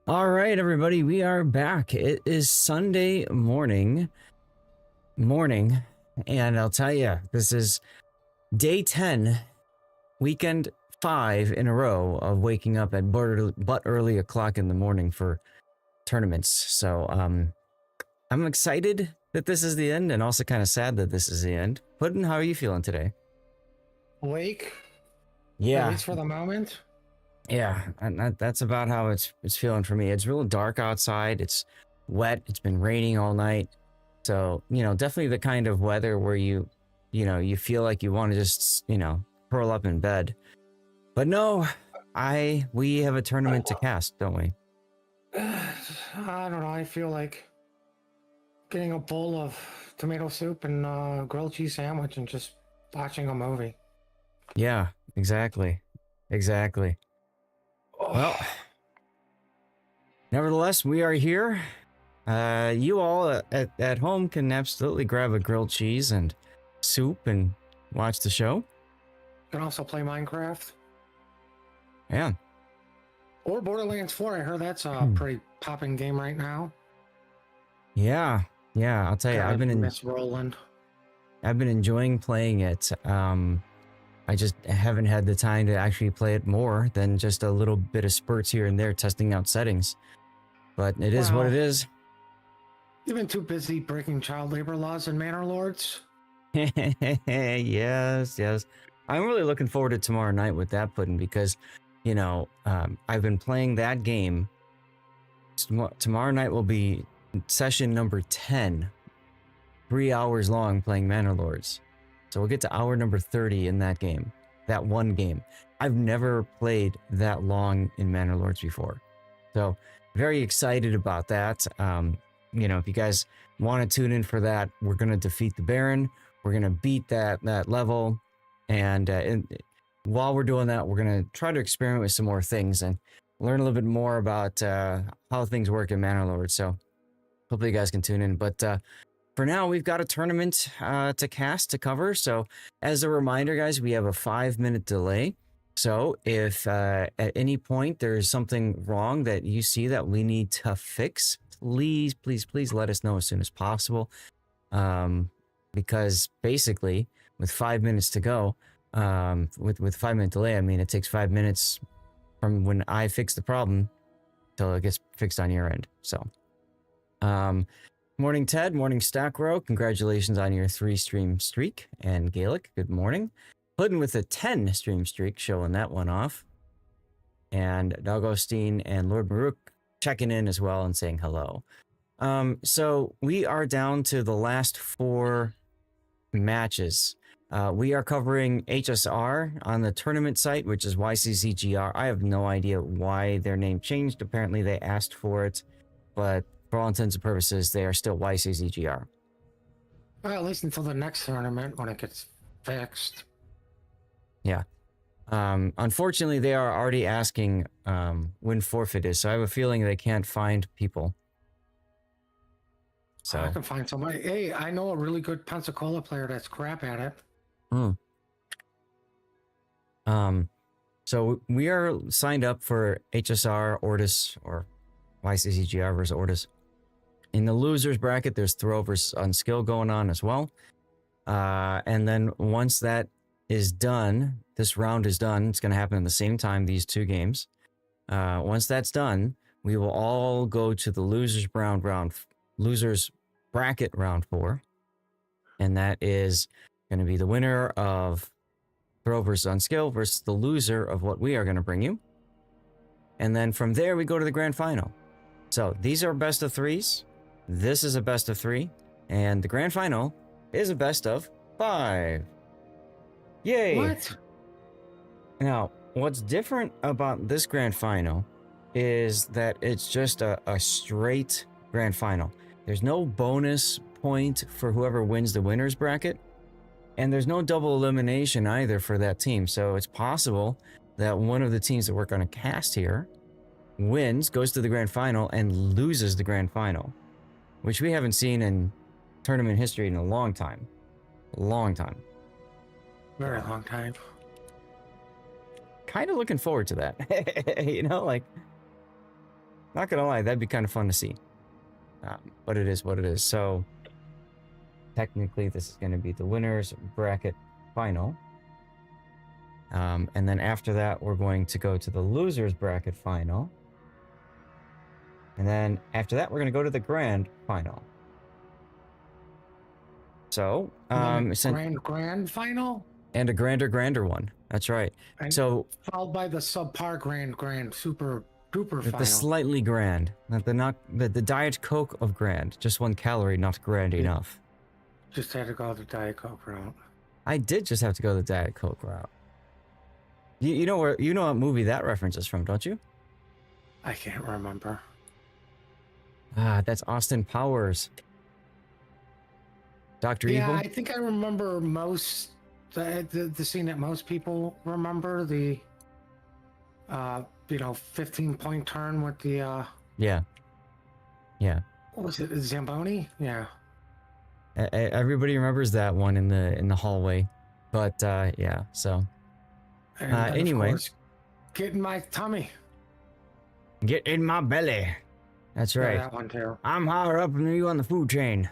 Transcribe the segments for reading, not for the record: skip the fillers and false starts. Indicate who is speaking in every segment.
Speaker 1: All right, everybody, we are back. It is Sunday morning, and I'll tell you, this is day 10, weekend 5 in a row of waking up at but early o'clock in the morning for tournaments. So, I'm excited that this is the end, and also kind of sad that this is the end. Puddin', how are you feeling today?
Speaker 2: Awake, at
Speaker 1: Yeah,
Speaker 2: least for the moment.
Speaker 1: yeah, and that's about how it's feeling for me. It's real dark outside. It's wet. It's been raining all night. So, definitely the kind of weather where you feel like you want to just, curl up in bed. But no, we have a tournament to cast, don't we?
Speaker 2: I don't know. I feel like getting a bowl of tomato soup and grilled cheese sandwich and just watching a movie.
Speaker 1: Yeah, exactly. Exactly. Well, nevertheless, we are here. You all at home can absolutely grab a grilled cheese and soup and watch the show.
Speaker 2: You can also play Minecraft
Speaker 1: Yeah.
Speaker 2: or Borderlands 4. I heard that's a pretty popping game right now.
Speaker 1: Yeah. I'll tell you, I've been
Speaker 2: Miss Roland.
Speaker 1: I've been enjoying playing it. I just haven't had the time to actually play it more than just a little bit of spurts here and there, testing out settings. But it is what it is.
Speaker 2: You've been too busy breaking child labor laws in Manor Lords.
Speaker 1: Yes. I'm really looking forward to tomorrow night with that Puddin' because, I've been playing that game. Tomorrow night will be session number 10, 3 hours long playing Manor Lords. So we'll get to hour number 30 in that game, that one game. I've never played that long in Manor Lords before. So very excited about that. If you guys want to tune in for that, we're going to defeat the Baron. We're going to beat that level. And while we're doing that, we're going to try to experiment with some more things and learn a little bit more about how things work in Manor Lords. So hopefully you guys can tune in. But for now, we've got a tournament to cast to cover. So as a reminder, guys, we have a 5-minute delay. So if at any point there's something wrong that you see that we need to fix, please let us know as soon as possible. Because basically, with 5 minutes to go, with 5-minute delay, I mean, it takes 5 minutes from when I fix the problem till it gets fixed on your end. So, morning, Ted. Morning, Stackrow. Congratulations on your 3-stream streak. And Gaelic, good morning. Puddin' with a 10-stream streak, showing that one off. And Dogosteen and Lord Maruk checking in as well and saying hello. So we are down to the last 4 matches. We are covering HSR on the tournament site, which is YCZGR. I have no idea why their name changed. Apparently they asked for it, but for all intents and purposes, they are still YCZGR.
Speaker 2: Well, at least until the next tournament when it gets fixed.
Speaker 1: Yeah. Unfortunately, they are already asking when forfeit is, so I have a feeling they can't find people. So
Speaker 2: I can find somebody. Hey, I know a really good Pensacola player that's crap at it.
Speaker 1: So we are signed up for HSR, ORTUS, or YCZGR versus ORTUS. In the losers bracket, there's throw versus UNSKL going on as well. And then once that is done, this round is done. It's going to happen at the same time, these 2 games. Once that's done, we will all go to the losers bracket round 4. And that is going to be the winner of throw versus UNSKL versus the loser of what we are going to bring you. And then from there, we go to the grand final. So these are best of 3s. This is a best of 3. And the grand final is a best of 5. Yay!
Speaker 2: What?
Speaker 1: Now, what's different about this grand final is that it's just a straight grand final. There's no bonus point for whoever wins the winner's bracket, and there's no double elimination either for that team. So it's possible that one of the teams that we're going to cast here wins, goes to the grand final, and loses the grand final, which we haven't seen in tournament history in a long time.
Speaker 2: Very long time.
Speaker 1: Kind of looking forward to that. Not gonna lie, that'd be kind of fun to see. But it is what it is. So technically, this is going to be the winners bracket final. And then after that, we're going to go to the losers bracket final. And then after that, we're going to go to the grand final. So,
Speaker 2: grand final?
Speaker 1: And a grander one. That's right.
Speaker 2: And
Speaker 1: so
Speaker 2: followed by the subpar grand super duper final.
Speaker 1: The slightly grand. The Diet Coke of grand. Just 1 calorie, not grand enough.
Speaker 2: Just had to go the Diet Coke route.
Speaker 1: I did just have to go the Diet Coke route. You know what movie that reference is from, don't you?
Speaker 2: I can't remember.
Speaker 1: That's Austin Powers. Dr. Evil?
Speaker 2: Yeah, I think I remember most the scene that most people remember, the 15-point turn with the
Speaker 1: Yeah.
Speaker 2: What was it, Zamboni? Yeah.
Speaker 1: Everybody remembers that one in the hallway. But yeah, so
Speaker 2: And
Speaker 1: anyway,
Speaker 2: of course, get in my tummy.
Speaker 1: Get in my belly. That's right.
Speaker 2: Yeah, that one too.
Speaker 1: I'm higher up than you on the food chain.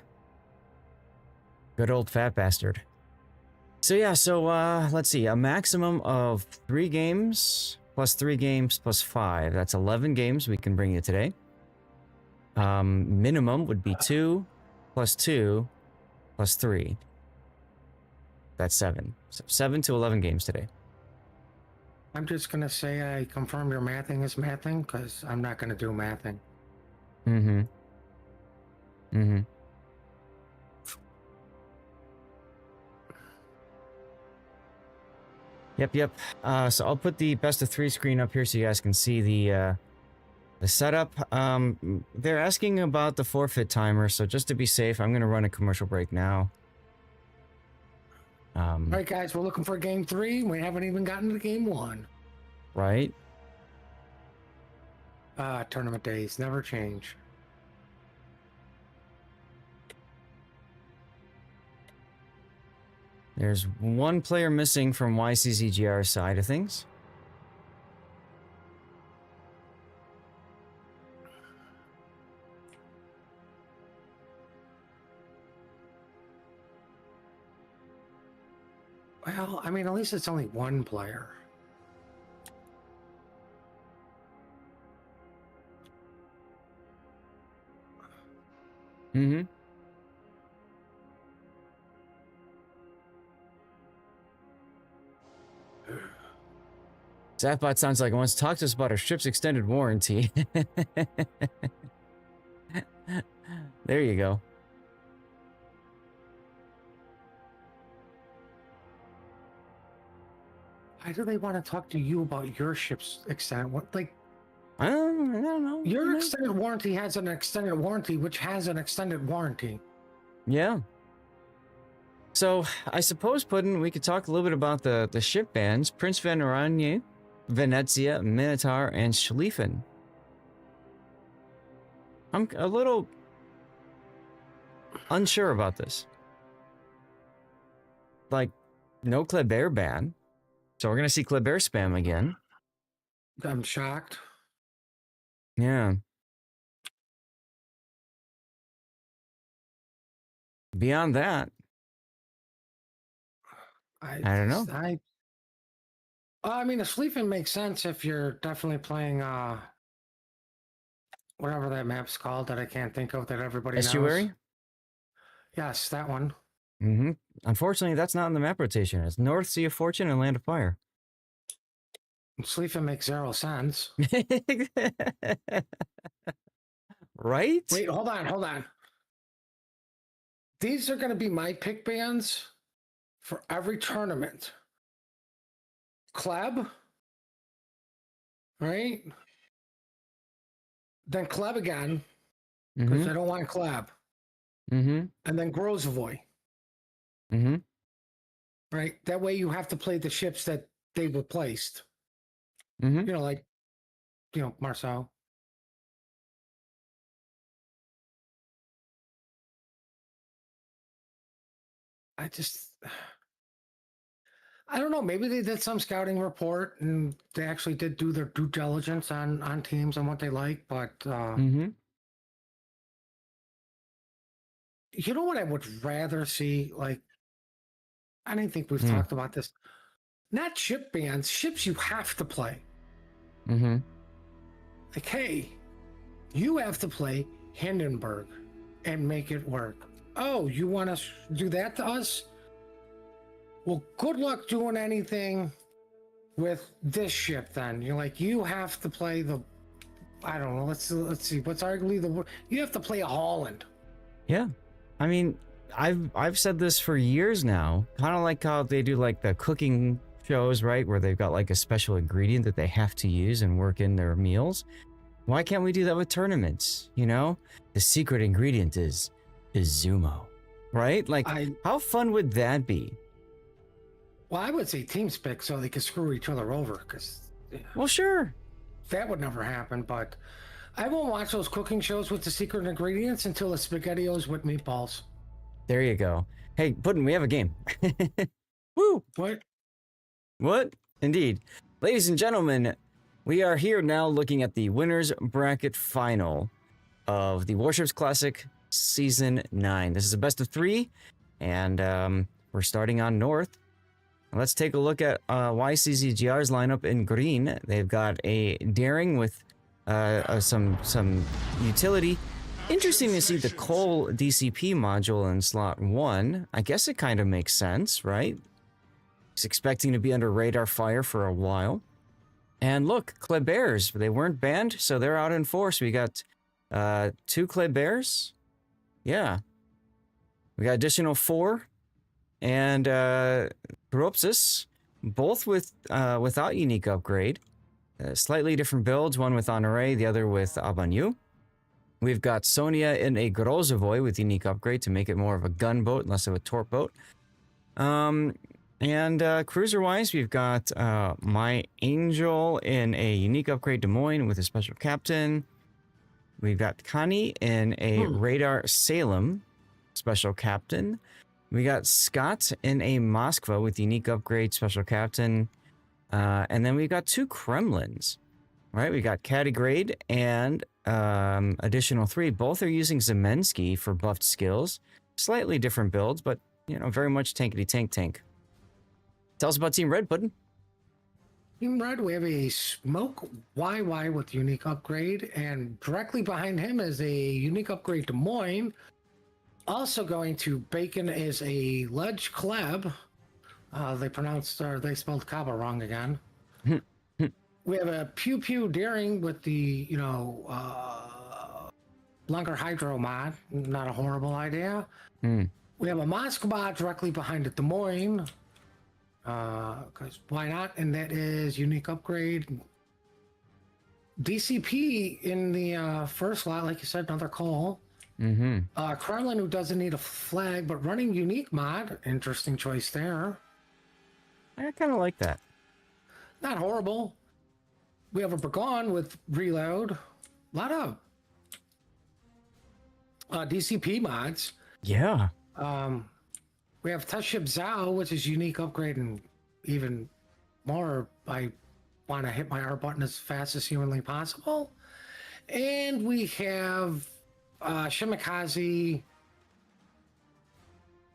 Speaker 1: Good old fat bastard. So yeah, let's see. A maximum of 3 games plus 3 games plus 5. That's 11 games we can bring you today. Minimum would be 2 plus 2 plus 3. That's 7. So 7 to 11 games today.
Speaker 2: I'm just gonna say I confirm your mathing is mathing, because I'm not gonna do mathing.
Speaker 1: Yep. So I'll put the best of 3 screen up here so you guys can see the setup. They're asking about the forfeit timer, so just to be safe, I'm gonna run a commercial break now.
Speaker 2: All right, guys, we're looking for game 3. We haven't even gotten to game 1.
Speaker 1: Right?
Speaker 2: Tournament days never change.
Speaker 1: There's 1 player missing from YCZGR side of things.
Speaker 2: Well, I mean, at least it's only 1 player.
Speaker 1: Zapbot sounds like it wants to talk to us about our ship's extended warranty. There you go.
Speaker 2: Why do they want to talk to you about your ship's extended?
Speaker 1: I don't know.
Speaker 2: Your extended warranty has an extended warranty, which has an extended warranty.
Speaker 1: Yeah. So I suppose, Puddin', we could talk a little bit about the ship bands: Prince Van Oranje, Venezia, Minotaur, and Schlieffen. I'm a little unsure about this. Like, no Kleber ban. So we're going to see Kleber spam again.
Speaker 2: I'm shocked.
Speaker 1: Yeah. Beyond that, I don't know.
Speaker 2: I mean, a Schlieffen makes sense if you're definitely playing whatever that map's called that I can't think of that everybody
Speaker 1: Estuary?
Speaker 2: knows. Yes, that one.
Speaker 1: Unfortunately, that's not in the map rotation. It's North Sea of Fortune and Land of Fire.
Speaker 2: Schlieffen makes 0 sense.
Speaker 1: Right?
Speaker 2: Wait, hold on. These are going to be my pick bands for every tournament. Kleb, right? Then Kleb again, because I don't want Kleb. And then Grozovoy. Right? That way you have to play the ships that they replaced. Marcel. I don't know. Maybe they did some scouting report and they actually did do their due diligence on teams and what they like. But
Speaker 1: Mm-hmm.
Speaker 2: you know what I would rather see? Like, I don't think we've
Speaker 1: Mm.
Speaker 2: talked about this. Not ship bans, ships you have to play.
Speaker 1: Mm-hmm.
Speaker 2: Like, hey, you have to play Hindenburg and make it work. Oh, you want us to do that to us? Well, good luck doing anything with this ship then. You're like, you have to play the, I don't know, let's see, what's arguably the word? You have to play a Holland.
Speaker 1: Yeah. I mean, I've said this for years now. Kind of like how they do like the cooking shows, right? Where they've got like a special ingredient that they have to use and work in their meals. Why can't we do that with tournaments? You know? The secret ingredient is Izumo. Right? Like, how fun would that be?
Speaker 2: Well, I would say team spec so they could screw each other over, because
Speaker 1: Well, sure.
Speaker 2: that would never happen. But I won't watch those cooking shows with the secret ingredients until the SpaghettiOs with meatballs.
Speaker 1: There you go. Hey, Puddin', we have a game. Woo!
Speaker 2: What?
Speaker 1: What? Indeed. Ladies and gentlemen, we are here now looking at the winners bracket final of the Warships Classic Season 9. This is a best of 3, and we're starting on North. Let's take a look at YCZGR's lineup in green. They've got a Daring with some utility. Interesting to see the Coal DCP module in slot 1. I guess it kind of makes sense, right? He's expecting to be under radar fire for a while. And look, Klebers, they weren't banned, so they're out in force. We got 2 Klebers. Yeah. We got additional 4. And Gropsis, both with without unique upgrade. Slightly different builds, one with Honore, the other with Abanyu. We've got Sonia in a Grozovoy with unique upgrade to make it more of a gunboat, less of a torp boat. And cruiser-wise, we've got My Angel in a unique upgrade Des Moines with a special captain. We've got Connie in a Radar Salem special captain. We got Scott in a Moskva with unique upgrade special captain. And then we got 2 Kremlins. Right, we got Catigrade and additional 3. Both are using Zemensky for buffed skills. Slightly different builds, but, you know, very much tankety-tank. Tell us about Team Red, Puddin'.
Speaker 2: Team Red, we have a Smoke YY with unique upgrade, and directly behind him is a unique upgrade Des Moines. Also going to Bacon is a Ledge Kleb. They spelled Kaba wrong again. We have a Pew Pew Daring with the, Longer Hydro mod. Not a horrible idea. We have a Moskva directly behind the Des Moines. Because why not? And that is unique upgrade. DCP in the first slot, like you said, another call. Kremlin, who doesn't need a flag, but running unique mod. Interesting choice there.
Speaker 1: I kind of like that.
Speaker 2: Not horrible. We have a Burgon with reload. A lot of DCP mods.
Speaker 1: Yeah.
Speaker 2: We have Touch Ship Zhao, which is unique upgrade, and even more, I want to hit my R button as fast as humanly possible. And we have Shimikaze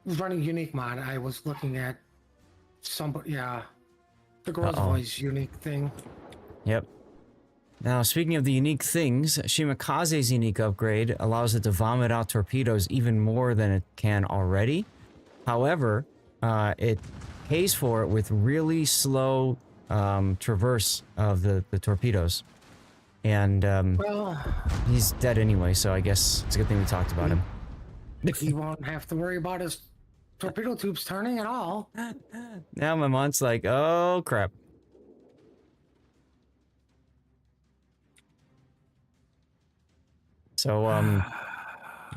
Speaker 2: running unique mod. I was looking at somebody, the girl's voice unique thing.
Speaker 1: Yep. Now, speaking of the unique things, Shimikaze's unique upgrade allows it to vomit out torpedoes even more than it can already. However, it pays for it with really slow traverse of the torpedoes. And
Speaker 2: Well,
Speaker 1: he's dead anyway, so I guess it's a good thing we talked about him.
Speaker 2: he won't have to worry about his torpedo tubes turning at all.
Speaker 1: Now my mom's like, oh crap. So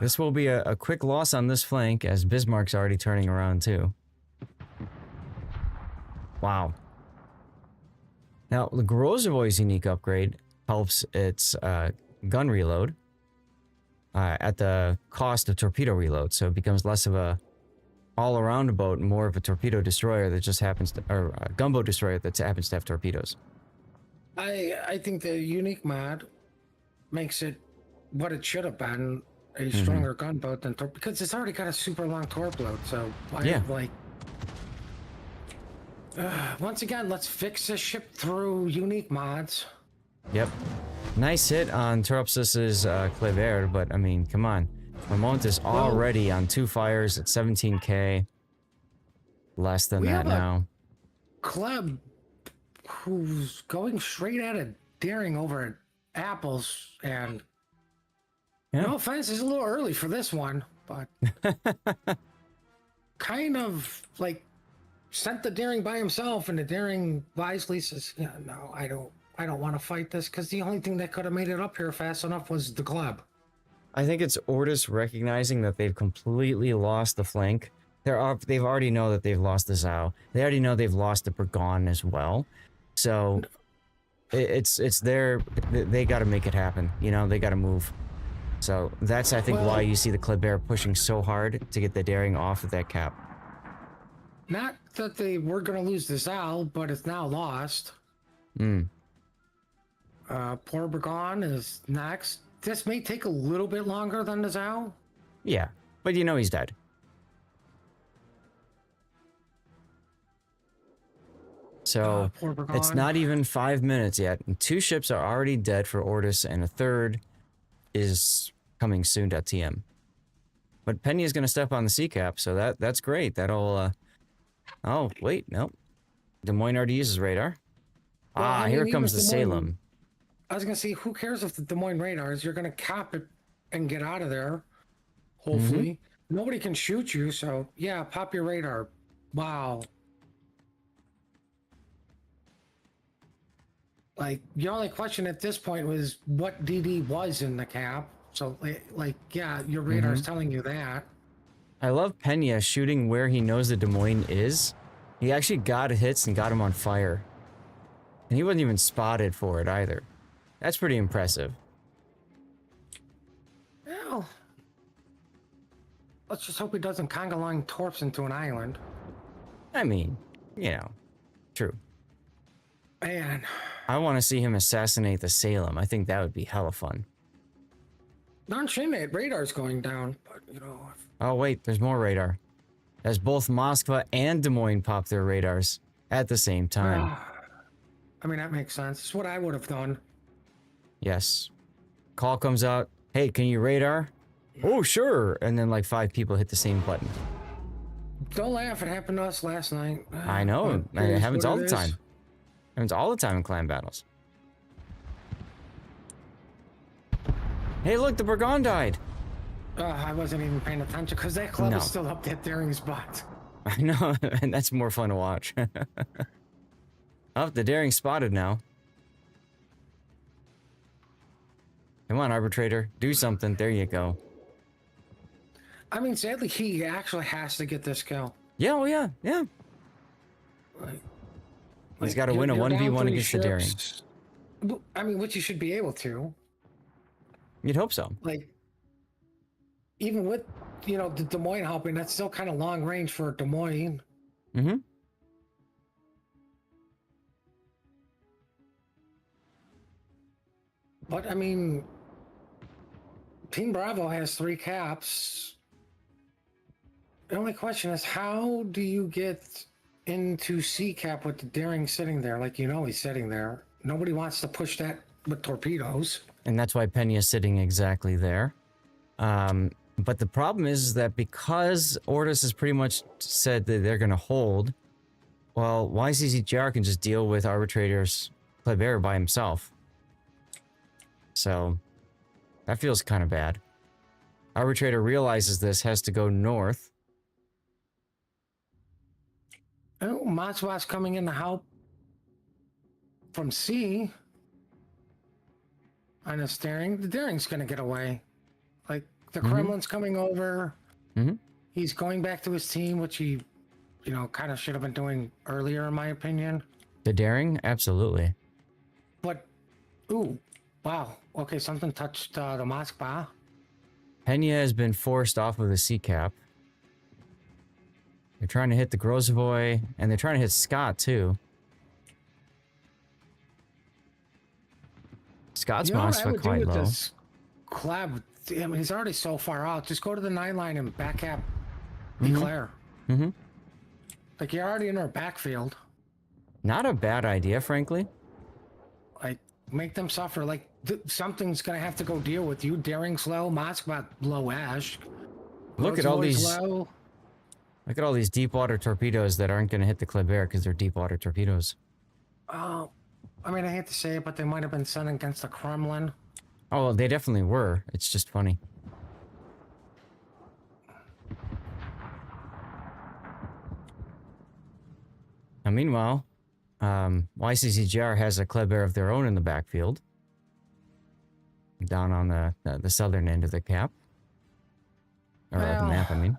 Speaker 1: this will be a quick loss on this flank, as Bismarck's already turning around too. Wow. Now the Grozovoy's unique upgrade helps its gun reload at the cost of torpedo reload, so it becomes less of a all around a boat, more of a torpedo destroyer that just happens to, or a gunboat destroyer that happens to have torpedoes.
Speaker 2: I think the unique mod makes it what it should have been, a
Speaker 1: Mm-hmm.
Speaker 2: stronger gunboat than because it's already got a super long torp load. So
Speaker 1: Yeah.
Speaker 2: like. Once again, let's fix this ship through unique mods.
Speaker 1: Yep. Nice hit on Turopsis's Clever, but I mean, come on. Vermont is already on 2 fires at 17k. Less than
Speaker 2: we
Speaker 1: that
Speaker 2: have a
Speaker 1: now.
Speaker 2: Club who's going straight at a daring over at apples, and
Speaker 1: Yeah.
Speaker 2: no offense, it's a little early for this one, but kind of like sent the daring by himself, and the daring wisely says, "Yeah, no, I don't want to fight this," because the only thing that could have made it up here fast enough was the club.
Speaker 1: I think it's ORTUS recognizing that they've completely lost the flank. They've already know that they've lost the Zhao. They already know they've lost the Burgon as well. So it's their, they got to make it happen. You know, they got to move. So that's, I think, why you see the Kleber pushing so hard to get the daring off of that cap.
Speaker 2: Not that they were going to lose the Zal, but it's now lost.
Speaker 1: Mm.
Speaker 2: Poor Burgon is next. This may take a little bit longer than the Zal.
Speaker 1: Yeah, but you know he's dead. So
Speaker 2: Poor Burgon.
Speaker 1: it's not even 5 minutes yet, and 2 ships are already dead for ORTUS, and a third is coming soon to TM. But Penny is going to step on the C cap, so that's great. That'll. Oh wait, nope. Des Moines already uses radar.
Speaker 2: Well, I mean,
Speaker 1: here
Speaker 2: even
Speaker 1: comes
Speaker 2: if
Speaker 1: the
Speaker 2: Des Moines-
Speaker 1: Salem.
Speaker 2: I was going to say, who cares if the Des Moines radars? You're going to cap it and get out of there. Hopefully. Nobody can shoot you, so yeah, pop your radar. Wow. Like, the only question at this point was what DD was in the cap. So, like, yeah, your radar's telling you that.
Speaker 1: I love Pena shooting where he knows the Des Moines is. He actually got hits and got him on fire. And he wasn't even spotted for it either. That's pretty impressive.
Speaker 2: Well, let's just hope he doesn't conga line torps into an island.
Speaker 1: I mean, you know, true.
Speaker 2: Man,
Speaker 1: I want to see him assassinate the Salem. I think that would be hella fun.
Speaker 2: not shame that radar's going down, but you know.
Speaker 1: Oh wait, there's more radar. As both Moskva and Des Moines pop their radars at the same time.
Speaker 2: I mean, that makes sense. It's what I would have done.
Speaker 1: Yes. Call comes out. Hey, can you radar? Oh, sure. And then like 5 people hit the same button.
Speaker 2: Don't laugh. It happened to us last night.
Speaker 1: I know.
Speaker 2: But
Speaker 1: It
Speaker 2: is
Speaker 1: happens
Speaker 2: what
Speaker 1: all
Speaker 2: it
Speaker 1: the
Speaker 2: is.
Speaker 1: time. Happens all the time in clan battles. Hey, look, the Burgon died.
Speaker 2: I wasn't even paying attention because that club
Speaker 1: No.
Speaker 2: is still up that daring spot.
Speaker 1: I know, and that's more fun to watch. Oh, the daring spotted now. Come on, Arbitrator. Do something. There you go.
Speaker 2: I mean, sadly, he actually has to get this kill.
Speaker 1: Yeah, oh yeah, yeah. He's got to win a
Speaker 2: you're down
Speaker 1: 1v1
Speaker 2: 3
Speaker 1: against the daring.
Speaker 2: ships. I mean, which you should be able to.
Speaker 1: You'd hope so.
Speaker 2: Like, even with, you know, the Des Moines helping, that's still kind of long range for Des Moines.
Speaker 1: Mm-hmm.
Speaker 2: But, I mean, Team Bravo has 3 caps. The only question is, how do you get into C cap with the daring sitting there? Like, you know he's sitting there. Nobody wants to push that with torpedoes.
Speaker 1: And that's why Penny is sitting exactly there. But the problem is that because ORTUS has pretty much said that they're going to hold, well, YCZGR can just deal with Arbitrator's Kleber by himself. So that feels kind of bad. Arbitrator realizes this, has to go north.
Speaker 2: Oh, Moskva's coming in to help from C. On the steering. The daring's going to get away. Like, the Kremlin's coming over. He's going back to his team, which he, you know, kind of should have been doing earlier, in my opinion.
Speaker 1: The daring? Absolutely.
Speaker 2: But, ooh, wow. Okay, something touched the Moskva.
Speaker 1: Pena has been forced off of the C cap. They're trying to hit the Grozovoy, and they're trying to hit Scott, too. Scott's
Speaker 2: You know what I
Speaker 1: Moskva
Speaker 2: would do
Speaker 1: quite
Speaker 2: with
Speaker 1: low.
Speaker 2: this collab? I mean, he's already so far out. Just go to the 9 line and back cap Eclair.
Speaker 1: Mm-hmm.
Speaker 2: Like, you're already in our backfield.
Speaker 1: Not a bad idea, frankly.
Speaker 2: Like, make them suffer. Like, something's going to have to go deal with you. Daring's low, Moskva low Ash.
Speaker 1: Look at all
Speaker 2: Rosewood's
Speaker 1: these...
Speaker 2: low.
Speaker 1: Look at all these deep water torpedoes that aren't going to hit the Kleber because they're deep water torpedoes.
Speaker 2: Oh, I mean, I hate to say it, but they might have been sent against the Kremlin.
Speaker 1: Oh, they definitely were. It's just funny. Now, meanwhile, YCZGR has a Kleber of their own in the backfield. Down on the southern end of the cap. Or of the map, I mean.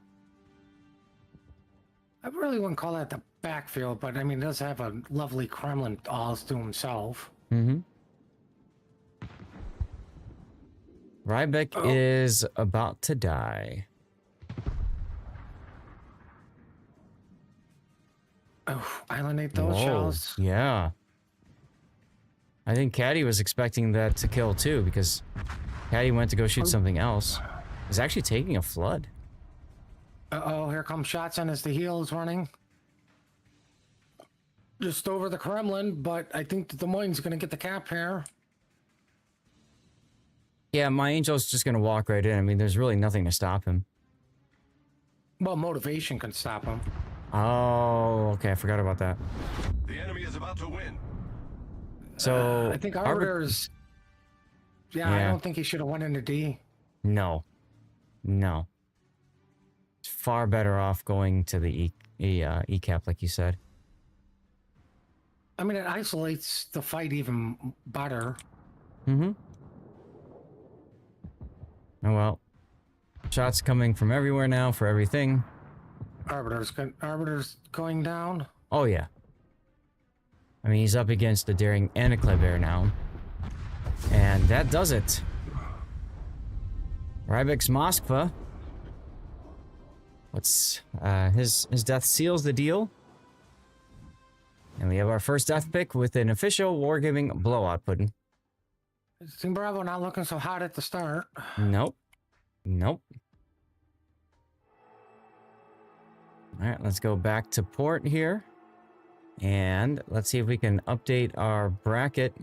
Speaker 2: I really wouldn't call that the backfield, but I mean, it does have a lovely Kremlin all to himself.
Speaker 1: Mm-hmm. Rybeck is about to die.
Speaker 2: Oh, islandate those
Speaker 1: Whoa,
Speaker 2: shells.
Speaker 1: yeah. I think Caddy was expecting that to kill too, because Caddy went to go shoot something else. He's actually taking a flood.
Speaker 2: Uh-oh, here come shots on as the heel is running. Just over the Kremlin, but I think that Des Moines is going to get the cap here.
Speaker 1: Yeah, my Angel's just going to walk right in. I mean, there's really nothing to stop him.
Speaker 2: Well, motivation can stop him.
Speaker 1: Oh, okay, I forgot about that.
Speaker 3: The enemy is about to win.
Speaker 1: So...
Speaker 2: I think Arbiter's... Yeah, I don't think he should have went into D.
Speaker 1: No. No. It's far better off going to the E-cap, like you said.
Speaker 2: I mean, it isolates the fight even better.
Speaker 1: Mm-hmm. Oh, well. Shots coming from everywhere now for everything.
Speaker 2: Arbiter's going down.
Speaker 1: Oh, yeah. I mean, he's up against the Daring and a Kleber now. And that does it. Rybeck's Moskva. What's his death seals the deal. And we have our first death pick with an official wargaming blowout pudding.
Speaker 2: Team Bravo not looking so hot at the start.
Speaker 1: Nope. Nope. Alright, let's go back to port here. And let's see if we can update our bracket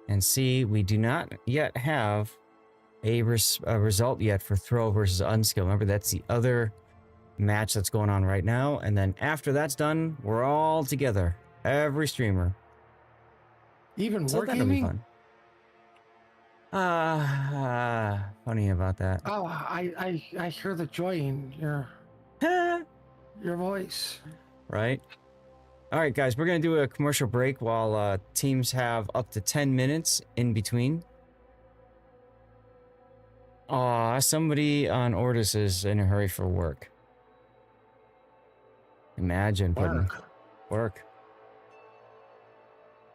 Speaker 1: and see we do not yet have a result yet for Throw versus UNSKL. Remember, that's the other match that's going on right now. And then after that's done, we're all together. Every streamer.
Speaker 2: Even
Speaker 1: So that'll be
Speaker 2: wargaming?
Speaker 1: fun. Funny about that.
Speaker 2: Oh, I hear the joy in your voice.
Speaker 1: Right? All right, guys, we're going to do a commercial break while teams have up to 10 minutes in between. Aw, somebody on ORTUS is in a hurry for work. Imagine putting work.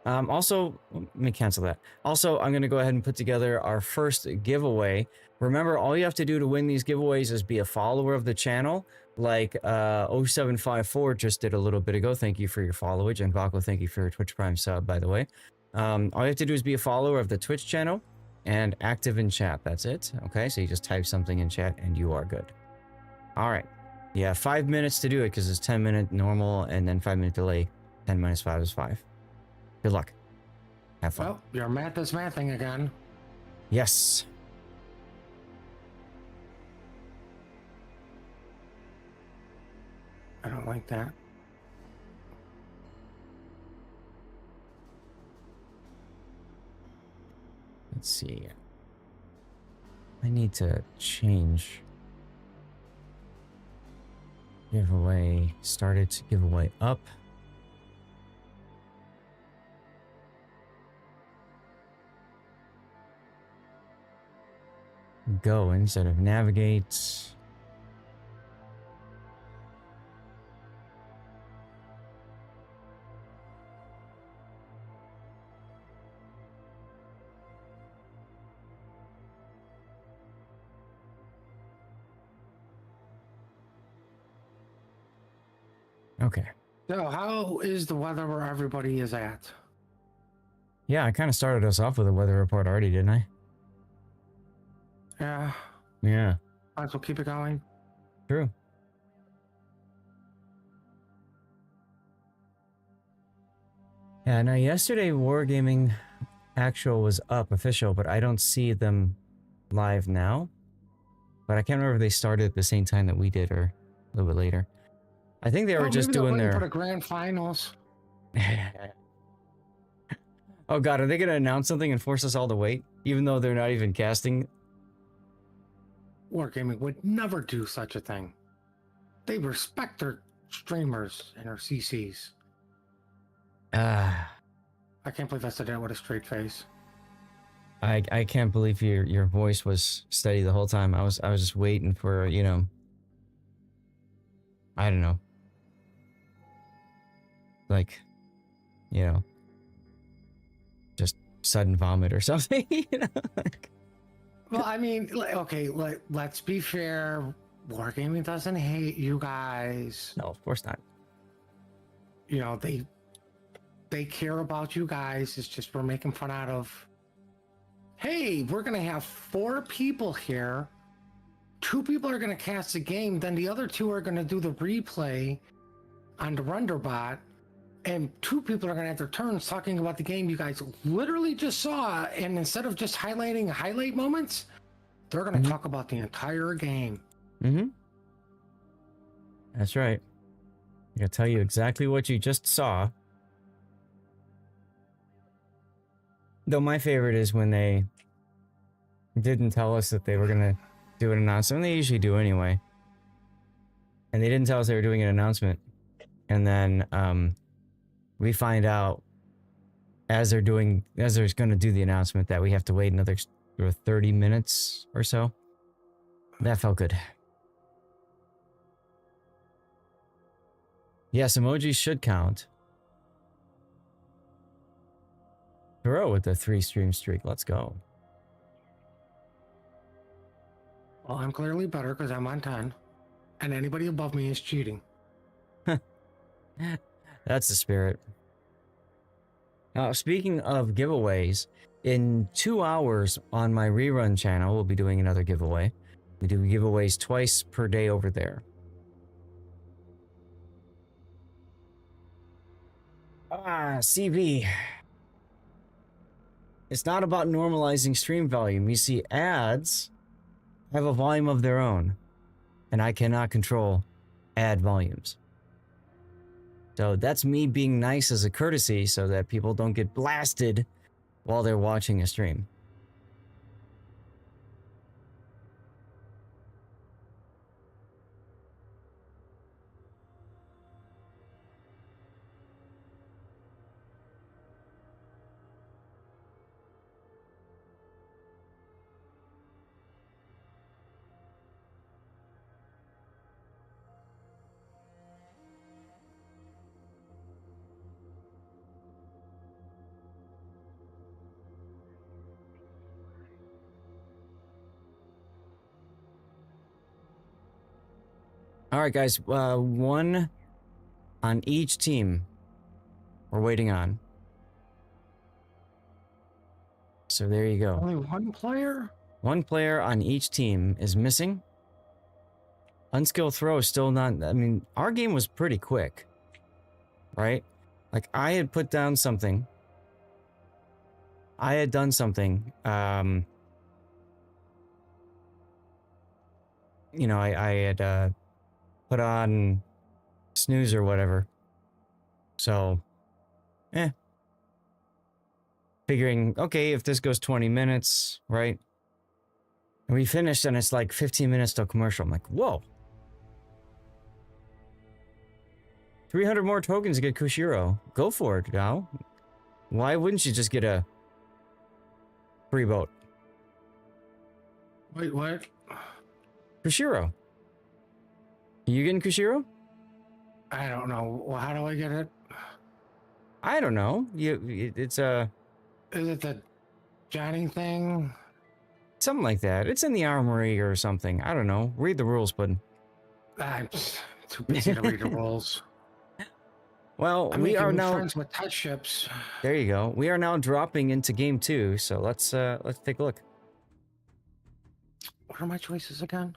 Speaker 1: Also, let me cancel that. Also, I'm going to go ahead and put together our first giveaway. Remember, all you have to do to win these giveaways is be a follower of the channel, like 0754 just did a little bit ago. Thank you for your followage. And Vaco, thank you for your Twitch Prime sub, by the way. All you have to do is be a follower of the Twitch channel and active in chat. That's it. Okay, so you just type something in chat and you are good. All right. Yeah, 5 minutes to do it because it's 10-minute normal and then 5-minute delay. 10 minus 5 is 5. Good luck. Have fun.
Speaker 2: Well, your math is mathing again.
Speaker 1: Yes.
Speaker 2: I don't like that.
Speaker 1: Let's see. I need to change. Giveaway started to giveaway up. Go instead of navigate. Okay.
Speaker 2: So, how is the weather where everybody is at?
Speaker 1: Yeah, I kind of started us off with a weather report already, didn't I?
Speaker 2: Yeah,
Speaker 1: Yeah,
Speaker 2: might as well keep it going.
Speaker 1: true. Yeah, now yesterday Wargaming Actual was up, official, but I don't see them live now. But I can't remember if they started at the same time that we did or a little bit later. I think they were just
Speaker 2: maybe they're
Speaker 1: doing
Speaker 2: waiting for the
Speaker 1: their...
Speaker 2: grand finals.
Speaker 1: Oh god, are they going to announce something and force us all to wait? Even though they're not even casting?
Speaker 2: Wargaming would never do such a thing. They respect their streamers and their CCs.
Speaker 1: Ah,
Speaker 2: I can't believe I said that with a straight face.
Speaker 1: I can't believe your voice was steady the whole time. I was just waiting for, you know, I don't know. Like, you know, just sudden vomit or something, you know?
Speaker 2: Well, I mean, okay, let's be fair. Wargaming doesn't hate you guys.
Speaker 1: No, of course not.
Speaker 2: You know, they care about you guys. It's just we're making fun out of. Hey, we're gonna have 4 people here. 2 people are gonna cast the game, then the other 2 are gonna do the replay on the render bot, and 2 people are gonna have their turns talking about the game you guys literally just saw. And instead of just highlighting highlight moments, they're gonna talk about the entire game.
Speaker 1: Mm-hmm. That's right. I gotta tell you exactly what you just saw. Though my favorite is when they didn't tell us that they were gonna do an announcement. They usually do anyway. And they didn't tell us they were doing an announcement. And then we find out as they're gonna do the announcement that we have to wait another 30 minutes or so. That felt good. Yes, emojis should count. Throw with the 3 stream streak. Let's go.
Speaker 2: Well, I'm clearly better because I'm on 10, and anybody above me is cheating.
Speaker 1: That's the spirit. Now, speaking of giveaways, in 2 hours on my rerun channel, we'll be doing another giveaway. We do giveaways twice per day over there. CV. It's not about normalizing stream volume. You see, ads have a volume of their own, and I cannot control ad volumes. So that's me being nice as a courtesy so that people don't get blasted while they're watching a stream. All right, guys. 1 on each team we're waiting on. So there you go.
Speaker 2: Only 1 player?
Speaker 1: 1 player on each team is missing. UNSKL throw is still not... I mean, our game was pretty quick. Right? Like, I had put down something. I had done something. You know, I had... put on snooze or whatever. So, figuring, okay, if this goes 20 minutes, right? And we finished and it's like 15 minutes till commercial. I'm like, whoa. 300 more tokens to get Kushiro. Go for it, Gao. Why wouldn't you just get a free boat?
Speaker 2: Wait, what?
Speaker 1: Kushiro. You getting Kushiro?
Speaker 2: I don't know. Well, how do I get it?
Speaker 1: I don't know. It's a...
Speaker 2: Is it the Johnny thing?
Speaker 1: something like that. It's in the armory or something. I don't know. Read the rules, bud.
Speaker 2: I'm too busy to read the rules.
Speaker 1: Well,
Speaker 2: I'm
Speaker 1: we
Speaker 2: making
Speaker 1: are
Speaker 2: new
Speaker 1: now.
Speaker 2: friends with test ships.
Speaker 1: There you go. We are now dropping into game 2. So let's take a look.
Speaker 2: What are my choices again?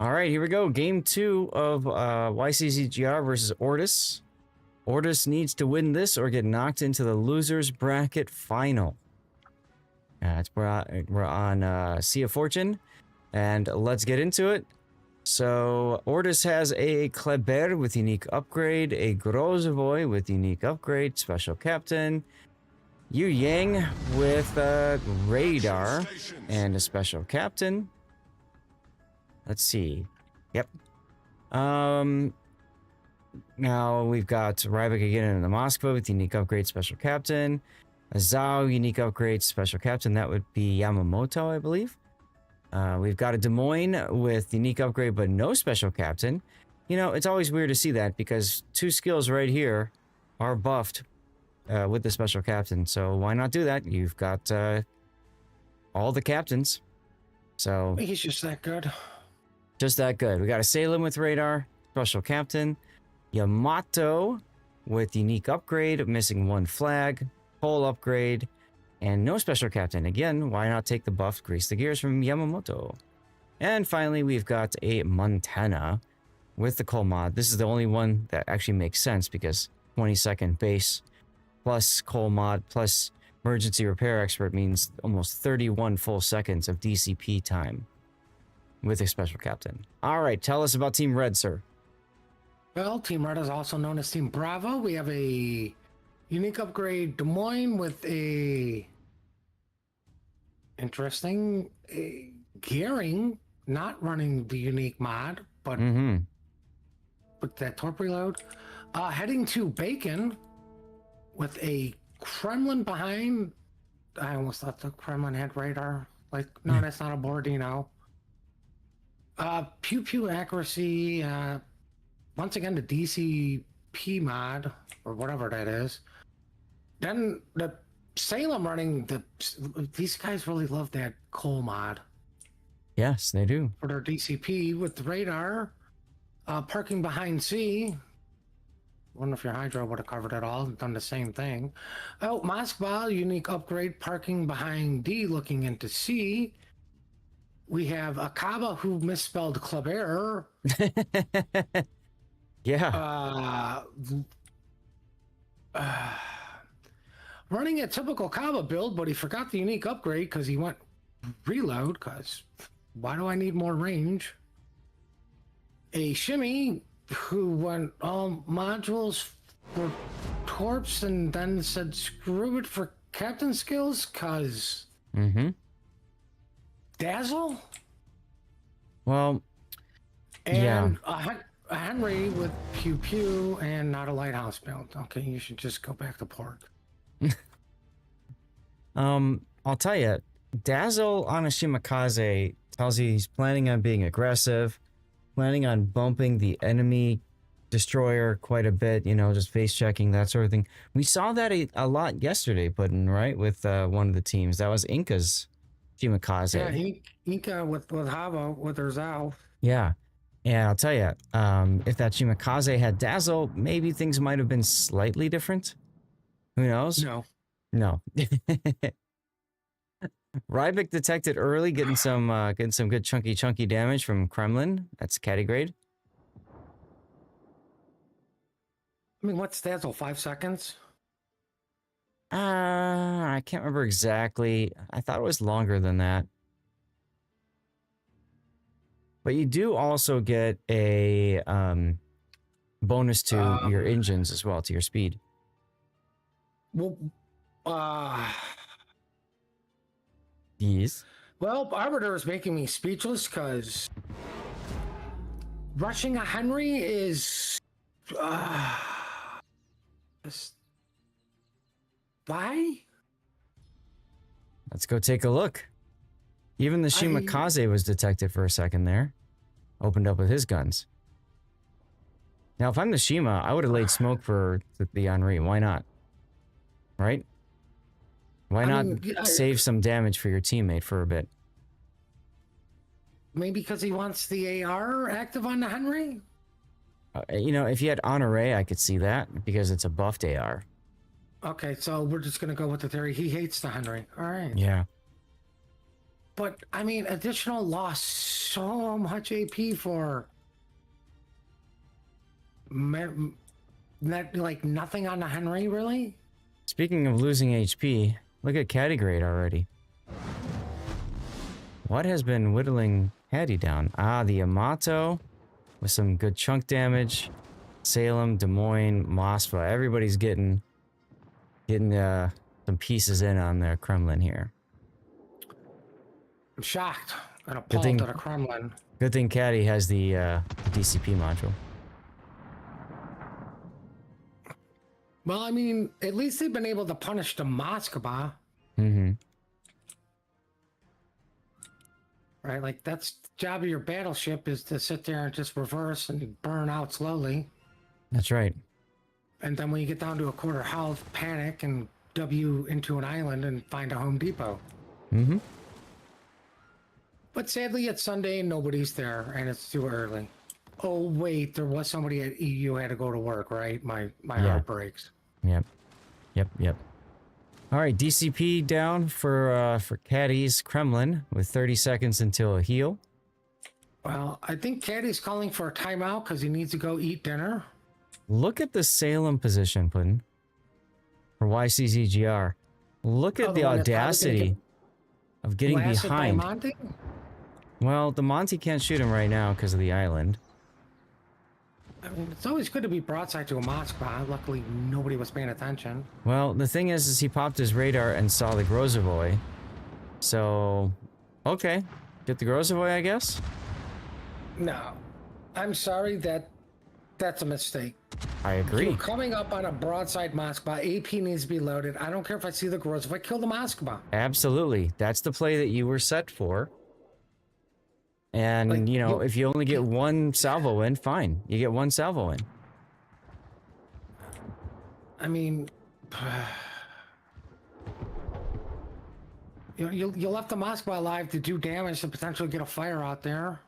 Speaker 1: All right, here we go. Game 2 of YCZGR versus ORTUS. ORTUS needs to win this or get knocked into the losers bracket final. We're on Sea of Fortune, and let's get into it. So ORTUS has a Kleber with unique upgrade, a Grozovoy with unique upgrade, special captain, Yu Yang with radar and a special captain. Let's see. Yep. Now we've got Ryback again in the Moskva with unique upgrade, special captain. A Zhao unique upgrade, special captain. That would be Yamamoto, I believe. We've got a Des Moines with unique upgrade, but no special captain. You know, it's always weird to see that because 2 skills right here are buffed with the special captain. So why not do that? You've got all the captains. So
Speaker 2: He's just that good.
Speaker 1: just that good. We got a Salem with radar, special captain. Yamato with unique upgrade, missing 1 flag, pole upgrade, and no special captain. Again, why not take the buff, grease the gears from Yamamoto? And finally, we've got a Montana with the coal mod. This is the only one that actually makes sense because 20-second base plus coal mod plus emergency repair expert means almost 31 full seconds of DCP time with a special captain. All right, tell us about Team Red, sir.
Speaker 2: Well, Team Red is also known as Team Bravo. We have a unique upgrade Des Moines with a interesting gearing, not running the unique mod, but with that torp reload. Heading to Bacon with a Kremlin behind. I almost thought the Kremlin had radar. Like, no, that's not a Borodino. Pew pew accuracy. Once again, the DCP mod, or whatever that is. Then the Salem running, these guys really love that coal mod.
Speaker 1: Yes, they do.
Speaker 2: For their DCP with the radar. Parking behind C. Wonder if your Hydra would have covered it all, done the same thing. Oh, Moskva, unique upgrade, parking behind D, looking into C. We have Akaba, who misspelled Kleber.
Speaker 1: Yeah.
Speaker 2: Running a typical Kaba build, but he forgot the unique upgrade because he went reload, because why do I need more range? A Shimmy, who went all modules for torps and then said screw it for captain skills, because Dazzle?
Speaker 1: Well,
Speaker 2: and a Henry with Pew Pew and not a lighthouse build. Okay, you should just go back to pork.
Speaker 1: I'll tell you, Dazzle on a Shimakaze tells you he's planning on being aggressive, planning on bumping the enemy destroyer quite a bit, you know, just face checking, that sort of thing. We saw that a lot yesterday, Puddin, right? With one of the teams. That was Inca's Shimakaze.
Speaker 2: Yeah, Inca with Hava, with her Zao.
Speaker 1: Yeah. Yeah, I'll tell you, if that Shimakaze had Dazzle, maybe things might have been slightly different. Who knows? No. Ryback detected early, getting some good chunky damage from Kremlin. That's caddy grade.
Speaker 2: I mean, what's Dazzle? 5 seconds?
Speaker 1: I can't remember exactly. I thought it was longer than that. But you do also get a bonus to your engines as well, to your speed.
Speaker 2: Well,
Speaker 1: Yes.
Speaker 2: well, Arbiter is making me speechless because rushing a Henry is why?
Speaker 1: Let's go take a look. Even the Shimakaze was detected for a second there. Opened up with his guns. Now, if I'm the Shima, I would have laid smoke for the Henri. Why not? Right? Why not save some damage for your teammate for a bit?
Speaker 2: Maybe because he wants the AR active on the Henry?
Speaker 1: You know, if you had Honore, I could see that because it's a buffed AR.
Speaker 2: Okay, so we're just going to go with the theory. He hates the Henry. All right.
Speaker 1: Yeah.
Speaker 2: But, I mean, additional loss so much AP for... That, like, nothing on the Henry, really?
Speaker 1: Speaking of losing HP, look at Caddy Grade already. What has been whittling Caddy down? Ah, the Yamato with some good chunk damage. Salem, Des Moines, Mosfa. Everybody's getting some pieces in on their Kremlin here.
Speaker 2: I'm shocked and appalled at a Kremlin.
Speaker 1: Good thing Caddy has the DCP module.
Speaker 2: Well, I mean, at least they've been able to punish the Moskva.
Speaker 1: Mm-hmm.
Speaker 2: Right, like that's the job of your battleship is to sit there and just reverse and burn out slowly.
Speaker 1: That's right.
Speaker 2: And then when you get down to a quarter health, panic and W into an island and find a Home Depot.
Speaker 1: Mm-hmm.
Speaker 2: But sadly, it's Sunday and nobody's there, and it's too early. Oh wait, there was somebody at EU had to go to work, right? My heart breaks.
Speaker 1: Yep. All right, DCP down for Caddy's Kremlin with 30 seconds until a heal.
Speaker 2: Well, I think Caddy's calling for a timeout because he needs to go eat dinner.
Speaker 1: Look at the Salem position, Puddin, for YCZGR. Look at the audacity of getting behind.
Speaker 2: Monty?
Speaker 1: Well, the Monty can't shoot him right now because of the island.
Speaker 2: I mean, it's always good to be broadside to a Moskva. Luckily, nobody was paying attention.
Speaker 1: Well, the thing is he popped his radar and saw the Grozovoy. So, okay. Get the Grozovoy, I guess?
Speaker 2: No. I'm sorry, that's a mistake.
Speaker 1: I agree.
Speaker 2: You're coming up on a broadside Moskva. AP needs to be loaded. I don't care if I see the Grozovoy. Kill the Moskva.
Speaker 1: Absolutely. That's the play that you were set for. And,
Speaker 2: Like,
Speaker 1: you know, if you only get one salvo in, fine. You get one salvo in.
Speaker 2: I mean, you left the Moskva alive to do damage to potentially get a fire out there.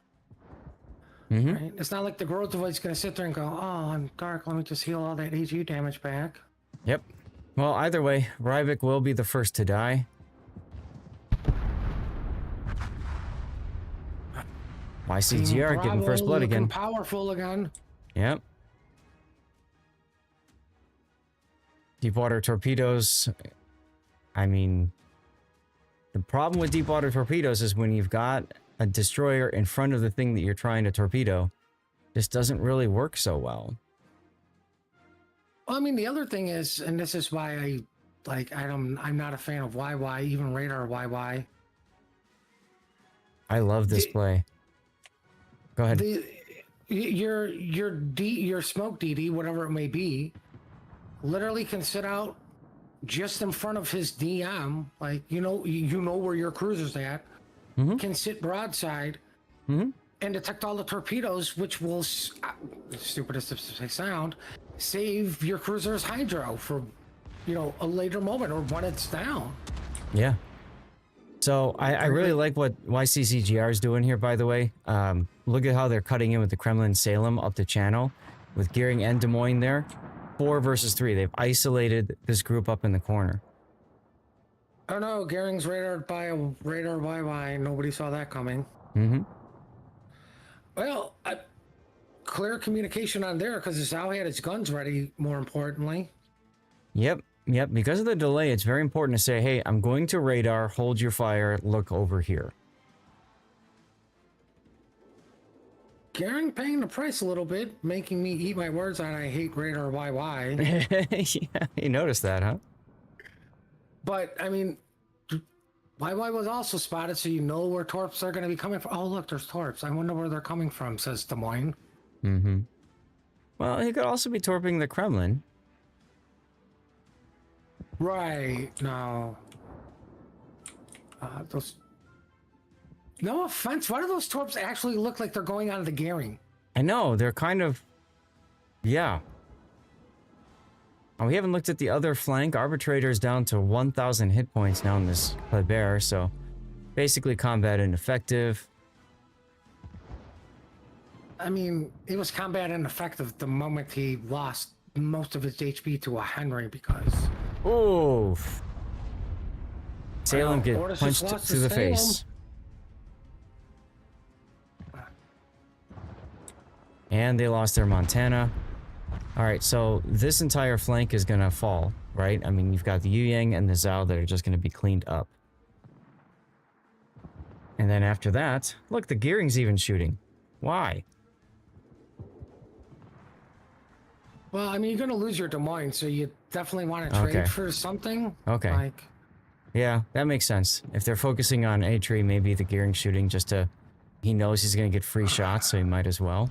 Speaker 1: Mm-hmm.
Speaker 2: Right? It's not like the Grozovoy's going to sit there and go, oh, I'm dark. Let me just heal all that AG damage back.
Speaker 1: Yep. Well, either way, Rybik will be the first to die. YCZGR getting first blood again.
Speaker 2: Powerful again.
Speaker 1: Yep. Deepwater torpedoes. I mean, the problem with deepwater torpedoes is when you've got a destroyer in front of the thing that you're trying to torpedo, this doesn't really work so well.
Speaker 2: Well, I mean, the other thing is, and this is why I'm not a fan of YY, even radar YY.
Speaker 1: I love this play. Go ahead.
Speaker 2: Your smoke DD, whatever it may be, literally can sit out just in front of his DM, like you know where your cruiser's at.
Speaker 1: Mm-hmm.
Speaker 2: Can sit broadside and detect all the torpedoes, which will, stupidest of they sound, save your cruiser's hydro for, you know, a later moment or when it's down.
Speaker 1: Yeah. So I really like what YCZGR is doing here, by the way. Look at how they're cutting in with the Kremlin Salem up the channel with Gearing and Des Moines there. 4 versus 3. They've isolated this group up in the corner.
Speaker 2: Oh no, Gearing's radared by a radar YY. Nobody saw that coming.
Speaker 1: Mm-hmm.
Speaker 2: Well, clear communication on there because Zhao had his guns ready, more importantly.
Speaker 1: Yep. Because of the delay, it's very important to say, hey, I'm going to radar, hold your fire, look over here.
Speaker 2: Gearing paying the price a little bit, making me eat my words on I hate radar YY.
Speaker 1: Yeah, you noticed that, huh?
Speaker 2: But, I mean, YY was also spotted, so you know where torps are going to be coming from. Oh, look, there's torps. I wonder where they're coming from, says Des Moines.
Speaker 1: Mm-hmm. Well, he could also be torping the Kremlin.
Speaker 2: Right. No. Those... No offense. Why do those torps actually look like they're going out of the gearing?
Speaker 1: I know. They're kind of... Yeah. We haven't looked at the other flank. Arbitrator's down to 1,000 hit points now in this Kleber, so basically combat ineffective.
Speaker 2: I mean, he was combat ineffective the moment he lost most of his HP to a Henry because...
Speaker 1: Oof. Salem get
Speaker 2: ORTUS just
Speaker 1: punched
Speaker 2: lost
Speaker 1: to the
Speaker 2: Salem.
Speaker 1: face. And they lost their Montana. Alright, so this entire flank is gonna fall, right? I mean, you've got the Yu Yang and the Zhao that are just gonna be cleaned up. And then after that, look, the Gearing's even shooting. Why?
Speaker 2: Well, I mean, you're going to lose your Des Moines, so you definitely want to trade
Speaker 1: Okay.
Speaker 2: for something.
Speaker 1: Okay.
Speaker 2: Like,
Speaker 1: Yeah, that makes sense. If they're focusing on A-Tree, maybe the Gearing shooting just to... He knows he's gonna get free shots, so he might as well.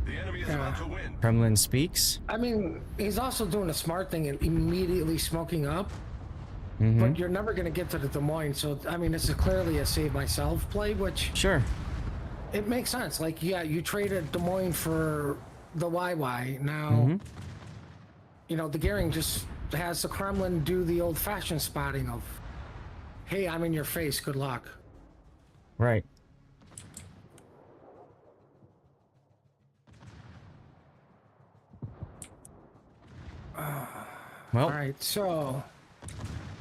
Speaker 3: The enemy is about to win.
Speaker 1: Kremlin speaks.
Speaker 2: I mean, he's also doing a smart thing and immediately smoking up.
Speaker 1: Mm-hmm.
Speaker 2: But you're never going to get to the Des Moines, so, I mean, this is clearly a save myself play, which...
Speaker 1: Sure.
Speaker 2: It makes sense. Like, yeah, you traded Des Moines for the YY. Now,
Speaker 1: Mm-hmm.
Speaker 2: you know, the Gearing just has the Kremlin do the old-fashioned spotting of, hey, I'm in your face, good luck.
Speaker 1: Right. Well,
Speaker 2: All right, so...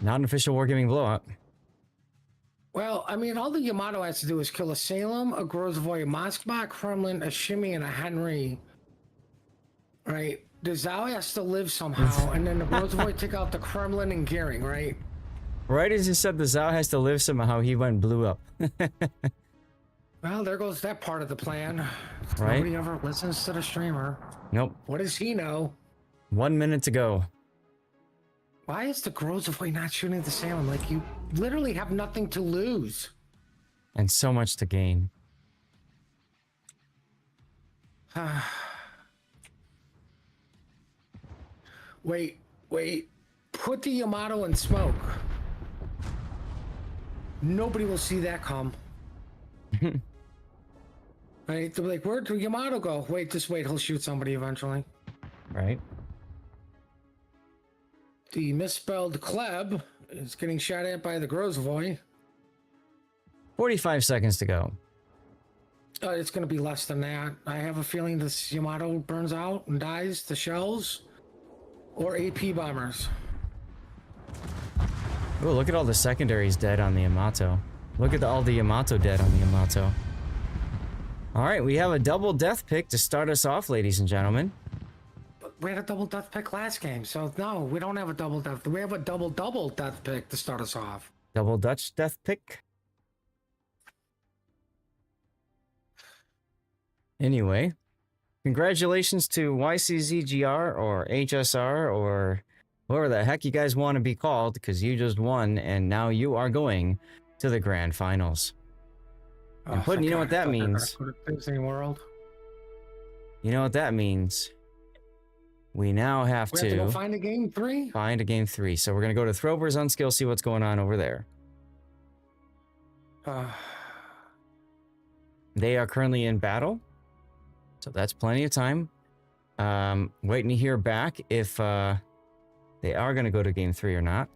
Speaker 1: not an official wargaming blowout.
Speaker 2: Well, I mean, all the Yamato has to do is kill a Salem, a Grozavoy, a Moskva, a Kremlin, a Shimmy, and a Henry. Right? The Zhao has to live somehow, and then the Grozavoy take out the Kremlin and Gearing, right?
Speaker 1: Right as you said the Zhao has to live somehow, he went and blew up.
Speaker 2: Well, there goes that part of the plan.
Speaker 1: Right?
Speaker 2: Nobody ever listens to the streamer.
Speaker 1: Nope.
Speaker 2: What does he know?
Speaker 1: 1 minute to go.
Speaker 2: Why is the Grozavoy not shooting the Salem? Like, you literally have nothing to lose.
Speaker 1: And so much to gain.
Speaker 2: Wait. Put the Yamato in smoke. Nobody will see that come. Right? They'll be like, where'd the Yamato go? Wait, just wait. He'll shoot somebody eventually.
Speaker 1: Right?
Speaker 2: The misspelled Kleb is getting shot at by the Grozavoy.
Speaker 1: 45 seconds to go.
Speaker 2: It's going to be less than that. I have a feeling this Yamato burns out and dies to shells or AP bombers.
Speaker 1: Oh, look at all the secondaries dead on the Yamato. Look at all the Yamato dead on the Yamato. Alright, we have a double death pick to start us off, ladies and gentlemen.
Speaker 2: But we had a double death pick last game, so no, we don't have a double death. We have a double death pick to start us off.
Speaker 1: Double Dutch death pick. Anyway, congratulations to YCZGR or HSR or whatever the heck you guys want to be called, because you just won and now you are going to the grand finals. And Puddin', you know what that means?
Speaker 2: Disney World.
Speaker 1: You know what that means? We now have
Speaker 2: We
Speaker 1: to
Speaker 2: have to go find a game 3?
Speaker 1: find a game 3. So we're going to go to Throwers Unskill, see what's going on over there. They are currently in battle. So that's plenty of time. Waiting to hear back if they are going to go to game 3 or not.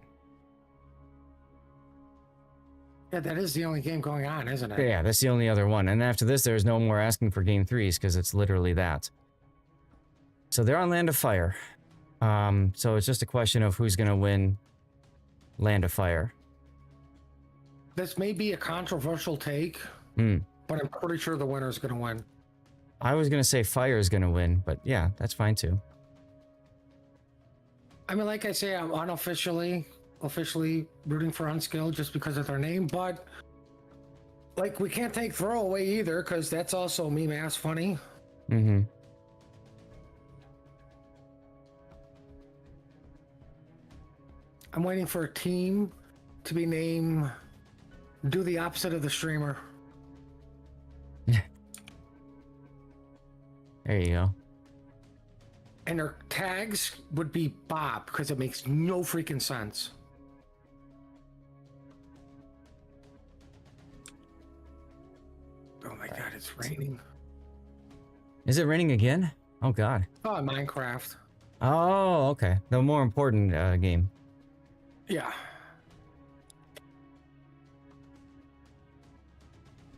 Speaker 2: Yeah, that is the only game going on, isn't it?
Speaker 1: Yeah, that's the only other one. And after this, there's no more asking for game 3s because it's literally that. So they're on Land of Fire. So it's just a question of who's going to win Land of Fire.
Speaker 2: This may be a controversial take,
Speaker 1: Hmm.
Speaker 2: but I'm pretty sure the winner is going to win.
Speaker 1: I was going to say Fire is going to win, but yeah, that's fine too.
Speaker 2: I mean, like I say, I'm officially rooting for UNSKL just because of their name, but like we can't take Throwaway either because that's also meme ass funny.
Speaker 1: Mm-hmm.
Speaker 2: I'm waiting for a team to be named do the opposite of the streamer.
Speaker 1: There you go.
Speaker 2: And their tags would be Bob because it makes no freaking sense. Oh my god, it's raining.
Speaker 1: Is it raining again? Oh god.
Speaker 2: Oh, Minecraft.
Speaker 1: Oh, okay. The more important game.
Speaker 2: Yeah.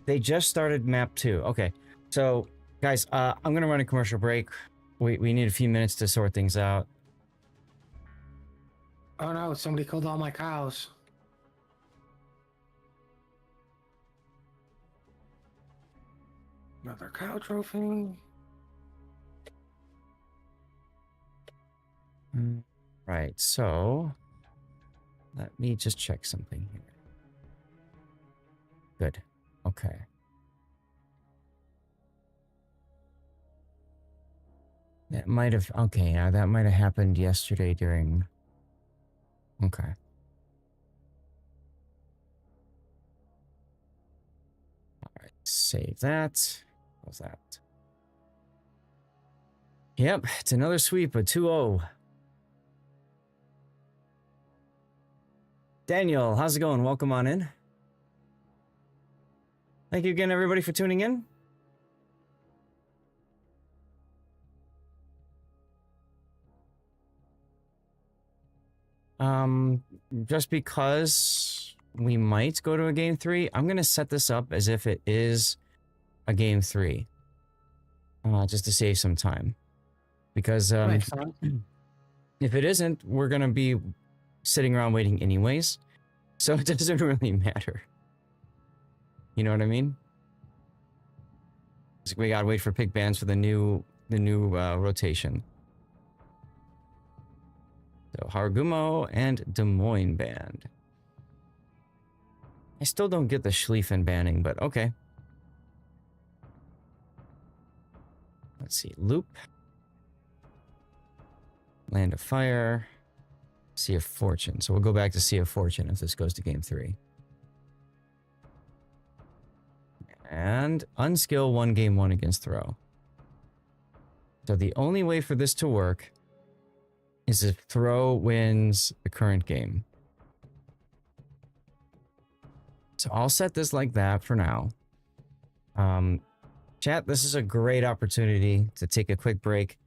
Speaker 1: They just started map 2. Okay. So Guys, I'm gonna run a commercial break. We need a few minutes to sort things out.
Speaker 2: Oh no, somebody killed all my cows. Another cow trophy.
Speaker 1: Right, so let me just check something here. Good. Okay. That might have, okay, now that might have happened yesterday during, okay. All right, save that. What's that? Yep, it's another sweep, a 2-0. Daniel, how's it going? Welcome on in. Thank you again, everybody, for tuning in. Just because we might go to a game 3, I'm going to set this up as if it is a game 3. Just to save some time. Because
Speaker 2: Makes sense.
Speaker 1: if it isn't, we're going to be sitting around waiting anyways. So it doesn't really matter. You know what I mean? We gotta wait for pick bands for the new rotation. So Harugumo and Des Moines band. I still don't get the Schlieffen banning, but okay. Let's see. Loop. Land of Fire. Sea of Fortune. So we'll go back to Sea of Fortune if this goes to game 3. And UNSKL won game 1 against Throw. So the only way for this to work is if Throw wins the current game. So I'll set this like that for now. Chat, this is a great opportunity to take a quick break,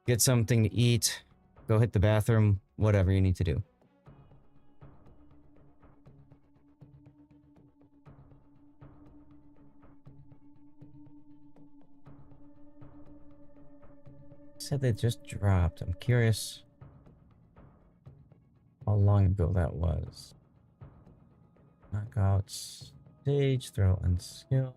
Speaker 1: get something to eat, go hit the bathroom, whatever you need to do. Said they just dropped. I'm curious how long ago that was. Knockouts, stage, throw, and skill.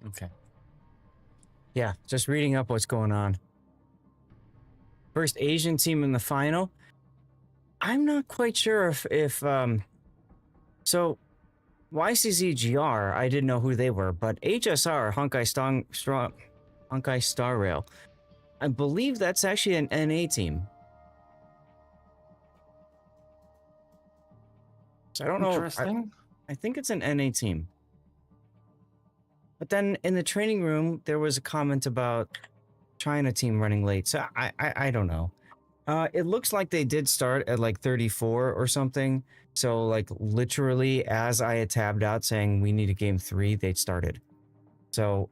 Speaker 1: Okay. Yeah, just reading up what's going on. First Asian team in the final. I'm not quite sure if so YCZGR, I didn't know who they were, but HSR, Honkai Star Rail, I believe that's actually an NA team. So I don't know.
Speaker 2: Interesting.
Speaker 1: I think it's an NA team. But then in the training room, there was a comment about China team running late. So I don't know. It looks like they did start at like 34 or something. So like literally as I had tabbed out saying we need a game 3, they'd started. So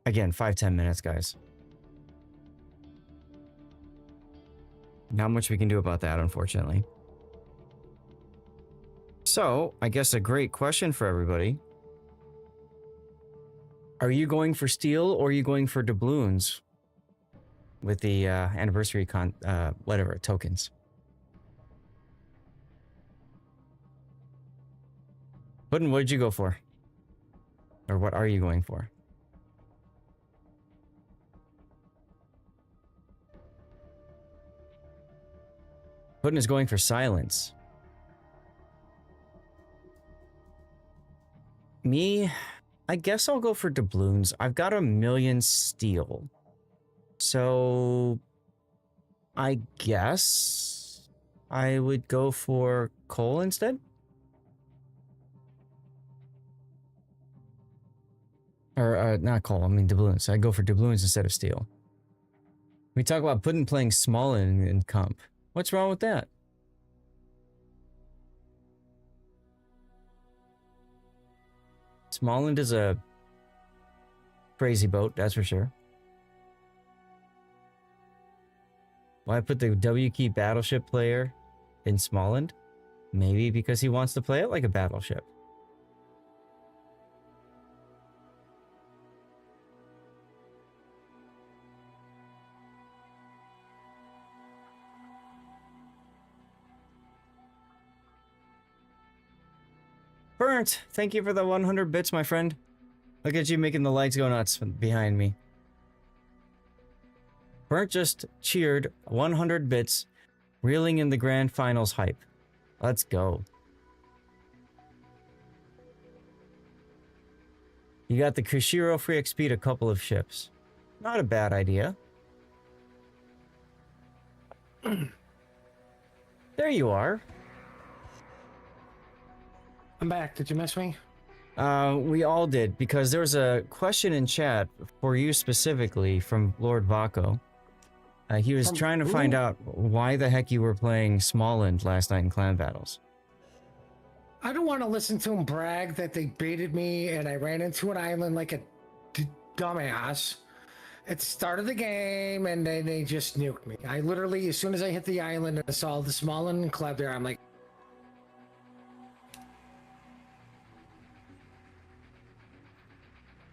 Speaker 1: again, 5-10 minutes, guys. Not much we can do about that, unfortunately. So I guess a great question for everybody. Are you going for steel or are you going for doubloons? with the anniversary whatever tokens. Puddin', what did you go for? Or what are you going for? Puddin' is going for silence. Me, I guess I'll go for doubloons. I've got 1,000,000 steel. So I guess I would go for coal instead. Or not coal, I mean doubloons. So I'd go for doubloons instead of steel. We talk about Puddin' playing small in comp. What's wrong with that? Smallland is a crazy boat, that's for sure. Why put the W key battleship player in Smallland? Maybe because he wants to play it like a battleship. Burnt, thank you for the 100 bits, my friend. Look at you making the lights go nuts behind me. Burnt just cheered 100 bits, reeling in the grand finals hype. Let's go. You got the Kushiro free XP to a couple of ships. Not a bad idea. There you are.
Speaker 2: I'm back. Did you miss me?
Speaker 1: We all did, because there was a question in chat for you specifically from Lord Vaco. He was trying to find out why the heck you were playing Smallland last night in clan battles.
Speaker 2: I don't want to listen to him brag that they baited me and I ran into an island like a dumbass. At the start of the game, and then they just nuked me. I literally, as soon as I hit the island and I saw the Smallland club there, I'm like,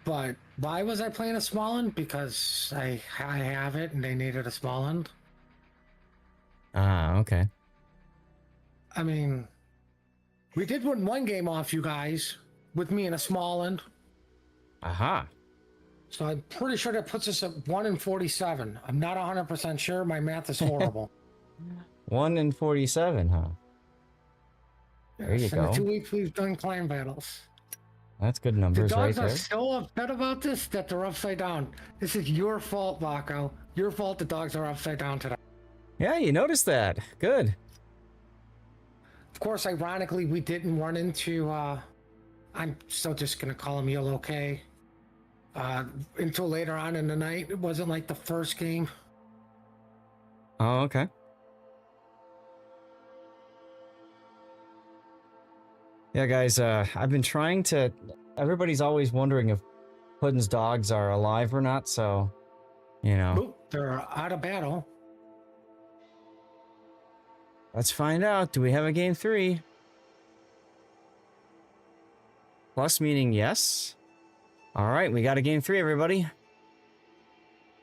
Speaker 2: but why was I playing a Smallland? Because I have it and they needed a Smallland.
Speaker 1: Ah, okay.
Speaker 2: I mean, we did win one game off you guys with me in a Smallland.
Speaker 1: Aha.
Speaker 2: So I'm pretty sure that puts us at 1-47. I'm not 100% sure. My math is horrible.
Speaker 1: 1-47, huh? There you
Speaker 2: In
Speaker 1: go.
Speaker 2: the 2 weeks we've done clan battles.
Speaker 1: That's good
Speaker 2: The
Speaker 1: numbers right
Speaker 2: dogs
Speaker 1: there.
Speaker 2: are so upset about this that they're upside down. This is your fault, Vaco. Your fault the dogs are upside down today.
Speaker 1: Yeah, you noticed that. Good.
Speaker 2: Of course, ironically, we didn't run into, I'm still just going to call him Yellow K. Until later on in the night. It wasn't like the first game.
Speaker 1: Oh, okay. Yeah, guys, I've been trying to... Everybody's always wondering if Puddin's dogs are alive or not, so, you know.
Speaker 2: Oop, they're out of battle.
Speaker 1: Let's find out. Do we have a game 3? Plus meaning yes. All right, we got a game 3, everybody.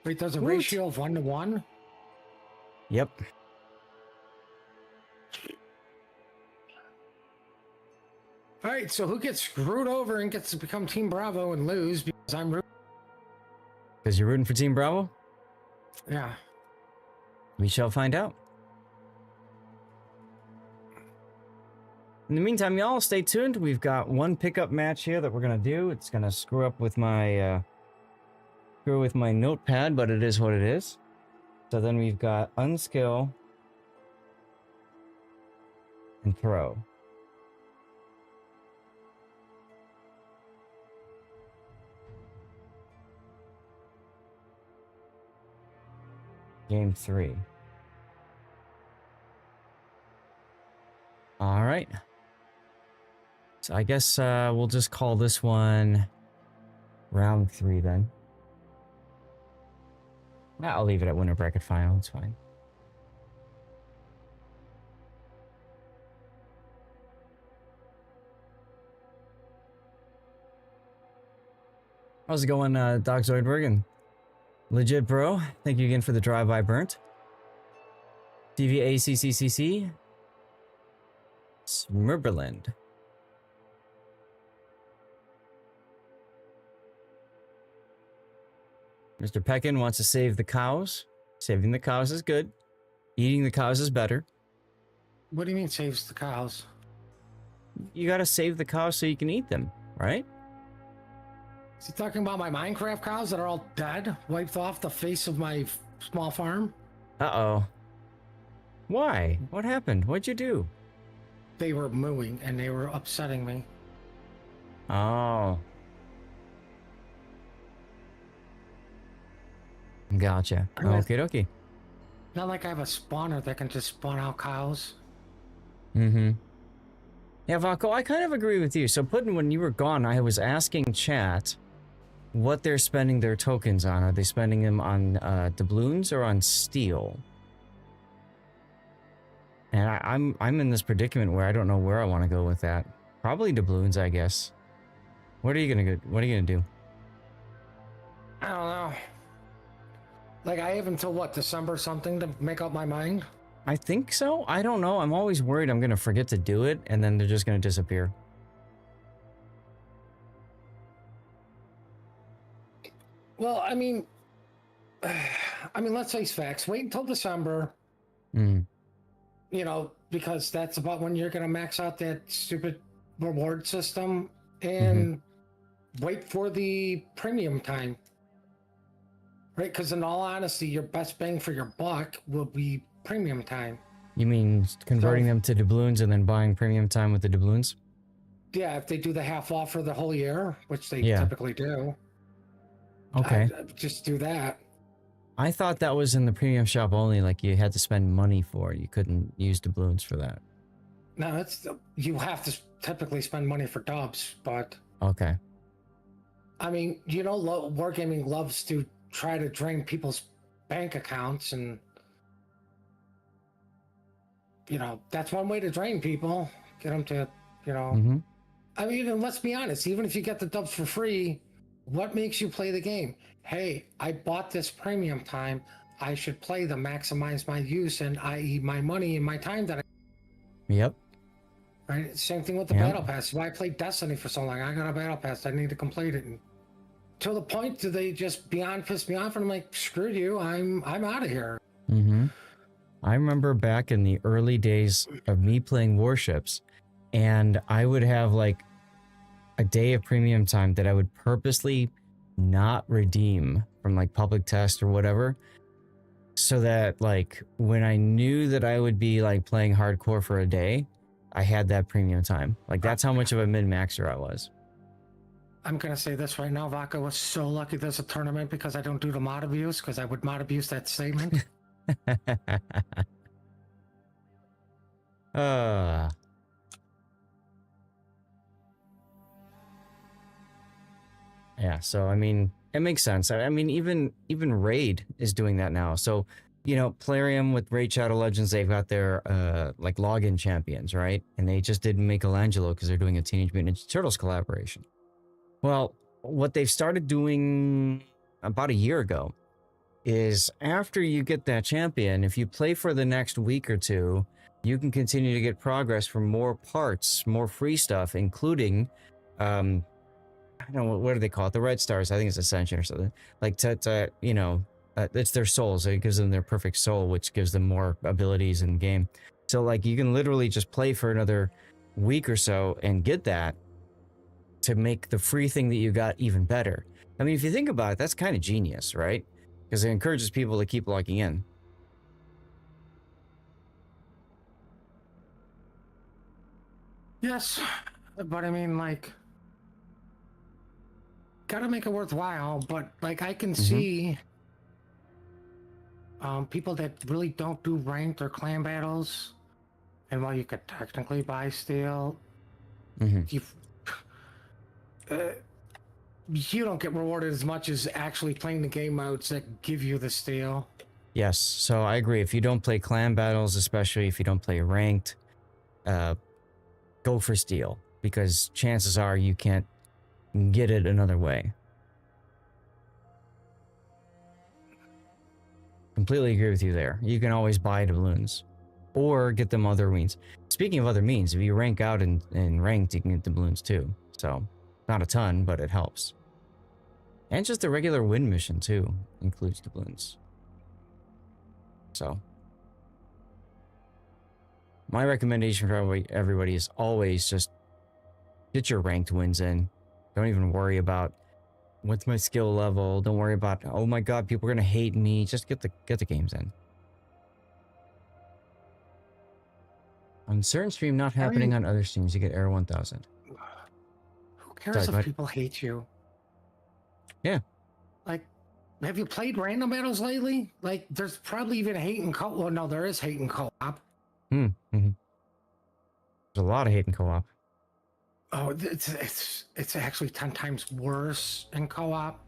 Speaker 2: Wait, there's a
Speaker 1: Woot.
Speaker 2: ratio of 1-to-1?
Speaker 1: Yep.
Speaker 2: All right, so who gets screwed over and gets to become Team Bravo and lose because I'm rooting?
Speaker 1: Because you're rooting for Team Bravo?
Speaker 2: Yeah.
Speaker 1: We shall find out. In the meantime, y'all, stay tuned. We've got one pickup match here that we're going to do. It's going to screw up with my notepad, but it is what it is. So then we've got UNSKL and throw. Game 3. All right. So I guess we'll just call this one round 3 then. Nah, I'll leave it at winner bracket final. It's fine. How's it going, Doc Zoidberg? And Legit bro, thank you again for the drive-by burnt. TVACCCC. Smurberland. Mr. Peckin wants to save the cows. Saving the cows is good. Eating the cows is better.
Speaker 2: What do you mean saves the cows?
Speaker 1: You gotta save the cows so you can eat them, right?
Speaker 2: Is he talking about my Minecraft cows that are all dead, wiped off the face of my small farm?
Speaker 1: Uh-oh. Why? What happened? What'd you do?
Speaker 2: They were mooing and they were upsetting me.
Speaker 1: Oh. Gotcha. Okay, dokie.
Speaker 2: Not like I have a spawner that can just spawn out cows.
Speaker 1: Mm-hmm. Yeah, Vaco, I kind of agree with you. So, Puddin', when you were gone, I was asking chat what they're spending their tokens on. Are they spending them on doubloons or on steel? And I'm in this predicament where I don't know where I want to go with that. Probably doubloons, I guess. What are you gonna do?
Speaker 2: I don't know. Like, I have until what, December something to make up my mind?
Speaker 1: I think so. I don't know. I'm always worried I'm gonna forget to do it, and then they're just gonna disappear.
Speaker 2: Well, I mean, let's face facts. Wait until December.
Speaker 1: Mm.
Speaker 2: You know, because that's about when you're gonna max out that stupid reward system, and wait for the premium time. Right, because in all honesty, your best bang for your buck will be premium time.
Speaker 1: You mean converting them to doubloons and then buying premium time with the doubloons?
Speaker 2: Yeah, if they do the half off for the whole year, which they typically do.
Speaker 1: Okay.
Speaker 2: Just do that.
Speaker 1: I thought that was in the premium shop only, like you had to spend money for it. You couldn't use doubloons for that.
Speaker 2: No, you have to typically spend money for dubs, but...
Speaker 1: Okay.
Speaker 2: I mean, you know, Wargaming loves to try to drain people's bank accounts, and you know, that's one way to drain people. Get them to, you know... I mean, even, let's be honest, even if you get the dubs for free, what makes you play the game? Hey, I bought this premium time. I should play to maximize my use, and i.e. my money and my time that I...
Speaker 1: Yep.
Speaker 2: Right? Same thing with the battle pass. Why I played Destiny for so long? I got a battle pass. I need to complete it. And to the point do they just beyond piss me off, and I'm like, screw you, I'm out of here.
Speaker 1: I remember back in the early days of me playing Warships, and I would have like a day of premium time that I would purposely not redeem from like public test or whatever, so that like when I knew that I would be like playing hardcore for a day, I had that premium time. Like that's how much of a min-maxer I was.
Speaker 2: I'm gonna say this right now, Vaca was so lucky there's a tournament because I don't do the mod abuse, because I would mod abuse that statement.
Speaker 1: Yeah, so I mean, it makes sense. I mean, even Raid is doing that now. So, you know, Plarium with Raid Shadow Legends, they've got their like login champions, right? And they just did Michelangelo because they're doing a Teenage Mutant Ninja Turtles collaboration. Well, what they've started doing about a year ago is after you get that champion, if you play for the next week or two, you can continue to get progress for more parts, more free stuff, including, I don't know, what do they call it? The Red Stars. I think it's Ascension or something. Like, you know, it's their souls. It gives them their perfect soul, which gives them more abilities in the game. So, like, you can literally just play for another week or so and get that to make the free thing that you got even better. I mean, if you think about it, that's kind of genius, right? Because it encourages people to keep logging in.
Speaker 2: Yes, but I mean, like, gotta make it worthwhile. But like, I can see people that really don't do ranked or clan battles, and while you could technically buy steel, you don't get rewarded as much as actually playing the game modes that give you the steel.
Speaker 1: Yes, so I agree. If you don't play clan battles, especially if you don't play ranked, go for steel, because chances are you can't get it another way. Completely agree with you there. You can always buy doubloons or get them other means. Speaking of other means, if you rank out in ranked, you can get doubloons too. So not a ton, but it helps. And just the regular win mission too includes doubloons. So my recommendation for everybody is always just get your ranked wins in. Don't even worry about what's my skill level. Don't worry about, oh my god, people are gonna hate me. Just get the games in. On certain stream, not happening on other streams, you get Error 1000.
Speaker 2: Who cares if people hate you?
Speaker 1: Yeah.
Speaker 2: Like, have you played random battles lately? Like, there's probably even hate in co-op. Well, no, there is hate in co-op.
Speaker 1: There's a lot of hate in co-op.
Speaker 2: Oh, it's actually 10 times worse in co-op.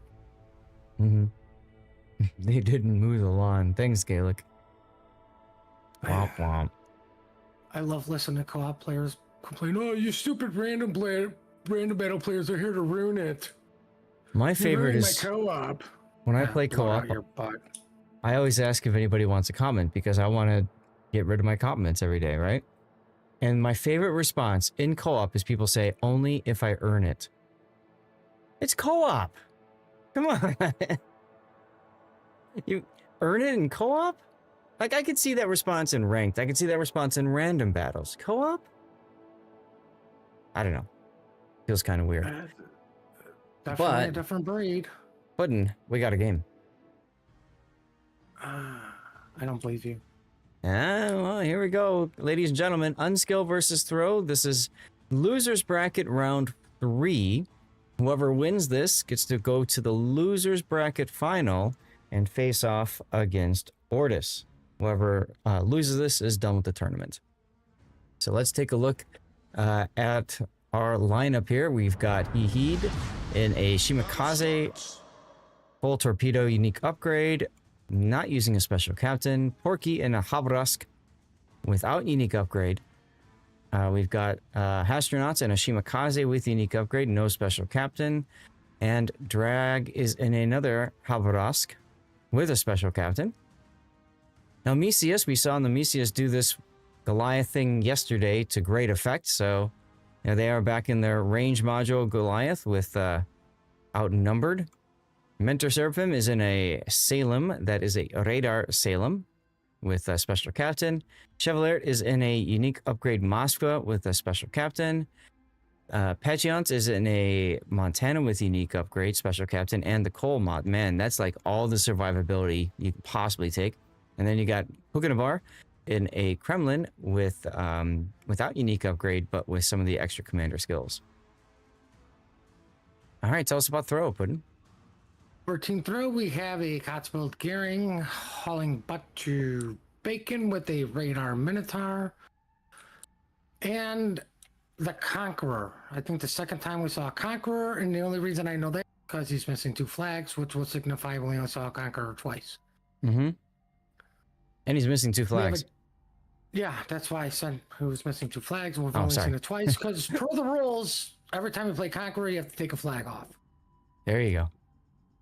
Speaker 1: They didn't move the lawn. Thanks, Gaelic. Womp womp.
Speaker 2: I love listening to co-op players complain, oh, you stupid random battle players are here to ruin it.
Speaker 1: My favorite is
Speaker 2: my co-op.
Speaker 1: When I play co-op, I always ask if anybody wants a comment because I want to get rid of my comments every day, right? And my favorite response in co-op is people say, only if I earn it. It's co-op. Come on. You earn it in co-op? Like, I could see that response in ranked. I could see that response in random battles. Co-op? I don't know. Feels kind of weird.
Speaker 2: Definitely a different breed.
Speaker 1: Button, we got a game.
Speaker 2: I don't believe you.
Speaker 1: Well, here we go. Ladies and gentlemen, UNSKL versus Throw. This is Losers Bracket Round 3. Whoever wins this gets to go to the Losers Bracket Final and face off against ORTUS. Whoever loses this is done with the tournament. So let's take a look at our lineup here. We've got Ehid in a Shimakaze full torpedo unique upgrade, not using a special captain. Porky in a Havrask without unique upgrade. We've got Hastronauts and a Shimakaze with unique upgrade, no special captain. And Drag is in another Havrask with a special captain. Now, Mesius, we saw the Mesius do this Goliath thing yesterday to great effect. So, you know, they are back in their range module Goliath with outnumbered. Mentor Seraphim is in a Salem that is a radar Salem with a special captain. Chevalier is in a unique upgrade Moskva with a special captain. Pachiant is in a Montana with unique upgrade special captain, and the Cole mod. Man, that's like all the survivability you could possibly take. And then you got Hukanavar in a Kremlin with without unique upgrade, but with some of the extra commander skills. All right, tell us about Throw, Puddin.
Speaker 2: For Team Throw, we have a Cotswold Gearing hauling butt to Bacon with a Radar Minotaur. And the Conqueror. I think the second time we saw a Conqueror, and the only reason I know that is because he's missing 2 flags, which will signify we only saw a Conqueror twice.
Speaker 1: And he's missing 2 flags.
Speaker 2: Yeah, that's why I said he was missing 2 flags. We've only seen it twice, because per the rules, every time you play Conqueror, you have to take a flag off.
Speaker 1: There you go.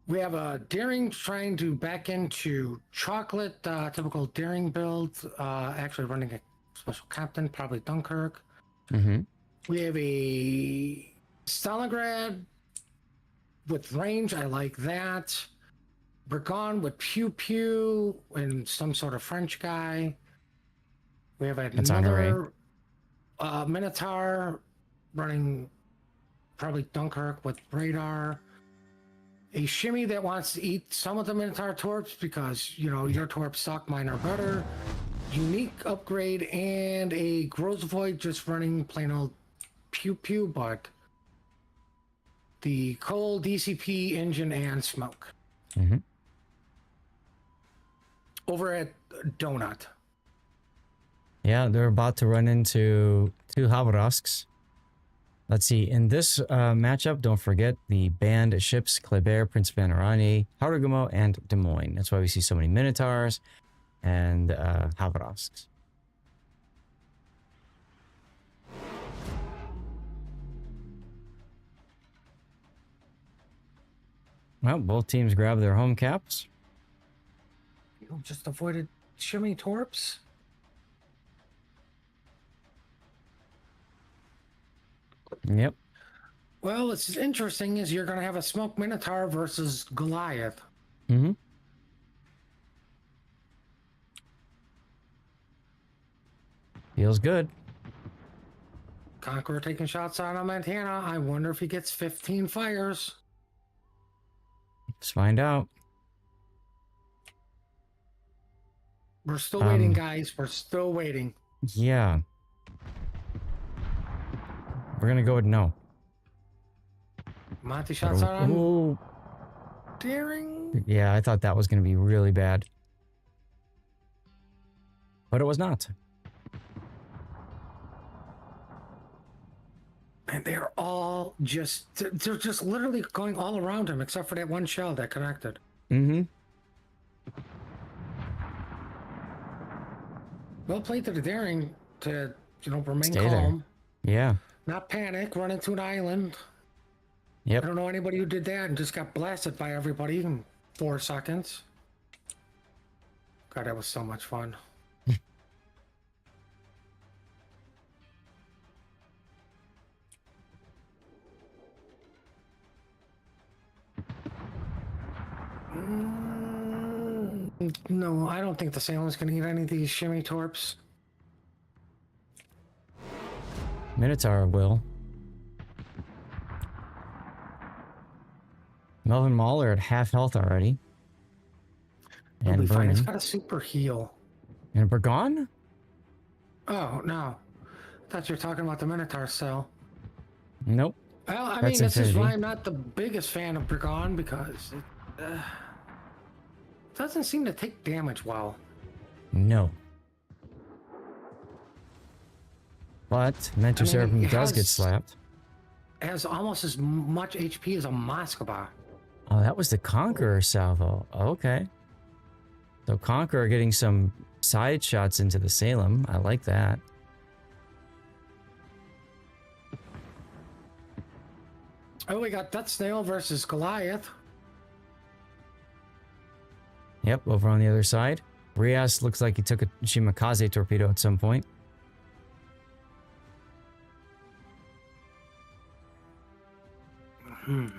Speaker 2: We have a Daring trying to back into Chocolate, typical Daring build, actually running a special captain, probably Dunkirk. We have a Stalingrad with range, I like that. Burgon with Pew Pew and some sort of French guy. We have another Minotaur running probably Dunkirk with radar. A Shimmy that wants to eat some of the Minotaur torps because, you know, your torps suck, mine are better. Unique upgrade and a Grosvoid just running plain old Pew Pew, but the Coal, DCP, engine, and smoke. Over at Donut.
Speaker 1: Yeah, they're about to run into 2 Havrasks. Let's see, in this matchup, don't forget the banned ships, Kleber, Prince Vanarani, Harugumo, and Des Moines. That's why we see so many Minotaurs and Havrasks. Well, both teams grab their home caps.
Speaker 2: Just avoided shimmy torps.
Speaker 1: Yep.
Speaker 2: Well, what's interesting is you're going to have a smoke minotaur versus Goliath.
Speaker 1: Mm-hmm. Feels good.
Speaker 2: Conqueror taking shots on a Montana. I wonder if he gets 15 fires.
Speaker 1: Let's find out.
Speaker 2: We're still waiting, guys. We're still waiting.
Speaker 1: Yeah. We're gonna go with no.
Speaker 2: Monty shots on him.
Speaker 1: Ooh.
Speaker 2: Daring.
Speaker 1: Yeah, I thought that was gonna be really bad. But it was not.
Speaker 2: And they're all just, they're just literally going all around him except for that one shell that connected.
Speaker 1: Mm-hmm.
Speaker 2: Well played to the daring to, remain
Speaker 1: Stay
Speaker 2: calm.
Speaker 1: there. Yeah.
Speaker 2: Not panic, run into an island.
Speaker 1: Yep.
Speaker 2: I don't know anybody who did that and just got blasted by everybody in 4 seconds. God, that was so much fun. No, I don't think the Salem's going to get any of these shimmy torps.
Speaker 1: Minotaur will. Melvin Mahler at half health already.
Speaker 2: He'll
Speaker 1: And
Speaker 2: be fine. It's
Speaker 1: burning.
Speaker 2: got a super heal.
Speaker 1: And we're gone?
Speaker 2: Oh, no. I thought you were talking about the Minotaur cell.
Speaker 1: Nope.
Speaker 2: Well, I
Speaker 1: That's
Speaker 2: mean, this is
Speaker 1: Infinity.
Speaker 2: why I'm not the biggest fan of Bragon, because it doesn't seem to take damage well.
Speaker 1: No. But Mentor Seraphim
Speaker 2: it
Speaker 1: does get
Speaker 2: has-
Speaker 1: slapped.
Speaker 2: It has almost as much HP as a Moskva.
Speaker 1: Oh, that was the Conqueror salvo. Okay. So Conqueror getting some side shots into the Salem. I like that.
Speaker 2: Oh, we got Death Snail versus Goliath.
Speaker 1: Yep, over on the other side. Rias looks like he took a Shimakaze torpedo at some point. Now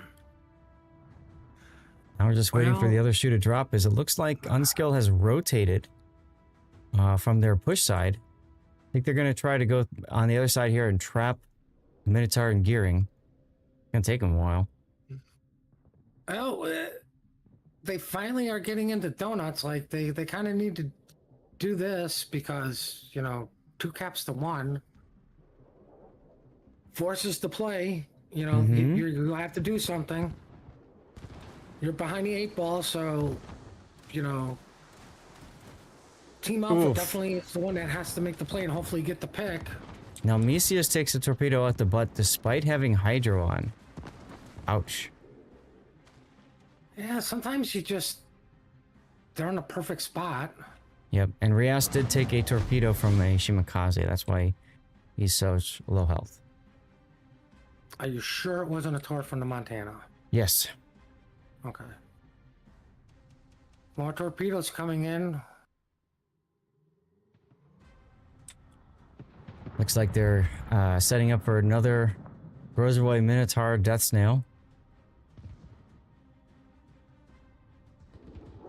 Speaker 1: we're just waiting for the other shoe to drop, as it looks like UNSKL has rotated from their push side. I think they're going to try to go on the other side here and trap Minotaur and Gearing. Gonna take them a while.
Speaker 2: Oh, they finally are getting into donuts. Like, they kind of need to do this because, 2 caps to 1 forces the play. You have to do something. You're behind the 8 ball, so, Team Alpha definitely is the one that has to make the play and hopefully get the pick.
Speaker 1: Now Mesius takes a torpedo at the butt despite having Hydro on. Ouch.
Speaker 2: Yeah, sometimes they're in a perfect spot.
Speaker 1: Yep, and Rias did take a torpedo from a Shimakaze. That's why he's so low health.
Speaker 2: Are you sure it wasn't a tor from the Montana?
Speaker 1: Yes.
Speaker 2: Okay. More torpedoes coming in.
Speaker 1: Looks like they're setting up for another Roserway Minotaur Death Snail.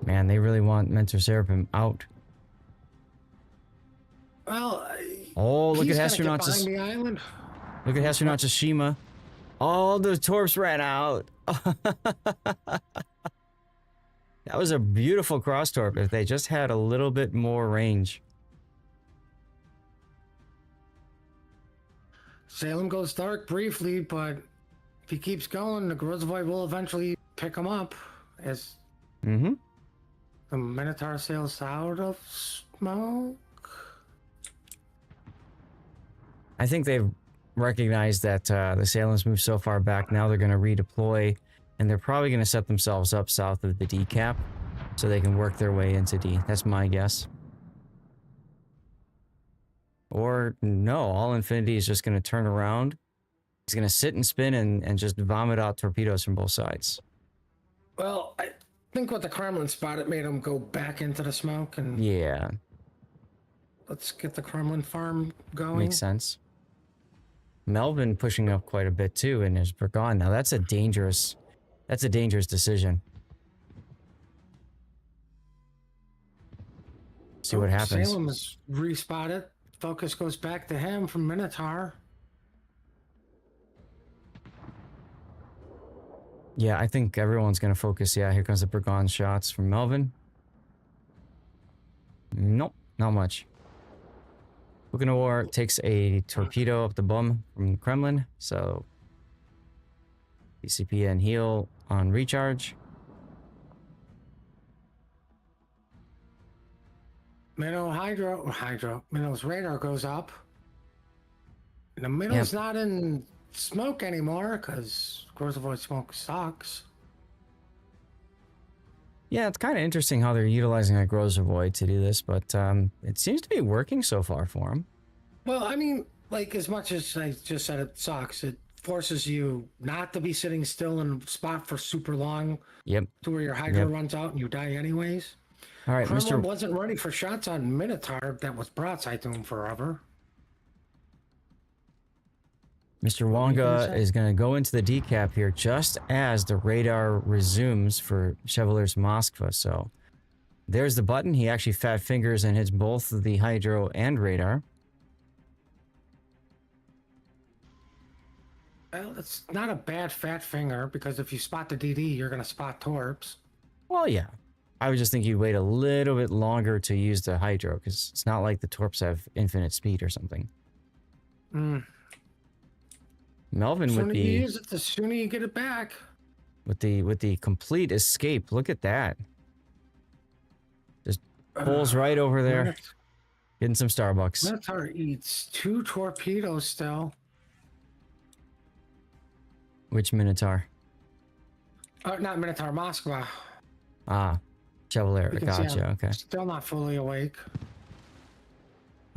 Speaker 1: Man, they really want Mentor Seraphim out.
Speaker 2: Well,
Speaker 1: Oh, look
Speaker 2: he's
Speaker 1: at
Speaker 2: gonna get
Speaker 1: Astronauts.
Speaker 2: behind the island.
Speaker 1: Look at Astronauts Shima. All the torps ran out. That was a beautiful cross torp if they just had a little bit more range.
Speaker 2: Salem goes dark briefly, but if he keeps going, the Grozvoy will eventually pick him up as the Minotaur sails out of smoke.
Speaker 1: I think they've recognized that the Salem's moved so far back. Now they're going to redeploy, and they're probably going to set themselves up south of the D cap so they can work their way into D. That's my guess. Or no, all Infinity is just going to turn around. He's going to sit and spin and just vomit out torpedoes from both sides.
Speaker 2: Well, think with the Kremlin spot, it made him go back into the smoke, and
Speaker 1: Yeah,
Speaker 2: let's get the Kremlin farm going.
Speaker 1: makes sense. Melvin pushing up quite a bit too in his Burgon. Now that's a dangerous decision. See what happens.
Speaker 2: Salem is respotted. Focus goes back to him from Minotaur.
Speaker 1: Yeah, I think everyone's going to focus. Yeah, here comes the Burgon shots from Melvin. Nope, not much. Book of War takes a torpedo up the bum from the Kremlin, so PCP and heal on recharge.
Speaker 2: Minnow's radar goes up. And the Minnow's not in smoke anymore because Grozavoid smoke sucks.
Speaker 1: Yeah, it's kind of interesting how they're utilizing a Grozavoid to do this, but it seems to be working so far for him.
Speaker 2: Well, I mean, like, as much as I just said it sucks, it forces you not to be sitting still in a spot for super long.
Speaker 1: Yep.
Speaker 2: To where your Hydra runs out and you die anyways.
Speaker 1: All right,
Speaker 2: Kremlin wasn't ready for shots on Minotaur that was broadside to him forever.
Speaker 1: Mr. Wonga is going to go into the decap here just as the radar resumes for Chevalier's Moskva. So there's the button. He actually fat fingers and hits both the hydro and radar.
Speaker 2: Well, it's not a bad fat finger because if you spot the DD, you're going to spot torps.
Speaker 1: Well, yeah. I would just think you'd wait a little bit longer to use the hydro because it's not like the torps have infinite speed or something. Melvin with the
Speaker 2: you use it, the sooner you get it back.
Speaker 1: With the complete escape. Look at that. Just pulls right over there. Getting some Starbucks.
Speaker 2: Minotaur eats 2 torpedoes still.
Speaker 1: Which Minotaur?
Speaker 2: Not Minotaur, Moskva.
Speaker 1: Ah, Chevalier. Gotcha.
Speaker 2: Yeah,
Speaker 1: okay.
Speaker 2: Still not fully awake.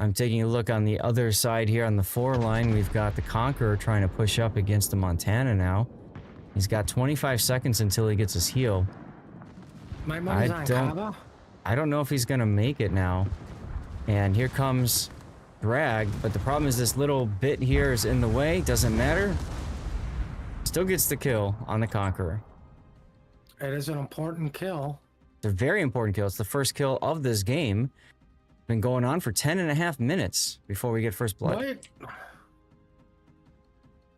Speaker 1: I'm taking a look on the other side here on the 4 line. We've got the Conqueror trying to push up against the Montana now. He's got 25 seconds until he gets his heal.
Speaker 2: My money's on Kava.
Speaker 1: I don't know if he's going to make it now. And here comes Drag, but the problem is this little bit here is in the way. Doesn't matter. Still gets the kill on the Conqueror.
Speaker 2: It is an important kill.
Speaker 1: It's a very important kill. It's the first kill of this game. Been going on for 10.5 minutes before we get first blood.
Speaker 2: What?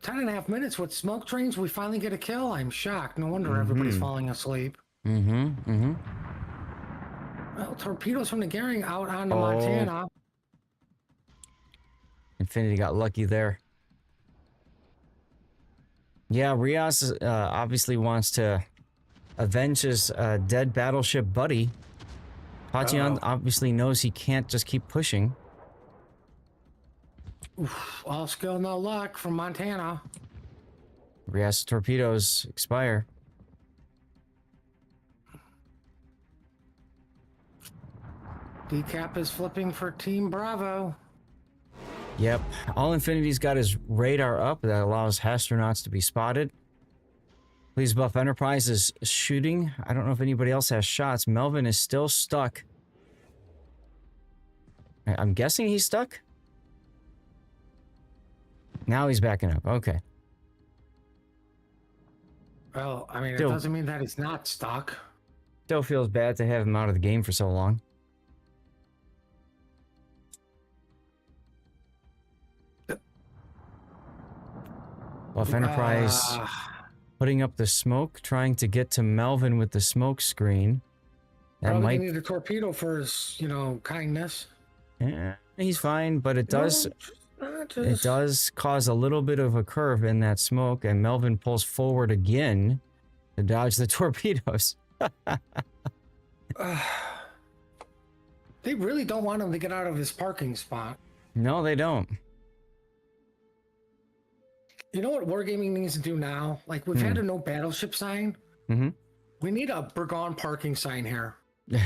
Speaker 2: 10.5 minutes with smoke trains, we finally get a kill? I'm shocked. No wonder everybody's falling asleep. Well, torpedoes from the Goering out on the Montana.
Speaker 1: Infinity got lucky there. Yeah, Rios obviously wants to avenge his dead battleship buddy. Pacchion obviously knows he can't just keep pushing.
Speaker 2: Oof, all skill, no luck from Montana.
Speaker 1: Rios' torpedoes expire.
Speaker 2: Decap is flipping for Team Bravo.
Speaker 1: Yep, all Infinity's got his radar up that allows astronauts to be spotted. Please buff Enterprise is shooting. I don't know if anybody else has shots. Melvin is still stuck. I'm guessing he's stuck. Now he's backing up. Okay.
Speaker 2: Well, I mean, it doesn't mean that he's not stuck.
Speaker 1: Still feels bad to have him out of the game for so long. Buff Enterprise putting up the smoke, trying to get to Melvin with the smoke screen. That
Speaker 2: Probably
Speaker 1: might
Speaker 2: need a torpedo for his, kindness.
Speaker 1: Yeah, he's fine, but it does cause a little bit of a curve in that smoke, and Melvin pulls forward again to dodge the torpedoes.
Speaker 2: They really don't want him to get out of his parking spot.
Speaker 1: No, they don't.
Speaker 2: You know what Wargaming needs to do now? Like, we've had a no battleship sign. We need a Burgon parking sign here. You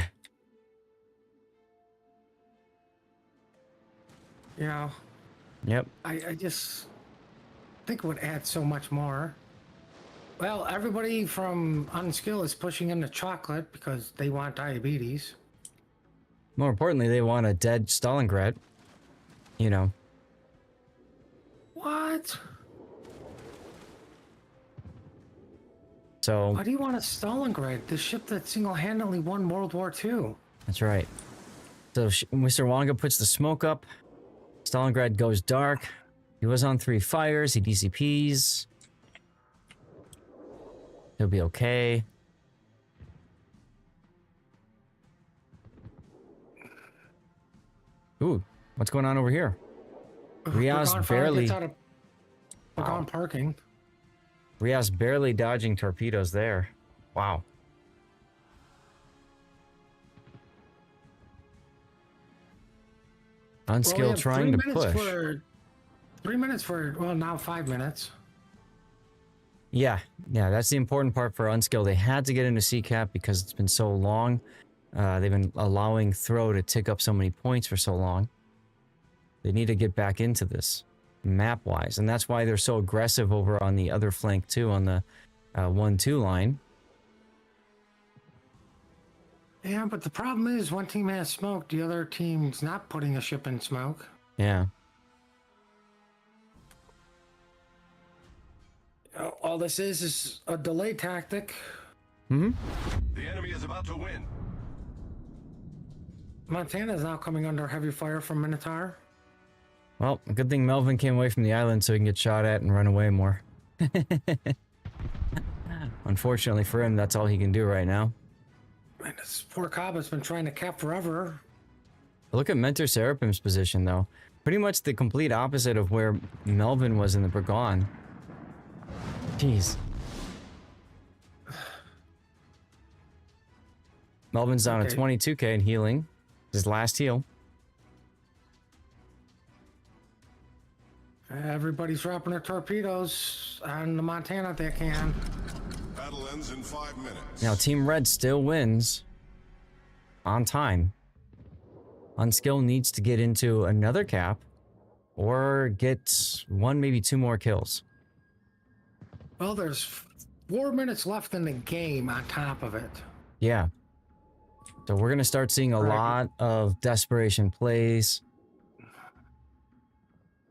Speaker 2: know?
Speaker 1: Yep.
Speaker 2: I just think it would add so much more. Well, everybody from UNSKL is pushing into chocolate because they want diabetes.
Speaker 1: More importantly, they want a dead Stalingrad. You know.
Speaker 2: What?
Speaker 1: So
Speaker 2: Why do you want a Stalingrad? The ship that single-handedly won World War II.
Speaker 1: that's right. So Mr. Wonga puts the smoke up. Stalingrad goes dark. He was on 3 fires. He DCPs. He'll be okay. Ooh, what's going on over here? Riaz barely...
Speaker 2: Wow. Parking.
Speaker 1: Riaz barely dodging torpedoes there. Wow. UNSKL trying to push.
Speaker 2: 3 minutes for, well, now 5 minutes.
Speaker 1: Yeah, that's the important part for UNSKL. They had to get into CCAP because it's been so long. They've been allowing throw to tick up so many points for so long. They need to get back into this map-wise, and that's why they're so aggressive over on the other flank too, on the 1-2 line.
Speaker 2: Yeah, but the problem is one team has smoke, the other team's not putting a ship in smoke.
Speaker 1: Yeah.
Speaker 2: All this is a delay tactic.
Speaker 3: The enemy is about to win.
Speaker 2: Montana is now coming under heavy fire from Minotaur.
Speaker 1: Well, a good thing Melvin came away from the island so he can get shot at and run away more. Unfortunately for him, that's all he can do right now.
Speaker 2: And this poor Cobb has been trying to cap forever.
Speaker 1: Look at Mentor Serapim's position, though. Pretty much the complete opposite of where Melvin was in the Burgon. Jeez. Melvin's down to 22k in healing. His last heal.
Speaker 2: Everybody's dropping their torpedoes on the Montana if they can.
Speaker 3: Battle ends in 5 minutes.
Speaker 1: Now, Team Red still wins on time. UNSKL needs to get into another cap or get 1, maybe 2 more kills.
Speaker 2: Well, there's 4 minutes left in the game on top of it.
Speaker 1: Yeah. So we're going to start seeing a lot of desperation plays.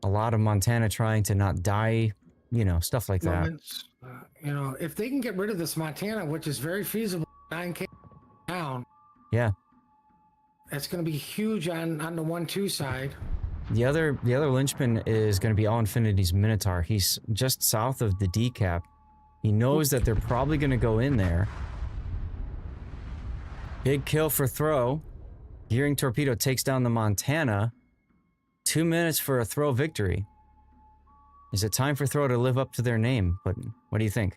Speaker 1: A lot of Montana trying to not die, you know, stuff like that.
Speaker 2: You know, if they can get rid of this Montana, which is very feasible, 9k down.
Speaker 1: Yeah.
Speaker 2: It's going to be huge on the 1-2 side.
Speaker 1: The other linchpin is going to be All Infinity's Minotaur. He's just south of the D cap. He knows that they're probably going to go in there. Big kill for throw. Gearing torpedo takes down the Montana. 2 minutes for a throw victory. Is it time for throw to live up to their name? But what do you think?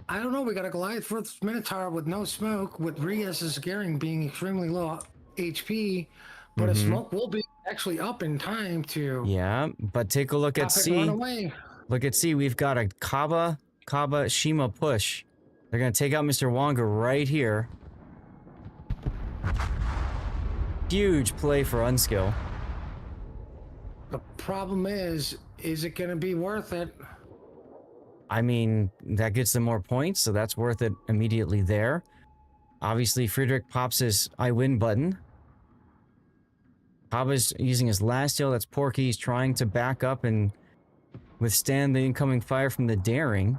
Speaker 2: I don't know. We got a Goliath for Minotaur with no smoke, with Riaz's gearing being extremely low HP, but a smoke will be actually up in time to.
Speaker 1: Yeah, but take a look at C. Look at C. We've got a Kaba Shima push. They're gonna take out Mr. Wonga right here. Huge play for UNSKL.
Speaker 2: The problem is it going to be worth it?
Speaker 1: I mean, that gets them more points, so that's worth it immediately there. Obviously, Friedrich pops his I win button. Kaba's using his last heal. That's Porky. He's trying to back up and withstand the incoming fire from the Daring.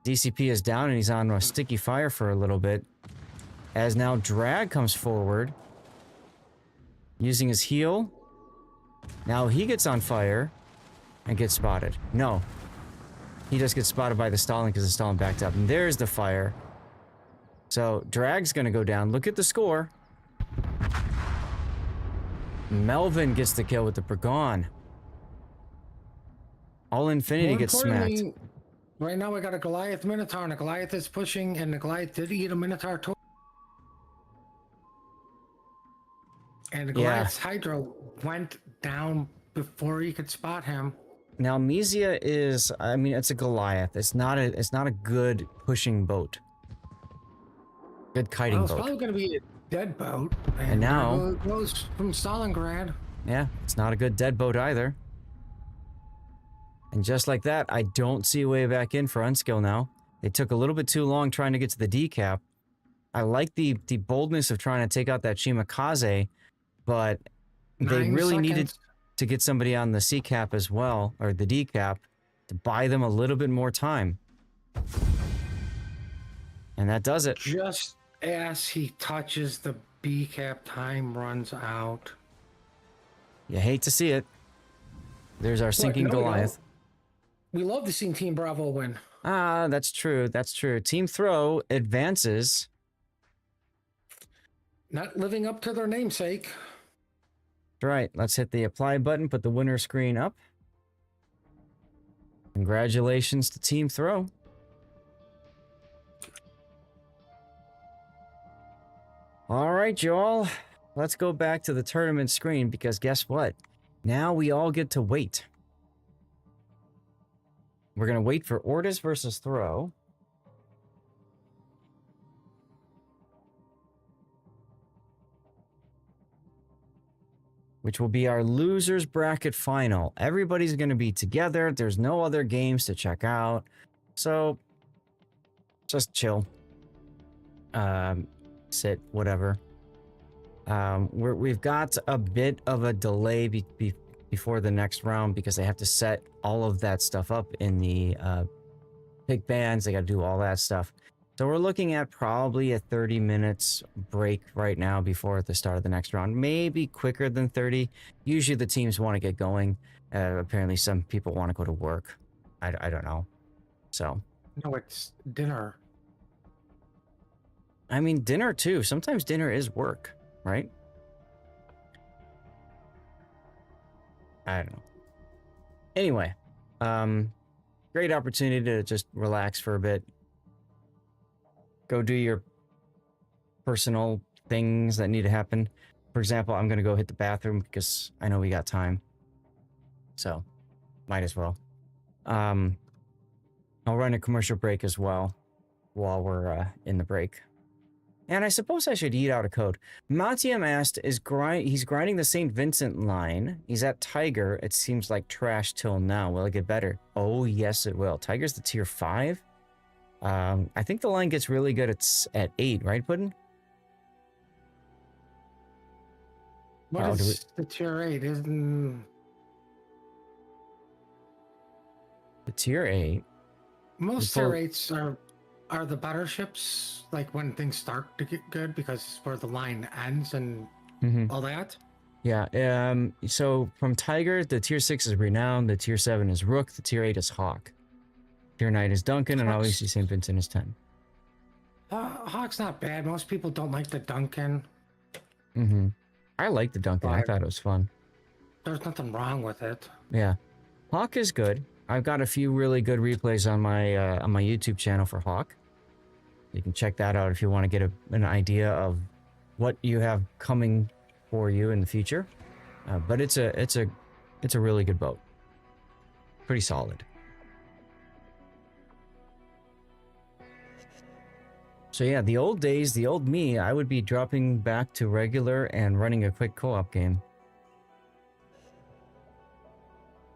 Speaker 1: DCP is down and he's on a sticky fire for a little bit. As now Drag comes forward. Using his heal. Now he gets on fire and gets spotted. No. He just gets spotted by the Stalin because the Stalin backed up. And there's the fire. So Drag's going to go down. Look at the score. Melvin gets the kill with the Burgon. All Infinity gets smacked.
Speaker 2: Right now we got a Goliath Minotaur and a Goliath is pushing and the Goliath did eat a Minotaur torpedo. And the Goliath's Hydro went down before you could spot him.
Speaker 1: Now Mysia is, I mean, it's a Goliath. It's not a good pushing boat. Good kiting boat.
Speaker 2: It's probably going to be a dead boat.
Speaker 1: And now
Speaker 2: it goes from Stalingrad.
Speaker 1: Yeah, it's not a good dead boat either. And just like that, I don't see a way back in for UNSKL now. They took a little bit too long trying to get to the decap. I like the boldness of trying to take out that Shimakaze, but they
Speaker 2: 9
Speaker 1: really needed
Speaker 2: seconds.
Speaker 1: to get somebody on the C cap as well, or the D cap, to buy them a little bit more time. And that does it.
Speaker 2: Just as he touches the B cap, time runs out.
Speaker 1: You hate to see it. There's our sinking
Speaker 2: no, we
Speaker 1: Goliath.
Speaker 2: don't. We love to see Team Bravo win.
Speaker 1: Ah, that's true. That's true. Team Throw advances.
Speaker 2: Not living up to their namesake.
Speaker 1: Right. Let's hit the apply button, put the winner screen up. Congratulations to Team Throw. All right, y'all. Let's go back to the tournament screen because guess what? Now we all get to wait. We're going to wait for ORTUS versus Throw. Which will be our losers bracket final. Everybody's going to be together. There's no other games to check out. So just chill. Sit, whatever. We've got a bit of a delay before the next round because they have to set all of that stuff up in the pick bands. They got to do all that stuff. So we're looking at probably a 30 minutes break right now before the start of the next round. Maybe quicker than 30. Usually the teams want to get going. Apparently some people want to go to work. I don't know. So.
Speaker 2: No, it's dinner.
Speaker 1: I mean, dinner too. Sometimes dinner is work, right? I don't know. Anyway, great opportunity to just relax for a bit. Go do your personal things that need to happen. For example, I'm going to go hit the bathroom because I know we got time. So, might as well. I'll run a commercial break as well while we're in the break. And I suppose I should eat out a code. Matiam asked, he's grinding the St. Vincent line. He's at Tiger. It seems like trash till now. Will it get better? Oh, yes, it will. Tiger's the tier 5. I think the line gets really good at 8, right, Puddin?
Speaker 2: What is the tier 8? Isn't
Speaker 1: the tier 8?
Speaker 2: Most tier 8s are the better ships, like when things start to get good because it's where the line ends and all that.
Speaker 1: Yeah. So from Tiger, the tier 6 is Renown, the tier 7 is Rook, the tier 8 is Hawk. Tier 9 is Duncan, and obviously St. Vincent is 10.
Speaker 2: Hawk's not bad. Most people don't like the Duncan.
Speaker 1: I like the Duncan. I thought it was fun.
Speaker 2: There's nothing wrong with it.
Speaker 1: Yeah. Hawk is good. I've got a few really good replays on my YouTube channel for Hawk. You can check that out if you want to get an idea of what you have coming for you in the future. But it's a really good boat. Pretty solid. So yeah, the old days, the old me, I would be dropping back to regular and running a quick co-op game.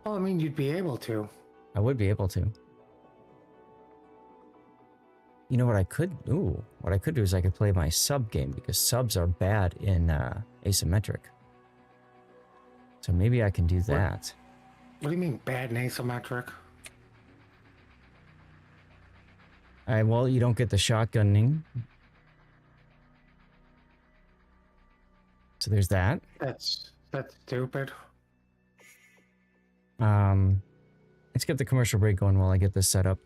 Speaker 2: Well, I mean, you'd be able to.
Speaker 1: I would be able to. You know what I could do? What I could do is I could play my sub game because subs are bad in asymmetric. So maybe I can do that.
Speaker 2: What do you mean bad in asymmetric?
Speaker 1: Well, you don't get the shotgunning. So there's that.
Speaker 2: That's stupid.
Speaker 1: Let's get the commercial break going while I get this set up.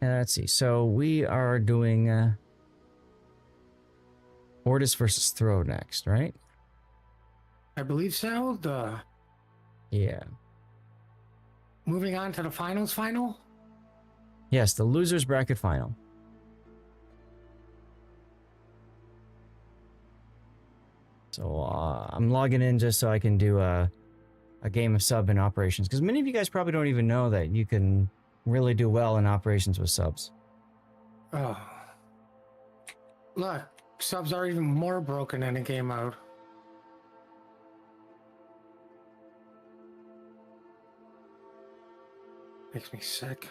Speaker 1: Let's see. So we are doing ORTUS versus Throw next, right?
Speaker 2: I believe so.
Speaker 1: Yeah.
Speaker 2: Moving on to the finals final?
Speaker 1: Yes, the losers bracket final. So I'm logging in just so I can do a game of sub in operations. Because many of you guys probably don't even know that you can really do well in operations with subs.
Speaker 2: Oh. Look, subs are even more broken in a game mode. Makes me sick.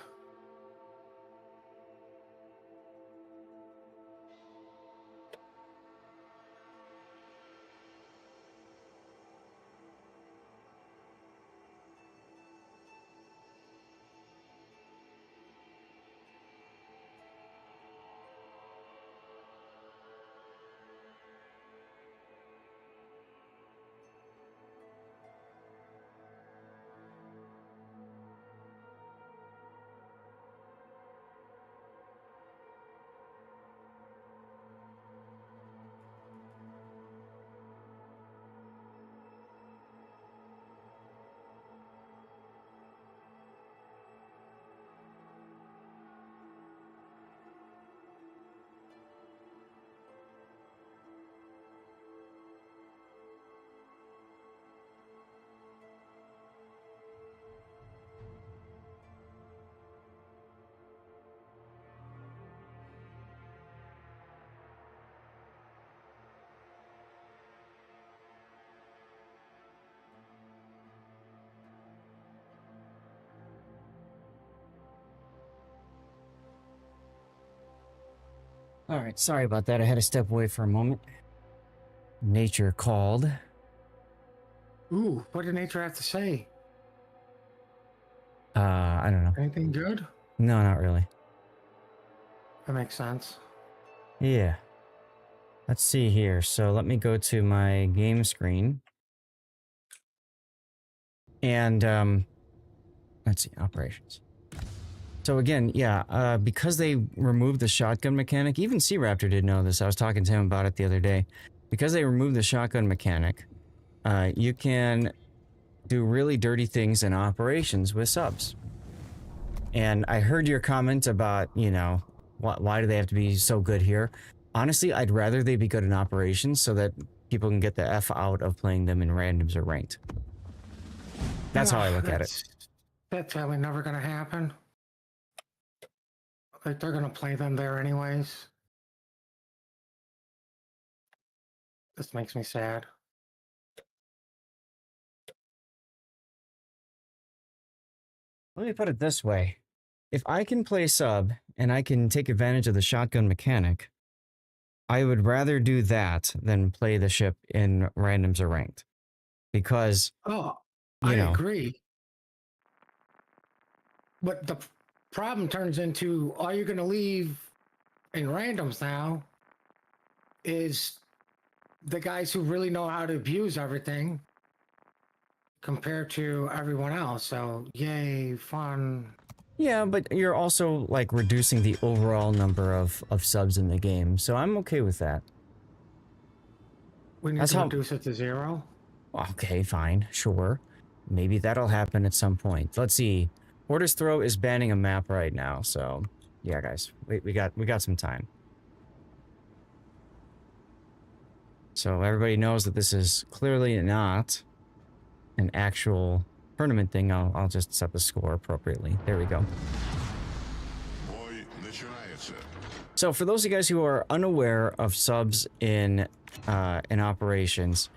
Speaker 1: All right, sorry about that. I had to step away for a moment. Nature called.
Speaker 2: Ooh, what did nature have to say?
Speaker 1: I don't know.
Speaker 2: Anything good?
Speaker 1: No, not really.
Speaker 2: That makes sense.
Speaker 1: Yeah. Let's see here. So let me go to my game screen. And let's see, operations. So again, yeah, because they removed the shotgun mechanic, even Sea Raptor didn't know this. I was talking to him about it the other day. Because they removed the shotgun mechanic, you can do really dirty things in operations with subs. And I heard your comment about, you know, why do they have to be so good here? Honestly, I'd rather they be good in operations so that people can get the F out of playing them in randoms or ranked. That's how I look at it.
Speaker 2: That's probably never going to happen. Like, they're going to play them there anyways. This makes me sad.
Speaker 1: Let me put it this way. If I can play sub and I can take advantage of the shotgun mechanic, I would rather do that than play the ship in randoms or ranked. Because,
Speaker 2: Oh,
Speaker 1: you
Speaker 2: I
Speaker 1: know,
Speaker 2: agree. But the problem turns into all you're going to leave in randoms now is the guys who really know how to abuse everything compared to everyone else. So, yay, fun.
Speaker 1: yeah, but you're also like reducing the overall number of subs in the game. So I'm okay with that.
Speaker 2: We need
Speaker 1: That's
Speaker 2: to
Speaker 1: how-
Speaker 2: reduce it to 0.
Speaker 1: Okay, fine, sure. Maybe that'll happen at some point. Let's see. ORTUS Throw is banning a map right now, so yeah, guys, we got some time. So everybody knows that this is clearly not an actual tournament thing. I'll just set the score appropriately. There we go.
Speaker 3: Бой начинается.
Speaker 1: So for those of you guys who are unaware of subs in operations,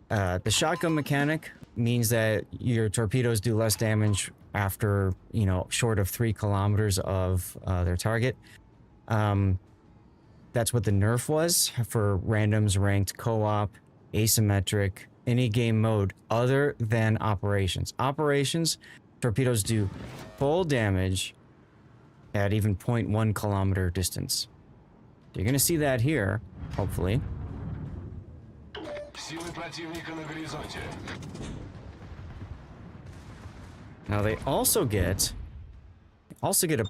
Speaker 1: the shotgun mechanic means that your torpedoes do less damage after, you know, short of 3 kilometers of their target. That's what the nerf was for randoms, ranked, co-op, asymmetric, any game mode other than operations. Operations, torpedoes do full damage at even 0.1 kilometer distance. You're going to see that here, hopefully.
Speaker 3: Силы противника на горизонте.
Speaker 1: Now they also get a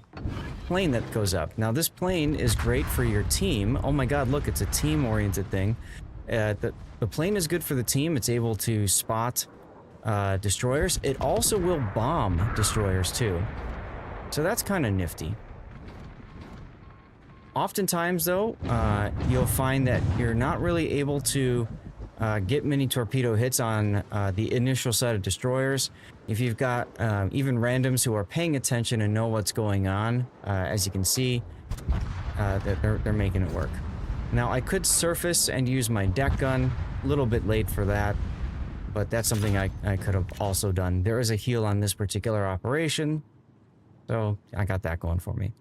Speaker 1: plane that goes up. Now this plane is great for your team. Oh my god, look, it's a team-oriented thing. The plane is good for the team. It's able to spot destroyers. It also will bomb destroyers too. So that's kind of nifty. Oftentimes though, you'll find that you're not really able to get many torpedo hits on the initial set of destroyers. If you've got even randoms who are paying attention and know what's going on, as you can see, they're making it work. Now I could surface and use my deck gun, a little bit late for that, but that's something I could have also done. There is a heal on this particular operation, So I got that going for me.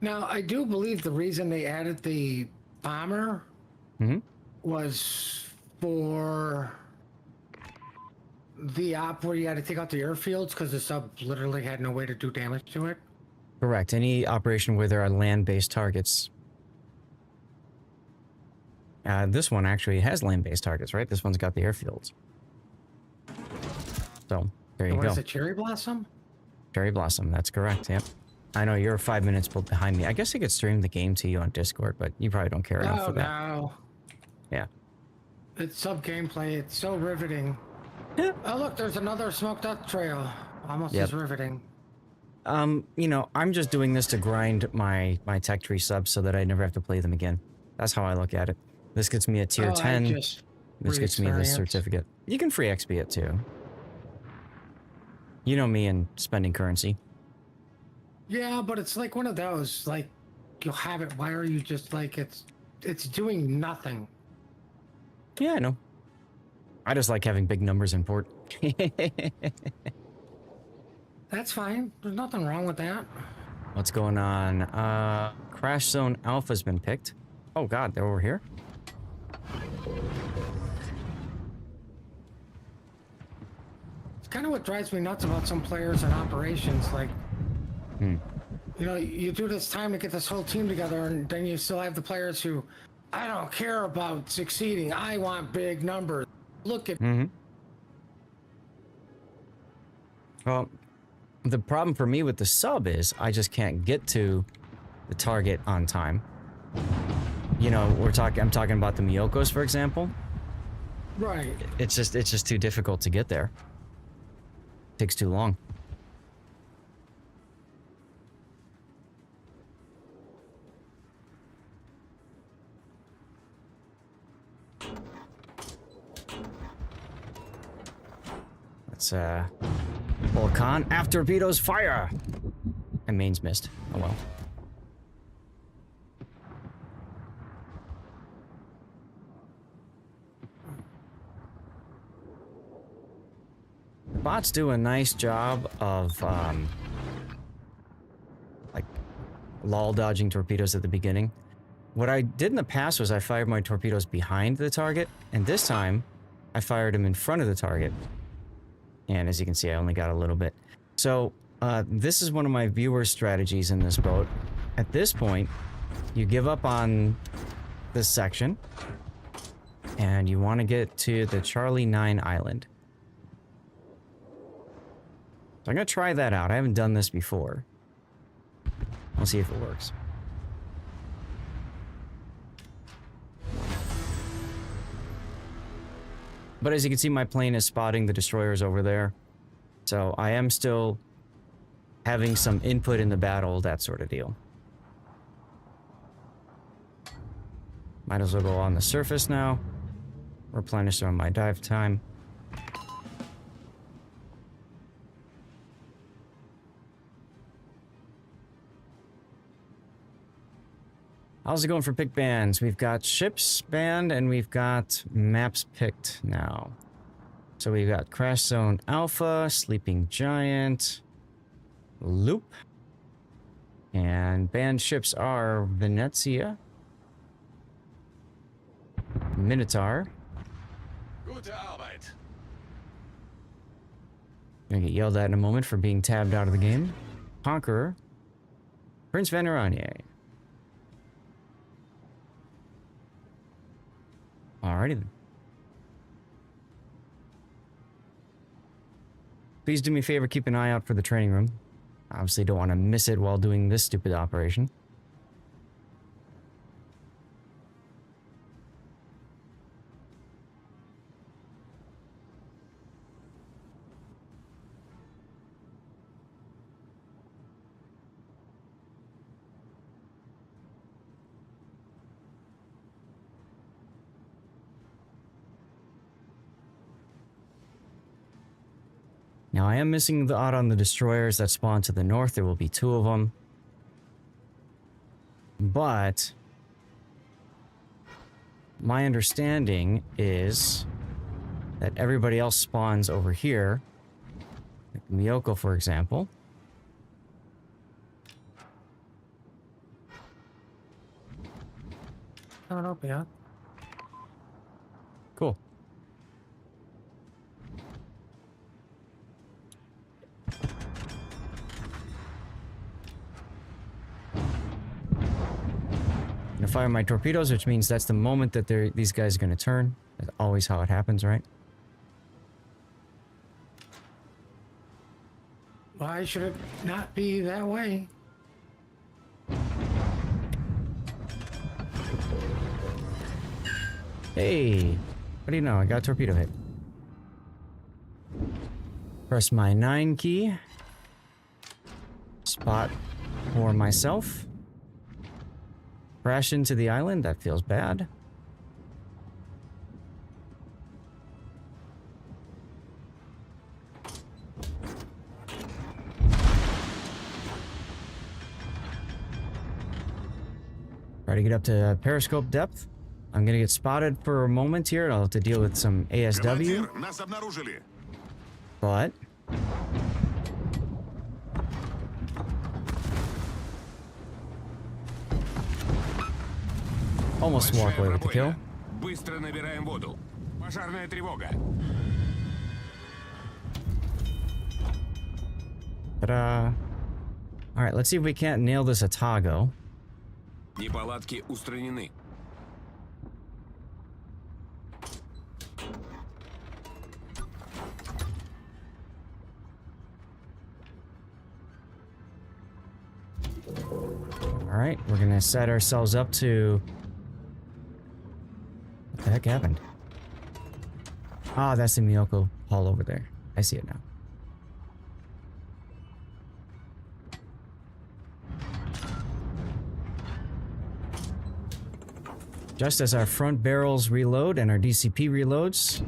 Speaker 2: Now, I do believe the reason they added the bomber was for the op where you had to take out the airfields because the sub literally had no way to do damage to it.
Speaker 1: Correct. Any operation where there are land-based targets. This one actually has land-based targets, right? This one's got the airfields. So, there you
Speaker 2: What
Speaker 1: go.
Speaker 2: is it, Cherry Blossom?
Speaker 1: Cherry Blossom, that's correct, yep. I know you're 5 minutes behind me. I guess I could stream the game to you on Discord, but you probably don't care enough for that.
Speaker 2: No.
Speaker 1: Yeah.
Speaker 2: It's sub gameplay. It's so riveting.
Speaker 1: Yeah.
Speaker 2: Oh, look, there's another smoked up trail. Almost as riveting.
Speaker 1: You know, I'm just doing this to grind my tech tree subs so that I never have to play them again. That's how I look at it. This gets me a tier 10. This gets me this certificate. You can free XP it too. You know me and spending currency.
Speaker 2: Yeah, but it's like one of those, like, you'll have it. Why are you just like, it's doing nothing.
Speaker 1: Yeah, I know. I just like having big numbers in port.
Speaker 2: That's fine. There's nothing wrong with that.
Speaker 1: What's going on? Crash Zone Alpha's been picked. Oh god, they're over here?
Speaker 2: It's kind of what drives me nuts about some players and operations. Like, you know, you do this time to get this whole team together, and then you still have the players who, I don't care about succeeding. I want big numbers. Look at.
Speaker 1: Well, the problem for me with the sub is I just can't get to the target on time. You know, I'm talking about the Miyokos, for example.
Speaker 2: Right.
Speaker 1: It's just too difficult to get there. Takes too long. Let's Volcan after torpedoes fire. And mains missed. Oh well. Bots do a nice job of like lull dodging torpedoes at the beginning. What I did in the past was I fired my torpedoes behind the target, and this time I fired them in front of the target. And as you can see, I only got a little bit. So this is one of my viewer strategies in this boat. At this point, you give up on this section, and you want to get to the Charlie 9 island. So I'm going to try that out. I haven't done this before. We'll see if it works. But as you can see, my plane is spotting the destroyers over there. So I am still having some input in the battle, that sort of deal. Might as well go on the surface now. Replenish some of my dive time. How's it going for pick bands? We've got ships banned and we've got maps picked now. So we've got Crash Zone Alpha, Sleeping Giant, Loop, and banned ships are Venezia, Minotaur.
Speaker 3: Gute Arbeit.
Speaker 1: Gonna get yelled at in a moment for being tabbed out of the game. Conqueror, Prince Veneranier. Alrighty then. Please do me a favor, keep an eye out for the training room. Obviously don't want to miss it while doing this stupid operation. Now, I am missing the odd on the destroyers that spawn to the north. There will be 2 of them. But my understanding is that everybody else spawns over here. Like Miyoko, for example.
Speaker 2: not up yet.
Speaker 1: Cool. I'm gonna fire my torpedoes, which means that's the moment that these guys are gonna turn. That's always how it happens, right?
Speaker 2: Why should it not be that way?
Speaker 1: Hey, what do you know? I got a torpedo hit. Press my 9 key. Spot for myself. Crash into the island. That feels bad. Try to get up to periscope depth. I'm gonna get spotted for a moment here, and I'll have to deal with some ASW.
Speaker 3: Командир, нас обнаружили.
Speaker 1: But almost walk away with the kill.
Speaker 4: Быстро набираем воду. Пожарная тревога.
Speaker 1: Ta-da. All right, let's see if we can't nail this Atago.
Speaker 4: Неполадки устранены.
Speaker 1: All right, we're gonna set ourselves up to. What the heck happened? Ah, that's the Miyoko hull over there. I see it now. Just as our front barrels reload and our DCP reloads.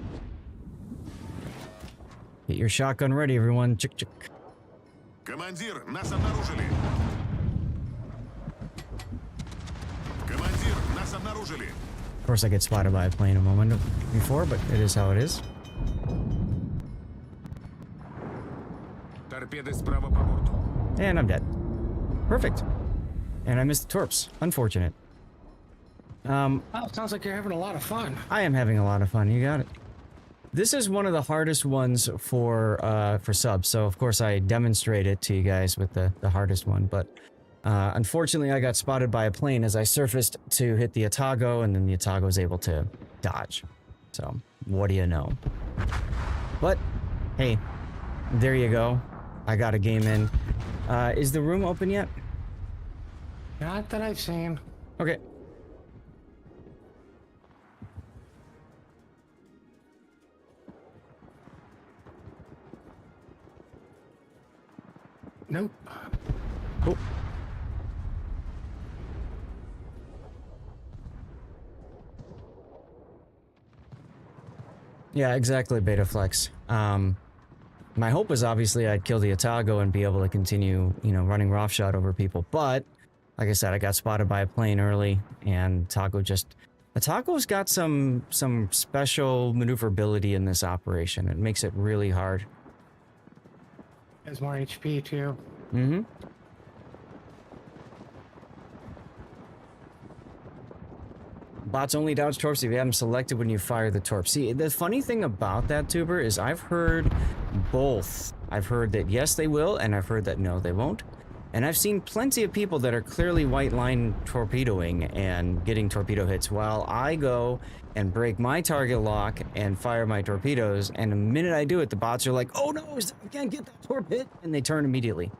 Speaker 1: Get your shotgun ready, everyone. Chick chick.
Speaker 3: Командир, нас обнаружили. Командир, нас обнаружили.
Speaker 1: Of course, I get spotted by a plane a moment before, but it is how it is.
Speaker 4: Торпеды справа по борту.
Speaker 1: And I'm dead. Perfect. And I missed the torps. Unfortunate.
Speaker 2: Oh, it sounds like you're having a lot of fun.
Speaker 1: I am having a lot of fun. You got it. This is one of the hardest ones for subs. So of course I demonstrate it to you guys with the hardest one. But unfortunately, I got spotted by a plane as I surfaced to hit the Atago, and then the Atago was able to dodge. So what do you know? But hey, there you go. I got a game in. Is the room open yet?
Speaker 2: Not that I've seen.
Speaker 1: Okay.
Speaker 2: Nope.
Speaker 1: Cool. Yeah, exactly, Betaflex. My hope was obviously I'd kill the Atago and be able to continue, you know, running roughshod over people. But, like I said, I got spotted by a plane early, and Atago's got some special maneuverability in this operation. It makes it really hard.
Speaker 2: Has more HP too.
Speaker 1: Mm-hmm. Bots only dodge torps if you have them selected when you fire the torp. See, the funny thing about that, Tuber, is I've heard both. I've heard that yes, they will, and I've heard that no, they won't. And I've seen plenty of people that are clearly white line torpedoing and getting torpedo hits while I go and break my target lock and fire my torpedoes, and the minute I do it, the bots are like, oh no, I can't get that torp hit, and they turn immediately.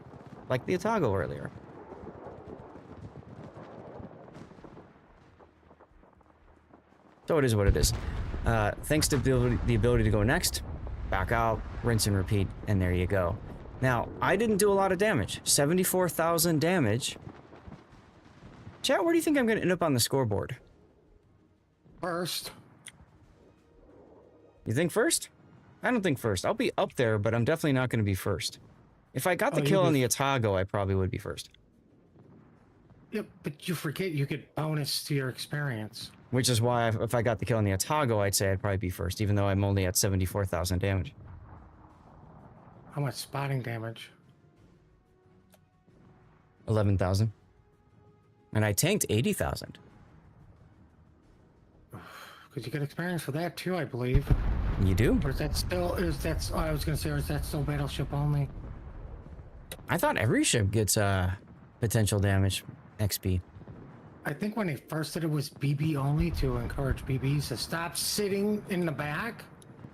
Speaker 1: Like the Atago earlier. So it is what it is. Thanks to the ability to go next, back out, rinse and repeat, and there you go. Now, I didn't do a lot of damage. 74,000 damage. Chat, where do you think I'm going to end up on the scoreboard?
Speaker 2: First.
Speaker 1: You think first? I don't think first. I'll be up there, but I'm definitely not going to be first. If I got the kill on the Atago, I probably would be first.
Speaker 2: Yep, but you forget you get bonus to your experience.
Speaker 1: Which is why if I got the kill on the Atago, I'd say I'd probably be first, even though I'm only at 74,000 damage.
Speaker 2: How much spotting damage?
Speaker 1: 11,000. And I tanked 80,000.
Speaker 2: Because you get experience for that too, I believe.
Speaker 1: You do?
Speaker 2: Or is that still? I was gonna say, or is that still battleship only?
Speaker 1: I thought every ship gets potential damage XP.
Speaker 2: I think when they first did it was BB only to encourage BBs to stop sitting in the back.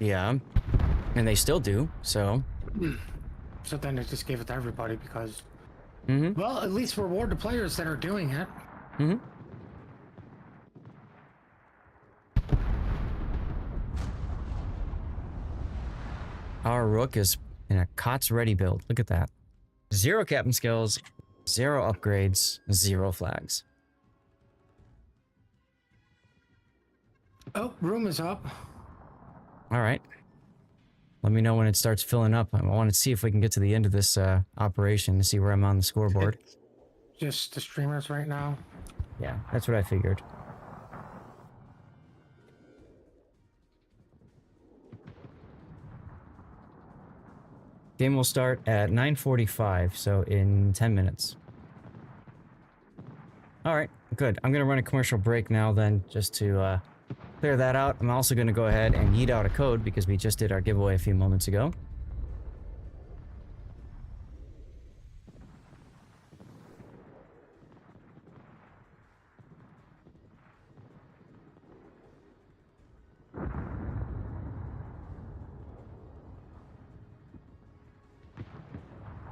Speaker 1: Yeah, and they still do. So.
Speaker 2: So then they just gave it to everybody because,
Speaker 1: Mm-hmm.
Speaker 2: well, at least reward the players that are doing it.
Speaker 1: Mm-hmm. Our Rook is in a COTS ready build. Look at that. 0 captain skills, 0 upgrades, 0 flags.
Speaker 2: Oh, room is up.
Speaker 1: All right. Let me know when it starts filling up. I want to see if we can get to the end of this operation to see where I'm on the scoreboard.
Speaker 2: It's just the streamers right now.
Speaker 1: Yeah, that's what I figured. Game will start at 9:45, so in 10 minutes. All right, good. I'm going to run a commercial break now then, just to clear that out. I'm also going to go ahead and yeet out a code because we just did our giveaway a few moments ago.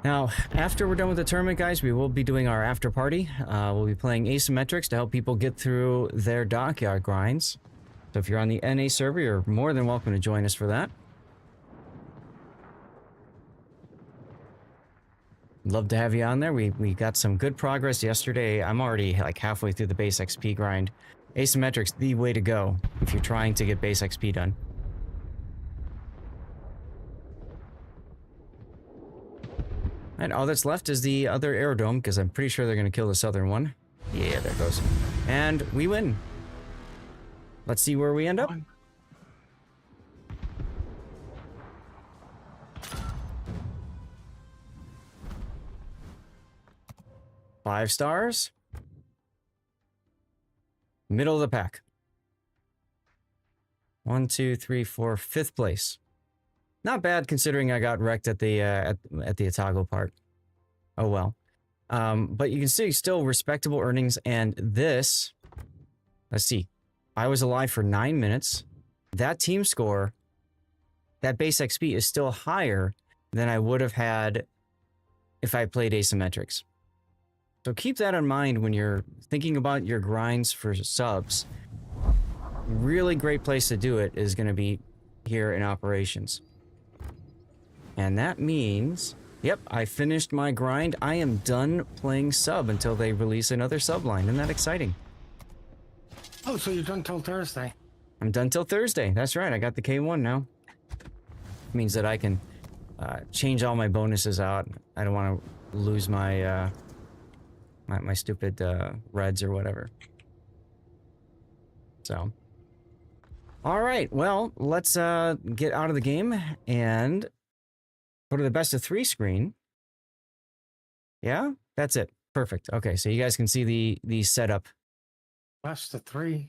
Speaker 1: Now, after we're done with the tournament, guys, we will be doing our after party. We'll be playing asymmetrics to help people get through their dockyard grinds. So if you're on the NA server, you're more than welcome to join us for that. Love to have you on there. We got some good progress yesterday. I'm already like halfway through the base XP grind. Asymmetrics, the way to go if you're trying to get base XP done. And all that's left is the other aerodome, because I'm pretty sure they're going to kill the southern one. Yeah, there it goes. And we win. Let's see where we end up. 5 stars. Middle of the pack. 1, 2, 3, 4, 5th place. Not bad considering I got wrecked at the Otago part. Oh well. But you can see still respectable earnings, and this, let's see. I was alive for 9 minutes. That team score, that base XP is still higher than I would have had if I played asymmetrics. So keep that in mind when you're thinking about your grinds for subs. Really great place to do it is going to be here in operations. And that means, yep, I finished my grind. I am done playing sub until they release another sub line. Isn't that exciting?
Speaker 2: Oh, so you're done till Thursday.
Speaker 1: I'm done till Thursday. That's right. I got the K1 now. Means that I can change all my bonuses out. I don't want to lose my my stupid reds or whatever. So, all right. Well, let's get out of the game and go to the best of 3 screen. Yeah, that's it. Perfect. Okay, so you guys can see the setup.
Speaker 2: Best of 3.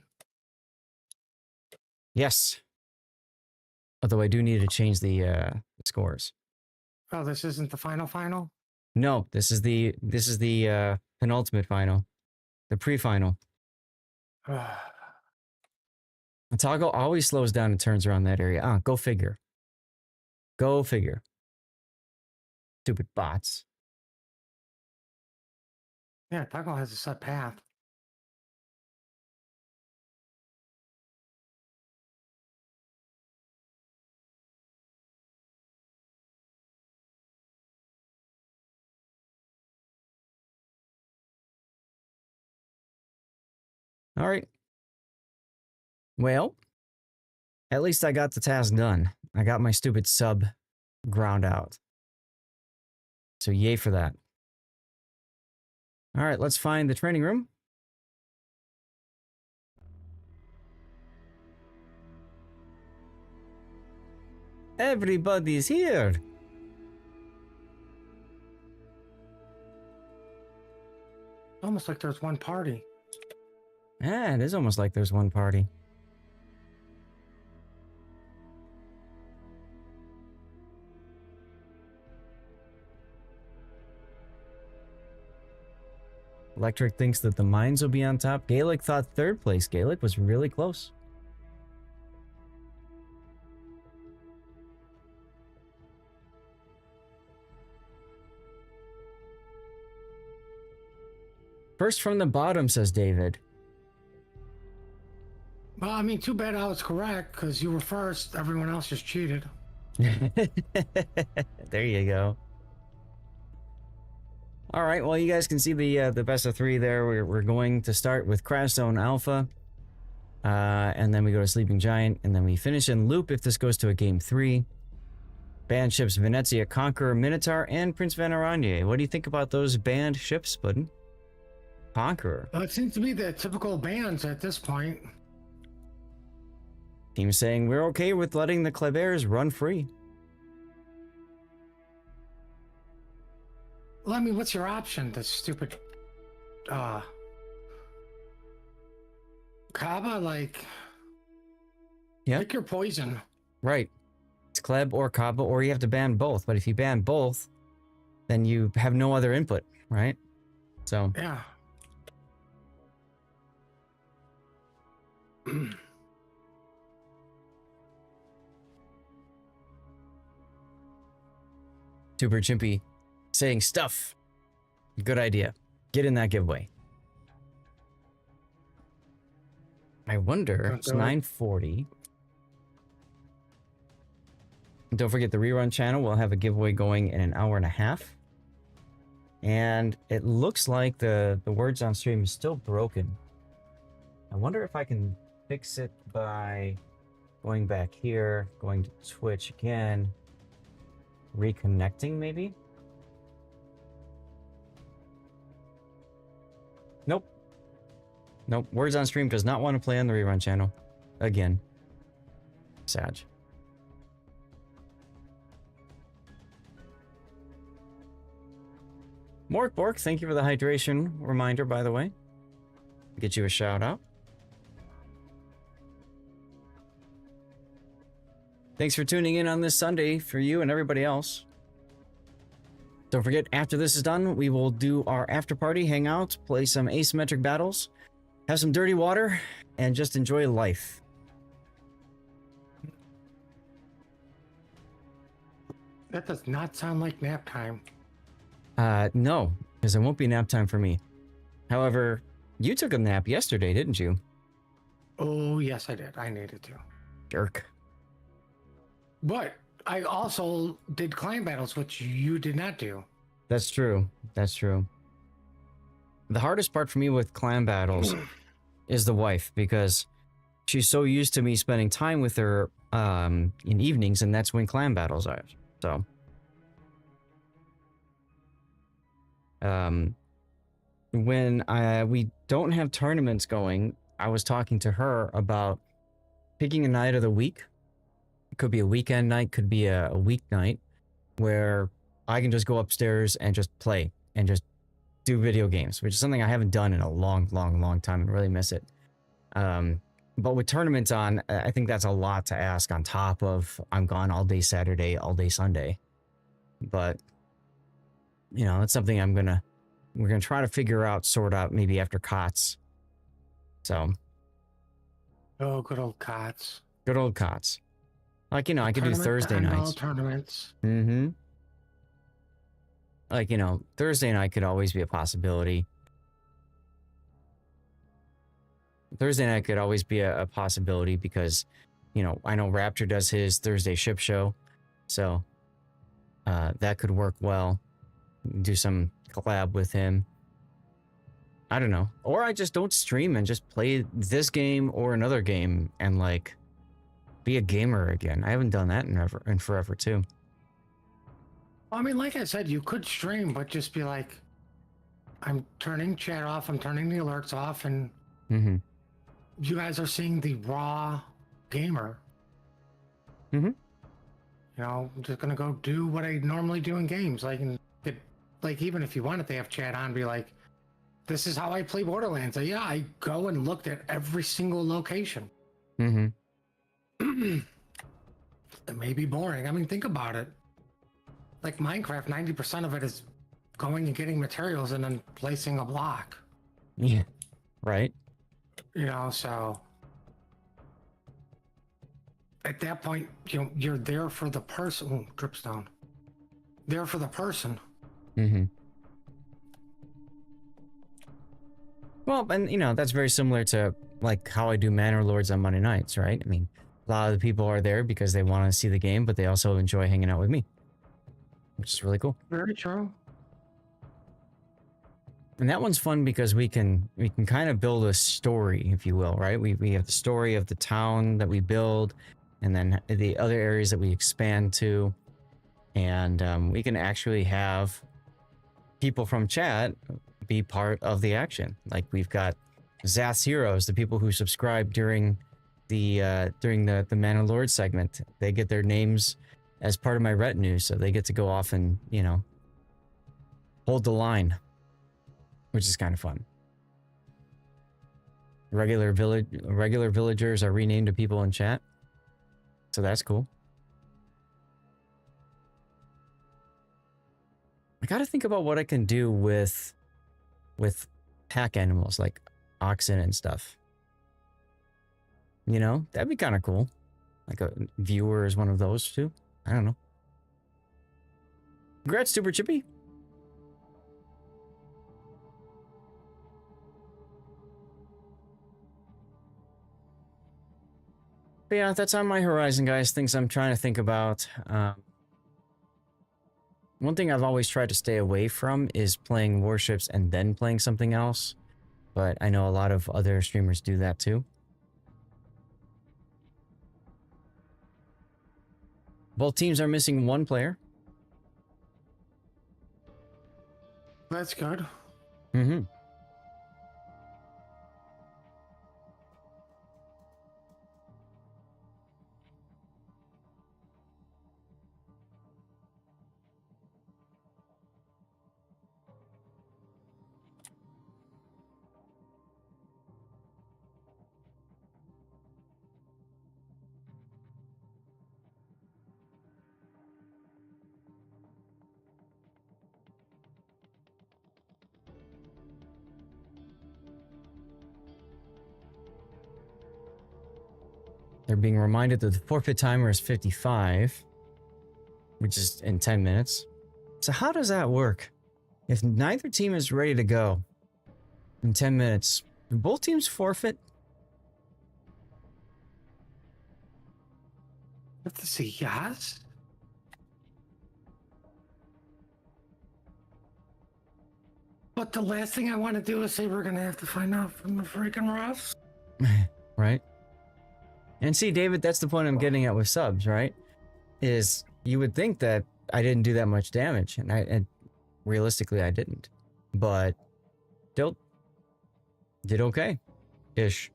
Speaker 1: Yes. Although I do need to change the scores.
Speaker 2: Oh, this isn't the final?
Speaker 1: No, this is the penultimate final, the pre-final. Otago always slows down and turns around that area. Go figure. Go figure. Stupid bots.
Speaker 2: Yeah, Taco has a set path.
Speaker 1: All right. Well, at least I got the task done. I got my stupid sub ground out. So yay for that. All right, let's find the training room. Everybody's here.
Speaker 2: Almost like there's one party.
Speaker 1: Yeah, it is almost like there's one party. Electric thinks that the mines will be on top. Gaelic thought third place. Gaelic was really close. First from the bottom, says David.
Speaker 2: Well, I mean, too bad I was correct because you were first. Everyone else just cheated.
Speaker 1: There you go. All right, well, you guys can see the best of three there. We're going to start with Crash Zone Alpha, and then we go to Sleeping Giant, and then we finish in Loop if this goes to a game 3. Banned ships Venezia, Conqueror, Minotaur, and Prince Van Aranye. What do you think about those banned ships, Puddin'? Conqueror.
Speaker 2: Well, it seems to be the typical bans at this point.
Speaker 1: Team saying we're okay with letting the Klebers run free.
Speaker 2: Well, I mean, what's your option? The stupid, Kaba, like,
Speaker 1: yeah,
Speaker 2: pick your poison.
Speaker 1: Right. It's Kleb or Kaba, or you have to ban both. But if you ban both, then you have no other input, right? So
Speaker 2: Yeah.
Speaker 1: Super Chimpy saying stuff. Good idea. Get in that giveaway. I wonder, it's 9:40. Don't forget the rerun channel. We'll have a giveaway going in an hour and a half. And it looks like the words on stream is still broken. I wonder if I can fix it by going back here, going to Twitch again, reconnecting maybe? Nope. Nope. Words on stream does not want to play on the rerun channel. Again. Sad. Mork Bork, thank you for the hydration reminder, by the way. Get you a shout out. Thanks for tuning in on this Sunday for you and everybody else. Don't forget, after this is done, we will do our after party, hang out, play some asymmetric battles, have some dirty water, and just enjoy life.
Speaker 2: That does not sound like nap time.
Speaker 1: No, because it won't be nap time for me. However, you took a nap yesterday, didn't you?
Speaker 2: Oh, yes, I did. I needed to.
Speaker 1: Jerk.
Speaker 2: But I also did clan battles, which you did not do.
Speaker 1: That's true. That's true. The hardest part for me with clan battles is the wife, because she's so used to me spending time with her in evenings, and that's when clan battles are. So, when we don't have tournaments going, I was talking to her about picking a night of the week. It could be a weekend night, could be a weeknight, where I can just go upstairs and just play and just do video games, which is something I haven't done in a long time and really miss it. But with tournaments on, I think that's a lot to ask on top of I'm gone all day Saturday, all day Sunday. But, you know, it's something we're gonna try to figure out, sort out maybe after COTS. So.
Speaker 2: Oh, good old COTS.
Speaker 1: Good old COTS. Like, you know, I could do Thursday nights.
Speaker 2: Tournaments.
Speaker 1: Mm-hmm. Like, you know, Thursday night could always be a possibility. Thursday night could always be a possibility because, you know, I know Raptor does his Thursday ship show. So, that could work well. Do some collab with him. I don't know. Or I just don't stream and just play this game or another game and, like, be a gamer again. I haven't done that in forever too.
Speaker 2: I mean, like I said, you could stream, but just be like, I'm turning chat off, I'm turning the alerts off, and you guys are seeing the raw gamer. You know, I'm just gonna go do what I normally do in games. Like even if you wanted to have chat on, be like, this is how I play Borderlands. Yeah, I go and looked at every single location. It may be boring. I mean, think about it. Like Minecraft, 90% of it is going and getting materials and then placing a block.
Speaker 1: Yeah. Right.
Speaker 2: You know, so at that point, you're there for the person. Ooh, drips down. There for the person.
Speaker 1: Mm-hmm. Well, and you know, that's very similar to like how I do Manor Lords on Monday nights, right? I mean, a lot of the people are there because they want to see the game, but they also enjoy hanging out with me, which is really cool.
Speaker 2: Very true.
Speaker 1: And that one's fun because we can kind of build a story, if you will, right? We have the story of the town that we build, and then the other areas that we expand to, and we can actually have people from chat be part of the action. Like we've got Zath's Heroes, the people who subscribe during the Man of Lord segment. They get their names as part of my retinue, so they get to go off and, you know, hold the line, which is kind of fun. Regular villagers are renamed to people in chat, so that's cool. I gotta think about what I can do with pack animals like oxen and stuff. You know, that'd be kind of cool. Like a viewer is one of those too. I don't know. Congrats, Super Chippy. But yeah, that's on my horizon, guys. Things I'm trying to think about. One thing I've always tried to stay away from is playing Warships and then playing something else. But I know a lot of other streamers do that too. Both teams are missing one player.
Speaker 2: That's good.
Speaker 1: Mm-hmm. They're being reminded that the forfeit timer is 55, which is in 10 minutes. So how does that work? If neither team is ready to go in 10 minutes, do both teams forfeit?
Speaker 2: Have to say yes. But the last thing I want to do is say we're gonna have to find out from the freaking refs.
Speaker 1: Right? And see, David, that's the point I'm getting at with subs, right? Is you would think that I didn't do that much damage, and realistically I didn't. But still did okay-ish,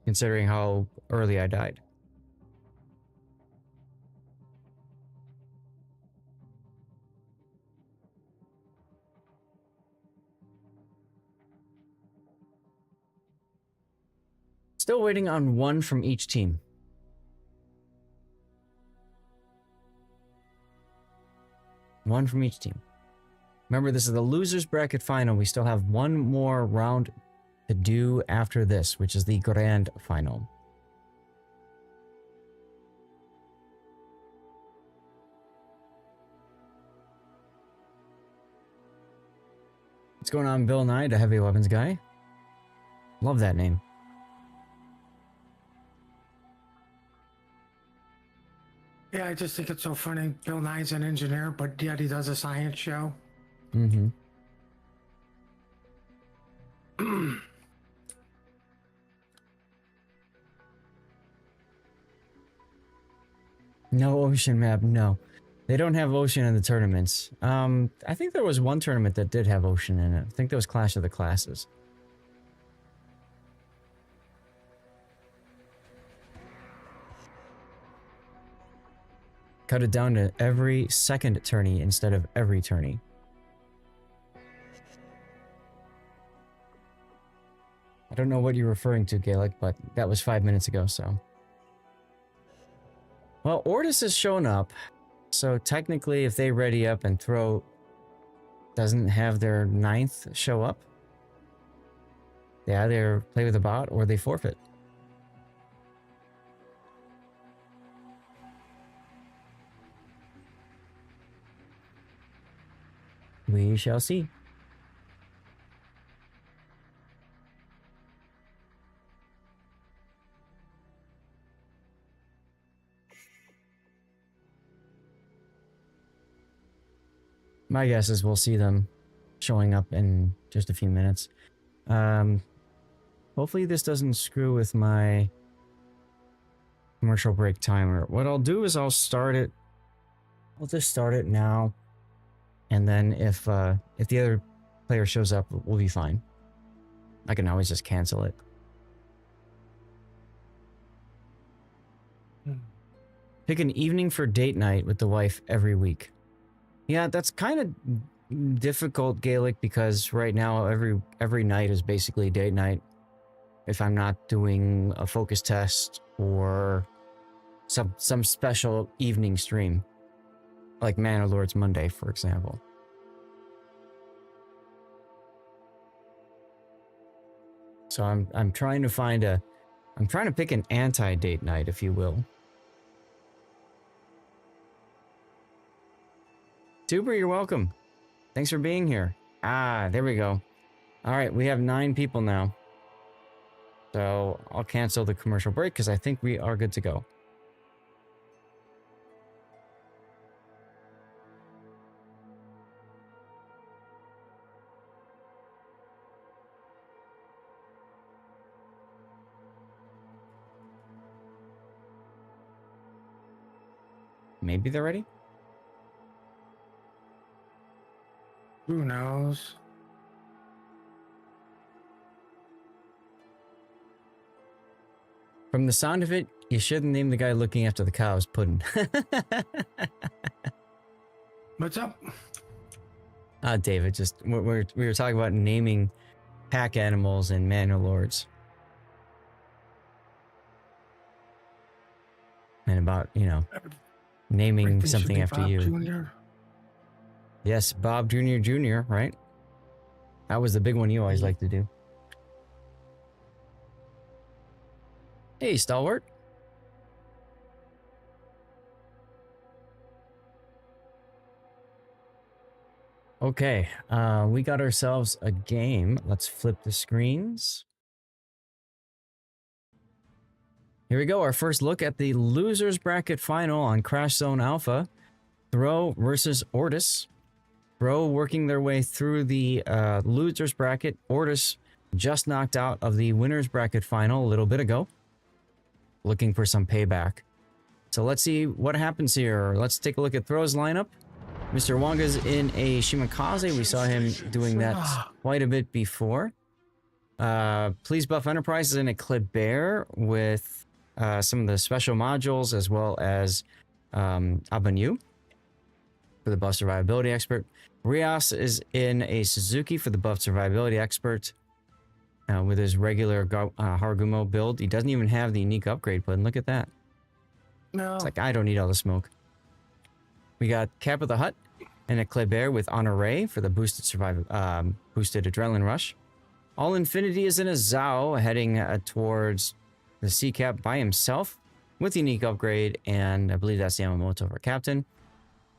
Speaker 1: considering how early I died. Still waiting on one from each team. One from each team. Remember, this is the losers bracket final. We still have one more round to do after this, which is the grand final. What's going on, Bill Nye, the heavy weapons guy? Love that name.
Speaker 2: Yeah, I just think it's so funny. Bill Nye's an engineer, but yet he does a science show.
Speaker 1: Mm-hmm. No ocean map, no. They don't have ocean in the tournaments. I think there was one tournament that did have ocean in it. I think that was Clash of the Classes. Cut it down to every second tourney instead of every tourney. I don't know what you're referring to, Gaelic, but that was 5 minutes ago, so. Well, ORTUS has shown up, so technically if they ready up and throw doesn't have their 9th show up. They either play with a bot or they forfeit. We shall see. My guess is we'll see them showing up in just a few minutes. Hopefully this doesn't screw with my commercial break timer. What I'll do is I'll start it. I'll just start it now. And then if the other player shows up, we'll be fine. I can always just cancel it. Pick an evening for date night with the wife every week. Yeah, that's kind of difficult, Gaelic, because right now every night is basically date night. If I'm not doing a focus test or some special evening stream, like Man of Lords Monday, for example. So I'm trying to pick an anti-date night, if you will. Tuber, you're welcome. Thanks for being here. Ah, there we go. All right, we have 9 people now. So I'll cancel the commercial break because I think we are good to go. Maybe they're ready?
Speaker 2: Who knows?
Speaker 1: From the sound of it, you shouldn't name the guy looking after the cows Puddin'.
Speaker 2: What's up?
Speaker 1: David, just we were talking about naming pack animals in Man of Lords. And about, you know, naming
Speaker 2: Everything should
Speaker 1: something
Speaker 2: be
Speaker 1: after
Speaker 2: Bob
Speaker 1: you.
Speaker 2: Jr.
Speaker 1: Yes, Bob Jr., right? That was the big one you always like to do. Hey, Stalwart. Okay, we got ourselves a game. Let's flip the screens. Here we go, our first look at the losers bracket final on Crash Zone Alpha. Throw versus ORTUS. Throw working their way through the losers bracket. ORTUS just knocked out of the winners bracket final a little bit ago. Looking for some payback. So let's see what happens here. Let's take a look at Throw's lineup. Mr. Wanga's in a Shimakaze. We saw him doing that quite a bit before. Please Buff Enterprise is in a Kleber with some of the special modules as well as Abanu for the buff survivability expert. Rios is in a Suzuki for the buff survivability expert with his regular Harugumo build. He doesn't even have the unique upgrade button. Look at that.
Speaker 2: No.
Speaker 1: It's like, I don't need all the smoke. We got Cap of the Hut and a Kleber with Honore for the boosted boosted adrenaline rush. All Infinity is in a Zhao heading towards the Sea Cap by himself with unique upgrade, and I believe that's Yamamoto for captain.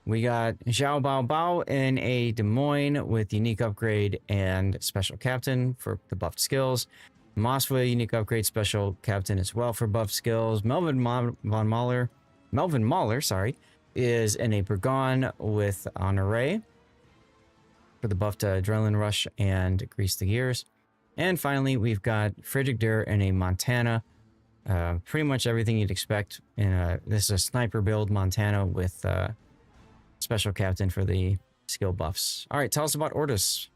Speaker 1: We got Zhao Bao Bao in a Des Moines with unique upgrade and special captain for the buffed skills. Moswa unique upgrade, special captain as well for buffed skills. Melvin Mahler, sorry, is in a Burgon with Honore for the buffed adrenaline rush and grease the gears. And finally, we've got Frederick Durr in a Montana. Pretty much everything you'd expect. This is a sniper build Montana with special captain for the skill buffs. All right, tell us about ORTUS.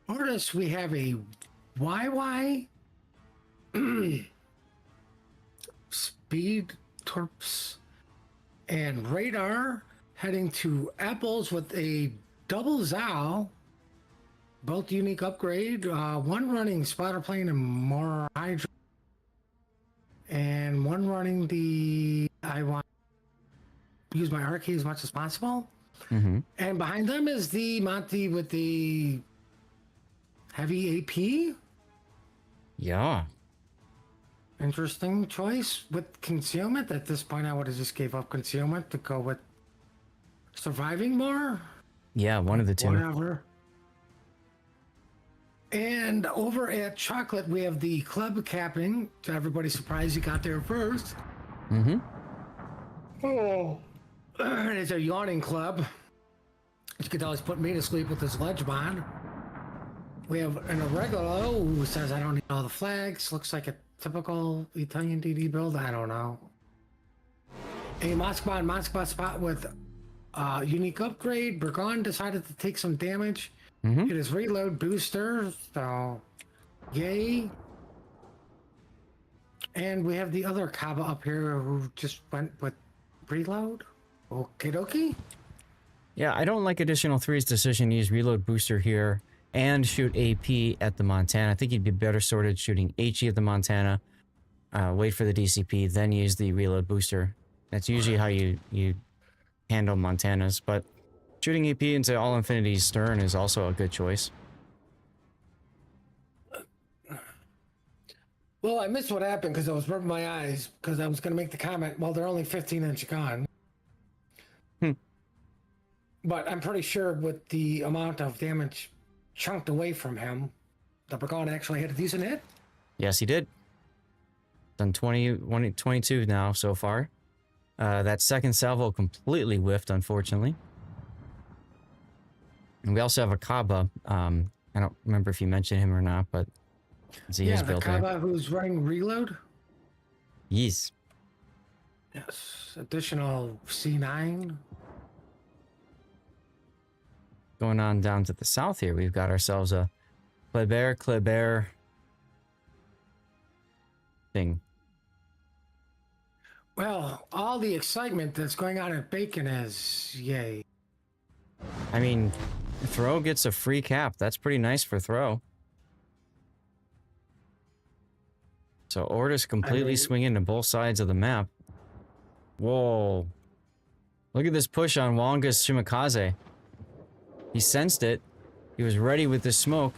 Speaker 2: ORTUS, we have a YY Speed Torps and Radar heading to Apples with a double Zhao, both unique upgrade, one running spotter plane and more Hydra, and one running the I want use my arcade as much as possible. And behind them is the Monty with the Heavy AP?
Speaker 1: Yeah.
Speaker 2: Interesting choice with concealment. At this point, I would have just gave up concealment to go with surviving more.
Speaker 1: Yeah, one of the two.
Speaker 2: Whatever. And over at Chocolate, we have the club capping. To everybody's surprise, you got there first.
Speaker 1: Mm-hmm.
Speaker 2: Oh. It's a yawning club. You could always put me to sleep with this ledge bond. We have an Irregular who says, I don't need all the flags. Looks like a typical Italian DD build. I don't know. A Moskva spot with unique upgrade. Burgon decided to take some damage.
Speaker 1: Mm-hmm.
Speaker 2: It is reload booster, so yay. And we have the other Kaba up here who just went with reload. Okie dokie.
Speaker 1: Yeah, I don't like Additional 3's decision to use reload booster here and shoot AP at the Montana. I think he'd be better sorted shooting HE at the Montana, wait for the DCP, then use the reload booster. That's usually how you handle Montanas, but shooting AP into All Infinity's stern is also a good choice.
Speaker 2: Well, I missed what happened because I was rubbing my eyes because I was going to make the comment, well, they're only 15-inch gone. But I'm pretty sure with the amount of damage chunked away from him, the Burgon actually had a decent hit.
Speaker 1: Yes, he did. Done 22 now so far. That second salvo completely whiffed, unfortunately. And we also have a Kaba. I don't remember if you mentioned him or not, but see his build there.
Speaker 2: Yeah, the Kaba who's running reload.
Speaker 1: Yes.
Speaker 2: Yes, additional C9.
Speaker 1: Going on down to the south here, we've got ourselves a Kleber thing.
Speaker 2: Well, all the excitement that's going on at Bacon is yay.
Speaker 1: I mean, Throw gets a free cap. That's pretty nice for Throw. So ORTUS completely swinging to both sides of the map. Whoa. Look at this push on Wanga's Shimakaze. He sensed it. He was ready with the smoke.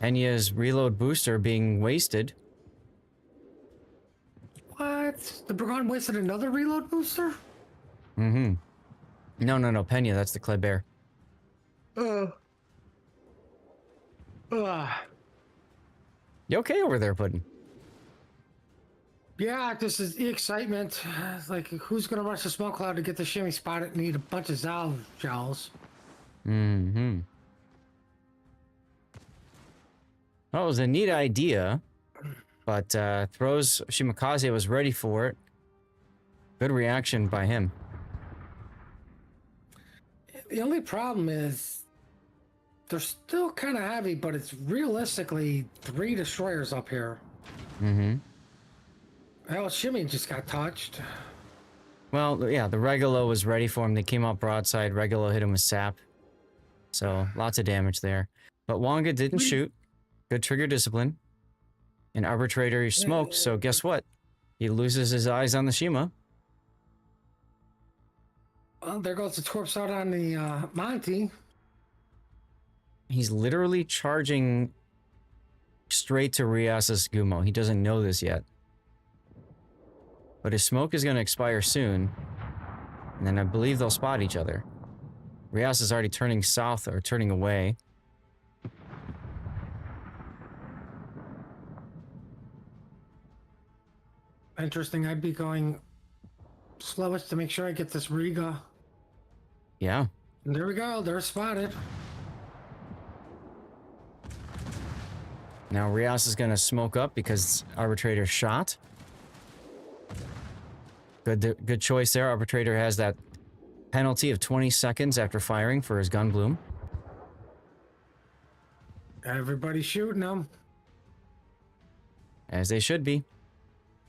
Speaker 1: Enya's reload booster being wasted.
Speaker 2: What? The Burgon wasted another reload booster?
Speaker 1: Mm-hmm. No, Pena, that's the Kleber. You okay over there, Puddin'?
Speaker 2: Yeah, this is the excitement. It's like, who's gonna rush the smoke cloud to get the shimmy spot? It need a bunch of Zal gels.
Speaker 1: Mm-hmm. Well, it was a neat idea, but Throw's Shimakaze was ready for it. Good reaction by him.
Speaker 2: The only problem is they're still kind of heavy, but it's realistically 3 destroyers up here.
Speaker 1: Mm-hmm.
Speaker 2: Hell, Shimmy just got touched.
Speaker 1: Well, yeah, the Regulo was ready for him. They came out broadside. Regulo hit him with sap. So, lots of damage there. But Wanga didn't shoot. Good trigger discipline. And Arbitrator smoked, so guess what? He loses his eyes on the Shima.
Speaker 2: Well, there goes the corpse out on the Monty.
Speaker 1: He's literally charging straight to Rias's Gumo. He doesn't know this yet. But his smoke is going to expire soon. And then I believe they'll spot each other. Rias is already turning south or turning away.
Speaker 2: Interesting. I'd be going slowest to make sure I get this Riga.
Speaker 1: Yeah.
Speaker 2: And there we go. They're spotted.
Speaker 1: Now Rias is going to smoke up because Arbitrator shot. Good choice there. Arbitrator has that penalty of 20 seconds after firing for his gun bloom.
Speaker 2: Everybody's shooting him.
Speaker 1: As they should be.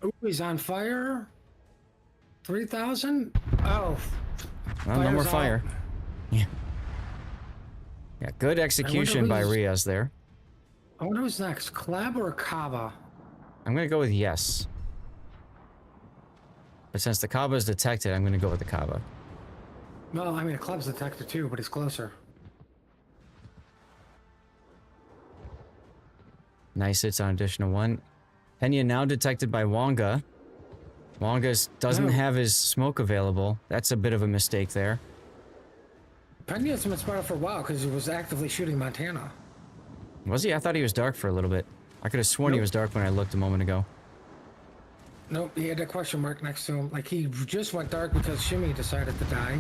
Speaker 2: Ooh, he's on fire. 3,000? Oh.
Speaker 1: Well, no more
Speaker 2: Fire's
Speaker 1: fire.
Speaker 2: out.
Speaker 1: Yeah. Yeah, good execution by
Speaker 2: who's-
Speaker 1: Rias there.
Speaker 2: I wonder who's next. Kleb or Kaba?
Speaker 1: I'm going to go with yes. But since the Kaba is detected, I'm going to go with the Kaba.
Speaker 2: Well, I mean, Kleb's detected too, but he's closer.
Speaker 1: Nice hits on additional one. Pena now detected by Wonga. Wonga doesn't
Speaker 2: No.
Speaker 1: have his smoke available. That's a bit of a mistake there.
Speaker 2: Pena's been spotted for a while because he was actively shooting Montana.
Speaker 1: Was he? I thought he was dark for a little bit. I could have sworn he
Speaker 2: Nope.
Speaker 1: was dark when I looked a moment ago.
Speaker 2: Nope, he had a question mark next to him. Like he just went dark because Shimmy decided to die.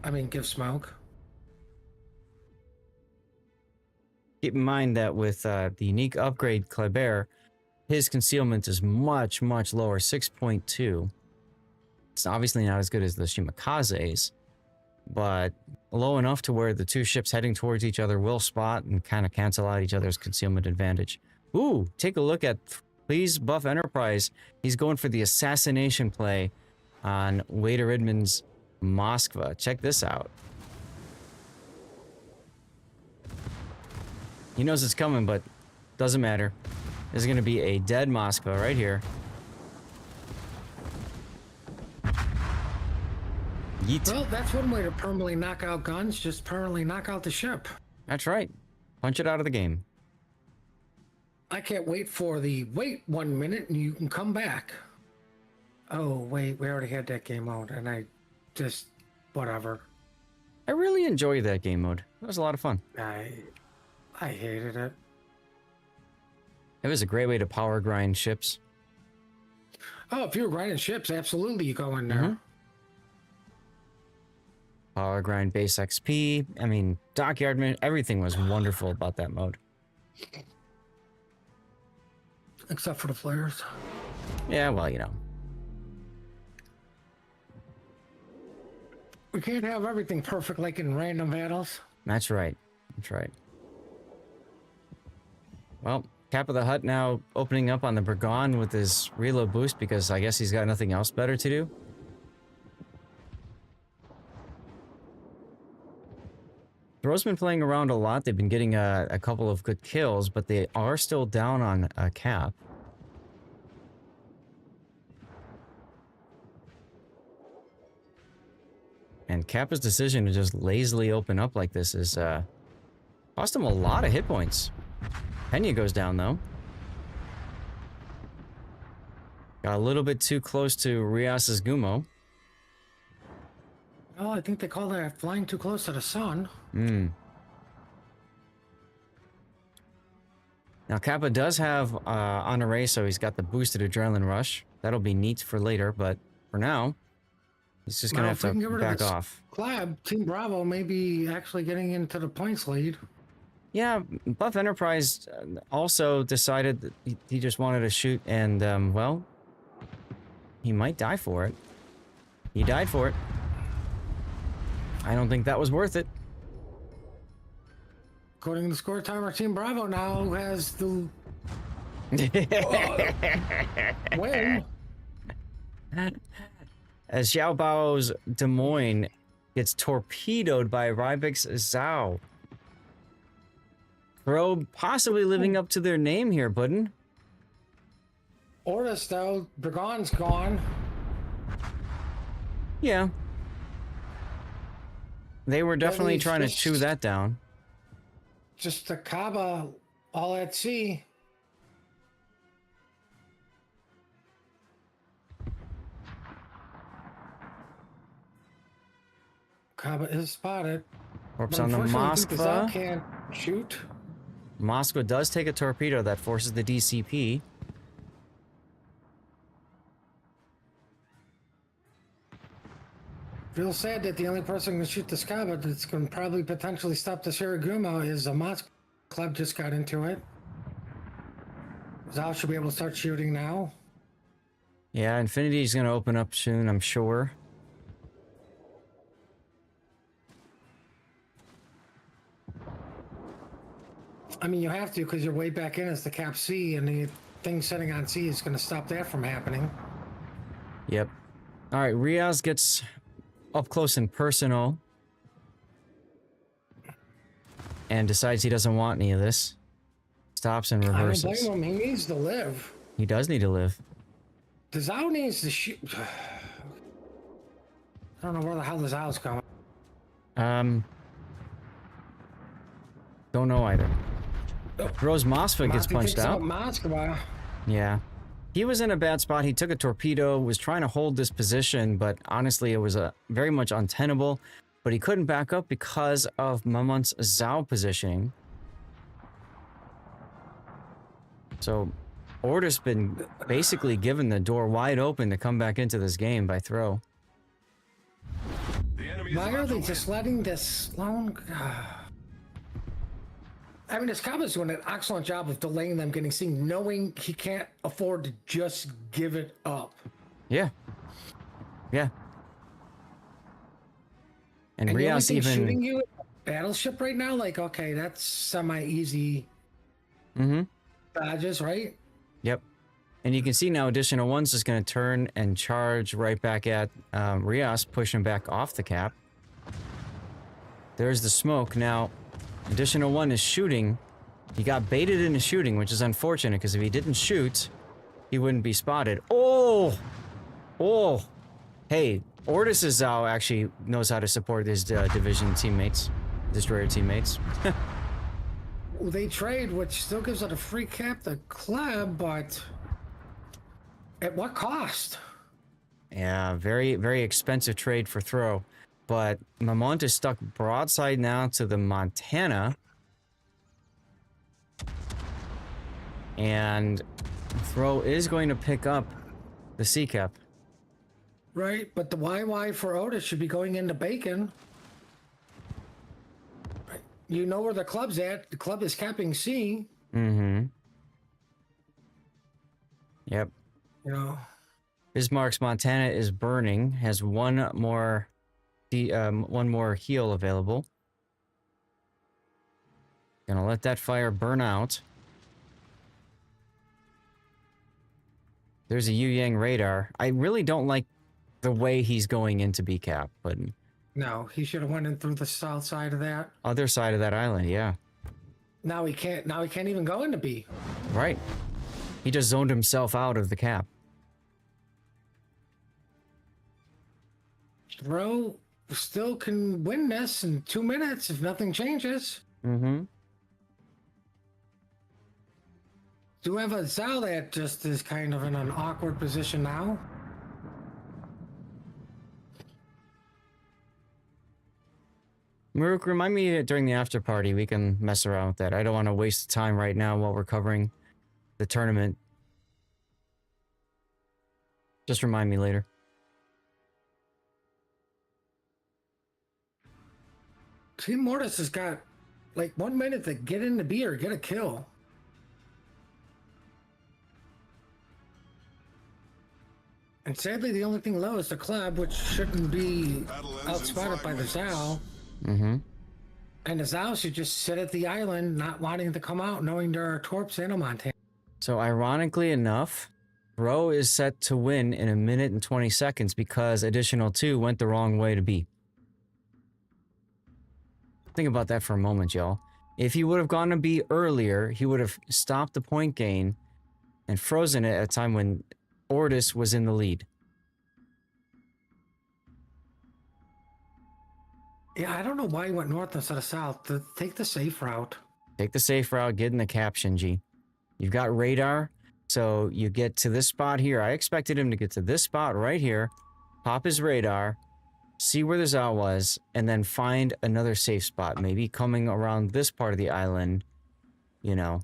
Speaker 2: I mean, give smoke.
Speaker 1: Keep in mind that with the unique upgrade Kleber, his concealment is much, much lower, 6.2. It's obviously not as good as the Shimakaze's, but low enough to where the two ships heading towards each other will spot and kind of cancel out each other's concealment advantage. Ooh, take a look at, please buff Enterprise. He's going for the assassination play on Wader Idman's Moskva. Check this out. He knows it's coming, but doesn't matter. There's going to be a dead Moskva right here. Yeet.
Speaker 2: Well, that's one way to permanently knock out guns. Just permanently knock out the ship.
Speaker 1: That's right. Punch it out of the game.
Speaker 2: I can't wait for the wait 1 minute and you can come back. Oh, wait, we already had that game mode and I just, whatever.
Speaker 1: I really enjoyed that game mode. It was a lot of fun.
Speaker 2: I hated it.
Speaker 1: It was a great way to power grind ships.
Speaker 2: Oh, if you're grinding ships, absolutely you go in there.
Speaker 1: Mhm. Power grind base XP. I mean, Dockyard, everything was wonderful about that mode.
Speaker 2: Except for the flares.
Speaker 1: Yeah, well, you know.
Speaker 2: We can't have everything perfect like in random battles.
Speaker 1: That's right. That's right. Well, Cap of the Hut now opening up on the Burgon with his reload boost because I guess he's got nothing else better to do. Throw's been playing around a lot. They've been getting a couple of good kills, but they are still down on Cap. And Kappa's decision to just lazily open up like this is cost him a lot of hit points. Pena goes down though. Got a little bit too close to Rias's Gumo.
Speaker 2: Oh, I think they call that flying too close to the sun.
Speaker 1: Now Kappa does have Honore, so he's got the boosted adrenaline rush. That'll be neat for later, but for now, he's just gonna
Speaker 2: Well,
Speaker 1: have
Speaker 2: if we can get
Speaker 1: to
Speaker 2: rid of
Speaker 1: back
Speaker 2: this
Speaker 1: off.
Speaker 2: Collab, Team Bravo may be actually getting into the points lead.
Speaker 1: Yeah, Buff Enterprise also decided that he just wanted to shoot, and well, he might die for it. He died for it. I don't think that was worth it.
Speaker 2: According to the score timer, Team Bravo now has the win.
Speaker 1: As Xiao Bao's Des Moines gets torpedoed by Rybix Zhao. Probe possibly living up to their name here, Puddin.
Speaker 2: ORTUS, though, Burgon's gone.
Speaker 1: Yeah. They were definitely
Speaker 2: leaves
Speaker 1: trying to
Speaker 2: just-
Speaker 1: chew that down.
Speaker 2: Just the Kaba all at sea. Kaba is spotted.
Speaker 1: Corpse
Speaker 2: But
Speaker 1: on the
Speaker 2: unfortunately, I think the Zal
Speaker 1: Moskva.
Speaker 2: can't shoot.
Speaker 1: Moskva does take a torpedo that forces the DCP.
Speaker 2: Feels sad that the only person who can shoot the Skaba that's going to probably potentially stop the Shiraguma is a Moscow club just got into it. Zal should be able to start shooting now.
Speaker 1: Yeah, Infinity's gonna open up soon, I'm sure.
Speaker 2: I mean, you have to because you're way back in as the Cap C, and the thing sitting on C is going to stop that from happening.
Speaker 1: Yep. All right, Riaz gets up close and personal and decides he doesn't want any of this. Stops and
Speaker 2: I don't
Speaker 1: reverses.
Speaker 2: blame him. He needs to live.
Speaker 1: He does need to live.
Speaker 2: The Zao needs to shoot. I don't know where the hell the Zao's going.
Speaker 1: Don't know either. Rose Mosfa gets
Speaker 2: Mosby
Speaker 1: punched
Speaker 2: takes
Speaker 1: out.
Speaker 2: Moskva.
Speaker 1: Yeah. He was in a bad spot. He took a torpedo, was trying to hold this position, but honestly, it was very much untenable. But he couldn't back up because of Mamont's Zhao positioning. So, ORTUS been basically given the door wide open to come back into this game by throw.
Speaker 4: The enemy is
Speaker 2: Why
Speaker 4: about
Speaker 2: are
Speaker 4: to
Speaker 2: they
Speaker 4: win.
Speaker 2: just letting this long? I mean, this is doing an excellent job of delaying them getting seen, knowing he can't afford to just give it up.
Speaker 1: Yeah. Yeah. And
Speaker 2: And the only
Speaker 1: Rios
Speaker 2: thing shooting
Speaker 1: even...
Speaker 2: you at Battleship right now, like, okay, that's semi-easy
Speaker 1: Mm-hmm.
Speaker 2: dodges, right?
Speaker 1: Yep. And you can see now Additional 1's just going to turn and charge right back at Rios, push him back off the cap. There's the smoke. Now, Additional 1 is shooting. He got baited into shooting, which is unfortunate, because if he didn't shoot, he wouldn't be spotted. Oh! Oh! Hey, ORTUS Zhao actually knows how to support his division teammates, destroyer teammates.
Speaker 2: Well, they trade, which still gives it a free cap to club, but at what cost?
Speaker 1: Yeah, very, very expensive trade for throw. But Mamont is stuck broadside now to the Montana. And throw is going to pick up the C cap.
Speaker 2: Right, but the YY for Otis should be going into Bacon. You know where the club's at. The club is capping C.
Speaker 1: Mm-hmm. Yep.
Speaker 2: You know.
Speaker 1: Bismarck's Montana is burning. Has one more heal available. Gonna let that fire burn out. There's a Yu Yang radar. I really don't like the way he's going into B cap, but
Speaker 2: No, he should have went in through the south side of that.
Speaker 1: other side of that island, yeah.
Speaker 2: Now he can't. Now he can't even go into B.
Speaker 1: Right. He just zoned himself out of the cap.
Speaker 2: Throw still can win this in 2 minutes if nothing changes.
Speaker 1: Mm-hmm.
Speaker 2: Do have a Zhao that just is kind of in an awkward position now.
Speaker 1: Maruk, remind me during the after party, we can mess around with that. I don't want to waste time right now while we're covering the tournament. Just remind me later.
Speaker 2: Team Mortis has got like 1 minute to get into B or get a kill. And sadly, the only thing low is the club, which shouldn't be outspotted by the Zhao.
Speaker 1: Mm-hmm.
Speaker 2: And the Zhao should just sit at the island, not wanting to come out, knowing there are Torps and a Montana.
Speaker 1: So ironically enough, Bro is set to win in 1 minute and 20 seconds because Additional 2 went the wrong way to B. Think about that for a moment, y'all. If he would have gone to B earlier, he would have stopped the point gain and frozen it at a time when ORTUS was in the lead.
Speaker 2: Yeah, I don't know why he went north instead of south. Take the safe route.
Speaker 1: Take the safe route, get in the caption, G. You've got radar, so you get to this spot here. I expected him to get to this spot right here, pop his radar, see where the Zhao was, and then find another safe spot. Maybe coming around this part of the island, you know,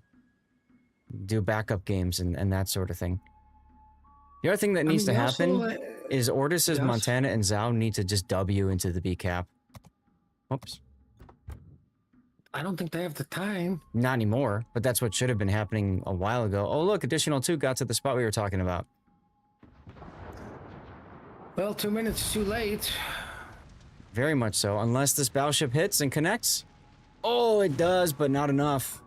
Speaker 1: do backup games and that sort of thing. The other thing that needs to happen is ORTUS' Montana and Zhao need to just W into the B cap. Oops.
Speaker 2: I don't think they have the time.
Speaker 1: Not anymore, but that's what should have been happening a while ago. Oh, look, Additional 2 got to the spot we were talking about.
Speaker 2: Well, 2 minutes too late.
Speaker 1: Very much so, unless this battleship hits and connects. Oh, it does, but not enough.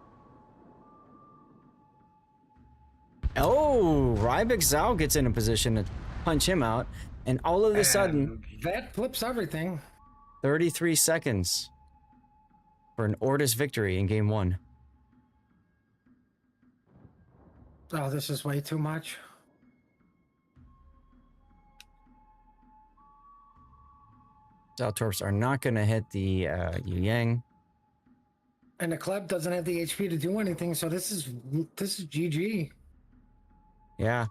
Speaker 1: Oh, Rybic Zhao gets in a position to punch him out, and all of a sudden,
Speaker 2: That flips everything.
Speaker 1: 33 seconds for an ORTUS victory in Game 1.
Speaker 2: Oh, this is way too much.
Speaker 1: Zhao Torps are not going to hit the Yu Yang.
Speaker 2: And the club doesn't have the HP to do anything, so this is GG.
Speaker 1: Yeah.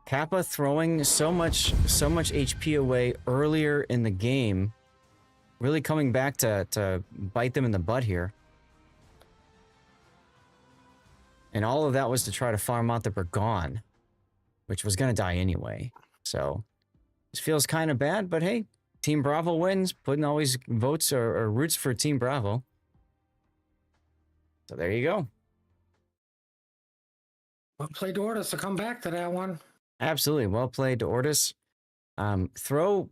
Speaker 1: Kappa throwing so much HP away earlier in the game, really coming back to bite them in the butt here. And all of that was to try to farm out the Bergon, which was going to die anyway. So this feels kind of bad, but hey, Team Bravo wins. Putin always votes or roots for Team Bravo. So there you go.
Speaker 2: Well played, ORTUS, to come back to that one.
Speaker 1: Absolutely. Well played to ORTUS. Throw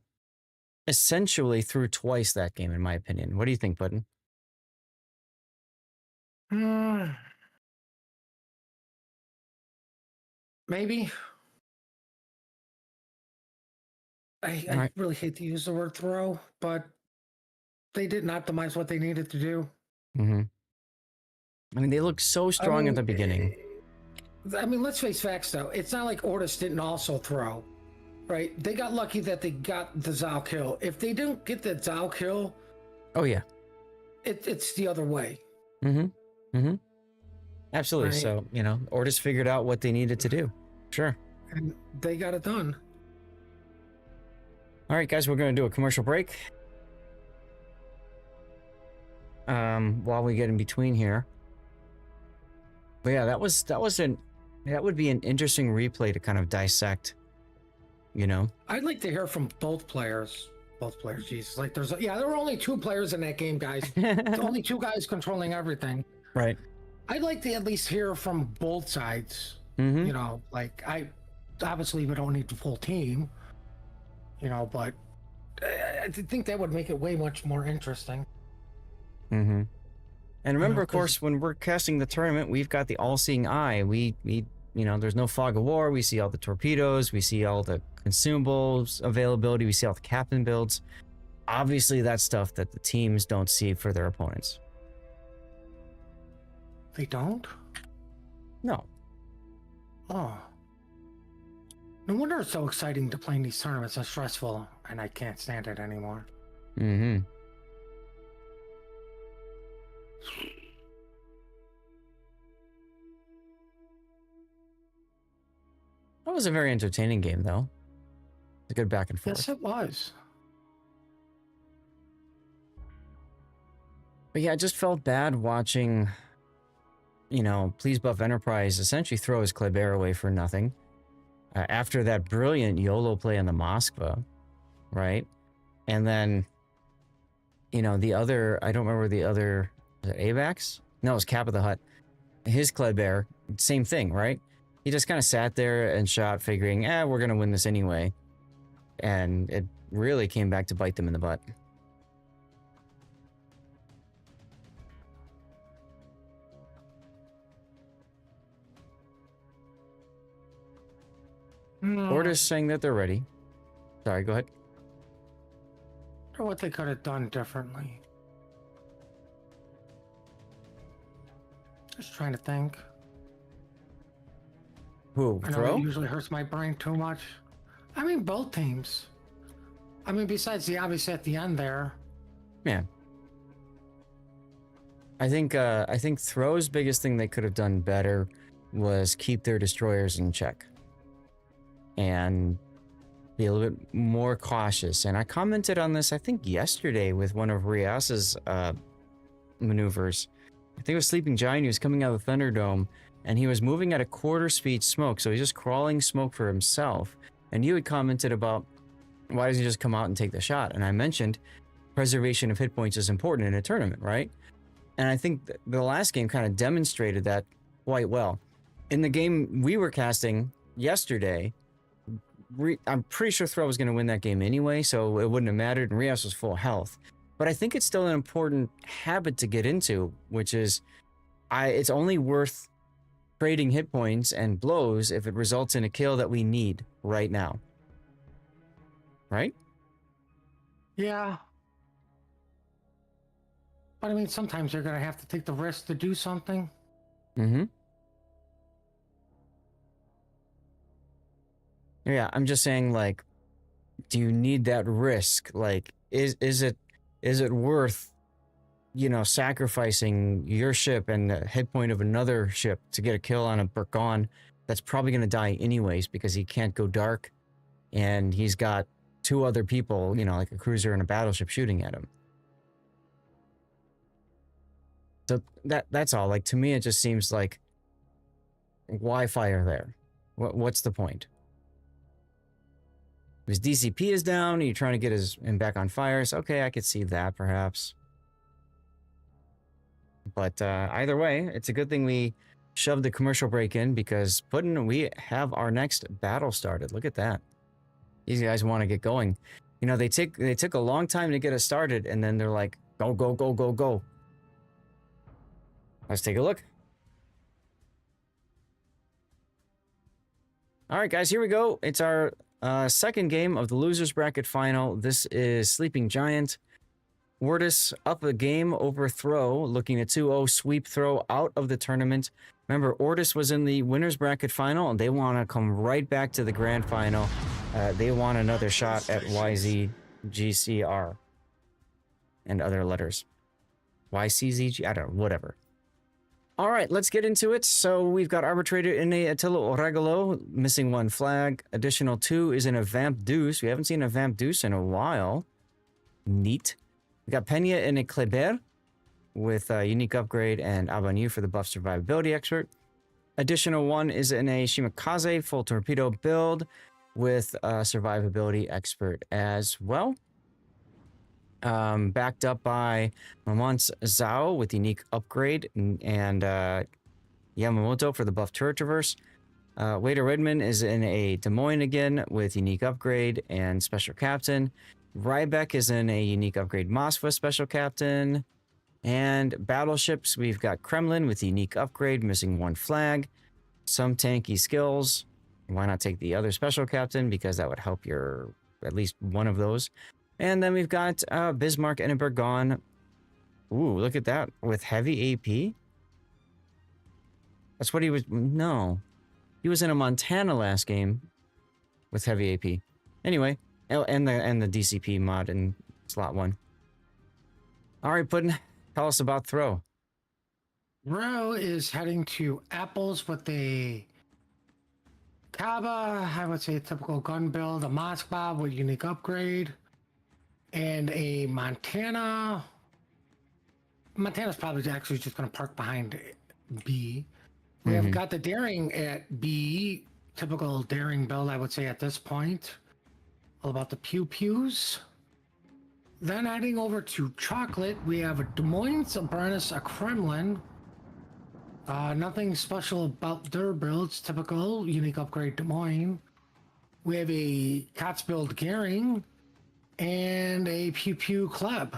Speaker 1: essentially threw twice that game, in my opinion. What do you think, Putin?
Speaker 2: Maybe. I really hate to use the word throw, but they didn't optimize what they needed to do.
Speaker 1: Mm-hmm. I mean, they looked so strong at the beginning.
Speaker 2: I mean, let's face facts, though. It's not like ORTUS didn't also throw, right? They got lucky that they got the Zao kill. If they didn't get the Zao kill...
Speaker 1: Oh, yeah.
Speaker 2: It's the other way.
Speaker 1: Mm-hmm. Mm-hmm. Absolutely.
Speaker 2: Right.
Speaker 1: So, you know, ORTUS figured out what they needed to do. Sure.
Speaker 2: And they got it done.
Speaker 1: All right, guys, we're going to do a commercial break. While we get in between here. But yeah, that would be an interesting replay to kind of dissect, you know?
Speaker 2: I'd like to hear from both players. Both players, Jesus. Like there were only 2 players in that game, guys. It's only 2 guys controlling everything.
Speaker 1: Right.
Speaker 2: I'd like to at least hear from both sides.
Speaker 1: Mm-hmm.
Speaker 2: You know, like obviously we don't need the full team, you know, but I think that would make it way much more interesting.
Speaker 1: Mm-hmm. And remember,
Speaker 2: You know,
Speaker 1: of course, when we're casting the tournament, we've got the all-seeing eye. We, you know, there's no fog of war. We see all the torpedoes. We see all the consumables availability. We see all the captain builds. Obviously, that's stuff that the teams don't see for their opponents.
Speaker 2: They don't?
Speaker 1: No.
Speaker 2: Oh. No wonder it's so exciting to play in these tournaments and stressful, and I can't stand it anymore.
Speaker 1: Mm-hmm. That was a very entertaining game, though. It's a good back and forth.
Speaker 2: Yes, it was.
Speaker 1: But yeah, I just felt bad watching, you know, Please Buff Enterprise essentially throw his Kleber away for nothing. After that brilliant YOLO play on the Moskva, right? And then, you know, the other, I don't remember the other, was it AVAX? No, it was Cap of the Hut. His Kleber, same thing, right? He just kind of sat there and shot, figuring, we're going to win this anyway. And it really came back to bite them in the butt. ORTUS saying that they're ready. Sorry, go ahead.
Speaker 2: Or what they could have done differently. Just trying to think.
Speaker 1: Who?
Speaker 2: I know
Speaker 1: Throw?
Speaker 2: it usually hurts my brain too much. I mean, both teams. I mean, besides the obvious at the end there.
Speaker 1: Yeah. I think Throw's biggest thing they could have done better was keep their destroyers in check. And be a little bit more cautious. And I commented on this, I think, yesterday with one of Rias's maneuvers. I think it was Sleeping Giant. He was coming out of the Thunderdome, and he was moving at a quarter speed smoke. So he's just crawling smoke for himself. And you had commented about, why doesn't he just come out and take the shot? And I mentioned preservation of hit points is important in a tournament, right? And I think the last game kind of demonstrated that quite well. In the game we were casting yesterday, I'm pretty sure Throw was going to win that game anyway, so it wouldn't have mattered, and Rios was full health. But I think it's still an important habit to get into, which is it's only worth trading hit points and blows if it results in a kill that we need right now. Right?
Speaker 2: Yeah. But I mean, sometimes you're going to have to take the risk to do something.
Speaker 1: Mm-hmm. Yeah, I'm just saying, like, do you need that risk? Like, is it worth you know, sacrificing your ship and the head point of another ship to get a kill on a Burgon that's probably going to die anyways because he can't go dark and he's got two other people, you know, like a cruiser and a battleship shooting at him. So that's all. Like, to me, it just seems like, why fire there? What's the point? His DCP is down, you're trying to get him back on fire. So, okay, I could see that, perhaps. But either way, it's a good thing we shoved the commercial break in because we have our next battle started. Look at that. These guys want to get going. You know, they took a long time to get us started, and then they're like, go, go, go, go, go. Let's take a look. All right, guys, here we go. It's our second game of the losers bracket final. This is Sleeping Giant. ORTUS up a game overthrow, looking at 2-0 sweep throw out of the tournament. Remember, ORTUS was in the winners bracket final, and they want to come right back to the grand final. They want another shot at YCZGR and other letters. YCZG, I don't know, whatever. All right, let's get into it. So we've got Arbitrator in a Attilo Regalo, missing one flag. Additional 2 is in a Vamp Deuce. We haven't seen a Vamp Deuce in a while. Neat. We got Pena in a Kleber with a unique upgrade and Abanyu for the buff survivability expert. Additional 1 is in a Shimakaze full torpedo build with a survivability expert as well. Backed up by Mamont's Zhao with unique upgrade and Yamamoto for the buff turret traverse. Wader Redman is in a Des Moines again with unique upgrade and special captain. Rybeck is in a unique upgrade Moskva special captain. And battleships, we've got Kremlin with unique upgrade, missing one flag. Some tanky skills. Why not take the other special captain? Because that would help your at least one of those. And then we've got Bismarck and a Burgon. Ooh, look at that. With heavy AP. That's what he was... No. He was in a Montana last game with heavy AP. Anyway, and the DCP mod in slot 1. All right, Puddin', tell us about Throw.
Speaker 2: Throw is heading to Apples with a Kaba, I would say a typical gun build, a Moskva with unique upgrade, and a Montana. Montana's probably actually just going to park behind B. We have got the Daring at B, typical Daring build, I would say, at this point. All about the pew-pews. Then heading over to Chocolate, we have a Des Moines, a Brennus, a Kremlin. Nothing special about their builds, typical unique upgrade Des Moines. We have a Cots build Gehring and a Pew Pew Club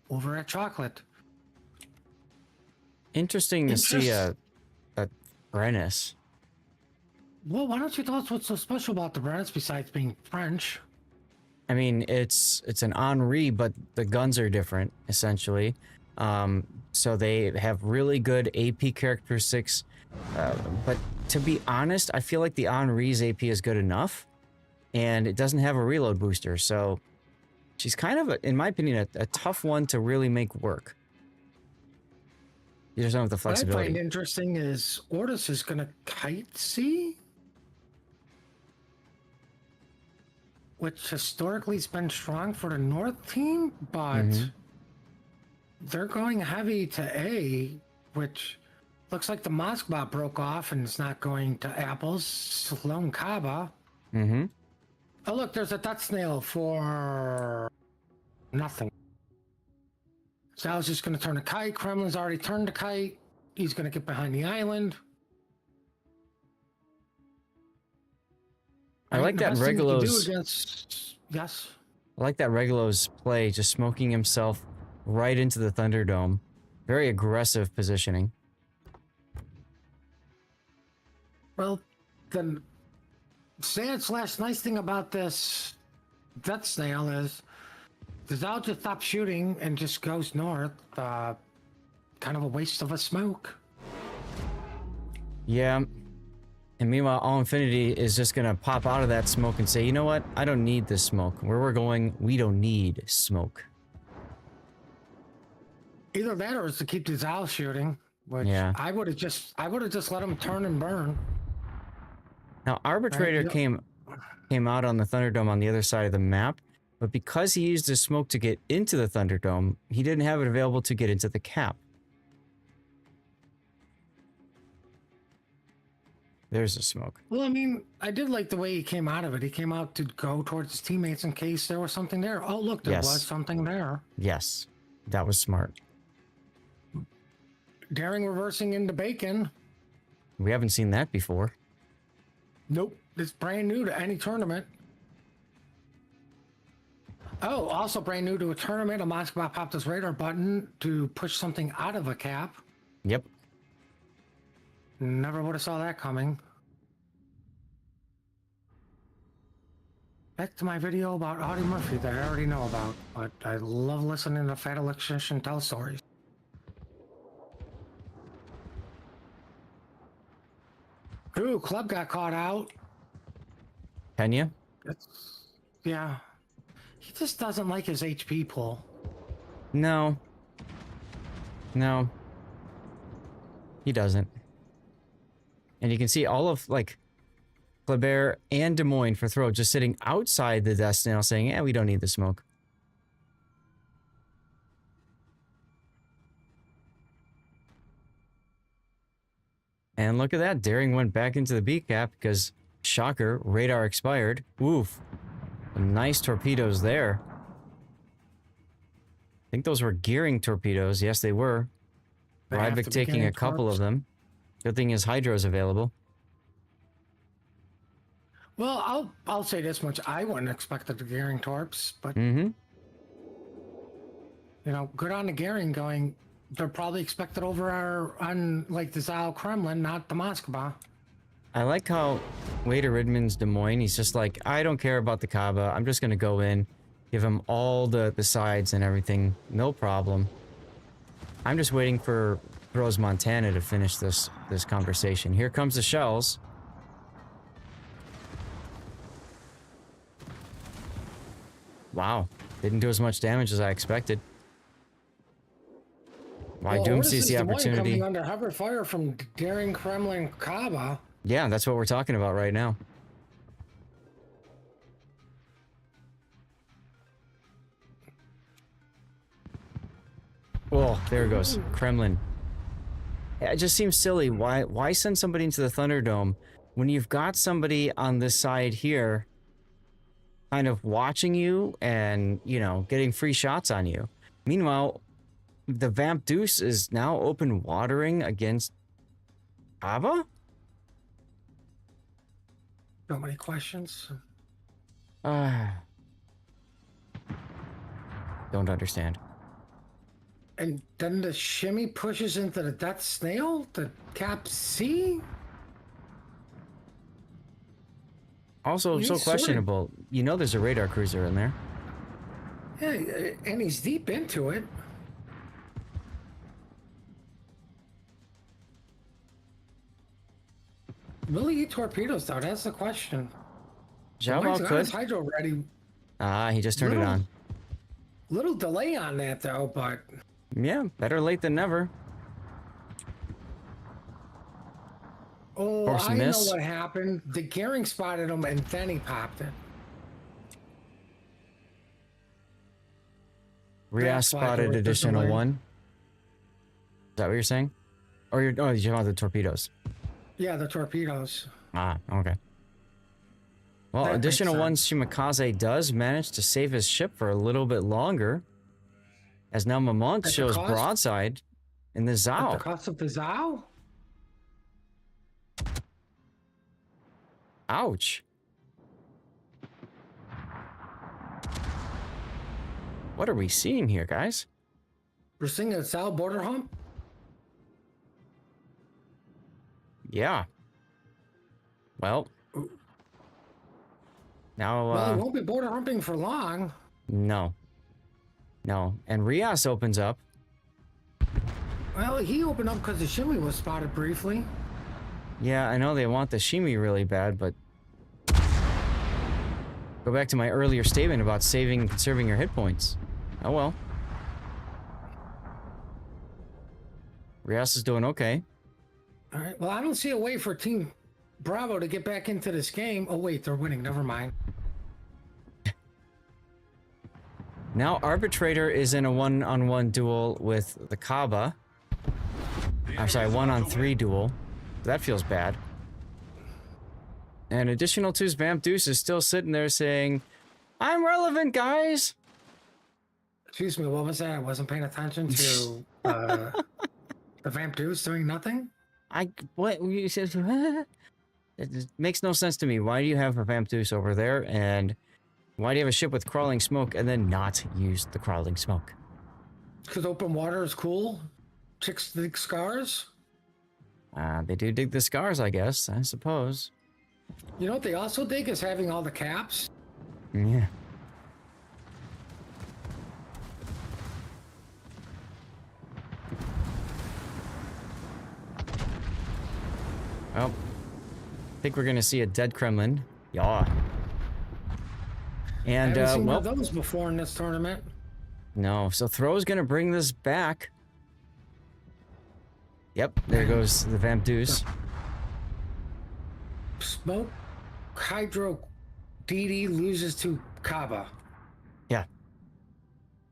Speaker 2: over at Chocolate.
Speaker 1: Interesting to see a Brennus.
Speaker 2: Well, why don't you tell us what's so special about the Brennus besides being French?
Speaker 1: I mean, it's an Henri, but the guns are different, essentially. So they have really good AP characteristics. But to be honest, I feel like the Henri's AP is good enough. And it doesn't have a reload booster. So she's kind of, in my opinion, a tough one to really make work. You just don't have the flexibility.
Speaker 2: What I find interesting is ORTUS is going to kite C, which historically has been strong for the North team, but they're going heavy to A, which looks like the Moskva broke off and is not going to Apples. Sloan Kaba. Oh, look, there's a Death Snail for nothing. So I was just going to turn a kite. Kremlin's already turned the kite. He's going to get behind the island.
Speaker 1: I like that Regulo's...
Speaker 2: Yes?
Speaker 1: I like that Regulo's play, just smoking himself right into the Thunderdome. Very aggressive positioning.
Speaker 2: Well, the sad/nice thing about this Death Snail is the Zao just stops shooting and just goes north. Kind of a waste of a smoke.
Speaker 1: Yeah. And meanwhile, All Infinity is just going to pop out of that smoke and say, you know what? I don't need this smoke. Where we're going, we don't need smoke.
Speaker 2: Either that or it's to keep the Zal shooting, which
Speaker 1: Yeah.
Speaker 2: I would have just let him turn and burn.
Speaker 1: Now, Arbitrator
Speaker 2: Yep.
Speaker 1: came out on the Thunderdome on the other side of the map, but because he used his smoke to get into the Thunderdome, he didn't have it available to get into the cap. There's the smoke.
Speaker 2: Well, I mean, I did like the way he came out of it. He came out to go towards his teammates in case there was something there. Oh, look, there
Speaker 1: Yes.
Speaker 2: was something there.
Speaker 1: Yes, that was smart.
Speaker 2: Daring reversing into bacon.
Speaker 1: We haven't seen that before.
Speaker 2: Nope. It's brand new to any tournament. Oh, also brand new to a tournament. A Moscow popped his radar button to push something out of a cap.
Speaker 1: Yep.
Speaker 2: Never would have saw that coming. Back to my video about Audie Murphy that I already know about, but I love listening to Fat Electrician tell stories. Ooh, Club got caught out.
Speaker 1: Can you?
Speaker 2: Yeah. He just doesn't like his HP pull.
Speaker 1: No. No. He doesn't. And you can see all of, like, Kleber and Des Moines for throw just sitting outside the desk now saying, yeah, we don't need the smoke. And look at that. Daring went back into the B cap because, shocker, radar expired. Oof. Some nice torpedoes there. I think those were gearing torpedoes. Yes, they were.
Speaker 2: They have
Speaker 1: Rybik
Speaker 2: to be
Speaker 1: taking
Speaker 2: getting
Speaker 1: a couple
Speaker 2: torps.
Speaker 1: of them. Good thing his hydro's available.
Speaker 2: Well, I'll say this much. I wouldn't expect the gearing torps, but
Speaker 1: Mm-hmm.
Speaker 2: you know, good on the gearing going. They're probably expected over on like the Zal Kremlin, not the Moskva.
Speaker 1: I like how Wader Ridman's Des Moines, he's just like, I don't care about the Kaba. I'm just going to go in, give him all the sides and everything. No problem. I'm just waiting for Rose Montana to finish this conversation. Here comes the shells. Wow. Didn't do as much damage as I expected. Why
Speaker 2: Well,
Speaker 1: Doom
Speaker 2: Ortus
Speaker 1: sees
Speaker 2: is
Speaker 1: the
Speaker 2: one
Speaker 1: opportunity.
Speaker 2: coming under heavy fire from Daring Kremlin Kaba.
Speaker 1: Yeah, that's what we're talking about right now. Oh, there it goes. Kremlin. Yeah, it just seems silly. Why send somebody into the Thunderdome when you've got somebody on this side here kind of watching you and, you know, getting free shots on you? Meanwhile, the Vamp Deuce is now open watering against Abba?
Speaker 2: So many questions.
Speaker 1: Don't understand.
Speaker 2: And then the shimmy pushes into the Death Snail, the Cap C.
Speaker 1: Also,
Speaker 2: He's
Speaker 1: so
Speaker 2: sort of-
Speaker 1: questionable. You know there's a radar cruiser in there.
Speaker 2: Yeah, and he's deep into it. Will he eat torpedoes though? That's the question.
Speaker 1: Zhao
Speaker 2: Mine's
Speaker 1: Bao
Speaker 2: got his
Speaker 1: could.
Speaker 2: hydro ready.
Speaker 1: Ah, he just turned it
Speaker 2: Little-
Speaker 1: on.
Speaker 2: Little delay on that though, but
Speaker 1: Yeah, better late than never.
Speaker 2: oh,
Speaker 1: Force a
Speaker 2: I
Speaker 1: miss.
Speaker 2: know what happened. The gearing spotted him and then he popped it.
Speaker 1: Rias
Speaker 2: That's why there
Speaker 1: spotted
Speaker 2: was the
Speaker 1: additional
Speaker 2: delay.
Speaker 1: one. Is that what you're saying? Or you're talking about the torpedoes?
Speaker 2: Yeah, the torpedoes.
Speaker 1: Ah, okay. Well,
Speaker 2: That makes
Speaker 1: additional one,
Speaker 2: sense.
Speaker 1: Shimakaze does manage to save his ship for a little bit longer. As now Mamont
Speaker 2: At the
Speaker 1: shows
Speaker 2: cost?
Speaker 1: broadside in the
Speaker 2: At the
Speaker 1: Zao.
Speaker 2: cost of the Zao?
Speaker 1: Ouch. What are we seeing here, guys?
Speaker 2: We're seeing a Zao border hump?
Speaker 1: Yeah. Well. Now,
Speaker 2: Well, he won't be border humping for long.
Speaker 1: no. No. And Rias opens up.
Speaker 2: Well, he opened up because the shimmy was spotted briefly.
Speaker 1: Yeah, I know they want the Shimi really bad, but... Go back to my earlier statement about saving and conserving your hit points. Oh well. Rios is doing okay.
Speaker 2: All right. Well, I don't see a way for Team Bravo to get back into this game. Oh, wait, they're winning. Never mind.
Speaker 1: Now Arbitrator is in a one-on-one duel with the Kaaba. I'm sorry, 1-on-3 duel. That feels bad. And Additional 2's Vamp Deuce is still sitting there saying, I'm relevant, guys!
Speaker 2: Excuse me, what was that? I wasn't paying attention to the Vamp Deuce doing nothing?
Speaker 1: What? You said, it just makes no sense to me. Why do you have a Vamp Deuce over there, and why do you have a ship with crawling smoke and then not use the crawling smoke?
Speaker 2: Because open water is cool. Chicks dig scars.
Speaker 1: They do dig the scars, I guess, I suppose.
Speaker 2: You know what they also dig is having all the caps.
Speaker 1: Yeah. Well, I think we're gonna see a dead Kremlin. Yeah. And
Speaker 2: I haven't seen one
Speaker 1: well,
Speaker 2: of those before in this tournament.
Speaker 1: no. So Throw's gonna bring this back. Yep, there goes the Vamp Deuce.
Speaker 2: Smoke Hydro DD loses to Kaba.
Speaker 1: Yeah.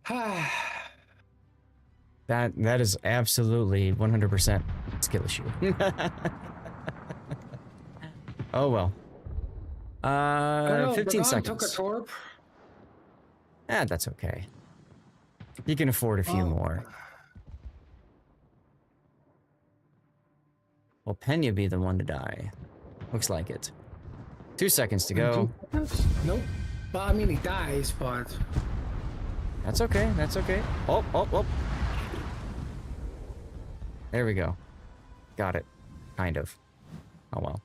Speaker 2: Ah,
Speaker 1: That is absolutely 100% skill issue. Oh well.
Speaker 2: no,
Speaker 1: 15
Speaker 2: Dragon
Speaker 1: seconds.
Speaker 2: took a torp.
Speaker 1: That's okay. You can afford a few more. Will Pena be the one to die? Looks like it. 2 seconds to go.
Speaker 2: Nope. Well, I mean, he dies, but
Speaker 1: That's okay. That's okay. Oh, oh, oh. There we go. Got it. Kind of. Oh well.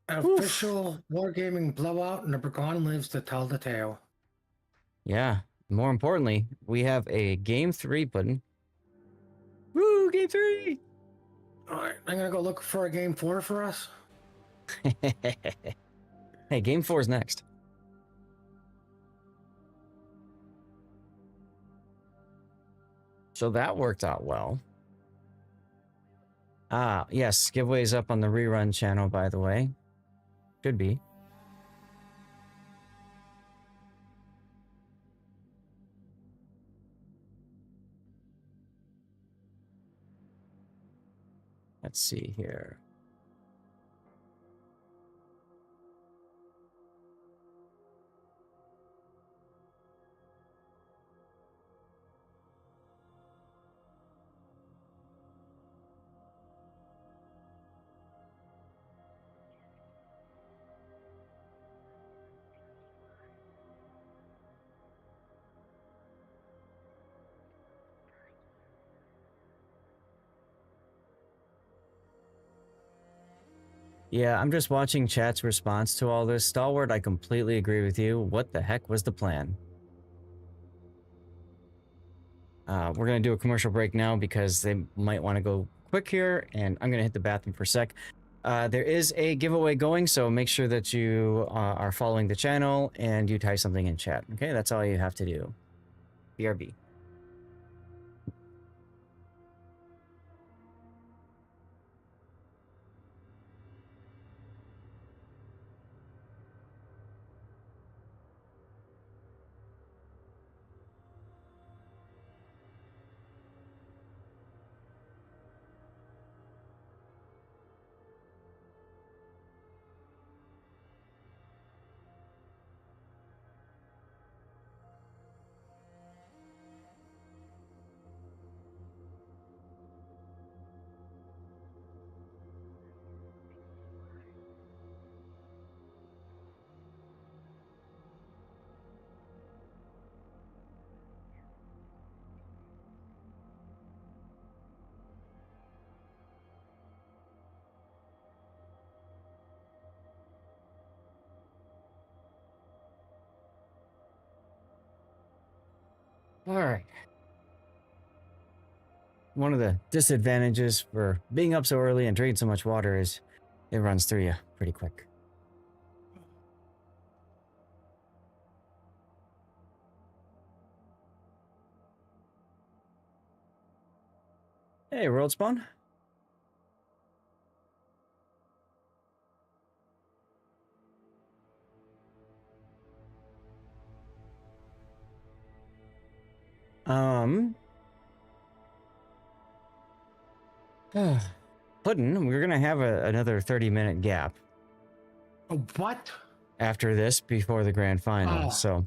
Speaker 2: an official wargaming blowout, and the Bragon lives to tell the tale.
Speaker 1: Yeah. More importantly, we have a game 3 pudding. Woo, game 3!
Speaker 2: All right, I'm gonna go look for a game 4 for us.
Speaker 1: Hey, game 4 is next. So that worked out well. Ah, yes, giveaways up on the rerun channel, by the way. Should be. Let's see here. Yeah, I'm just watching chat's response to all this. Stalwart, I completely agree with you. What the heck was the plan? We're going to do a commercial break now because they might want to go quick here, and I'm going to hit the bathroom for a sec. There is a giveaway going, so make sure that you are following the channel and you type something in chat. Okay, that's all you have to do. BRB. All right. One of the disadvantages for being up so early and drinking so much water is it runs through you pretty quick. Hey, World Spawn. Puddin', we're gonna have another 30-minute gap
Speaker 2: Oh, what?
Speaker 1: after this before the grand final.
Speaker 2: Oh.
Speaker 1: So,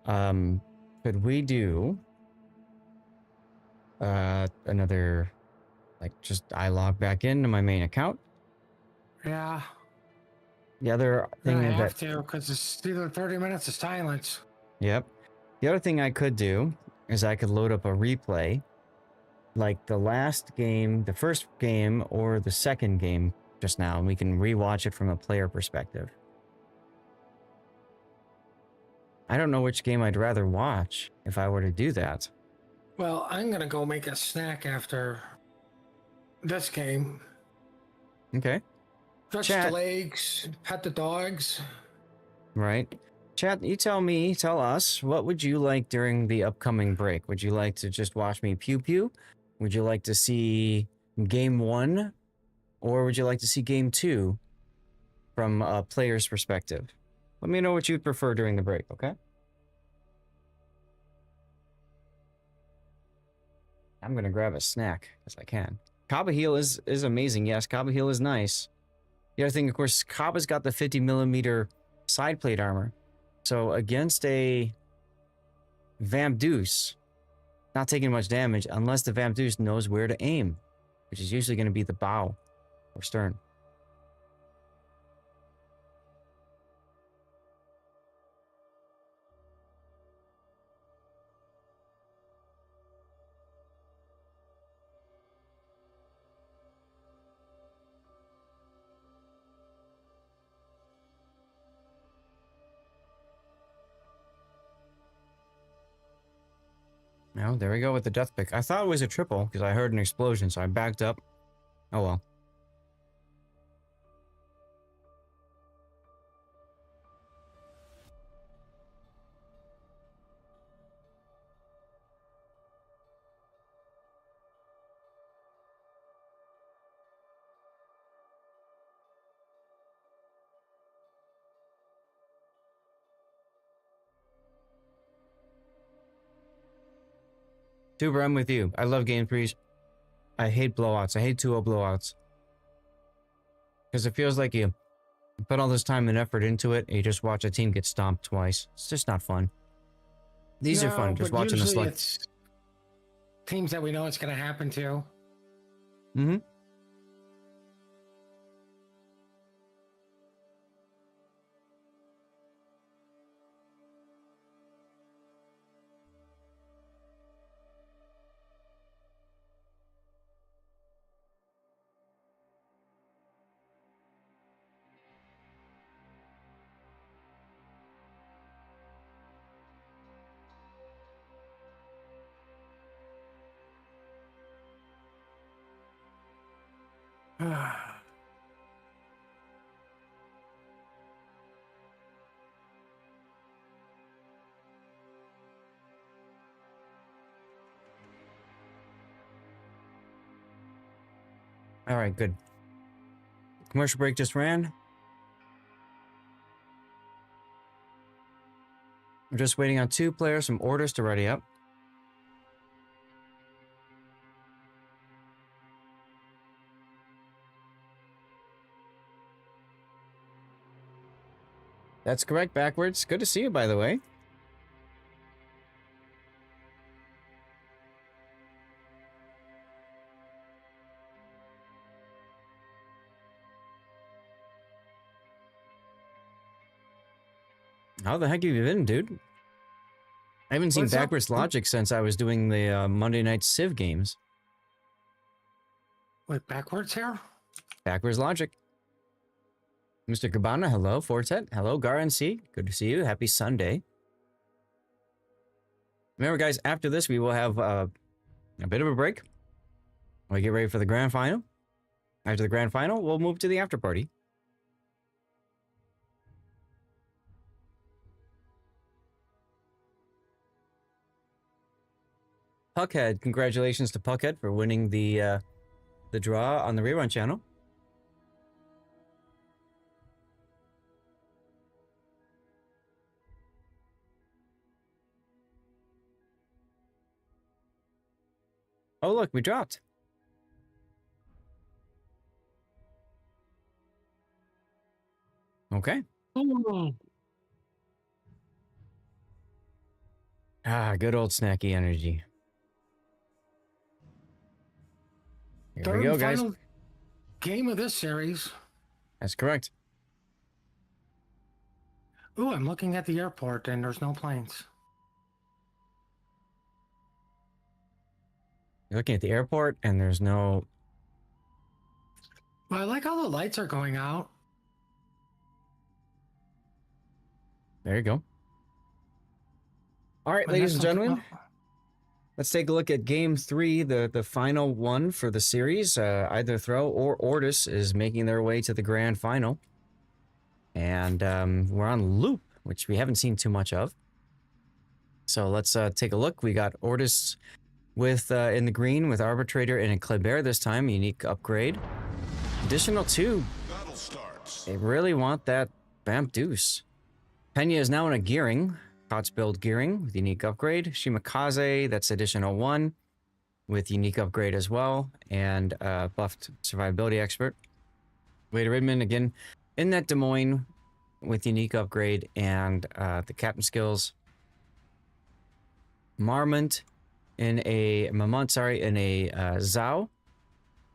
Speaker 1: could we do another, like, just I log back into my main account?
Speaker 2: Yeah.
Speaker 1: The other
Speaker 2: You're
Speaker 1: thing
Speaker 2: gonna
Speaker 1: that,
Speaker 2: have to, because it's either 30 minutes of silence.
Speaker 1: yep. The other thing I could do is I could load up a replay, like the last game, the first game, or the second game just now, and we can rewatch it from a player perspective. I don't know which game I'd rather watch if I were to do that.
Speaker 2: Well, I'm gonna go make a snack after this game.
Speaker 1: Okay.
Speaker 2: Stretch
Speaker 1: Chat.
Speaker 2: the legs, pet the dogs.
Speaker 1: Right. Chat, you tell us, what would you like during the upcoming break? Would you like to just watch me pew pew? Would you like to see game 1? Or would you like to see game 2 from a player's perspective? Let me know what you'd prefer during the break, okay? I'm gonna grab a snack as I can. Kaba Heel is amazing. Yes, Kaba Heel is nice. The other thing, of course, Kaba's got the 50mm side plate armor. So against a Vamp Deuce, not taking much damage unless the Vamp Deuce knows where to aim, which is usually going to be the bow or stern. No, there we go with the death pick. I thought it was a triple because I heard an explosion, so I backed up. Oh well. Tuber, I'm with you. I love game threes. I hate blowouts. I hate 2-0 blowouts. Because it feels like you put all this time and effort into it, and you just watch a team get stomped twice. It's just not fun. These are fun, just
Speaker 2: but
Speaker 1: watching the
Speaker 2: usually
Speaker 1: slug.
Speaker 2: it's teams that we know it's gonna happen to.
Speaker 1: Mm-hmm. All right, good. Commercial break just ran. We're just waiting on 2 players from ORTUS to ready up. That's correct, backwards. Good to see you, by the way. How the heck have you been, dude? I haven't seen
Speaker 2: What's up?
Speaker 1: backwards logic since I was doing the Monday night Civ games.
Speaker 2: Wait, backwards here?
Speaker 1: Backwards logic. Mr. Cabana, hello. Fortet, hello. GarNC, good to see you. Happy Sunday. Remember, guys, after this, we will have a bit of a break. We get ready for the grand final. After the grand final, we'll move to the after party. Puckhead, congratulations to Puckhead for winning the draw on the rerun channel. Oh, look, we dropped. Okay.
Speaker 2: Oh,
Speaker 1: Ah, good old snacky energy. Here
Speaker 2: third
Speaker 1: we go,
Speaker 2: and
Speaker 1: guys.
Speaker 2: final game of this series.
Speaker 1: That's correct.
Speaker 2: Ooh, I'm looking at the airport and there's no planes.
Speaker 1: You're looking at the airport and there's no...
Speaker 2: Well, I like how the lights are going out.
Speaker 1: There you go. All right,
Speaker 2: But
Speaker 1: ladies and
Speaker 2: that's
Speaker 1: gentlemen, let's take a look at game 3, the final one for the series. Either Throw or Ortus is making their way to the grand final. And we're on loop, which we haven't seen too much of. So let's take a look. We got Ortus with in the green with Arbitrator and a Kleber this time, unique upgrade. Additional 2.
Speaker 3: Battle starts.
Speaker 1: They really want that Vamp Deuce. Pena is now in a gearing. Cots build gearing with unique upgrade. Shimakaze, that's additional 1 with unique upgrade as well. And buffed survivability expert. Vader Ridman again in that Des Moines with unique upgrade and the captain skills. Mamont in a Zhao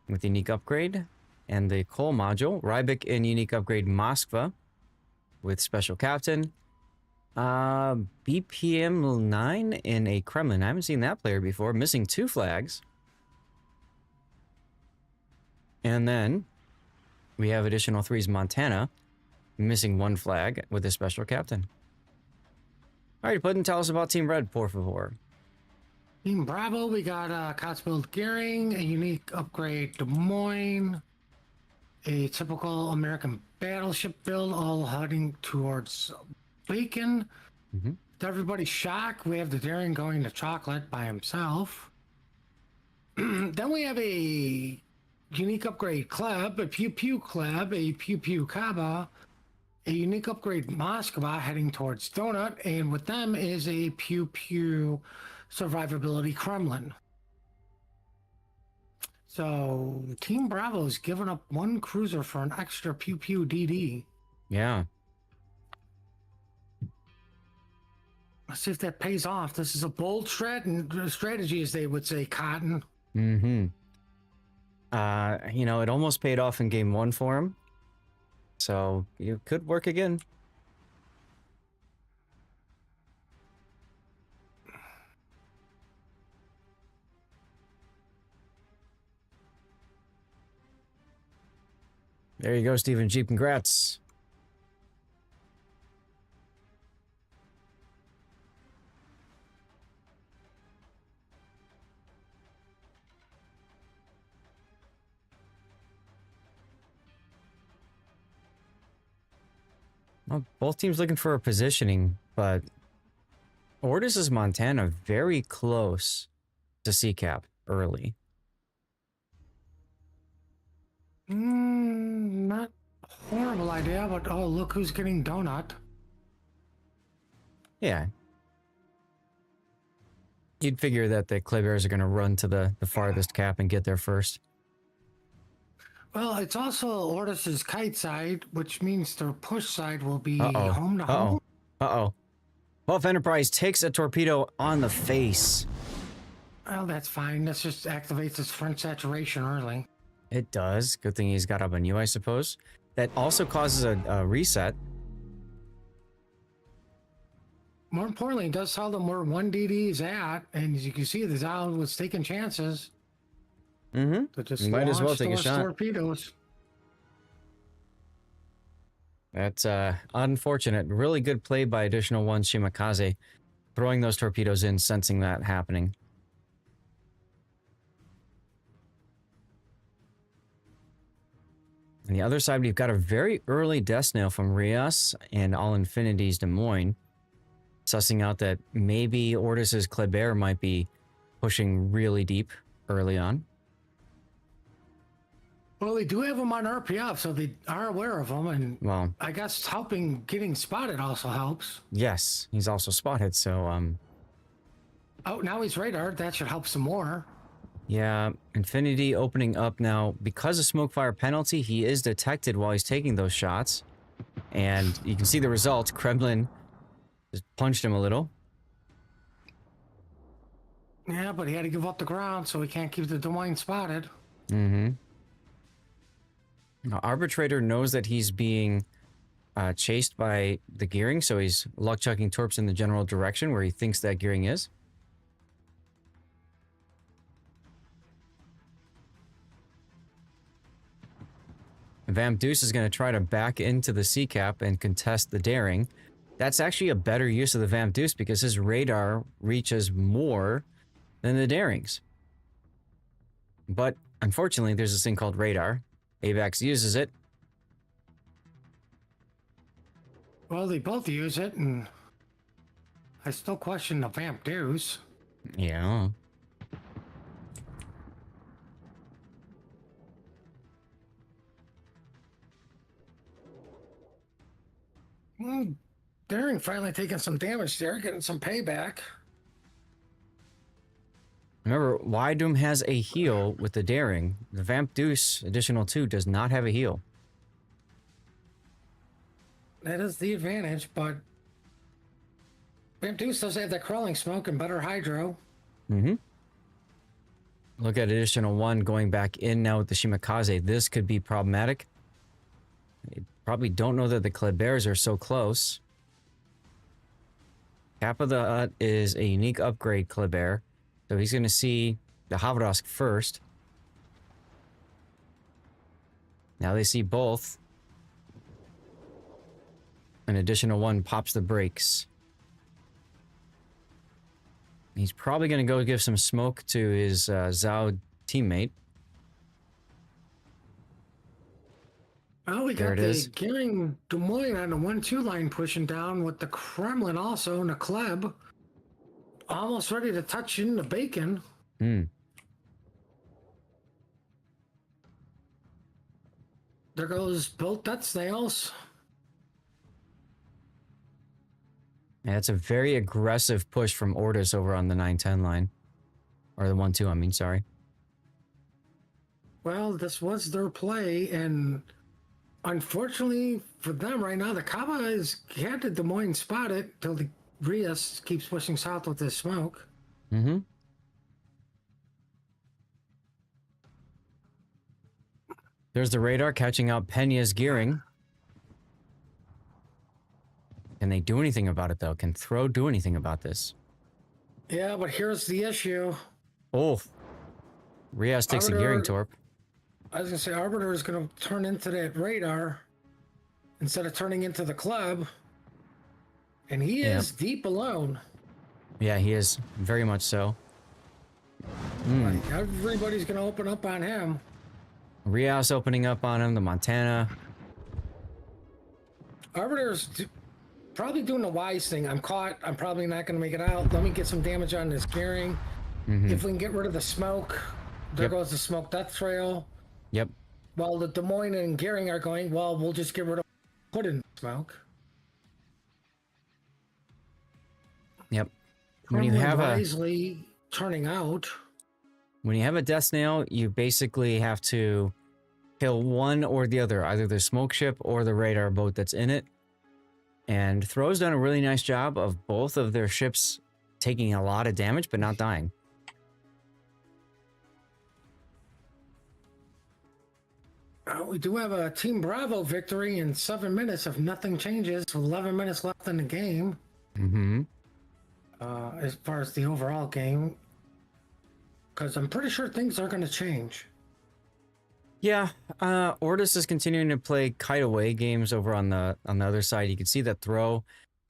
Speaker 1: with unique upgrade and the Cole module. Rybik in unique upgrade Moskva with special captain. BPM 9 in a Kremlin. I haven't seen that player before. Missing 2 flags. And then we have additional 3s Montana. Missing 1 flag with a special captain. All right, Puddin', tell us about Team Red, por favor.
Speaker 2: Team Bravo, we got Cots build gearing, a unique upgrade Des Moines, a typical American battleship build, all heading towards Bacon. To everybody's shock, we have the Daring going to Chocolate by himself. Then we have a unique upgrade Kleb, a Pew Pew Kleb, a Pew Pew Kaba, a unique upgrade Moskva heading towards Donut, and with them is a Pew Pew survivability Kremlin. So Team Bravo's given up 1 cruiser for an extra Pew Pew DD.
Speaker 1: Yeah.
Speaker 2: Let's see if that pays off. This is a bold strategy, as they would say, Cotton.
Speaker 1: You know, it almost paid off in game 1 for him. So it could work again. There you go, Stephen Jeep. Congrats. Well, both teams looking for a positioning, but Ortus is Montana very close to CCAP early.
Speaker 2: Not a horrible idea, but oh, look who's getting Donut.
Speaker 1: Yeah. You'd figure that the Klebers are going to run to the farthest cap and get there first.
Speaker 2: Well, it's also Ortus's kite side, which means their push side will be
Speaker 1: Uh-oh.
Speaker 2: home to
Speaker 1: Uh-oh.
Speaker 2: home.
Speaker 1: Uh-oh. Well, if Enterprise takes a torpedo on the face.
Speaker 2: Well, that's fine. That just activates its front saturation early.
Speaker 1: It does. Good thing he's got up on you, I suppose. That also causes a reset.
Speaker 2: More importantly, it does tell them where 1 DD is at, and as you can see, the Zal was taking chances. To just
Speaker 1: Might as well
Speaker 2: launch
Speaker 1: take a
Speaker 2: those
Speaker 1: shot.
Speaker 2: torpedoes.
Speaker 1: That's unfortunate. Really good play by additional 1 Shimakaze. Throwing those torpedoes in, sensing that happening. On the other side, we've got a very early death snail from Rios and All Infinity's Des Moines. Sussing out that maybe Ortus's Kleber might be pushing really deep early on.
Speaker 2: Well, they do have them on RPF, so they are aware of them, and
Speaker 1: Well,
Speaker 2: I guess getting spotted also helps.
Speaker 1: yes, he's also spotted, so
Speaker 2: Oh, now he's radar. That should help some more.
Speaker 1: yeah, Infinity opening up now. Because of smoke fire penalty, he is detected while he's taking those shots. And you can see the result. Kremlin just punched him a little.
Speaker 2: Yeah, but he had to give up the ground, so he can't keep the Des Moines spotted.
Speaker 1: Mm-hmm. Now, Arbitrator knows that he's being chased by the gearing, so he's luck-chucking torps in the general direction where he thinks that gearing is. Vamp Deuce is going to try to back into the C-cap and contest the daring. That's actually a better use of the Vamp Deuce because his radar reaches more than the darings. But unfortunately, there's this thing called radar. AVAX uses it.
Speaker 2: Well, they both use it, and I still question the Vamp Deuce.
Speaker 1: Yeah.
Speaker 2: Daring finally taking some damage there, getting some payback.
Speaker 1: Remember, Doom has a heal with the daring. The Vamp Deuce additional 2 does not have a heal.
Speaker 2: That is the advantage, but Vamp Deuce does have that crawling smoke and better hydro.
Speaker 1: Mm-hmm. Look at additional 1 going back in now with the Shimakaze. This could be problematic. You probably don't know that the Klebears are so close. Kappa the Hut is a unique upgrade Klebear. So he's going to see the Havrosk first. Now they see both. An additional 1 pops the brakes. He's probably going to go give some smoke to his Zhao teammate.
Speaker 2: Oh, we
Speaker 1: There
Speaker 2: got
Speaker 1: it
Speaker 2: the
Speaker 1: is.
Speaker 2: Gearing Des Moines on the 1-2 line pushing down with the Kremlin also and the Kleb. Almost ready to touch in the bacon.
Speaker 1: Hmm.
Speaker 2: There goes both death snails.
Speaker 1: Yeah, it's a very aggressive push from ORTUS over on the 9-10 line. Or the 1-2, I mean, sorry.
Speaker 2: Well, this was their play, and unfortunately for them right now, the Kaba has had the Des Moines spotted till the Rias keeps pushing south with this smoke.
Speaker 1: Mm-hmm. There's the radar catching out Penya's gearing. Can they do anything about it, though? Can Throw do anything about this?
Speaker 2: Yeah, but here's the issue.
Speaker 1: Oh. Rias takes a gearing torp.
Speaker 2: I was going to say, Arbiter is going to turn into that radar instead of turning into the club. And he is deep alone.
Speaker 1: Yeah, he is. Very much so.
Speaker 2: Like, everybody's going to open up on him.
Speaker 1: Rias opening up on him, the Montana.
Speaker 2: Arbiter's probably doing the wise thing. I'm caught. I'm probably not going to make it out. Let me get some damage on this gearing. If we can get rid of the smoke, there goes the smoke death trail.
Speaker 1: Yep.
Speaker 2: While the Des Moines and Gearing are going, well, we'll just get rid of put in smoke.
Speaker 1: Yep. When you
Speaker 2: Kremlin
Speaker 1: have
Speaker 2: wisely turning out.
Speaker 1: When you have a death snail, you basically have to kill one or the other, either the smoke ship or the radar boat that's in it. And Throw's done a really nice job of both of their ships taking a lot of damage but not dying.
Speaker 2: We do have a Team Bravo victory in 7 minutes if nothing changes. 11 minutes left in the game. As far as the overall game. Because I'm pretty sure things are going to change.
Speaker 1: Yeah, ORTUS is continuing to play kite away games over on the other side. You can see that Throw,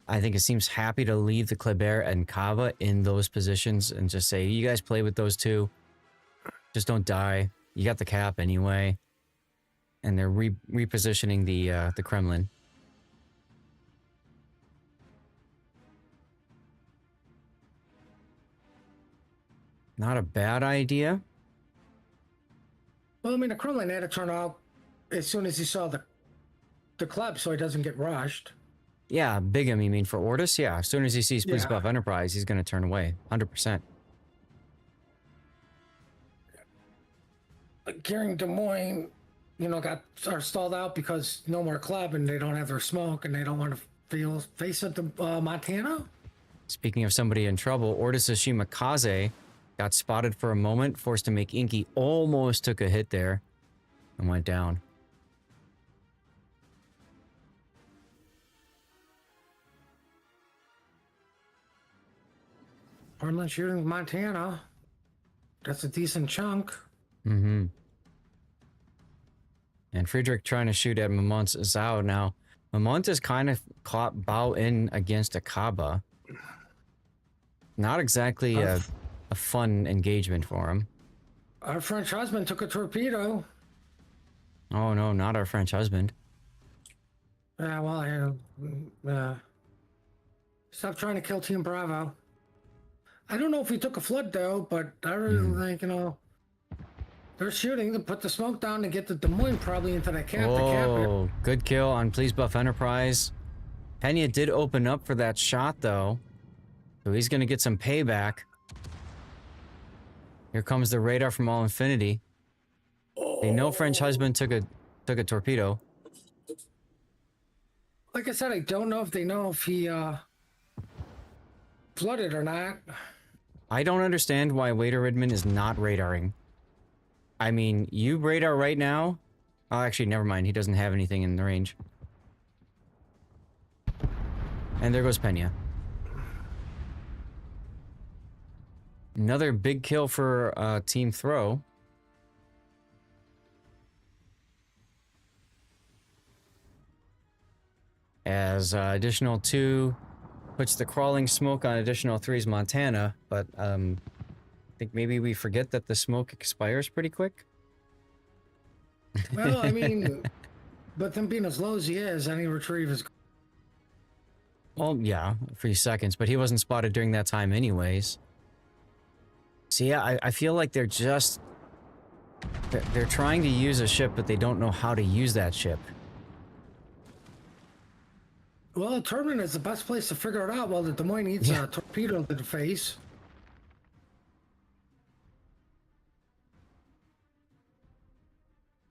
Speaker 1: I think it seems happy to leave the Kleber and Kava in those positions and just say, you guys play with those two. Just don't die. You got the cap anyway. And they're repositioning the Kremlin. Not a bad idea.
Speaker 2: Well, I mean, the Kremlin had to turn out as soon as he saw the club, so he doesn't get rushed.
Speaker 1: Yeah, Bigham, you mean for ORTUS? Yeah, as soon as he sees Police
Speaker 2: Yeah.
Speaker 1: Buff Enterprise, he's going to turn away. 100%.
Speaker 2: Gearing Des Moines, you know, are stalled out because no more club and they don't have their smoke and they don't want to face up to Montana.
Speaker 1: Speaking of somebody in trouble, ORTUS Shimakaze got spotted for a moment, forced to make Inky, almost took a hit there and went down.
Speaker 2: Portland shooting Montana. That's a decent chunk.
Speaker 1: Mm-hmm. And Friedrich trying to shoot at Mamont's Zhao now. Mamont is kind of caught bow in against Akaba. Not exactly a fun engagement for him.
Speaker 2: Our French husband took a torpedo.
Speaker 1: Oh no, not our French husband.
Speaker 2: Yeah, well, stop trying to kill Team Bravo. I don't know if he took a flood though, but I really think, you know, they're shooting to put the smoke down to get the Des Moines probably into the cap.
Speaker 1: Oh, good kill on Please Buff Enterprise. Pena did open up for that shot though, so he's gonna get some payback. Here comes the radar from All Infinity. They know French husband took a torpedo.
Speaker 2: Like I said, I don't know if they know if he flooded or not.
Speaker 1: I don't understand why Wader Ridman is not radaring. I mean, you radar right now. Oh, actually, never mind. He doesn't have anything in the range. And there goes Pena. Another big kill for Team Throw. As additional 2 puts the crawling smoke on additional 3's Montana, but I think maybe we forget that the smoke expires pretty quick.
Speaker 2: Well, I mean, but them being as low as he is, any retrieve is.
Speaker 1: Well, yeah, a few seconds, but he wasn't spotted during that time anyways. So yeah, I feel like they're just... They're trying to use a ship, but they don't know how to use that ship.
Speaker 2: Well, a turbine is the best place to figure it out. Well, the Des Moines needs a torpedo to the face.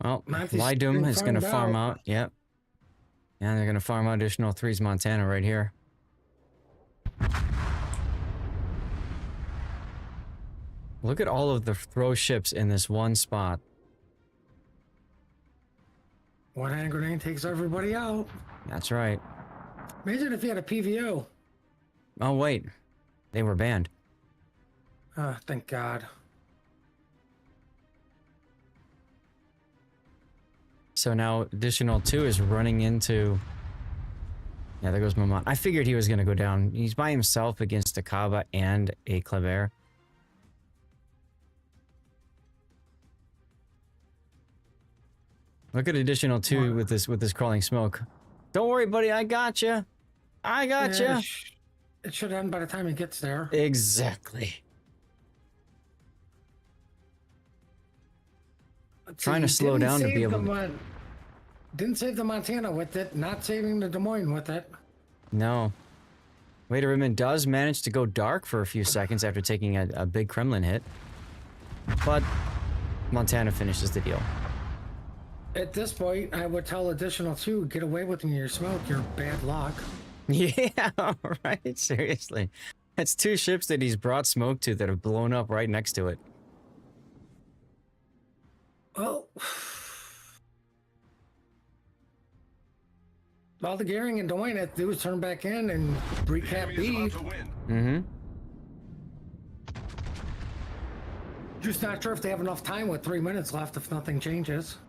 Speaker 1: Well,
Speaker 2: Matthew's
Speaker 1: Lydum
Speaker 2: getting
Speaker 1: is going to
Speaker 2: farmed
Speaker 1: farm
Speaker 2: out.
Speaker 1: out. Yep. And they're going to farm out additional 3's Montana right here. Look at all of the throw ships in this one spot.
Speaker 2: One hand grenade takes everybody out.
Speaker 1: That's right.
Speaker 2: Imagine if he had a PVO.
Speaker 1: Oh, wait. They were banned.
Speaker 2: Thank God.
Speaker 1: So now additional 2 is running into... Yeah, there goes Mamont. I figured he was going to go down. He's by himself against Akaba and a Kleber. Look at additional 2 with this crawling smoke. Don't worry, buddy. I got you. I got you.
Speaker 2: It should end by the time he gets there.
Speaker 1: Exactly. Trying to
Speaker 2: He
Speaker 1: slow
Speaker 2: didn't
Speaker 1: down to
Speaker 2: save
Speaker 1: be able
Speaker 2: the
Speaker 1: to...
Speaker 2: Didn't save the Montana with it. Not saving the Des Moines with it.
Speaker 1: No. Wader Ridman does manage to go dark for a few seconds after taking a big Kremlin hit. But Montana finishes the deal.
Speaker 2: At this point, I would tell additional 2, get away with your smoke. You're bad luck.
Speaker 1: Yeah, right? Seriously. That's 2 ships that he's brought smoke to that have blown up right next to it.
Speaker 2: Well, all the gearing and Des Moines have to do is turn back in and recap B.
Speaker 1: Mm-hmm.
Speaker 2: Just not sure if they have enough time with 3 minutes left if nothing changes.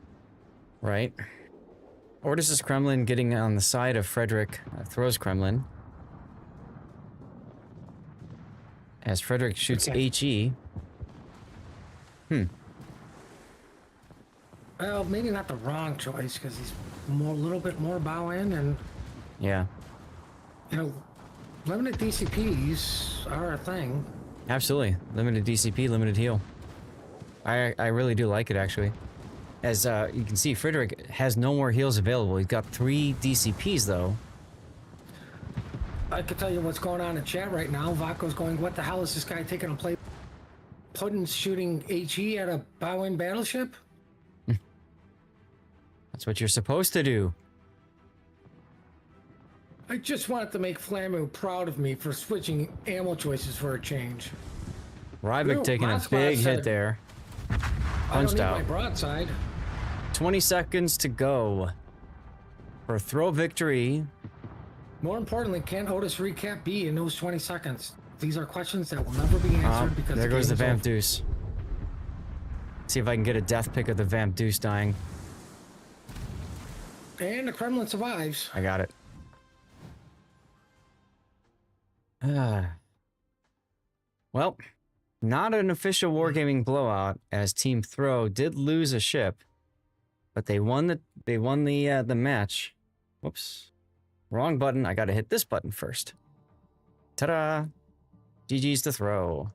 Speaker 1: Right. ORTUS' Kremlin getting on the side of Frederick throws Kremlin. As Frederick shoots HE.
Speaker 2: Well, maybe not the wrong choice because he's a little bit more bow in and,
Speaker 1: Yeah.
Speaker 2: you know, limited DCPs are a thing.
Speaker 1: Absolutely. Limited DCP, limited heal. I really do like it, actually. As you can see, Frederick has no more heals available. He's got 3 DCPs, though.
Speaker 2: I could tell you what's going on in chat right now. Vaco's going, what the hell is this guy taking a play? Puddin's shooting HE at a bowing battleship?
Speaker 1: That's what you're supposed to do.
Speaker 2: I just wanted to make Flamu proud of me for switching ammo choices for a change.
Speaker 1: Ryvik
Speaker 2: Ooh,
Speaker 1: taking a
Speaker 2: Moskva
Speaker 1: big
Speaker 2: said-
Speaker 1: hit there.
Speaker 2: I
Speaker 1: Punched
Speaker 2: don't need my
Speaker 1: out.
Speaker 2: broadside.
Speaker 1: 20 seconds to go for throw victory.
Speaker 2: More importantly, can Otis recap B in those 20 seconds? These are questions that will never be answered because
Speaker 1: There goes the
Speaker 2: game is
Speaker 1: Vamp
Speaker 2: over.
Speaker 1: Deuce. See if I can get a death pick of the Vamp Deuce dying.
Speaker 2: And the Kremlin survives.
Speaker 1: I got it. Well, not an official wargaming blowout, as Team Throw did lose a ship, but they won the match. Whoops, wrong button. I got to hit this button first. Ta-da! GG's to Throw.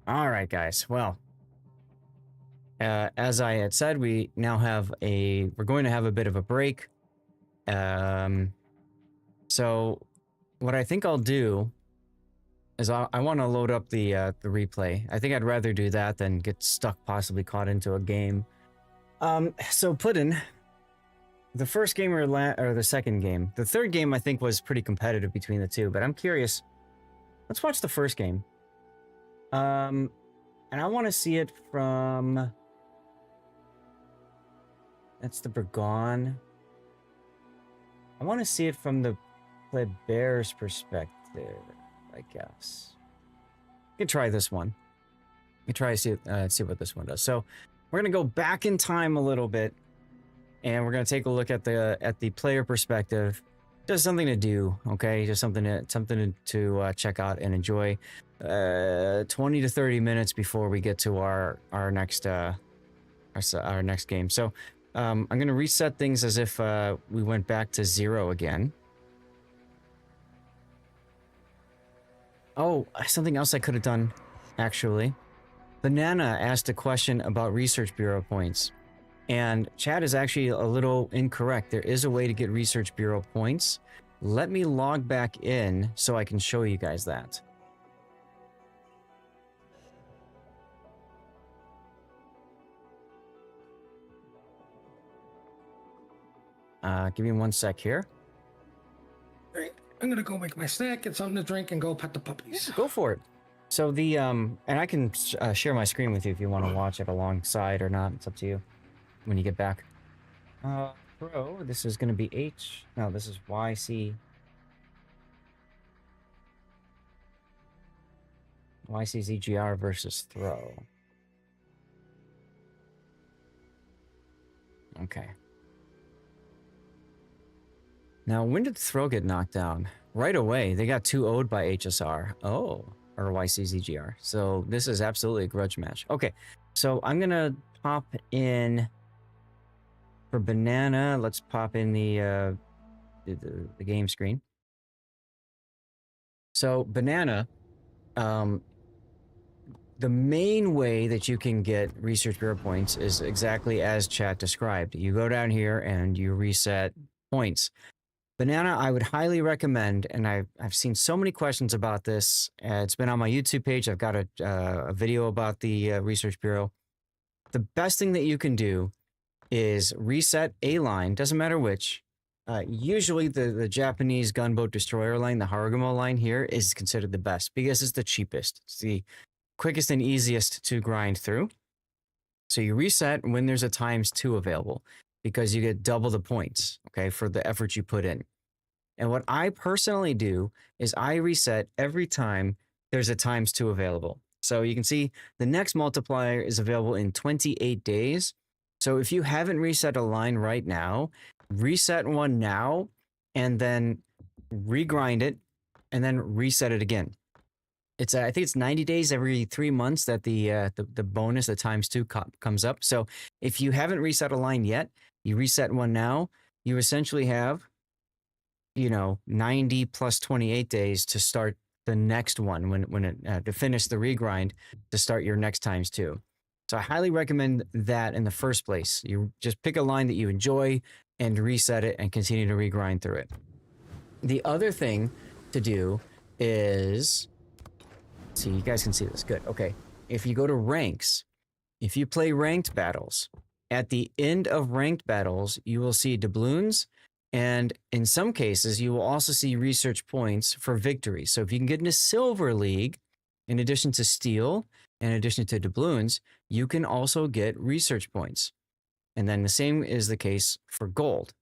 Speaker 1: All right, guys. Well, as I had said, we're going to have a bit of a break. So what I think I'll do is I want to load up the replay. I think I'd rather do that than get stuck, possibly caught into a game. So Puddin, the first game or the second game, the third game I think was pretty competitive between the two, but I'm curious. Let's watch the first game. And I want to see it from. That's the Burgon. I want to see it from the Bear's perspective, I guess. We can try this one. We can try to see what this one does. So we're gonna go back in time a little bit, and we're gonna take a look at the player perspective. Just something to do, okay? Just something to check out and enjoy. 20 to 30 minutes before we get to our next game. So I'm gonna reset things as if we went back to 0 again. Oh, something else I could have done, actually. Banana asked a question about Research Bureau points, and chat is actually a little incorrect. There is a way to get Research Bureau points. Let me log back in so I can show you guys that. Give me 1 sec here.
Speaker 2: All right, I'm gonna go make my snack, get something to drink, and go pet the puppies.
Speaker 1: Go for it. So the and I can share my screen with you if you want to watch it alongside or not. It's up to you when you get back. Pro, this is going to be H. No, this is YCZGR versus Throw. Okay. Now, when did Throw get knocked down? Right away. They got 2-0'd by HSR. Oh, or YCZGR. So this is absolutely a grudge match. Okay, so I'm going to pop in for Banana. Let's pop in the game screen. So Banana, the main way that you can get Research Bureau points is exactly as chat described. You go down here and you reset points. Banana, I would highly recommend, and I've seen so many questions about this. It's been on my YouTube page. I've got a video about the Research Bureau. The best thing that you can do is reset a line, doesn't matter which. Usually the Japanese gunboat destroyer line, the Harugumo line here, is considered the best because it's the cheapest. It's the quickest and easiest to grind through. So you reset when there's a ×2 available, because you get double the points, okay, for the effort you put in. And what I personally do is I reset every time there's a ×2 available. So you can see the next multiplier is available in 28 days. So if you haven't reset a line right now, reset one now, and then regrind it, and then reset it again. It's I think it's 90 days every 3 months that the bonus, the ×2 comes up. So if you haven't reset a line yet, you reset one now, you essentially have 90 plus 28 days to start the next one to finish the regrind to start your next times two. So I highly recommend that in the first place. You just pick a line that you enjoy and reset it and continue to regrind through it. The other thing to do is, see, you guys can see this. Good. Okay. If you go to ranks, if you play ranked battles, at the end of ranked battles, you will see doubloons. And in some cases, you will also see research points for victory. So if you can get into Silver League, in addition to Steel, in addition to doubloons, you can also get research points. And then the same is the case for Gold.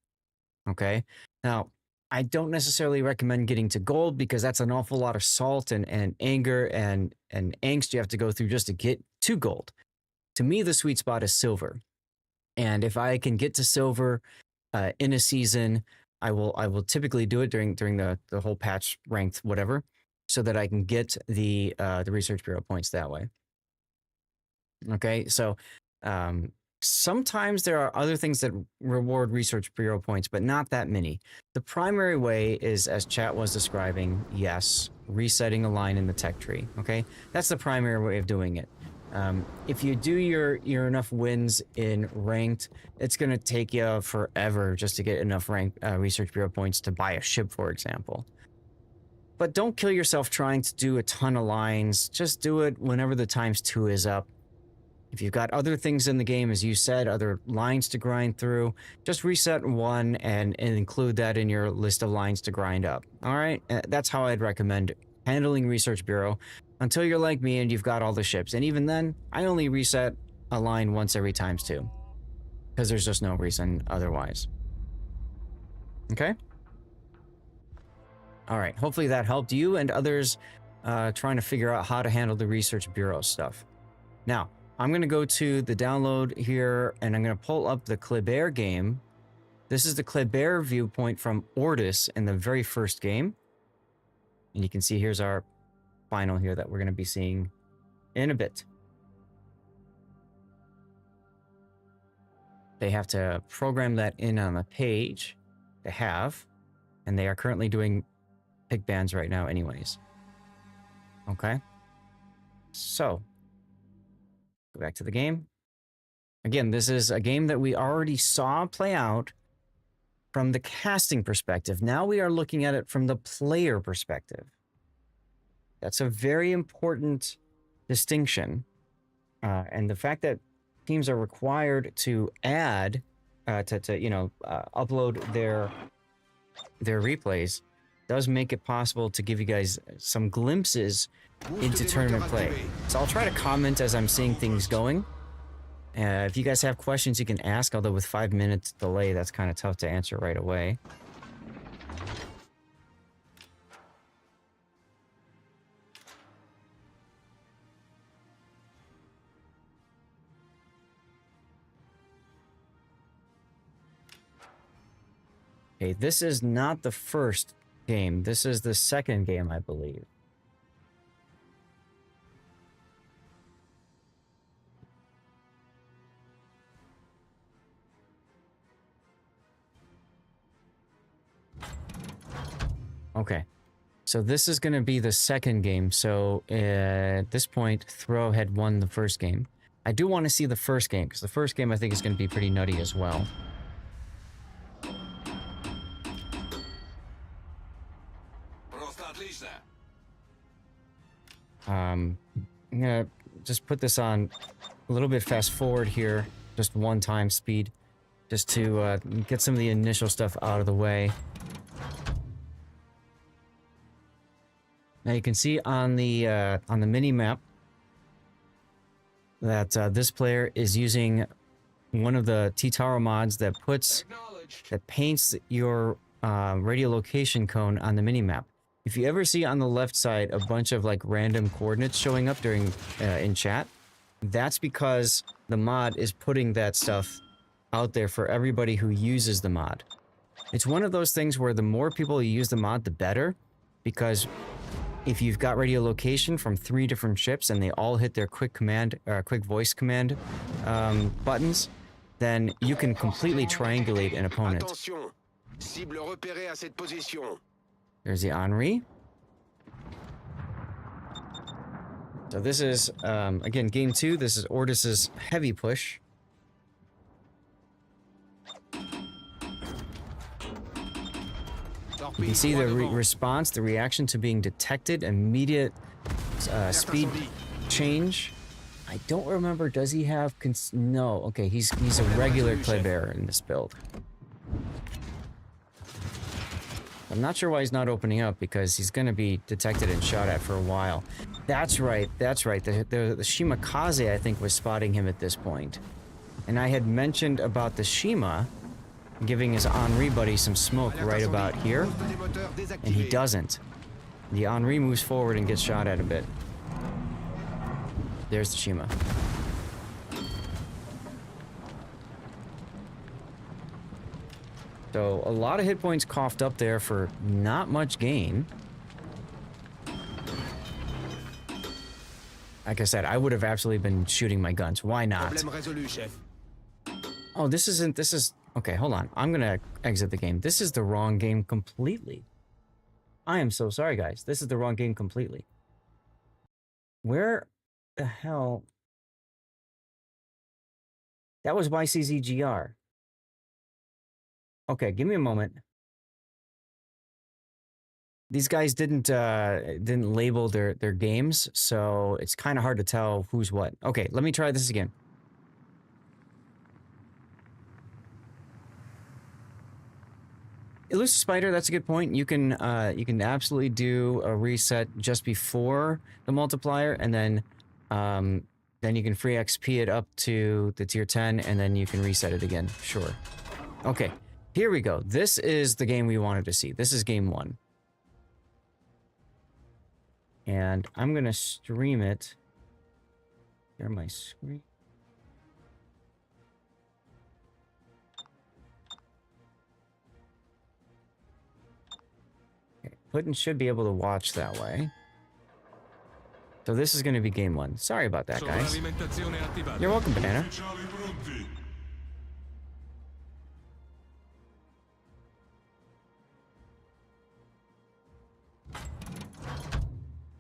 Speaker 1: Okay. Now, I don't necessarily recommend getting to Gold because that's an awful lot of salt and anger and angst you have to go through just to get to Gold. To me, the sweet spot is Silver. And if I can get to Silver in a season, I will typically do it during the whole patch ranked whatever, so that I can get the Research Bureau points that way. Okay, so sometimes there are other things that reward Research Bureau points, but not that many. The primary way is, as chat was describing, yes, resetting a line in the tech tree. Okay, that's the primary way of doing it. If you do your enough wins in ranked, it's going to take you forever just to get enough ranked Research Bureau points to buy a ship, for example. But don't kill yourself trying to do a ton of lines. Just do it whenever the ×2 is up. If you've got other things in the game, as you said, other lines to grind through, just reset one and include that in your list of lines to grind up. All right? That's how I'd recommend handling Research Bureau until you're like me and you've got all the ships. And even then, I only reset a line once every ×2 because there's just no reason otherwise. Okay? All right. Hopefully that helped you and others trying to figure out how to handle the Research Bureau stuff. Now, I'm going to go to the download here, and I'm going to pull up the Kleber game. This is the Kleber viewpoint from ORTUS in the very first game. And you can see here's our final here that we're going to be seeing in a bit. They have to program that in on the page to have, and they are currently doing pick bands right now anyways. Okay. So, go back to the game. Again, this is a game that we already saw play out from the casting perspective. Now we are looking at it from the player perspective. That's a very important distinction. And the fact that teams are required to add, upload their replays does make it possible to give you guys some glimpses into tournament play. So I'll try to comment as I'm seeing things going. If you guys have questions, you can ask, although with 5 minutes delay, that's kind of tough to answer right away. Okay, this is not the first game. This is the second game, I believe. Okay, so this is going to be the second game. So at this point, Throw had won the first game. I do want to see the first game, because the first game I think is going to be pretty nutty as well. I'm going to just put this on a little bit fast forward here, just 1 time speed, just to get some of the initial stuff out of the way. Now you can see on the mini map that this player is using one of the T-Taro mods that paints your radiolocation cone on the mini map. If you ever see on the left side a bunch of like random coordinates showing up during in chat, that's because the mod is putting that stuff out there for everybody who uses the mod. It's one of those things where the more people who use the mod, the better, because if you've got radiolocation from 3 different ships and they all hit their quick voice command buttons, then you can completely triangulate an opponent.
Speaker 5: Cible repérée à cette position.
Speaker 1: There's the Henri. So this is, again, game 2. This is ORTUS's heavy push. You can see the response, the reaction to being detected, immediate speed change. I don't remember, does he have... no, okay, he's a regular Kleber in this build. I'm not sure why he's not opening up, because he's going to be detected and shot at for a while. That's right, that's right. The Shimakaze, I think, was spotting him at this point. And I had mentioned about the Shima giving his Henri buddy some smoke right about here, and he doesn't. The Henri moves forward and gets shot at a bit. There's the Shima. So a lot of hit points coughed up there for not much gain. Like I said, I would have absolutely been shooting my guns. Why not? Oh, this isn't... this is... okay, hold on. I'm gonna exit the game. This is the wrong game completely. I am so sorry, guys. This is the wrong game completely. Where the hell... that was YCZGR. Okay, give me a moment. These guys didn't label their games, so it's kind of hard to tell who's what. Okay, let me try this again. Elusive Spider, that's a good point. You can absolutely do a reset just before the multiplier, and then you can free XP it up to the tier 10, and then you can reset it again. Sure. Okay, here we go. This is the game we wanted to see. This is game 1. And I'm gonna stream it. Share my screen. Okay, Putin should be able to watch that way. So this is gonna be game 1. Sorry about that, guys. You're welcome, Banana.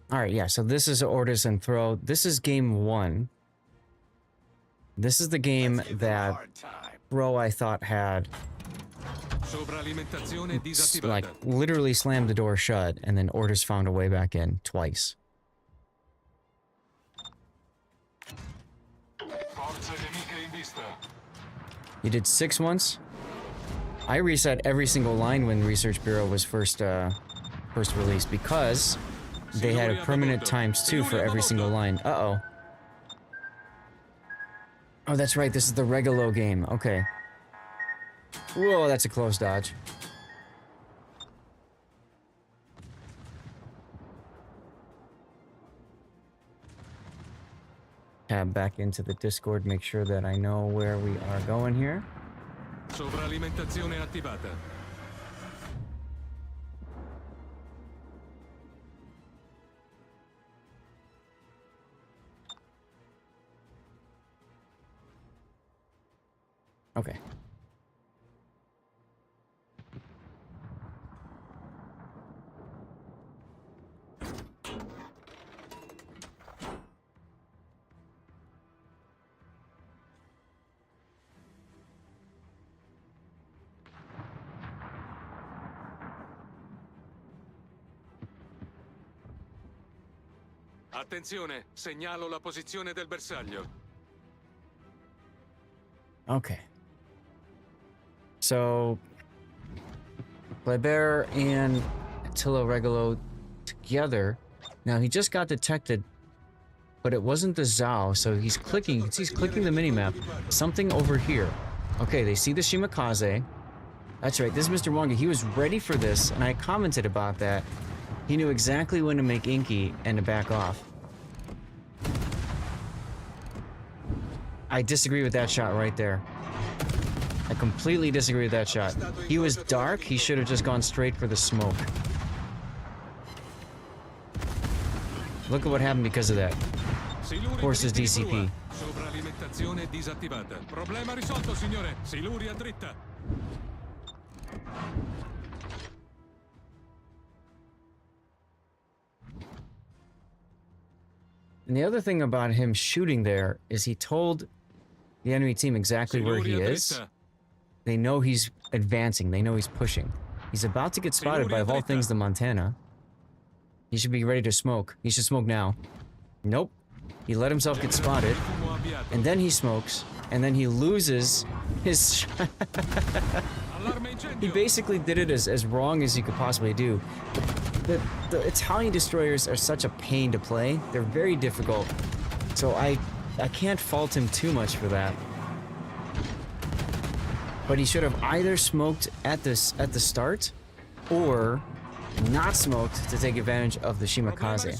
Speaker 1: Alright, yeah, so this is ORTUS and Throw. This is game 1. This is the game that Throw, I thought, had like literally slammed the door shut, and then ORTUS found a way back in twice. You did 6 once? I reset every single line when Research Bureau was first released, because they had a permanent ×2 for every single line. Uh-oh. Oh, that's right. This is the Regalo game. Okay. Whoa, that's a close dodge. Tab back into the Discord, make sure that I know where we are going here.
Speaker 4: Sovralimentazione attivata.
Speaker 1: Okay.
Speaker 4: Attenzione, segnalo la posizione del bersaglio.
Speaker 1: Okay. So, Kleber and Attila Regalo together. Now, he just got detected, but it wasn't the Zhao, so he's clicking. He's clicking the minimap. Something over here. Okay, they see the Shimakaze. That's right, this is Mr. Wonga. He was ready for this, and I commented about that. He knew exactly when to make Inky and to back off. I disagree with that shot right there. I completely disagree with that shot. He was dark, he should have just gone straight for the smoke. Look at what happened because of that. Forces DCP. And the other thing about him shooting there is he told the enemy team exactly where he is. They know he's advancing. They know he's pushing. He's about to get spotted by, of all things, the Montana. He should be ready to smoke. He should smoke now. Nope. He let himself get spotted. And then he smokes. And then he loses his... He basically did it as wrong as you could possibly do. The Italian destroyers are such a pain to play. They're very difficult. So I can't fault him too much for that. But he should have either smoked at the start, or not smoked to take advantage of the Shimakaze.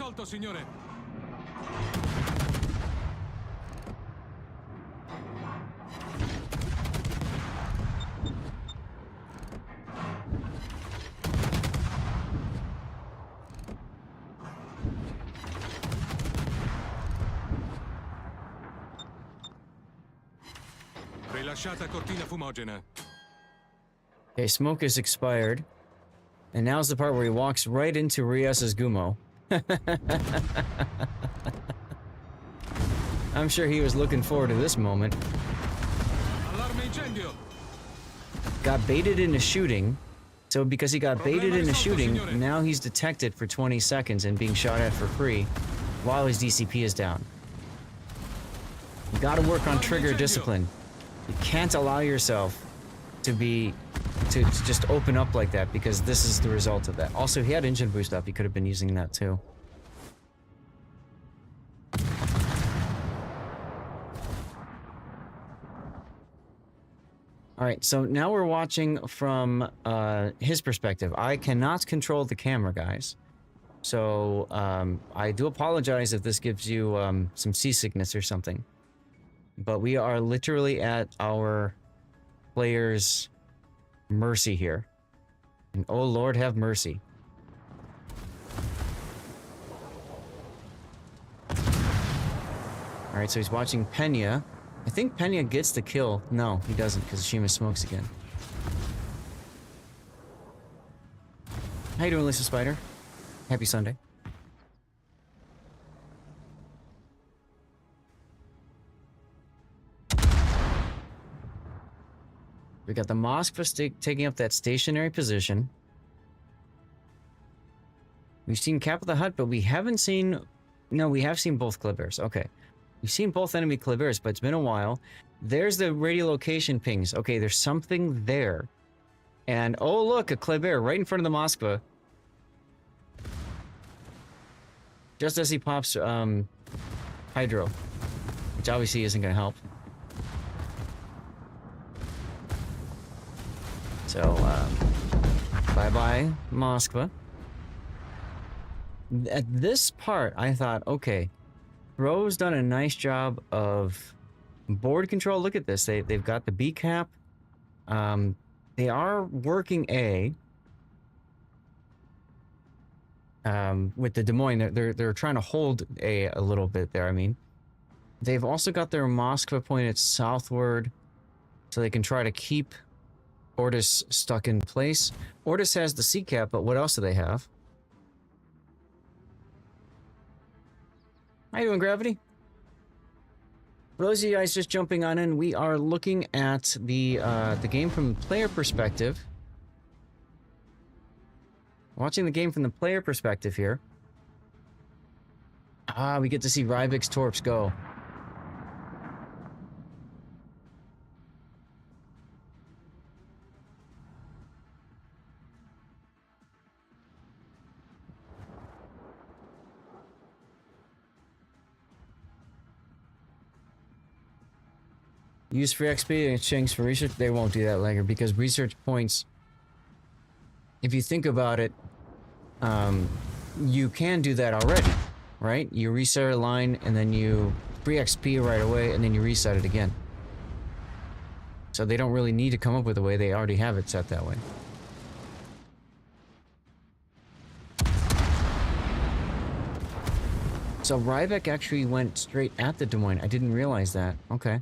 Speaker 4: Rilasciata cortina fumogena.
Speaker 1: Okay, smoke is expired. And now's the part where he walks right into Rias's Gumo. I'm sure he was looking forward to this moment.
Speaker 4: Allarme incendio.
Speaker 1: Got baited into shooting. So because he got baited into shooting, now he's detected for 20 seconds and being shot at for free while his DCP is down. You gotta work on trigger discipline. You can't allow yourself to just open up like that, because this is the result of that. Also, he had engine boost up. He could have been using that too. Alright, so now we're watching from his perspective. I cannot control the camera, guys. So, I do apologize if this gives you some seasickness or something. But we are literally at our player's mercy here. And oh Lord, have mercy. Alright, so he's watching Pena. I think Pena gets the kill. No, he doesn't, because Shima smokes again. How you doing, Lisa Spider? Happy Sunday. We got the Moskva taking up that stationary position. We've seen Cap of the Hut, but we haven't seen... No, we have seen both Klibers. Okay. We've seen both enemy Klibers, but it's been a while. There's the radiolocation pings. Okay, there's something there. And, oh look, a Kliber right in front of the Moskva. Just as he pops Hydro. Which obviously isn't going to help. So, bye-bye, Moskva. At this part, I thought, okay, Ro's done a nice job of board control. Look at this. They've got the B cap. They are working A. With the Des Moines, they're trying to hold A a little bit there, I mean. They've also got their Moskva pointed southward, so they can try to keep ORTUS stuck in place. ORTUS has the C cap, but what else do they have? How you doing, Gravity? For those of you guys just jumping on in, we are looking at the game from the player perspective. Watching the game from the player perspective here. Ah, we get to see Ryvik's Torps go. Use free XP in exchange for research. They won't do that later, because research points, if you think about it, you can do that already, right? You reset a line and then you free XP right away and then you reset it again. So they don't really need to come up with a way. They already have it set that way. So Ryvik actually went straight at the Des Moines. I didn't realize that. Okay.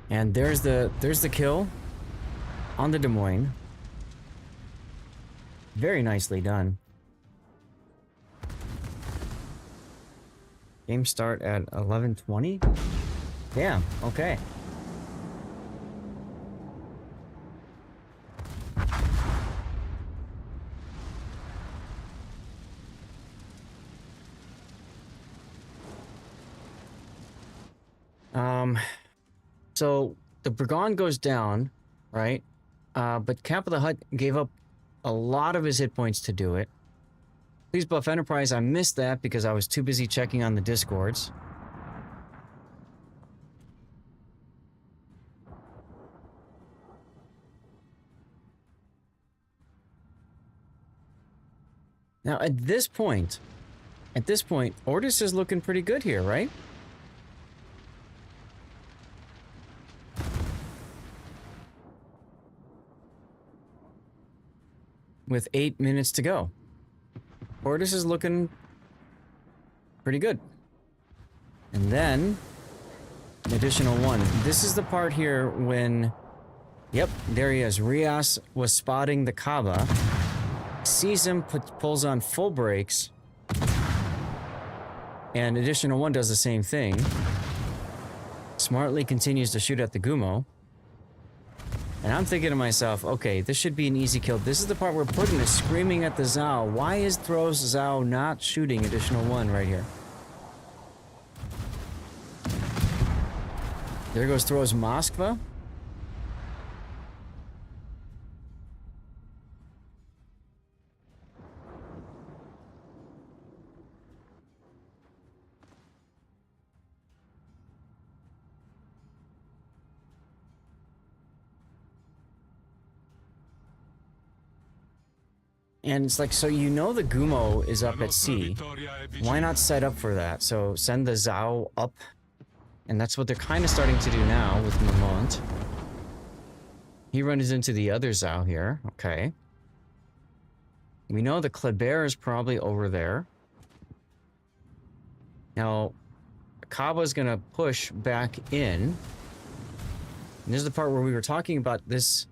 Speaker 1: And there's the kill on the Des Moines. Very nicely done. Game start at 11:20. Damn, okay. So the Brigand goes down, right? But Cap of the Hut gave up a lot of his hit points to do it. Please buff Enterprise. I missed that because I was too busy checking on the Discords. Now at this point, ORTUS is looking pretty good here, right? With 8 minutes to go. ORTUS is looking pretty good. And then, an additional one. This is the part here when, yep, there he is. Rias was spotting the Kaaba, sees him, pulls on full brakes, and additional one does the same thing. Smartly continues to shoot at the Gumo. And I'm thinking to myself, okay, this should be an easy kill. This is the part where Putin is screaming at the Zao. Why is Thro's Zao not shooting additional one right here? There goes Thro's Moskva. And it's like, so you know the Gumo is up at sea. Why not set up for that? So send the Zao up. And that's what they're kind of starting to do now with Lamont. He runs into the other Zao here. Okay. We know the Kleber is probably over there. Now, Kaba's going to push back in. And this is the part where we were talking about this.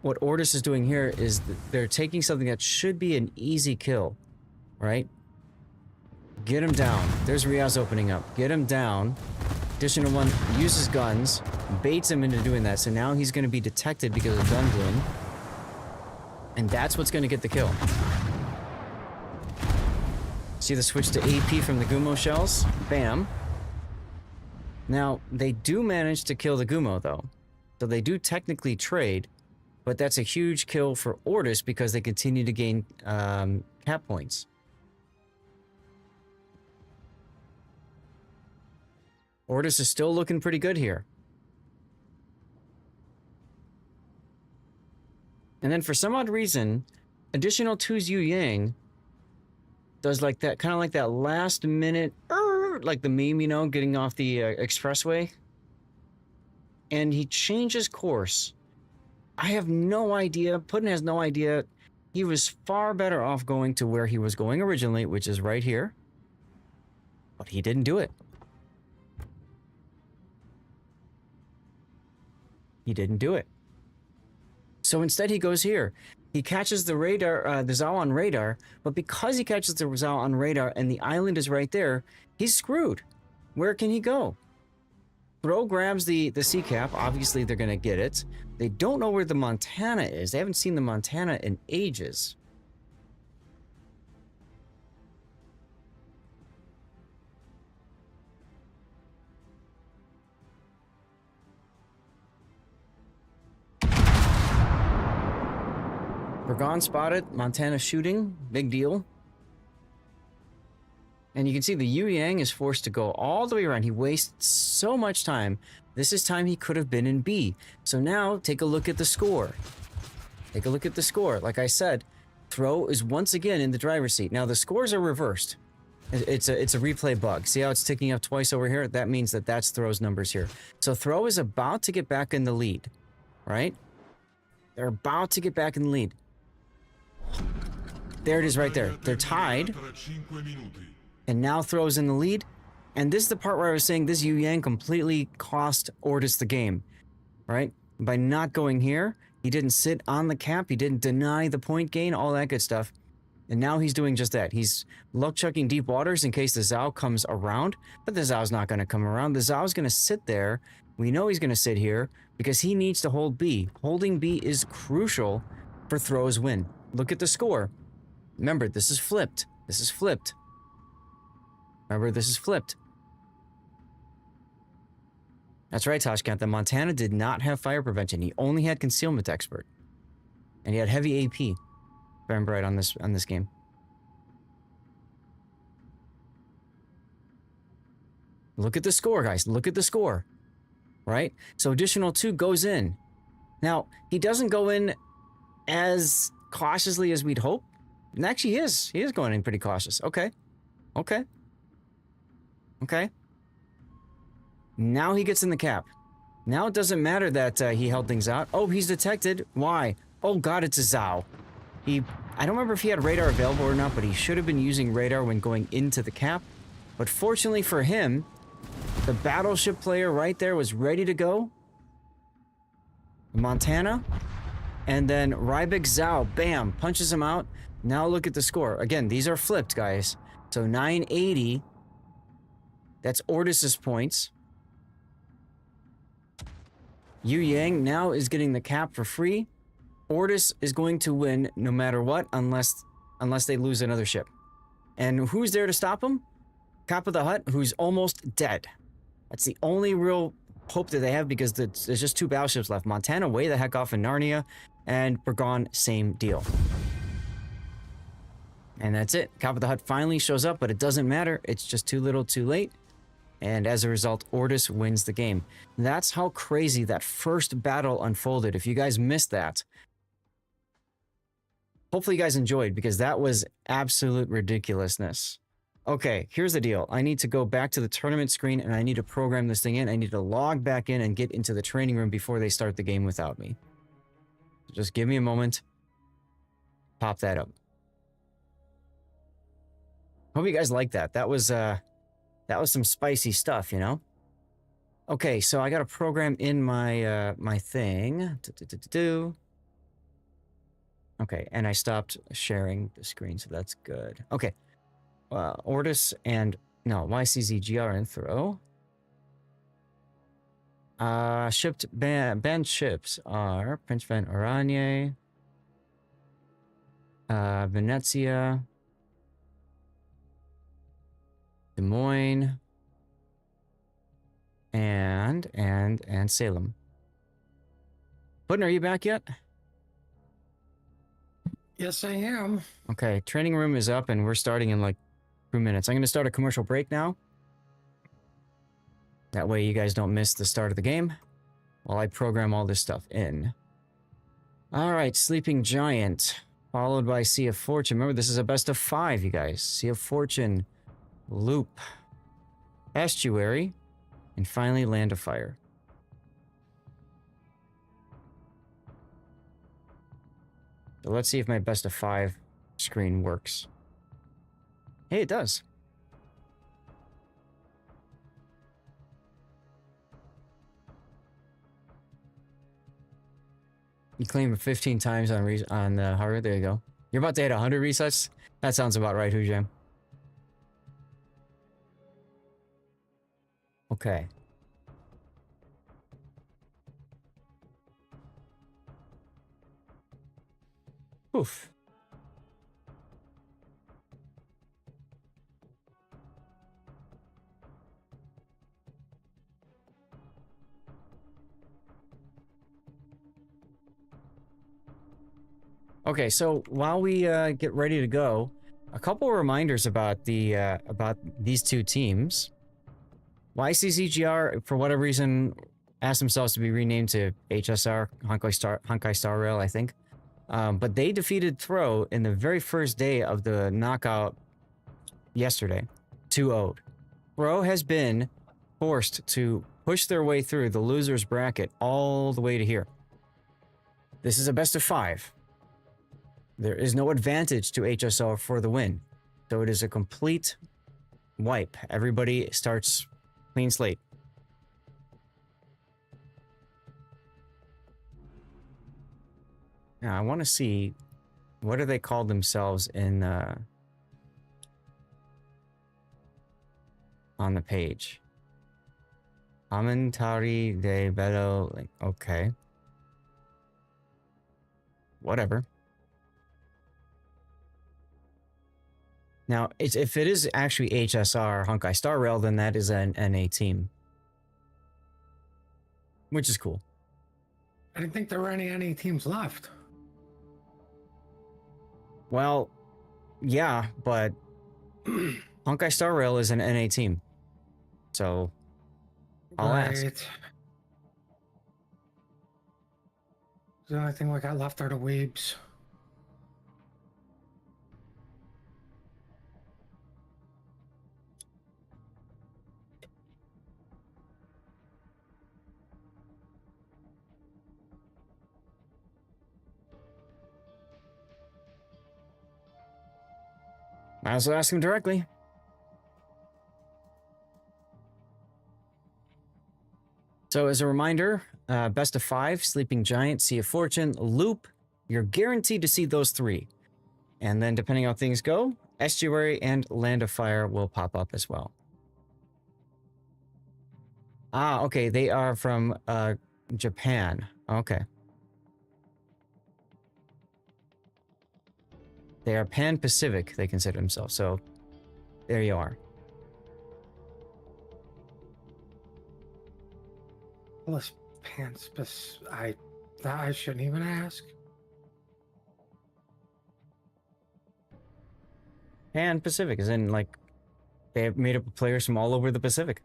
Speaker 1: What ORTUS is doing here is they're taking something that should be an easy kill, right? Get him down. There's Riaz opening up. Get him down. Additional one uses guns, baits him into doing that. So now he's going to be detected because of gun bloom. And that's what's going to get the kill. See the switch to AP from the Gumo shells? Bam. Now, they do manage to kill the Gumo, though. So they do technically trade. But that's a huge kill for ORTUS because they continue to gain cap points. ORTUS is still looking pretty good here. And then for some odd reason, additional 2's Yu Yang does like that, kind of like that last minute, like the meme, you know, getting off the expressway. And he changes course. I have no idea. Putin has no idea. He was far better off going to where he was going originally, which is right here. But he didn't do it. He didn't do it. So instead he goes here. He catches the radar, the Zao on radar, but because he catches the Zao on radar and the island is right there, he's screwed. Where can he go? Thro grabs the sea cap. Obviously, they're going to get it. They don't know where the Montana is. They haven't seen the Montana in ages. Bergon spotted. Montana shooting. Big deal. And you can see the Yu Yang is forced to go all the way around. He wastes so much time. This is time he could have been in B. So now, take a look at the score. Take a look at the score. Like I said, Thro is once again in the driver's seat. Now, the scores are reversed. It's a replay bug. See how it's ticking up twice over here? That means that that's Thro's numbers here. So Thro is about to get back in the lead, right? They're about to get back in the lead. There it is right there. They're tied. And now Thro's in the lead. And this is the part where I was saying this Yu Yang completely cost ORTUS the game. right? By not going here, he didn't sit on the cap, he didn't deny the point gain, all that good stuff. And now he's doing just that. He's luck chucking deep waters in case the Zhao comes around, but the Zhao's not going to come around. The Zhao's going to sit there. We know he's going to sit here because he needs to hold B. Holding B is crucial for Throw's win. Look at the score. Remember, this is flipped. This is flipped. Remember, this is flipped. That's right, Tashkent. The Montana did not have fire prevention. He only had concealment expert. And he had heavy AP. If I remember right on this game. Look at the score, guys. Look at the score. Right? So additional 2 goes in. Now, he doesn't go in as cautiously as we'd hope. And actually, he is. He is going in pretty cautious. Okay. Okay. Okay. Now he gets in the cap. Now it doesn't matter that he held things out. Oh, he's detected. Why? Oh god, it's a Zhao. I don't remember if he had radar available or not, but he should have been using radar when going into the cap. But fortunately for him, the battleship player right there was ready to go. Montana. And then Rybik Zhao, bam, punches him out. Now look at the score. Again, these are flipped, guys. So 980. That's ORTUS's points. Yu Yang now is getting the cap for free. ORTUS is going to win no matter what, unless they lose another ship. And who's there to stop him? Kappa the Hutt, who's almost dead. That's the only real hope that they have because there's just 2 battleships left. Montana way the heck off in Narnia, and Bergon, same deal. And that's it. Kappa the Hutt finally shows up, but it doesn't matter. It's just too little too late. And as a result, ORTUS wins the game. That's how crazy that first battle unfolded. If you guys missed that, hopefully you guys enjoyed because that was absolute ridiculousness. Okay, here's the deal. I need to go back to the tournament screen and I need to program this thing in. I need to log back in and get into the training room before they start the game without me. Just give me a moment. Pop that up. Hope you guys like that. That was some spicy stuff, you know? Okay, so I got a program in my my thing. Okay, and I stopped sharing the screen, so that's good. Okay. ORTUS and no, YCZGR and throw. Shipped banned ships are Prince Van Oranje, Venezia, Des Moines, and Salem. Putin, are you back yet?
Speaker 2: Yes, I am.
Speaker 1: Okay, training room is up and we're starting in like 2 minutes. I'm going to start a commercial break now. That way you guys don't miss the start of the game while I program all this stuff in. All right, Sleeping Giant, followed by Sea of Fortune. Remember, this is a best of 5, you guys. Sea of Fortune, Loop, Estuary, and finally Land of Fire. So let's see if my best of 5 screen works. Hey, it does. You claim 15 times on the hardware. There you go. You're about to hit 100 resets? That sounds about right, Hujam. Okay. Oof. Okay, so while we get ready to go, a couple reminders about these 2 teams. YCZGR, for whatever reason, asked themselves to be renamed to HSR, Honkai Star Rail, I think. But they defeated Throw in the very first day of the knockout yesterday, 2-0. Throw has been forced to push their way through the loser's bracket all the way to here. This is a best of 5. There is no advantage to HSR for the win. So it is a complete wipe. Everybody starts clean slate. Now, I want to see, what do they call themselves in on the page? Commentary de bello, like, okay. Whatever. Now, if it is actually HSR Honkai Star Rail, then that is an NA team. Which is cool.
Speaker 2: I didn't think there were any teams left.
Speaker 1: Well, yeah, but Honkai Star Rail is an NA team. So, I'll ask.
Speaker 2: The only thing we got left are the weebs.
Speaker 1: Might as well ask him directly. So as a reminder, best of 5, Sleeping Giant, Sea of Fortune, Loop. You're guaranteed to see those 3. And then depending on how things go, Estuary and Land of Fire will pop up as well. Ah, okay, they are from Japan. Okay. They are Pan-Pacific, they consider themselves, so there you are.
Speaker 2: Plus pants, I shouldn't even ask.
Speaker 1: Pan-Pacific, as in, like, they have made up players from all over the Pacific.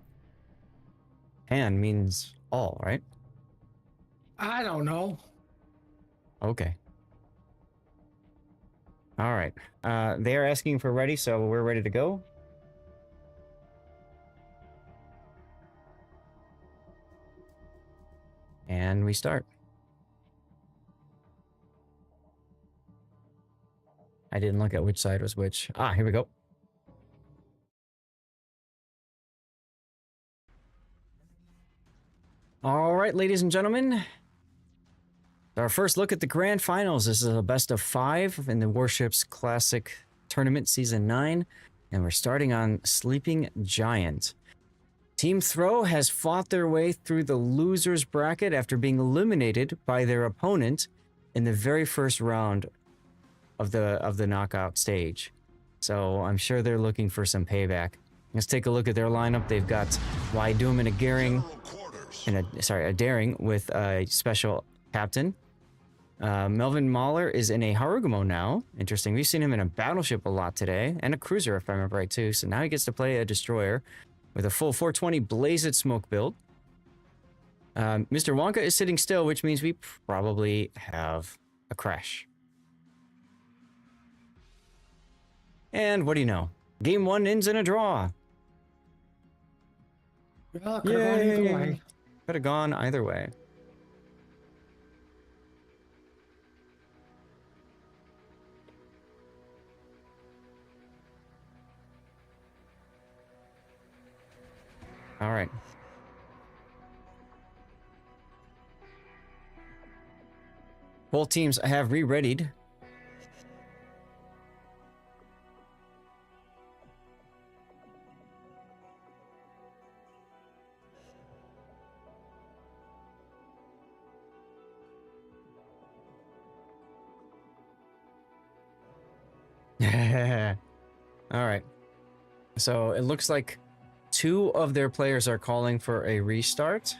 Speaker 1: Pan means all, right?
Speaker 2: I don't know.
Speaker 1: Okay. All right. They are asking for ready, so we're ready to go. And we start. I didn't look at which side was which. Ah, here we go. All right, ladies and gentlemen. Our first look at the grand finals. This is a best of 5 in the Warships Classic Tournament Season 9. And we're starting on Sleeping Giant. Team Throw has fought their way through the losers bracket after being eliminated by their opponent in the very first round of the knockout stage. So I'm sure they're looking for some payback. Let's take a look at their lineup. They've got Doom and a Daring with a special captain. Melvin Mahler is in a Harugumo now. Interesting. We've seen him in a battleship a lot today, and a cruiser, if I remember right, too. So now he gets to play a destroyer with a full 420 Blazed Smoke build. Mr. Wonka is sitting still, which means we probably have a crash. And what do you know? Game 1 ends in a draw.
Speaker 2: Well, could have gone either way.
Speaker 1: Could have gone either way. All right. Both teams have re-readied. All right. So it looks like 2 of their players are calling for a restart.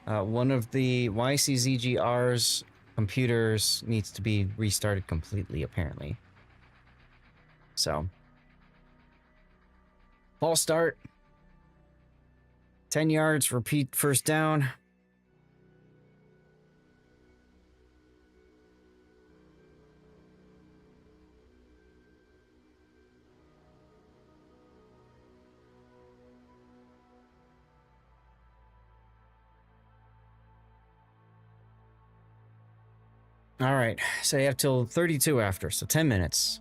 Speaker 1: One of the YCZGR's computers needs to be restarted completely, apparently. So, false start. 10 yards, repeat first down. All right, so you have till 32 after, so 10 minutes.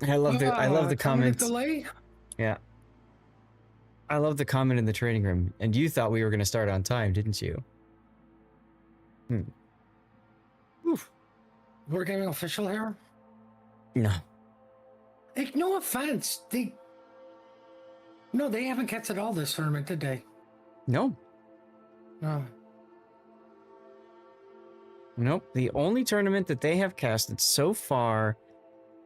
Speaker 1: I love the comment.
Speaker 2: Delay?
Speaker 1: Yeah. I love the comment in the training room. And you thought we were going to start on time, didn't you?
Speaker 2: We're getting official here.
Speaker 1: No.
Speaker 2: Like, no offense, they haven't catch at all this tournament, did they?
Speaker 1: No.
Speaker 2: No.
Speaker 1: Nope. The only tournament that they have casted so far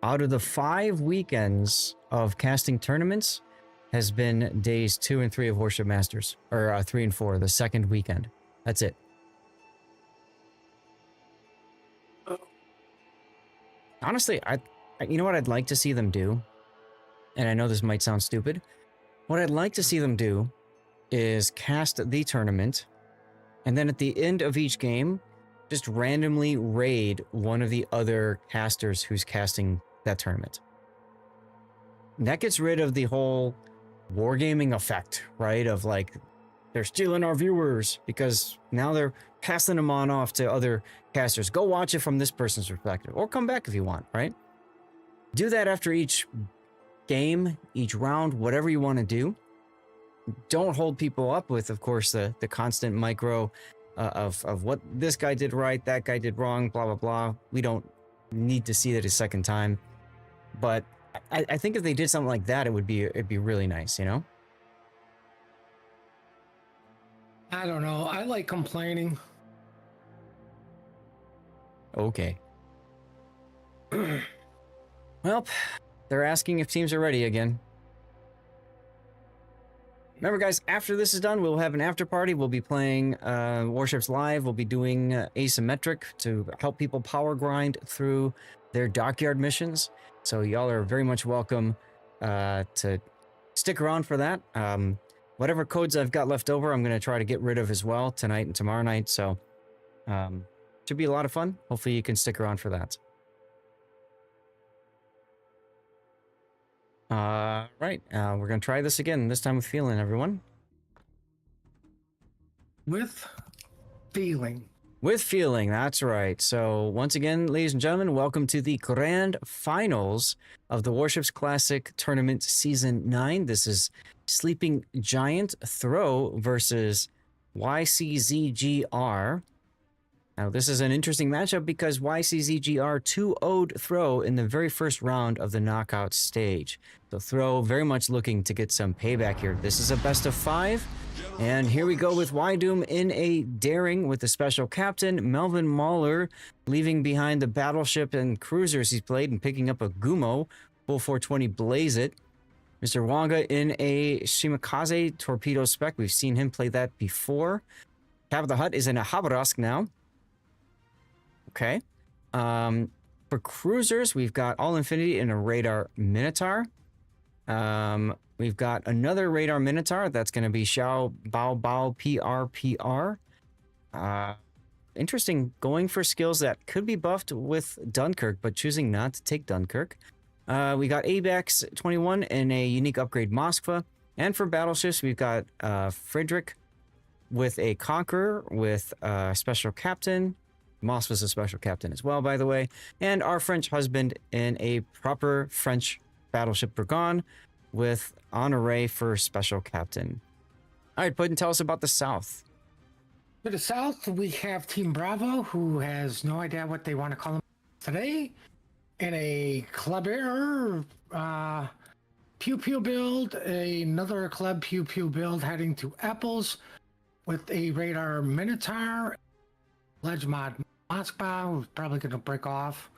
Speaker 1: out of the 5 weekends of casting tournaments has been days 2 and 3 of Warship Masters, or 3 and 4, the second weekend. That's it. Honestly, you know what I'd like to see them do? And I know this might sound stupid. What I'd like to see them do is cast the tournament, and then at the end of each game, just randomly raid one of the other casters who's casting that tournament. And that gets rid of the whole wargaming effect, right? Of like, they're stealing our viewers because now they're passing them on off to other casters. Go watch it from this person's perspective, or come back if you want, right? Do that after each game, each round, whatever you want to do. Don't hold people up with, of course, the constant micro of what this guy did right, that guy did wrong, blah, blah, blah. We don't need to see that a second time. But I think if they did something like that, it'd be really nice, you know?
Speaker 2: I don't know. I like complaining.
Speaker 1: Okay. Well, they're asking if teams are ready again. Remember, guys, after this is done, we'll have an after party. We'll be playing Warships Live. We'll be doing asymmetric to help people power grind through their dockyard missions. So y'all are very much welcome to stick around for that. Whatever codes I've got left over, I'm going to try to get rid of as well tonight and tomorrow night. So should be a lot of fun. Hopefully you can stick around for that. Right. We're going to try this again, this time with feeling, everyone.
Speaker 2: With feeling.
Speaker 1: With feeling, that's right. So once again, ladies and gentlemen, welcome to the grand finals of the Warships Classic Tournament Season 9. This is Sleeping Giant Throw versus YCZGR. Now, this is an interesting matchup because YCZGR 2-0'd Throw in the very first round of the knockout stage. So Throw very much looking to get some payback here. This is a best of 5. And here we go with Doom in a daring with the special captain, Melvin Mahler, leaving behind the battleship and cruisers he's played and picking up a Gumo, full 420 Blaze It. Mr. Wonga in a Shimakaze torpedo spec. We've seen him play that before. Cab of the Hut is in a Habarask now. Okay. For cruisers, we've got All Infinity in a Radar Minotaur. We've got another Radar Minotaur. That's going to be Xiao Bao Bao PRPR. Interesting, going for skills that could be buffed with Dunkirk, but choosing not to take Dunkirk. We got ABEX 21 in a unique upgrade Moskva. And for battleships, we've got Friedrich with a Conqueror with a special captain. Moskva's a special captain as well, by the way. And our French husband in a proper French battleship Burgon with Honoré for special captain. All right, Puddin, tell us about the South.
Speaker 2: To the south, we have Team Bravo, who has no idea what they want to call them today. In a Club Air Pew Pew build, another Club Pew Pew build heading to Apples with a Radar Minotaur, Ledge Mod Moskva, who's probably going to break off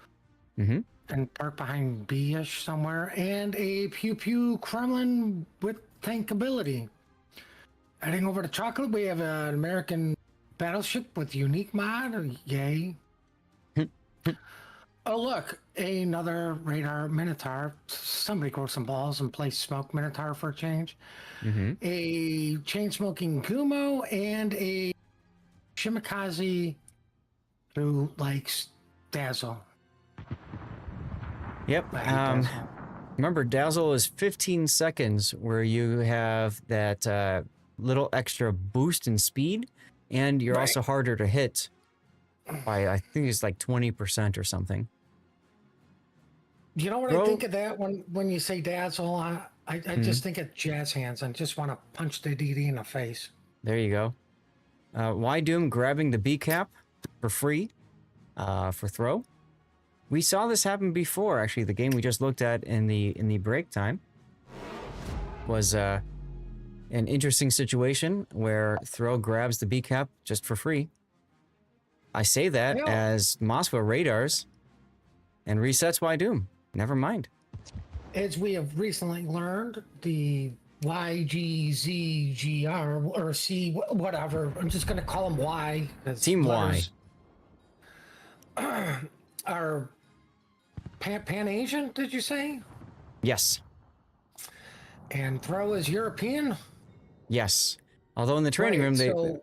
Speaker 2: and park behind B-ish somewhere, and a Pew Pew Kremlin with tank ability. Heading over to Chocolate, we have an American battleship with unique mod. Yay. Oh, look, another Radar Minotaur. Somebody grow some balls and play Smoke Minotaur for a change. A chain-smoking Gumo and a Shimakaze who likes Dazzle.
Speaker 1: Yep. Remember, Dazzle is 15 seconds where you have that little extra boost in speed, and you're also harder to hit by, I think it's like 20% or something.
Speaker 2: You know what I think of that when you say Dazzle? I just think of jazz hands and just want to punch the DD in the face.
Speaker 1: There you go. Doom grabbing the B cap for free for Throw. we saw this happen before. Actually, the game we just looked at in the break time was an interesting situation where Throw grabs the B cap just for free. I say that as Moscow radars and resets Y Doom. Never mind.
Speaker 2: As we have recently learned, the YGZGR or C, whatever, I'm just going to call them Y.
Speaker 1: Team Y.
Speaker 2: Are Pan-Asian, did you say?
Speaker 1: Yes.
Speaker 2: And Throw is European?
Speaker 1: Yes. Although in the training room,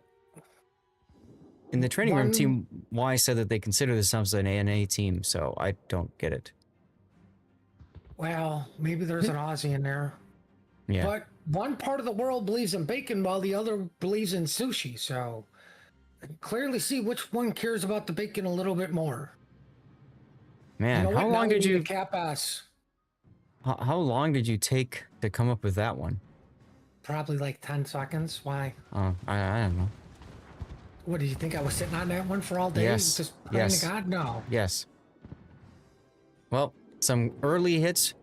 Speaker 1: in the training room, Team Y said that they consider themselves an ANA team, so I don't get it.
Speaker 2: Well, maybe there's an Aussie in there.
Speaker 1: Yeah.
Speaker 2: But one part of the world believes in bacon while the other believes in sushi, so I can clearly see which one cares about the bacon a little bit more.
Speaker 1: Man,
Speaker 2: You know
Speaker 1: how
Speaker 2: what?
Speaker 1: long
Speaker 2: Now we
Speaker 1: did
Speaker 2: need
Speaker 1: you
Speaker 2: to cap us?
Speaker 1: how long did you take to come up with that one?
Speaker 2: Probably like 10 seconds. Why?
Speaker 1: Oh, I don't know.
Speaker 2: What, did you think I was sitting on that one for all day?
Speaker 1: Yes.
Speaker 2: Just praying
Speaker 1: Yes.
Speaker 2: to God? No.
Speaker 1: Yes. Well, some early hits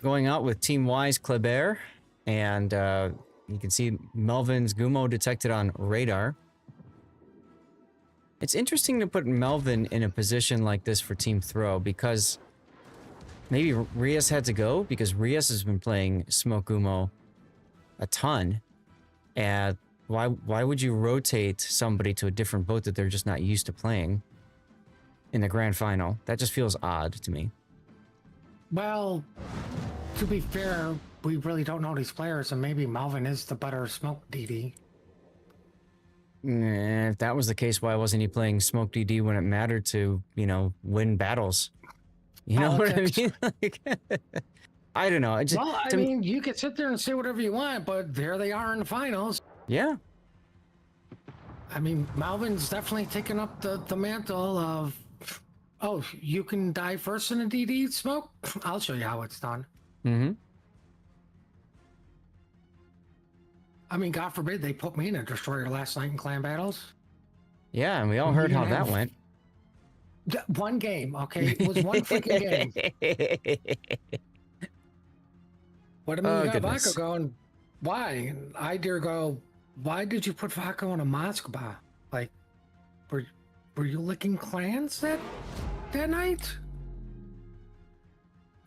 Speaker 1: going out with Team Y's Kleber, and you can see Melvin's Gumo detected on radar. It's interesting to put Melvin in a position like this for Team Throw because maybe Rias had to go because Rias has been playing Smoke Gumo a ton, and why would you rotate somebody to a different boat that they're just not used to playing in the grand final? That just feels odd to me.
Speaker 2: Well, to be fair, we really don't know these players, and maybe Malvin is the better smoke DD.
Speaker 1: If that was the case, why wasn't he playing Smoke DD when it mattered to, you know, win battles? You know what I mean? Like, I don't know.
Speaker 2: I mean, you could sit there and say whatever you want, but there they are in the finals.
Speaker 1: Yeah.
Speaker 2: I mean, Malvin's definitely taken up the mantle of, oh, you can die first in a DD smoke? I'll show you how it's done.
Speaker 1: Mm-hmm.
Speaker 2: I mean, God forbid they put me in a destroyer last night in clan battles.
Speaker 1: Yeah, and we all heard how that went.
Speaker 2: One game, okay? It was one freaking game. But I mean, you got Vaco going, why? And I dare go, why did you put Vaco in a Moskva? Like, were you licking clans that night?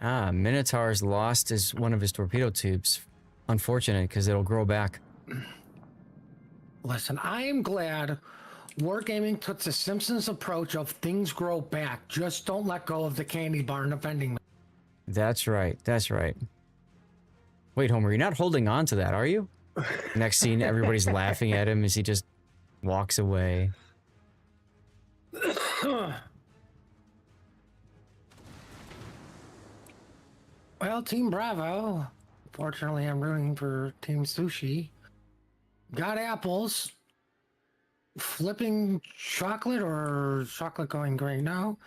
Speaker 1: Minotaur's lost one of his torpedo tubes. Unfortunate, because it'll grow back.
Speaker 2: Listen, I am glad Wargaming took the Simpsons approach of things grow back. Just don't let go of the candy bar in the vending.
Speaker 1: That's right. That's right. Wait, Homer, you're not holding on to that, are you? Next scene, everybody's laughing at him as he just walks away.
Speaker 2: Well, Team Bravo. Fortunately, I'm rooting for Team Sushi. Got apples. Flipping chocolate or chocolate going green? No.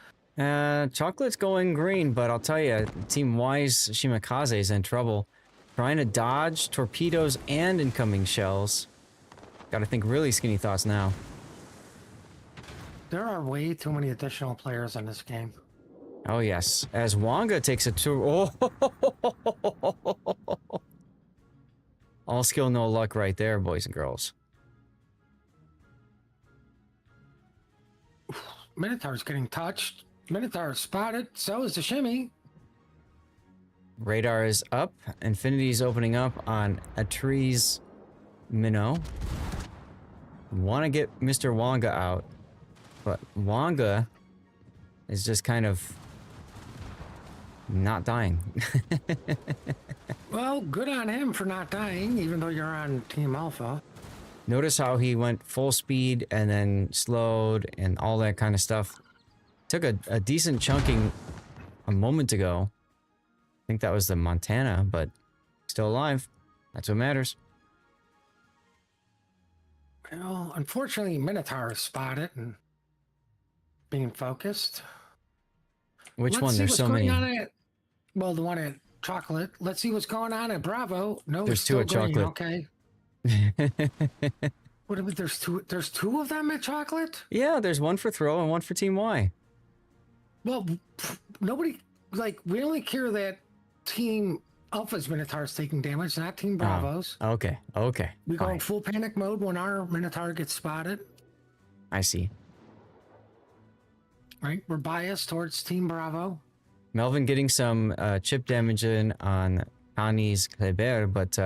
Speaker 1: Chocolate's going green, but I'll tell you, Team Y's Shimakaze is in trouble. Trying to dodge torpedoes and incoming shells. Gotta think really skinny thoughts now.
Speaker 2: There are way too many additional players in this game.
Speaker 1: Oh yes, as Wanga takes a tour. Oh, all skill, no luck right there, boys and girls.
Speaker 2: Minotaur's getting touched. Minotaur spotted. So is the shimmy.
Speaker 1: Radar is up. Infinity's opening up on a tree's minnow. Want to get Mr. Wanga out, but Wanga is just kind of not dying.
Speaker 2: Well, good on him for not dying, even though you're on Team Alpha.
Speaker 1: Notice how he went full speed and then slowed and all that kind of stuff. Took a decent chunking a moment ago. I think that was the Montana, but still alive. That's what matters.
Speaker 2: Well, unfortunately, Minotaur is spotted and being focused.
Speaker 1: Which one? There's so many.
Speaker 2: Well, the one at Chocolate. Let's see what's going on at Bravo. No,
Speaker 1: There's
Speaker 2: it's still
Speaker 1: two at
Speaker 2: green.
Speaker 1: Chocolate.
Speaker 2: Okay. What? There's two. There's two of them at Chocolate.
Speaker 1: Yeah, there's one for Throw and one for Team Y.
Speaker 2: Well, nobody, like, we only care that Team Alpha's Minotaur's taking damage, not Team Bravo's.
Speaker 1: Okay. Okay.
Speaker 2: We go in
Speaker 1: Fine.
Speaker 2: full panic mode when our Minotaur gets spotted,
Speaker 1: I see.
Speaker 2: right? We're biased towards Team Bravo.
Speaker 1: Melvin getting some chip damage in on Connie's Kleber, but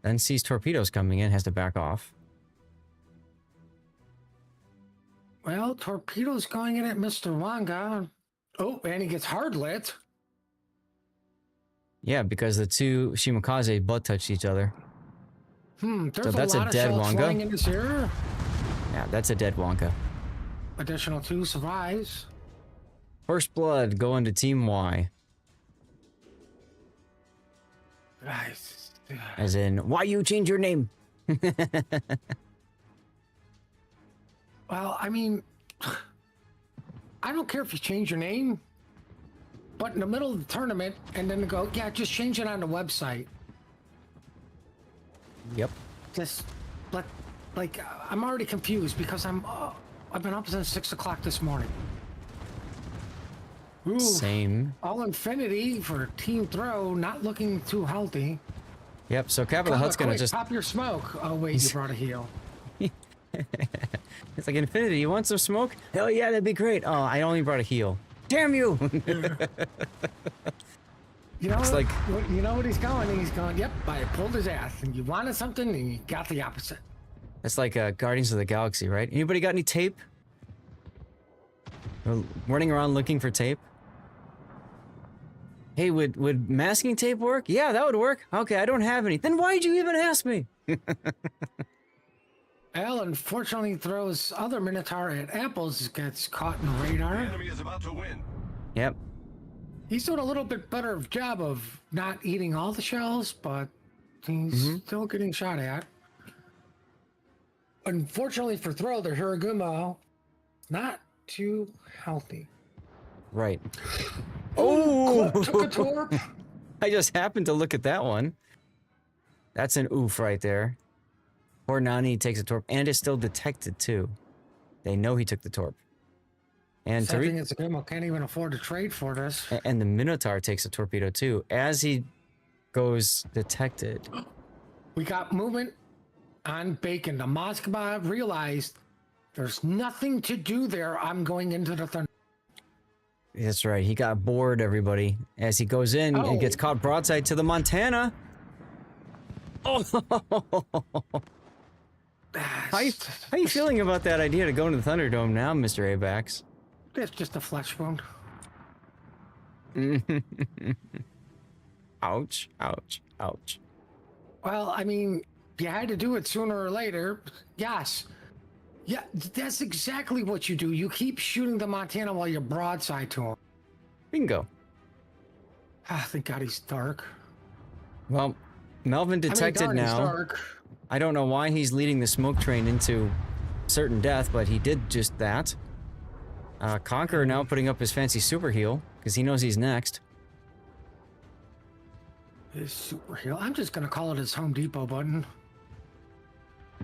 Speaker 1: then sees torpedoes coming in, has to back off.
Speaker 2: Well, torpedoes going in at Mr. Wanga. Oh, and he gets hard lit.
Speaker 1: Yeah, because the two Shimakaze butt touched each other.
Speaker 2: There's
Speaker 1: that's
Speaker 2: a
Speaker 1: a
Speaker 2: lot of
Speaker 1: dead
Speaker 2: shells
Speaker 1: Wonga?
Speaker 2: flying in this air.
Speaker 1: Yeah, that's a dead Wonka.
Speaker 2: Additional 2 survives.
Speaker 1: First blood going to Team Y.
Speaker 2: Guys,
Speaker 1: As in, why you change your name?
Speaker 2: well, I mean, I don't care if you change your name, but in the middle of the tournament, and then go, yeah, just change it on the website.
Speaker 1: Yep.
Speaker 2: Just let, like, I'm already confused because I've been up since 6 o'clock this morning. Ooh,
Speaker 1: Same.
Speaker 2: all infinity for Team Throw, not looking too healthy.
Speaker 1: Yep, so Capital Hut's gonna
Speaker 2: Quick,
Speaker 1: just...
Speaker 2: pop your smoke. Oh wait, you brought a heal.
Speaker 1: It's like, Infinity, you want some smoke? Hell yeah, that'd be great. Oh, I only brought a heal. Damn you!
Speaker 2: You know,
Speaker 1: It's like-
Speaker 2: you know what he's going. He's going. Yep, I pulled his ass, and you wanted something, and you got the opposite.
Speaker 1: That's like Guardians of the Galaxy, right? Anybody got any tape? We're running around looking for tape? Hey, would masking tape work? Yeah, that would work. Okay, I don't have any. Then why'd you even ask me?
Speaker 2: Al unfortunately throws other Minotaur at Apples, gets caught in the radar.
Speaker 4: Enemy is about to win.
Speaker 1: Yep.
Speaker 2: He's doing a little bit better job of not eating all the shells, but he's still getting shot at. Unfortunately for Throw, their Hiragumo not too healthy.
Speaker 1: Right. Oh!
Speaker 2: Took a torp.
Speaker 1: I just happened to look at that one. That's an oof right there. Poor Nani takes a torp, and is still detected too. They know he took the torp. And
Speaker 2: I think
Speaker 1: Tariq,
Speaker 2: it's a Gumo can't even afford to trade for this.
Speaker 1: and the Minotaur takes a torpedo too, as he goes detected.
Speaker 2: We got movement on Bacon. The Moskva realized there's nothing to do there. I'm going into the thunder.
Speaker 1: That's right. He got bored, everybody, as he goes in and gets caught broadside to the Montana. Oh! How you feeling about that idea to go into the Thunderdome now, Mr. Abax?
Speaker 2: That's just a flesh wound.
Speaker 1: Ouch, ouch, ouch.
Speaker 2: Well, I mean, you had to do it sooner or later. Yes. Yeah, that's exactly what you do. You keep shooting the Montana while you're broadside to him.
Speaker 1: Bingo.
Speaker 2: Ah, thank God he's dark.
Speaker 1: Well, Melvin detected
Speaker 2: darn, he's
Speaker 1: now.
Speaker 2: dark.
Speaker 1: I don't know why he's leading the smoke train into certain death, but he did just that. Conqueror now putting up his fancy super heal, because he knows he's next.
Speaker 2: His super heal. I'm just going to call it his Home Depot button.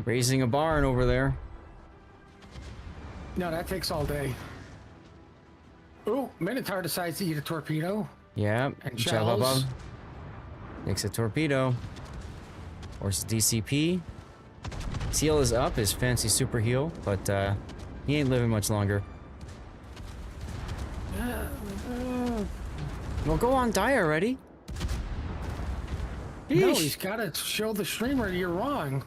Speaker 1: Raising a barn over there.
Speaker 2: No, that takes all day. Oh, Minotaur decides to eat a torpedo.
Speaker 1: Yeah,
Speaker 2: And
Speaker 1: Chababa
Speaker 2: shells.
Speaker 1: takes a torpedo. Or DCP. Seal is up, his fancy super heal, but he ain't living much longer. Well, go on, die already.
Speaker 2: No,
Speaker 1: Yeesh.
Speaker 2: he's got to show the streamer you're wrong.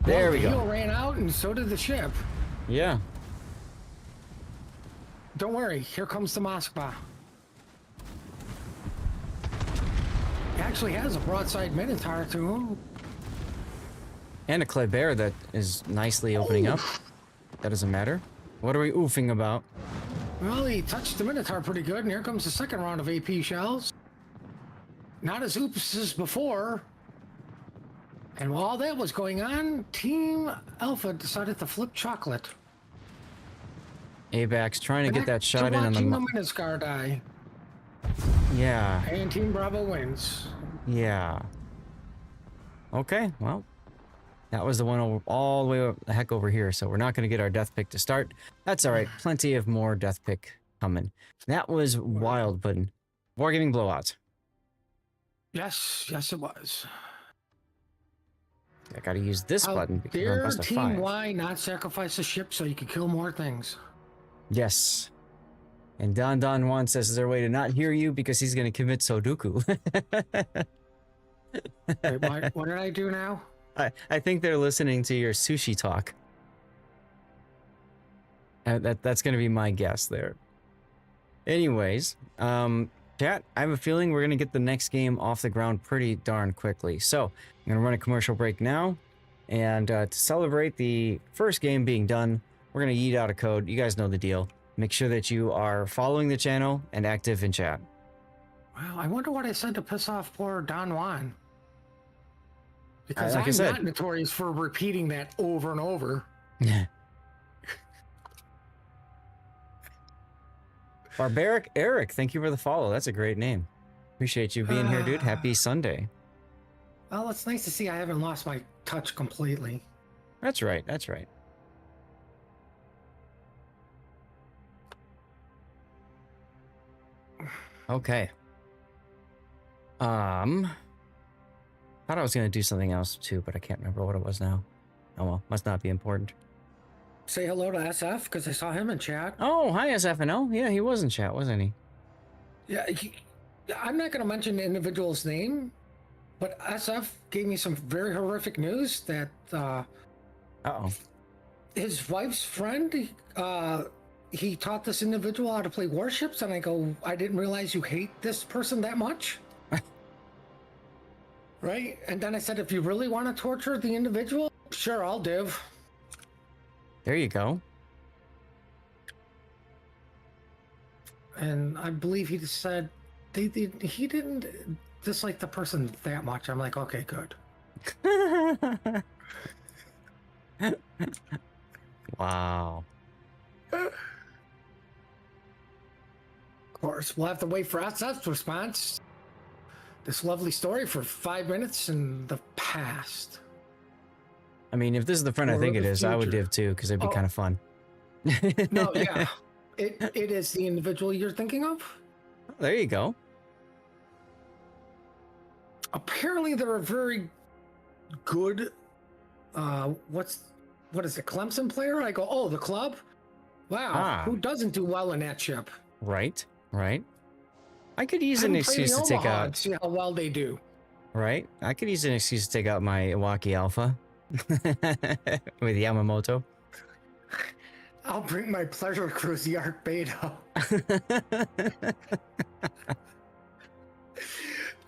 Speaker 1: There we
Speaker 2: The
Speaker 1: go.
Speaker 2: heel ran out, and so did the ship.
Speaker 1: Yeah.
Speaker 2: Don't worry, here comes the Moskva. He actually has a broadside Minotaur to him.
Speaker 1: And a Kleber that is nicely opening up. That doesn't matter. What are we oofing about?
Speaker 2: Well, he touched the Minotaur pretty good, and here comes the second round of AP shells. Not as oops as before. And while all that was going on, Team Alpha decided to flip chocolate.
Speaker 1: Abax trying to get that
Speaker 2: Back
Speaker 1: shot
Speaker 2: to
Speaker 1: in on the...
Speaker 2: watching the Minotaur die.
Speaker 1: Yeah.
Speaker 2: And Team Bravo wins.
Speaker 1: Yeah. Okay, well. That was the one all the way the heck over here, so we're not going to get our death pick to start. That's all right. Plenty of more death pick coming. That was wild, Puddin'. Wargaming Blowout.
Speaker 2: Yes, it was.
Speaker 1: I got to use this
Speaker 2: How
Speaker 1: button because I'm
Speaker 2: dare
Speaker 1: best of
Speaker 2: Team
Speaker 1: 5.
Speaker 2: Y not sacrifice a ship so you can kill more things?
Speaker 1: Yes. And Don Juan says, is there a way to not hear you because he's going to commit Sudoku?
Speaker 2: Wait, what did I do now?
Speaker 1: I think they're listening to your sushi talk. That's going to be my guess there. Anyways, chat, I have a feeling we're going to get the next game off the ground pretty darn quickly. So, I'm going to run a commercial break now. And to celebrate the first game being done, we're going to yeet out a code. You guys know the deal. Make sure that you are following the channel and active in chat.
Speaker 2: Well, I wonder what I said to piss off poor Don Juan. Because
Speaker 1: like I
Speaker 2: I'm
Speaker 1: said,
Speaker 2: not notorious for repeating that over and over.
Speaker 1: Barbaric Eric, thank you for the follow. That's a great name. Appreciate you being here, dude. Happy Sunday.
Speaker 2: Well, it's nice to see I haven't lost my touch completely.
Speaker 1: That's right. That's right. Okay. Thought I was gonna do something else too, but I can't remember what it was now. Oh well, must not be important.
Speaker 2: Say hello to SF because I saw him in chat.
Speaker 1: Oh, hi SFNO. Yeah, he was in chat, wasn't he?
Speaker 2: Yeah, I'm not going to mention the individual's name, but SF gave me some very horrific news that his wife's friend, he taught this individual how to play warships, and I go, I didn't realize you hate this person that much. Right? And then I said, if you really want to torture the individual, sure, I'll div.
Speaker 1: There you go.
Speaker 2: And I believe he said he didn't dislike the person that much. I'm like, okay, good.
Speaker 1: Wow.
Speaker 2: Of course, we'll have to wait for SF's response. This lovely story for 5 minutes in the past.
Speaker 1: I mean, if this is the friend I think it is, I would div too, because it'd be kind of fun.
Speaker 2: No, yeah. It is the individual you're thinking of?
Speaker 1: Oh, there you go.
Speaker 2: Apparently they're a very good what is it, Clemson player? I go, oh, the club? Wow. Who doesn't do well in that ship?
Speaker 1: Right. I could use an excuse to take out.
Speaker 2: See how well they do.
Speaker 1: Right? I could use an excuse to take out my Iwaki Alpha with Yamamoto.
Speaker 2: I'll bring my pleasure cruise, the Arc Beta.
Speaker 1: There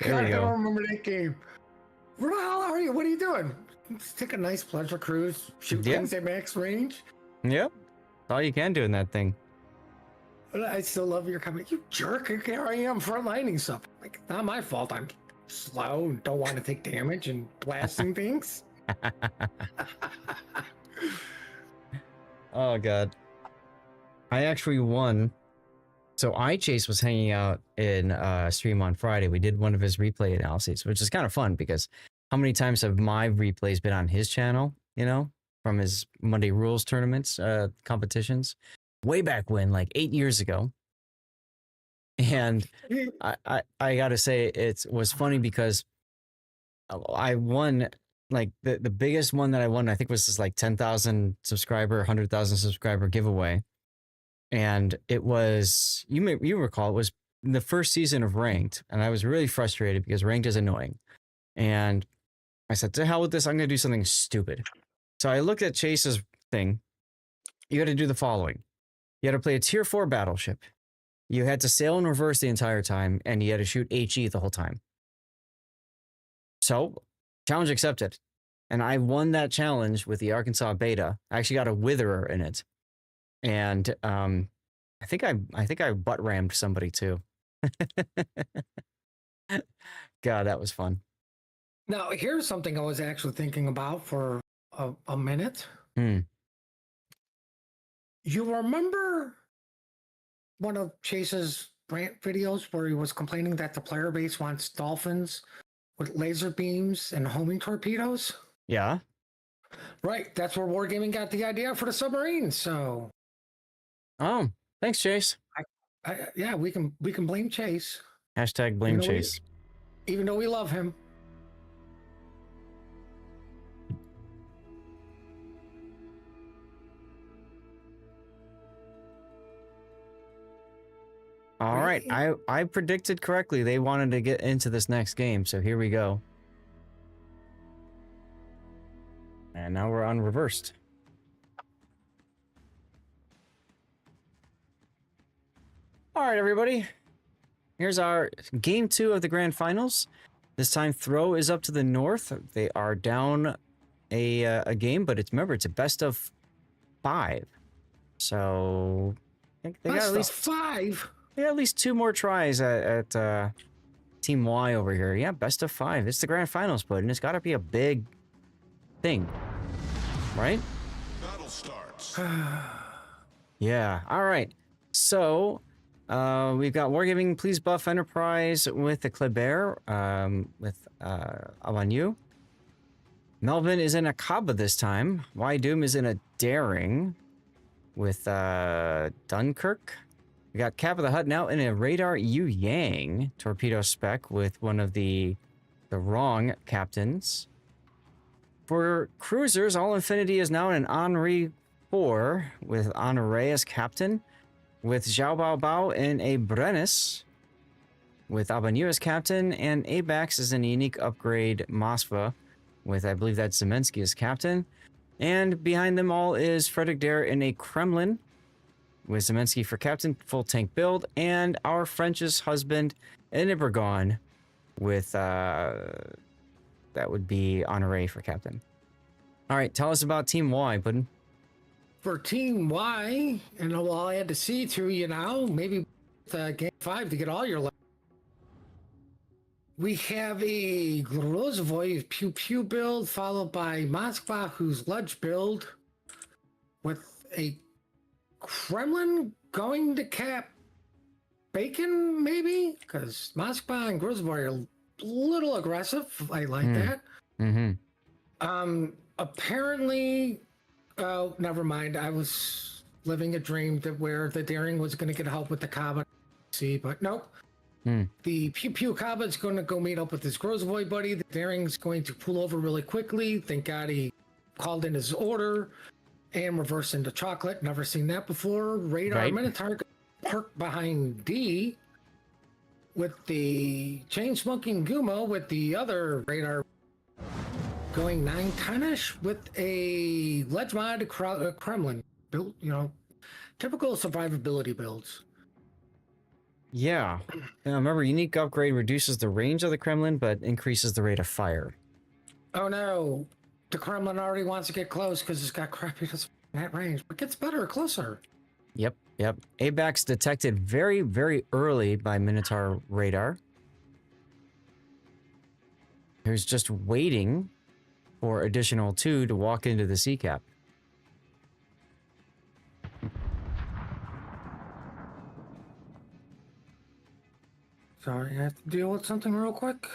Speaker 1: we
Speaker 2: I
Speaker 1: go.
Speaker 2: don't remember that game. Where the hell are you? What are you doing? Just take a nice pleasure cruise, shoot things at max range.
Speaker 1: Yep. That's all you can do in that thing.
Speaker 2: But I still love your comment. You jerk. Here I am frontlining stuff. Like, not my fault. I'm slow and don't want to take damage and blasting things.
Speaker 1: Oh, God. I actually won. So iChase was hanging out in stream on Friday. We did one of his replay analyses, which is kind of fun because how many times have my replays been on his channel, you know, from his Monday Rules tournaments, competitions, way back when, like 8 years ago. And I got to say, it was funny because I won, like the biggest one that I won, I think was this like 10,000 subscriber, 100,000 subscriber giveaway. And it was, you recall, it was the first season of Ranked. And I was really frustrated because Ranked is annoying. And I said, to hell with this, I'm going to do something stupid. So I looked at Chase's thing. You got to do the following. You had to play a tier 4 battleship. You had to sail in reverse the entire time, and you had to shoot HE the whole time. So, challenge accepted. And I won that challenge with the Arkansas Beta. I actually got a Witherer in it. And I think I butt rammed somebody too. God, that was fun.
Speaker 2: Now, here's something I was actually thinking about for a minute. You remember one of Chase's rant videos where he was complaining that the player base wants dolphins with laser beams and homing torpedoes?
Speaker 1: Yeah.
Speaker 2: Right. That's where Wargaming got the idea for the submarine. So,
Speaker 1: Oh, thanks, Chase.
Speaker 2: yeah, we can blame Chase.
Speaker 1: Hashtag blame
Speaker 2: You know,
Speaker 1: Chase.
Speaker 2: Even though we love him.
Speaker 1: All right, I predicted correctly. They wanted to get into this next game, so here we go. And now we're on reversed. All right, everybody. Here's our game 2 of the grand finals. This time, Throw is up to the north. They are down a game, but remember it's a best of 5. So I think they got at least
Speaker 2: 5.
Speaker 1: They got at least 2 more tries at Team Y over here. Yeah, best of 5. It's the grand finals, bud, and it's got to be a big thing, right?
Speaker 3: Battle starts.
Speaker 1: Yeah. All right. So we've got Wargaming. Please buff Enterprise with the Kleber, with Avanyu. Melvin is in a Kaba this time. Y Doom is in a Daring with Dunkirk. We got Cap of the Hut now in a Radar Yu Yang torpedo spec with one of the wrong captains. For cruisers, All Infinity is now in an Henri 4 with Honore as captain, with Zhao Bao Bao in a Brennis with Abanyu as captain, and Abax is in a unique upgrade Moskva with, I believe that's Zemensky as captain. And behind them all is Frederick Dare in a Kremlin with Zemensky for captain, full tank build, and our French's husband in a Burgon with, that would be Honore for captain. All right, tell us about Team Y, Puddin.
Speaker 2: For Team Y, and all I had to see through, maybe game 5 to get all your. We have a Grozovoy Pew Pew build, followed by Moskva, who's Ledge build, with a Kremlin going to cap Bacon, maybe? Because Moskva and Grozovoy are a little aggressive. I like that.
Speaker 1: Mm-hmm.
Speaker 2: Apparently, never mind. I was living a dream where the Daring was going to get help with the Kaba. See, but nope. The Pew Pew Kaba is going to go meet up with his Grozovoy buddy. The Daring's going to pull over really quickly. Thank God he called in his order and reverse into chocolate. Never seen that before. Radar
Speaker 1: Right.
Speaker 2: Minotaur parked behind D with the chain smoking Gumo with the other radar going 9-10ish with a ledge mod Kremlin built, typical survivability builds.
Speaker 1: Yeah. Now remember, unique upgrade reduces the range of the Kremlin, but increases the rate of fire.
Speaker 2: Oh no, the Kremlin already wants to get close because it's got crappy net range, but gets better closer.
Speaker 1: Yep. ABAX detected very, very early by Minotaur radar. Who's just waiting for additional 2 to walk into the sea cap.
Speaker 2: Sorry, I have to deal with something real quick.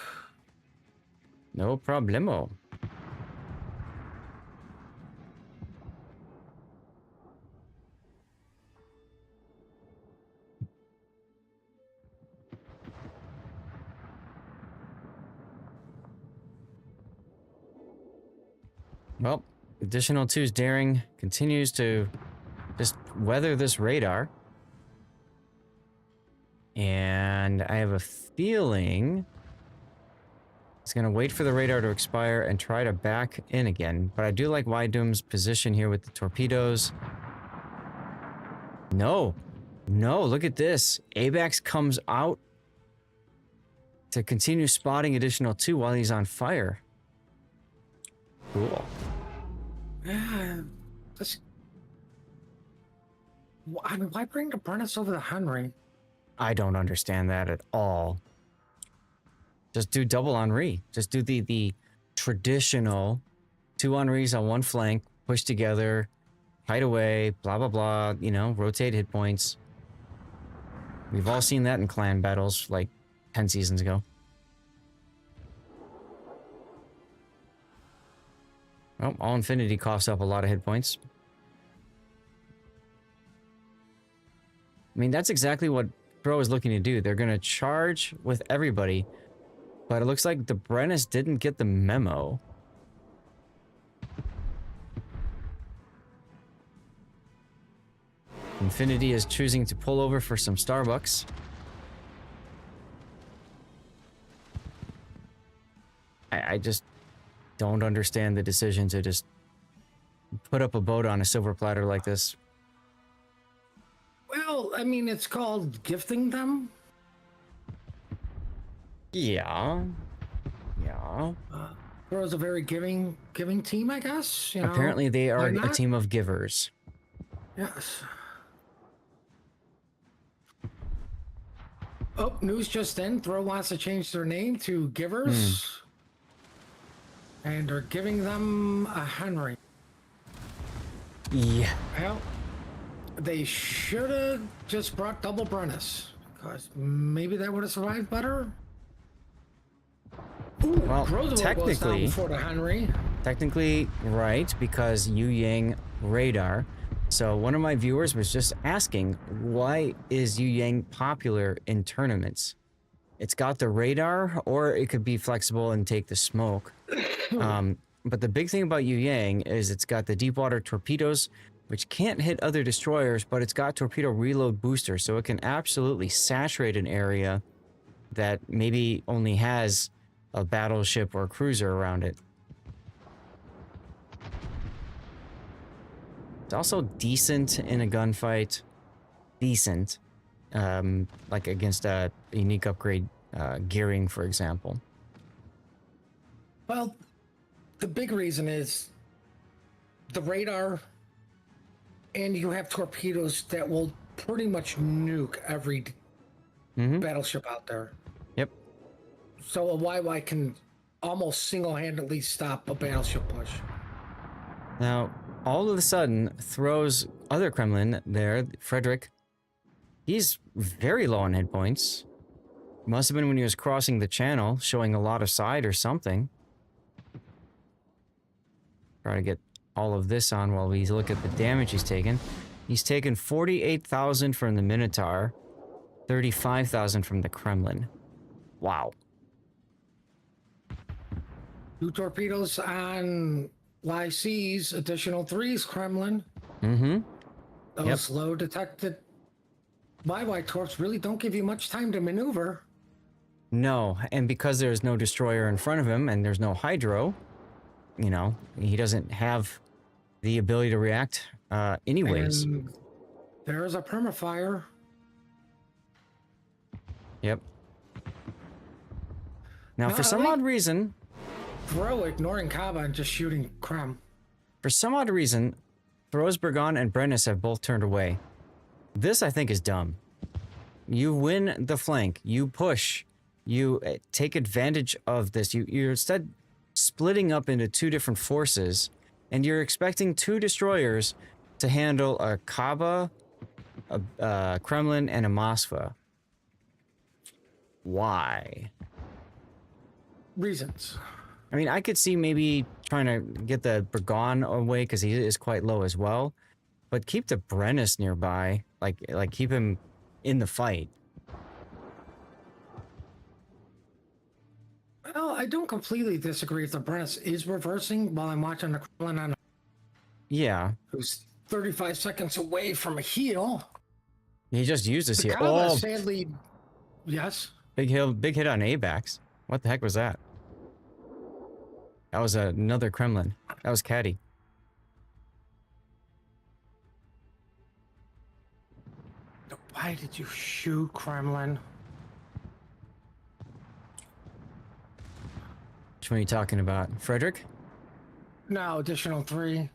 Speaker 1: No problemo. Well, additional 2's Daring continues to just weather this radar. And I have a feeling it's going to wait for the radar to expire and try to back in again. But I do like Wydoom's position here with the torpedoes. No, look at this. ABAX comes out to continue spotting additional 2 while he's on fire. Cool.
Speaker 2: Yeah, why bring the Brennis over the Henry?
Speaker 1: I don't understand that at all. Just do double Henri. Just do the traditional 2 Henris on one flank, push together, hide away, blah, blah, blah, rotate hit points. We've all seen that in clan battles like 10 seasons ago. Well, all infinity coughs up a lot of hit points. I mean, that's exactly what Pro is looking to do. They're going to charge with everybody, but it looks like the Brennus didn't get the memo. Infinity is choosing to pull over for some Starbucks. I just don't understand the decision to just put up a boat on a silver platter like this.
Speaker 2: Well, I mean, it's called gifting them.
Speaker 1: Yeah. Yeah.
Speaker 2: Pro's a very giving team, I guess. You know?
Speaker 1: Apparently they are
Speaker 2: Why
Speaker 1: a
Speaker 2: not?
Speaker 1: team of givers.
Speaker 2: Yes. Oh, news just in. Throw wants to change their name to Givers. And they're giving them a Henry.
Speaker 1: Yeah.
Speaker 2: Well, they should have just brought double Brennus. Because maybe that would have survived better. Ooh,
Speaker 1: Well,
Speaker 2: Roosevelt goes down
Speaker 1: technically,
Speaker 2: before the Henry.
Speaker 1: technically right, because Yu Yang radar. So one of my viewers was just asking, why is Yu Yang popular in tournaments? It's got the radar, or it could be flexible and take the smoke. But the big thing about Yu Yang is it's got the deep water torpedoes, which can't hit other destroyers, but it's got torpedo reload booster, so it can absolutely saturate an area that maybe only has a battleship or a cruiser around it. It's also decent in a gunfight. Decent. Like against a unique upgrade gearing, for example.
Speaker 2: Well, the big reason is the radar, and you have torpedoes that will pretty much nuke every battleship out there.
Speaker 1: Yep.
Speaker 2: So a YY can almost single-handedly stop a battleship push.
Speaker 1: Now, all of a sudden, Thro's other Kremlin there, Frederick, he's very low on hit points. Must have been when he was crossing the channel, showing a lot of side or something. Try to get all of this on while we look at the damage he's taken. He's taken 48,000 from the Minotaur, 35,000 from the Kremlin. Wow.
Speaker 2: 2 torpedoes on YC's additional 3s Kremlin.
Speaker 1: Mm-hmm.
Speaker 2: Those low detected YY torps really don't give you much time to maneuver.
Speaker 1: No, and because there's no destroyer in front of him and there's no hydro, you know, he doesn't have the ability to react anyways.
Speaker 2: And there's a permafire.
Speaker 1: Yep. Now,
Speaker 2: No,
Speaker 1: for
Speaker 2: I
Speaker 1: some
Speaker 2: like-
Speaker 1: odd reason,
Speaker 2: Throw ignoring Kaba and just shooting Krem.
Speaker 1: Throsbergon and Brennus have both turned away. This, I think, is dumb. You win the flank. You push. You take advantage of this. You're instead splitting up into 2 different forces, and you're expecting 2 destroyers to handle a Kaba, a Kremlin, and a Moskva. Why?
Speaker 2: Reasons.
Speaker 1: I mean, I could see maybe trying to get the Bergon away because he is quite low as well, but keep the Brennus nearby, like keep him in the fight.
Speaker 2: Well, I don't completely disagree if the Brennus is reversing while I'm watching the Kremlin on
Speaker 1: Yeah,
Speaker 2: who's 35 seconds away from a heal.
Speaker 1: he just used his here.
Speaker 2: Kaba,
Speaker 1: Oh,
Speaker 2: sadly, yes.
Speaker 1: big hit on ABAX. What the heck was that? That was another Kremlin. That was Caddy.
Speaker 2: Why did you shoot Kremlin?
Speaker 1: Which one are you talking about? Frederick?
Speaker 2: No, additional 3.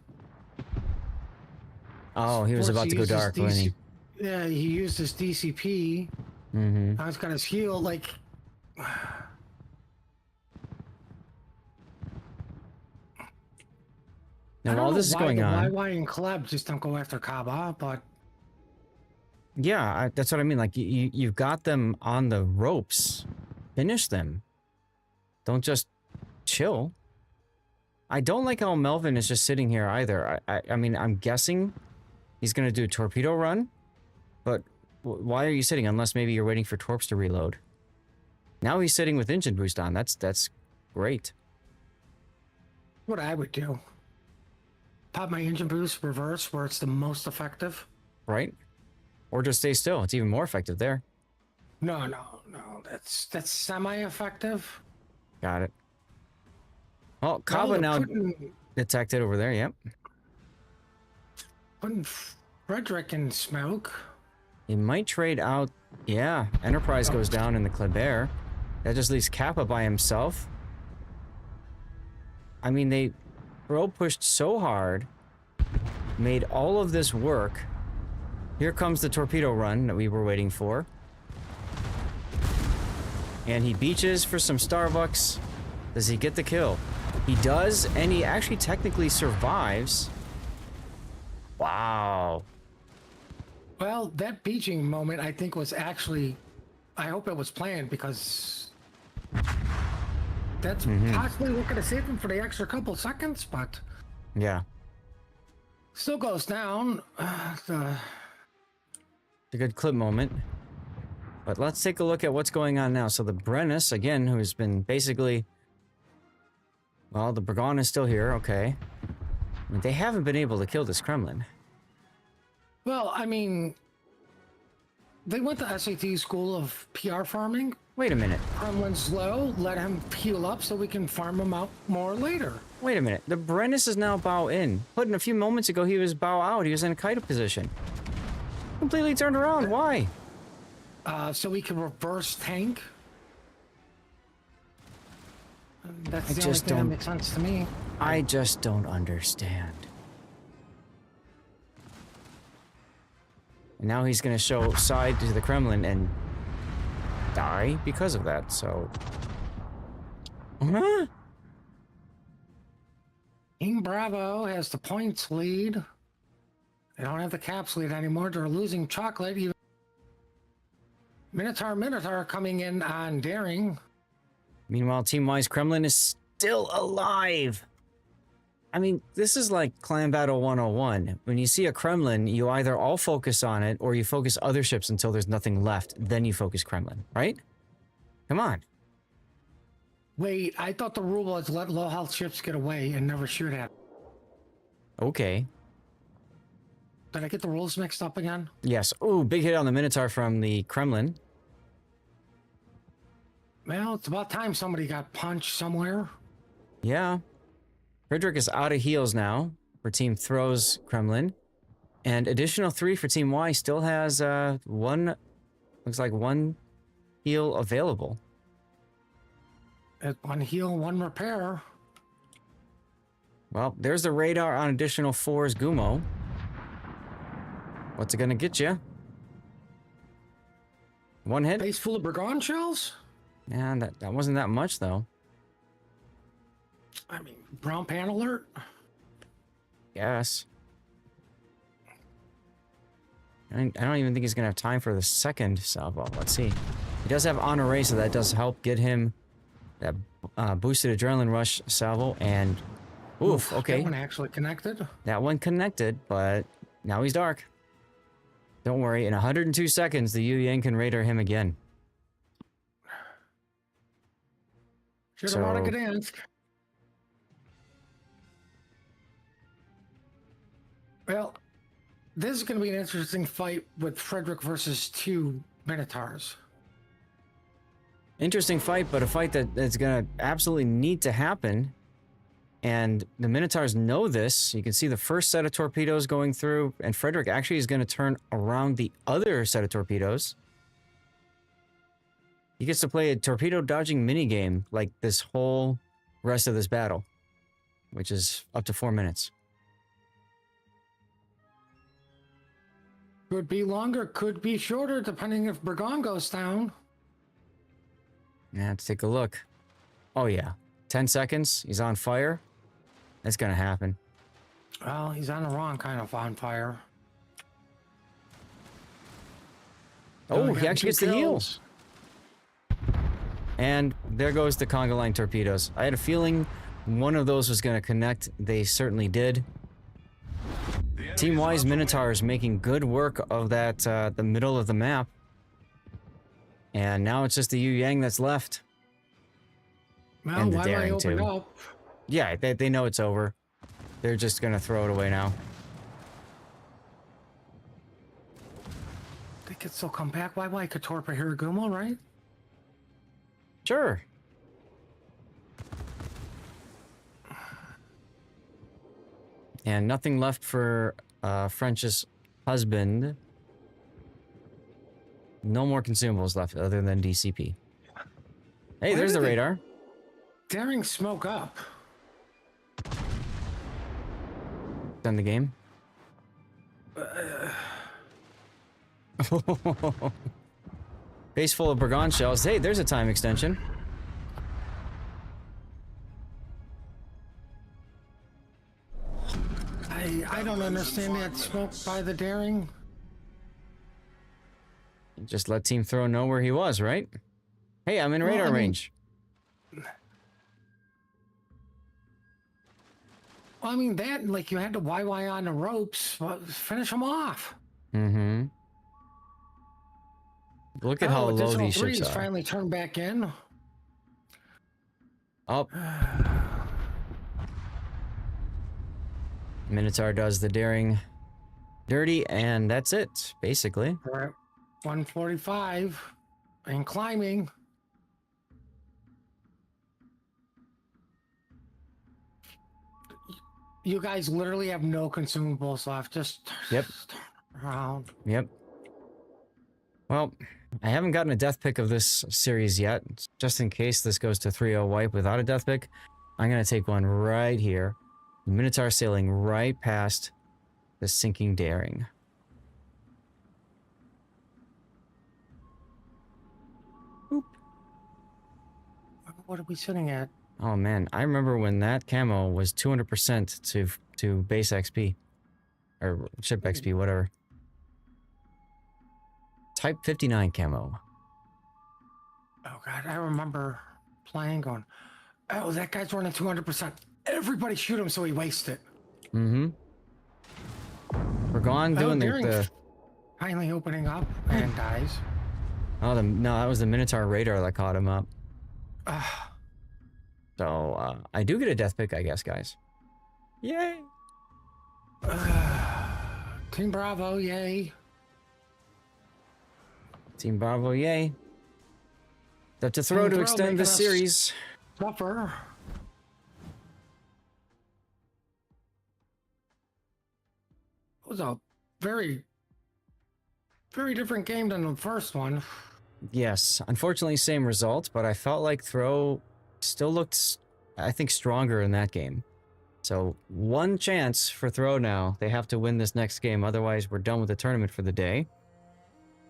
Speaker 1: Oh, he was
Speaker 2: Of course,
Speaker 1: about to go
Speaker 2: used his
Speaker 1: dark, wasn't he?
Speaker 2: Yeah, he used his DCP.
Speaker 1: Mm-hmm.
Speaker 2: Now he's got his heal, like...
Speaker 1: Now, while this is going on...
Speaker 2: Why and Kleb just don't go after Kaba, but...
Speaker 1: Yeah, that's what I mean. Like, you've got them on the ropes. Finish them. Don't just chill. I don't like how Melvin is just sitting here either. I mean, I'm guessing he's going to do a torpedo run, but why are you sitting unless maybe you're waiting for torps to reload? Now he's sitting with engine boost on. That's great.
Speaker 2: What I would do. Pop my engine boost reverse where it's the most effective.
Speaker 1: Right? Or just stay still. It's even more effective there.
Speaker 2: No. That's semi-effective.
Speaker 1: Got it. Oh, Kaba now detected over there. Yep.
Speaker 2: Putting Frederick in smoke.
Speaker 1: He might trade out. Yeah, Enterprise goes down in the Kleber. That just leaves Kappa by himself. I mean, they pushed so hard, made all of this work. Here comes the torpedo run that we were waiting for. And he beaches for some Starbucks. Does he get the kill? He does, and he actually technically survives. Wow.
Speaker 2: Well, that beaching moment, I think, was actually... I hope it was planned, because... That's possibly what could have saved him for the extra couple seconds, but...
Speaker 1: Yeah.
Speaker 2: Still goes down.
Speaker 1: It's a good clip moment. But let's take a look at what's going on now. So the Brennus, again, who's been basically... Well, the Bragon is still here, okay. I mean, they haven't been able to kill this Kremlin.
Speaker 2: Well, I mean... They went to SAT school of PR farming.
Speaker 1: Wait a minute.
Speaker 2: Kremlin's low, let him heal up so we can farm him out more later.
Speaker 1: Wait a minute. The Brennus is now bow in. But in a few moments ago, he was bow out. He was in a kite position. Completely turned around. Why?
Speaker 2: So we can reverse tank. That's
Speaker 1: I
Speaker 2: the only
Speaker 1: just
Speaker 2: thing that
Speaker 1: don't-
Speaker 2: makes sense to me.
Speaker 1: I just don't understand. And now he's going to show side to the Kremlin and die because of that, so... Huh?
Speaker 2: King Bravo has the points lead. They don't have the caps lead anymore. They're losing chocolate. Even Minotaur coming in on Daring.
Speaker 1: Meanwhile, Team Y's Kremlin is still alive. I mean, this is like Clan Battle 101. When you see a Kremlin, you either all focus on it or you focus other ships until there's nothing left. Then you focus Kremlin, right? Come on.
Speaker 2: Wait, I thought the rule was let low health ships get away and never shoot at them.
Speaker 1: Okay.
Speaker 2: Did I get the rules mixed up again?
Speaker 1: Yes. Ooh, big hit on the Minotaur from the Kremlin.
Speaker 2: Well, it's about time somebody got punched somewhere.
Speaker 1: Yeah. Frederick is out of heals now for Team Throw's Kremlin. And additional 3 for Team Y still has one, looks like 1 heal available.
Speaker 2: At 1 heal, 1 repair.
Speaker 1: Well, there's the radar on additional 4's Gumo. What's it gonna get you? 1 hit?
Speaker 2: Base full of Bragon shells?
Speaker 1: Yeah, that wasn't that much though.
Speaker 2: I mean, brown pan alert?
Speaker 1: Yes. I don't even think he's gonna have time for the second salvo. Let's see. He does have Honore, so that does help get him that boosted adrenaline rush salvo. And oof, okay,
Speaker 2: That one actually connected.
Speaker 1: that one connected, but now he's dark. Don't worry. In 102 seconds, the Yu Yang can radar him again.
Speaker 2: Should have bought a
Speaker 1: So-
Speaker 2: Gdansk. Well, this is going to be an interesting fight with Frederick versus 2 Minotaurs.
Speaker 1: Interesting fight, but a fight that's gonna absolutely need to happen. And the Minotaurs know this. You can see the first set of torpedoes going through, and Frederick actually is going to turn around the other set of torpedoes. He gets to play a torpedo dodging minigame like this whole rest of this battle, which is up to 4 minutes.
Speaker 2: Could be longer, could be shorter, depending if Bragon goes down.
Speaker 1: Yeah, let's take a look. Oh yeah, 10 seconds, he's on fire. That's gonna happen.
Speaker 2: Well, he's on the wrong kind of on fire.
Speaker 1: Oh,
Speaker 2: Only
Speaker 1: he
Speaker 2: got
Speaker 1: actually
Speaker 2: 2
Speaker 1: gets the
Speaker 2: kills.
Speaker 1: heal. And there goes the conga line torpedoes. I had a feeling one of those was going to connect. They certainly did. Team Y's Minotaur is making good work of that, the middle of the map. And now it's just the Yu Yang that's left.
Speaker 2: Well,
Speaker 1: And the
Speaker 2: why am I
Speaker 1: daring
Speaker 2: open
Speaker 1: too.
Speaker 2: up?
Speaker 1: Yeah, they know it's over. They're just going to throw it away now.
Speaker 2: They could still come back. Why could torpedo Hiragumo, right?
Speaker 1: Sure. And nothing left for French's husband. No more consumables left other than DCP. Hey,
Speaker 2: Why
Speaker 1: there's
Speaker 2: did
Speaker 1: the
Speaker 2: they-
Speaker 1: radar.
Speaker 2: Daring smoke up.
Speaker 1: Done the game. Base full of Burgon shells. Hey, there's a time extension.
Speaker 2: I don't understand that smoke by the Daring.
Speaker 1: Just let Team Throw know where he was, right? Hey, I'm in
Speaker 2: Well,
Speaker 1: radar
Speaker 2: I mean-
Speaker 1: range.
Speaker 2: Well, I mean, that, like, you had to YY on the ropes. Well, finish them off.
Speaker 1: Mm-hmm. Look at how low
Speaker 2: additional
Speaker 1: these ships
Speaker 2: threes
Speaker 1: are.
Speaker 2: finally turned back in.
Speaker 1: Oh. Minotaur does the daring dirty, and that's it, basically.
Speaker 2: We're at 145 and climbing. You guys literally have no consumables left. Just
Speaker 1: Yep.
Speaker 2: turn around.
Speaker 1: Yep. Well, I haven't gotten a death pick of this series yet. Just in case this goes to 3-0 wipe without a death pick, I'm going to take one right here. Minotaur sailing right past the sinking daring.
Speaker 2: What are we sitting at?
Speaker 1: Oh man, I remember when that camo was 200% to base XP. Or ship XP, whatever. Type 59 camo.
Speaker 2: Oh god, I remember playing going, oh, that guy's running 200%. Everybody shoot him so he wastes it.
Speaker 1: Mm-hmm. We're gone doing
Speaker 2: Daring's
Speaker 1: the
Speaker 2: finally opening up and dies.
Speaker 1: Oh, no, that was the Minotaur radar that caught him up.
Speaker 2: Ah,
Speaker 1: So, I do get a death pick, I guess, guys. Yay!
Speaker 2: Team Bravo, yay.
Speaker 1: Team Bravo, yay. Up to throw
Speaker 2: Team
Speaker 1: to
Speaker 2: Throw
Speaker 1: extend
Speaker 2: making
Speaker 1: the
Speaker 2: us-
Speaker 1: series.
Speaker 2: Suffer. It was a very, very different game than the first one.
Speaker 1: Yes, unfortunately, same result, but I felt like throw still looked, I think, stronger in that game. So, one chance for throw now. They have to win this next game, otherwise we're done with the tournament for the day.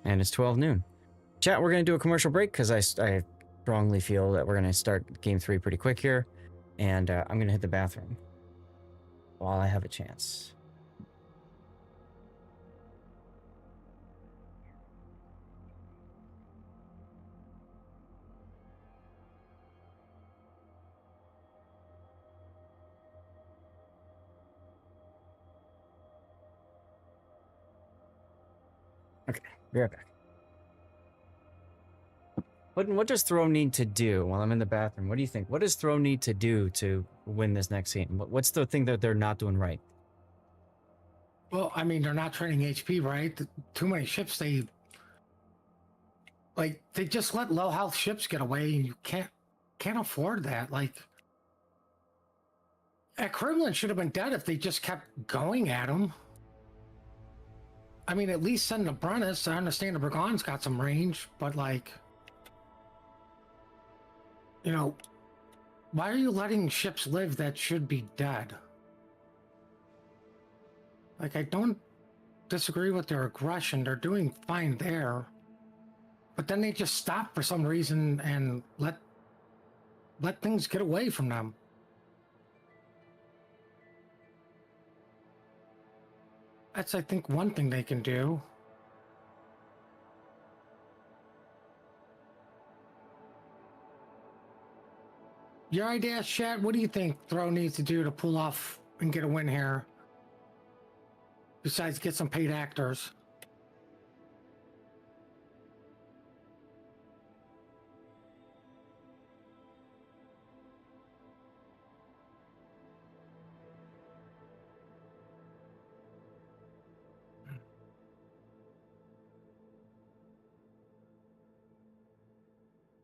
Speaker 1: And it's 12 noon. Chat, we're going to do a commercial break because I strongly feel that we're going to start game 3 pretty quick here. And I'm going to hit the bathroom while I have a chance. Okay, be right back. What does Throw need to do while I'm in the bathroom? What do you think? What does Throw need to do to win this next game? What's the thing that they're not doing right?
Speaker 2: Well, I mean, they're not training HP, right? Too many ships, they just let low health ships get away, and you can't afford that. Like, Kremlin should have been dead if they just kept going at him. I mean, at least send the Brennus. I understand the Burgon's got some range, but like, you know, why are you letting ships live that should be dead? Like, I don't disagree with their aggression. They're doing fine there. But then they just stop for some reason and let things get away from them. That's, I think, one thing they can do. Your idea, Chat, what do you think Throw needs to do to pull off and get a win here? Besides get some paid actors.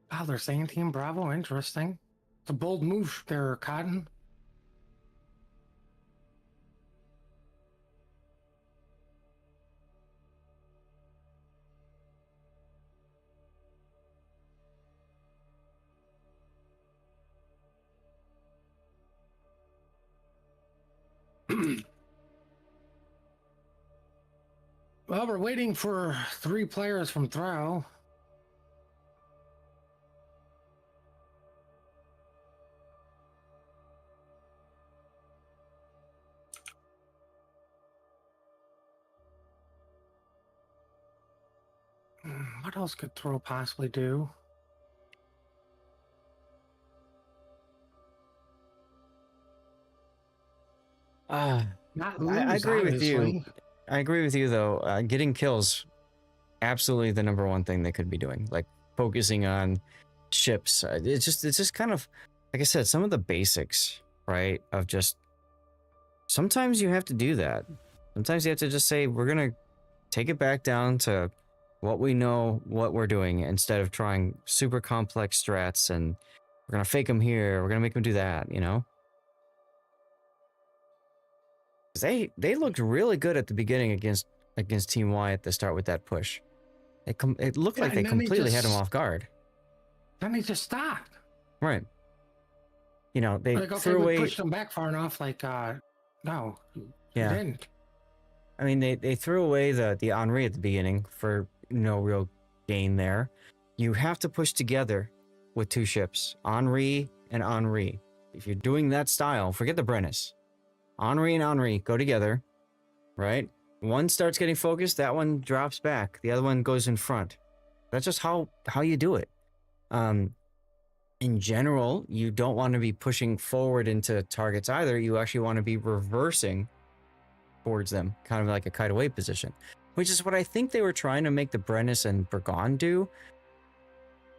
Speaker 2: Wow, they're saying Team Bravo. Interesting. It's a bold move there, Cotton. Well, we're waiting for 3 players from Throw. What else could Throw possibly do? Not lose,
Speaker 1: I agree with you.
Speaker 2: obviously.
Speaker 1: I agree with you, though. Getting kills, absolutely the number one thing they could be doing. Like focusing on ships. It's just kind of, like I said, some of the basics, right? Of just sometimes you have to do that. Sometimes you have to just say we're gonna take it back down to what we know, what we're doing, instead of trying super complex strats and we're gonna fake them here. We're gonna make them do that. You know. They looked really good at the beginning against Team Y at the start with that push. It looked like they completely had him off guard.
Speaker 2: Then they just stopped.
Speaker 1: Right. You know, they
Speaker 2: Like, okay,
Speaker 1: threw
Speaker 2: we
Speaker 1: away.
Speaker 2: pushed them back far enough. Like, no,
Speaker 1: Yeah.
Speaker 2: you didn't.
Speaker 1: I mean, they threw away the Henri at the beginning for no real gain there. You have to push together with 2 ships, Henri and Henri. If you're doing that style, forget the Brennus. Henri and Henri go together, right? One starts getting focused, that one drops back, the other one goes in front. That's just how you do it. In general, you don't want to be pushing forward into targets either. You actually want to be reversing towards them, kind of like a kite away position, which is what I think they were trying to make the Brennus and Burgon do.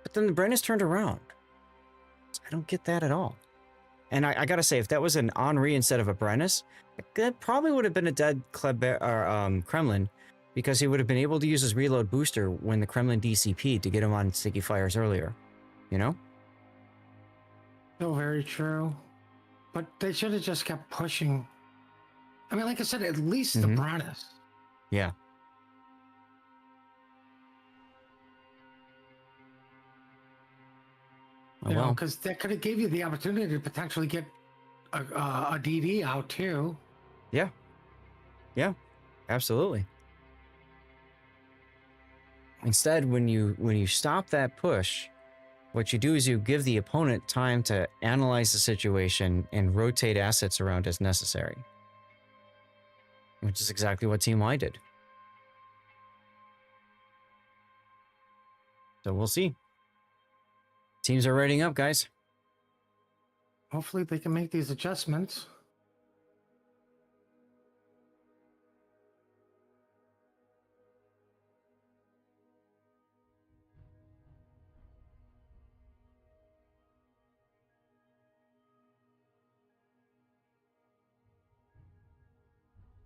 Speaker 1: But then the Brennus turned around. I don't get that at all. And I gotta say, if that was an Henri instead of a Brennus, that probably would have been a dead Kremlin, because he would have been able to use his reload booster when the Kremlin DCP'd to get him on sticky fires earlier. You know?
Speaker 2: So very true. But they should have just kept pushing. I mean, like I said, at least the Brennus.
Speaker 1: Yeah.
Speaker 2: You know, because that could have gave you the opportunity to potentially get a DD out too.
Speaker 1: Yeah. Yeah. Absolutely. Instead, when you stop that push, what you do is you give the opponent time to analyze the situation and rotate assets around as necessary. Which is exactly what Team Y did. So we'll see. Teams are rating up, guys.
Speaker 2: Hopefully they can make these adjustments.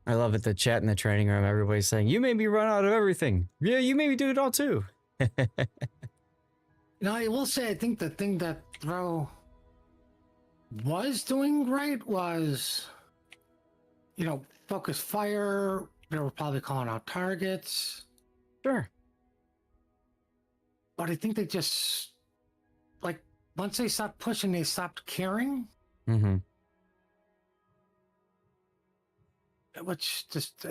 Speaker 1: I love it, the chat in the training room. Everybody's saying, you made me run out of everything. Yeah, you made me do it all too.
Speaker 2: Now, I will say, I think the thing that Throw was doing right was, you know, focus fire. They were probably calling out targets.
Speaker 1: Sure.
Speaker 2: But I think they just, like, once they stopped pushing, they stopped caring.
Speaker 1: Mm-hmm.
Speaker 2: Which just,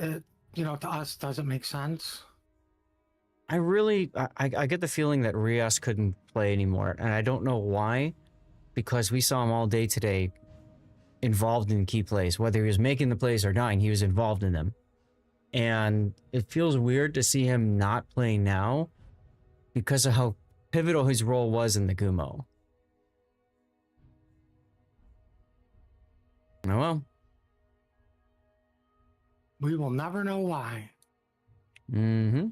Speaker 2: you know, to us doesn't make sense.
Speaker 1: I get the feeling that Rios couldn't play anymore, and I don't know why, because we saw him all day today involved in key plays. Whether he was making the plays or dying, he was involved in them. And it feels weird to see him not playing now because of how pivotal his role was in the Gumo. Oh well.
Speaker 2: We will never know why.
Speaker 1: Mm-hmm.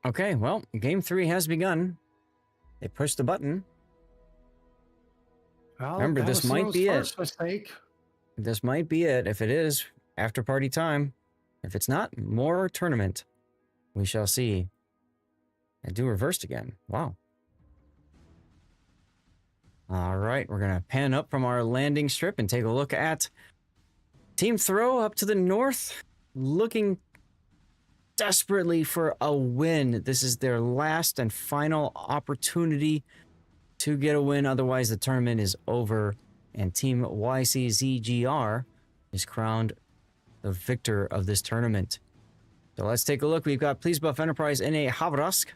Speaker 1: Okay, well, game 3 has begun. They pushed the button.
Speaker 2: Well,
Speaker 1: Remember,
Speaker 2: that
Speaker 1: this
Speaker 2: was
Speaker 1: might
Speaker 2: Cyril's
Speaker 1: be it.
Speaker 2: first mistake.
Speaker 1: This might be it. If it is, after party time. If it's not, more tournament. We shall see. I do reversed again. Wow. All right, we're going to pan up from our landing strip and take a look at Team Throw up to the north, looking desperately for a win. This is their last and final opportunity to get a win. Otherwise, the tournament is over, and Team YCZGR is crowned the victor of this tournament. So let's take a look. We've got Please Buff Enterprise in a Havrask.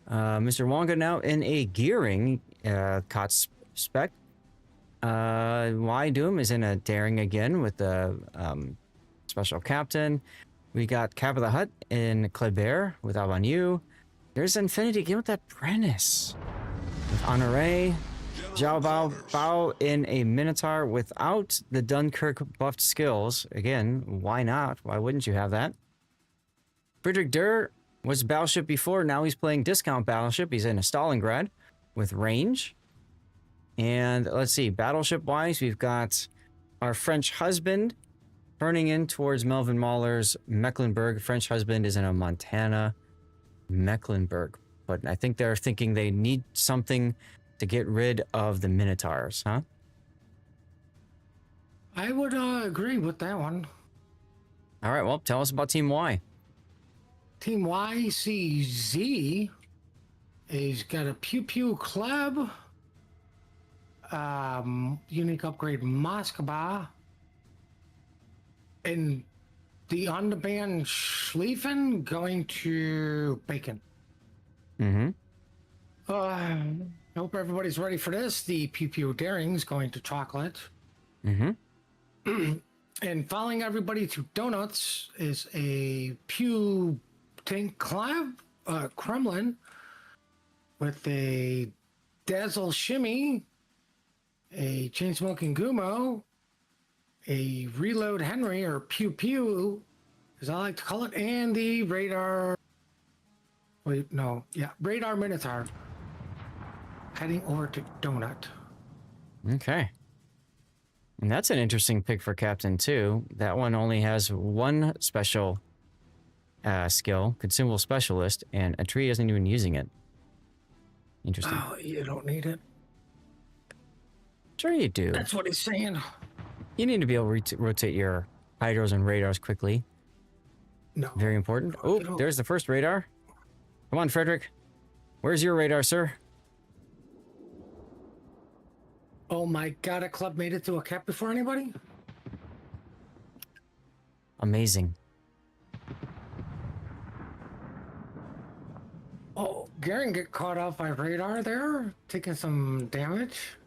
Speaker 1: Mr. Wonga now in a Gearing COT spec. Y Doom is in a Daring again with the Special Captain. We got Cap of the Hut in Kleber with Alban. There's Infinity again with that Prentice. With Honoré. Zhao Bao in a Minotaur without the Dunkirk buffed skills. Again, why not? Why wouldn't you have that? Friedrich Durr was Battleship before. Now he's playing Discount Battleship. He's in a Stalingrad with range. And let's see, Battleship-wise, we've got our French Husband turning in towards Melvin Mahler's Mecklenburg. French Husband is in a Montana Mecklenburg. But I think they're thinking they need something to get rid of the Minotaurs, huh?
Speaker 2: I would agree with that one.
Speaker 1: All right, well, tell us about Team Y.
Speaker 2: Team YCZ is got a Pew Pew Club, unique upgrade Moskva, and the on-the-band Schlieffen going to Bacon.
Speaker 1: Mm-hmm.
Speaker 2: I hope everybody's ready for this. The Pew Pew Daring's going to Chocolate.
Speaker 1: Mm-hmm.
Speaker 2: And following everybody to Donuts is a Pew Tank Club, Kremlin, with a Dazzle Shimmy, a Chain Smoking Gumo, a Reload Henry, or Pew Pew, as I like to call it, and the Radar. Wait, no, yeah, Radar Minotaur. Heading over to Donut.
Speaker 1: Okay. And that's an interesting pick for Captain, too. That one only has one special skill, Consumable Specialist, and a tree isn't even using it. Interesting.
Speaker 2: Oh, you don't need it.
Speaker 1: Sure you do.
Speaker 2: That's what he's saying.
Speaker 1: You need to be able to rotate your hydros and radars quickly.
Speaker 2: No.
Speaker 1: Very important. Oh, there's the first radar. Come on, Frederick. Where's your radar, sir?
Speaker 2: Oh my god, a club made it to a cap before anybody?
Speaker 1: Amazing.
Speaker 2: Oh, Garen get caught off by radar there, taking some damage.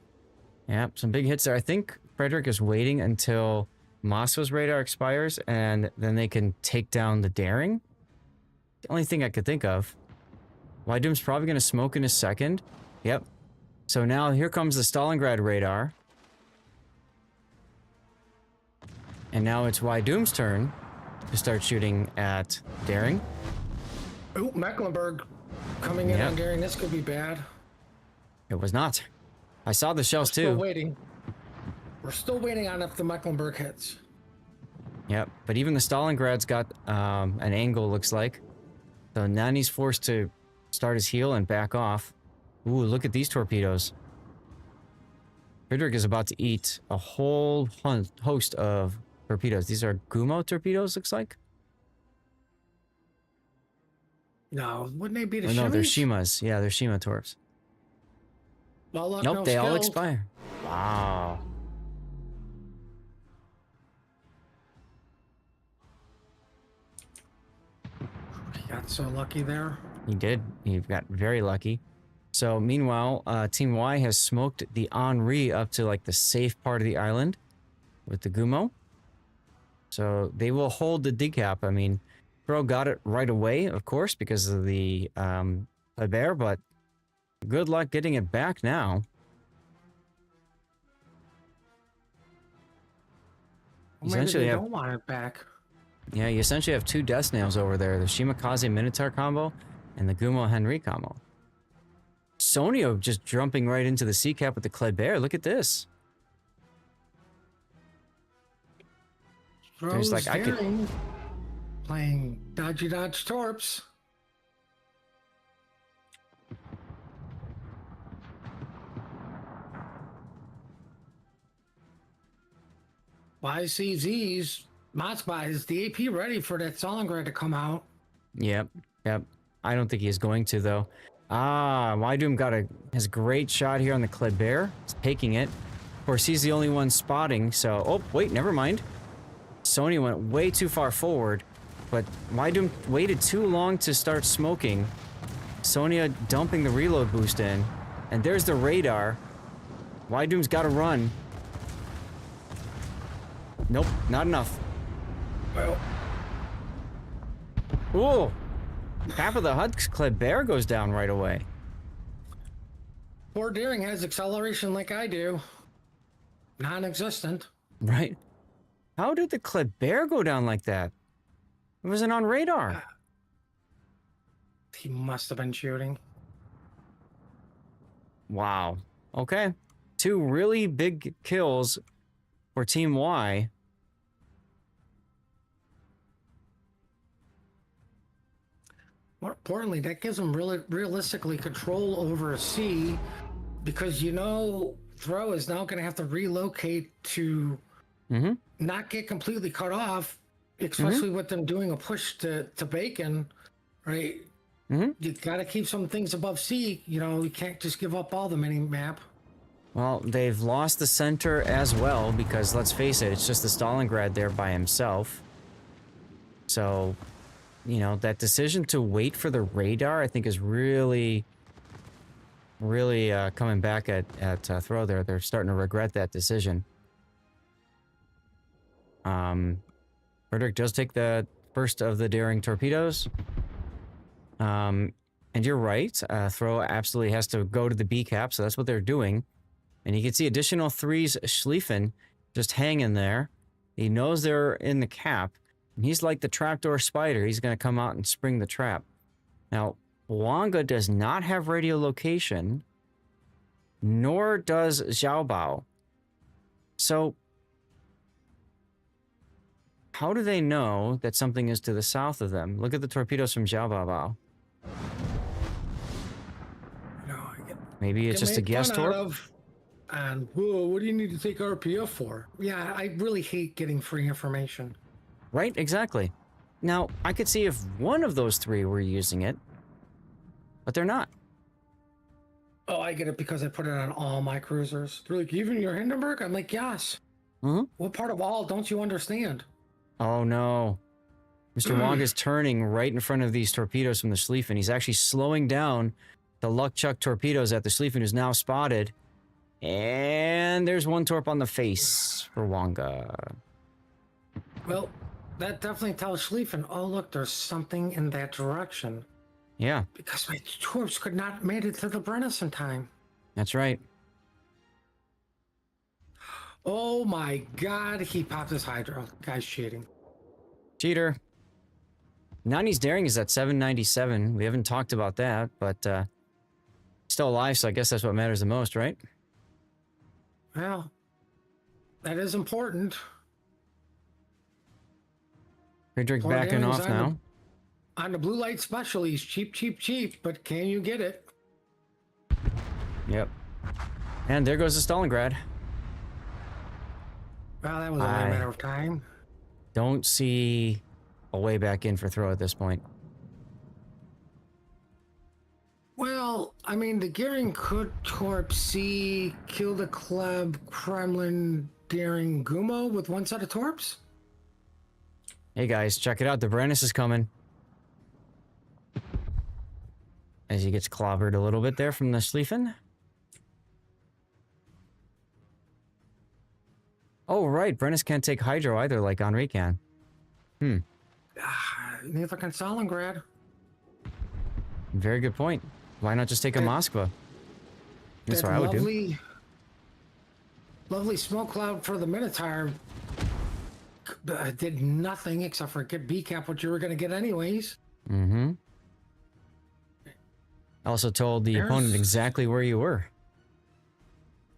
Speaker 1: Yeah, some big hits there. I think Frederick is waiting until Moscow's radar expires, and then they can take down the Daring. The only thing I could think of. Doom's probably going to smoke in a second. Yep. So now here comes the Stalingrad radar. And now it's Doom's turn to start shooting at Daring.
Speaker 2: Oh, Mecklenburg coming in on Daring. This could be bad.
Speaker 1: It was not. I saw the shells too.
Speaker 2: Still waiting. We're still waiting on if the Mecklenburg hits.
Speaker 1: Yep, but even the Stalingrad's got an angle, looks like. So Nani's forced to start his heal and back off. Ooh, look at these torpedoes. Friedrich is about to eat a whole host of torpedoes. These are Gumo torpedoes, looks like.
Speaker 2: No, wouldn't they be the
Speaker 1: No, they're
Speaker 2: Shimmies?
Speaker 1: Shimas. Yeah, they're Shima torps.
Speaker 2: Well, luck,
Speaker 1: Nope,
Speaker 2: no
Speaker 1: they all
Speaker 2: skills.
Speaker 1: expire. Wow.
Speaker 2: He got so lucky there.
Speaker 1: He did. He got very lucky. So meanwhile, Team Y has smoked the Henri up to like the safe part of the island with the Gumo. So they will hold the decap. I mean, Pro got it right away, of course, because of the Kleber, but good luck getting it back now.
Speaker 2: Well, maybe they don't want it back.
Speaker 1: Yeah, you essentially have two death snails over there. The Shimakaze Minotaur combo and the Gumo Henry combo. Sonio just jumping right into the sea cap with the Kleber. Look at this.
Speaker 2: Rose
Speaker 1: like, I could...
Speaker 2: playing Dodgy Dodge Torps. YCZ's Motzbot, is the AP ready for that Stalingrad to come out?
Speaker 1: Yep. I don't think he's going to, though. Wydoom has a great shot here on the Kleber. He's taking it. Of course, he's the only one spotting, so... Oh, wait, never mind. Sony went way too far forward, but Wydoom waited too long to start smoking. Sonya dumping the reload boost in, and there's the radar. Wydoom's got to run. Nope, not enough.
Speaker 2: Well...
Speaker 1: Ooh! Half of the HUD's Kleber goes down right away.
Speaker 2: Poor Deering has acceleration like I do. Non-existent.
Speaker 1: Right? How did the Kleber go down like that? It wasn't on radar.
Speaker 2: He must have been shooting.
Speaker 1: Wow. Okay. Two really big kills for Team Y.
Speaker 2: More importantly, that gives them really realistically control over a sea, because Throw is now going to have to relocate to not get completely cut off, especially with them doing a push to Bacon, right? You got to keep some things above sea. You can't just give up all the mini map.
Speaker 1: Well, they've lost the center as well, because let's face it, it's just the Stalingrad there by himself. So, that decision to wait for the radar, I think, is really coming back at Throw there. They're starting to regret that decision. Frederick does take the first of the daring torpedoes. And you're right, Throw absolutely has to go to the B cap, so that's what they're doing. And you can see additional 3s Schlieffen just hanging there. He knows they're in the cap, and he's like the trapdoor spider. He's going to come out and spring the trap. Now, Wanga does not have radio location, nor does Xiaobao. So, how do they know that something is to the south of them? Look at the torpedoes from Xiaobao. Maybe it's just a guess torp?
Speaker 2: And, whoa, what do you need to take RPF for? Yeah, I really hate getting free information.
Speaker 1: Right, exactly. Now, I could see if one of those 3 were using it, but they're not.
Speaker 2: Oh, I get it, because I put it on all my cruisers. They're like, even your Hindenburg? I'm like, yes. What part of all don't you understand?
Speaker 1: Oh, no. Mr. Wong is turning right in front of these torpedoes from the Schlieffen. He's actually slowing down the Luck Chuck torpedoes at the Schlieffen, who's now spotted. And there's one torp on the face for Wanga.
Speaker 2: Well, that definitely tells Schlieffen, oh, look, there's something in that direction.
Speaker 1: Yeah.
Speaker 2: Because my torps could not have made it to the Brennus in time.
Speaker 1: That's right.
Speaker 2: Oh my god, he popped his Hydro. Guy's cheating.
Speaker 1: Cheater. Nani's daring is at 797. We haven't talked about that, but still alive, so I guess that's what matters the most, right?
Speaker 2: Well, that is important.
Speaker 1: Friedrich backing off now.
Speaker 2: On the blue light special, he's cheap, but can you get it?
Speaker 1: Yep. And there goes the Stalingrad.
Speaker 2: Well, that was only a matter of time.
Speaker 1: Don't see a way back in for Throw at this point.
Speaker 2: Well, I mean, the Gearing could Torp C, kill the Kleb, Kremlin, Daring, Gumo with one set of Torps?
Speaker 1: Hey guys, check it out. The Brennus is coming. As he gets clobbered a little bit there from the Schlieffen. Oh, right. Brennus can't take Hydro either, like Henri can.
Speaker 2: Neither can Stalingrad.
Speaker 1: Very good point. Why not just take a Moskva? That's
Speaker 2: that
Speaker 1: what I would do.
Speaker 2: Lovely smoke cloud for the Minotaur did nothing except for get B-cap, what you were going to get anyways.
Speaker 1: Mm-hmm. Also told the opponent exactly where you were.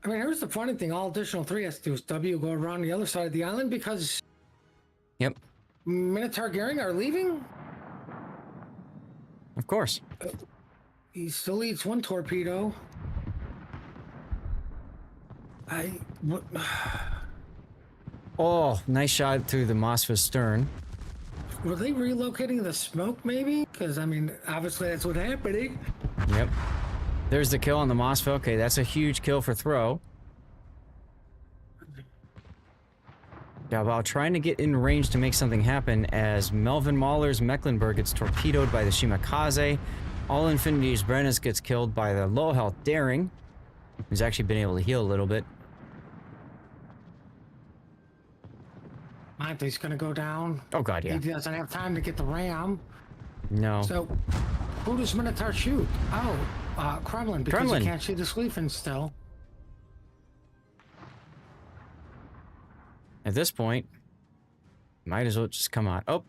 Speaker 2: I mean, here's the funny thing. All additional 3 has to do is W go around the other side of the island because...
Speaker 1: Yep.
Speaker 2: Minotaur Gehring are leaving?
Speaker 1: Of course.
Speaker 2: He still eats 1 torpedo. What?
Speaker 1: Oh, nice shot through the Moss's stern.
Speaker 2: Were they relocating the smoke, maybe? Because, I mean, obviously that's what's happening.
Speaker 1: Yep. There's the kill on the Mossville. Okay, that's a huge kill for throw. Yeah, while trying to get in range to make something happen as Melvin Mahler's Mecklenburg gets torpedoed by the Shimakaze. All Infinity's Brennus gets killed by the low health Daring, who's actually been able to heal a little bit.
Speaker 2: Monte's gonna go down.
Speaker 1: Oh god, yeah.
Speaker 2: He doesn't have time to get the ram.
Speaker 1: No.
Speaker 2: So, who does Minotaur shoot? Oh, Kremlin, because
Speaker 1: Kremlin.
Speaker 2: he can't shoot the Sleeping still.
Speaker 1: At this point, might as well just come on. Oh,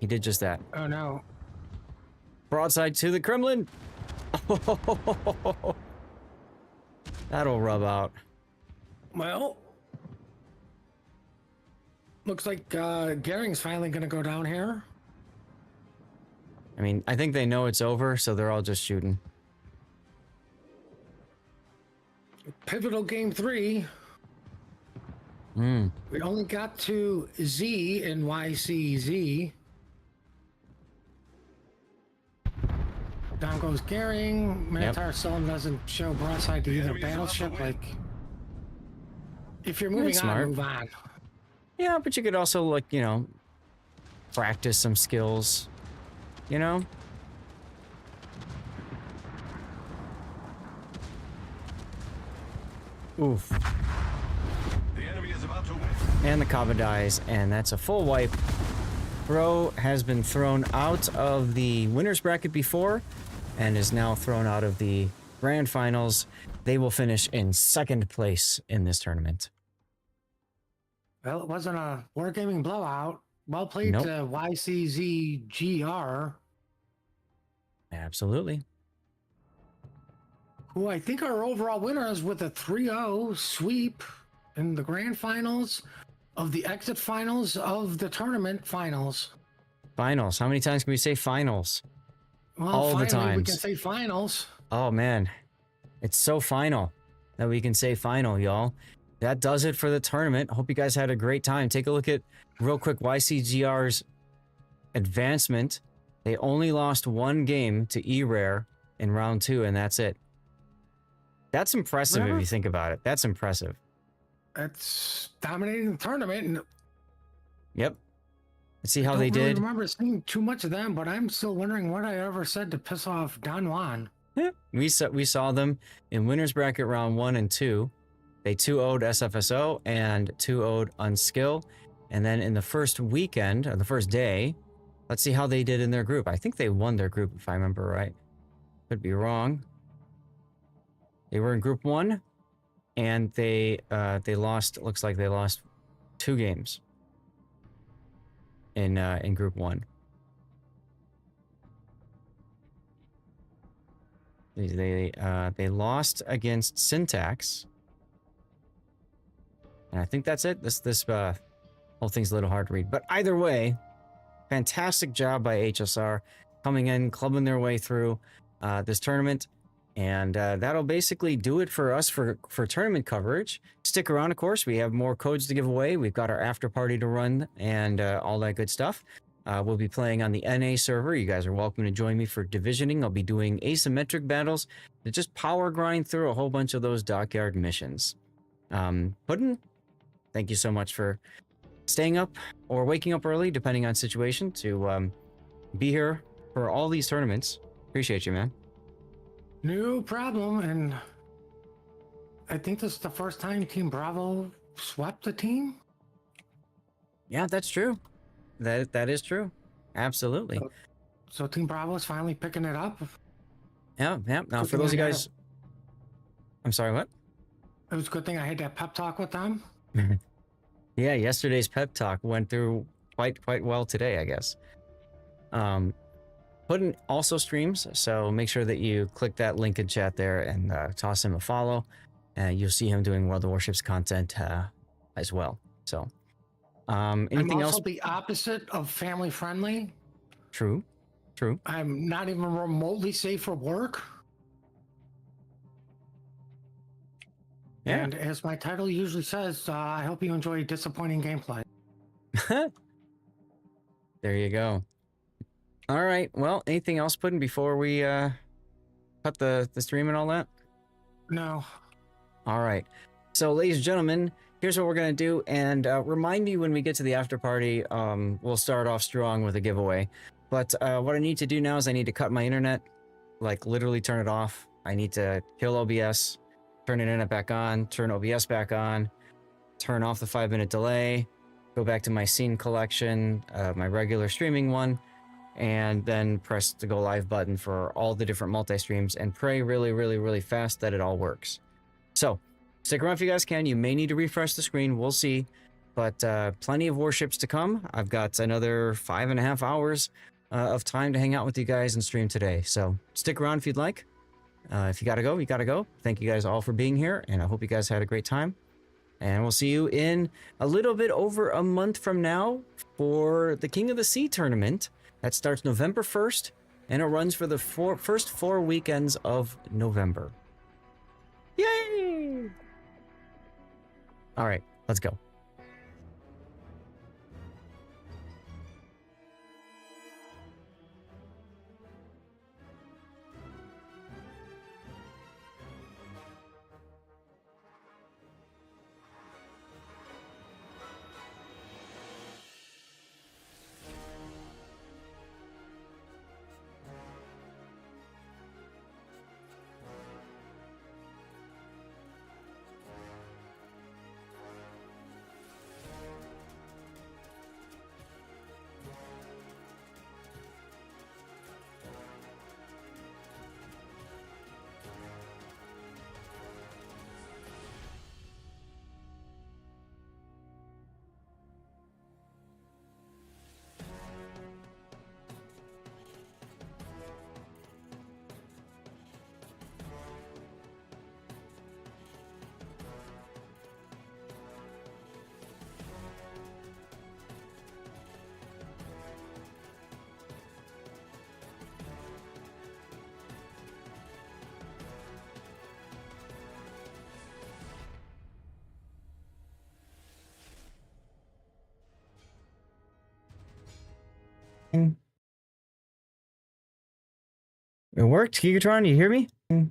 Speaker 1: he did just that.
Speaker 2: Oh no.
Speaker 1: Broadside to the Kremlin. That'll rub out.
Speaker 2: Well, looks like Gehring's finally gonna go down here.
Speaker 1: I mean, I think they know it's over, so they're all just shooting.
Speaker 2: Pivotal game 3. We only got to Z in YCZ. Down goes Gehring. Minotaur still doesn't show broadside to either battleship. Like, if you're moving
Speaker 1: That's
Speaker 2: on,
Speaker 1: smart.
Speaker 2: move on.
Speaker 1: Yeah, but you could also, like, you know, practice some skills, you know? Oof.
Speaker 3: The enemy is about to win.
Speaker 1: And the Kava dies, and that's a full wipe. Throw has been thrown out of the winner's bracket before, and is now thrown out of the grand finals. They will finish in 2nd place in this tournament.
Speaker 2: Well, it wasn't a wargaming blowout. Well played
Speaker 1: Nope.
Speaker 2: to YCZGR,
Speaker 1: Absolutely.
Speaker 2: who I think are overall winners with a 3-0 sweep in the grand finals of the exit finals of the tournament finals.
Speaker 1: Finals. How many times can we say finals?
Speaker 2: Well,
Speaker 1: All the
Speaker 2: finally, we can
Speaker 1: times.
Speaker 2: say finals.
Speaker 1: Oh, man. It's so final that we can say final, y'all. That does it for the tournament. Hope you guys had a great time. Take a look at, real quick, YCGR's advancement. They only lost 1 game to E-Rare in round 2, and that's it. That's impressive if you think about it. That's impressive.
Speaker 2: That's dominating the tournament. And
Speaker 1: Yep. Let's see how
Speaker 2: I
Speaker 1: they
Speaker 2: don't really
Speaker 1: did.
Speaker 2: remember seeing too much of them, but I'm still wondering what I ever said to piss off Don Juan.
Speaker 1: Yeah, we saw them in winners bracket round 1 and 2. They 2-0'd SFSO and 2-0'd UNSKL. And then in the first weekend, or the first day, let's see how they did in their group. I think they won their group, if I remember right. Could be wrong. They were in group 1, and they lost. Looks like they lost 2 games in group 1. They lost against Syntax, and I think that's it. This whole thing's a little hard to read, but either way, fantastic job by HSR coming in, clubbing their way through this tournament. And that'll basically do it for us for tournament coverage. Stick around, of course. We have more codes to give away. We've got our after party to run and all that good stuff. We'll be playing on the NA server. You guys are welcome to join me for divisioning. I'll be doing asymmetric battles to just power grind through a whole bunch of those dockyard missions. Puddin', thank you so much for staying up or waking up early, depending on situation, to be here for all these tournaments. Appreciate you, man.
Speaker 2: No problem. And I think this is the first time Team Bravo swept the team.
Speaker 1: Yeah, that's true. That is true. Absolutely.
Speaker 2: So Team Bravo is finally picking it up.
Speaker 1: Yeah. Now, for
Speaker 2: Cooking
Speaker 1: those of you
Speaker 2: on
Speaker 1: guys I'm sorry, what?
Speaker 2: It was a good thing I had that pep talk with them.
Speaker 1: Yeah, yesterday's pep talk went through quite well today, I guess. Puddin also streams, so make sure that you click that link in chat there and toss him a follow. You'll see him doing World of Warships content as well. So, anything
Speaker 2: I'm also
Speaker 1: else?
Speaker 2: the opposite of family friendly.
Speaker 1: True.
Speaker 2: I'm not even remotely safe for work.
Speaker 1: Yeah.
Speaker 2: And as my title usually says, I hope you enjoy disappointing gameplay.
Speaker 1: There you go. All right. Well, anything else, Puddin, before we cut the stream and all that?
Speaker 2: No.
Speaker 1: All right. So, ladies and gentlemen, here's what we're going to do. And remind me when we get to the after party, we'll start off strong with a giveaway. But what I need to do now is I need to cut my internet, like literally turn it off. I need to kill OBS, turn internet back on, turn OBS back on, turn off the 5-minute delay, go back to my scene collection, my regular streaming one, and then press the go live button for all the different multi-streams and pray really fast that it all works. So stick around if you guys can. You may need to refresh the screen. We'll see. But plenty of warships to come. I've got another 5.5 hours of time to hang out with you guys and stream today. So stick around if you'd like. If you gotta go, you gotta go. Thank you guys all for being here, and I hope you guys had a great time. And we'll see you in a little bit over a month from now for the King of the Sea tournament. That starts November 1st, and it runs for the first 4 weekends of November. Yay! All right, let's go. It worked, Gigatron, you hear me? It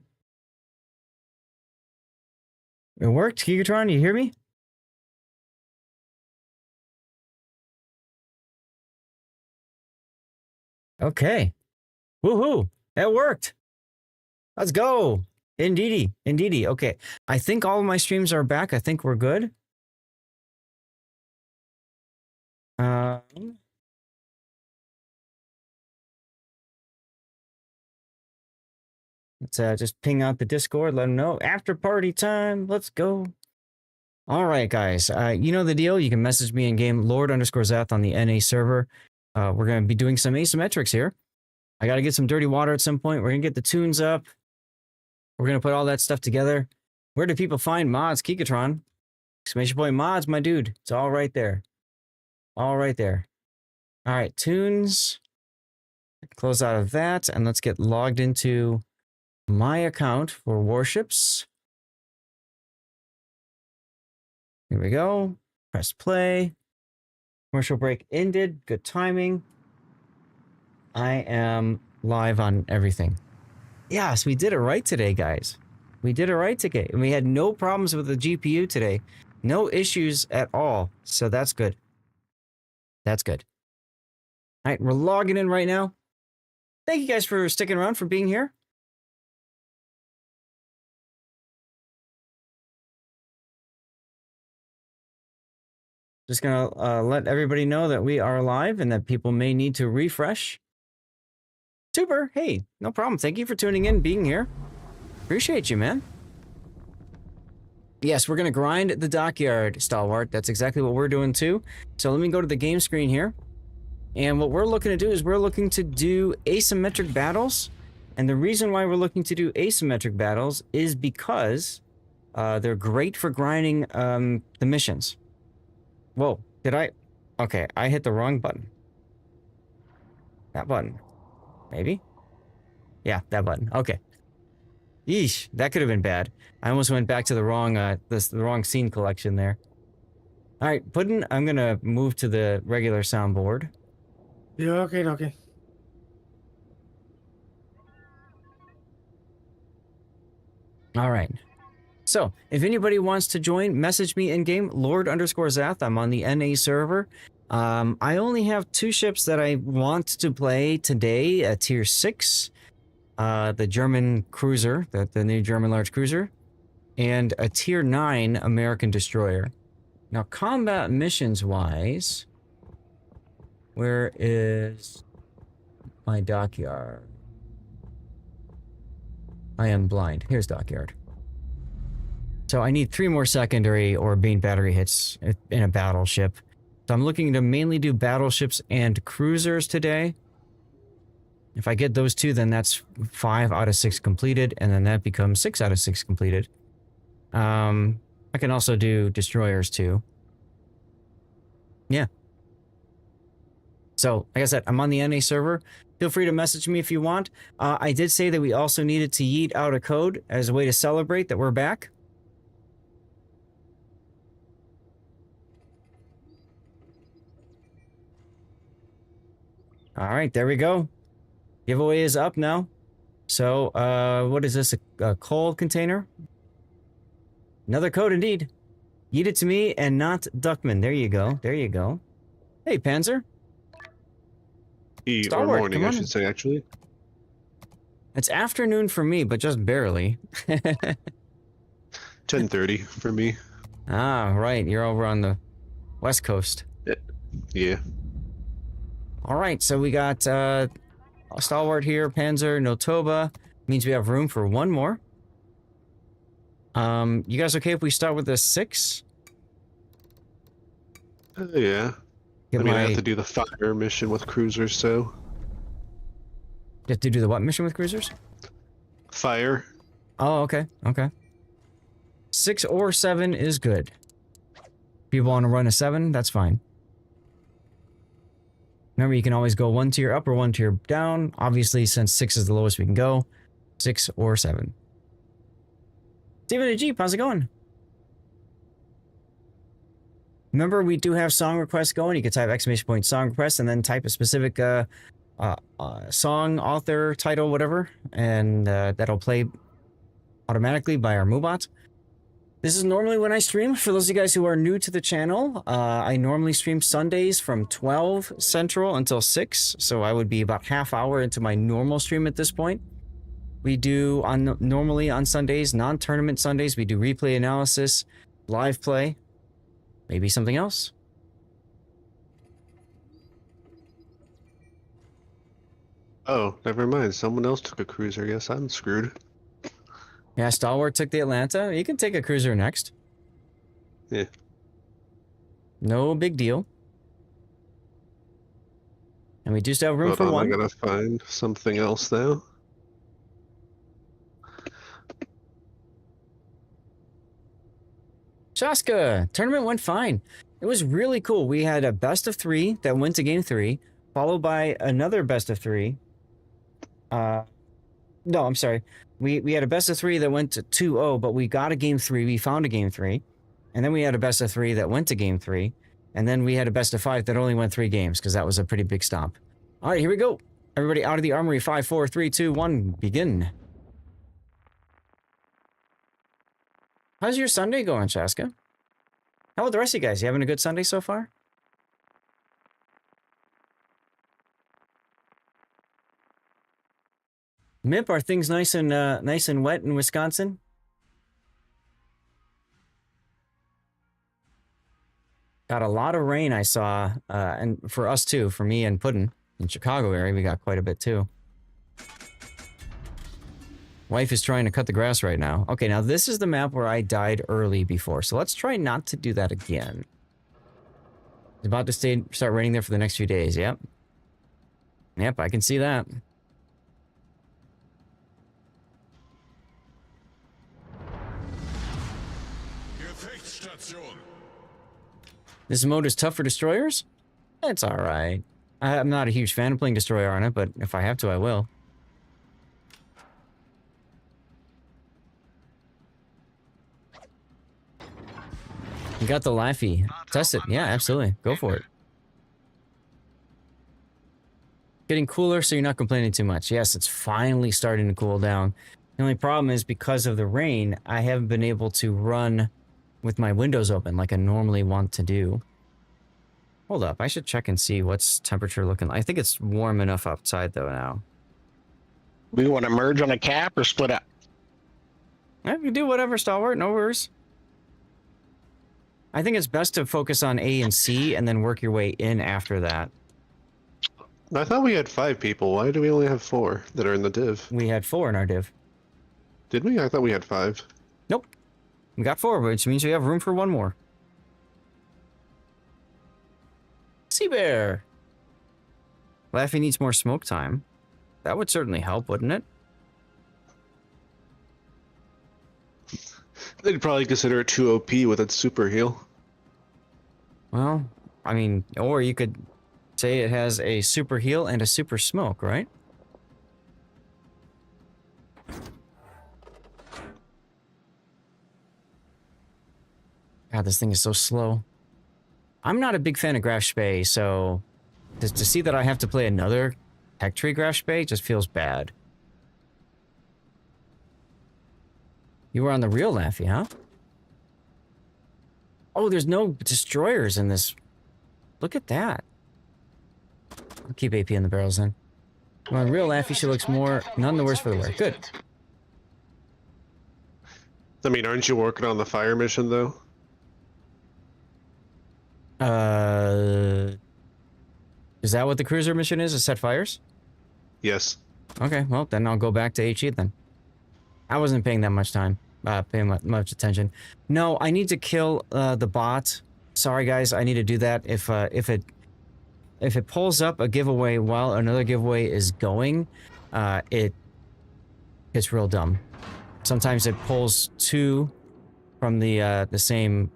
Speaker 1: worked, Gigatron, you hear me? Okay. Woohoo! That worked. Let's go. Indeedy. Okay. I think all of my streams are back. I think we're good. Let's just ping out the Discord, let them know. After party time. Let's go. All right, guys. You know the deal. You can message me in game, Lord_Zath on the NA server. We're going to be doing some asymmetrics here. I got to get some dirty water at some point. We're going to get the tunes up. We're going to put all that stuff together. Where do people find mods? Kikatron. Exclamation point mods, my dude. It's all right there. All right there. All right, tunes. Close out of that, and let's get logged into my account for Warships. Here we go. Press play. Commercial break ended. Good timing. I am live on everything. Yes, we did it right today, guys. We did it right today. And we had no problems with the GPU today. No issues at all. So that's good. That's good. All right, we're logging in right now. Thank you guys for sticking around, for being here. Just gonna let everybody know that we are live and that people may need to refresh. Super. Hey, no problem. Thank you for tuning in, being here. Appreciate you, man. Yes, we're going to grind the dockyard, Stalwart. That's exactly what we're doing too. So let me go to the game screen here. And what we're looking to do is we're looking to do asymmetric battles. And the reason why we're looking to do asymmetric battles is because they're great for grinding the missions. Whoa, did I? Okay, I hit the wrong button. That button. Maybe? Yeah, that button. Okay. Yeesh, that could have been bad. I almost went back to the wrong the wrong scene collection there. All right, Puddin', I'm gonna move to the regular soundboard.
Speaker 2: Yeah, okay.
Speaker 1: All right. So, if anybody wants to join, message me in game, Lord_Zath. I'm on the NA server. I only have 2 ships that I want to play today. A tier 6, the German cruiser, the new German large cruiser, and a tier 9 American destroyer. Now, combat missions wise, where is my dockyard? I am blind. Here's dockyard. So I need 3 more secondary or main battery hits in a battleship. So I'm looking to mainly do battleships and cruisers today. If I get those 2, then that's 5 out of 6 completed, and then that becomes 6 out of 6 completed. I can also do destroyers too. Yeah. So, like I said, I'm on the NA server. Feel free to message me if you want. I did say that we also needed to yeet out a code as a way to celebrate that we're back. All right, there we go. Giveaway is up now. So, what is this? A coal container? Another code indeed. Yeet it to me and not Duckman. There you go. There you go. Hey, Panzer.
Speaker 6: Or
Speaker 1: Stalwart,
Speaker 6: morning,
Speaker 1: come
Speaker 6: I
Speaker 1: on.
Speaker 6: should say, actually.
Speaker 1: It's afternoon for me, but just barely.
Speaker 6: 10:30 for me.
Speaker 1: Ah, right. You're over on the West Coast.
Speaker 6: Yeah.
Speaker 1: All right, so we got Stalwart here, Panzer, Notoba. Means we have room for 1 more. You guys okay if we start with the 6?
Speaker 6: Yeah.
Speaker 1: Get
Speaker 6: I have to do the fire mission with cruisers, so.
Speaker 1: You have to do the what mission with cruisers?
Speaker 6: Fire.
Speaker 1: Oh, okay, okay. 6 or 7 is good. People want to run a 7, that's fine. Remember, you can always go 1 tier up or 1 tier down. Obviously, since 6 is the lowest we can go, 6 or 7. Steven and Jeep, how's it going? Remember, we do have song requests going. You can type !! Song request and then type a specific song, author, title, whatever, and that'll play automatically by our Moobot. This is normally when I stream. For those of you guys who are new to the channel, I normally stream Sundays from 12 Central until 6, so I would be about half hour into my normal stream at this point. We do, normally on Sundays, non-tournament Sundays, we do replay analysis, live play, maybe something else.
Speaker 6: Oh, never mind. Someone else took a cruiser. Yes, I'm screwed.
Speaker 1: Yeah, Stalwart took the Atlanta. You can take a cruiser next.
Speaker 6: Yeah.
Speaker 1: No big deal. And we do still have room
Speaker 6: Hold
Speaker 1: for
Speaker 6: on,
Speaker 1: 1.
Speaker 6: I gotta find something else, though.
Speaker 1: Shaska, tournament went fine. It was really cool. We had a best of 3 that went to game 3, followed by another best of 3. No, I'm sorry. We had a best of 3 that went to 2-0, but we got a game 3. We found a game 3. And then we had a best of 3 that went to game 3. And then we had a best of 5 that only went 3 games, because that was a pretty big stomp. All right, here we go. Everybody out of the armory. 5, 4, 3, 2, 1, begin. How's your Sunday going, Shaska? How about the rest of you guys? You having a good Sunday so far? Mip, are things nice and wet in Wisconsin? Got a lot of rain I saw, and for us too, for me and Puddin' in Chicago area, we got quite a bit too. Wife is trying to cut the grass right now. Okay, now this is the map where I died early before, so let's try not to do that again. It's about to start raining there for the next few days, yep. Yep, I can see that. This mode is tough for destroyers? It's alright. I'm not a huge fan of playing destroyer on it, but if I have to, I will. You got the Laffy. Test it. Yeah, absolutely. Go for it. Getting cooler, so you're not complaining too much. Yes, it's finally starting to cool down. The only problem is because of the rain, I haven't been able to run with my windows open like I normally want to do. Hold up, I should check and see what's temperature looking like. I think it's warm enough outside though now.
Speaker 7: We want to merge on a cap or split up?
Speaker 1: Yeah, you can do whatever, Stalwart, no worries. I think it's best to focus on A and C and then work your way in after that.
Speaker 6: I thought we had 5 people. Why do we only have 4 that are in the div?
Speaker 1: We had 4 in our div.
Speaker 6: Did we? I thought we had 5.
Speaker 1: Nope. We got 4, which means we have room for 1 more. Sea Bear! Laffy needs more smoke time. That would certainly help, wouldn't it?
Speaker 6: They'd probably consider it too OP with its super heal.
Speaker 1: Well, I mean, or you could say it has a super heal and a super smoke, right? God, this thing is so slow. I'm not a big fan of Graf Spee, so to see that I have to play another Tech Tree Graf Spee just feels bad. You were on the real Laffy, huh? Oh, there's no destroyers in this. Look at that. I'll keep AP in the barrels then. Well, on real Laffy, she looks more, none the worse for the wear. Good.
Speaker 6: I mean, aren't you working on the fire mission, though?
Speaker 1: Is that what the cruiser mission is set fires?
Speaker 6: Yes.
Speaker 1: Okay, well, then I'll go back to HE then. I wasn't paying that much time, paying much attention. No, I need to kill the bot. Sorry, guys, I need to do that. If it pulls up a giveaway while another giveaway is going, it's real dumb. Sometimes it pulls 2 from the same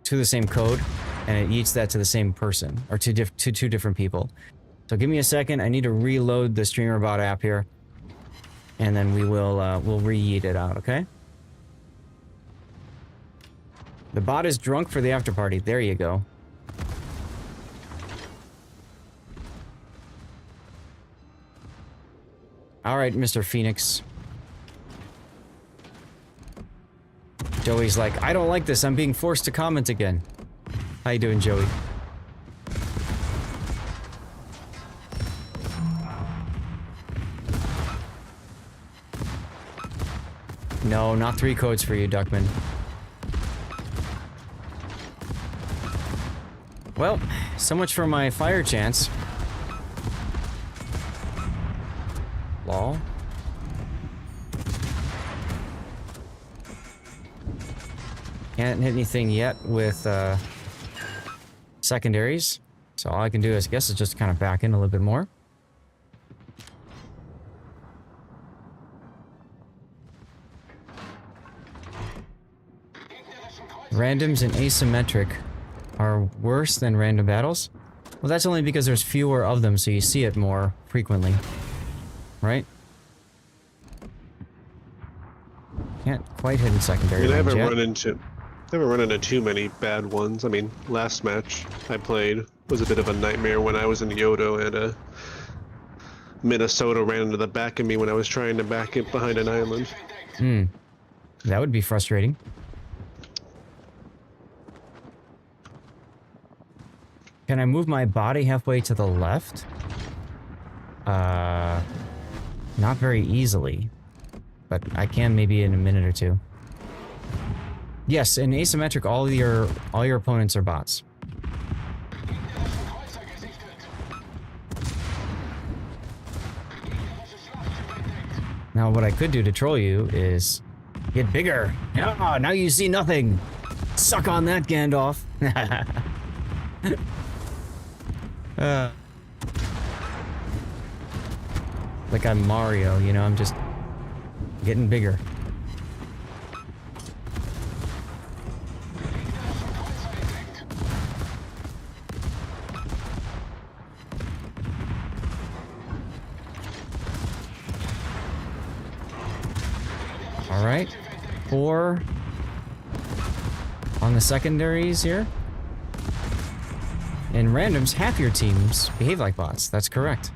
Speaker 1: to the same code, and it yeets that to the same person or to two different people. So give me a second. I need to reload the StreamerBot app here. And then we will we'll re-yeet it out, okay? The bot is drunk for the after party. There you go. All right, Mr. Phoenix. Joey's like, I don't like this. I'm being forced to comment again. How you doing, Joey? No, not 3 codes for you, Duckman. Well, so much for my fire chance. Lol. Can't hit anything yet with secondaries. So all I can do is, I guess, is just kind of back in a little bit more. Randoms and asymmetric are worse than random battles? Well, that's only because there's fewer of them, so you see it more frequently. Right? Can't quite hit in secondary range
Speaker 6: I
Speaker 1: yet.
Speaker 6: haven't run into too many bad ones. I mean, last match I played was a bit of a nightmare when I was in Yodo and Minnesota ran into the back of me when I was trying to back it behind an island.
Speaker 1: Hmm. That would be frustrating. Can I move my body halfway to the left? Not very easily. But I can maybe in a minute or 2. Yes, in asymmetric, all your opponents are bots. Now what I could do to troll you is get bigger. Ah, now you see nothing. Suck on that, Gandalf. Like I'm Mario, you know, I'm just getting bigger. All right, 4 on the secondaries here. In randoms, half your teams behave like bots. That's correct.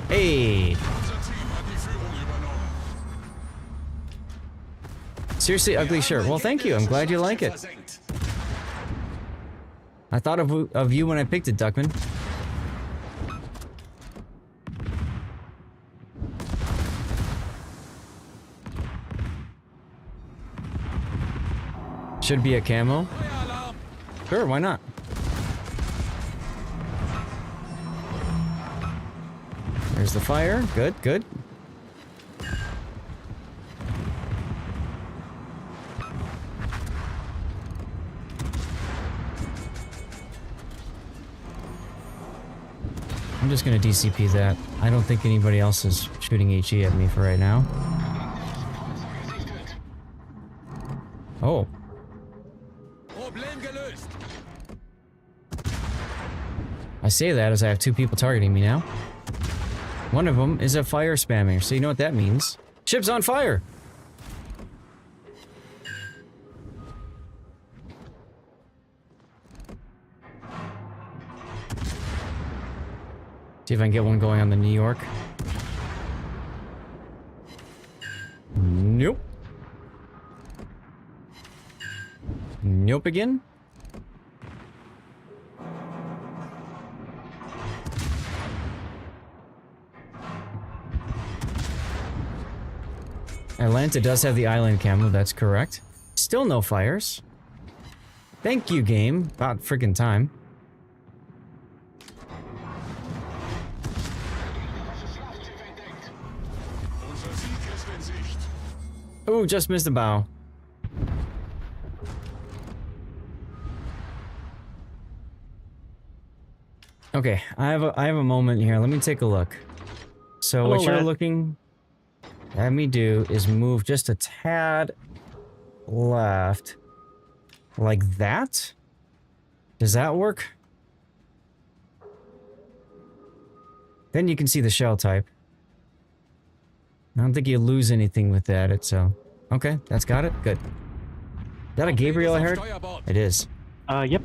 Speaker 1: Hey! Seriously ugly shirt. Well, thank you. I'm glad you like it. I thought of you when I picked it, Duckman. Should be a camo. Sure, why not? There's the fire. Good, good. I'm just gonna DCP that. I don't think anybody else is shooting HE at me for right now. Oh. I say that as I have 2 people targeting me now. One of them is a fire spammer, so you know what that means. Ship's on fire! See if I can get one going on the New York. Nope. Nope again. Atlanta does have the island camo, that's correct. Still no fires. Thank you, game. About friggin' time. Ooh, just missed the bow. Okay, I have a moment here. Let me take a look. So what you're looking at me do is move just a tad left. Like that? Does that work? Then you can see the shell type. I don't think you lose anything with that. It's okay, that's got it. Good. Is that a Gabriel I heard? It is.
Speaker 8: Yep.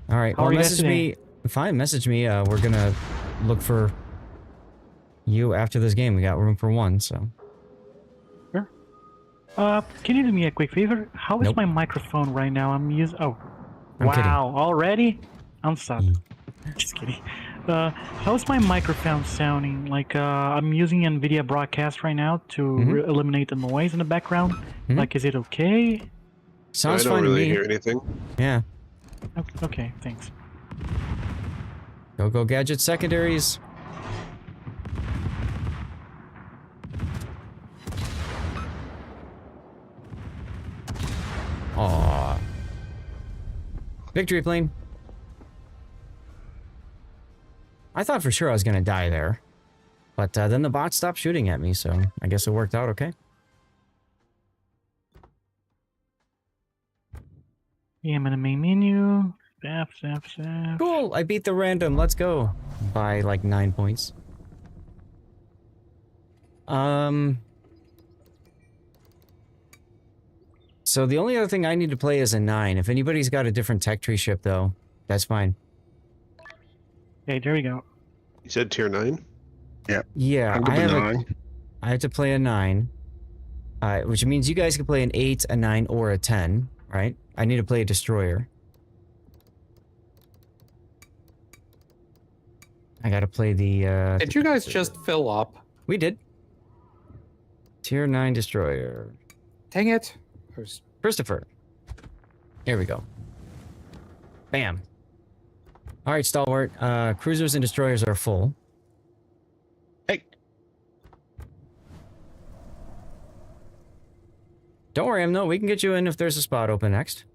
Speaker 1: All right. Well, message me. Fine, message me. We're gonna look for you after this game. We got room for 1, so.
Speaker 8: Sure. Can you do me a quick favor? How is my microphone right now? I'm using. Oh,
Speaker 1: I'm kidding.
Speaker 8: Already? I'm sorry. Just kidding. How's my microphone sounding? Like, I'm using NVIDIA Broadcast right now to eliminate the noise in the background. Like, is it okay?
Speaker 1: Sounds
Speaker 6: I
Speaker 1: fine
Speaker 6: don't really
Speaker 1: to me.
Speaker 6: hear anything.
Speaker 1: Yeah.
Speaker 8: Okay, thanks.
Speaker 1: Go gadget secondaries. Aww. Victory plane. I thought for sure I was gonna die there. But then the bot stopped shooting at me, so I guess it worked out okay.
Speaker 8: Yeah, I'm in the main menu. Zap.
Speaker 1: Cool, I beat the random, let's go. By like 9 points. So the only other thing I need to play is a 9. If anybody's got a different tech tree ship though, that's fine.
Speaker 8: Okay, there we go.
Speaker 6: You said tier 9?
Speaker 1: Yeah, I have to play a 9. Which means you guys can play an 8, a 9, or a 10, right? I need to play a destroyer. I gotta play the,
Speaker 9: Did you guys just fill up?
Speaker 1: We did. Tier 9 destroyer.
Speaker 9: Dang it.
Speaker 1: Christopher. Here we go. Bam. All right, Stalwart. Cruisers and destroyers are full.
Speaker 7: Hey,
Speaker 1: Don't worry, no, we can get you in if there's a spot open next.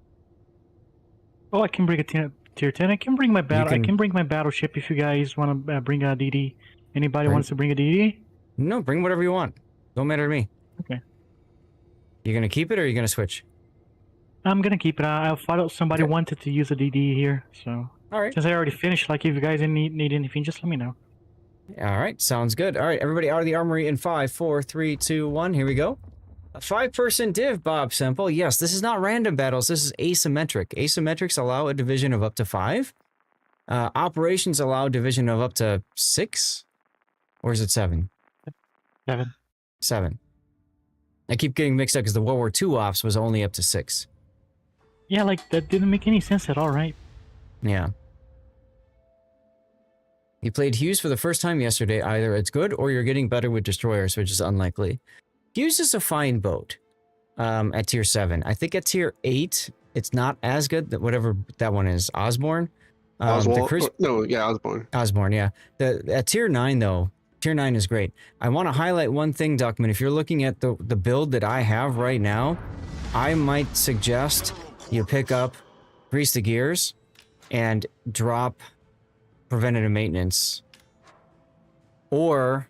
Speaker 8: Oh, I can bring a tier 10. I can bring my battle.
Speaker 1: can-
Speaker 8: I can bring my battleship if you guys want to bring a DD. Anybody
Speaker 1: Bring-
Speaker 8: wants to bring a DD?
Speaker 1: No, bring whatever you want. Don't matter to me.
Speaker 8: Okay.
Speaker 1: You gonna keep it or are you gonna switch?
Speaker 8: I'm gonna keep it. I thought somebody
Speaker 1: Okay.
Speaker 8: wanted to use a DD here, so
Speaker 1: All right.
Speaker 8: since I already finished, like if you guys need anything, just let me know.
Speaker 1: All right, sounds good. All right, everybody out of the armory in 5, 4, 3, 2, 1. Here we go. A 5-person div, Bob Simple. Yes, this is not random battles. This is asymmetric. Asymmetrics allow a division of up to 5. Operations allow a division of up to 6. Or is it 7?
Speaker 8: 7.
Speaker 1: 7. I keep getting mixed up because the World War II ops was only up to 6.
Speaker 8: Yeah, like that didn't make any sense at all, right?
Speaker 1: Yeah. You played Hughes for the first time yesterday. Either it's good or you're getting better with destroyers, which is unlikely. Hughes is a fine boat at tier 7. I think at tier 8, it's not as good. That whatever that one is, Osborne.
Speaker 6: Oswald? No, yeah, Osborne.
Speaker 1: Osborne, yeah. At tier 9 though, tier 9 is great. I want to highlight one thing, Duckman. If you're looking at the build that I have right now, I might suggest you pick up Grease the Gears and drop preventative maintenance, or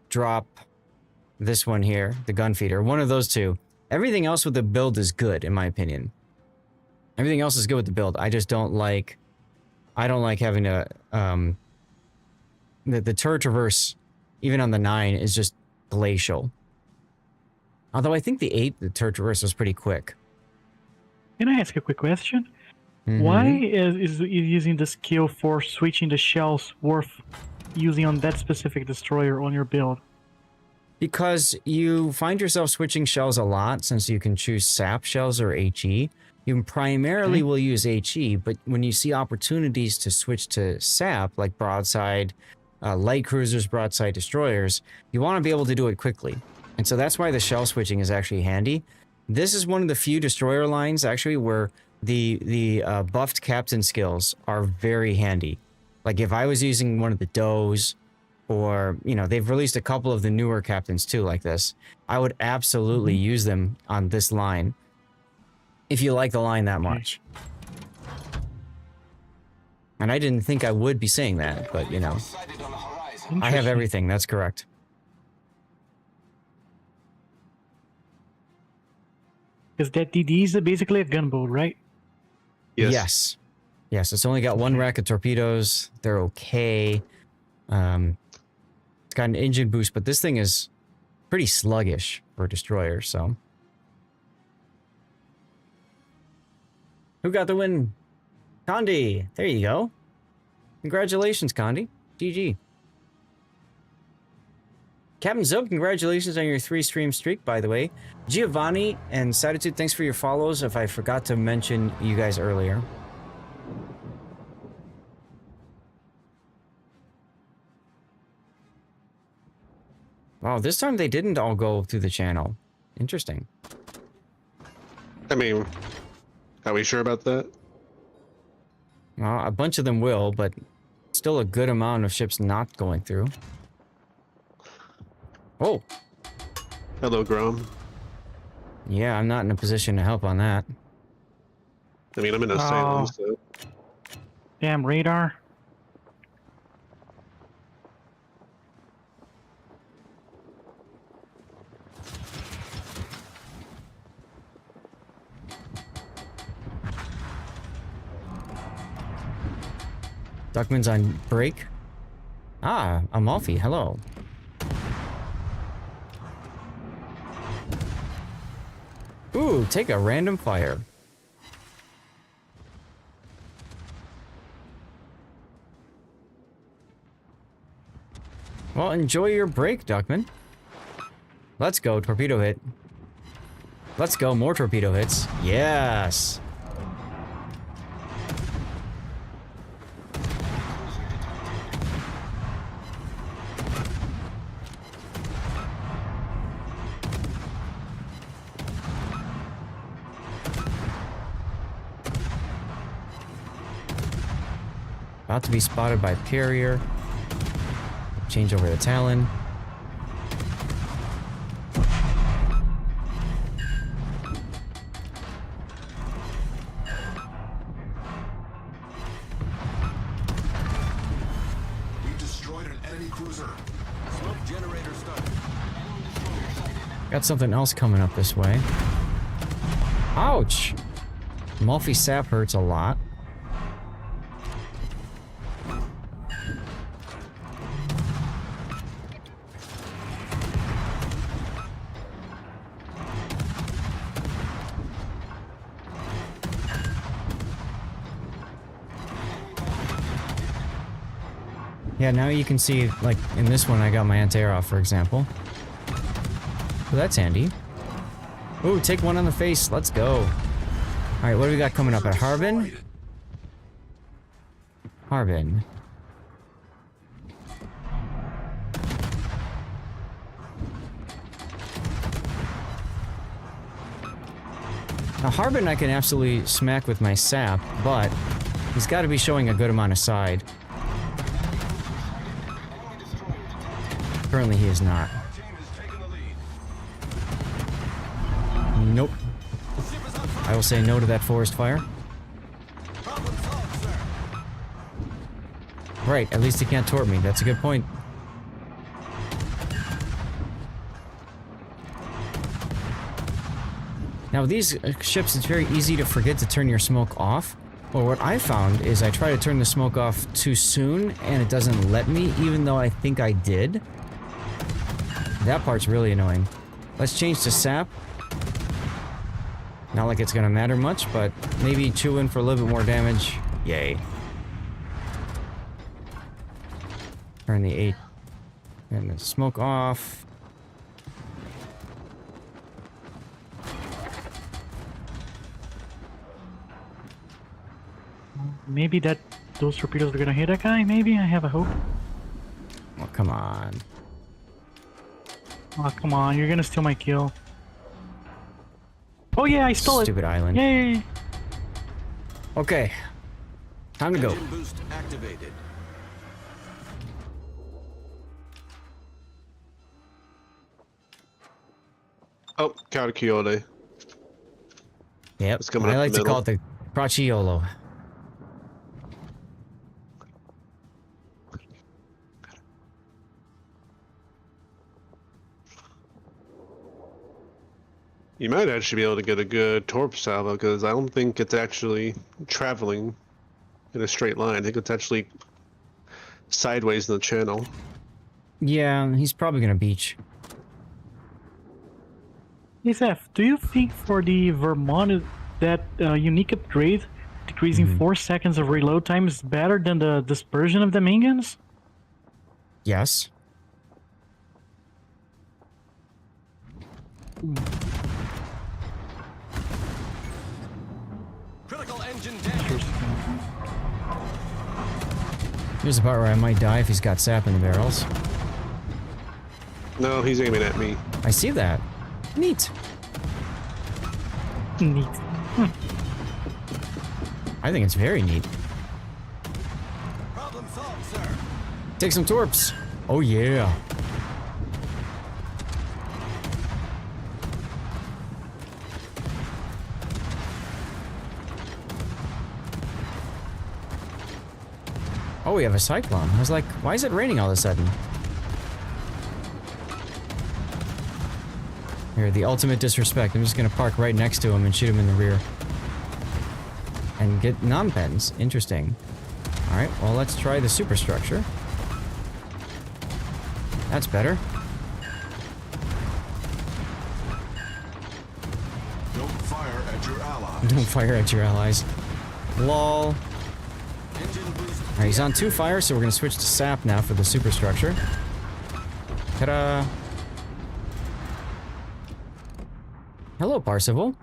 Speaker 1: drop this one here, the gun feeder. One of those two. Everything else with the build is good, in my opinion. Everything else is good with the build. I just don't like. I don't like having to. The turret traverse, even on the 9, is just glacial. Although I think the 8, the turret traverse was pretty quick.
Speaker 8: Can I ask a quick question?
Speaker 1: Mhm.
Speaker 8: Why is using the skill for switching the shells worth using on that specific destroyer on your build?
Speaker 1: Because you find yourself switching shells a lot, since you can choose SAP shells or HE. You primarily will use HE, but when you see opportunities to switch to SAP, like broadside, light cruisers, broadside destroyers, you want to be able to do it quickly. And so that's why the shell switching is actually handy. This is one of the few destroyer lines, actually, where the buffed captain skills are very handy. Like if I was using one of the Does, or, you know, they've released a couple of the newer captains too like this, I would absolutely use them on this line. If you like the line that much. And I didn't think I would be saying that, but, you know, I have everything, that's correct.
Speaker 8: Because that DD is basically a gunboat, right?
Speaker 1: Yes. Yes, it's only got one rack of torpedoes. They're okay. It's got an engine boost, but this thing is pretty sluggish for a destroyer, so. Who got the win? Condi. There you go. Congratulations, Condi. GG. Captain Zub, congratulations on your 3-stream streak, by the way. Giovanni and Satitude, thanks for your follows if I forgot to mention you guys earlier. Wow, this time they didn't all go through the channel. Interesting.
Speaker 6: I mean, are we sure about that?
Speaker 1: Well, a bunch of them will, but still a good amount of ships not going through. Oh!
Speaker 6: Hello, Grom.
Speaker 1: Yeah, I'm not in a position to help on that.
Speaker 6: I mean, I'm in Asylum, so...
Speaker 8: Damn radar.
Speaker 1: Duckman's on break. Ah, Amalfi, hello. Ooh, take a random fire. Well, enjoy your break, Duckman. Let's go, torpedo hit. Let's go, more torpedo hits. Yes. About to be spotted by Carrier. Change over to Talon.
Speaker 3: We destroyed an enemy cruiser. Smoke generator started.
Speaker 1: Got something else coming up this way. Ouch! Malfi sap hurts a lot. Yeah, now you can see, like, in this one I got my anti-air off, for example. So that's handy. Ooh, take one on the face. Let's go. Alright, what do we got coming up at Harbin? Harbin. Now, Harbin I can absolutely smack with my sap, but he's got to be showing a good amount of side. Currently, he is not. Nope. I will say no to that forest fire. Right, at least he can't torp me. That's a good point. Now, these ships, it's very easy to forget to turn your smoke off. Well, what I found is I try to turn the smoke off too soon, and it doesn't let me, even though I think I did. That part's really annoying. Let's change to sap. Not like it's gonna matter much, but maybe chew in for a little bit more damage. Yay. Turn the 8 and the smoke off.
Speaker 8: Maybe those torpedoes are gonna hit that guy. Maybe I have a hope.
Speaker 1: Oh, come on.
Speaker 8: Oh, come on, you're gonna steal my kill. Oh yeah, I stole
Speaker 1: Stupid island.
Speaker 8: Yay!
Speaker 1: Okay. Time to go.
Speaker 5: Engine boost activated.
Speaker 6: Oh, Carachiole.
Speaker 1: Yep.
Speaker 6: It's coming
Speaker 1: I
Speaker 6: up
Speaker 1: like
Speaker 6: the
Speaker 1: to call it the Crociolo.
Speaker 6: You might actually be able to get a good torp salvo, because I don't think it's actually traveling in a straight line. I think it's actually sideways in the channel.
Speaker 1: Yeah, he's probably gonna beach.
Speaker 8: Hey Zeph, do you think for the Vermont that unique upgrade, decreasing 4 seconds of reload time, is better than the dispersion of the minions?
Speaker 1: Yes.
Speaker 5: Critical engine damage.
Speaker 1: Here's the part where I might die if he's got sap in the barrels.
Speaker 6: No, he's aiming at me.
Speaker 1: I see that. Neat.
Speaker 8: Neat.
Speaker 1: I think it's very neat.
Speaker 5: Problem solved, sir.
Speaker 1: Take some torps. Oh yeah. Oh, we have a cyclone. I was like, why is it raining all of a sudden? Here, the ultimate disrespect. I'm just gonna park right next to him and shoot him in the rear. And get non-pens. Interesting. Alright, well, let's try the superstructure. That's better.
Speaker 3: Don't fire at your allies.
Speaker 1: Don't fire at your allies. Lol.
Speaker 5: Engine boost.
Speaker 1: Alright, he's on 2 fire, so we're gonna switch to sap now for the superstructure. Ta-da! Hello, Parsival.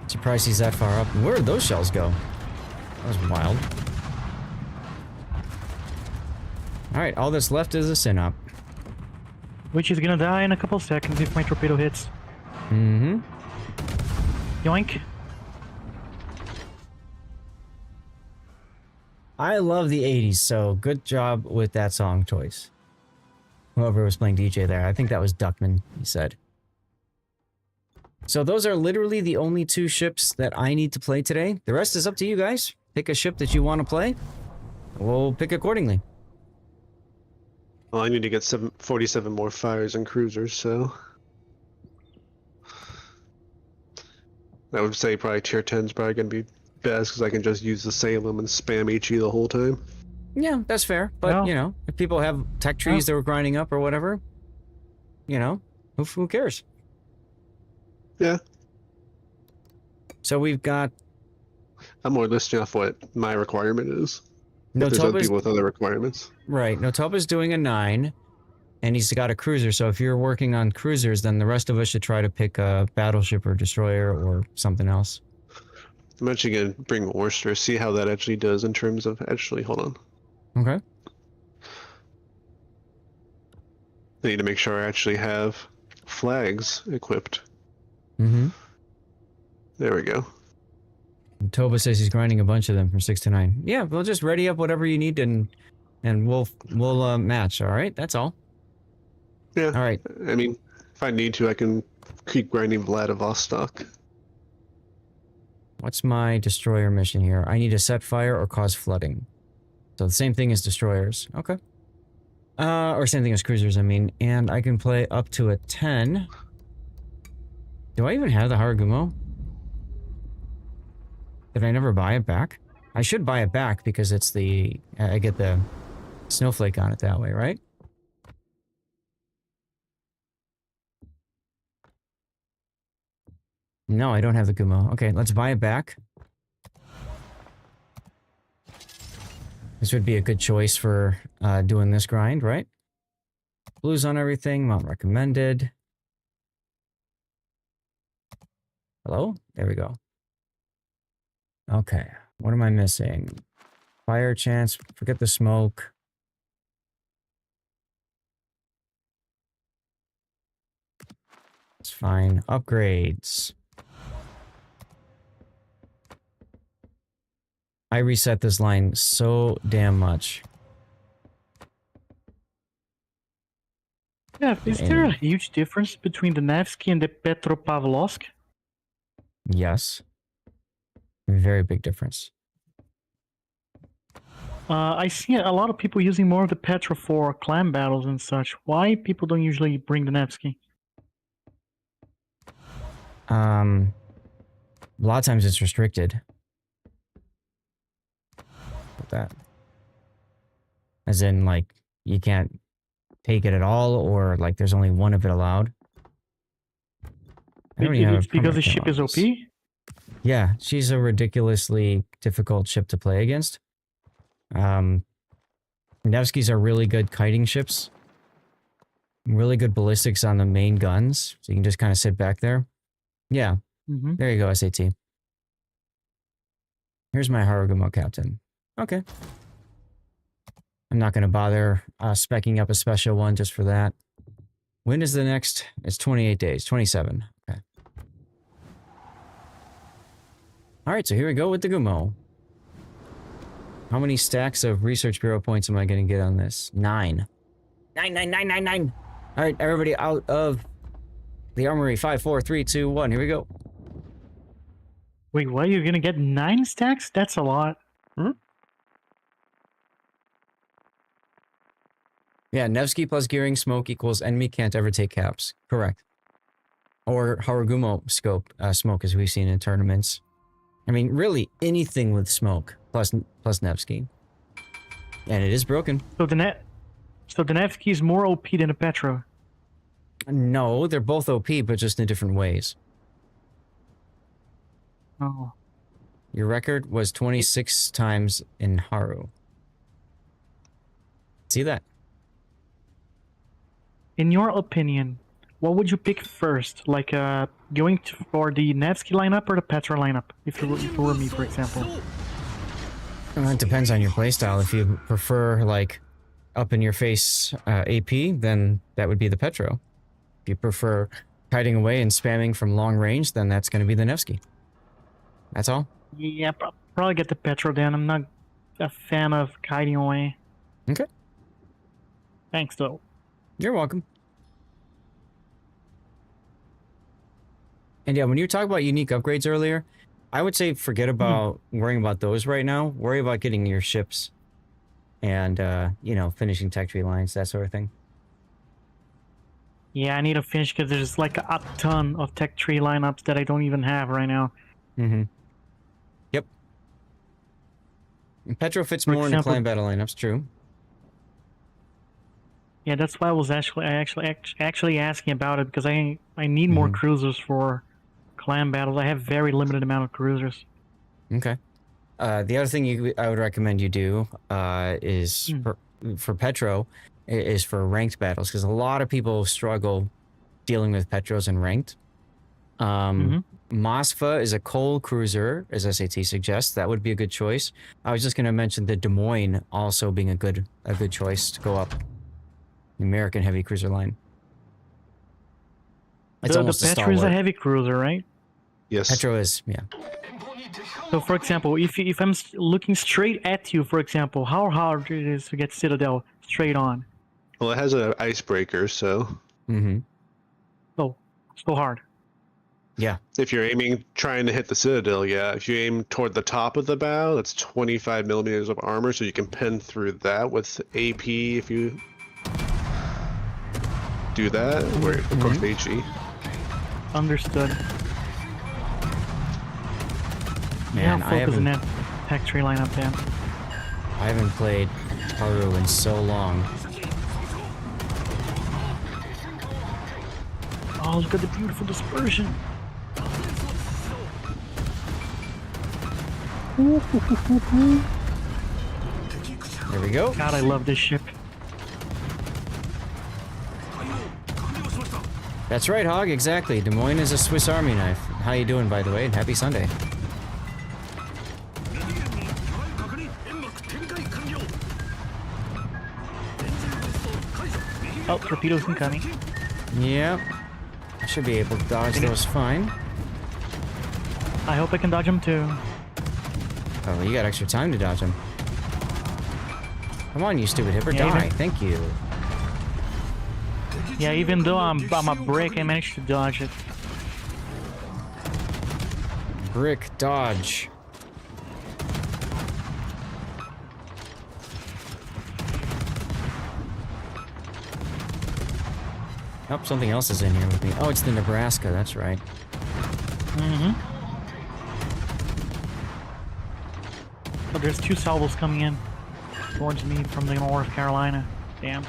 Speaker 1: Surprised he's that far up. Where did those shells go? That was wild. Alright, all that's left is a Synop.
Speaker 8: Which is gonna die in a couple seconds if my torpedo hits.
Speaker 1: Mm-hmm.
Speaker 8: Yoink.
Speaker 1: I love the 80s, so good job with that song choice. Whoever was playing DJ there, I think that was Duckman, he said. So those are literally the only 2 ships that I need to play today. The rest is up to you guys. Pick a ship that you want to play. We'll pick accordingly.
Speaker 6: Well, I need to get 47 more fires and cruisers, so... I would say probably tier 10's probably going to be best, because I can just use the Salem and spam HE the whole time.
Speaker 1: Yeah, that's fair. But,
Speaker 8: Well,
Speaker 1: you know, if people have tech trees that were grinding up or whatever, you know, who cares?
Speaker 6: Yeah.
Speaker 1: So we've got...
Speaker 6: I'm more listing off what my requirement is. If there's other people with other requirements.
Speaker 1: Right. Notopa's doing a 9, and he's got a cruiser. So if you're working on cruisers, then the rest of us should try to pick a battleship or destroyer or something else.
Speaker 6: I'm actually going to bring Worcester, see how that actually does in terms of actually... Hold on.
Speaker 1: Okay.
Speaker 6: I need to make sure I actually have flags equipped.
Speaker 1: Mm-hmm.
Speaker 6: There we go.
Speaker 1: Toba says he's grinding a bunch of them from 6 to 9. Yeah, we'll just ready up whatever you need and we'll match, all right? That's all.
Speaker 6: Yeah.
Speaker 1: All right.
Speaker 6: I mean, if I need to, I can keep grinding Vladivostok.
Speaker 1: What's my destroyer mission here? I need to set fire or cause flooding. So the same thing as destroyers. Okay. Or same thing as cruisers, I mean. And I can play up to a 10. Do I even have the Haragumo? Did I never buy it back? I should buy it back because it's the... I get the snowflake on it that way, right? No, I don't have the Gumo. Okay, let's buy it back. This would be a good choice for doing this grind, right? Blues on everything, mount recommended. Hello? There we go. Okay, what am I missing? Fire chance, forget the smoke. It's fine. Upgrades. I reset this line so damn much.
Speaker 8: Yeah, is there a huge difference between the Nevsky and the Petropavlovsk?
Speaker 1: Yes. Very big difference.
Speaker 8: I see a lot of people using more of the Petra for clan battles and such. Why people don't usually bring the Nevsky?
Speaker 1: A lot of times it's restricted. With that. As in, like, you can't take it at all, or like there's only one of it allowed.
Speaker 8: It's because the ship is OP?
Speaker 1: Yeah, she's a ridiculously difficult ship to play against. Nevskys are really good kiting ships. Really good ballistics on the main guns, so you can just kind of sit back there. Yeah, there you go, SAT. Here's my Haragumo captain. Okay. I'm not going to bother speccing up a special one just for that. When is the next? It's 28 days, 27. Okay. All right, so here we go with the Gumo. How many stacks of Research Bureau points am I going to get on this? 9. 9, 9, 9, 9, 9. All right, everybody out of the armory. 5, 4, 3, 2, 1. Here we go.
Speaker 8: Wait, what? You're going to get 9 stacks? That's a lot.
Speaker 1: Yeah, Nevsky plus gearing smoke equals enemy can't ever take caps. Correct. Or Haragumo scope smoke, as we've seen in tournaments. I mean, really, anything with smoke plus Nevsky. And it is broken.
Speaker 8: So the Nevsky is more OP than a Petra?
Speaker 1: No, they're both OP, but just in different ways.
Speaker 8: Oh.
Speaker 1: Your record was 26 times in Haru. See that?
Speaker 8: In your opinion, what would you pick first? Like, going for the Nevsky lineup or the Petra lineup? If it were me, for example.
Speaker 1: Well, it depends on your playstyle. If you prefer, like, up in your face AP, then that would be the Petro. If you prefer kiting away and spamming from long range, then that's going to be the Nevsky. That's all.
Speaker 8: Yeah, probably get the Petro then. I'm not a fan of kiting away.
Speaker 1: Okay.
Speaker 8: Thanks, though.
Speaker 1: You're welcome. And yeah, when you were talking about unique upgrades earlier, I would say forget about worrying about those right now. Worry about getting your ships and, you know, finishing tech tree lines, that sort of thing.
Speaker 8: Yeah, I need to finish because there's like a ton of tech tree lineups that I don't even have right now.
Speaker 1: Mm-hmm. Yep. And Petro fits more in the clan battle lineups, true.
Speaker 8: Yeah, that's why I was actually asking about it, because I need more cruisers for clan battles. I have very limited amount of cruisers.
Speaker 1: Okay. The other thing I would recommend you do is for Petro is for ranked battles, because a lot of people struggle dealing with Petros and ranked. Moskva is a coal cruiser, as SAT suggests. That would be a good choice. I was just going to mention the Des Moines also being a good choice to go up. The American heavy cruiser line. It's almost
Speaker 8: the Petro is a heavy cruiser, right?
Speaker 6: Yes.
Speaker 1: Petro is, yeah.
Speaker 8: So, for example, if I'm looking straight at you, for example, how hard it is to get Citadel straight on?
Speaker 6: Well, it has an icebreaker, so.
Speaker 8: Oh, so hard.
Speaker 1: Yeah.
Speaker 6: If you're trying to hit the Citadel, yeah. If you aim toward the top of the bow, that's 25 millimeters of armor, so you can pen through that with AP if you do that, or of course HE.
Speaker 8: Understood.
Speaker 1: Man,
Speaker 8: I focus on that tech tree lineup then.
Speaker 1: I haven't played Haru in so long.
Speaker 8: Oh, look at the beautiful dispersion.
Speaker 1: There we go.
Speaker 8: God, I love this ship.
Speaker 1: That's right, Hog, exactly. Des Moines is a Swiss Army knife. How you doing, by the way, and happy Sunday.
Speaker 8: Oh, torpedoes incoming.
Speaker 1: Yep. I should be able to dodge those fine.
Speaker 8: I hope I can dodge them too.
Speaker 1: Oh, you got extra time to dodge them. Come on, you stupid hipper,
Speaker 8: Yeah,
Speaker 1: die. Thank you.
Speaker 8: Yeah, even though I'm a brick, I managed to dodge it.
Speaker 1: Brick dodge. Oh, something else is in here with me. Oh, it's the Nebraska, that's right.
Speaker 8: Oh, there's two salvos coming in towards me from the North Carolina. Damn.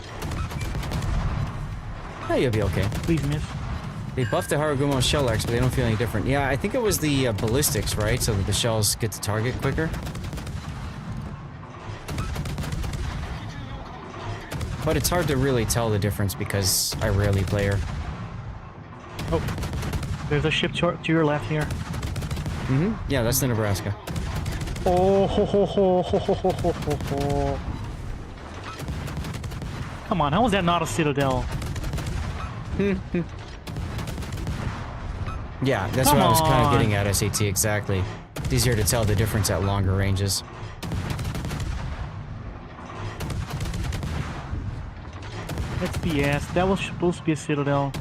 Speaker 1: Oh, you'll be okay.
Speaker 8: Please miss.
Speaker 1: They buffed the Haragumo shell X, but they don't feel any different. Yeah, I think it was the ballistics, right? So that the shells get to target quicker. But it's hard to really tell the difference because I rarely play her.
Speaker 8: Oh, there's a ship to your left here.
Speaker 1: Yeah, that's the Nebraska.
Speaker 8: Oh, ho, ho, ho, ho, ho, ho, ho, ho, ho. Come on, how is that not a Citadel?
Speaker 1: Yeah, that's
Speaker 8: Come
Speaker 1: what I was kind of
Speaker 8: on.
Speaker 1: getting at, SAT, exactly. It's easier to tell the difference at longer ranges.
Speaker 8: That's BS. That was supposed to be a Citadel.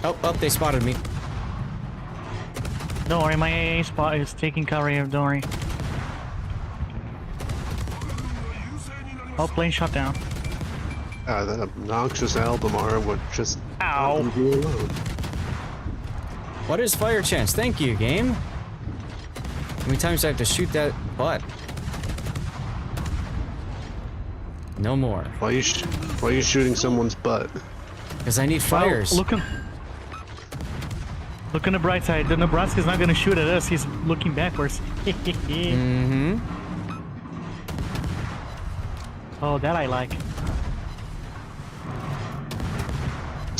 Speaker 1: Oh, they spotted me.
Speaker 8: Don't worry, my AA spot is taking cover here, don't worry. Oh, plane shot down.
Speaker 6: That obnoxious Albemarle would just...
Speaker 8: Ow.
Speaker 6: leave you alone.
Speaker 1: What is fire chance? Thank you, game. How many times do I have to shoot that butt? No more.
Speaker 6: Why are you shooting someone's butt?
Speaker 1: Because I need fires.
Speaker 8: Well, look on the bright side. The Nebraska's not gonna shoot at us. He's looking backwards. Oh, that I like.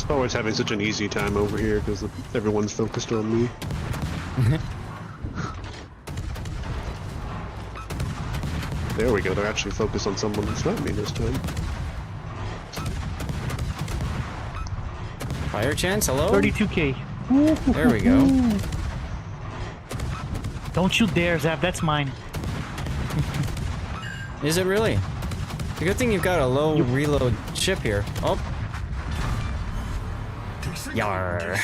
Speaker 6: I'm always having such an easy time over here because everyone's focused on me. There we go. They're actually focused on someone that's not me this time.
Speaker 1: Fire chance, hello?
Speaker 8: 32k.
Speaker 1: There we go.
Speaker 8: Don't you dare, Zap. That's mine.
Speaker 1: Is it really? It's a good thing you've got a low reload ship here. Oh. Yar.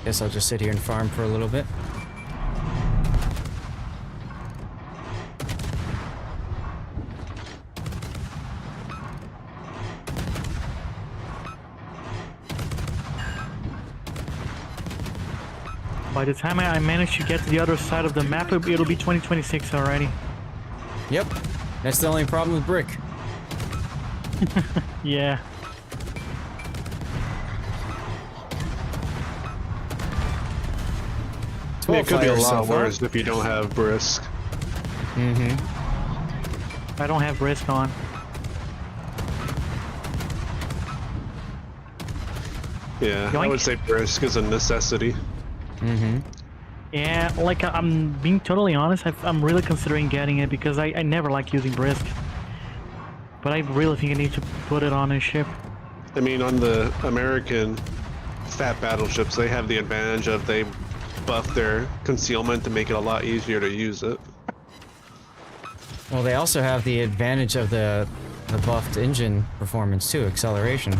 Speaker 1: Guess I'll just sit here and farm for a little bit.
Speaker 8: By the time I manage to get to the other side of the map, it'll be 2026 already.
Speaker 1: Yep. That's the only problem with brick.
Speaker 8: Yeah.
Speaker 6: Yeah, it could be a
Speaker 1: fires so
Speaker 6: lot
Speaker 1: far.
Speaker 6: worse if you don't have brisk.
Speaker 1: Mm-hmm.
Speaker 8: I don't have risk on.
Speaker 6: Yeah, I
Speaker 8: Yoink.
Speaker 6: would say brisk is a necessity.
Speaker 1: Mm-hmm.
Speaker 8: Yeah, like I'm being totally honest, I'm really considering getting it because I never like using brisk. But I really think I need to put it on a ship.
Speaker 6: I mean, on the American fat battleships, they have the advantage of they buff their concealment to make it a lot easier to use it.
Speaker 1: Well, they also have the advantage of the buffed engine performance too, acceleration.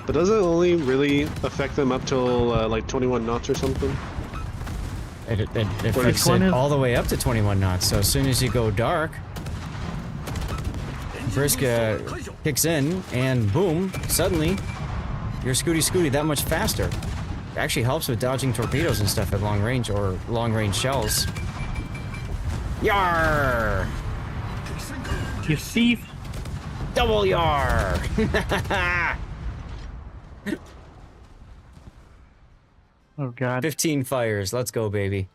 Speaker 6: But does it only really affect them up till like 21 knots or something?
Speaker 1: It affects
Speaker 8: Which one
Speaker 1: it
Speaker 8: is-
Speaker 1: all the way up to 21 knots. So as soon as you go dark, brisk kicks in, and boom, suddenly you're scooty that much faster. It actually helps with dodging torpedoes and stuff at long range or long range shells. Yar!
Speaker 8: You thief!
Speaker 1: Double yar!
Speaker 8: Oh god.
Speaker 1: 15 fires. Let's go, baby.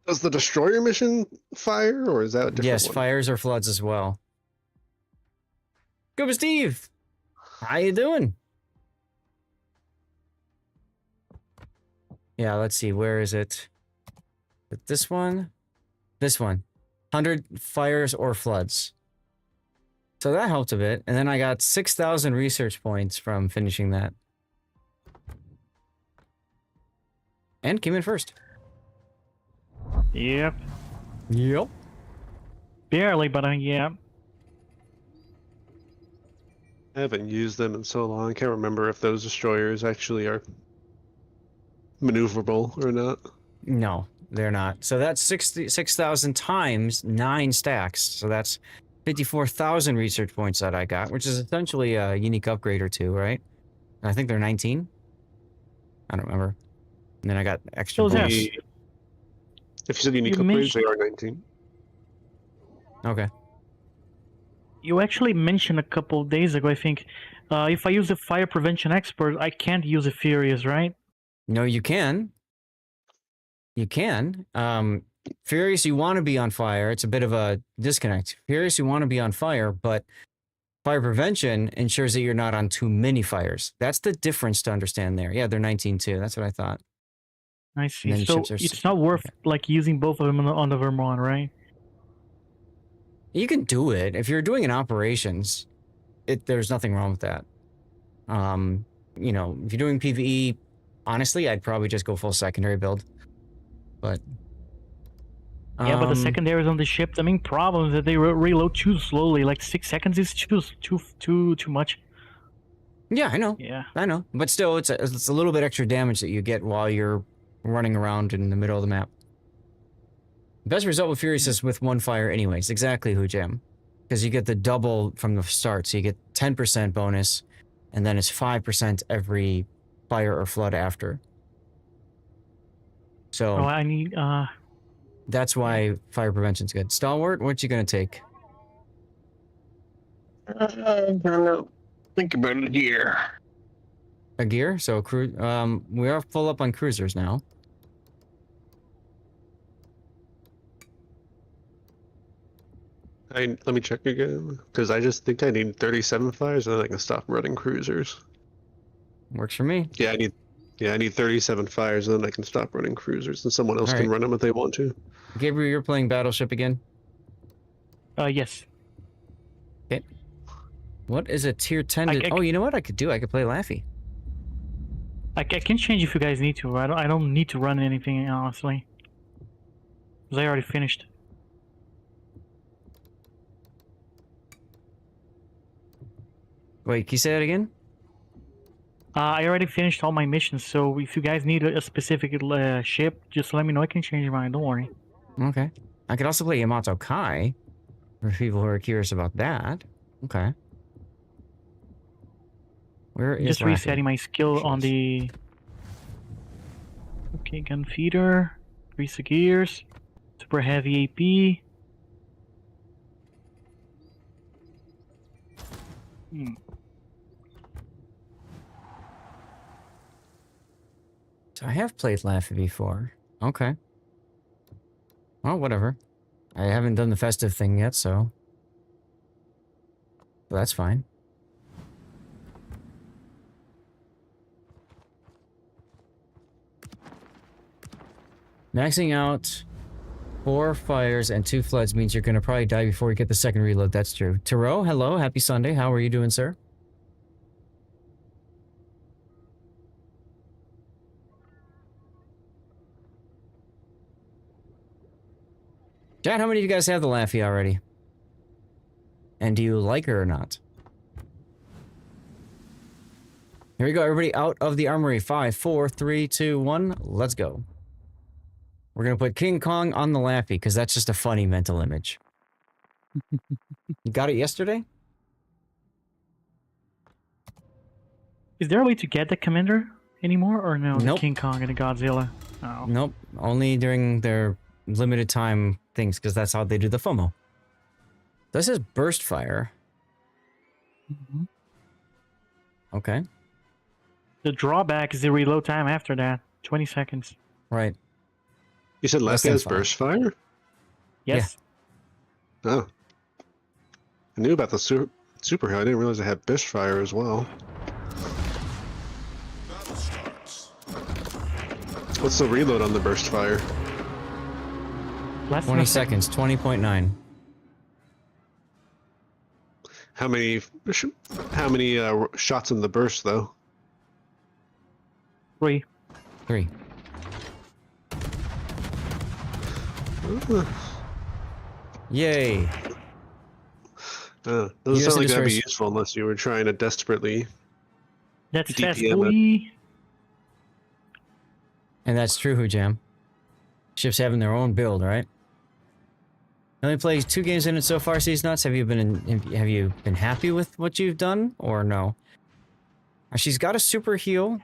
Speaker 6: Does the destroyer mission fire, or is that a different
Speaker 1: Yes,
Speaker 6: one?
Speaker 1: fires or floods as well. Scuba Steve! How you doing? Yeah, let's see. Where is it? This one? This one. 100 fires or floods. So that helped a bit. And then I got 6,000 research points from finishing that. And came in first.
Speaker 8: Yep.
Speaker 1: Yep.
Speaker 8: Barely, but yeah.
Speaker 6: I haven't used them in so long. I can't remember if those destroyers actually are maneuverable or not.
Speaker 1: No, they're not. So that's 6,000 times 9 stacks. So that's 54,000 research points that I got, which is essentially a unique upgrade or two, right? I think they're 19. I don't remember. And then I got extra
Speaker 8: Those
Speaker 1: bonus.
Speaker 8: are-
Speaker 6: If you said unique
Speaker 8: You
Speaker 6: upgrades,
Speaker 8: mentioned-
Speaker 6: they are 19.
Speaker 1: Okay.
Speaker 8: You actually mentioned a couple of days ago, I think, if I use a fire prevention expert, I can't use a Furious, right?
Speaker 1: No, you can. You can. Furious, you want to be on fire. It's a bit of a disconnect. Furious, you want to be on fire, but fire prevention ensures that you're not on too many fires. That's the difference to understand there. Yeah, they're 19 too. That's what I thought.
Speaker 8: I
Speaker 1: And
Speaker 8: see.
Speaker 1: then
Speaker 8: So
Speaker 1: ships are
Speaker 8: it's not worth like using both of them on the Vermont, right?
Speaker 1: You can do it if you're doing an operations. There's nothing wrong with that. You know, if you're doing PvE, honestly, I'd probably just go full secondary build. But
Speaker 8: Yeah, but the secondaries on the ship, the main problem is that they reload too slowly. Like 6 seconds is too much.
Speaker 1: Yeah, I know.
Speaker 8: Yeah.
Speaker 1: I know. But still, it's a little bit extra damage that you get while you're running around in the middle of the map. Best result with Furious is with one fire anyways. Exactly, Hujam. Because you get the double from the start. So you get 10% bonus, and then it's 5% every fire or flood after. So
Speaker 8: Oh, I need,
Speaker 1: that's why fire prevention's good. Stalwart, what you gonna take?
Speaker 7: Think about it here.
Speaker 1: A gear? So we are full up on cruisers now.
Speaker 6: Let me check again, because I just think I need 37 fires, and then I can stop running cruisers.
Speaker 1: Works for me.
Speaker 6: Yeah, I need 37 fires, and then I can stop running cruisers, and someone else
Speaker 1: All
Speaker 6: can
Speaker 1: right.
Speaker 6: run them if they want to.
Speaker 1: Gabriel, you're playing Battleship again?
Speaker 8: Yes.
Speaker 1: Okay. What is a tier 10? Oh, you know what I could do? I could play Laffy.
Speaker 8: I can change if you guys need to. I don't need to run anything, honestly. Because I already finished.
Speaker 1: Wait, can you say that again?
Speaker 8: I already finished all my missions, so if you guys need a specific ship, just let me know. I can change mine, don't worry.
Speaker 1: Okay. I could also play Yamato Kai, for people who are curious about that. Okay. Where is
Speaker 8: Just
Speaker 1: Laffy?
Speaker 8: resetting my skill on the... Okay, gun feeder, grease the gears, super heavy AP.
Speaker 1: So I have played Laffy before. Okay. Well, whatever. I haven't done the festive thing yet, so... that's fine. Maxing out 4 fires and 2 floods means you're gonna probably die before you get the second reload. That's true. Taro, hello. Happy Sunday. How are you doing, sir? Chad, how many of you guys have the Laffy already? And do you like her or not? Here we go, everybody out of the armory. 5, 4, 3, 2, 1. Let's go. We're gonna put King Kong on the Laffy because that's just a funny mental image. You got it yesterday?
Speaker 8: Is there a way to get the commander anymore, or no?
Speaker 1: Nope.
Speaker 8: The King Kong and the Godzilla? Oh.
Speaker 1: Nope. Only during their limited time things because that's how they do the FOMO. This is burst fire.
Speaker 8: Mm-hmm.
Speaker 1: Okay.
Speaker 8: The drawback is the reload time after that. 20 seconds.
Speaker 1: Right.
Speaker 6: You said
Speaker 1: Less
Speaker 6: Laffy
Speaker 1: than
Speaker 6: has
Speaker 1: fire.
Speaker 6: burst fire?
Speaker 8: Yes.
Speaker 6: Oh. I knew about the super hero. I didn't realize it had burst fire as well.
Speaker 3: Battle starts.
Speaker 6: What's the reload on the burst fire?
Speaker 8: Less
Speaker 1: 20
Speaker 8: than
Speaker 1: seconds. 20.9.
Speaker 6: How many shots in the burst though?
Speaker 8: 3.
Speaker 1: 3. Yay.
Speaker 6: Doesn't
Speaker 1: US
Speaker 6: sound like that'd be
Speaker 1: destroys-
Speaker 6: useful unless you were trying to desperately.
Speaker 8: That's fast,
Speaker 6: DPM
Speaker 8: boy.
Speaker 1: And that's true, Hujam. Ships having their own build, right? Only played 2 games in it so far, Seas Nuts. Have you been happy with what you've done, or no? She's got a super heal.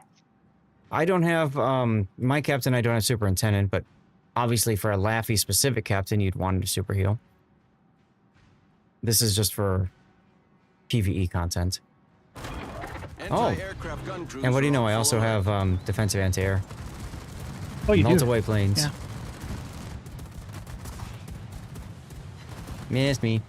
Speaker 1: I don't have my captain. I don't have superintendent, but obviously for a Laffy specific captain, you'd want a super heal. This is just for PvE content.
Speaker 5: Anti-aircraft gun
Speaker 1: And what do you know? I
Speaker 5: cruiser
Speaker 1: also
Speaker 5: on full
Speaker 1: have defensive anti-air.
Speaker 8: Oh, you do?
Speaker 1: Multi-way planes.
Speaker 8: Yeah.
Speaker 1: Missed me.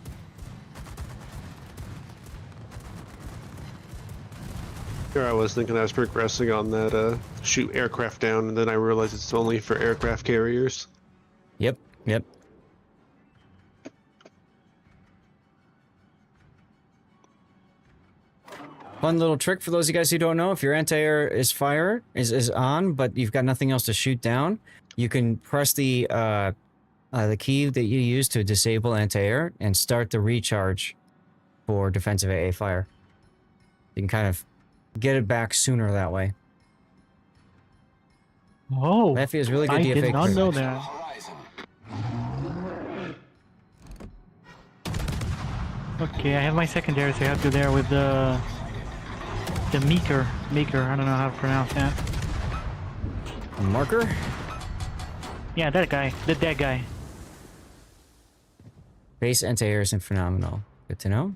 Speaker 6: Here I was thinking I was progressing on that shoot aircraft down, and then I realized it's only for aircraft carriers.
Speaker 1: Yep. Fun little trick for those of you guys who don't know: if your anti-air is is on, but you've got nothing else to shoot down, you can press the key that you use to disable anti-air and start the recharge for defensive AA fire. You can kind of get it back sooner that way.
Speaker 8: Oh,
Speaker 1: Laffy is really good
Speaker 8: I
Speaker 1: DFA.
Speaker 8: did not
Speaker 1: crit.
Speaker 8: know that. Okay, I have my secondary, so I have to there with the Meeker. I don't know how to pronounce that.
Speaker 1: Marker?
Speaker 8: Yeah, that guy. The dead guy.
Speaker 1: Base anti-air isn't phenomenal. Good to know.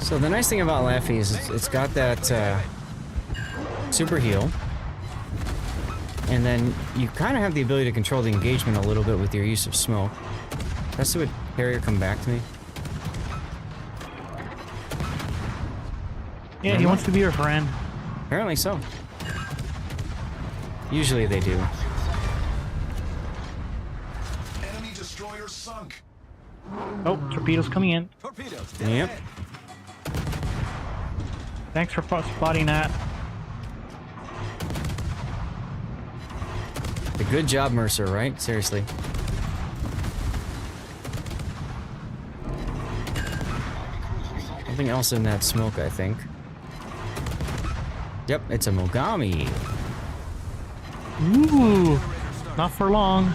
Speaker 1: So the nice thing about Laffy is it's got that super heal. And then you kind of have the ability to control the engagement a little bit with your use of smoke. Let's see what Harrier come back to me.
Speaker 8: Yeah, he wants to be your friend.
Speaker 1: Apparently so. Usually they do.
Speaker 3: Enemy destroyer sunk.
Speaker 8: Oh, torpedoes coming in.
Speaker 5: Torpedoes.
Speaker 1: Yep.
Speaker 8: Thanks for spotting that.
Speaker 1: A good job, Mercer, right? Seriously. Something else in that smoke, I think. Yep, it's a Mogami.
Speaker 8: Ooh, not for long.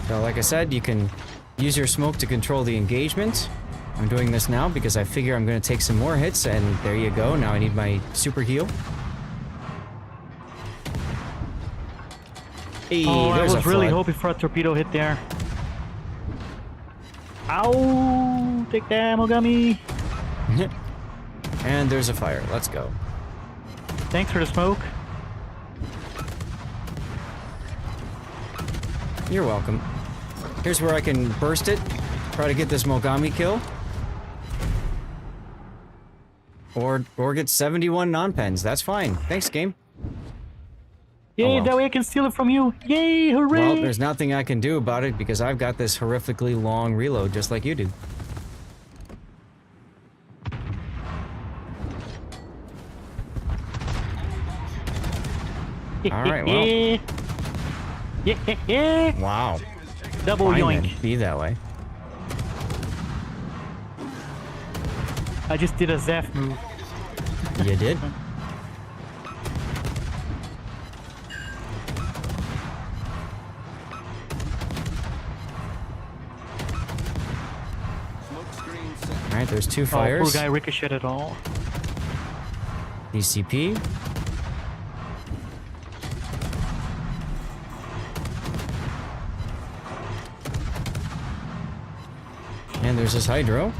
Speaker 1: So like I said, you can use your smoke to control the engagement. I'm doing this now because I figure I'm going to take some more hits, and there you go. Now I need my super heal. Hey,
Speaker 8: Oh, I
Speaker 1: there's
Speaker 8: was
Speaker 1: a
Speaker 8: really
Speaker 1: flood.
Speaker 8: hoping for a torpedo hit there. Ow! Take that, Mogami!
Speaker 1: And there's a fire. Let's go.
Speaker 8: Thanks for the smoke.
Speaker 1: You're welcome. Here's where I can burst it. Try to get this Mogami kill. Or get 71 non-pens. That's fine. Thanks, game.
Speaker 8: Yay,
Speaker 1: well.
Speaker 8: that way I can steal it from you. Yay, hooray!
Speaker 1: Well, there's nothing I can do about it because I've got this horrifically long reload just like you do. Alright, well.
Speaker 8: Yeah.
Speaker 1: Wow.
Speaker 8: Double
Speaker 1: Fine
Speaker 8: yoink.
Speaker 1: then. Be that way.
Speaker 8: I just did a Zeph move.
Speaker 1: You did?
Speaker 5: Smoke screen set.
Speaker 1: Alright, there's two
Speaker 8: Oh,
Speaker 1: fires.
Speaker 8: poor guy ricocheted all.
Speaker 1: DCP. And there's this Hydro.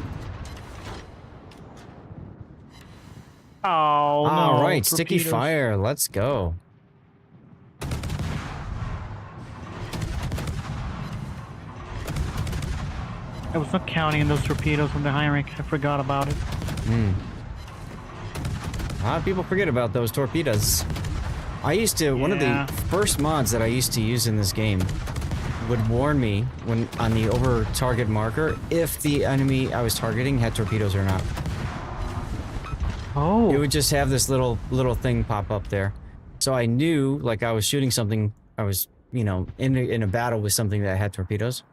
Speaker 8: Oh, no.
Speaker 1: Alright, sticky
Speaker 8: torpedoes.
Speaker 1: fire. Let's go.
Speaker 8: I was not counting on those torpedoes from the Heinrich. I forgot about it.
Speaker 1: A lot of people forget about those torpedoes. I used to, one of
Speaker 8: Yeah.
Speaker 1: the first mods that I used to use in this game would warn me when on the over target marker if the enemy I was targeting had torpedoes or not.
Speaker 8: Oh.
Speaker 1: It would just have this little thing pop up there. So I knew like I was shooting something, I was, you know, in a battle with something that had torpedoes.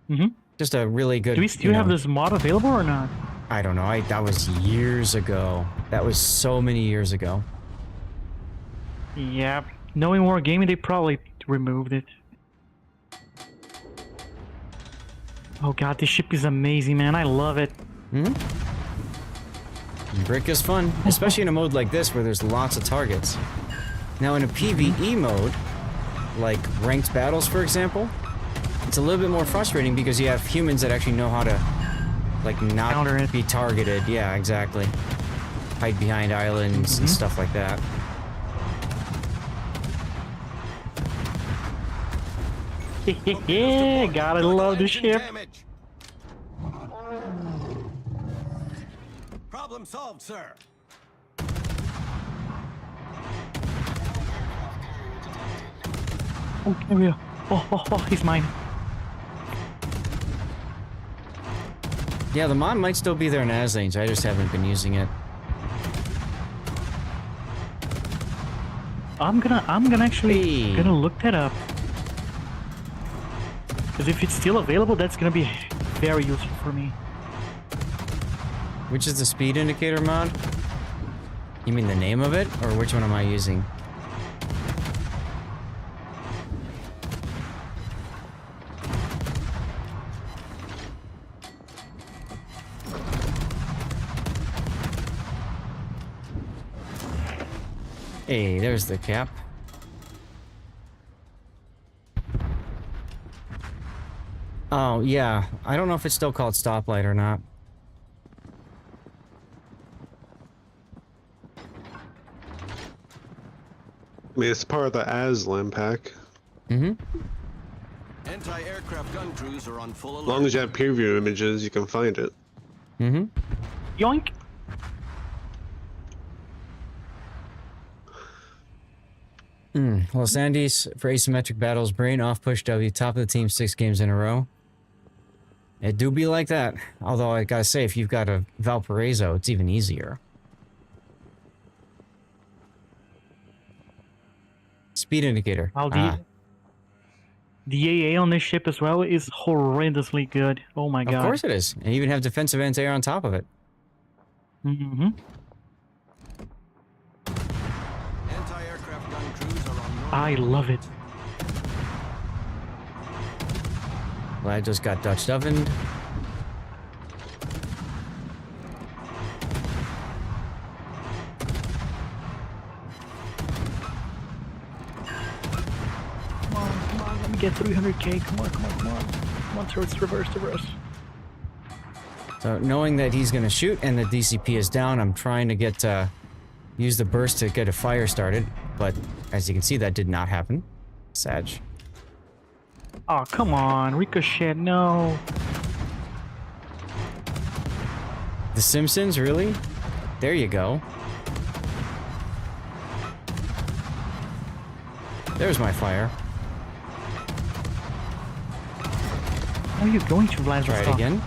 Speaker 8: Mm-hmm.
Speaker 1: Just a really good,
Speaker 8: Do we still have this mod available or not?
Speaker 1: I don't know. That was years ago. That was so many years ago.
Speaker 8: Yeah. Knowing more gaming, they probably removed it. Oh god, this ship is amazing, man. I love it.
Speaker 1: Brick is fun, especially in a mode like this where there's lots of targets. Now in a PvE mode, like ranked battles for example, it's a little bit more frustrating because you have humans that actually know how to like not
Speaker 8: Counter it.
Speaker 1: be targeted. Yeah, exactly. Hide behind islands and stuff like that.
Speaker 8: Yeah, gotta love the
Speaker 5: Engine
Speaker 8: ship.
Speaker 5: damage. Problem solved, sir.
Speaker 8: Oh, there we go. Oh, he's mine.
Speaker 1: Yeah, the mod might still be there in Aslanes. I just haven't been using it.
Speaker 8: I'm gonna actually
Speaker 1: Hey.
Speaker 8: gonna look that up. Because if it's still available, that's gonna be very useful for me.
Speaker 1: Which is the speed indicator mod? You mean the name of it, or which one am I using? Hey, there's the cap. Oh, yeah. I don't know if it's still called stoplight or not.
Speaker 6: I mean, it's part of the ASLAM pack.
Speaker 1: Mm-hmm.
Speaker 5: Anti-aircraft gun crews are on full alert.
Speaker 6: As long as you have peer view images, you can find it.
Speaker 1: Mm-hmm.
Speaker 8: Yoink.
Speaker 1: Well, Sandy's for asymmetric battles, brain off, push W, top of the team 6 games in a row. It do be like that. Although I gotta say, if you've got a Valparaiso, it's even easier. Speed indicator.
Speaker 8: The AA on this ship as well is horrendously good. Oh my god.
Speaker 1: Of course it is. And you even have defensive anti-air on top of it.
Speaker 8: Mm-hmm.
Speaker 5: Anti-aircraft gun crews are on normal.
Speaker 8: I love it.
Speaker 1: Well, I just got Dutch ovened.
Speaker 8: Come on, let me get 300k. Come on. Come on, towards reverse.
Speaker 1: So knowing that he's gonna shoot and the DCP is down, I'm trying to get use the burst to get a fire started, but as you can see, that did not happen. Sag.
Speaker 8: Oh, come on, Ricochet, no.
Speaker 1: The Simpsons, really? There you go. There's my fire.
Speaker 8: How are you going to Vladivostok?
Speaker 1: Try it again.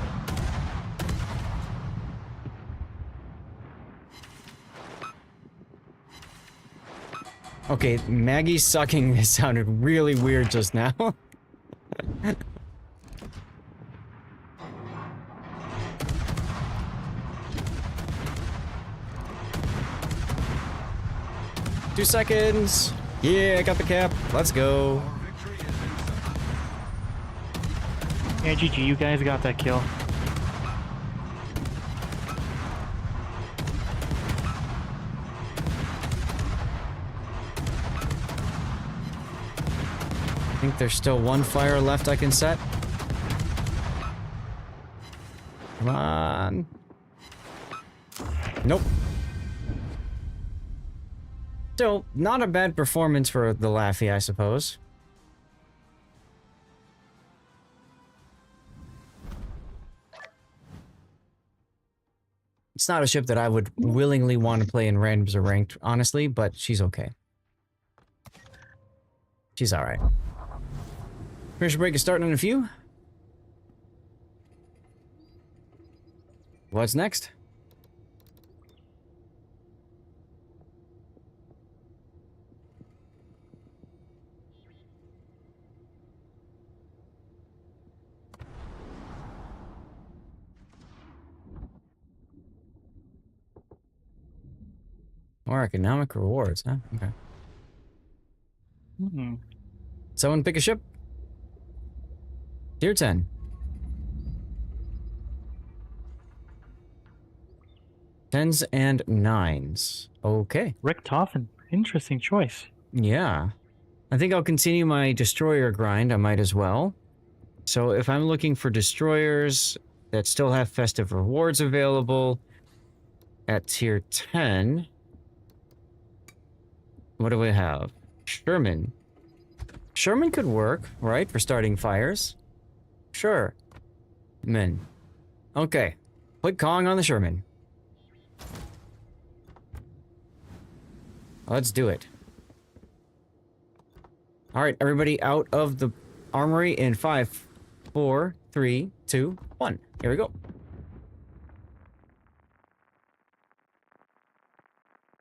Speaker 1: Okay, Maggie sucking sounded really weird just now. Two seconds. Yeah, I got the cap. Let's go.
Speaker 8: Yeah, GG, you guys got that kill.
Speaker 1: I think there's still one fire left I can set. Come on. Nope. Still, not a bad performance for the Laffy, I suppose. It's not a ship that I would willingly want to play in randoms or ranked, honestly, but she's okay. She's alright. Commercial break is starting in a few. What's next? More economic rewards, huh? Okay. Someone pick a ship. Tier 10. 10s and 9s. Okay.
Speaker 8: Richthofen, interesting choice.
Speaker 1: Yeah. I think I'll continue my destroyer grind. I might as well. So if I'm looking for destroyers that still have festive rewards available at tier 10, what do we have? Sherman. Sherman could work, right, for starting fires. Sure. Men. Okay. Put Kong on the Sherman. Let's do it. Alright, everybody out of the armory in 5, 4, 3, 2, 1. Here we go.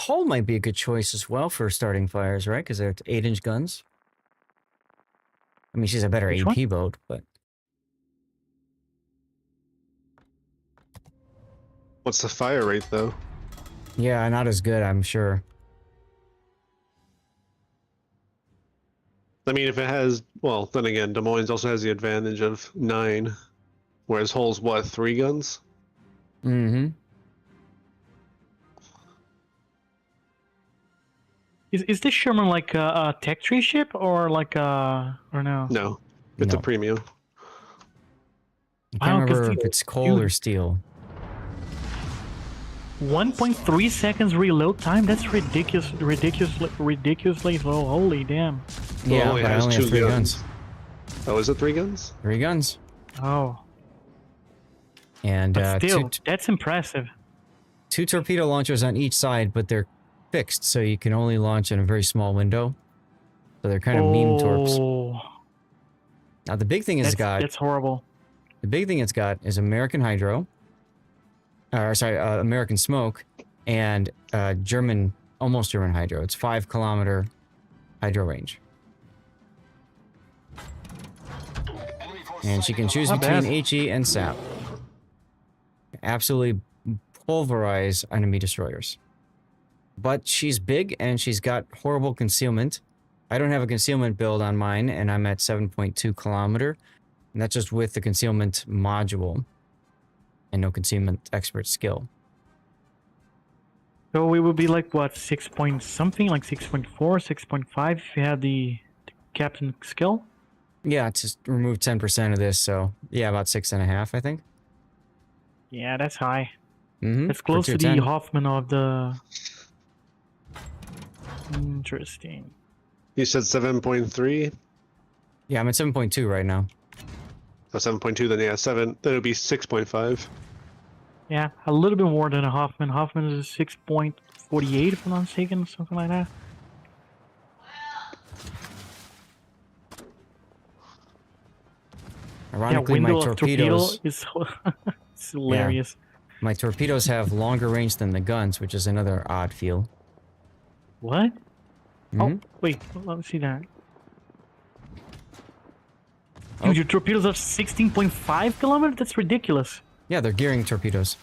Speaker 1: Hull might be a good choice as well for starting fires, right? Because they're 8-inch guns. I mean, she's a better AP boat, but...
Speaker 6: What's the fire rate, though?
Speaker 1: Yeah, not as good, I'm sure.
Speaker 6: I mean, if it has... Well, then again, Des Moines also has the advantage of 9. Whereas Hull's, what, 3 guns?
Speaker 1: Mm-hmm.
Speaker 8: Is this Sherman like a tech tree ship or like a... or no?
Speaker 6: No. It's a premium.
Speaker 1: I can't remember if it's coal or steel.
Speaker 8: 1.3 seconds reload time? That's ridiculously low. Holy damn.
Speaker 1: Yeah,
Speaker 6: only
Speaker 1: but I
Speaker 6: has
Speaker 1: only have
Speaker 6: 2
Speaker 1: 3
Speaker 6: guns.
Speaker 1: guns.
Speaker 6: Oh, is it 3 guns?
Speaker 1: 3 guns.
Speaker 8: Oh,
Speaker 1: And
Speaker 8: but still,
Speaker 1: two
Speaker 8: that's impressive.
Speaker 1: torpedo launchers on each side, but they're fixed, so you can only launch in a very small window. So they're kind of meme torps.
Speaker 8: Oh,
Speaker 1: Now the big thing it's got,
Speaker 8: that's horrible.
Speaker 1: the big thing it's got is American hydro, or sorry, American smoke, and German, almost German hydro. It's 5-kilometer hydro range. And she can choose
Speaker 8: Not
Speaker 1: between
Speaker 8: bad.
Speaker 1: HE and SAP. Absolutely pulverize enemy destroyers. But she's big and she's got horrible concealment. I don't have a concealment build on mine, and I'm at 7.2 kilometer. And that's just with the concealment module and no concealment expert skill.
Speaker 8: So we would be like what, 6 point something, like 6.4, 6.5 if you had the captain skill?
Speaker 1: Yeah, just remove 10% of this, so yeah, about 6.5, I think.
Speaker 8: Yeah, that's high.
Speaker 1: Mm-hmm.
Speaker 8: That's close to the Hoffman of the... Interesting.
Speaker 6: You said 7.3?
Speaker 1: Yeah, I'm at 7.2 right now.
Speaker 6: Oh, 7.2, then yeah, 7. Then it would be 6.5.
Speaker 8: Yeah, a little bit more than a Hoffman. Hoffman is 6.48 if I'm not mistaken, something like that.
Speaker 1: Ironically, my torpedoes...
Speaker 8: is it's hilarious.
Speaker 1: My torpedoes have longer range than the guns, which is another odd feel.
Speaker 8: What?
Speaker 1: Mhm.
Speaker 8: Oh, wait, let me see that. Dude, your torpedoes are 16.5 kilometers? That's ridiculous.
Speaker 1: Yeah, they're gearing torpedoes.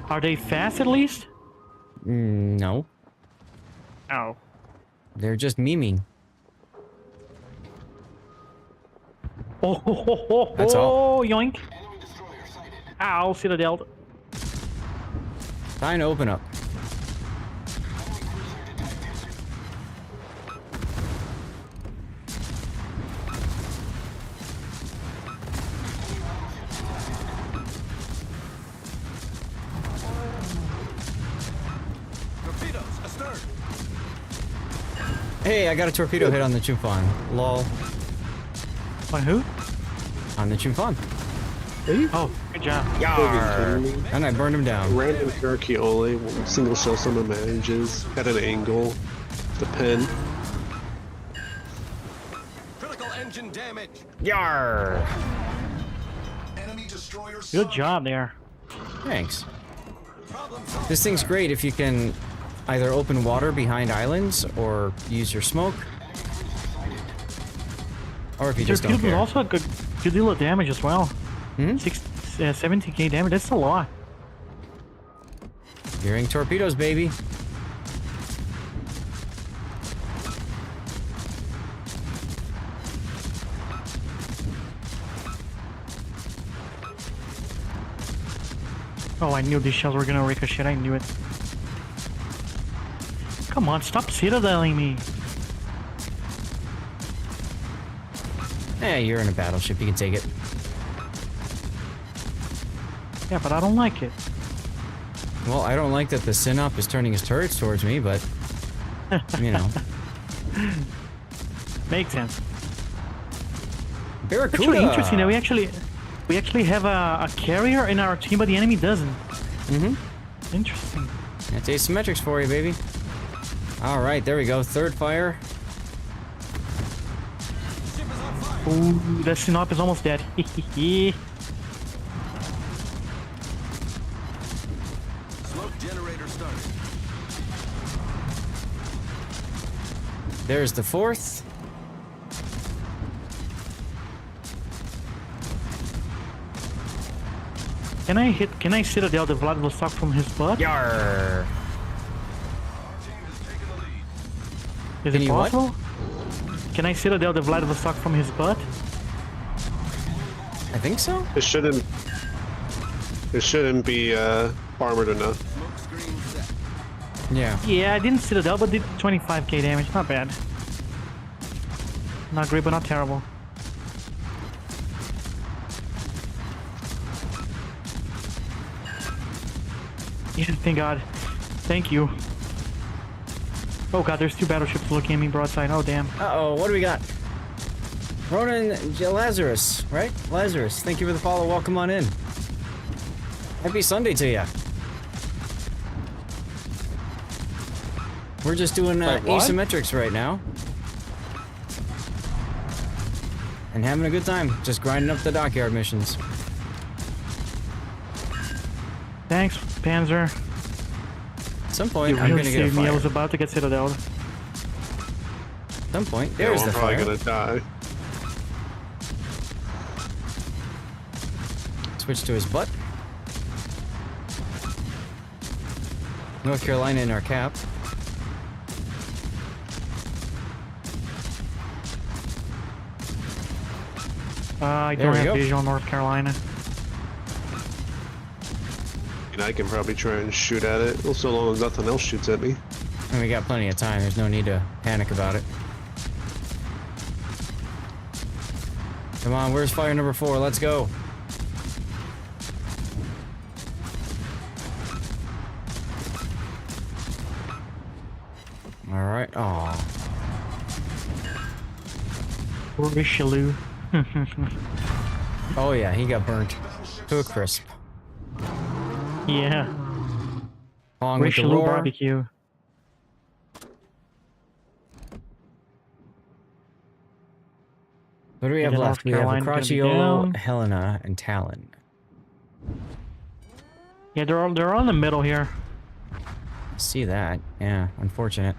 Speaker 8: Are they fast at least?
Speaker 1: No,
Speaker 8: Oh.
Speaker 1: they're just memeing.
Speaker 8: Oh,
Speaker 1: That's all.
Speaker 8: yoink. Ow, Citadel.
Speaker 1: Time to open up.
Speaker 5: Torpedoes, astern.
Speaker 1: Hey, I got a torpedo hit on the Chufan. Lol.
Speaker 8: On who?
Speaker 1: On the Chufan.
Speaker 8: Oh, good job.
Speaker 1: Yarr. And I burned him down.
Speaker 6: Random Karakiole, single shell summer manages, at an angle, the pen.
Speaker 5: Critical engine damage.
Speaker 1: Yarr.
Speaker 3: Enemy destroyer
Speaker 8: Good job there.
Speaker 1: Thanks. This thing's great if you can either open water behind islands or use your smoke. Or if you just don't
Speaker 8: Torpedoes
Speaker 1: care.
Speaker 8: also a good deal of damage as well.
Speaker 1: Hmm?
Speaker 8: 70k damage, that's a lot.
Speaker 1: Gearing torpedoes, baby.
Speaker 8: Oh, I knew these shells were gonna ricochet, I knew it. Come on, stop citadeling me.
Speaker 1: Eh, you're in a battleship, you can take it.
Speaker 8: Yeah, but I don't like it.
Speaker 1: Well, I don't like that the Synop is turning his turrets towards me, but... you know.
Speaker 8: Makes sense.
Speaker 1: Barracuda!
Speaker 8: Actually, interesting that we actually have a carrier in our team, but the enemy doesn't.
Speaker 1: Mm-hmm.
Speaker 8: Interesting.
Speaker 1: That's asymmetrics for you, baby. Alright, there we go. Third fire.
Speaker 8: Ooh, that Sinop is almost dead.
Speaker 5: Smoke generator started.
Speaker 1: There's the fourth.
Speaker 8: Can I citadel the Vladivostok from his butt?
Speaker 1: Yarr!
Speaker 8: Is
Speaker 1: Can
Speaker 8: it
Speaker 1: you what?
Speaker 8: possible? Can I citadel the Vladivostok from his butt?
Speaker 1: I think so.
Speaker 6: It shouldn't be armored enough.
Speaker 5: Smoke screen set.
Speaker 1: Yeah.
Speaker 8: Yeah, I didn't citadel, but did 25k damage. Not bad. Not great, but not terrible. Yeah, thank God. Thank you. Oh God, there's 2 battleships looking at me broadside. Oh damn.
Speaker 1: Uh-oh, what do we got? Ronan Lazarus, right? Lazarus, thank you for the follow. Welcome on in. Happy Sunday to you. We're just doing asymmetrics right now. And having a good time. Just grinding up the dockyard missions.
Speaker 8: Thanks, Panzer.
Speaker 1: At some point,
Speaker 8: You
Speaker 1: I'm
Speaker 8: really
Speaker 1: gonna get a
Speaker 8: saved me. I
Speaker 1: fire.
Speaker 8: was about to get Citadel.
Speaker 1: At some point,
Speaker 6: Yeah,
Speaker 1: there's
Speaker 6: I'm
Speaker 1: the
Speaker 6: probably
Speaker 1: fire.
Speaker 6: gonna die.
Speaker 1: Switch to his butt. North Carolina in our cap.
Speaker 8: I
Speaker 1: There
Speaker 8: don't
Speaker 1: we
Speaker 8: have
Speaker 1: go.
Speaker 8: visual on North Carolina.
Speaker 6: And I can probably try and shoot at it. Well, so long as nothing else shoots at me.
Speaker 1: And we got plenty of time. There's no need to panic about it. Come on, where's fire number 4? Let's go. All right. Oh,
Speaker 8: Richelieu.
Speaker 1: oh yeah, he got burnt to a crisp.
Speaker 8: Yeah.
Speaker 1: Along with the
Speaker 8: Richelieu
Speaker 1: roar.
Speaker 8: barbecue.
Speaker 1: What do we have
Speaker 8: North
Speaker 1: left? We have
Speaker 8: Carolina gonna be
Speaker 1: Acrociolo,
Speaker 8: down.
Speaker 1: Helena, and Talon.
Speaker 8: Yeah, they're all in the middle here.
Speaker 1: See that? Yeah, unfortunate.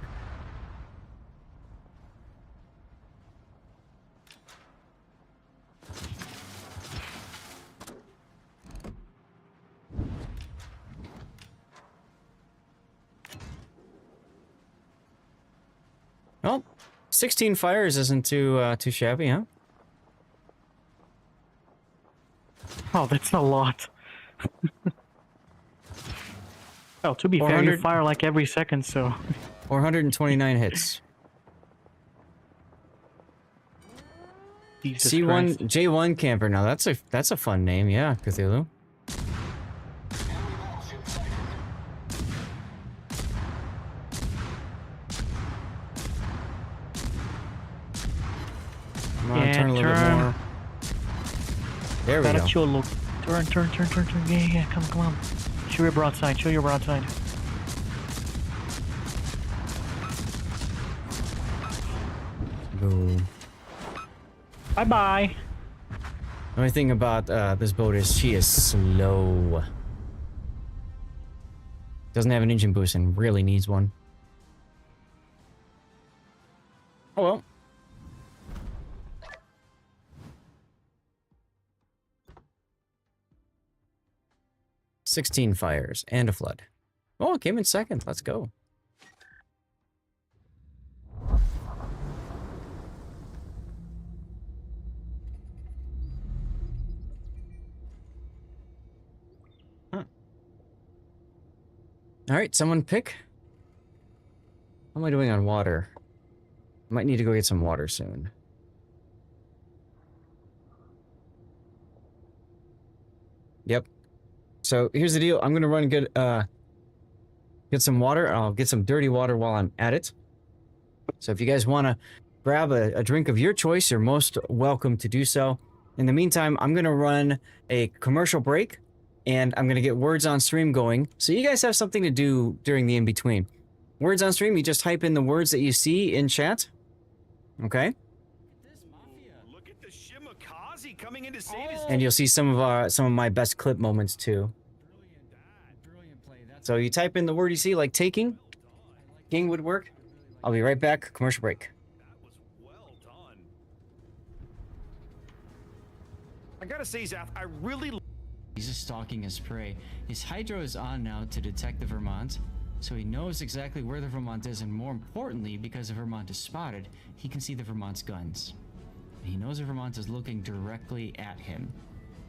Speaker 1: Well, 16 fires isn't too shabby, huh?
Speaker 8: Oh, that's a lot. Oh, to be fair, you
Speaker 1: 400
Speaker 8: fire like every second, so...
Speaker 1: 429 hits.
Speaker 8: Jesus
Speaker 1: C1
Speaker 8: Christ.
Speaker 1: J1 camper. Now that's a fun name, yeah, Cthulhu. Come on,
Speaker 8: Yeah,
Speaker 1: turn a little bit
Speaker 8: turn.
Speaker 1: more. There we go.
Speaker 8: Baracciolo. Turn. Yeah, come on. Show your broadside,
Speaker 1: Boom.
Speaker 8: Bye-bye.
Speaker 1: The only thing about this boat is she is slow. Doesn't have an engine boost and really needs one. Oh well. "16 fires and a flood." Oh, it came in second. Let's go. Huh. All right, someone pick. How am I doing on water? Might need to go get some water soon. Yep. So here's the deal. I'm gonna run get some water. I'll get some dirty water while I'm at it. So if you guys want to grab a drink of your choice, you're most welcome to do so. In the meantime, I'm gonna run a commercial break, and I'm gonna get words on stream going, so you guys have something to do during the in-between. Words on stream, you just type in the words that you see in chat. Okay?
Speaker 5: Look at the Shimakaze coming in to save his
Speaker 1: And you'll see some of my best clip moments too. So you type in the word you see, like taking. King would work. I'll be right back. Commercial break.
Speaker 5: That was well done. I gotta say, Zath, I really
Speaker 1: He's just stalking his prey. His hydro is on now to detect the Vermont, so he knows exactly where the Vermont is, and more importantly, because the Vermont is spotted, he can see the Vermont's guns. He knows the Vermont is looking directly at him.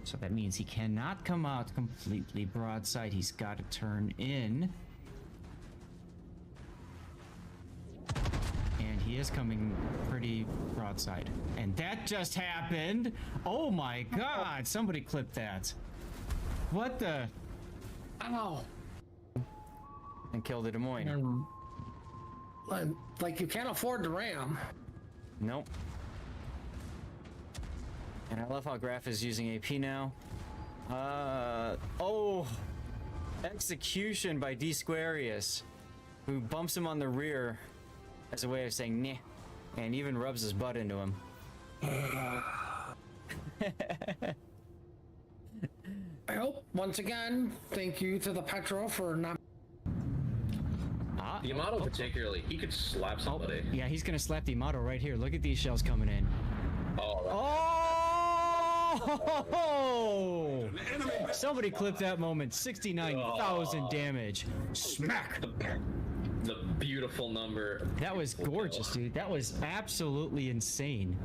Speaker 1: So that means he cannot come out completely broadside. He's got to turn in. And he is coming pretty broadside. And that just happened. Oh my god, somebody clipped that. What the?
Speaker 2: Ow.
Speaker 1: and kill the Des Moines.
Speaker 2: Like you can't afford the RAM.
Speaker 1: Nope. And I love how Graf is using AP now. Oh, execution by D Squarius, who bumps him on the rear as a way of saying "neh," and even rubs his butt into him.
Speaker 2: Well, once again, thank you to the Petro for not.
Speaker 10: The Yamato particularly, he could slap somebody.
Speaker 1: Yeah, he's gonna slap the Yamato right here. Look at these shells coming in. Oh! Somebody clip that moment. 69,000 damage. Smack!
Speaker 10: The beautiful number.
Speaker 1: That was gorgeous, dude. That was absolutely insane.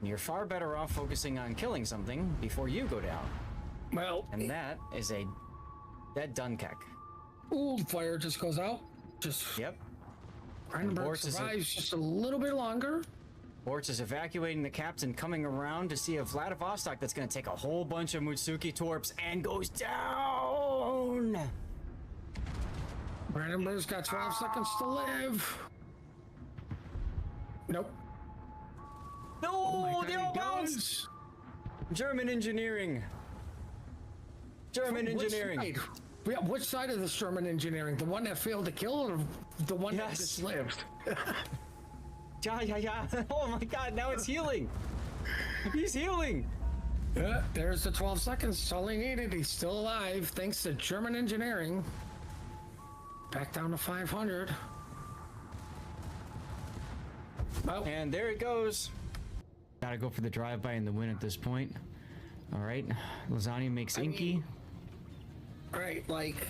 Speaker 1: You're far better off focusing on killing something before you go down.
Speaker 2: Well,
Speaker 1: and that is that Dunkek.
Speaker 2: Ooh, the fire just goes out. Just
Speaker 1: yep.
Speaker 2: Brandenburg survives just a little bit longer.
Speaker 1: ORTUS is evacuating the captain, coming around to see a Vladivostok that's going to take a whole bunch of Mutsuki torps and goes down.
Speaker 2: Brandenburg's got 12 seconds to live. Nope.
Speaker 1: No, they're bounced. German engineering. German engineering.
Speaker 2: Which side of this German engineering? The one that failed to kill, or the one that just lived?
Speaker 1: Yeah. Oh my God! Now it's healing. He's healing.
Speaker 2: Yeah, there's the 12 seconds. That's all he needed. He's still alive, thanks to German engineering. Back down to 500.
Speaker 1: Oh. And there it goes. Gotta go for the drive-by and the win at this point. All right, Lasagna makes Inky.
Speaker 2: Right, like,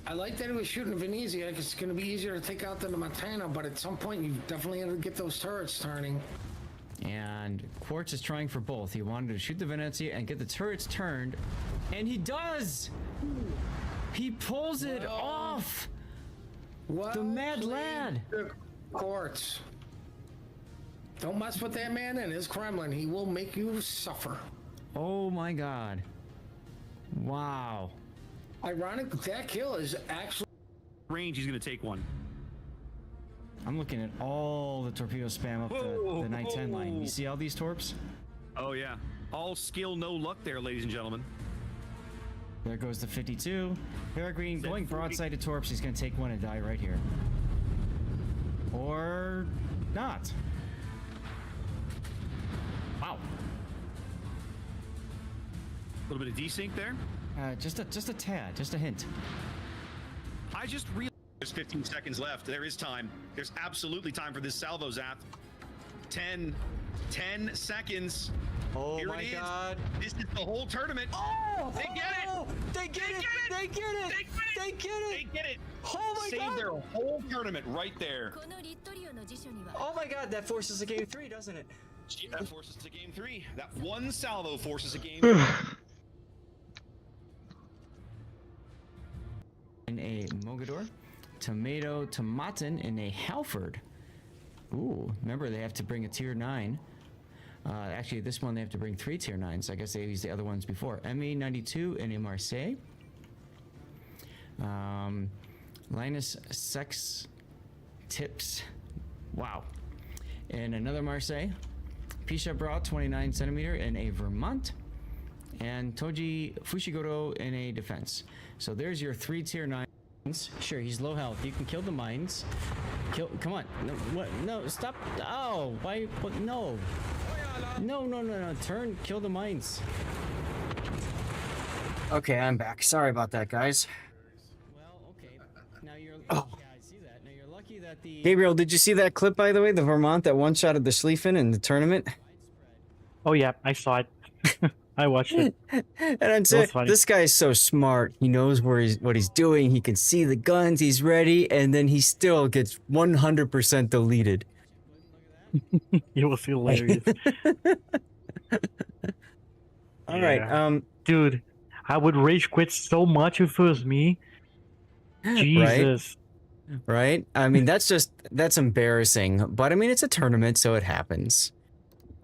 Speaker 2: I like that he was shooting Venezia because it's going to be easier to take out than the Montana, but at some point you definitely have to get those turrets turning.
Speaker 1: And Quartz is trying for both. He wanted to shoot the Venezia and get the turrets turned, and he does! He pulls it off! The mad lad!
Speaker 2: Quartz. Don't mess with that man and his Kremlin. He will make you suffer.
Speaker 1: Oh my God. Wow.
Speaker 2: Ironic, that kill is actually
Speaker 5: range. He's gonna take one.
Speaker 1: I'm looking at all the torpedo spam up the 910 line. You see all these torps?
Speaker 5: Oh yeah. All skill, no luck there, ladies and gentlemen.
Speaker 1: There goes the 52. Peregrine going broadside to torps. He's gonna take one and die right here. Or not. Wow.
Speaker 5: A little bit of desync there.
Speaker 1: Just a tad, just a hint.
Speaker 5: I just realized there's 15 seconds left. There is time. There's absolutely time for this salvo, Zap. 10 seconds.
Speaker 1: Oh
Speaker 5: Here
Speaker 1: my God.
Speaker 5: This is the whole tournament.
Speaker 1: Oh!
Speaker 5: They get it!
Speaker 1: They get it! They get it! They get it!
Speaker 5: They get it!
Speaker 1: Oh my God!
Speaker 5: Save their whole tournament right there.
Speaker 1: Oh my God, that forces a game 3, doesn't it?
Speaker 5: That forces to game 3. That one salvo forces a game.
Speaker 1: In a Mogador, Tomatin in a Halford. Ooh, remember they have to bring a tier 9. Actually, this one they have to bring 3 tier 9s. I guess they used the other ones before. ME92 in a Marseille. Linus Sex Tips. Wow. In another Marseille. Pisha Bra 29 centimeter in a Vermont. And Toji Fushiguro in a defense. So there's your 3 tier 9s. Sure, he's low health. You can kill the mines. Come on. No, what? No, stop. Oh, why? What? No. No. Kill the mines. Okay, I'm back. Sorry about that, guys. Well, okay. Now you're. Oh. Yeah, I see that. Now you're lucky that the. Gabriel, did you see that clip, by the way? The Vermont that one-shotted the Schlieffen in the tournament?
Speaker 8: Oh, yeah, I saw it. I watched it.
Speaker 1: And I'm saying, this guy is so smart. He knows what he's doing. He can see the guns. He's ready, and then he still gets 100% deleted.
Speaker 8: It was hilarious.
Speaker 1: All right,
Speaker 8: dude, I would rage quit so much if it was me. Jesus.
Speaker 1: Right? I mean, that's embarrassing. But I mean, it's a tournament, so it happens.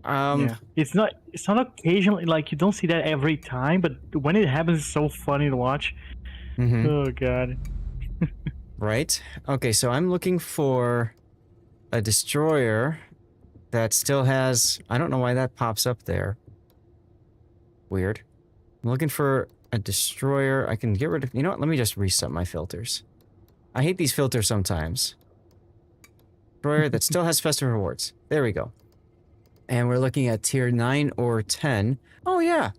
Speaker 8: Yeah, it's not occasionally, like you don't see that every time, but when it happens, it's so funny to watch.
Speaker 1: Mhm.
Speaker 8: Oh god.
Speaker 1: Right. Okay, so I'm looking for a destroyer that still has. I don't know why that pops up there. Weird. I'm looking for a destroyer. I can get rid of. You know what? Let me just reset my filters. I hate these filters sometimes. Destroyer that still has festive rewards. There we go. And we're looking at tier 9 or 10. Oh yeah.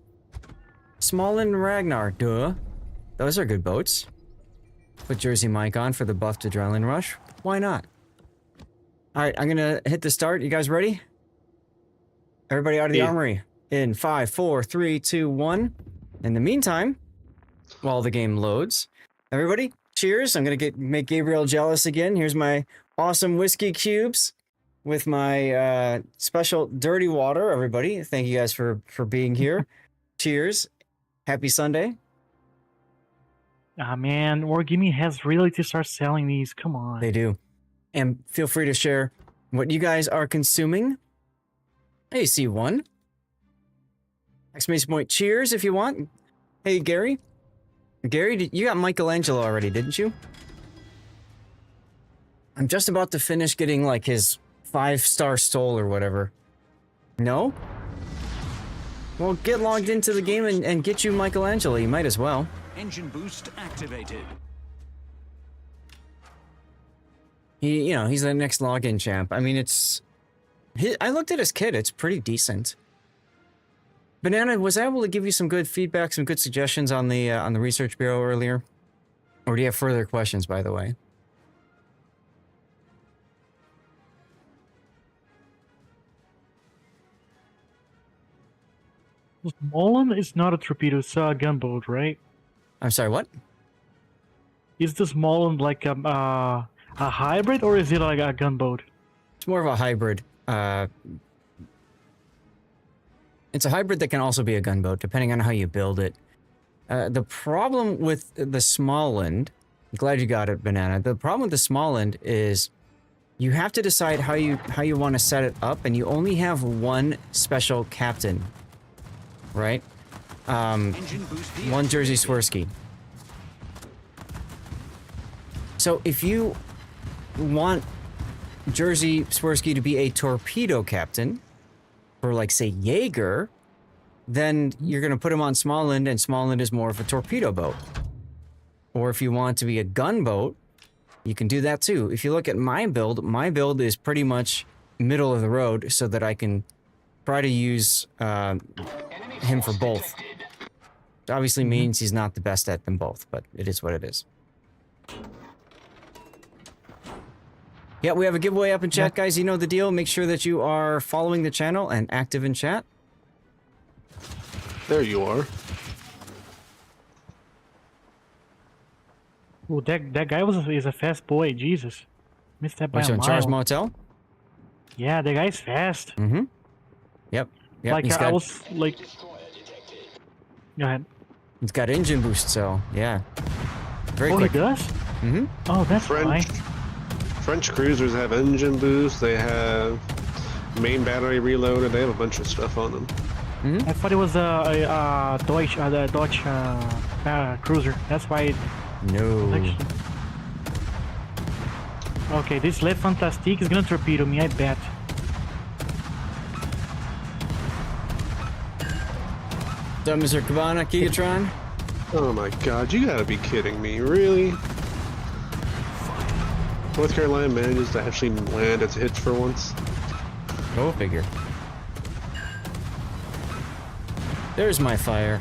Speaker 1: Smalland Ragnar, duh. Those are good boats. Put Jersey Mike on for the buffed adrenaline rush. Why not? Alright, I'm gonna hit the start. You guys ready? Everybody out of the armory. In 5, 4, 3, 2, 1. In the meantime, while the game loads, everybody, cheers. I'm gonna make Gabriel jealous again. Here's my awesome whiskey cubes with my special dirty water, everybody. Thank you guys for being here. Cheers. Happy Sunday.
Speaker 8: Ah man, Wargaming has really to start selling these. Come on.
Speaker 1: They do. And feel free to share what you guys are consuming. Hey, C1. Exclamation point cheers if you want. Hey, Gary. Gary, you got Michelangelo already, didn't you? I'm just about to finish getting, like, his 5-star stole or whatever. No? Well, get logged into the game and get you Michelangelo. You might as well.
Speaker 3: Engine boost activated.
Speaker 1: He's the next login champ. I mean, I looked at his kit. It's pretty decent. Banana, was I able to give you some good feedback, some good suggestions on the Research Bureau earlier? Or do you have further questions, by the way?
Speaker 8: Smalland is not a torpedo, it's a gunboat, right?
Speaker 1: I'm sorry, what?
Speaker 8: Is the Smalland like a hybrid, or is it like a gunboat?
Speaker 1: It's more of a hybrid. It's a hybrid that can also be a gunboat, depending on how you build it. The problem with the Smalland, I'm glad you got it, Banana. The problem with the Smalland is you have to decide how you want to set it up, and you only have one special captain, right? One Jersey Swirsky. So if you want Jersey Swirsky to be a torpedo captain, for like say Jaeger, then you're going to put him on Smalland, and Smalland is more of a torpedo boat. Or if you want to be a gunboat, you can do that too. If you look at my build is pretty much middle of the road, so that I can try to use him for both. It obviously means he's not the best at them both, but it is what it is. Yeah, we have a giveaway up in chat, guys. You know the deal. Make sure that you are following the channel and active in chat.
Speaker 6: There you are.
Speaker 8: Oh, that guy is a fast boy. Jesus, missed that by
Speaker 1: Which
Speaker 8: a
Speaker 1: one,
Speaker 8: mile.
Speaker 1: Charles Motel?
Speaker 8: Yeah, that guy's fast.
Speaker 1: Mm-hmm. Yep.
Speaker 8: Like
Speaker 1: he's
Speaker 8: I was like. Go ahead.
Speaker 1: He's got engine boost, so yeah. Very quick.
Speaker 8: He does?
Speaker 1: Mm-hmm.
Speaker 8: Oh, that's fine.
Speaker 6: French cruisers have engine boost. They have main battery reloaded. They have a bunch of stuff on them.
Speaker 8: I thought it was a Dodge cruiser. That's why it...
Speaker 1: No.
Speaker 8: Okay, this Le Fantastique is gonna torpedo me, I bet.
Speaker 1: What's up, Mr. Cabana, Gigatron?
Speaker 6: Oh my god, you gotta be kidding me, really? North Carolina manages to actually land its hits for once.
Speaker 1: Go figure. There's my fire.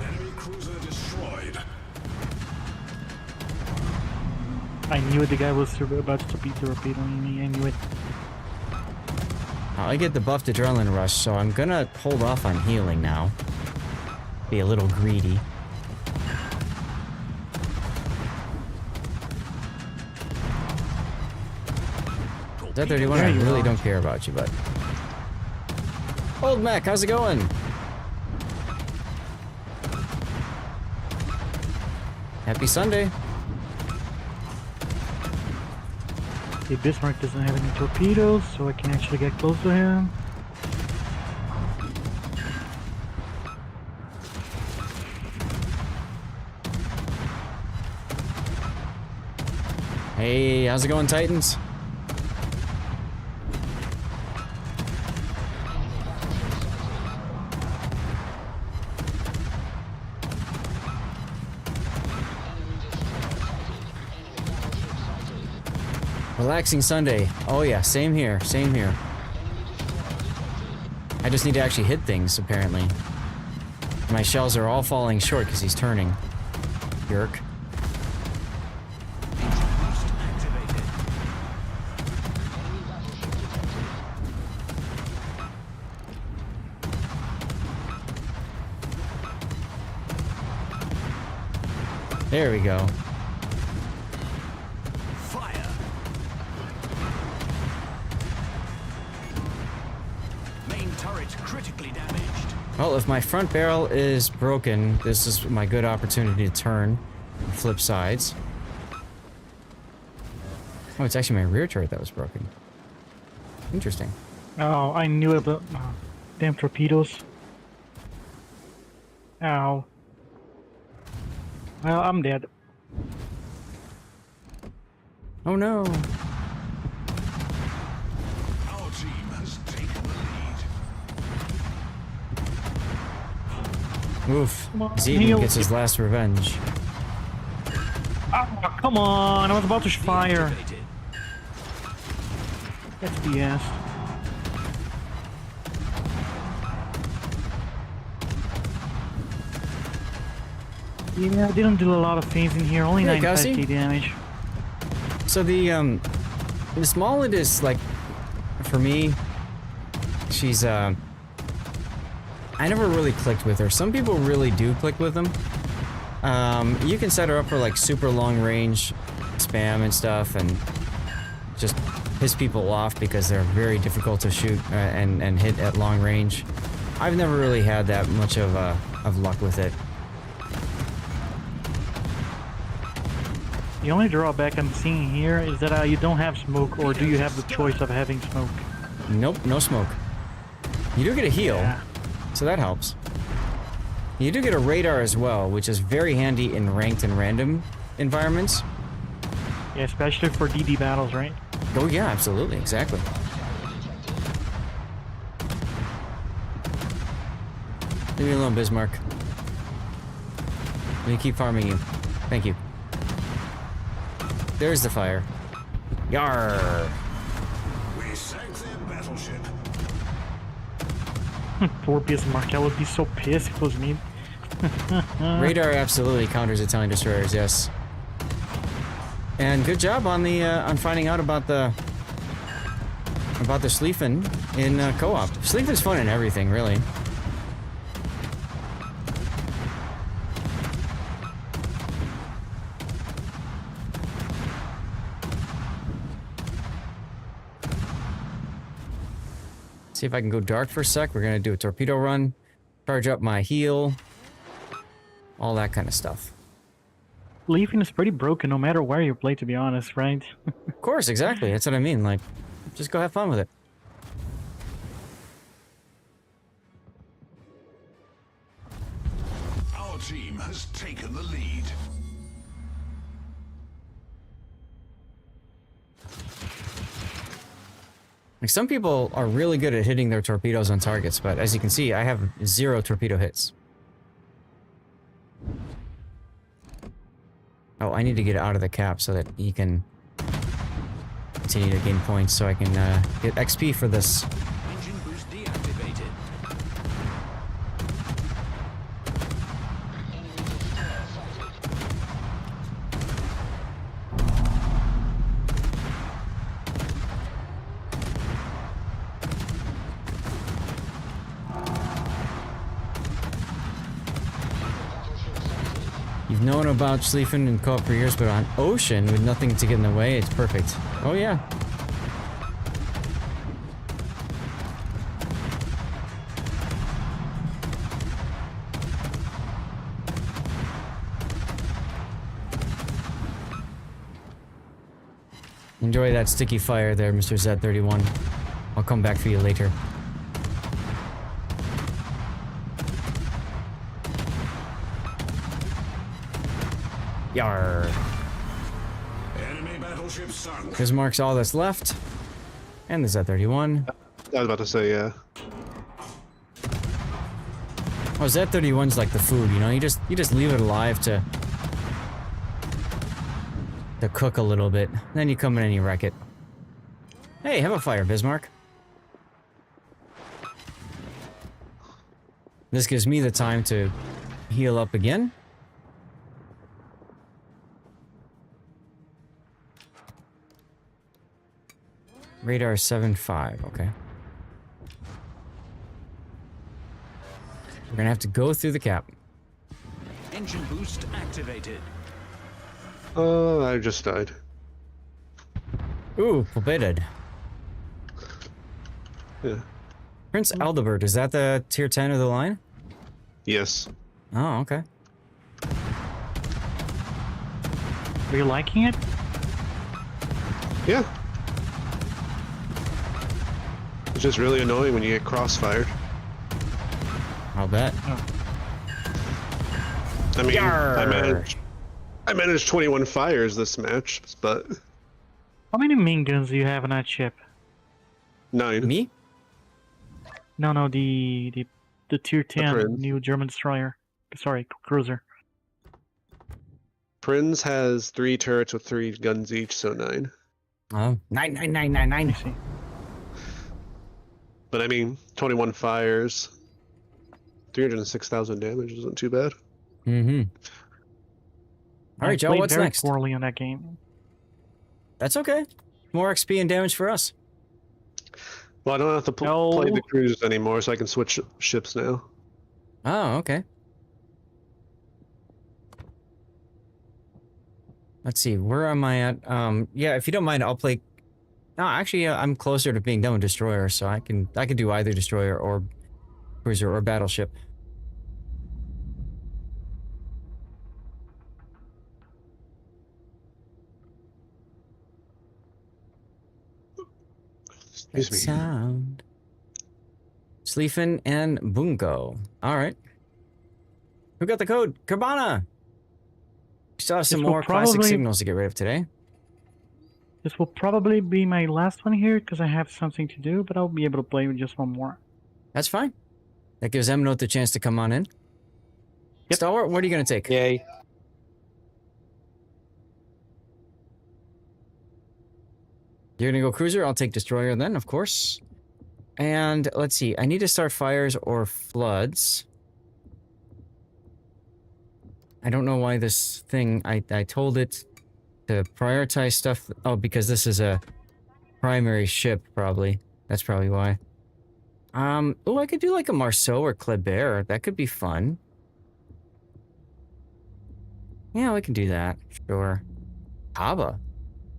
Speaker 3: Enemy cruiser destroyed.
Speaker 8: I knew it, the guy was about to be torpedoing me, I knew it.
Speaker 1: I get the buffed adrenaline rush, so I'm gonna hold off on healing now. Be a little greedy. That 31, I really don't care about you, bud. Old Mac, how's it going? Happy Sunday.
Speaker 8: Okay, Bismarck doesn't have any torpedoes, so I can actually get close to him.
Speaker 1: Hey, how's it going, Titans? Relaxing Sunday. Oh yeah, same here, same here. I just need to actually hit things, apparently. My shells are all falling short because he's turning. Yerk. There we go.
Speaker 3: Fire. Main turret critically damaged.
Speaker 1: Well, if my front barrel is broken, this is my good opportunity to turn and flip sides. Oh, it's actually my rear turret that was broken. Interesting.
Speaker 8: Oh, I knew it, but damn torpedoes. Ow. Well, I'm dead.
Speaker 1: Oh no.
Speaker 3: Our team has taken the lead.
Speaker 1: Oof.
Speaker 8: Come on,
Speaker 1: Zeden
Speaker 8: heal.
Speaker 1: gets his last revenge.
Speaker 8: Oh, come on! I was about to fire.
Speaker 3: Deactivated.
Speaker 8: That's BS. Yeah, I didn't do a lot of things in here. Only
Speaker 1: Hey,
Speaker 8: 95k damage.
Speaker 1: So the Smollett is like, for me, she's I never really clicked with her. Some people really do click with them. You can set her up for like super long range spam and stuff, and just piss people off because they're very difficult to shoot and hit at long range. I've never really had that much of luck with it.
Speaker 8: The only drawback I'm seeing here is that you don't have smoke, or do you have the choice of having smoke?
Speaker 1: Nope, no smoke. You do get a heal,
Speaker 8: Yeah.
Speaker 1: so that helps. You do get a radar as well, which is very handy in ranked and random environments.
Speaker 8: Yeah, especially for DD battles, right?
Speaker 1: Oh yeah, absolutely, exactly. Leave me alone, Bismarck. Let me keep farming you. Thank you. There's the fire. Yarr!
Speaker 3: We sank their battleship.
Speaker 8: Poor Bismarck, I would be so pissed if it was me.
Speaker 1: Radar absolutely counters Italian destroyers, yes. And good job on the on finding out about the Schlieffen in co-op. Schlieffen's fun in everything, really. See if I can go dark for a sec. We're gonna do a torpedo run, charge up my heal, all that kind of stuff.
Speaker 8: Leafing is pretty broken no matter where you play, to be honest, right?
Speaker 1: Of course, exactly. That's what I mean. Like, just go have fun with it.
Speaker 3: Our team has taken the lead.
Speaker 1: Like, some people are really good at hitting their torpedoes on targets, but as you can see, I have 0 torpedo hits. Oh, I need to get out of the cap so that he can continue to gain points so I can get XP for this.
Speaker 3: Engine boost deactivated.
Speaker 1: You've known about Schlieffen and co-op for years, but on ocean with nothing to get in the way, it's perfect. Oh yeah. Enjoy that sticky fire there, Mr. Z31. I'll come back for you later. Yar.
Speaker 3: Enemy battleship sunk.
Speaker 1: Bismarck's all that's left. And the Z31.
Speaker 6: I was about to say, yeah.
Speaker 1: Oh, Z31's like the food, you know? You just leave it alive to cook a little bit. Then you come in and you wreck it. Hey, have a fire, Bismarck. This gives me the time to heal up again. Radar 7.5, okay. We're gonna have to go through the cap.
Speaker 3: Engine boost activated.
Speaker 6: I just died.
Speaker 1: Ooh, forbidden.
Speaker 6: Yeah.
Speaker 1: Prince Aldebert, is that the tier 10 of the line?
Speaker 6: Yes.
Speaker 1: Oh, okay.
Speaker 8: Are you liking it?
Speaker 6: Yeah. It's just really annoying when you get crossfired.
Speaker 1: I'll bet.
Speaker 8: Oh.
Speaker 6: I mean, I managed 21 fires this match, but
Speaker 8: How many main guns do you have on that ship?
Speaker 6: 9.
Speaker 1: Me?
Speaker 8: No, the tier 10
Speaker 6: Prince.
Speaker 8: new German destroyer. Sorry, cruiser.
Speaker 6: Prinz has 3 turrets with 3 guns each, so 9.
Speaker 1: Oh, 9.
Speaker 8: I see.
Speaker 6: But I mean, 21 fires, 306,000 damage isn't too bad.
Speaker 1: Mm-hmm. All right, Joe,
Speaker 8: played
Speaker 1: what's
Speaker 8: very
Speaker 1: next?
Speaker 8: poorly on that game.
Speaker 1: That's okay. More XP and damage for us.
Speaker 6: Well, I don't have to play the cruise anymore, so I can switch ships now.
Speaker 1: Oh, okay. Let's see, where am I at? Yeah, if you don't mind, I'll play. No, actually, I'm closer to being done with destroyer, so I can do either destroyer or cruiser or battleship.
Speaker 6: Excuse
Speaker 1: That
Speaker 6: me.
Speaker 1: sound. Sleefen and Bungo. All right. Who got the code? Cabana. We still have some
Speaker 8: This will
Speaker 1: more classic
Speaker 8: probably-
Speaker 1: signals to get rid of today.
Speaker 8: This will probably be my last one here because I have something to do, but I'll be able to play with just one more.
Speaker 1: That's fine. That gives Emnote the chance to come on in.
Speaker 8: Yep.
Speaker 1: Stalwart, what are you going to take?
Speaker 9: Yay.
Speaker 1: You're going to go cruiser. I'll take destroyer then, of course. And let's see. I need to start fires or floods. I don't know why this thing... I told it to prioritize stuff. Oh, because this is a primary ship, probably. That's probably why. Oh, I could do like a Marceau or Kleber. That could be fun. Yeah, we can do that. Sure. Kaba.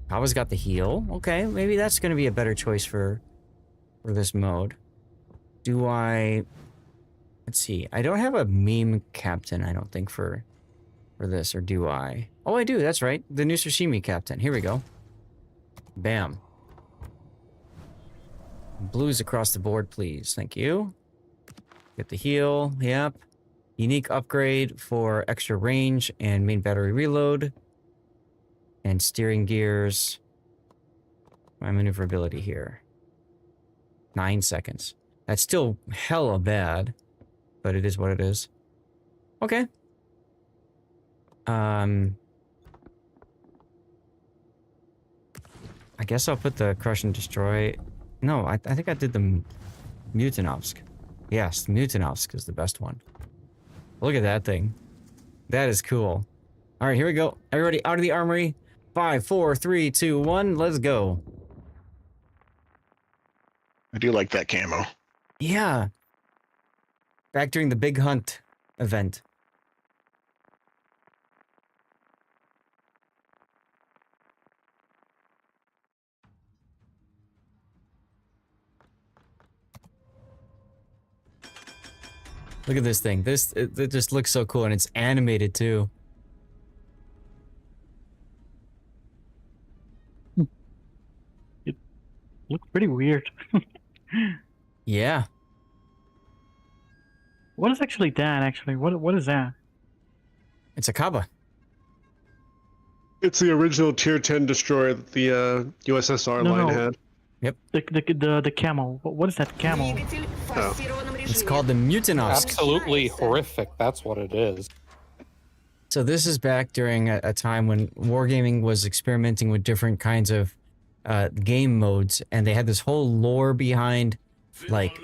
Speaker 1: Kaba's got the heal. Okay, maybe that's going to be a better choice for this mode. Do I... Let's see. I don't have a meme captain, I don't think, for this, or do I? Oh, I do. That's right. The new sashimi captain. Here we go. Bam. Blues across the board, please. Thank you. Get the heal. Yep. Unique upgrade for extra range and main battery reload. And steering gears. My maneuverability here. 9 seconds. That's still hella bad. But it is what it is. Okay. I guess I'll put the crush and destroy. No, I think I did the Mutanovsk. Yes, Mutanovsk is the best one. Look at that thing. That is cool. All right, here we go. Everybody out of the armory. 5, 4, 3, 2, 1. Let's go.
Speaker 7: I do like that camo.
Speaker 1: Yeah. Back during the Big Hunt event. Look at this thing. It just looks so cool, and it's animated too.
Speaker 8: looks pretty weird.
Speaker 1: Yeah.
Speaker 8: What is actually that? Actually, what is that?
Speaker 1: It's a Kaba.
Speaker 6: It's the original Tier 10 destroyer that the USSR
Speaker 8: No,
Speaker 6: line
Speaker 8: no.
Speaker 6: had.
Speaker 8: The camel. What is that camel?
Speaker 1: It's called the Mutinovsk.
Speaker 9: Absolutely horrific. That's what it is.
Speaker 1: So this is back during a time when wargaming was experimenting with different kinds of game modes, and they had this whole lore behind, like,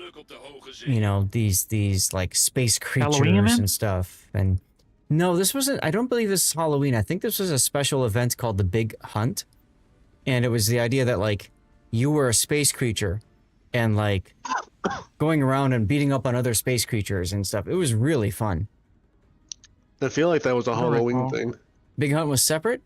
Speaker 1: you know, these like space creatures and stuff. And no, this wasn't. I don't believe this is Halloween. I think this was a special event called the Big Hunt, and it was the idea that like you were a space creature, and like going around and beating up on other space creatures and stuff. It was really fun.
Speaker 6: I feel like that was a Halloween thing.
Speaker 1: Big Hunt was separate?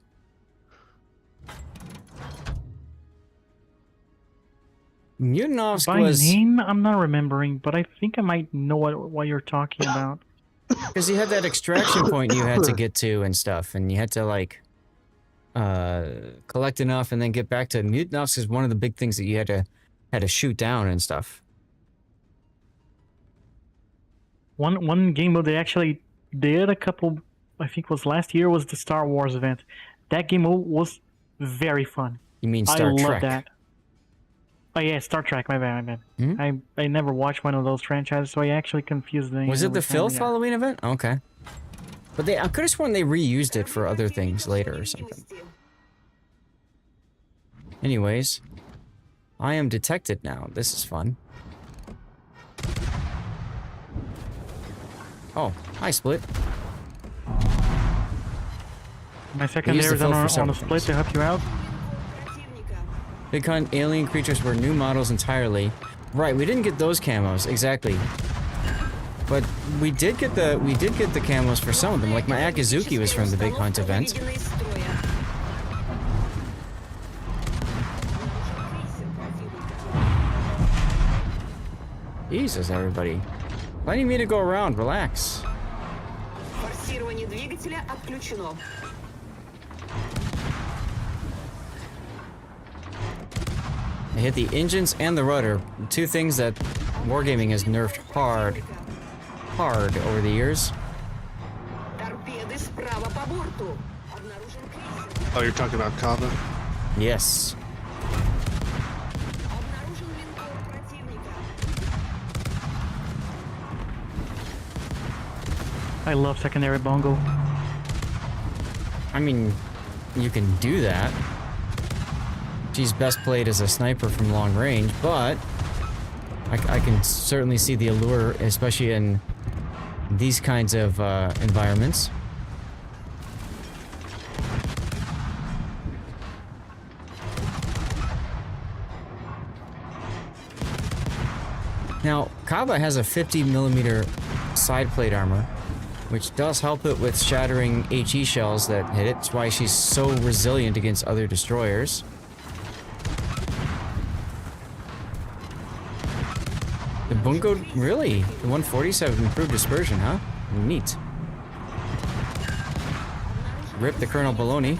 Speaker 1: Mutinovsk
Speaker 8: By
Speaker 1: was...
Speaker 8: name, I'm not remembering, but I think I might know what you're talking about.
Speaker 1: Because you had that extraction point you had to get to and stuff, and you had to, like, collect enough and then get back to... Mutinovsk is one of the big things that you had to shoot down and stuff.
Speaker 8: One game mode they actually did a couple, I think was last year, was the Star Wars event. That game mode was very fun.
Speaker 1: You mean Star Trek?
Speaker 8: I love that. Oh yeah, Star Trek, my bad.
Speaker 1: Hmm?
Speaker 8: I never watched one of those franchises, so I actually confused the name.
Speaker 1: Was it the Filth
Speaker 8: yeah.
Speaker 1: Halloween event? Okay. But I could have sworn they reused it for other things later or something. Anyways, I am detected now. This is fun. Oh, hi, Split.
Speaker 8: My secondary is on a split to help you out.
Speaker 1: Big Hunt alien creatures were new models entirely. Right, we didn't get those camos exactly, but we did get the camos for some of them. Like my Akizuki was from the Big Hunt event. Jesus, everybody. Plenty of me to go around. Relax. I hit the engines and the rudder. Two things that wargaming has nerfed hard over the years.
Speaker 6: Oh, you're talking about Kava?
Speaker 1: Yes.
Speaker 8: I love secondary bongo.
Speaker 1: I mean, you can do that. She's best played as a sniper from long range, but I can certainly see the allure, especially in these kinds of environments. Now, Kaba has a 50mm side plate armor, which does help it with shattering HE shells that hit it. That's why she's so resilient against other destroyers. The Bungo, really? The 140s have improved dispersion, huh? Neat. Rip the Colonel Baloney.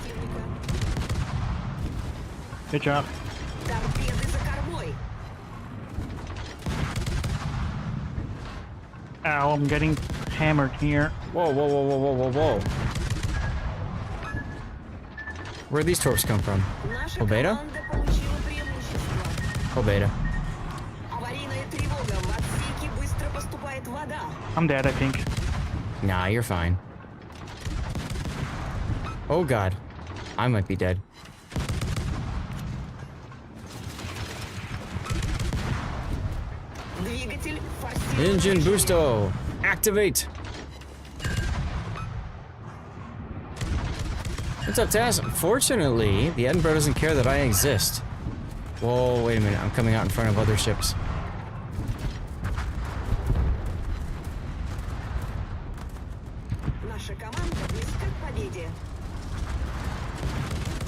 Speaker 8: Good job. Ow, I'm getting hammered here.
Speaker 1: Whoa, whoa, whoa, whoa, whoa, whoa, whoa. Where'd these torps come from? Obeda? Obeda.
Speaker 8: I'm dead, I think.
Speaker 1: Nah, you're fine. Oh god. I might be dead. Engine boosto! Activate! What's up, Taz? Fortunately, the Edinburgh doesn't care that I exist. Whoa, wait a minute. I'm coming out in front of other ships.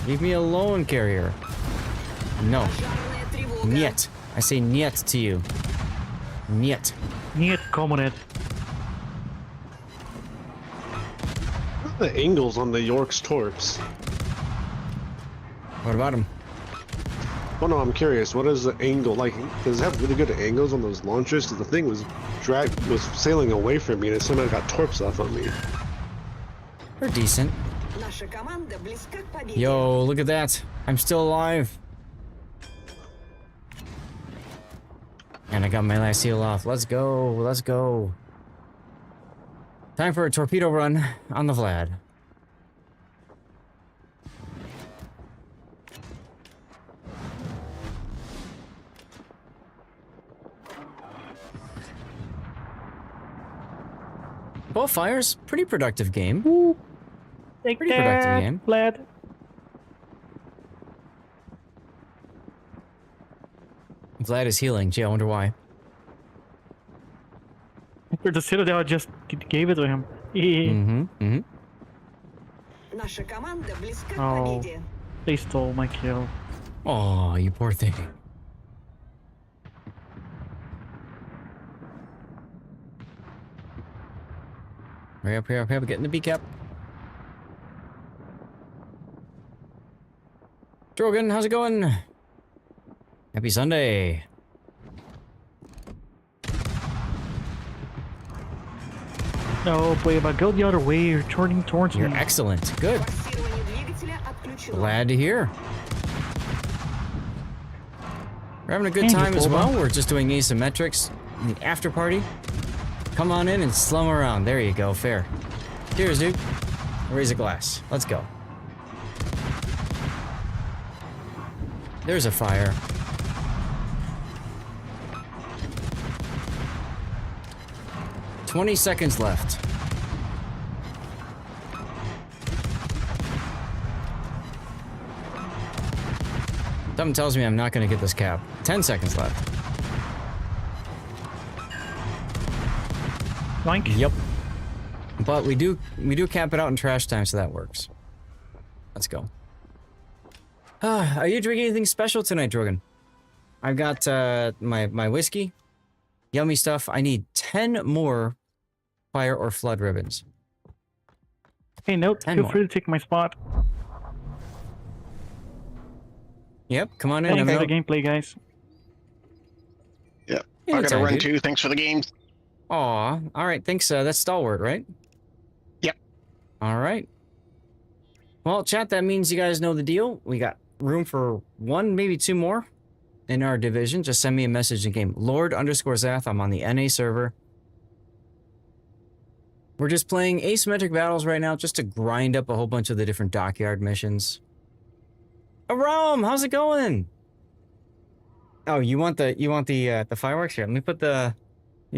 Speaker 1: Leave me alone, carrier. No. Niet. I say niet to you. Niet.
Speaker 8: Niet, comrade.
Speaker 6: What are the angles on the York's torps?
Speaker 1: What about him?
Speaker 6: Well, no, I'm curious. What is the angle like? Does it have really good angles on those launchers? Because the thing was sailing away from me, and it somehow got torps off on me.
Speaker 1: They're decent. Yo, look at that! I'm still alive. And I got my last seal off. Let's go. Let's go. Time for a torpedo run on the Vlad. Both fires, pretty productive game.
Speaker 8: Ooh. Take
Speaker 1: Pretty productive game.
Speaker 8: Vlad.
Speaker 1: Vlad is healing. Gee, I wonder why.
Speaker 8: The Citadel just gave it to him. Oh, they stole my kill.
Speaker 1: Oh, you poor thing. Hurry up, hurry up, hurry up. Get in the B-cap. Drogan, how's it going? Happy Sunday.
Speaker 8: No, Playba, go the other way. You're turning towards
Speaker 1: You're
Speaker 8: me.
Speaker 1: excellent. Good. Glad to hear. We're having a good time as well. We're just doing asymmetrics in the after party. Come on in and slum around. There you go. Fair. Cheers, dude. Raise a glass. Let's go. There's a fire. $20 left. Something tells me I'm not going to get this cap. 10 seconds left.
Speaker 8: Blank.
Speaker 1: Yep. But we do cap it out in trash time, so that works. Let's go. Are you drinking anything special tonight, Drogan? I've got my whiskey. Yummy stuff. I need 10 more fire or flood ribbons.
Speaker 8: Hey, note, feel free to take my spot.
Speaker 1: Yep, come on in.
Speaker 8: Thanks for the gameplay, guys.
Speaker 7: Yep. I gotta run too. Thanks for the game.
Speaker 1: Aw, alright, thanks. That's Stalwart, right?
Speaker 7: Yep.
Speaker 1: Alright. Well, chat, that means you guys know the deal. We got room for one, maybe two more in our division. Just send me a message in game. Lord_Zath, I'm on the NA server. We're just playing asymmetric battles right now just to grind up a whole bunch of the different dockyard missions. Aram, how's it going? Oh, you want the fireworks here? Let me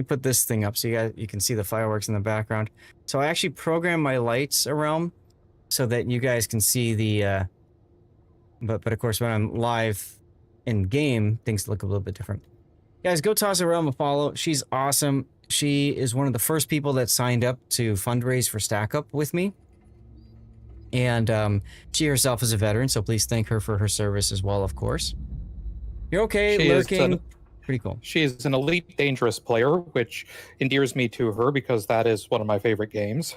Speaker 1: put this thing up so you can see the fireworks in the background. So I actually programmed my lights around so that you guys can see the but of course when I'm live in game, things look a little bit different. Guys, go toss Aram a follow. She's awesome. She is one of the first people that signed up to fundraise for Stack Up with me. And she herself is a veteran, so please thank her for her service as well, of course. You're okay, lurking. Pretty cool.
Speaker 9: She is an elite dangerous player, which endears me to her because that is one of my favorite games.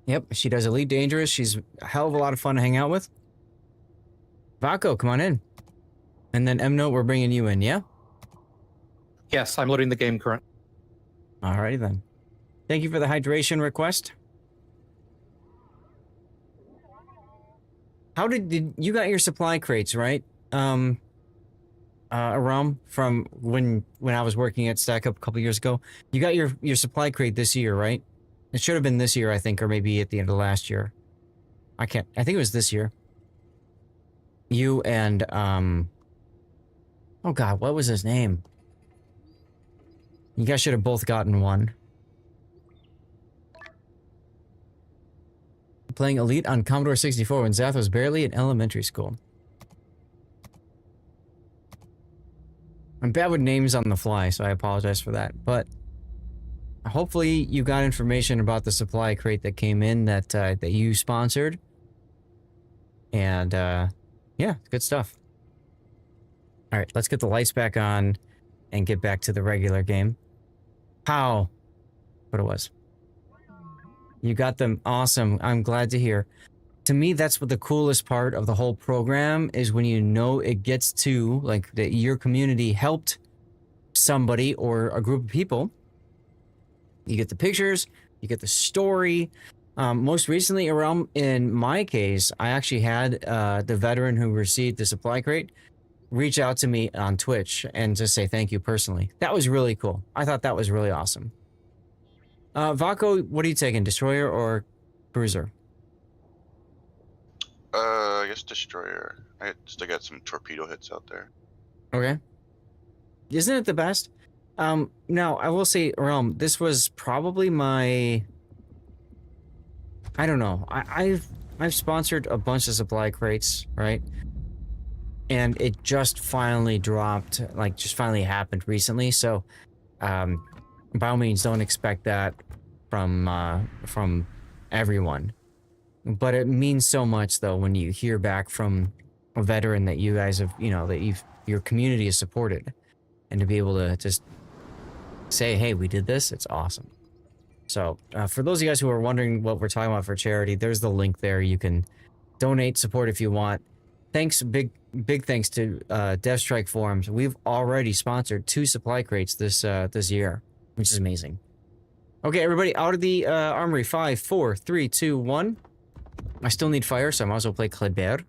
Speaker 1: Yep, she does Elite Dangerous. She's a hell of a lot of fun to hang out with. Vaco, come on in. And then M-Note, we're bringing you in, yeah?
Speaker 9: Yes, I'm loading the game currently.
Speaker 1: Alrighty then. Thank you for the hydration request. How did you got your supply crates, right? Aram, from when I was working at Stack Up a couple years ago. You got your supply crate this year, right? It should have been this year, I think, or maybe at the end of last year. I think it was this year. You and oh god, what was his name? You guys should have both gotten one. Playing Elite on Commodore 64 when Zath was barely in elementary school. I'm bad with names on the fly, so I apologize for that. But hopefully you got information about the supply crate that came in that that you sponsored. And yeah, good stuff. All right, let's get the lights back on and get back to the regular game. How? What it was. You got them. Awesome. I'm glad to hear. to me, that's what the coolest part of the whole program is, when you know it gets to, like, that your community helped somebody or a group of people. You get the pictures, you get the story. Most recently, around in my case, I actually had the veteran who received the supply crate reach out to me on Twitch and just say thank you personally. That was really cool. I thought that was really awesome. Vaco, what are you taking, destroyer or cruiser?
Speaker 11: I guess destroyer. I still got some torpedo hits out there.
Speaker 1: Okay. Isn't it the best? Now, I will say, Realm, this was probably my... I don't know. I've sponsored a bunch of supply crates, right? And it just finally dropped, like, just finally happened recently. So, by all means, don't expect that from everyone. But it means so much, though, when you hear back from a veteran that you guys have, you know, that your community has supported, and to be able to just say, hey, we did this, it's awesome. So, for those of you guys who are wondering what we're talking about for charity, there's the link there. You can donate, support if you want. Thanks, big thanks to DevStrike Forums. We've already sponsored 2 supply crates this year, which is amazing. Okay, everybody, out of the armory. 5, 4, 3, 2, 1. I still need fire, so I might as well play Kleber.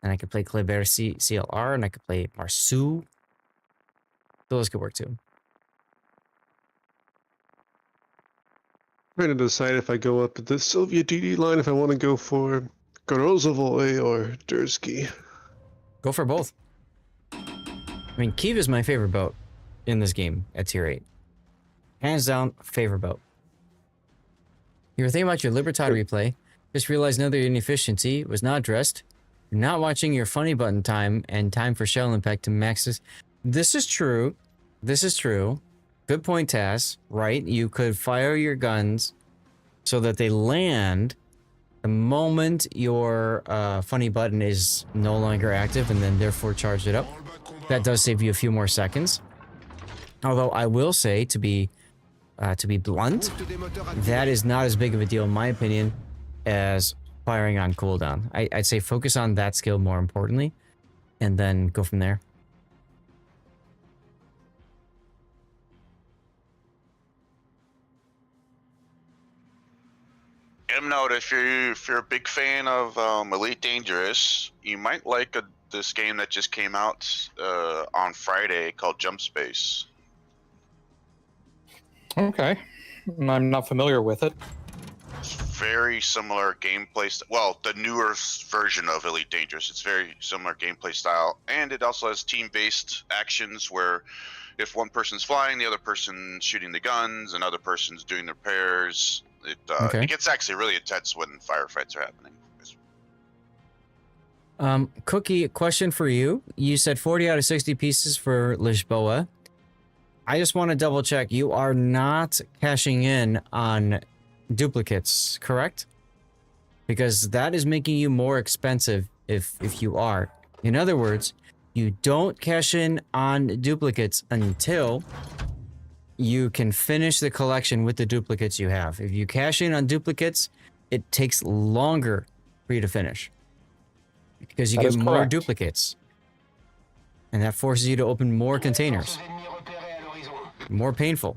Speaker 1: And I could play Kleber CLR, and I could play Marsu. Those could work too.
Speaker 6: Trying to decide if I go up the Soviet DD line, if I want to go for Gorozovoy or Dursky.
Speaker 1: Go for both. I mean, Kiev is my favorite boat in this game at tier 8. Hands down, favorite boat. You were thinking about your Libertad replay. Just realized another inefficiency was not addressed. You're not watching your funny button time and time for shell impact to maxes. This is true. This is true. Good point, Taz. Right? You could fire your guns so that they land the moment your funny button is no longer active, and then therefore charge it up. That does save you a few more seconds. Although I will say, to be blunt, that is not as big of a deal in my opinion as firing on cooldown. I'd say focus on that skill more importantly, and then go from there.
Speaker 11: Note, if you're a big fan of Elite Dangerous, you might like this game that just came out on Friday called Jump Space.
Speaker 9: Okay, I'm not familiar with it.
Speaker 11: It's very similar gameplay. Well, the newer version of Elite Dangerous. It's very similar gameplay style, and it also has team-based actions where if one person's flying, the other person's shooting the guns, another person's doing the repairs. It gets actually really intense when firefights are happening.
Speaker 1: Cookie, question for you. You said 40 out of 60 pieces for Lisboa. I just want to double check. You are not cashing in on duplicates, correct? Because that is making you more expensive if you are. In other words, you don't cash in on duplicates until you can finish the collection with the duplicates you have. If you cash in on duplicates, it takes longer for you to finish. Because you get more duplicates. And that forces you to open more containers. More painful.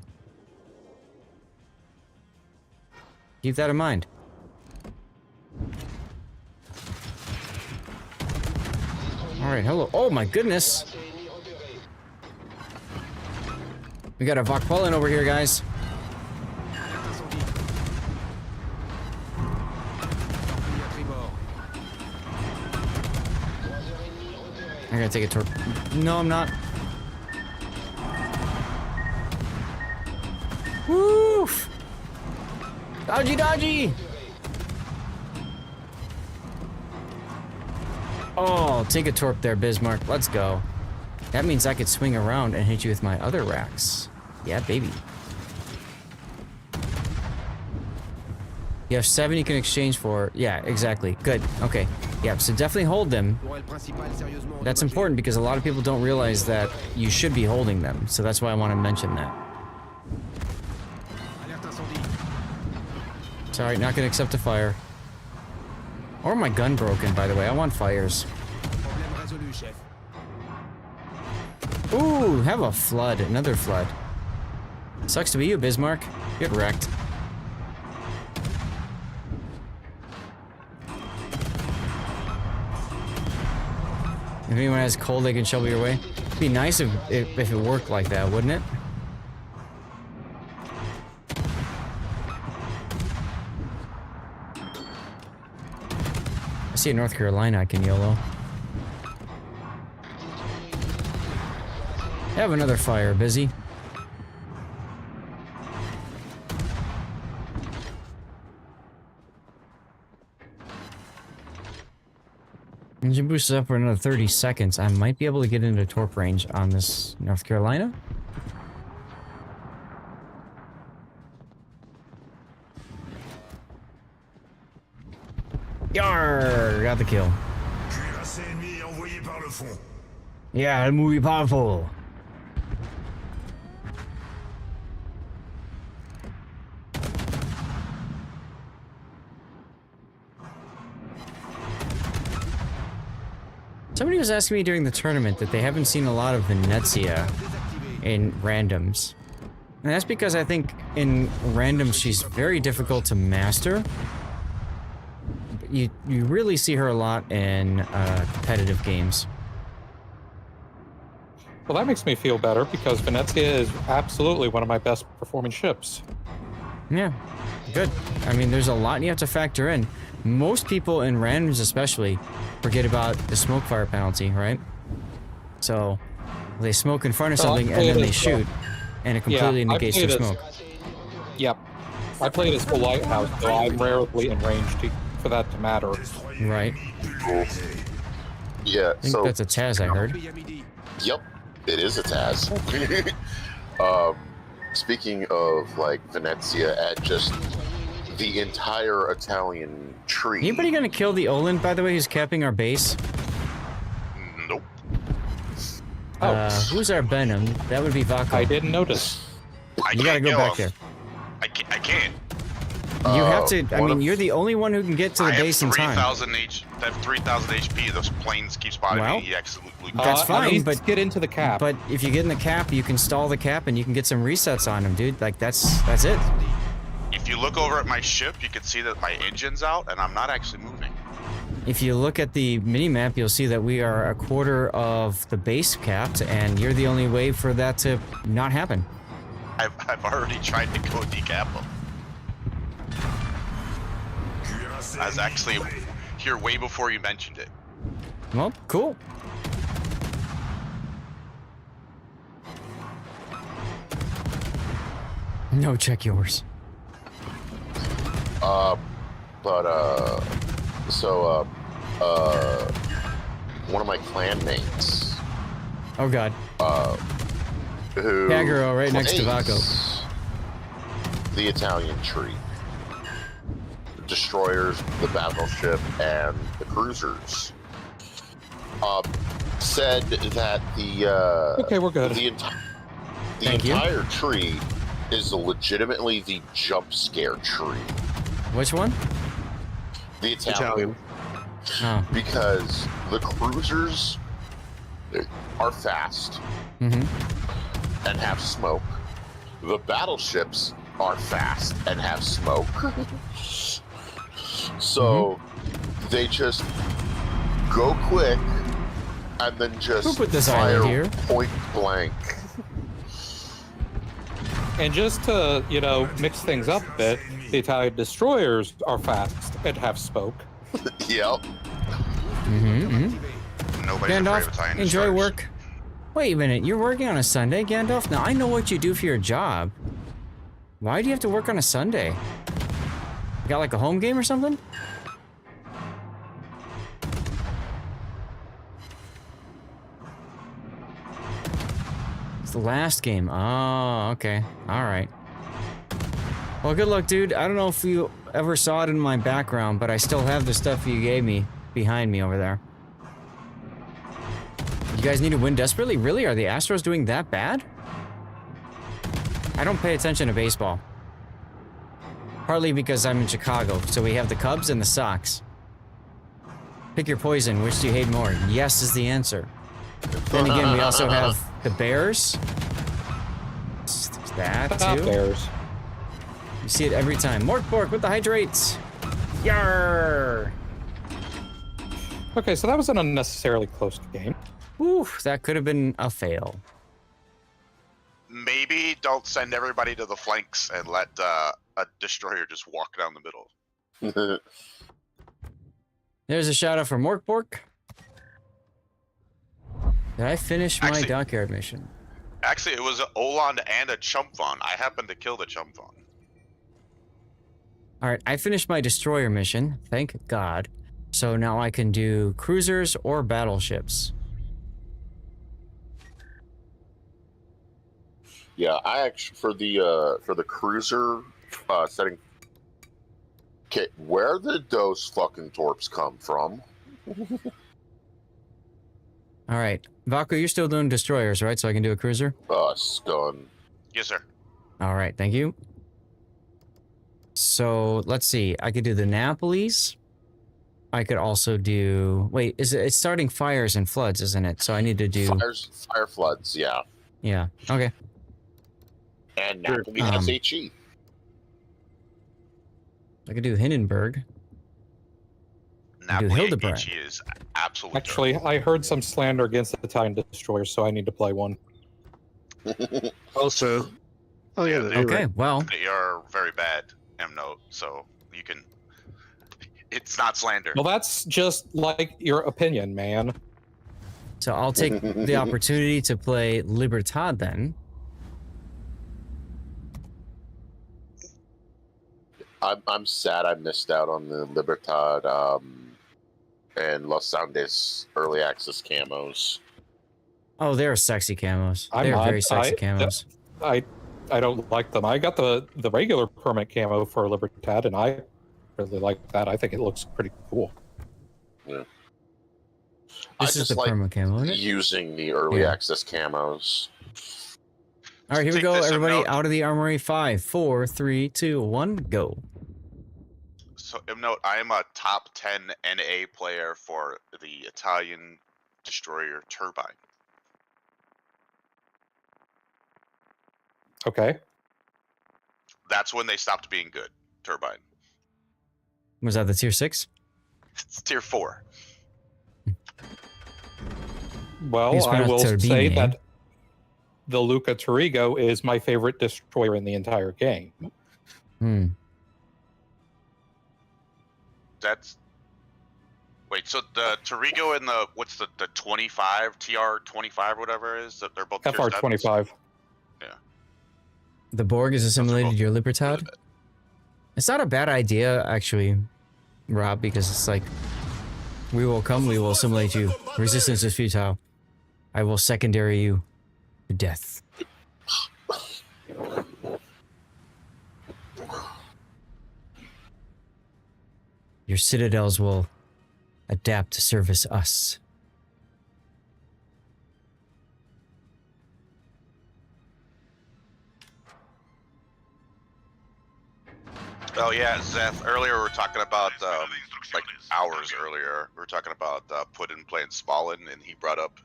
Speaker 1: Keep that in mind. Alright, hello. Oh my goodness! We got a Vokpullen over here, guys. I gotta take a tour. No, I'm not. Woof! Dodgy, dodgy! Oh, take a torp there, Bismarck. Let's go. That means I could swing around and hit you with my other racks. Yeah, baby. You have 7 you can exchange for. Yeah, exactly. Good. Okay. Yeah, so definitely hold them. That's important because a lot of people don't realize that you should be holding them. So that's why I want to mention that. Sorry, not going to accept a fire. Or my gun broken, by the way. I want fires. Ooh, have a flood. Another flood. Sucks to be you, Bismarck. Get wrecked. If anyone has coal, they can shovel your way. It'd be nice if it worked like that, wouldn't it? I see a North Carolina I can YOLO. Have another fire, busy. Engine boost is up for another 30 seconds. I might be able to get into torp range on this North Carolina. Yarr! Got the kill. Yeah, the movie powerful. Somebody was asking me during the tournament that they haven't seen a lot of Venezia in randoms. And that's because I think in randoms she's very difficult to master. But you really see her a lot in competitive games.
Speaker 9: Well, that makes me feel better because Venezia is absolutely one of my best performing ships.
Speaker 1: Yeah, good. I mean, there's a lot you have to factor in. Most people in randoms especially forget about the smoke fire penalty, right? So they smoke in front of something and then they shoot, and it completely negates the smoke.
Speaker 9: Yep. I played as the lighthouse, so I'm rarely in range for that to matter.
Speaker 1: Right.
Speaker 12: Yeah,
Speaker 1: I think that's a Taz, I heard.
Speaker 12: Yep, it is a Taz. Speaking of, like, Venezia and just the entire Italian tree.
Speaker 1: Anybody gonna kill the Olin, by the way, who's capping our base?
Speaker 12: Nope.
Speaker 1: Who's our Benham? That would be Vaco.
Speaker 9: I didn't notice.
Speaker 1: You gotta go back there.
Speaker 11: I can't.
Speaker 1: You have to. I mean, you're the only one who can get to the base in time.
Speaker 11: I have 3,000 HP. Those planes keep spotting me. He absolutely.
Speaker 1: That's fine, but
Speaker 9: get into the cap.
Speaker 1: But if you get in the cap, you can stall the cap and you can get some resets on him, dude. Like that's it.
Speaker 11: If you look over at my ship, you can see that my engine's out and I'm not actually moving.
Speaker 1: If you look at the mini-map, you'll see that we are a quarter of the base capped, and you're the only way for that to not happen.
Speaker 11: I've already tried to go decap him. I was actually here way before you mentioned it.
Speaker 1: Well, cool. No, check yours.
Speaker 12: One of my clan mates.
Speaker 1: Oh god.
Speaker 12: Who
Speaker 1: Kaguro right next to Vaco.
Speaker 12: The Italian tree. The destroyers, the battleship, and the cruisers. Said that the
Speaker 9: okay, we're good.
Speaker 12: The entire tree is legitimately the jump scare tree.
Speaker 1: Which one?
Speaker 12: The Italian.
Speaker 1: Oh.
Speaker 12: Because the cruisers are fast and have smoke. The battleships are fast and have smoke. So they just go quick and then just
Speaker 1: Who put this
Speaker 12: fire
Speaker 1: island here?
Speaker 12: point blank.
Speaker 9: And just to, mix things up a bit, the Italian destroyers are fast and have smoke.
Speaker 12: Yep.
Speaker 11: Nobody's afraid of
Speaker 1: Gandalf,
Speaker 11: Italian
Speaker 1: enjoy
Speaker 11: destroyers.
Speaker 1: work. Wait a minute, you're working on a Sunday, Gandalf? Now, I know what you do for your job. Why do you have to work on a Sunday? You got like a home game or something? It's the last game. Oh, okay. Alright. Well, good luck, dude. I don't know if you ever saw it in my background, but I still have the stuff you gave me behind me over there. You guys need to win desperately? Really? Are the Astros doing that bad? I don't pay attention to baseball. Partly because I'm in Chicago, so we have the Cubs and the Sox. Pick your poison. Which do you hate more? Yes is the answer. Then again, we also have the bears. That too.
Speaker 9: Bears.
Speaker 1: You see it every time. Morkbork with the hydrates. Yarr!
Speaker 9: Okay, so that was an unnecessarily close game.
Speaker 1: Whew, that could have been a fail.
Speaker 11: Maybe don't send everybody to the flanks and let a destroyer just walk down the middle.
Speaker 1: There's a shout out for Morkbork. Did I finish my dockyard mission?
Speaker 11: Actually, it was an Oland and a Chumpvon. I happened to kill the Chumpvon.
Speaker 1: Alright, I finished my destroyer mission, thank God. So now I can do cruisers or battleships.
Speaker 12: Yeah, I actually for the cruiser setting. Okay, where did those fucking torps come from?
Speaker 1: Alright, Vaku, you're still doing destroyers, right? So I can do a cruiser?
Speaker 12: Stun.
Speaker 11: Yes, sir.
Speaker 1: Alright, thank you. So, let's see. I could do the Napoles. I could also do... Wait, it's starting fires and floods, isn't it? So I need to do...
Speaker 12: Fire floods, yeah.
Speaker 1: Yeah, okay.
Speaker 12: And Napoli has HE.
Speaker 1: I could do Hindenburg.
Speaker 11: Napoli
Speaker 1: Hildebrand.
Speaker 11: HE is absolutely
Speaker 9: Actually, I heard some slander against the Italian destroyers, so I need to play one.
Speaker 6: Also, oh yeah,
Speaker 1: okay, well,
Speaker 11: they are very bad, M-Note, so you can... It's not slander.
Speaker 9: Well, that's just like your opinion, man.
Speaker 1: So I'll take the opportunity to play Libertad then.
Speaker 12: I'm sad I missed out on the Libertad and Los Andes early access camos.
Speaker 1: Oh, they're sexy camos. They're very sexy camos.
Speaker 9: I don't like them. I got the regular permanent camo for Libertad, and I really like that. I think it looks pretty cool.
Speaker 12: Yeah.
Speaker 1: This is the perma camo, isn't it?
Speaker 12: Using the early access camos.
Speaker 1: All right, here we go, everybody. Out of the armory. 5, 4, 3, 2, 1, go.
Speaker 11: So, M-Note, I am a top 10 NA player for the Italian destroyer Turbine.
Speaker 9: Okay.
Speaker 11: That's when they stopped being good, Turbine.
Speaker 1: Was that the tier 6?
Speaker 11: It's tier 4.
Speaker 9: Well, I will say that the Luca Turigo is my favorite destroyer in the entire game.
Speaker 1: Hmm.
Speaker 11: That's... Wait, so the Turigo and the... What's the 25? TR-25 or whatever it is? They're both tier
Speaker 9: FR-25.
Speaker 11: Yeah.
Speaker 1: The Borg is assimilated your Libertad? It's not a bad idea, actually, Rob, because it's like, we will come, we will assimilate you. Resistance is futile. I will secondary you to death. Your citadels will adapt to service us.
Speaker 11: Oh yeah, Zeph, earlier we were talking about, like hours earlier, we were talking about Putin playing Smalin, and he brought up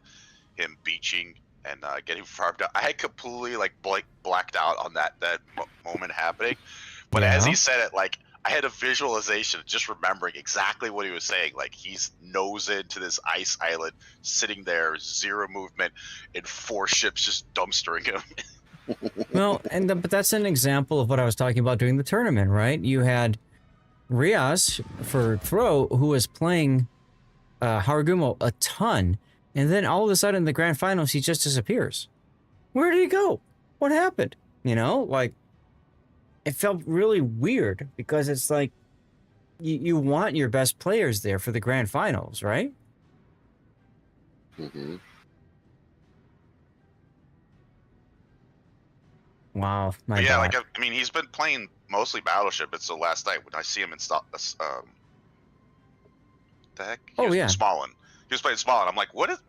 Speaker 11: him beaching and getting farmed out. I had completely like blacked out on that moment happening, but as he said it, like I had a visualization of just remembering exactly what he was saying. Like he's nose into this ice island, sitting there, zero movement, and 4 ships just dumpstering him.
Speaker 1: Well, but that's an example of what I was talking about during the tournament, right? You had Rias for throw, who was playing Haragumo a ton, and then all of a sudden in the grand finals, he just disappears. Where did he go? What happened? You know, like, it felt really weird because it's like, you want your best players there for the grand finals, right?
Speaker 12: Mm-hmm.
Speaker 1: Wow, my
Speaker 11: yeah,
Speaker 1: God.
Speaker 11: like I mean, he's been playing mostly Battleship. It's the last night when I see him in the heck?
Speaker 1: Oh yeah,
Speaker 11: Smalin. He was playing Smalin. I'm like, what's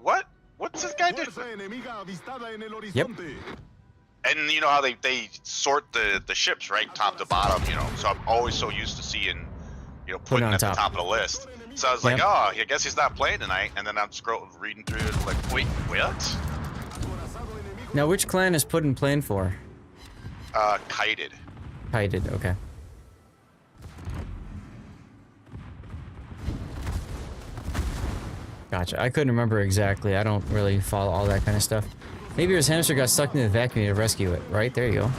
Speaker 11: this guy doing?
Speaker 1: Yep.
Speaker 11: And you know how they sort the ships, right, top to bottom. You know, so I'm always so used to seeing putting
Speaker 1: on
Speaker 11: at the
Speaker 1: top.
Speaker 11: top of the list. So I was like,
Speaker 1: Yep.
Speaker 11: oh, I guess he's not playing tonight. And then I'm reading through it, like, wait, what?
Speaker 1: Now, which clan is Puddin playing for?
Speaker 11: Kited.
Speaker 1: Kited, okay. Gotcha. I couldn't remember exactly. I don't really follow all that kind of stuff. Maybe his hamster got stuck in the vacuum to rescue it, right? There you go.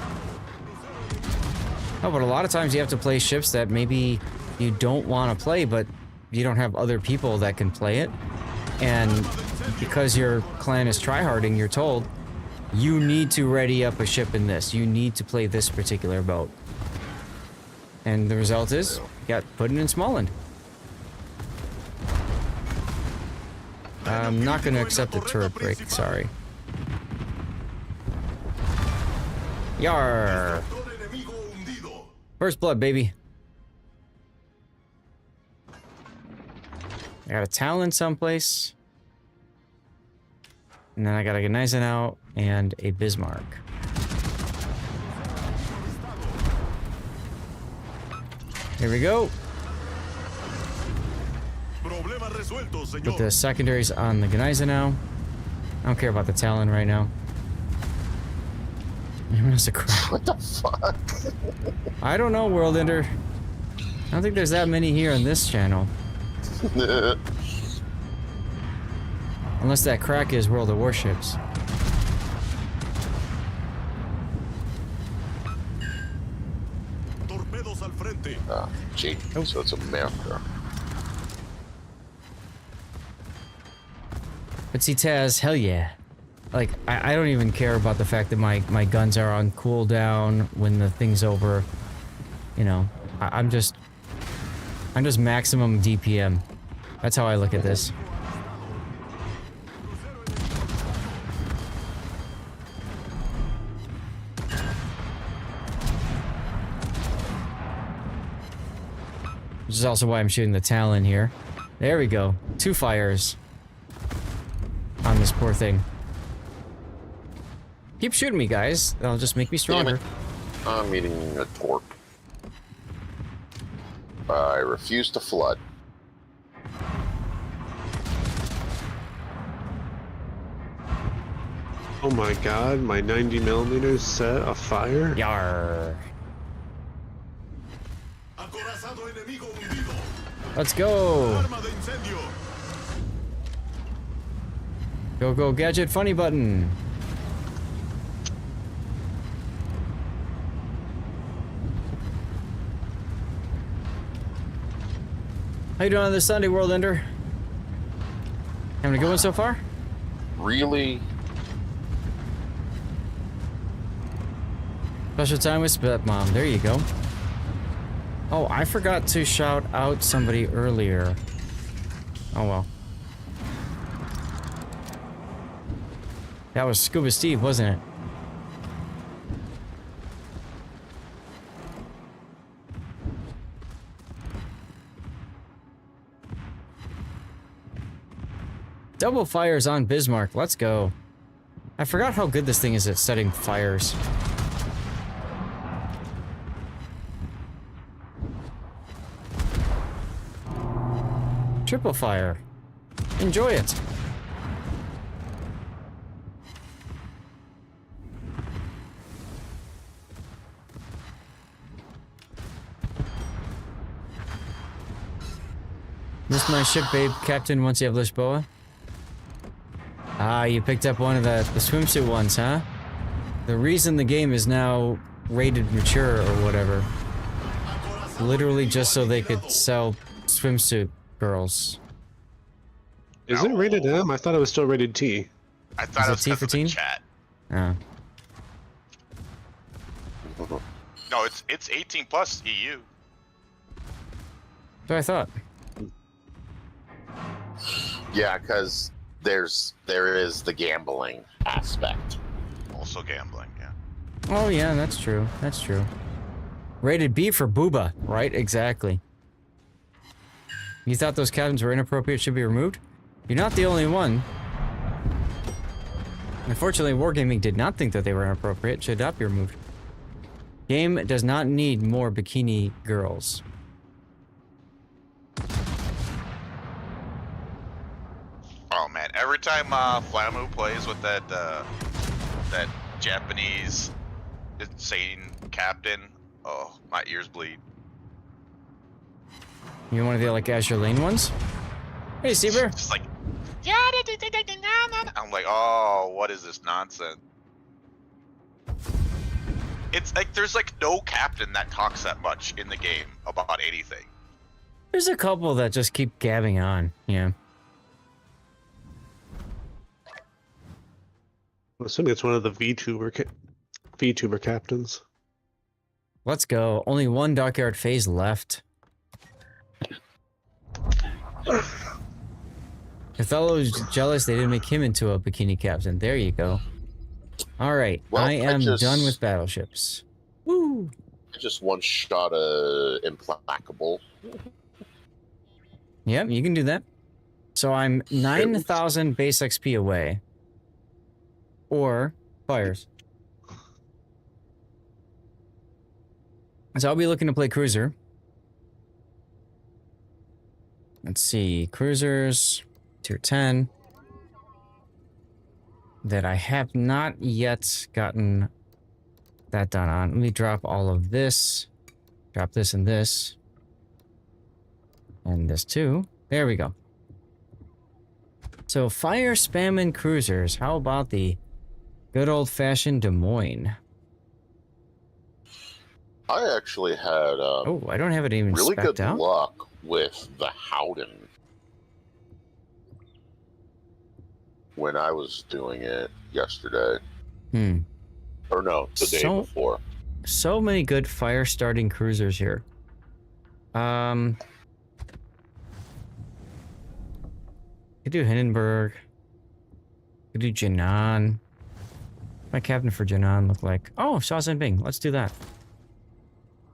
Speaker 1: Oh, but a lot of times you have to play ships that maybe you don't want to play, but you don't have other people that can play it. And because your clan is tryharding, you're told, you need to ready up a ship in this. You need to play this particular boat. And the result is, you got Puddin in Smallland. I'm not going to accept the turret break, sorry. Yar! First blood, baby. I got a Talon someplace. And then I got a Gneisenau out and a Bismarck. Here we go. Put the secondaries on the Gneisenau. I don't care about the Talon right now.
Speaker 12: What the fuck?
Speaker 1: I don't know, World Ender. I don't think there's that many here on this channel. Unless that crack is World of Warships.
Speaker 12: Gee, so it's America.
Speaker 1: But see, Taz, hell yeah. Like, I don't even care about the fact that my guns are on cooldown when the thing's over. You know, I'm just maximum DPM. That's how I look at this. Which is also why I'm shooting the Talon here. There we go. 2 fires on this poor thing. Keep shooting me, guys. That'll just make me stronger.
Speaker 12: I'm eating a torp. I refuse to flood.
Speaker 6: Oh my god, my 90mm set afire?
Speaker 1: Yar. Let's go. Go, go, gadget funny button. How you doing on this Sunday, World Ender? Having a good one so far?
Speaker 12: Really?
Speaker 1: Special time with Spit Mom. There you go. Oh, I forgot to shout out somebody earlier. Oh well. That was Scuba Steve, wasn't it? Double fires on Bismarck. Let's go. I forgot how good this thing is at setting fires. Triple fire. Enjoy it. Missed my ship, babe, Captain, once you have Lisboa. Ah, you picked up one of the swimsuit ones, huh? The reason the game is now rated mature or whatever. Literally just so they could sell swimsuit girls.
Speaker 6: Is it rated M? I thought it was still rated T.
Speaker 11: I thought it was
Speaker 1: T for teen?
Speaker 11: chat.
Speaker 1: Oh.
Speaker 11: No, it's 18 plus EU.
Speaker 1: So I thought.
Speaker 12: Yeah, because there is the gambling aspect.
Speaker 11: Also gambling, yeah.
Speaker 1: Oh yeah, that's true. That's true. Rated B for booba, right? Exactly. You thought those cabins were inappropriate, should be removed? You're not the only one. Unfortunately, Wargaming did not think that they were inappropriate, should not be removed. Game does not need more bikini girls.
Speaker 11: Oh man, every time Flamu plays with that that Japanese insane captain, oh, my ears bleed.
Speaker 1: You want to be like Azure Lane ones? Hey, Seaber.
Speaker 11: Just like, yeah, I'm like, oh, what is this nonsense? It's like there's like no captain that talks that much in the game about anything.
Speaker 1: There's a couple that just keep gabbing on, yeah.
Speaker 6: I'm assuming it's one of the VTuber captains.
Speaker 1: Let's go. Only one Dockyard phase left. Othello's jealous they didn't make him into a bikini captain. There you go. All right,
Speaker 12: Well,
Speaker 1: I am done with battleships. Woo!
Speaker 12: Just one shot Implacable.
Speaker 1: Yep, you can do that. So I'm 9,000 base XP away. Or fires. So I'll be looking to play cruiser. Let's see, cruisers, tier 10. That I have not yet gotten that done on. Let me drop all of this. Drop this and this. And this too. There we go. So fire spamming cruisers. How about the good old-fashioned Des Moines?
Speaker 12: I actually had
Speaker 1: oh, I don't have it even
Speaker 12: really
Speaker 1: spec'd
Speaker 12: good
Speaker 1: out.
Speaker 12: luck with the Howden when I was doing it yesterday. Or no, the day before.
Speaker 1: So many good fire starting cruisers here. Could do Hindenburg. Could do Jinan. My captain for Jinan look like? Oh, Xia Jinping. Let's do that.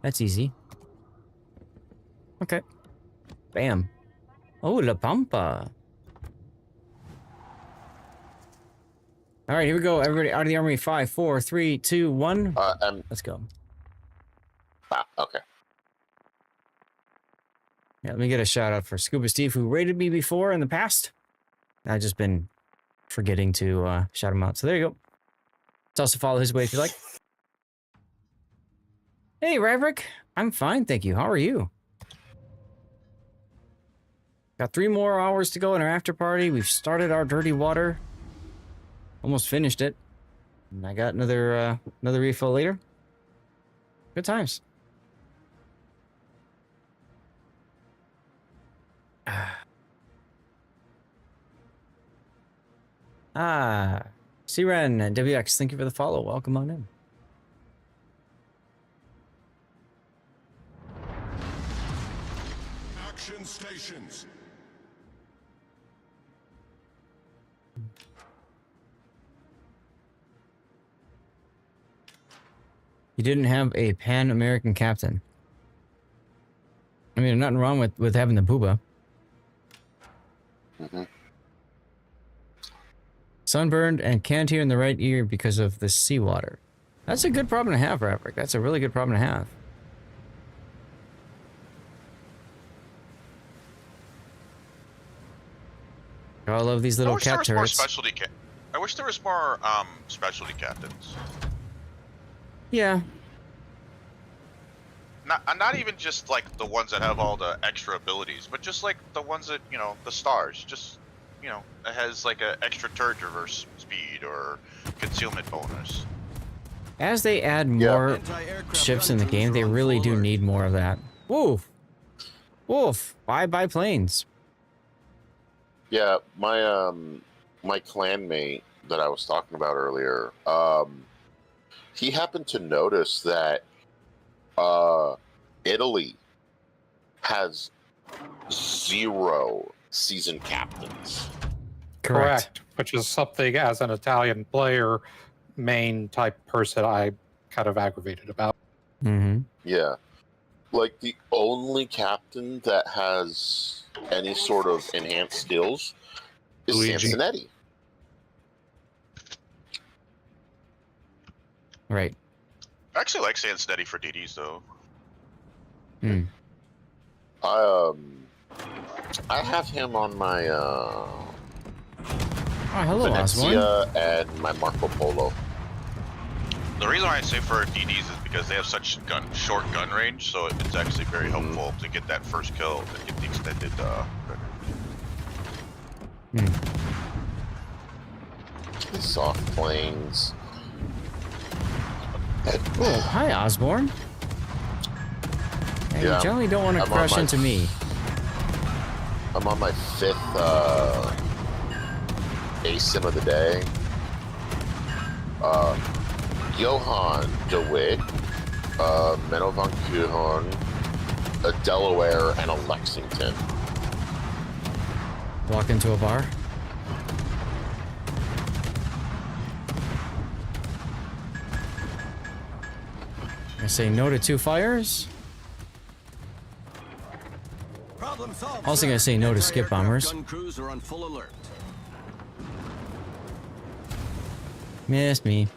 Speaker 1: That's easy. Okay. Bam. Oh, La Pampa. All right, here we go. Everybody out of the armory. 5, 4, 3, 2, 1. Let's go.
Speaker 12: Okay.
Speaker 1: Yeah, let me get a shout out for Scuba Steve, who rated me before in the past. I've just been forgetting to shout him out. So there you go. Let's also follow his way if you like. Hey, Raverick. I'm fine, thank you. How are you? Got 3 more hours to go in our after party. We've started our dirty water. Almost finished it. And I got another refill later. Good times. C-Ren and WX, thank you for the follow. Welcome on in.
Speaker 3: Action stations.
Speaker 1: You didn't have a Pan-American captain. I mean, there's nothing wrong with having the booba. Sunburned and can't hear in the right ear because of the seawater. That's a good problem to have, Raverick. That's a really good problem to have. I love these little cat turrets.
Speaker 11: I wish there was more specialty captains.
Speaker 1: Yeah.
Speaker 11: Not even just like the ones that have all the extra abilities, but just like the ones that, you know, the stars. Just, you know, that has like an extra turret reverse speed or concealment bonus.
Speaker 1: As they add more ships in the game, they really do need more of that. Woof. Woof. Bye-bye planes.
Speaker 12: Yeah, my clanmate that I was talking about earlier, he happened to notice that Italy has 0 season captains.
Speaker 9: Correct. Which is something, as an Italian player, main type person, I'm kind of aggravated about.
Speaker 12: Yeah. Like, the only captain that has any sort of enhanced skills is Cincinnati.
Speaker 1: Right.
Speaker 11: I actually like Cincinnati for DDs though.
Speaker 12: I have him on my
Speaker 1: Oh, hello, Osborne.
Speaker 12: Venezia, and my Marco Polo.
Speaker 11: The reason why I say for DDs is because they have such short gun range, so it's actually very helpful to get that first kill and get the extended gun range.
Speaker 12: Soft planes.
Speaker 1: Oh, hi, Osborne. Hey,
Speaker 12: Yeah,
Speaker 1: you generally don't want to
Speaker 12: I'm on
Speaker 1: crush
Speaker 12: my
Speaker 1: into me.
Speaker 12: I'm on my 5th ASIM of the day. Johan DeWitt, Menno van Kuren, a Delaware, and a Lexington.
Speaker 1: Walk into a bar. I say no to 2 fires. Also gonna say no to skip bombers.
Speaker 3: Gun crews are on full alert.
Speaker 1: Missed me.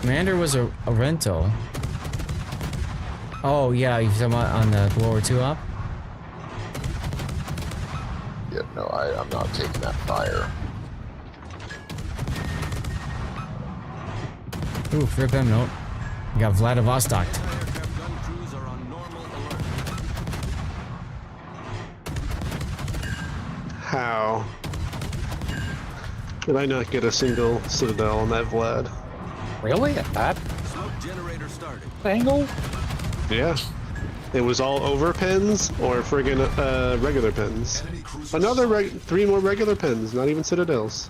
Speaker 1: Commander was a rental. Oh yeah, you talking about on the World War II op?
Speaker 12: Yeah, no, I'm not taking that fire.
Speaker 1: Ooh, rip him note. You got Vladivostok.
Speaker 3: Gun crews are on normal alert.
Speaker 6: How? Did I not get a single Citadel on that Vlad?
Speaker 9: Really? At that
Speaker 3: Smoke generator started.
Speaker 9: angle?
Speaker 6: Yeah. It was all over pins or friggin' regular pins. Another 3 more regular pins, not even Citadels.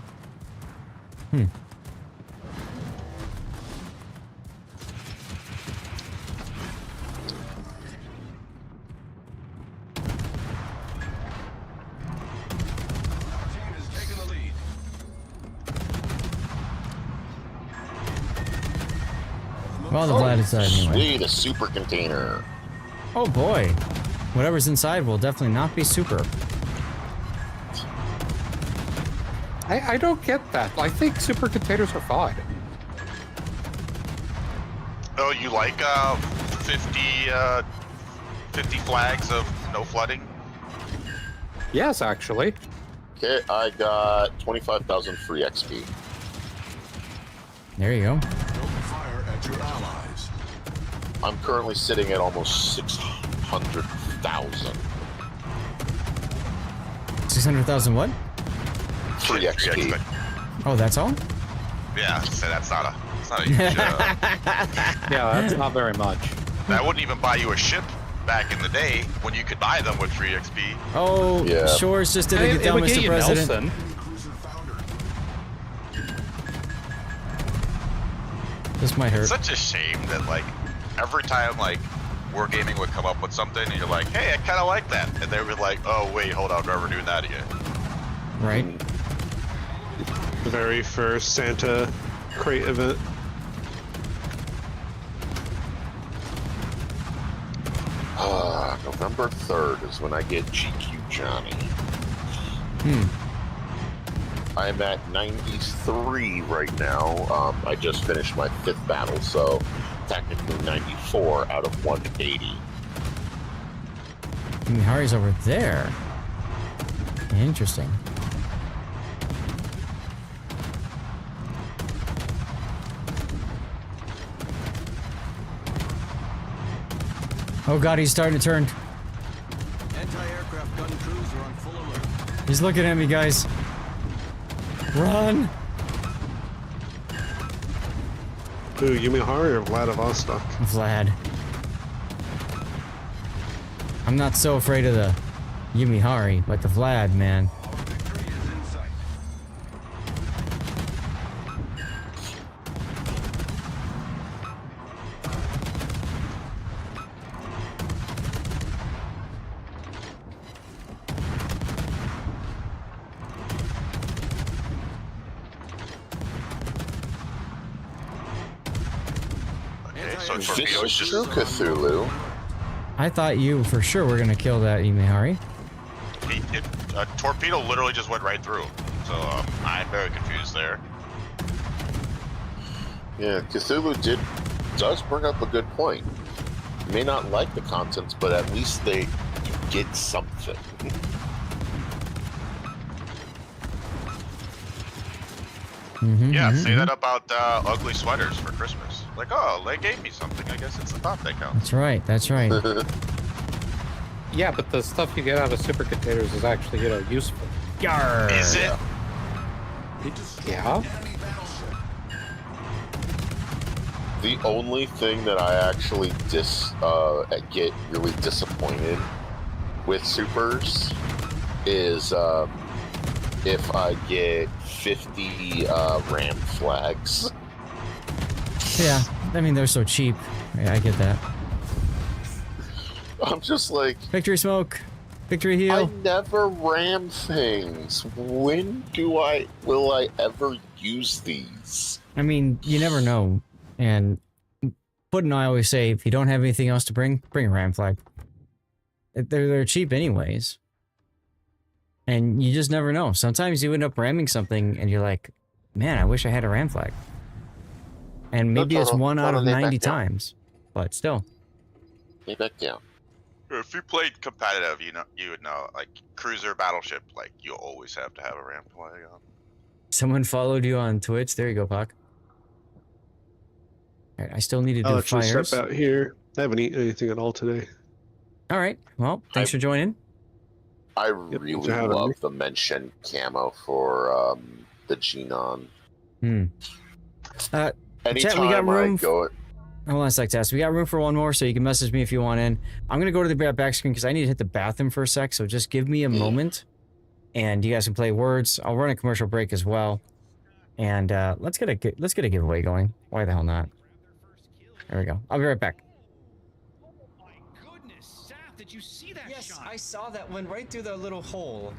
Speaker 1: Well, the Vlad is anyway.
Speaker 12: Sweet, a super container.
Speaker 1: Oh boy. Whatever's inside will definitely not be super.
Speaker 9: I don't get that. I think super containers are fine.
Speaker 11: Oh, you like 50 flags of no flooding?
Speaker 9: Yes, actually.
Speaker 12: Okay, I got 25,000 free XP.
Speaker 1: There you go.
Speaker 3: Fire at your allies.
Speaker 12: I'm currently sitting at almost 600,000
Speaker 1: 600,000 what?
Speaker 12: free XP.
Speaker 1: Oh, that's all?
Speaker 11: Yeah, so that's not a huge.
Speaker 9: Yeah, that's not very much.
Speaker 11: That wouldn't even buy you a ship back in the day when you could buy them with free XP.
Speaker 1: Oh,
Speaker 12: Yeah.
Speaker 1: Shores just did it
Speaker 9: It
Speaker 1: down,
Speaker 9: would get
Speaker 1: Mr.
Speaker 9: you
Speaker 1: President.
Speaker 9: Nelson.
Speaker 1: This might hurt.
Speaker 11: It's such a shame that like every time like Wargaming would come up with something and you're like, hey, I kind of like that, and they were like, oh wait, hold on, never doing that again.
Speaker 1: Right.
Speaker 6: The very first Santa crate event.
Speaker 12: November 3rd is when I get GQ Johnny. I'm at 93 right now. I just finished my 5th battle, so technically 94 out of 180.
Speaker 1: Hari's over there. Interesting. Oh god, he's starting to turn.
Speaker 3: Anti-aircraft gun crews are on full alert.
Speaker 1: He's looking at me, guys. Run!
Speaker 6: Ooh, Yumihari or Vladivostok?
Speaker 1: Vlad. I'm not so afraid of the Yumihari, but the Vlad, man.
Speaker 3: Victory is in sight.
Speaker 11: Okay, so torpedoes just
Speaker 12: Cthulhu.
Speaker 1: I thought you for sure were gonna kill that Yumihari.
Speaker 11: a torpedo literally just went right through. So I'm very confused there.
Speaker 12: Yeah, Cthulhu does bring up a good point. You may not like the contents, but at least you get something.
Speaker 11: Yeah, say that about ugly sweaters for Christmas. Like, oh, they gave me something. I guess it's the thought that counts.
Speaker 1: That's right. That's right.
Speaker 9: Yeah, but the stuff you get out of super containers is actually, useful.
Speaker 1: Yarr.
Speaker 11: Is it?
Speaker 9: Yeah.
Speaker 12: The only thing that I actually get really disappointed with supers is if I get 50 ram flags.
Speaker 1: Yeah, I mean they're so cheap. Yeah, I get that.
Speaker 12: I'm just like,
Speaker 1: Victory smoke, victory heal.
Speaker 12: I never ram things. When will I ever use these?
Speaker 1: I mean, you never know. And Put and I always say, if you don't have anything else to bring a ram flag. They're cheap anyways. And you just never know. Sometimes you end up ramming something and you're like, man, I wish I had a ram flag. And maybe it's 1 out of 90 times. But still.
Speaker 12: Lay back down.
Speaker 11: If you played competitive, you would know, like, cruiser battleship, like, you always have to have a ram flag on.
Speaker 1: Someone followed you on Twitch. There you go, Puck. All right, I still need to do fires.
Speaker 6: Step out here. I haven't eaten anything at all today.
Speaker 1: All right. Well, thanks for joining.
Speaker 12: I really love the mention camo for the Genon.
Speaker 1: Chat,
Speaker 12: Anytime
Speaker 1: we got room.
Speaker 12: Hold
Speaker 1: on a sec, Tess. We got room for one more, so you can message me if you want in. I'm gonna go to the back screen because I need to hit the bathroom for a sec. So just give me a moment, and you guys can play words. I'll run a commercial break as well, and let's get a giveaway going. Why the hell not? There we go. I'll be right back.
Speaker 5: Did you see that
Speaker 1: yes,
Speaker 5: shot?
Speaker 1: I saw that went right through the little hole.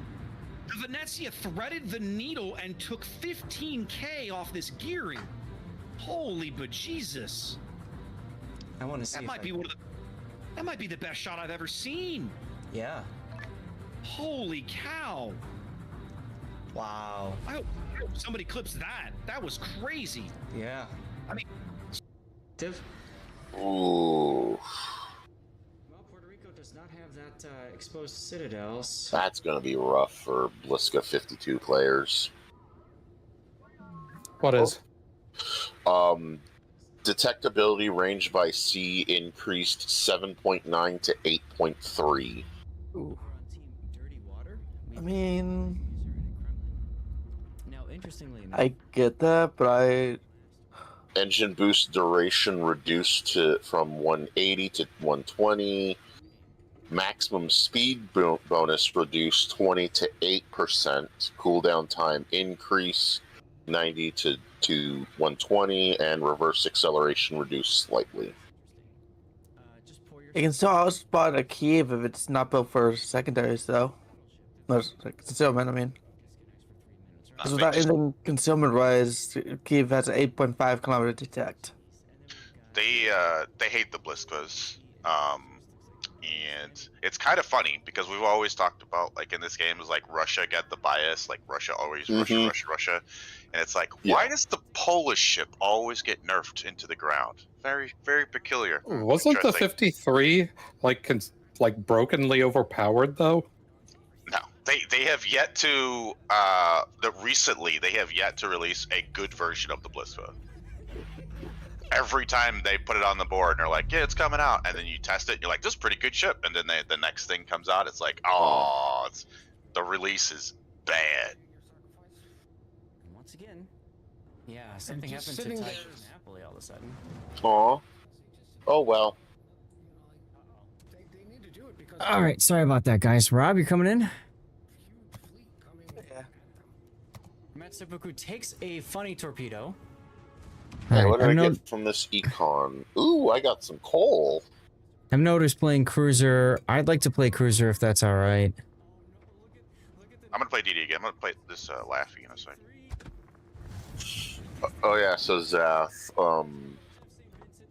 Speaker 5: The Venezia threaded the needle and took 15K off this gearing. Holy bejesus.
Speaker 1: I want to see
Speaker 5: that might be the best shot I've ever seen.
Speaker 1: Yeah.
Speaker 5: Holy cow.
Speaker 1: Wow.
Speaker 5: I hope somebody clips that. That was crazy.
Speaker 1: Yeah.
Speaker 5: I mean,
Speaker 12: Ooh.
Speaker 1: Does not have that exposed citadels.
Speaker 12: That's gonna be rough for Bliska 52 players.
Speaker 9: What is?
Speaker 12: Detectability range by sea increased 7.9 to 8.3.
Speaker 1: Ooh.
Speaker 13: I mean,
Speaker 1: now interestingly enough,
Speaker 13: I get that, but
Speaker 12: Engine boost duration reduced from 180 to 120. Maximum speed bonus reduced 20 to 8%. Cooldown time increase 90 to 120, and reverse acceleration reduced slightly.
Speaker 13: you can still outspot a Kiev if it's not built for secondaries, though. No, concealment, I mean. Because without anything concealment-wise, Kiev has an 8.5 kilometer detect.
Speaker 11: They hate the Bliskas. And it's kind of funny because we've always talked about, like, in this game is like Russia get the bias, like Russia always Russia, and it's like, why does the Polish ship always get nerfed into the ground? Very, very peculiar.
Speaker 9: Wasn't the 53 like brokenly overpowered though?
Speaker 11: No, they have yet to recently they have yet to release a good version of the Bliska. Every time they put it on the board and they're like, yeah, it's coming out, and then you test it and you're like, this is a pretty good ship, and then the next thing comes out, it's like, oh, the release is bad.
Speaker 1: Once again, yeah, something happened to Tiger Napoli all of a sudden.
Speaker 12: Aw. Oh well.
Speaker 1: All right, sorry about that, guys. Rob, you're coming in?
Speaker 13: Yeah.
Speaker 1: Matt Seppuku takes a funny torpedo.
Speaker 12: Hey, what did I get from this econ? Ooh, I got some coal.
Speaker 1: I've noticed playing cruiser. I'd like to play cruiser if that's all right.
Speaker 11: I'm gonna play DD again. I'm gonna play this Laffy in a second.
Speaker 12: Oh yeah, so Zath,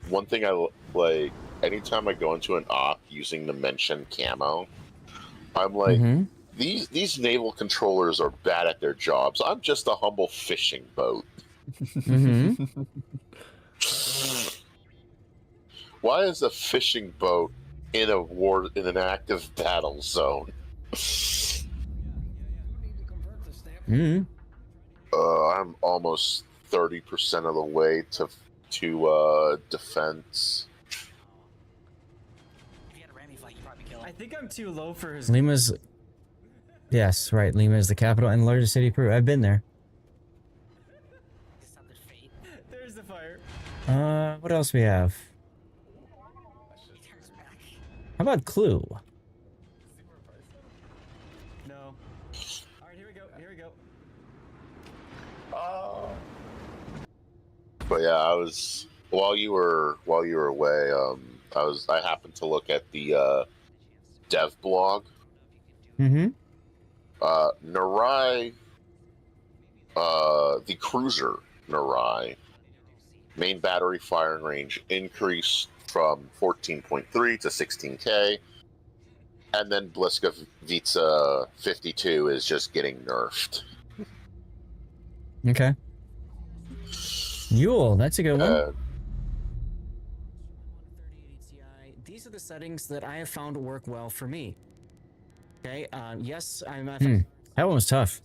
Speaker 12: one thing I anytime I go into an op using the mention camo, I'm like, These naval controllers are bad at their jobs. I'm just a humble fishing boat.
Speaker 1: Mm-hmm.
Speaker 12: Why is a fishing boat in an active battle zone?
Speaker 1: Mm-hmm.
Speaker 12: I'm almost 30% of the way to defense.
Speaker 1: I think I'm too low for his. Lima's. Yes, right. Lima is the capital and largest city of Peru. I've been there. There's the fire. What else we have? How about Clue? No. All right, here we go. Here we go.
Speaker 12: But yeah, I was while you were away. I happened to look at the dev blog.
Speaker 1: Mm-hmm.
Speaker 12: Narai, the cruiser Narai, main battery firing range increased from 14.3 to 16K, and then Bliska Vitsa 52 is just getting nerfed.
Speaker 1: Okay. Yule, that's a good one. These are the settings that I have found work well for me. Okay, yes, I'm at that one was tough.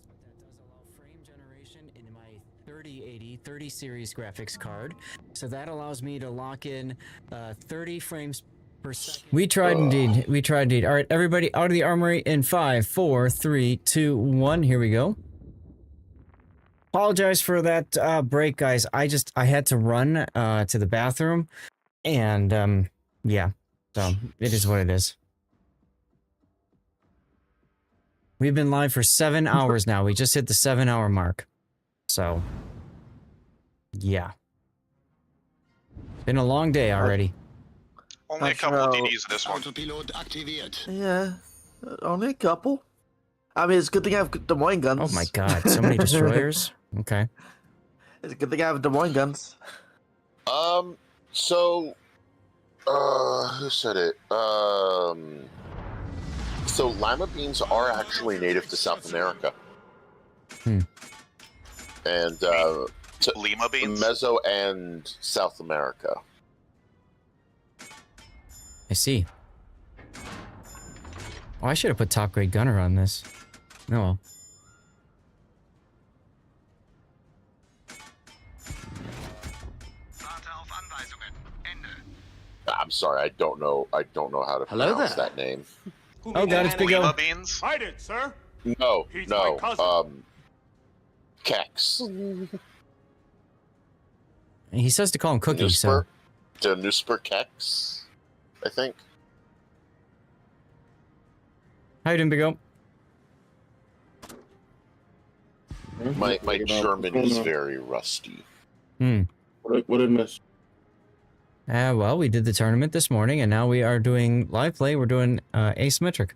Speaker 1: Frame generation in my 3080 30 series graphics card. So that allows me to lock in 30 frames per second. We tried indeed. We tried indeed. All right, everybody out of the armory in 5, 4, 3, 2, 1. Here we go. Apologize for that break, guys. I had to run to the bathroom, and yeah, so it is what it is. We've been live for 7 hours now. We just hit the 7-hour mark, so yeah, been a long day already.
Speaker 11: Only a couple of DDs in this one.
Speaker 13: Yeah, only a couple. I mean, it's a good thing I have Des Moines guns.
Speaker 1: Oh my god, so many destroyers. Okay.
Speaker 13: It's a good thing I have Des Moines guns.
Speaker 12: So, who said it? So lima beans are actually native to South America. And,
Speaker 11: Lima beans?
Speaker 12: Meso and South America.
Speaker 1: I see. Oh, I should have put top grade gunner on this. No. Well.
Speaker 12: I'm sorry, I don't know how to pronounce that name.
Speaker 1: Oh god, it's Big O.
Speaker 11: Lima beans?
Speaker 4: I did, sir.
Speaker 12: No,
Speaker 4: He's
Speaker 12: no.
Speaker 4: my cousin.
Speaker 12: Kex.
Speaker 1: He says to call him Cookie, so.
Speaker 12: The Newsper Kex, I think.
Speaker 1: How you doing, Big O?
Speaker 12: My German is very rusty.
Speaker 14: What did I miss?
Speaker 1: Well, we did the tournament this morning, and now we are doing live play. We're doing asymmetric.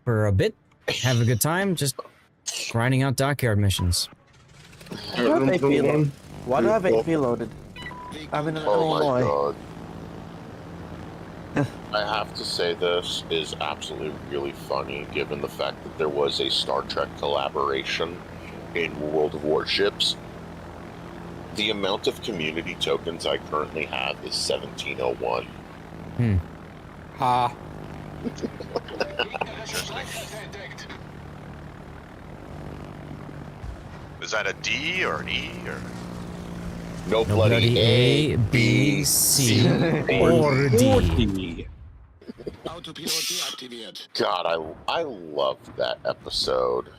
Speaker 1: For a bit, have a good time, just grinding out dockyard missions.
Speaker 13: Why do I have AP loaded? I'm in Illinois.
Speaker 12: God. I have to say this is absolutely really funny, given the fact that there was a Star Trek collaboration in World of Warships. The amount of community tokens I currently have is 1701.
Speaker 9: Ha.
Speaker 11: Is that a D or an E or?
Speaker 12: No bloody A, B, C, or D. God, I loved that episode.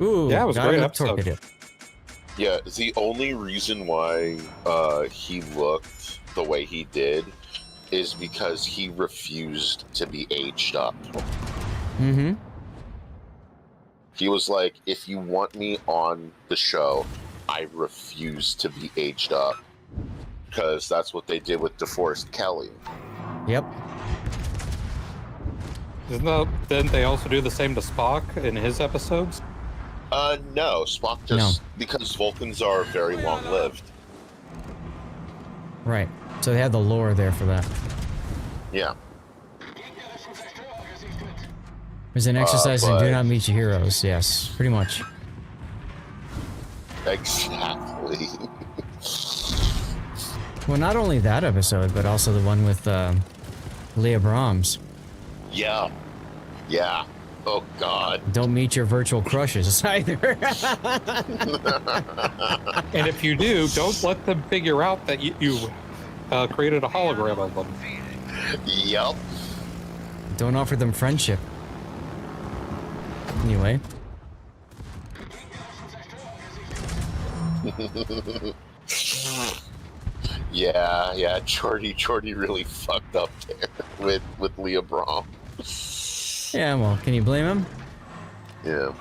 Speaker 1: Ooh,
Speaker 9: yeah, it was a great episode.
Speaker 12: Yeah, the only reason why he looked the way he did is because he refused to be aged up.
Speaker 1: Mm-hmm.
Speaker 12: He was like, if you want me on the show, I refuse to be aged up. Because that's what they did with DeForest Kelly.
Speaker 1: Yep.
Speaker 9: Didn't they also do the same to Spock in his episodes?
Speaker 12: No, Spock just because Vulcans are very long-lived.
Speaker 1: Right. So they had the lore there for that.
Speaker 12: Yeah.
Speaker 1: There's an exercise in
Speaker 12: but-
Speaker 1: Do Not Meet Your Heroes. Yes, pretty much.
Speaker 12: Exactly.
Speaker 1: Well, not only that episode, but also the one with Leah Brahms.
Speaker 12: Yeah. Yeah. Oh, God.
Speaker 1: Don't meet your virtual crushes either.
Speaker 9: And if you do, don't let them figure out that you created a hologram of them.
Speaker 12: Yep.
Speaker 1: Don't offer them friendship. Anyway.
Speaker 12: Yeah, Jordy really fucked up there with Leah Brahm.
Speaker 1: Yeah, well, can you blame him?
Speaker 12: Yeah.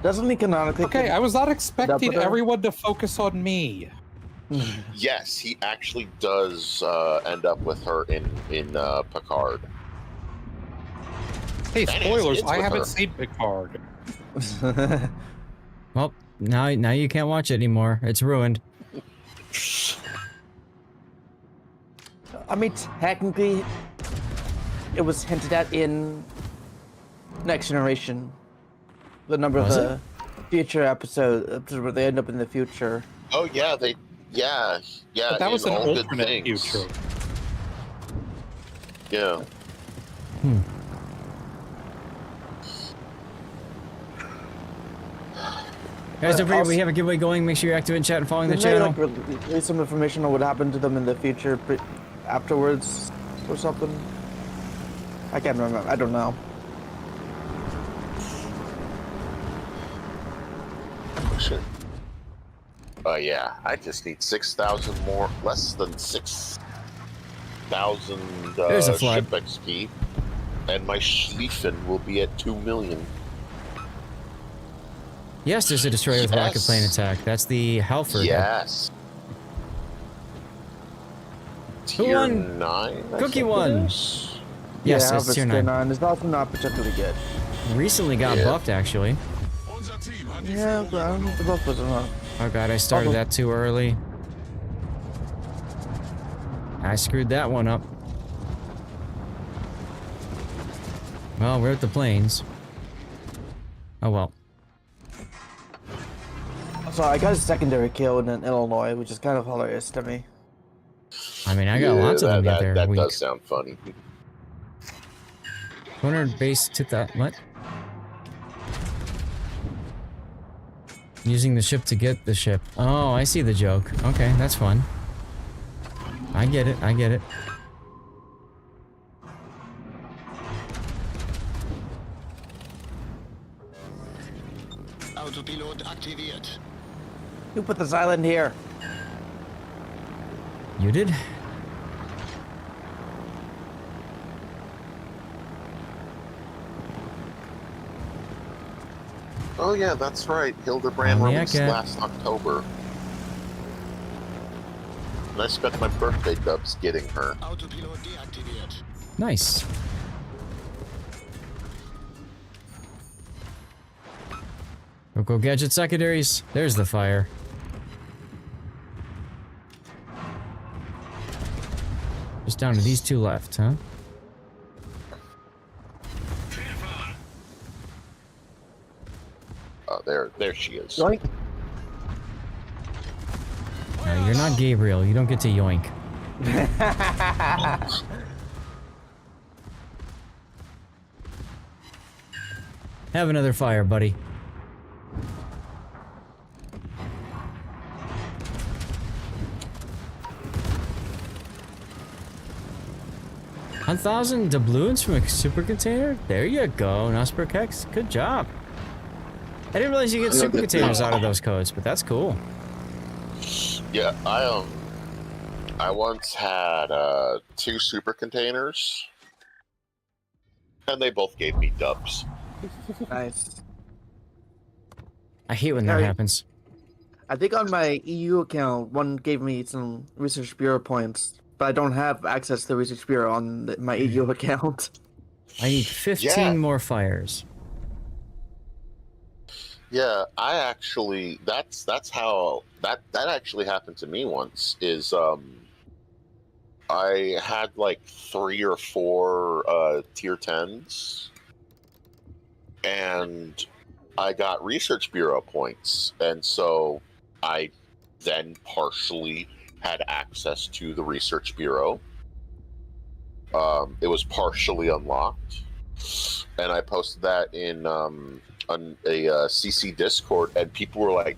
Speaker 13: Doesn't he canonically?
Speaker 9: Okay, I was not expecting
Speaker 13: her?
Speaker 9: everyone to focus on me.
Speaker 12: Yes, he actually does end up with her in Picard.
Speaker 9: Hey,
Speaker 12: And has
Speaker 9: spoilers!
Speaker 12: kids
Speaker 9: I
Speaker 12: with
Speaker 9: haven't
Speaker 12: her.
Speaker 9: seen Picard.
Speaker 1: Well, now you can't watch it anymore. It's ruined.
Speaker 13: I mean, technically, it was hinted at in Next Generation. The number
Speaker 1: Was
Speaker 13: of the future episodes where they end up in the future.
Speaker 12: Oh yeah, yeah.
Speaker 9: But that was
Speaker 12: in
Speaker 9: an
Speaker 12: All Good
Speaker 9: alternate
Speaker 12: Things.
Speaker 9: future.
Speaker 12: Yeah.
Speaker 1: Guys, don't forget we have a giveaway going. Make sure you're active in chat and following the
Speaker 13: Didn't they,
Speaker 1: channel.
Speaker 13: like, release some information on what happened to them in the future afterwards or something? I can't remember. I don't know.
Speaker 12: Shit. Oh yeah, I just need 6,000 more, less than 6,000
Speaker 1: There's a
Speaker 12: ship
Speaker 1: flood.
Speaker 12: XP, and my Schlieffen will be at 2 million.
Speaker 1: Yes, there's a destroyer with rocket plane attack. That's the Halford.
Speaker 12: Yes.
Speaker 1: Who
Speaker 12: Tier
Speaker 1: won?
Speaker 12: 9. I
Speaker 1: Cookie
Speaker 12: think it
Speaker 1: won.
Speaker 12: is.
Speaker 1: Yes,
Speaker 13: yeah,
Speaker 1: it's tier 9.
Speaker 13: It's also not particularly good.
Speaker 1: Recently got
Speaker 12: Yeah.
Speaker 1: buffed, actually.
Speaker 13: Yeah, but I don't know if the buff was enough.
Speaker 1: Oh god, I started that too early. I screwed that one up. Well, we're at the plains. Oh well.
Speaker 13: So I got a secondary kill in Illinois, which is kind of hilarious to me.
Speaker 1: I mean, I got lots of them the other
Speaker 12: that
Speaker 1: week.
Speaker 12: does sound funny.
Speaker 1: 200 base to that. What? Using the ship to get the ship. Oh, I see the joke. Okay, that's fun. I get it. I get it.
Speaker 15: Autopilot aktiviert.
Speaker 13: Who put this island here?
Speaker 1: You did?
Speaker 12: Oh yeah, that's right. Hildebrand
Speaker 1: On the
Speaker 12: released
Speaker 1: Eket.
Speaker 12: last October. And I spent my birthday dubs getting her.
Speaker 15: Autopilot deaktiviert.
Speaker 1: Nice. Go gadget secondaries. There's the fire. Just down to these two left, huh?
Speaker 12: Oh, there she is.
Speaker 13: Yoink.
Speaker 1: No, you're not Gabriel. You don't get to yoink. Have another fire, buddy. $1,000 doubloons from a super container? There you go, Nosperkex. Good job. I didn't realize you get super containers out of those codes, but that's cool.
Speaker 12: Yeah, I once had 2 super containers, and they both gave me dubs.
Speaker 13: Nice.
Speaker 1: I hate when that
Speaker 13: Alright.
Speaker 1: happens.
Speaker 13: I think on my EU account, one gave me some Research Bureau points, but I don't have access to the Research Bureau on my EU account.
Speaker 1: I need 15
Speaker 12: Yeah.
Speaker 1: more fires.
Speaker 12: Yeah, I actually that's how that actually happened to me once. Is I had like 3 or 4 tier 10s, and I got Research Bureau points, and so I then partially had access to the Research Bureau. It was partially unlocked, and I posted that in on a CC Discord, and people were like,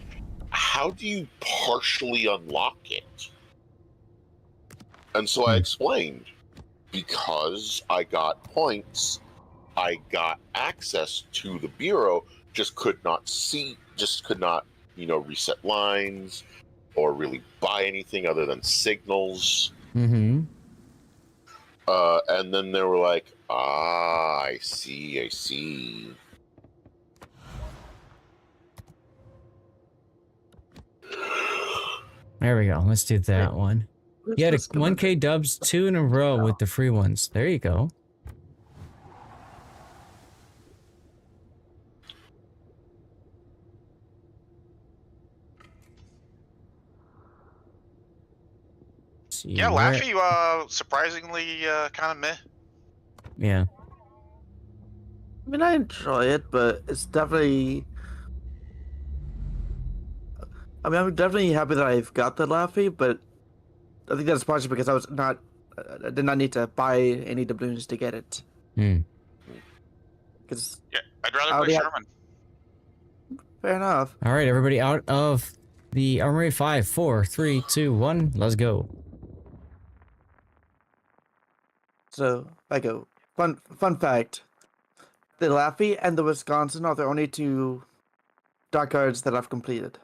Speaker 12: "How do you partially unlock it?" And so I explained, because I got points, I got access to the Bureau, just could not, reset lines or really buy anything other than signals.
Speaker 1: Mm-hmm.
Speaker 12: And then they were like, I see.
Speaker 1: There we go. Let's do that one. You had a 1K dubs 2 in a row with the free ones. There you go.
Speaker 11: Yeah, Laffy, surprisingly, kind of meh.
Speaker 1: Yeah.
Speaker 13: I mean, I enjoy it, but it's definitely. I mean, I'm definitely happy that I've got the Laffy, but I think that's partially because I did not need to buy any doubloons to get it. Because
Speaker 11: yeah, I'd rather play Sherman.
Speaker 13: Fair enough.
Speaker 1: All right, everybody, out of the Armory 5, 4, 3, 2, 1. Let's go.
Speaker 13: So I go. Fun fact: the Laffy and the Wisconsin are the only 2 dockyards that I've completed.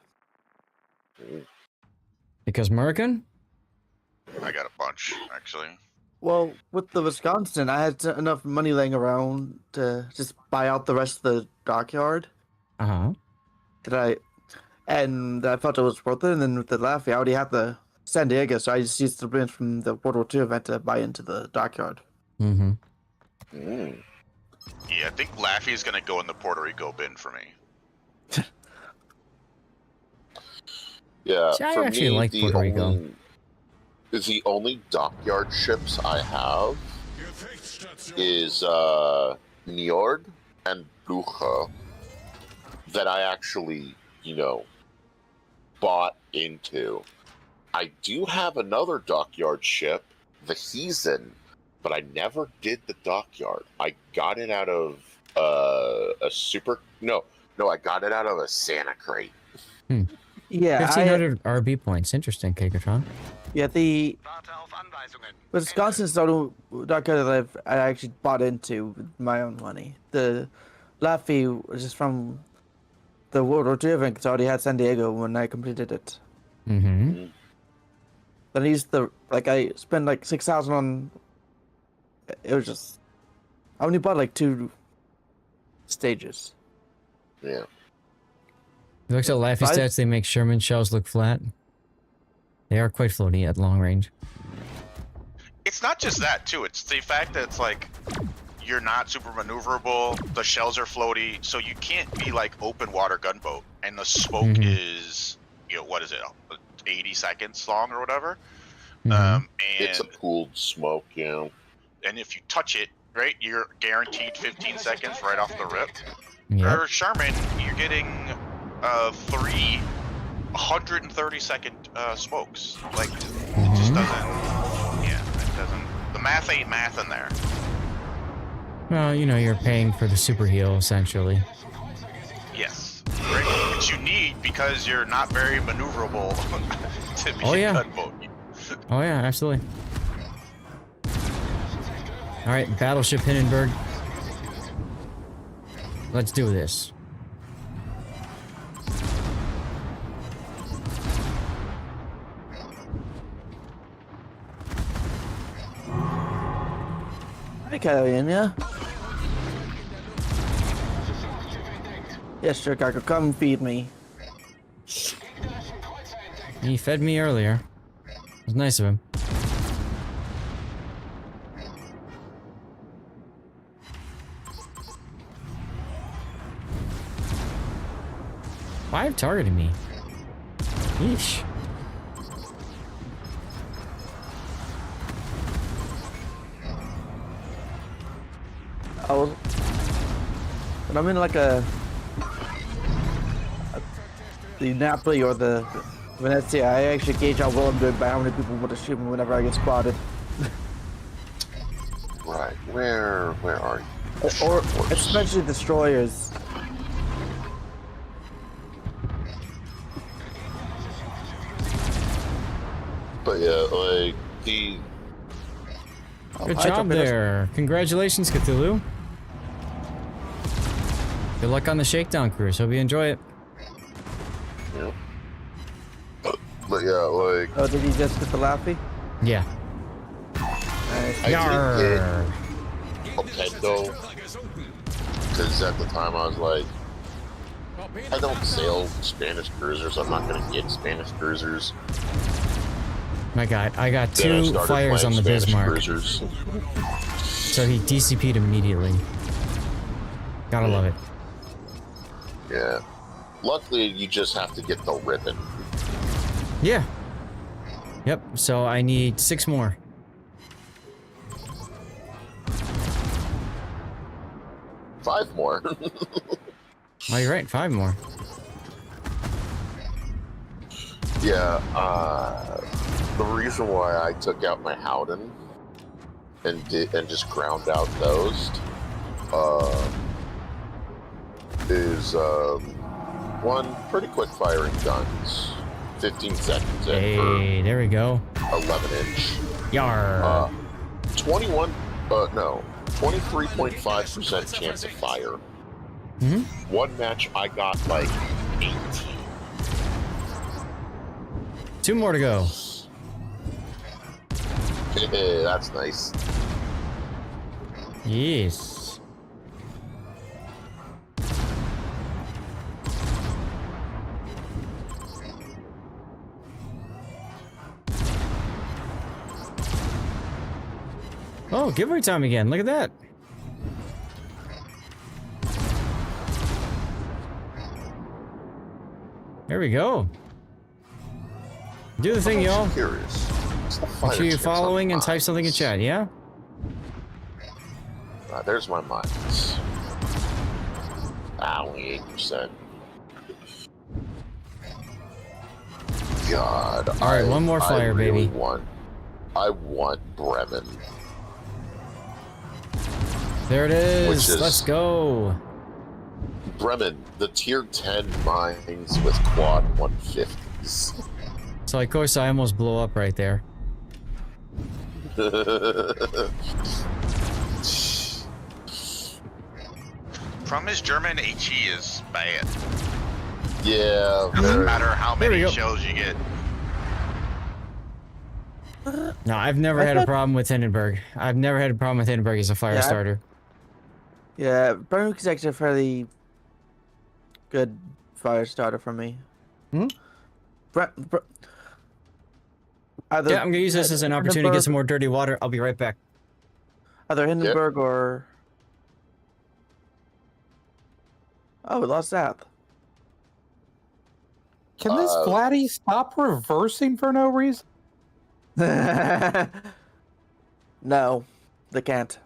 Speaker 1: Because American?
Speaker 11: I got a bunch, actually.
Speaker 13: Well, with the Wisconsin, I had enough money laying around to just buy out the rest of the dockyard.
Speaker 1: Uh-huh.
Speaker 13: And I felt it was worth it. And then with the Laffy, I already had the San Diego, so I just used the bins from the World War II event to buy into the dockyard.
Speaker 1: Mm-hmm.
Speaker 11: Yeah, I think Laffy is going to go in the Puerto Rico bin for me.
Speaker 12: Yeah,
Speaker 1: See, I
Speaker 12: for
Speaker 1: actually
Speaker 12: me,
Speaker 1: like Puerto Rico.
Speaker 12: The only dockyard ships I have is Njord and Brugge that I actually, bought into. I do have another dockyard ship, the Heathen, but I never did the dockyard. I got it out of I got it out of a Santa crate.
Speaker 13: Yeah,
Speaker 1: 1,500 RB points. Interesting, Kakatron.
Speaker 13: Yeah, the Wisconsin's the only dockyard that I actually bought into with my own money. The Laffy was just from the World War II event, because I already had San Diego when I completed it.
Speaker 1: Mm-hmm.
Speaker 13: Then I used I spent like 6,000 on. It was just. I only bought like 2 stages.
Speaker 12: Yeah.
Speaker 1: You looked at Laffy stats, they make Sherman shells look flat. They are quite floaty at long range.
Speaker 11: It's not just that, too. It's the fact that it's like, you're not super maneuverable, the shells are floaty, so you can't be like open water gunboat, and the smoke is, what is it, 80 seconds long or whatever? And
Speaker 12: it's a pooled smoke, And
Speaker 11: if you touch it, right, you're guaranteed 15 seconds right off the rip.
Speaker 1: Yep.
Speaker 11: Or Sherman, you're getting 3 130-second smokes. Like, it just doesn't. Yeah, it doesn't. The math ain't math in there.
Speaker 1: Well, you're paying for the super heal, essentially.
Speaker 11: Yes. Right? Which you need because you're not very maneuverable to be a gunboat.
Speaker 1: Oh, yeah, absolutely. All right, Battleship Hindenburg. Let's do this.
Speaker 13: Hi, Catalina. Yes, sure, Kako, come feed me.
Speaker 1: He fed me earlier. It was nice of him. 5 targeted me. Yeesh.
Speaker 13: when I'm in like the Napoli or the Venezia, I actually gauge how well I'm doing by how many people want to shoot me whenever I get spotted.
Speaker 12: Right, where are you?
Speaker 13: Or especially destroyers.
Speaker 12: But yeah, like the.
Speaker 1: Good job there. Congratulations, Cthulhu. Good luck on the shakedown cruise. Hope you enjoy it.
Speaker 12: Yeah. But yeah, like.
Speaker 13: Oh, did he just get the Laffy?
Speaker 1: Yeah.
Speaker 13: Nice.
Speaker 12: I didn't get a Pendo because at the time I was like, I don't sail Spanish cruisers. I'm not gonna get Spanish cruisers.
Speaker 1: My God, I got
Speaker 12: Then I
Speaker 1: 2
Speaker 12: started
Speaker 1: fires on
Speaker 12: playing
Speaker 1: the
Speaker 12: Spanish
Speaker 1: Bismarck.
Speaker 12: cruisers.
Speaker 1: So he DCP'd immediately. Gotta love it.
Speaker 12: Yeah. Luckily, you just have to get the ribbon.
Speaker 1: Yeah. Yep, so I need 6 more.
Speaker 12: Five more.
Speaker 1: Oh, you're right, 5 more.
Speaker 12: Yeah, the reason why I took out my Howden and just ground out those is one, pretty quick firing guns, 15 seconds in
Speaker 1: Hey, there we go.
Speaker 12: for 11-inch.
Speaker 1: Yar.
Speaker 12: 23.5% chance of fire.
Speaker 1: Mm-hmm.
Speaker 12: One match I got like 18.
Speaker 1: 2 more to go.
Speaker 12: That's nice.
Speaker 1: Yes. Oh, giveaway time again. Look at that. There we go. Do the thing, y'all.
Speaker 12: Curious.
Speaker 1: Make sure you're following and type something in chat, yeah?
Speaker 12: There's my mines. Only 8%. God.
Speaker 1: Alright, one more fire, baby.
Speaker 12: I want Bremen.
Speaker 1: There it is. Let's go.
Speaker 12: Bremen, the tier 10 mines with quad 150s.
Speaker 1: So, of course, I almost blow up right there.
Speaker 11: From his German, HE is bad.
Speaker 12: Yeah.
Speaker 11: Doesn't matter how many shells you get.
Speaker 1: No, I've never had a problem with Hindenburg. I've never had a problem with Hindenburg as a fire starter.
Speaker 13: Yeah, Burnwick is actually a fairly good fire starter for me.
Speaker 1: Hmm?
Speaker 13: Yeah,
Speaker 1: I'm gonna use this as an opportunity to get some more dirty water. I'll be right back.
Speaker 13: Either Hindenburg or... Oh, we lost Zap.
Speaker 9: Can this Vladdy stop reversing for no reason?
Speaker 13: No, they can't.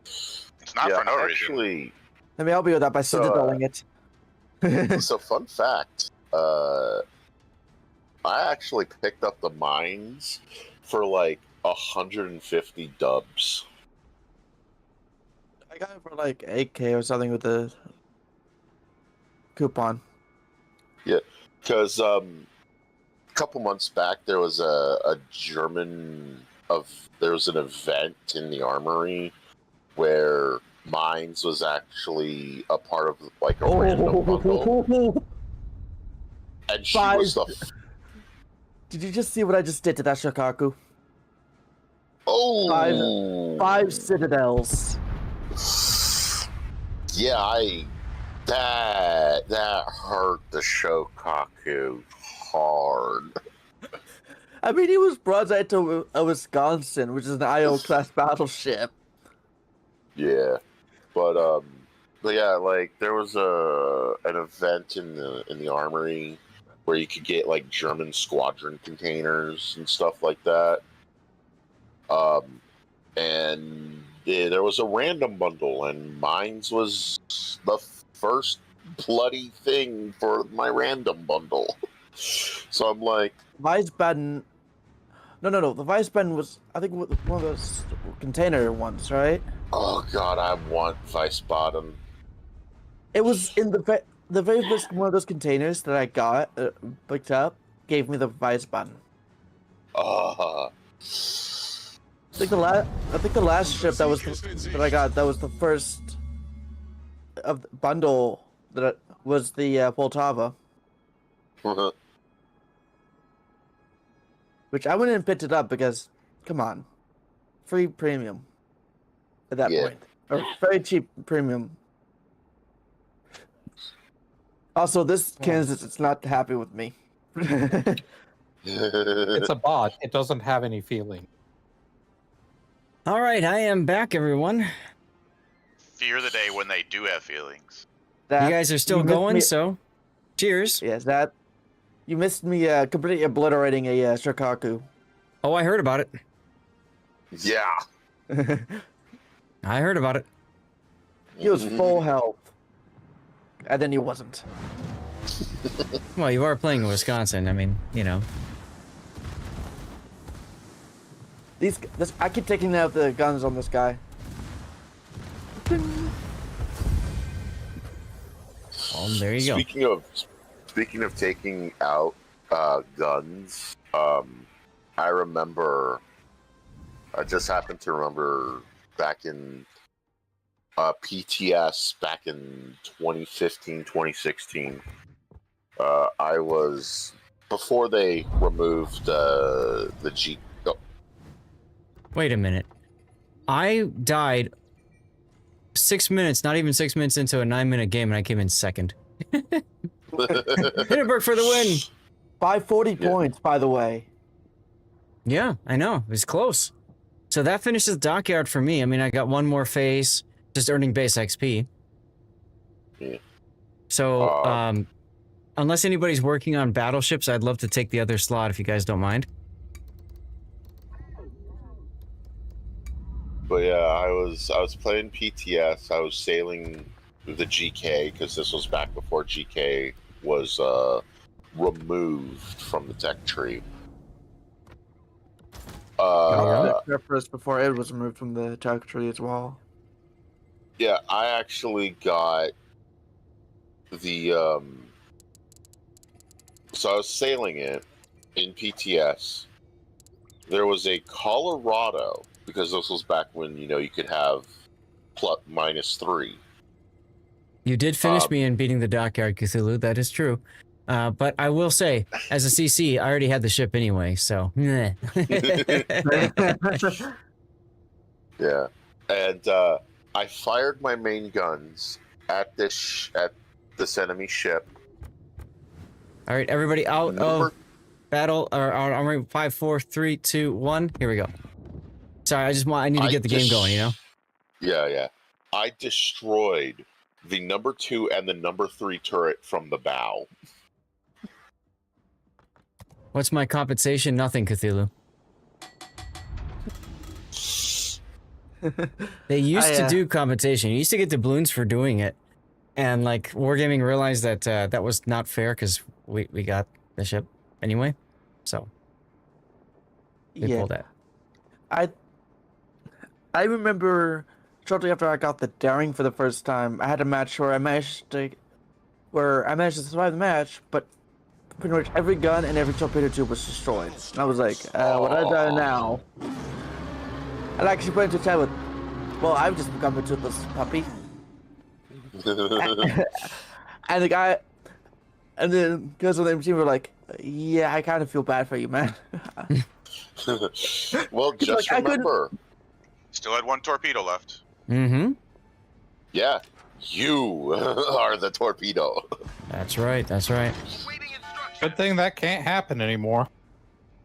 Speaker 11: It's not for no reason.
Speaker 13: Let me help you with that by citadeling it.
Speaker 12: So, fun fact. I actually picked up the mines for like 150 dubs.
Speaker 13: I got it for like 8K or something with the coupon.
Speaker 12: Yeah, because a couple months back there was a there was an event in the armory where mines was actually a part of like a random bundle. And she was the...
Speaker 13: Did you just see what I just did to that Shikaku?
Speaker 12: Oh!
Speaker 13: Five citadels.
Speaker 12: Yeah, that hurt the Shokaku hard.
Speaker 13: I mean, he was broadside to a Wisconsin, which is an IO class battleship.
Speaker 12: Yeah, but yeah, like there was an event in the armory where you could get like German squadron containers and stuff like that. And there was a random bundle, and mine's was the first bloody thing for my random bundle. So I'm like,
Speaker 13: Weissbaden. No. The Weissbaden was, I think, one of those container ones, right?
Speaker 12: oh god, I want Weissbaden.
Speaker 13: It was in the very first one of those containers that I got picked up. Gave me the Weissbaden.
Speaker 12: Uh,
Speaker 13: I think the last ship that I got, that was the first of the bundle that was the Poltava. Which I went and picked it up because, come on, free premium at that point, or very cheap premium. Also, this Kansas is not happy with me.
Speaker 9: It's a bot. It doesn't have any feeling.
Speaker 1: All right, I am back, everyone.
Speaker 11: Fear the day when they do have feelings.
Speaker 1: You guys are still going, so cheers.
Speaker 13: Yes, you missed me completely obliterating a Shikaku.
Speaker 1: Oh, I heard about it.
Speaker 12: Yeah.
Speaker 1: I heard about it.
Speaker 13: He was full health, and then he wasn't.
Speaker 1: Well, you are playing in Wisconsin. I mean, you know.
Speaker 13: I keep taking out the guns on this guy.
Speaker 1: Oh, there you
Speaker 12: go. Speaking of taking out guns, I remember. I just happened to remember back in PTS back in 2015, 2016. I was before they removed the G. Oh.
Speaker 1: Wait a minute. I died 6 minutes, not even 6 minutes into a 9-minute game, and I came in second. Hindenburg for the win!
Speaker 13: By 40 points, by the way.
Speaker 1: Yeah, I know. It was close. So that finishes Dockyard for me. I mean, I got one more phase, just earning base XP.
Speaker 12: Yeah.
Speaker 1: So, unless anybody's working on battleships, I'd love to take the other slot if you guys don't mind.
Speaker 12: But yeah, I was playing PTS. I was sailing the GK because this was back before GK was removed from the tech tree.
Speaker 13: First before it was removed from the tech tree as well.
Speaker 12: Yeah, I actually got the so I was sailing it in PTS. There was a Colorado, because this was back when, you know, you could have -3.
Speaker 1: You did finish me in beating the Dockyard Cthulhu, that is true. But I will say, as a CC, I already had the ship anyway, so...
Speaker 12: Yeah. And I fired my main guns at this enemy ship.
Speaker 1: All right, everybody out of battle, or armory 5, 4, 3, 2, 1. Here we go. Sorry, I need to get the game going, you know?
Speaker 12: Yeah. I destroyed the number 2 and the number 3 turret from the bow.
Speaker 1: What's my compensation? Nothing, Cthulhu. They used to do compensation. You used to get doubloons for doing it. And, like, Wargaming realized that that was not fair because we got the ship anyway. So, they pulled that.
Speaker 13: I remember shortly after I got the daring for the first time, I had a match where I managed to survive the match, but pretty much every gun and every torpedo tube was destroyed. And I was like, what do I do now? I actually went into chat with, well, I've just become a toothless puppy. And the guy, and then guys on the team were like, yeah, I kind of feel bad for you, man.
Speaker 12: Well, just
Speaker 13: like,
Speaker 12: remember.
Speaker 11: Still had one torpedo left.
Speaker 1: Mm-hmm.
Speaker 12: Yeah, you are the torpedo.
Speaker 1: That's right, that's right.
Speaker 9: Good thing that can't happen anymore.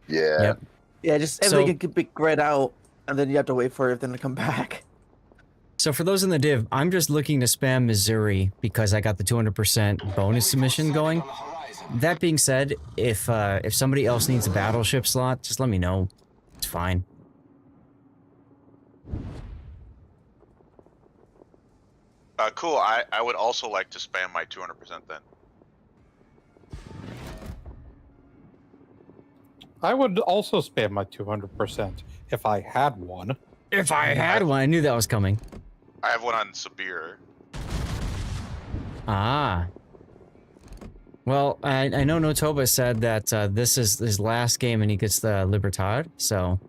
Speaker 12: Yeah.
Speaker 1: Yep.
Speaker 13: Yeah, just everything could be grayed out, and then you have to wait for everything to come back.
Speaker 1: So for those in the div, I'm just looking to spam Missouri because I got the 200% bonus submission going. That being said, if somebody else needs a battleship slot, just let me know. It's fine.
Speaker 11: Cool. I would also like to spam my 200% then.
Speaker 9: I would also spam my 200% if I had one.
Speaker 1: If I had one, I knew that was coming.
Speaker 11: I have one on Sabir.
Speaker 1: Ah. Well, I know Notoba said that this is his last game and he gets the Libertad, so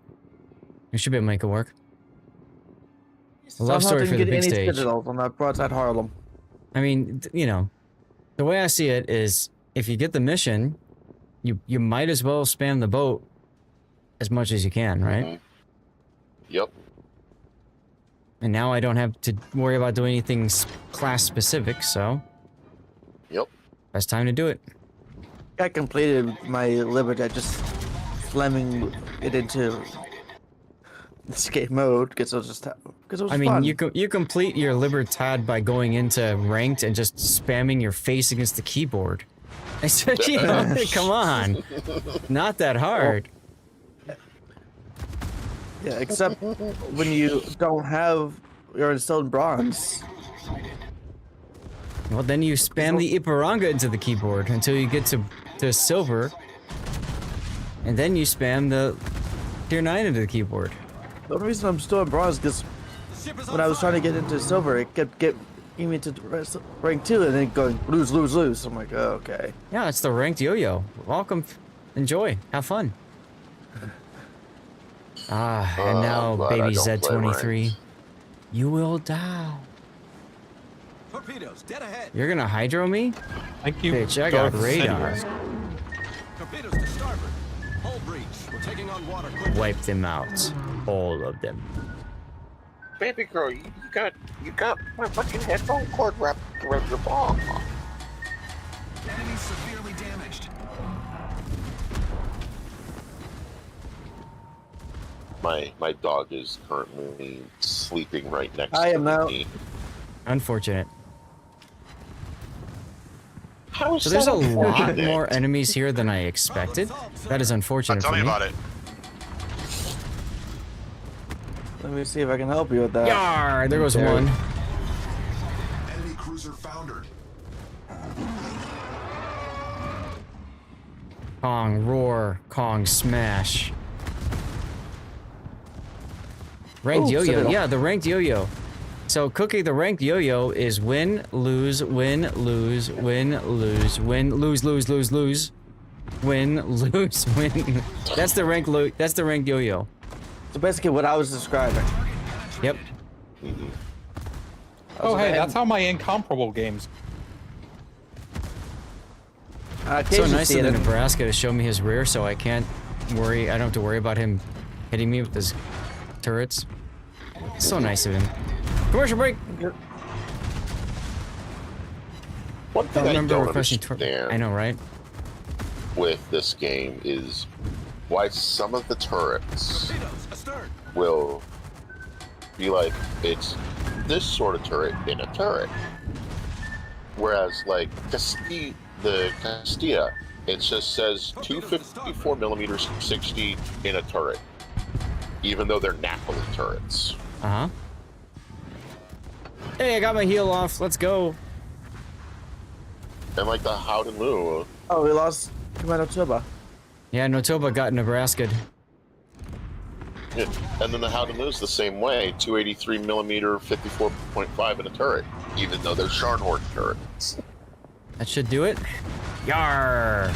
Speaker 1: we should be able to make it work. A love story for the big stage.
Speaker 13: On that broadside Harlem.
Speaker 1: I mean, you know, the way I see it is, if you get the mission, you might as well spam the boat as much as you can, right?
Speaker 12: Mm-hmm. Yep.
Speaker 1: And now I don't have to worry about doing anything class specific, so.
Speaker 12: Yep.
Speaker 1: Best time to do it.
Speaker 13: I completed my Libertad just slamming it into escape mode because it was
Speaker 1: I mean,
Speaker 13: fun.
Speaker 1: you complete your Libertad by going into ranked and just spamming your face against the keyboard. I said, you know, come on, not that hard.
Speaker 13: Yeah, except when you don't have you're still in bronze.
Speaker 1: Well, then you spam the Iparanga into the keyboard until you get to silver, and then you spam the tier 9 into the keyboard.
Speaker 13: The only reason I'm still in bronze is because when I was trying to get into silver, it kept getting me to rank 2 and then going lose, lose, lose. I'm like, oh, okay.
Speaker 1: Yeah, it's the ranked yo-yo. Welcome, enjoy, have fun. And now baby Z23, you will die.
Speaker 3: Torpedoes, dead ahead.
Speaker 1: You're gonna hydro me?
Speaker 9: Thank you.
Speaker 1: Bitch, I got radar.
Speaker 3: Torpedoes to starboard. Hull breach. We're taking on water quickly.
Speaker 1: Wipe them out, all of them.
Speaker 12: Baby girl, you got my fucking headphone cord wrapped around your ball.
Speaker 3: Enemy severely damaged.
Speaker 12: My dog is currently sleeping right next
Speaker 13: I
Speaker 12: to
Speaker 13: am out.
Speaker 12: me.
Speaker 1: Unfortunate.
Speaker 12: How is
Speaker 1: So there's
Speaker 12: that
Speaker 1: a lot
Speaker 12: unfortunate?
Speaker 1: more enemies here than I expected. That is unfortunate
Speaker 11: Tell
Speaker 1: for
Speaker 11: me
Speaker 1: me.
Speaker 11: about it.
Speaker 13: Let me see if I can help you with that.
Speaker 1: Yar! There goes one.
Speaker 3: Enemy cruiser foundered.
Speaker 1: Kong roar, Kong smash. Ranked
Speaker 13: Ooh,
Speaker 1: yo-yo,
Speaker 13: Citadel.
Speaker 1: yeah, the ranked yo-yo. So Cookie, the ranked yo-yo is win, lose, win, lose, win, lose, win, lose, lose, lose, lose, win, lose, win. That's the ranked yo-yo.
Speaker 13: So basically what I was describing.
Speaker 1: Yep.
Speaker 9: Oh, hey, that's how my incomparable games.
Speaker 1: So nice of the Nebraska to show me his rear, so I can't worry. I don't have to worry about him hitting me with his turrets. So nice of him. Commercial break.
Speaker 12: One thing I don't understand
Speaker 1: I know, right?
Speaker 12: with this game is why some of the turrets will be like, it's this sort of turret in a turret. Whereas, like, the Castilla, it just says 254mm 60 in a turret. Even though they're Napoli turrets.
Speaker 1: Uh-huh. Hey, I got my heel off. Let's go.
Speaker 12: And like the Howden Lou.
Speaker 13: Oh, we lost Commando Toba.
Speaker 1: Yeah, Notoba got Nebraska'd.
Speaker 12: Yeah. And then the Howden Lou's the same way, 283mm 54.5 in a turret, even though they're Sharnhorn turrets.
Speaker 1: That should do it. Yar.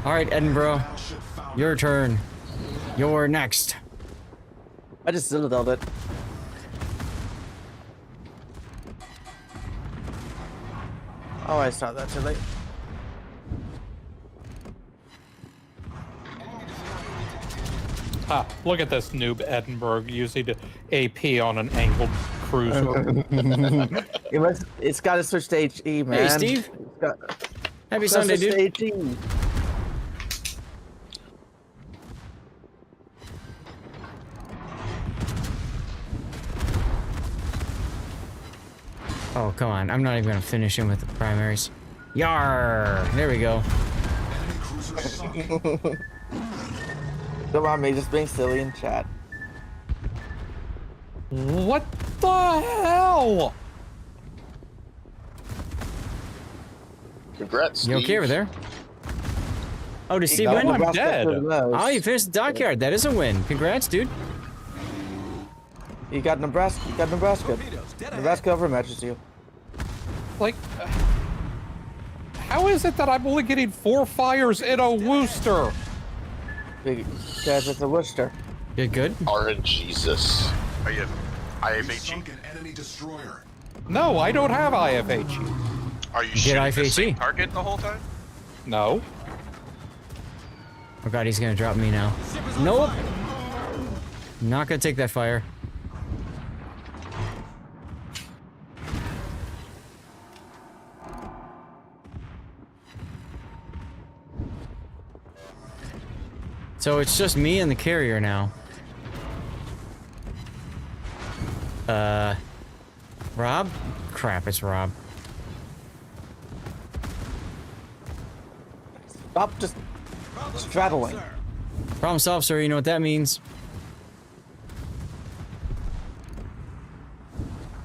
Speaker 1: All right, Edinburgh, your turn. You're next.
Speaker 13: I just Citadel'd it. Oh, I saw that too late.
Speaker 9: Ah, look at this noob Edinburgh using the AP on an angled cruiser.
Speaker 13: It's got to switch to HE, man.
Speaker 1: Hey, Steve. Happy
Speaker 13: It's
Speaker 1: Sunday,
Speaker 13: gotta
Speaker 1: dude.
Speaker 13: switch to HE.
Speaker 1: Oh, come on. I'm not even going to finish him with the primaries. Yar! There we go.
Speaker 13: Come on, me, just being silly in chat.
Speaker 9: What the hell?
Speaker 12: Congrats,
Speaker 1: You okay
Speaker 12: Steve.
Speaker 1: over there? Oh, did Steve
Speaker 9: No,
Speaker 1: win?
Speaker 9: I'm dead.
Speaker 1: Oh, you finished the dockyard. That is a win. Congrats, dude.
Speaker 13: You got Nebraska. You got Nebraska. Nebraska overmatches you.
Speaker 9: Like, how is it that I'm only getting 4 fires in a Worcester?
Speaker 13: Because it's a Worcester.
Speaker 1: You're good?
Speaker 12: RNGesus.
Speaker 11: Are you IFHE?
Speaker 3: Sunk an enemy destroyer.
Speaker 9: No, I don't have IFHE.
Speaker 11: Are you
Speaker 1: Get
Speaker 11: shooting the
Speaker 1: IFHE.
Speaker 11: same target the whole time?
Speaker 9: No.
Speaker 1: Oh god, he's gonna drop me now. Nope. Not gonna take that fire. So it's just me and the carrier now. Rob? Crap, it's Rob.
Speaker 13: Stop just straddling.
Speaker 1: Problem solved, sir. You know what that means.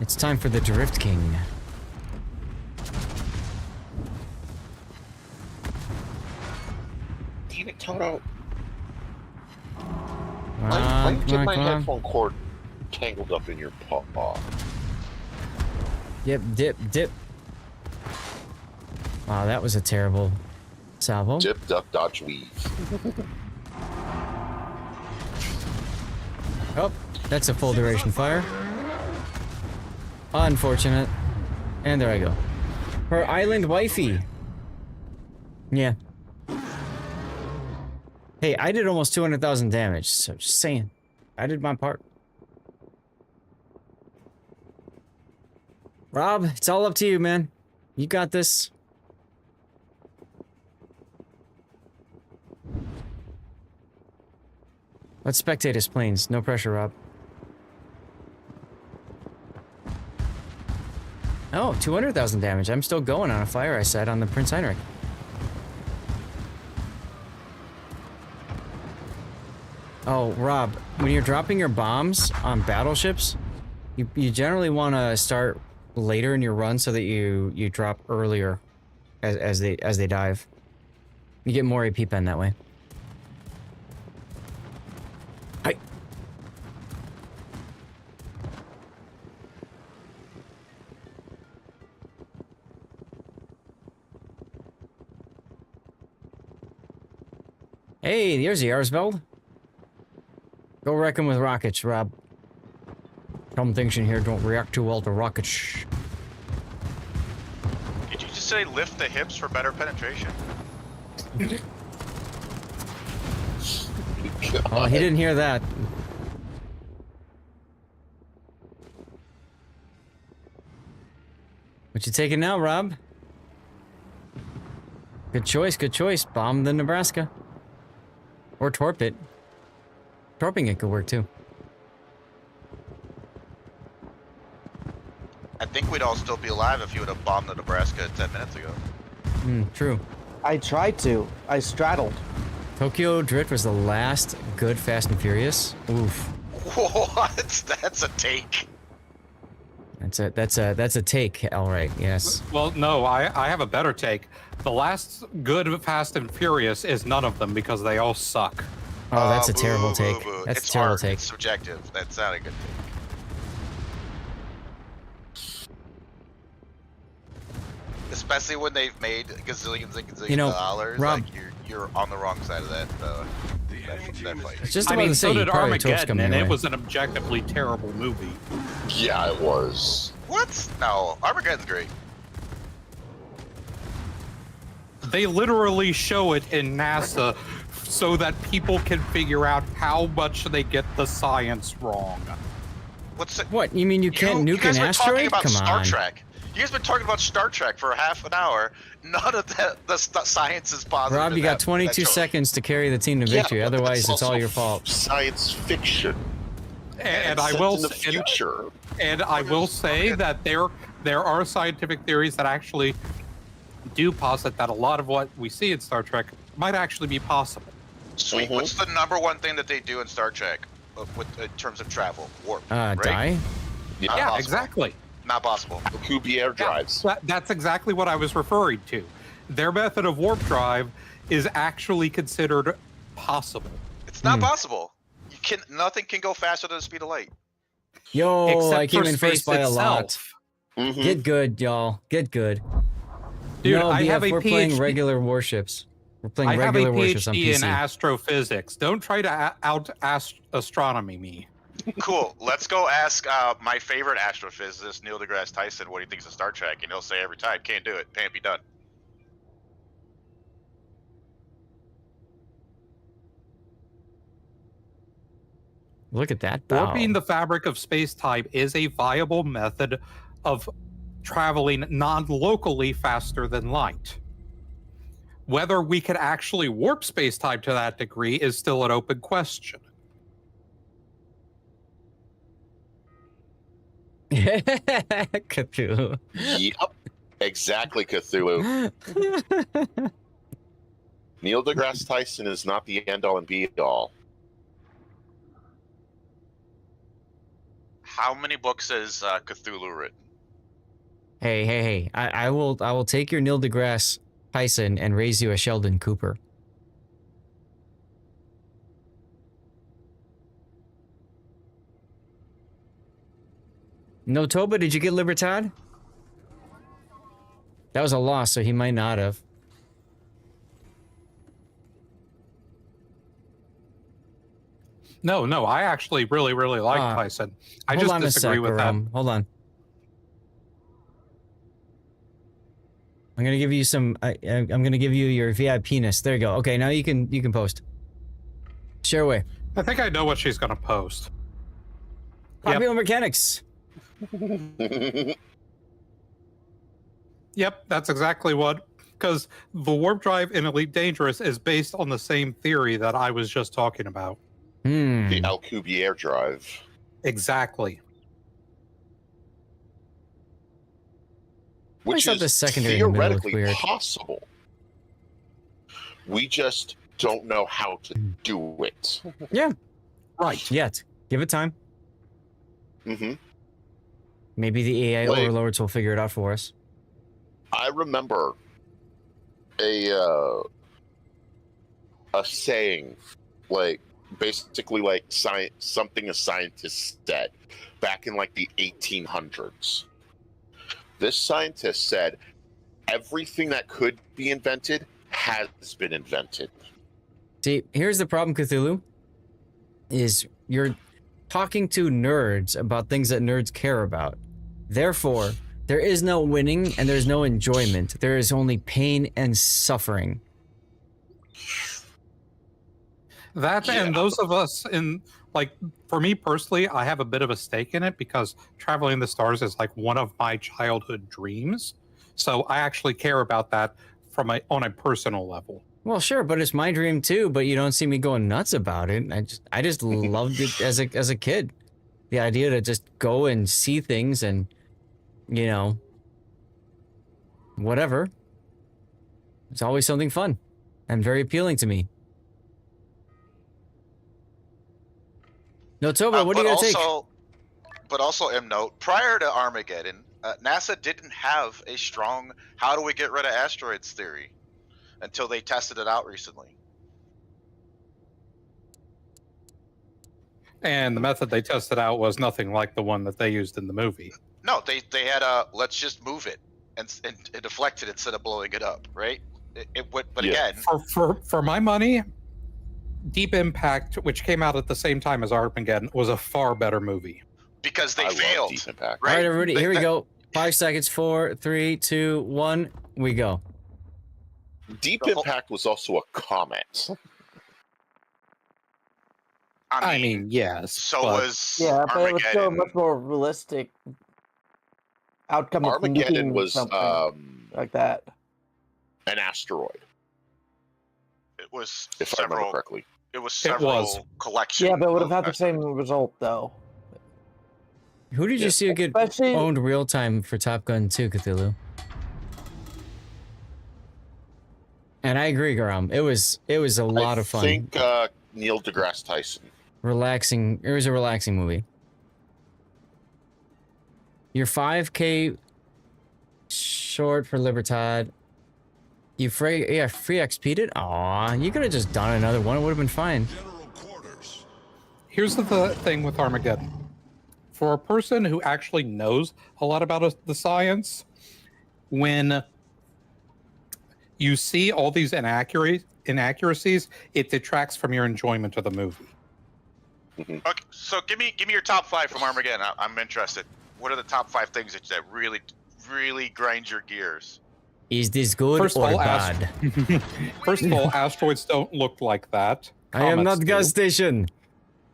Speaker 1: It's time for the Drift King.
Speaker 12: Damn it, Toto.
Speaker 1: Come
Speaker 12: Why
Speaker 1: on,
Speaker 12: you
Speaker 1: come
Speaker 12: get
Speaker 1: on,
Speaker 12: my
Speaker 1: come on.
Speaker 12: headphone cord tangled up in your paw?
Speaker 1: Yep, dip, dip. Wow, that was a terrible salvo.
Speaker 12: Dip, duck, dodge, weave.
Speaker 1: Oh, that's a full duration fire. Unfortunate. And there I go. Her island wifey. Yeah. Hey, I did almost 200,000 damage, so just saying. I did my part. Rob, it's all up to you, man. You got this. Let's spectate his planes. No pressure, Rob. Oh, 200,000 damage. I'm still going on a fire I set on the Prince Heinrich. Oh, Rob, when you're dropping your bombs on battleships, you generally want to start later in your run so that you drop earlier as they dive. You get more AP pen that way. Hi. Hey, there's the Arsveld. Go wreck him with rockets, Rob. Some things in here don't react too well to rockets.
Speaker 11: Did you just say lift the hips for better penetration?
Speaker 1: Oh, he didn't hear that. What you taking now, Rob? Good choice, good choice. Bomb the Nebraska. Or torp it. Torping it could work too.
Speaker 11: I think we'd all still be alive if you would have bombed the Nebraska 10 minutes ago.
Speaker 1: True.
Speaker 13: I tried to. I straddled.
Speaker 1: Tokyo Drift was the last good Fast and Furious. Oof.
Speaker 11: What? That's a take.
Speaker 1: That's a take, alright, yes.
Speaker 9: Well, no, I have a better take. The last good Fast and Furious is none of them because they all suck.
Speaker 1: Oh, that's a
Speaker 11: Boo,
Speaker 1: terrible
Speaker 11: boo,
Speaker 1: take.
Speaker 11: boo.
Speaker 1: That's
Speaker 11: It's
Speaker 1: a terrible
Speaker 11: art.
Speaker 1: take.
Speaker 11: It's subjective. That's not a good take. Especially when they've made gazillions and gazillions of dollars,
Speaker 1: Rob,
Speaker 11: like you're on the wrong side of that fight.
Speaker 1: It's just
Speaker 9: I
Speaker 1: about
Speaker 9: mean,
Speaker 1: to say
Speaker 9: so
Speaker 1: you
Speaker 9: did
Speaker 1: probably torch
Speaker 9: Armageddon,
Speaker 1: coming
Speaker 9: and
Speaker 1: your
Speaker 9: it
Speaker 1: way.
Speaker 9: was an objectively terrible movie.
Speaker 12: Yeah, it was.
Speaker 11: What? No, Armageddon's great.
Speaker 9: They literally show it in NASA so that people can figure out how much they get the science wrong.
Speaker 1: What? You mean you can't nuke
Speaker 11: guys
Speaker 1: an
Speaker 11: been talking
Speaker 1: asteroid?
Speaker 11: about
Speaker 1: Come
Speaker 11: Star
Speaker 1: on.
Speaker 11: Trek. You guys been talking about Star Trek for half an hour. None of the science is positive.
Speaker 1: Rob, you
Speaker 11: in
Speaker 1: got
Speaker 11: that
Speaker 1: 22
Speaker 11: show.
Speaker 1: seconds to carry the team to
Speaker 12: Yeah,
Speaker 1: victory.
Speaker 12: but
Speaker 1: Otherwise, it's all
Speaker 12: also
Speaker 1: your fault.
Speaker 12: Science fiction.
Speaker 9: And
Speaker 12: It's
Speaker 9: I
Speaker 12: set
Speaker 9: will
Speaker 12: in the future.
Speaker 9: And I will say that there are scientific theories that actually do posit that a lot of what we see in Star Trek might actually be possible.
Speaker 11: Sweet. What's the number one thing that they do in Star Trek in terms of travel? Warp. right?
Speaker 1: Die?
Speaker 11: Not
Speaker 9: Yeah,
Speaker 11: possible.
Speaker 9: exactly.
Speaker 11: Not possible.
Speaker 12: Kubier drives.
Speaker 9: That's exactly what I was referring to. their method of warp drive is actually considered possible.
Speaker 11: It's not possible. Nothing can go faster than the speed of light.
Speaker 1: Yo,
Speaker 9: Except
Speaker 1: I came
Speaker 9: for
Speaker 1: in first
Speaker 9: space
Speaker 1: by a lot.
Speaker 9: itself.
Speaker 1: Get good, y'all. Get good.
Speaker 9: Dude,
Speaker 1: no,
Speaker 9: I have a
Speaker 1: we're playing
Speaker 9: PhD
Speaker 1: regular warships. We're playing
Speaker 9: I have a
Speaker 1: regular warships on
Speaker 9: PhD
Speaker 1: PC.
Speaker 9: in astrophysics. Don't try to astronomy me.
Speaker 11: Cool. Let's go ask my favorite astrophysicist, Neil deGrasse Tyson, what he thinks of Star Trek, and he'll say every time, "Can't do it. Can't be done."
Speaker 1: Look at that bow.
Speaker 9: Warping the fabric of space-time is a viable method of traveling non-locally faster than light. Whether we can actually warp space-time to that degree is still an open question.
Speaker 1: Cthulhu.
Speaker 12: Yep, exactly, Cthulhu. Neil deGrasse Tyson is not the end-all and be-all.
Speaker 11: How many books has Cthulhu written?
Speaker 1: Hey! I will take your Neil deGrasse Tyson and raise you a Sheldon Cooper. No, Toba, did you get Libertad? That was a loss, so he might not have.
Speaker 9: No, I actually really like Tyson. I
Speaker 1: hold
Speaker 9: just
Speaker 1: on
Speaker 9: disagree
Speaker 1: a sec,
Speaker 9: with that.
Speaker 1: Hold on. I'm gonna give you some. I'm gonna give you your VIP-ness. There you go. Okay, now you can post. Share away.
Speaker 9: I think I know what she's gonna post.
Speaker 1: Popular mechanics.
Speaker 9: Yep, that's exactly what. Because the warp drive in Elite Dangerous is based on the same theory that I was just talking about.
Speaker 12: The Alcubierre drive.
Speaker 9: Exactly.
Speaker 12: Which
Speaker 1: I thought the
Speaker 12: is
Speaker 1: secondary in the middle looked
Speaker 12: theoretically
Speaker 1: weird.
Speaker 12: possible. We just don't know how to do it.
Speaker 1: Yeah.
Speaker 9: Right.
Speaker 1: Yet. Give it time.
Speaker 12: Mm-hmm.
Speaker 1: Maybe the AI overlords will figure it out for us.
Speaker 12: I remember a saying, like, basically like something a scientist said back in like the 1800s. This scientist said everything that could be invented has been invented.
Speaker 1: See, here's the problem, Cthulhu. Is you're talking to nerds about things that nerds care about. Therefore, there is no winning and there's no enjoyment. There is only pain and suffering.
Speaker 9: That and those of us in, like, for me personally, I have a bit of a stake in it because traveling the stars is like one of my childhood dreams. So I actually care about that on a personal level.
Speaker 1: Well, sure, but it's my dream too, but you don't see me going nuts about it. I just loved it as a kid. The idea to just go and see things and, you know, whatever. It's always something fun and very appealing to me. No, Toba, what do you gotta take?
Speaker 11: But also, note, prior to Armageddon, NASA didn't have a strong "how do we get rid of asteroids" theory until they tested it out recently.
Speaker 9: And the method they tested out was nothing like the one that they used in the movie.
Speaker 11: No, they had a let's just move it and deflect it instead of blowing it up, right? But again,
Speaker 9: for my money, Deep Impact, which came out at the same time as Armageddon, was a far better movie.
Speaker 11: Because they failed.
Speaker 12: Deep Impact.
Speaker 1: Right? All right, everybody, here we go. 5 seconds. 4, 3, 2, 1. We go.
Speaker 12: Deep Impact was also a comet.
Speaker 9: I mean, yes.
Speaker 11: So was
Speaker 13: Yeah, but it was still a
Speaker 11: Armageddon.
Speaker 13: much more realistic outcome of
Speaker 12: Armageddon
Speaker 13: nuking
Speaker 12: was
Speaker 13: something like that.
Speaker 12: an asteroid,
Speaker 11: It was
Speaker 12: if I remember
Speaker 11: several.
Speaker 12: correctly.
Speaker 11: It was several collections.
Speaker 13: Yeah, but it would have had the same result, though.
Speaker 1: Who did you see get owned real time for Top Gun 2, Cthulhu? And I agree, Garam. It was a lot of fun.
Speaker 12: I think Neil deGrasse Tyson.
Speaker 1: Relaxing. It was a relaxing movie. Your 5K short for Libertad. You free XP'd it? Aw, you could have just done another one. It would have been fine.
Speaker 9: Here's the thing with Armageddon. For a person who actually knows a lot about the science, when you see all these inaccuracies, it detracts from your enjoyment of the movie.
Speaker 11: Okay, so give me your top 5 from Armageddon. I'm interested. What are the top 5 things that really grind your gears?
Speaker 1: Is this good or bad?
Speaker 9: First of all, asteroids don't look like that.
Speaker 1: I am not
Speaker 9: Comets
Speaker 1: gas
Speaker 9: do.
Speaker 1: station.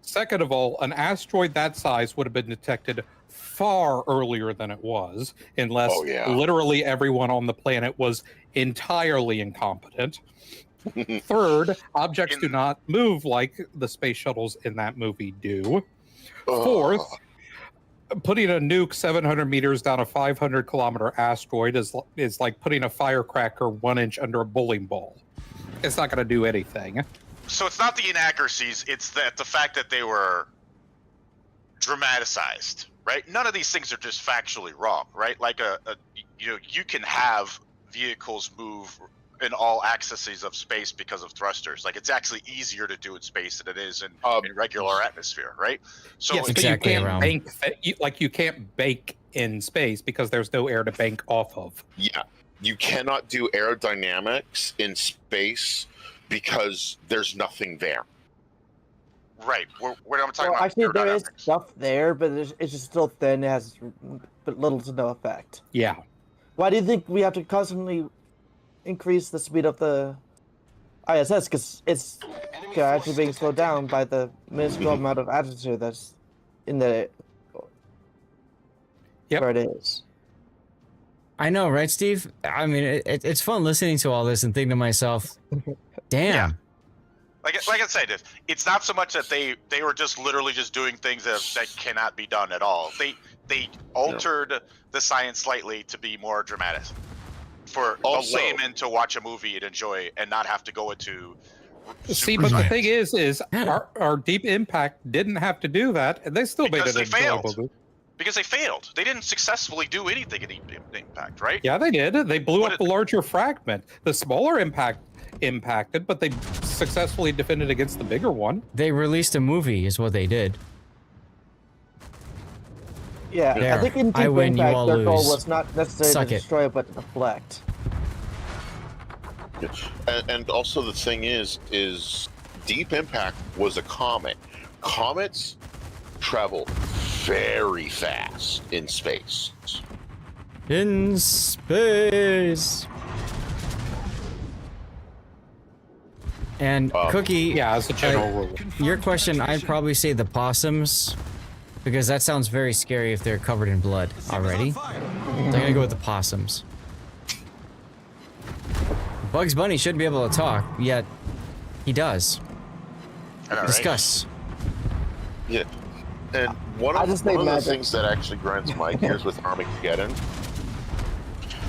Speaker 9: Second of all, an asteroid that size would have been detected far earlier than it was, unless literally everyone on the planet was entirely incompetent. Third, objects do not move like the space shuttles in that movie do. Fourth, putting a nuke 700 meters down a 500-kilometer asteroid is like putting a firecracker 1 inch under a bowling ball. It's not going to do anything.
Speaker 11: So it's not the inaccuracies; it's the fact that they were dramatized, right? None of these things are just factually wrong, right? Like you can have vehicles move in all axes of space because of thrusters. Like it's actually easier to do in space than it is in regular atmosphere, right? So
Speaker 9: yes, but you can't bank. You can't bake in space because there's no air to bank off of.
Speaker 12: Yeah, you cannot do aerodynamics in space because there's nothing there.
Speaker 11: Right. What I'm talking about.
Speaker 13: Actually, there is stuff there, but it's just still thin. It has little to no effect.
Speaker 9: Yeah.
Speaker 13: Why do you think we have to constantly increase the speed of the ISS? Because it's actually being slowed down by the minuscule amount of atmosphere that's in the where it is.
Speaker 1: I know, right, Steve? I mean, it's fun listening to all this and thinking to myself, damn.
Speaker 11: Yeah. Like I said, it's not so much that they were just literally just doing things that cannot be done at all. They altered the science slightly to be more dramatic for a layman to watch a movie and enjoy and not have to go into.
Speaker 9: See, but the thing is our Deep Impact didn't have to do that, and they still made it enjoyable.
Speaker 11: Because they failed. They didn't successfully do anything in Deep Impact, right?
Speaker 9: Yeah, they did. They blew up the larger fragment. The smaller impact impacted, but they successfully defended against the bigger one.
Speaker 1: They released a movie, is what they did.
Speaker 13: Yeah,
Speaker 1: There.
Speaker 13: I think in Deep
Speaker 1: I win, you
Speaker 13: Impact,
Speaker 1: all
Speaker 13: their goal
Speaker 1: lose.
Speaker 13: was not necessarily
Speaker 1: Suck
Speaker 13: to
Speaker 1: it.
Speaker 13: destroy it, but to deflect.
Speaker 12: And also the thing is Deep Impact was a comet. Comets travel very fast in space.
Speaker 1: In space. And Cookie,
Speaker 9: yeah, as a general rule.
Speaker 1: Your question, I'd probably say the possums, because that sounds very scary if they're covered in blood already. So I'm gonna go with the possums. Bugs Bunny should be able to talk, yet he does. Discuss.
Speaker 12: Yeah. And one of the things that actually grinds my gears with Armageddon,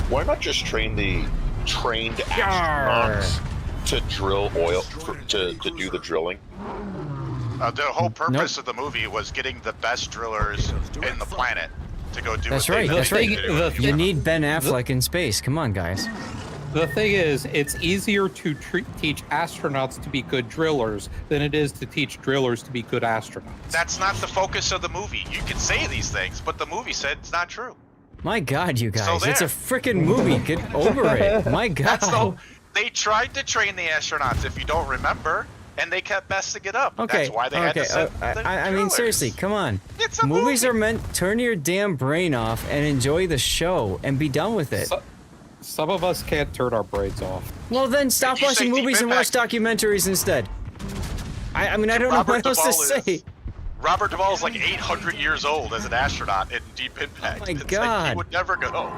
Speaker 12: why not just train the trained astronauts to drill oil, to do the drilling?
Speaker 11: The whole purpose of the movie was getting the best drillers in the planet to go do
Speaker 1: That's
Speaker 11: what
Speaker 1: right,
Speaker 11: they
Speaker 1: that's right.
Speaker 11: needed to do.
Speaker 1: You need Ben Affleck in space. Come on, guys.
Speaker 9: The thing is, it's easier to teach astronauts to be good drillers than it is to teach drillers to be good astronauts.
Speaker 11: That's not the focus of the movie. You can say these things, but the movie said it's not true.
Speaker 1: My God, you guys,
Speaker 11: So
Speaker 1: it's a
Speaker 11: there.
Speaker 1: freaking movie. Get over it. My God.
Speaker 11: They tried to train the astronauts, if you don't remember, and they kept messing it up.
Speaker 1: Okay,
Speaker 11: That's why they had to send the
Speaker 1: I mean,
Speaker 11: drillers.
Speaker 1: seriously, come on.
Speaker 11: It's a
Speaker 1: Movies are meant, turn your damn brain off and enjoy the show and be done with it.
Speaker 9: Some of us can't turn our brains off.
Speaker 1: Well, then stop watching movies and watch documentaries instead. I mean, I don't know what else to say.
Speaker 11: Robert Duvall is like 800 years old as an astronaut in Deep Impact.
Speaker 1: Oh my
Speaker 11: It's like
Speaker 1: God.
Speaker 11: he would never go.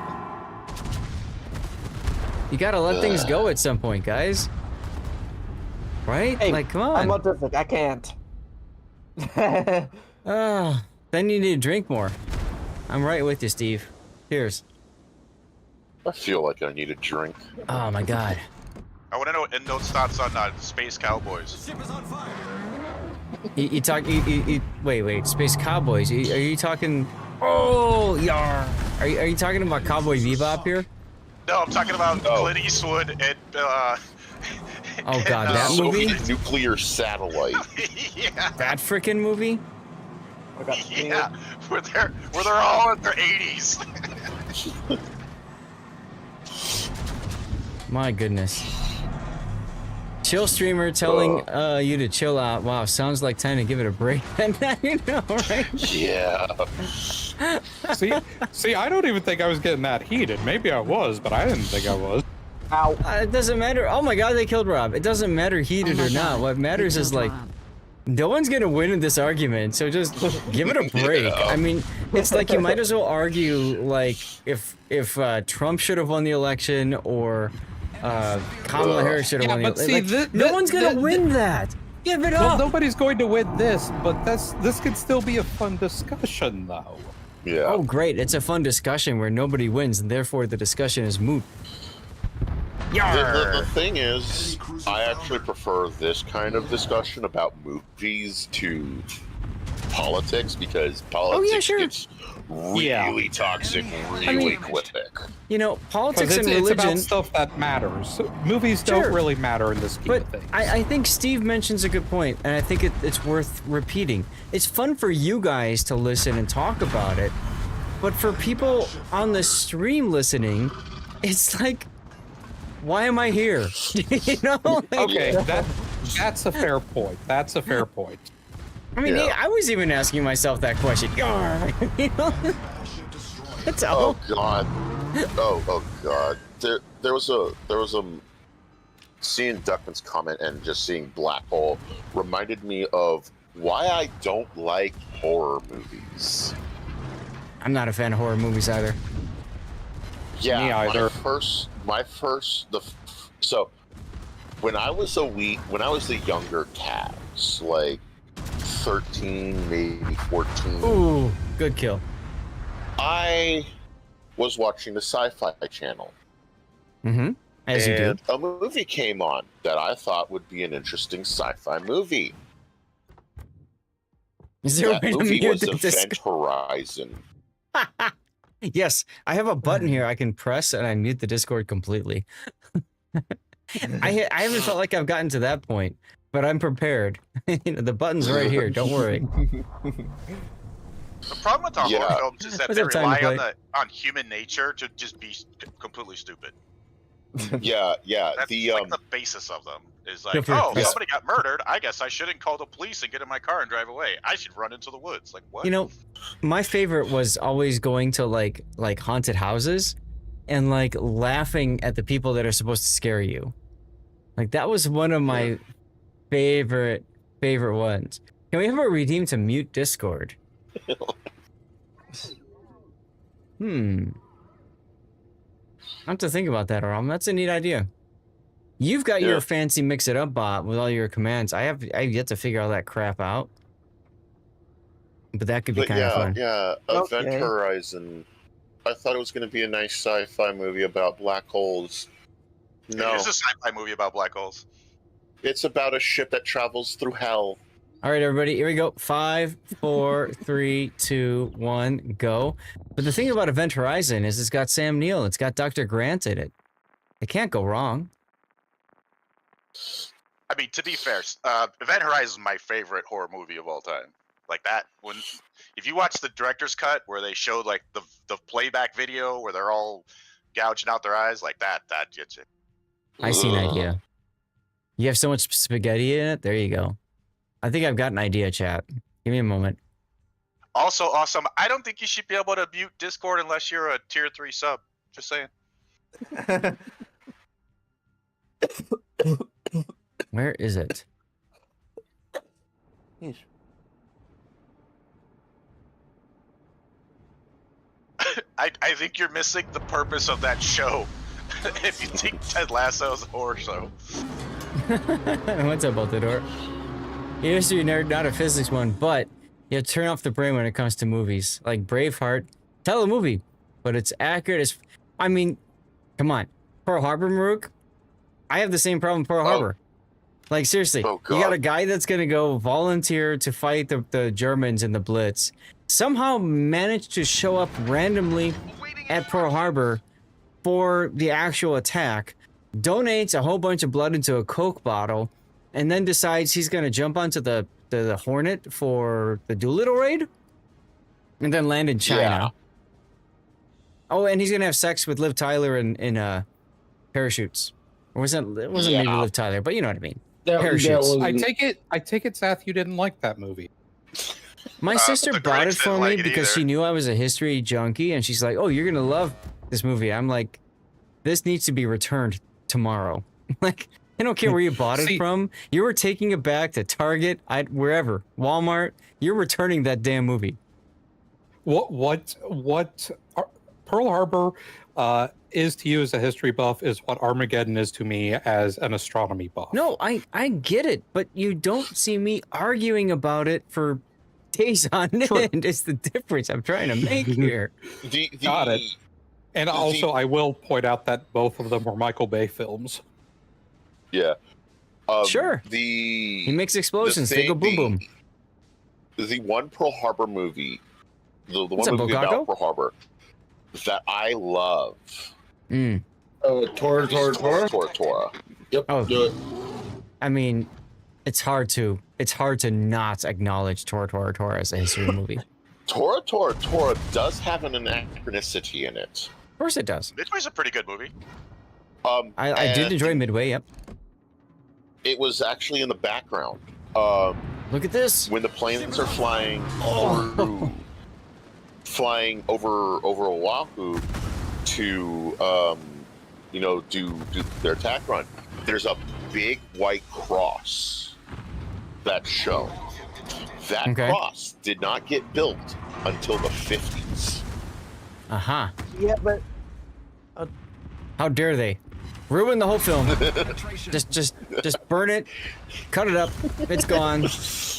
Speaker 1: You gotta let things go at some point, guys. Right?
Speaker 13: Hey,
Speaker 1: like, come on.
Speaker 13: I'm autistic. I can't.
Speaker 1: Then you need to drink more. I'm right with you, Steve. Cheers.
Speaker 12: I feel like I need a drink.
Speaker 1: Oh my God.
Speaker 11: I want to know Endnote's thoughts on Space Cowboys.
Speaker 1: You talk. Wait. Space Cowboys. Are you talking? Oh, yar. Are you talking about Cowboy Bebop here?
Speaker 11: No, I'm talking about Clint Eastwood and.
Speaker 1: Oh god, that movie?
Speaker 12: Soviet nuclear satellite.
Speaker 11: Yeah.
Speaker 1: That freaking movie?
Speaker 11: Yeah, where they're all in their 80s.
Speaker 1: My goodness. Chill streamer telling you to chill out. Wow, sounds like time to give it a break. You know, right?
Speaker 12: Yeah.
Speaker 9: See, I don't even think I was getting that heated. Maybe I was, but I didn't think I was.
Speaker 13: Ow.
Speaker 1: It doesn't matter. Oh my god, they killed Rob. It doesn't matter heated or not. What matters is like, no one's gonna win in this argument, so just give it a break. I mean, it's like you might as well argue like if Trump should have won the election or Kamala Harris should have won the election. No one's gonna win that. Give it up.
Speaker 9: Nobody's going to win this, but this could still be a fun discussion, though.
Speaker 12: Yeah.
Speaker 1: Oh, great! It's a fun discussion where nobody wins, and therefore the discussion is moot.
Speaker 12: The thing is, I actually prefer this kind of discussion about movies to politics because politics gets really toxic really quick.
Speaker 1: You know, politics and
Speaker 9: it's
Speaker 1: religion.
Speaker 9: about stuff that matters. Movies don't really matter in this scheme of things.
Speaker 1: I think Steve mentions a good point, and I think it's worth repeating. It's fun for you guys to listen and talk about it, but for people on the stream listening, it's like, why am I here? You know? Like,
Speaker 9: okay, that's a fair point. That's a fair point.
Speaker 1: I mean, I was even asking myself that question. You know? That's all.
Speaker 12: Oh god. Oh god. There was a seeing Duckman's comment and just seeing Black Hole reminded me of why I don't like horror movies.
Speaker 1: I'm not a fan of horror movies either.
Speaker 12: Yeah,
Speaker 9: me either.
Speaker 12: So when I was a younger cat, like 13, maybe 14.
Speaker 1: Ooh, good kill.
Speaker 12: I was watching the Sci-Fi Channel.
Speaker 1: Mm-hmm. As you do.
Speaker 12: A movie came on that I thought would be an interesting sci-fi movie.
Speaker 1: Is there
Speaker 12: that movie was Event Horizon.
Speaker 1: Yes, I have a button here I can press and I mute the Discord completely. I haven't felt like I've gotten to that point, but I'm prepared. The button's right here. Don't worry.
Speaker 11: The problem with the horror films is that they rely on human nature to just be completely stupid.
Speaker 12: Yeah.
Speaker 11: That's like the basis of them. Is like, somebody got murdered. I guess I shouldn't call the police and get in my car and drive away. I should run into the woods. Like, what?
Speaker 1: You know, my favorite was always going to like haunted houses and like laughing at the people that are supposed to scare you. Like that was one of my favorite ones. Can we have a redeem to mute Discord? I have to think about that, Aram. That's a neat idea. You've got your fancy mix it up bot with all your commands. I've yet to figure all that crap out. But that could be kind of fun.
Speaker 12: Yeah, Event Horizon. I thought it was going to be a nice sci-fi movie about black holes. No.
Speaker 11: It is a sci-fi movie about black holes.
Speaker 12: It's about a ship that travels through hell.
Speaker 1: All right, everybody, here we go. 5, 4, 3, 2, 1, go. But the thing about Event Horizon is it's got Sam Neill. It's got Dr. Grant in it. It can't go wrong.
Speaker 11: I mean, to be fair, Event Horizon is my favorite horror movie of all time. Like that, if you watch the director's cut where they showed like the playback video where they're all gouging out their eyes, like that gets you.
Speaker 1: I see an idea. You have so much spaghetti in it. There you go. I think I've got an idea, chat. Give me a moment.
Speaker 11: Also awesome. I don't think you should be able to mute Discord unless you're a tier 3 sub. Just saying.
Speaker 1: Where is it?
Speaker 11: I think you're missing the purpose of that show. If you think Ted Lasso is a horror show.
Speaker 1: What's up, Altador? Yes, you're not a physics one, but you turn off the brain when it comes to movies. Like Braveheart, tell a movie, but it's accurate as... I mean, come on. Pearl Harbor, Maruk? I have the same problem with Pearl Harbor. Like, seriously, you got a guy that's going to go volunteer to fight the Germans in the Blitz, somehow managed to show up randomly at Pearl Harbor before the actual attack, donates a whole bunch of blood into a Coke bottle, and then decides he's going to jump onto the Hornet for the Doolittle raid, and then land in China.
Speaker 12: Yeah.
Speaker 1: Oh, and he's going to have sex with Liv Tyler in parachutes. Or it wasn't maybe Liv Tyler, but you know what I mean. Parachutes.
Speaker 9: I take it, Seth, you didn't like that movie.
Speaker 1: My sister bought it for me because she knew I was a history junkie, and she's like, "Oh, you're gonna love this movie." I'm like, "This needs to be returned tomorrow." Like, I don't care where you bought it from. You were taking it back to Target, wherever, Walmart. You're returning that damn movie.
Speaker 9: What Pearl Harbor is to you as a history buff is what Armageddon is to me as an astronomy buff.
Speaker 1: No, I get it, but you don't see me arguing about it for days on end. It's the difference I'm trying to make here.
Speaker 9: Got it. And also, I will point out that both of them were Michael Bay films.
Speaker 12: Yeah.
Speaker 1: Sure. He makes explosions. They go boom boom.
Speaker 12: The one Pearl Harbor movie, the one
Speaker 1: that,
Speaker 12: movie
Speaker 1: Bokako?
Speaker 12: about Pearl Harbor that I love.
Speaker 14: Oh, Tora. Yep.
Speaker 1: Oh,
Speaker 14: do it.
Speaker 1: I mean, it's hard to not acknowledge Tora as a history movie.
Speaker 12: Tora does have an anachronicity in it.
Speaker 1: Of course it does.
Speaker 11: Midway's a pretty good movie.
Speaker 1: I did enjoy Midway, yep.
Speaker 12: It was actually in the background.
Speaker 1: Look at this.
Speaker 12: When the planes are flying over Oahu to do their attack run, there's a big white cross that's shown. That cross did not get built until the 50s.
Speaker 1: Uh-huh.
Speaker 13: Yeah, but
Speaker 1: how dare they ruin the whole film? just burn it, cut it up, it's gone,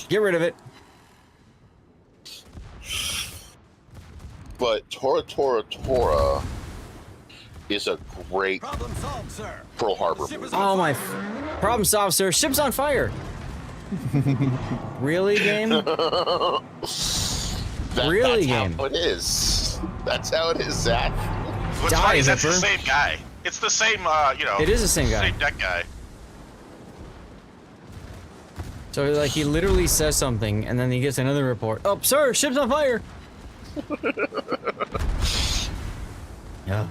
Speaker 1: get rid of it.
Speaker 12: But Tora is a great Pearl Harbor movie.
Speaker 1: Oh my! Problem solved, sir. Ship's on fire. Really, game? Really, game?
Speaker 12: That's how it is. That's how it is, Zach.
Speaker 11: What's funny is that's the same guy. It's the same,
Speaker 1: It is the same guy.
Speaker 11: Same deck guy.
Speaker 1: So, like, he literally says something, and then he gets another report. Oh, sir, ship's on fire. Yeah.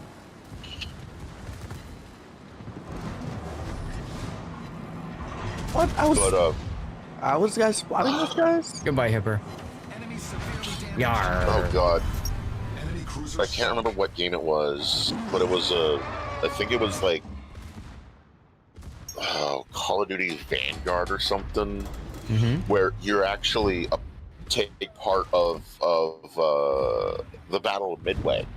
Speaker 13: What? I was guys spotting those guys?
Speaker 1: Goodbye, Hipper. Yarr.
Speaker 12: Oh god. I can't remember what game it was, but it was I think it was like Call of Duty Vanguard or something, where you're actually take part of the Battle of Midway.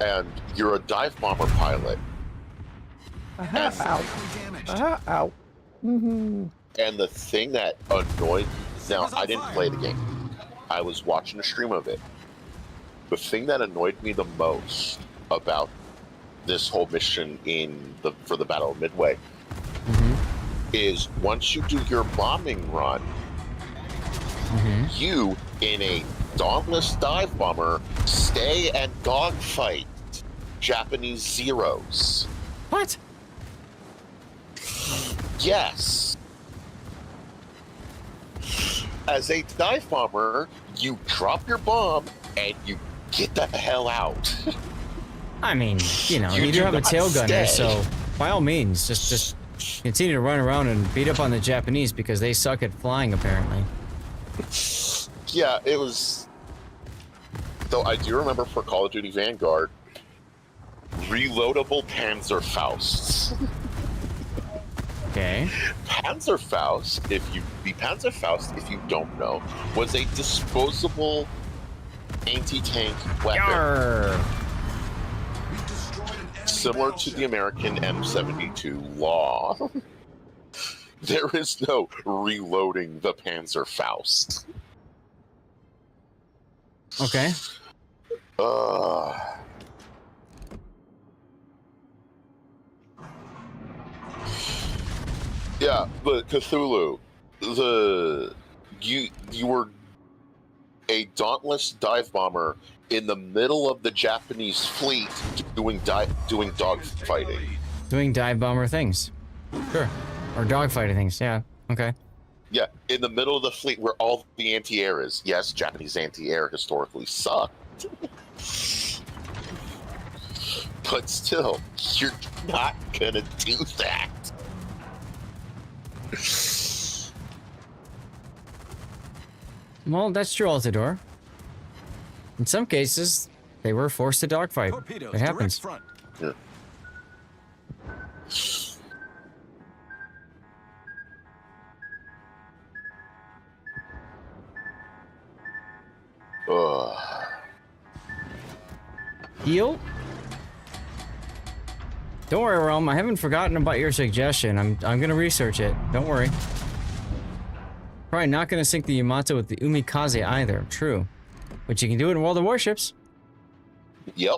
Speaker 12: And you're a dive bomber pilot.
Speaker 13: Ow.
Speaker 12: And the thing that annoyed, now I didn't play the game, I was watching a stream of it. The thing that annoyed me the most about this whole mission for the Battle of Midway is once you do your bombing run, you in a dauntless dive bomber stay and dogfight Japanese Zeros.
Speaker 1: What?
Speaker 12: Yes. As a dive bomber, you drop your bomb and you get the hell out.
Speaker 1: I mean, you do have a tail gunner, so by all means, just continue to run around and beat up on the Japanese because they suck at flying, apparently.
Speaker 12: Yeah, it was. Though I do remember for Call of Duty Vanguard, reloadable Panzerfausts.
Speaker 1: Okay.
Speaker 12: Panzerfaust, if you don't know, was a disposable anti-tank weapon.
Speaker 1: Yarr.
Speaker 12: Similar to the American M72 law. There is no reloading the Panzerfaust.
Speaker 1: Okay.
Speaker 12: Yeah, but Cthulhu, you were a dauntless dive bomber in the middle of the Japanese fleet doing dog fighting.
Speaker 1: Doing dive bomber things. Sure. Or dogfighting things, yeah. Okay.
Speaker 12: Yeah, in the middle of the fleet where all the anti-air is. Yes, Japanese anti-air historically sucked. But still, you're not gonna do that.
Speaker 1: Well, that's true, Altador. In some cases, they were forced to dogfight.
Speaker 3: Torpedoes,
Speaker 1: It happens.
Speaker 3: direct front.
Speaker 12: Yeah.
Speaker 1: Heal? Don't worry, Realm. I haven't forgotten about your suggestion. I'm gonna research it. Don't worry. Probably not gonna sink the Yamato with the Umikaze either. True. But you can do it in World of Warships.
Speaker 12: Yep.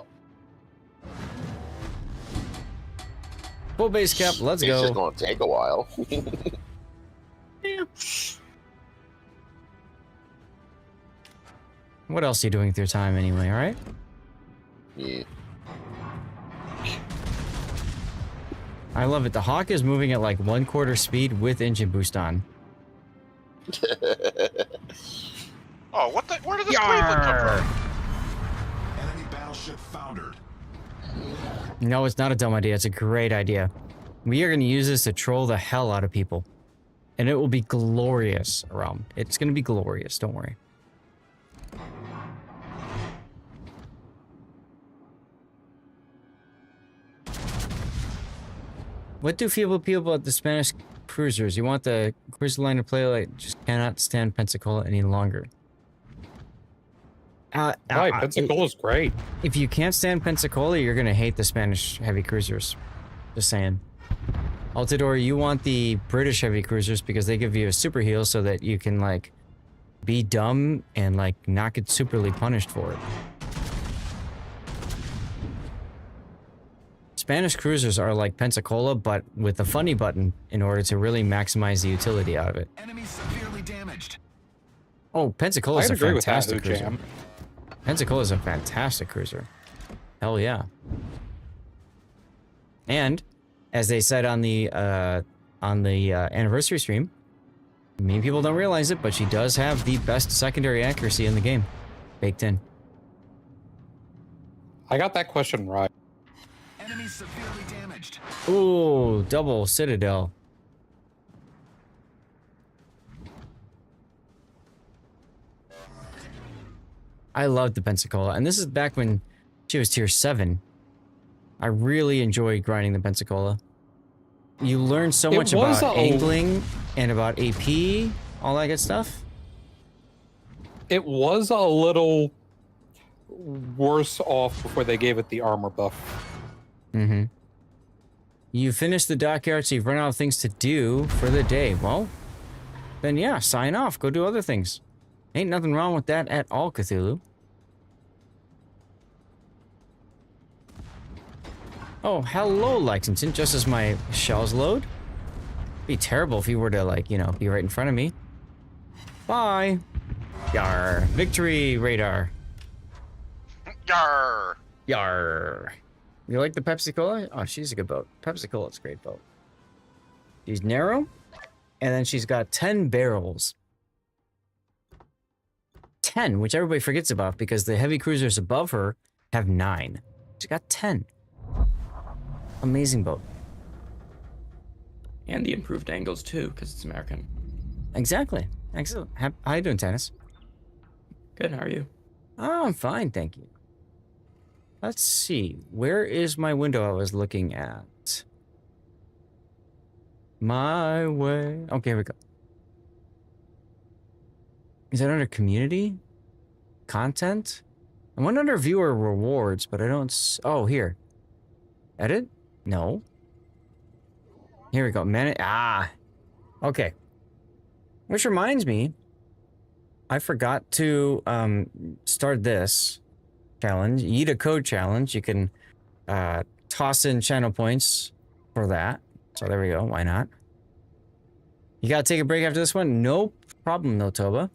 Speaker 1: Full base cap. Let's go.
Speaker 12: It's just gonna take a while.
Speaker 1: Yeah. What else are you doing with your time anyway, alright?
Speaker 12: Yeah.
Speaker 1: I love it. The Hawk is moving at like 1/4 speed with engine boost on.
Speaker 11: Oh, what the? Where did this Cleveland come from?
Speaker 3: Enemy battleship foundered.
Speaker 1: No, it's not a dumb idea. It's a great idea. We are going to use this to troll the hell out of people. And it will be glorious, Realm. It's going to be glorious. Don't worry. What do people about the Spanish cruisers? You want the cruiser line to play like just cannot stand Pensacola any longer.
Speaker 9: Right, Pensacola's great.
Speaker 1: If you can't stand Pensacola, you're gonna hate the Spanish heavy cruisers. Just saying. Altador, you want the British heavy cruisers because they give you a super heal so that you can like be dumb and like not get superly punished for it. Spanish cruisers are like Pensacola, but with a funny button in order to really maximize the utility out of it.
Speaker 3: Enemy severely damaged.
Speaker 1: Oh, Pensacola's a
Speaker 9: agree with that,
Speaker 1: fantastic cruiser.
Speaker 9: Jam.
Speaker 1: Pensacola's a fantastic cruiser. Hell yeah. And as they said on the anniversary stream, many people don't realize it, but she does have the best secondary accuracy in the game, baked in.
Speaker 9: I got that question right.
Speaker 3: Enemy severely damaged.
Speaker 1: Ooh, double Citadel. I loved the Pensacola, and this is back when she was tier 7. I really enjoyed grinding the Pensacola. You learn so much about angling and about AP, all that good stuff.
Speaker 9: It was a little worse off before they gave it the armor buff.
Speaker 1: Mm-hmm. You finish the dockyard, so you've run out of things to do for the day. Well, then yeah, sign off. Go do other things. Ain't nothing wrong with that at all, Cthulhu. Oh, hello, Lexington. Just as my shells load. Be terrible if you were to, like, you know, be right in front of me. Bye. Yar. Victory radar.
Speaker 11: Yar.
Speaker 1: Yar. You like the Pepsi Cola? Oh, she's a good boat. Pepsi Cola's a great boat. She's narrow, and then she's got 10 barrels. 10, which everybody forgets about because the heavy cruisers above her have 9. She's got 10. Amazing boat.
Speaker 16: And the improved angles too, because it's American.
Speaker 1: Exactly. Excellent. How you doing, Tennis?
Speaker 16: Good, how are you?
Speaker 1: Oh, I'm fine, thank you. Let's see. Where is my window I was looking at? My way. Okay, here we go. Is that under community? Content? I went under viewer rewards, but I don't... Oh, here. Edit? No. Here we go. Okay. Which reminds me, I forgot to start this challenge. Eat a code challenge. You can toss in channel points for that. So there we go. Why not? You gotta take a break after this one? No problem, Notoba.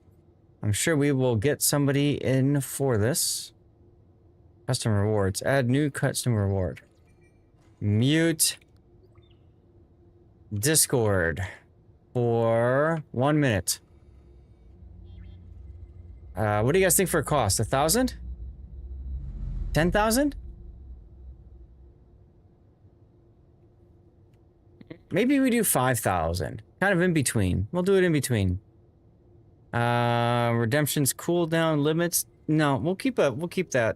Speaker 1: I'm sure we will get somebody in for this. Custom rewards. Add new custom reward. Mute Discord for 1 minute. What do you guys think for a cost? 1,000? 10,000? Maybe we do 5,000. Kind of in between. We'll do it in between. Redemption's cooldown limits. No, we'll keep that.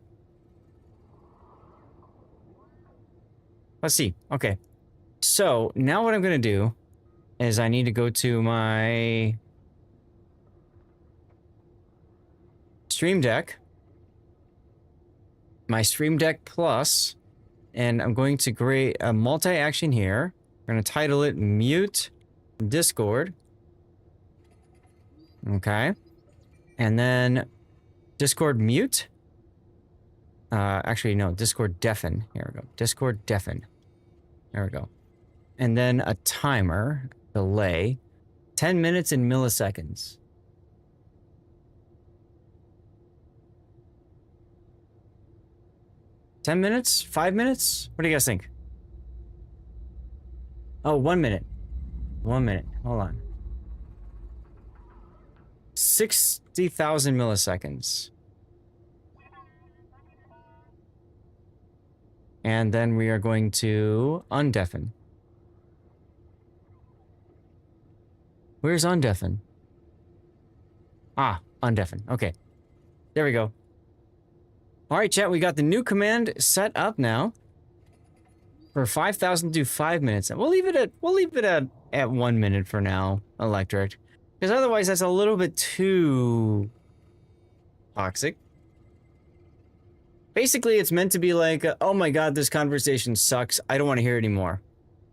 Speaker 1: Let's see. Okay. So now what I'm gonna do is I need to go to my Stream Deck. My Stream Deck Plus, and I'm going to create a multi-action here. We're going to title it Mute Discord. Okay. And then Discord Mute. Actually, no, Discord Deafen. Here we go. Discord Deafen. There we go. And then a timer, delay, 10 minutes in milliseconds. $10 minutes? 5 minutes? What do you guys think? Oh, 1 minute. 1 minute. Hold on. 60,000 milliseconds. And then we are going to undeafen. Where's undeafen? Ah, undeafen. Okay. There we go. All right, chat, we got the new command set up now. For 5,000 to 5 minutes. And we'll leave it at 1 minute for now, Electric. Because otherwise that's a little bit too toxic. Basically, it's meant to be like, oh my god, this conversation sucks. I don't want to hear it anymore.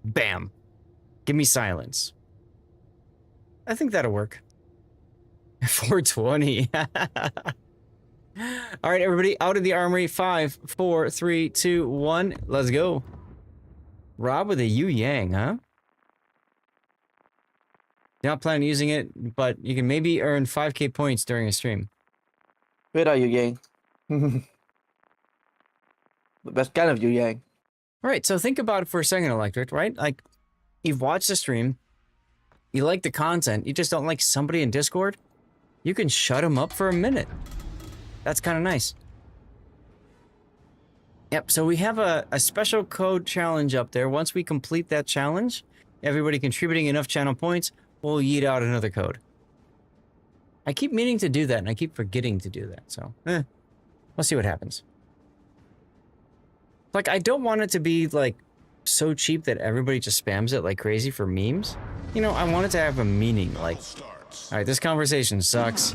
Speaker 1: Bam. Give me silence. I think that'll work. 420. All right, everybody, out of the armory. 5, 4, 3, 2, 1. Let's go. Rob with a Yu Yang, huh? Not planning on using it, but you can maybe earn 5k points during a stream.
Speaker 13: Where are you, Yang? The best kind of Yu Yang.
Speaker 1: All right, so think about it for a second, Electric, right? Like, you've watched the stream, you like the content, you just don't like somebody in Discord, you can shut them up for a minute. That's kind of nice. Yep, so we have a special code challenge up there. Once we complete that challenge, everybody contributing enough channel points, we'll yeet out another code. I keep meaning to do that, and I keep forgetting to do that, so, we'll see what happens. Like, I don't want it to be, like, so cheap that everybody just spams it like crazy for memes. You know, I want it to have a meaning, like, alright, this conversation sucks.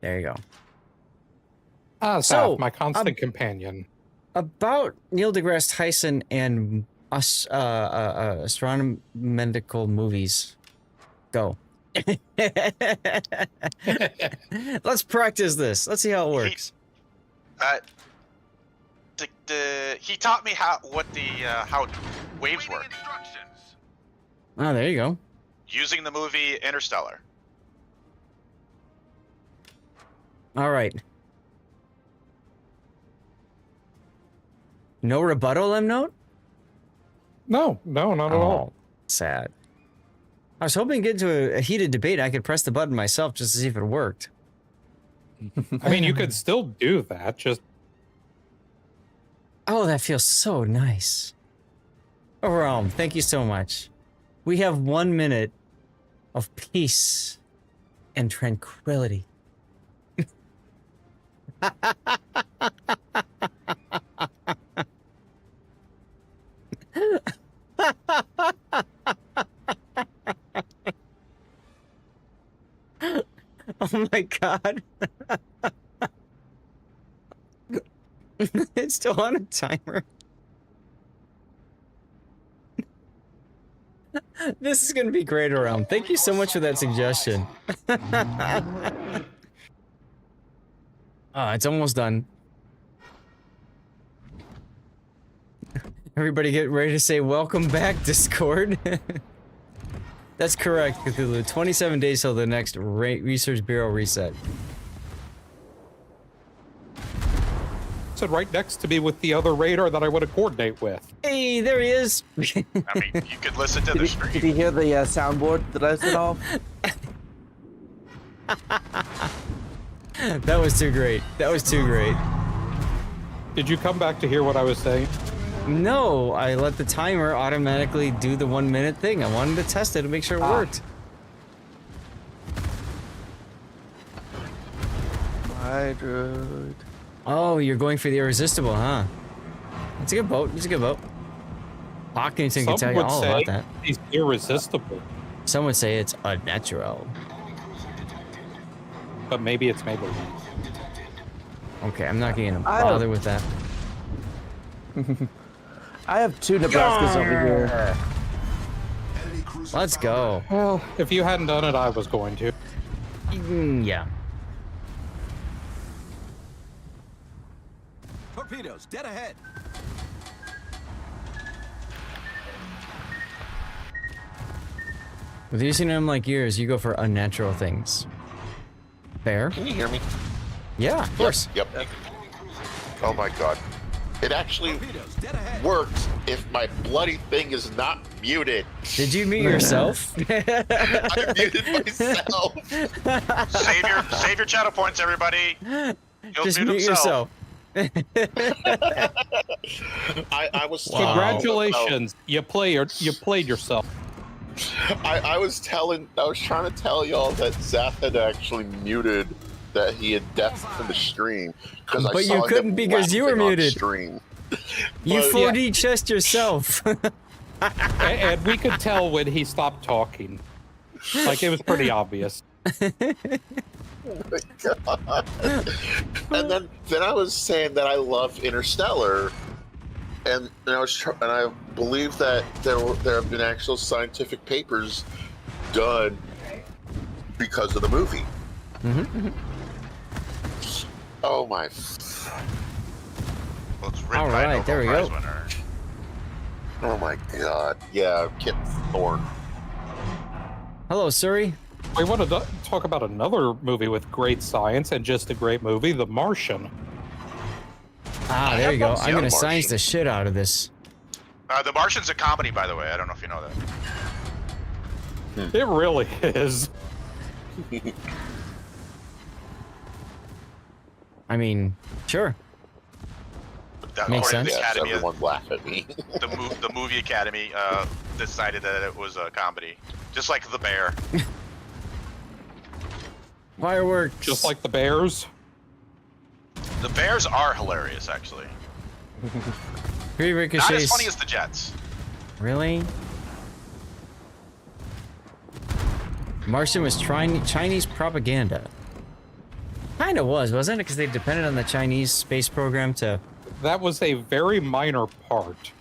Speaker 1: There you go.
Speaker 9: Ah, so, my constant companion.
Speaker 1: About Neil deGrasse Tyson and us, astronomical movies. Go. Let's practice this. Let's see how it works.
Speaker 11: He taught me how waves work.
Speaker 1: Oh, there you go.
Speaker 11: Using the movie Interstellar.
Speaker 1: All right. No rebuttal, M-Note?
Speaker 9: No, not at all.
Speaker 1: Sad. I was hoping to get into a heated debate. I could press the button myself just to see if it worked.
Speaker 9: I mean, you could still do that, just...
Speaker 1: Oh, that feels so nice. Oh, Realm, thank you so much. We have 1 minute of peace and tranquility. Oh my god. It's still on a timer. This is gonna be great around. Thank you so much for that suggestion. It's almost done. Everybody get ready to say welcome back, Discord. That's correct, Cthulhu. 27 days till the next Research Bureau reset.
Speaker 9: Sit right next to me with the other radar that I want to coordinate with.
Speaker 1: Hey, there he is.
Speaker 11: I mean, you could listen to the
Speaker 13: Did
Speaker 11: stream.
Speaker 13: you hear the soundboard that I set off?
Speaker 1: That was too great. That was too great.
Speaker 9: Did you come back to hear what I was saying?
Speaker 1: No, I let the timer automatically do the 1 minute thing. I wanted to test it to make sure it worked.
Speaker 13: Hydroid.
Speaker 1: Oh, you're going for the irresistible, huh? It's a good boat. It's a good boat. Hawkinson can tell you all about that.
Speaker 9: He's irresistible.
Speaker 1: Some would say it's unnatural.
Speaker 9: But maybe it's Maybelline.
Speaker 1: Okay, I'm not gonna bother with that.
Speaker 13: I have 2 Nebraskas over here.
Speaker 1: Let's go.
Speaker 9: Well, if you hadn't done it, I was going to.
Speaker 1: Yeah.
Speaker 3: Torpedoes, dead ahead.
Speaker 1: With using them like yours, you go for unnatural things. Fair?
Speaker 12: Can you hear me?
Speaker 1: Yeah, of course.
Speaker 12: Yep. Oh my god. It actually works if my bloody thing is not muted.
Speaker 1: Did you mute yourself?
Speaker 12: I muted myself.
Speaker 11: Save your channel points, everybody. He'll
Speaker 1: Just
Speaker 11: mute
Speaker 1: mute
Speaker 11: himself.
Speaker 12: I was
Speaker 9: Congratulations, you played yourself.
Speaker 12: I was trying to tell y'all that Zaf had actually muted that he had death from the stream because
Speaker 1: But you couldn't because you were muted.
Speaker 12: Stream.
Speaker 1: You 4D chessed yourself.
Speaker 9: And we could tell when he stopped talking. Like, it was pretty obvious.
Speaker 12: Oh my god. And then I was saying that I love Interstellar, and I believe that there have been actual scientific papers done because of the movie.
Speaker 1: Mm-hmm.
Speaker 12: Oh my!
Speaker 11: Well, it's written
Speaker 1: All
Speaker 11: by a
Speaker 1: right,
Speaker 11: Nobel
Speaker 1: there we
Speaker 11: Prize
Speaker 1: go.
Speaker 11: winner.
Speaker 12: Oh my god! Yeah, Kip Thorne.
Speaker 1: Hello, Surrey.
Speaker 9: We want to talk about another movie with great science and just a great movie, The Martian.
Speaker 1: Ah, there you go. I'm gonna science the shit out of this.
Speaker 11: The Martian's a comedy, by the way. I don't know if you know that.
Speaker 9: It really is.
Speaker 1: I mean, sure. Makes sense.
Speaker 11: The Academy,
Speaker 12: everyone laugh at me.
Speaker 11: the movie Academy decided that it was a comedy, just like The Bear.
Speaker 1: Fireworks.
Speaker 9: Just like the Bears.
Speaker 11: The Bears are hilarious, actually.
Speaker 1: Free
Speaker 11: Not
Speaker 1: ricochets.
Speaker 11: as funny as the Jets.
Speaker 1: Really? Martian was Chinese propaganda. Kinda was, wasn't it? Because they depended on the Chinese space program to...
Speaker 9: That was a very minor part.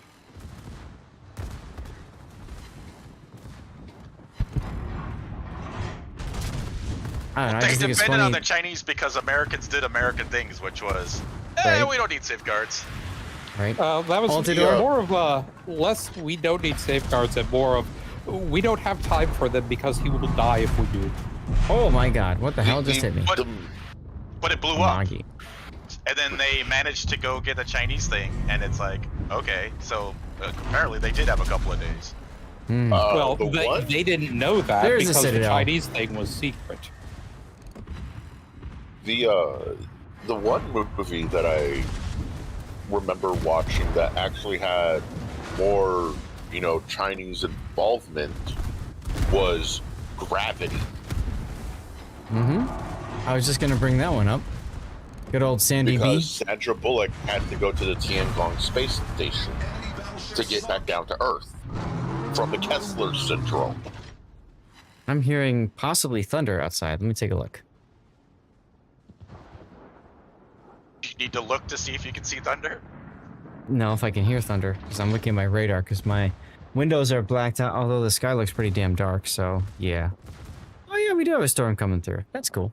Speaker 1: I don't know, I
Speaker 11: They
Speaker 1: just think it's
Speaker 11: depended on
Speaker 1: funny.
Speaker 11: the Chinese because Americans did American things, which was,
Speaker 1: Right.
Speaker 11: we don't need safeguards.
Speaker 1: Right?
Speaker 9: That was more of less we don't need safeguards and more of we don't have time for them because he will die if we do.
Speaker 1: Oh my god, what the hell just hit me?
Speaker 11: But it blew up.
Speaker 1: Nagi.
Speaker 11: And then they managed to go get a Chinese thing, and it's like, okay, so apparently they did have a couple of days.
Speaker 9: Well, they didn't know that
Speaker 1: There's
Speaker 9: because the
Speaker 1: Citadel.
Speaker 9: Chinese thing was secret.
Speaker 12: The one movie that I remember watching that actually had more, Chinese involvement was Gravity.
Speaker 1: Mm-hmm. I was just gonna bring that one up. Good old Sandy
Speaker 12: Because
Speaker 1: B.
Speaker 12: Sandra Bullock had to go to the Tiangong space station to get back down to Earth from the Kessler syndrome.
Speaker 1: I'm hearing possibly thunder outside. Let me take a look.
Speaker 11: You need to look to see if you can see thunder.
Speaker 1: No, if I can hear thunder, because I'm looking at my radar, because my windows are blacked out, although the sky looks pretty damn dark, so yeah. Oh yeah, we do have a storm coming through. That's cool.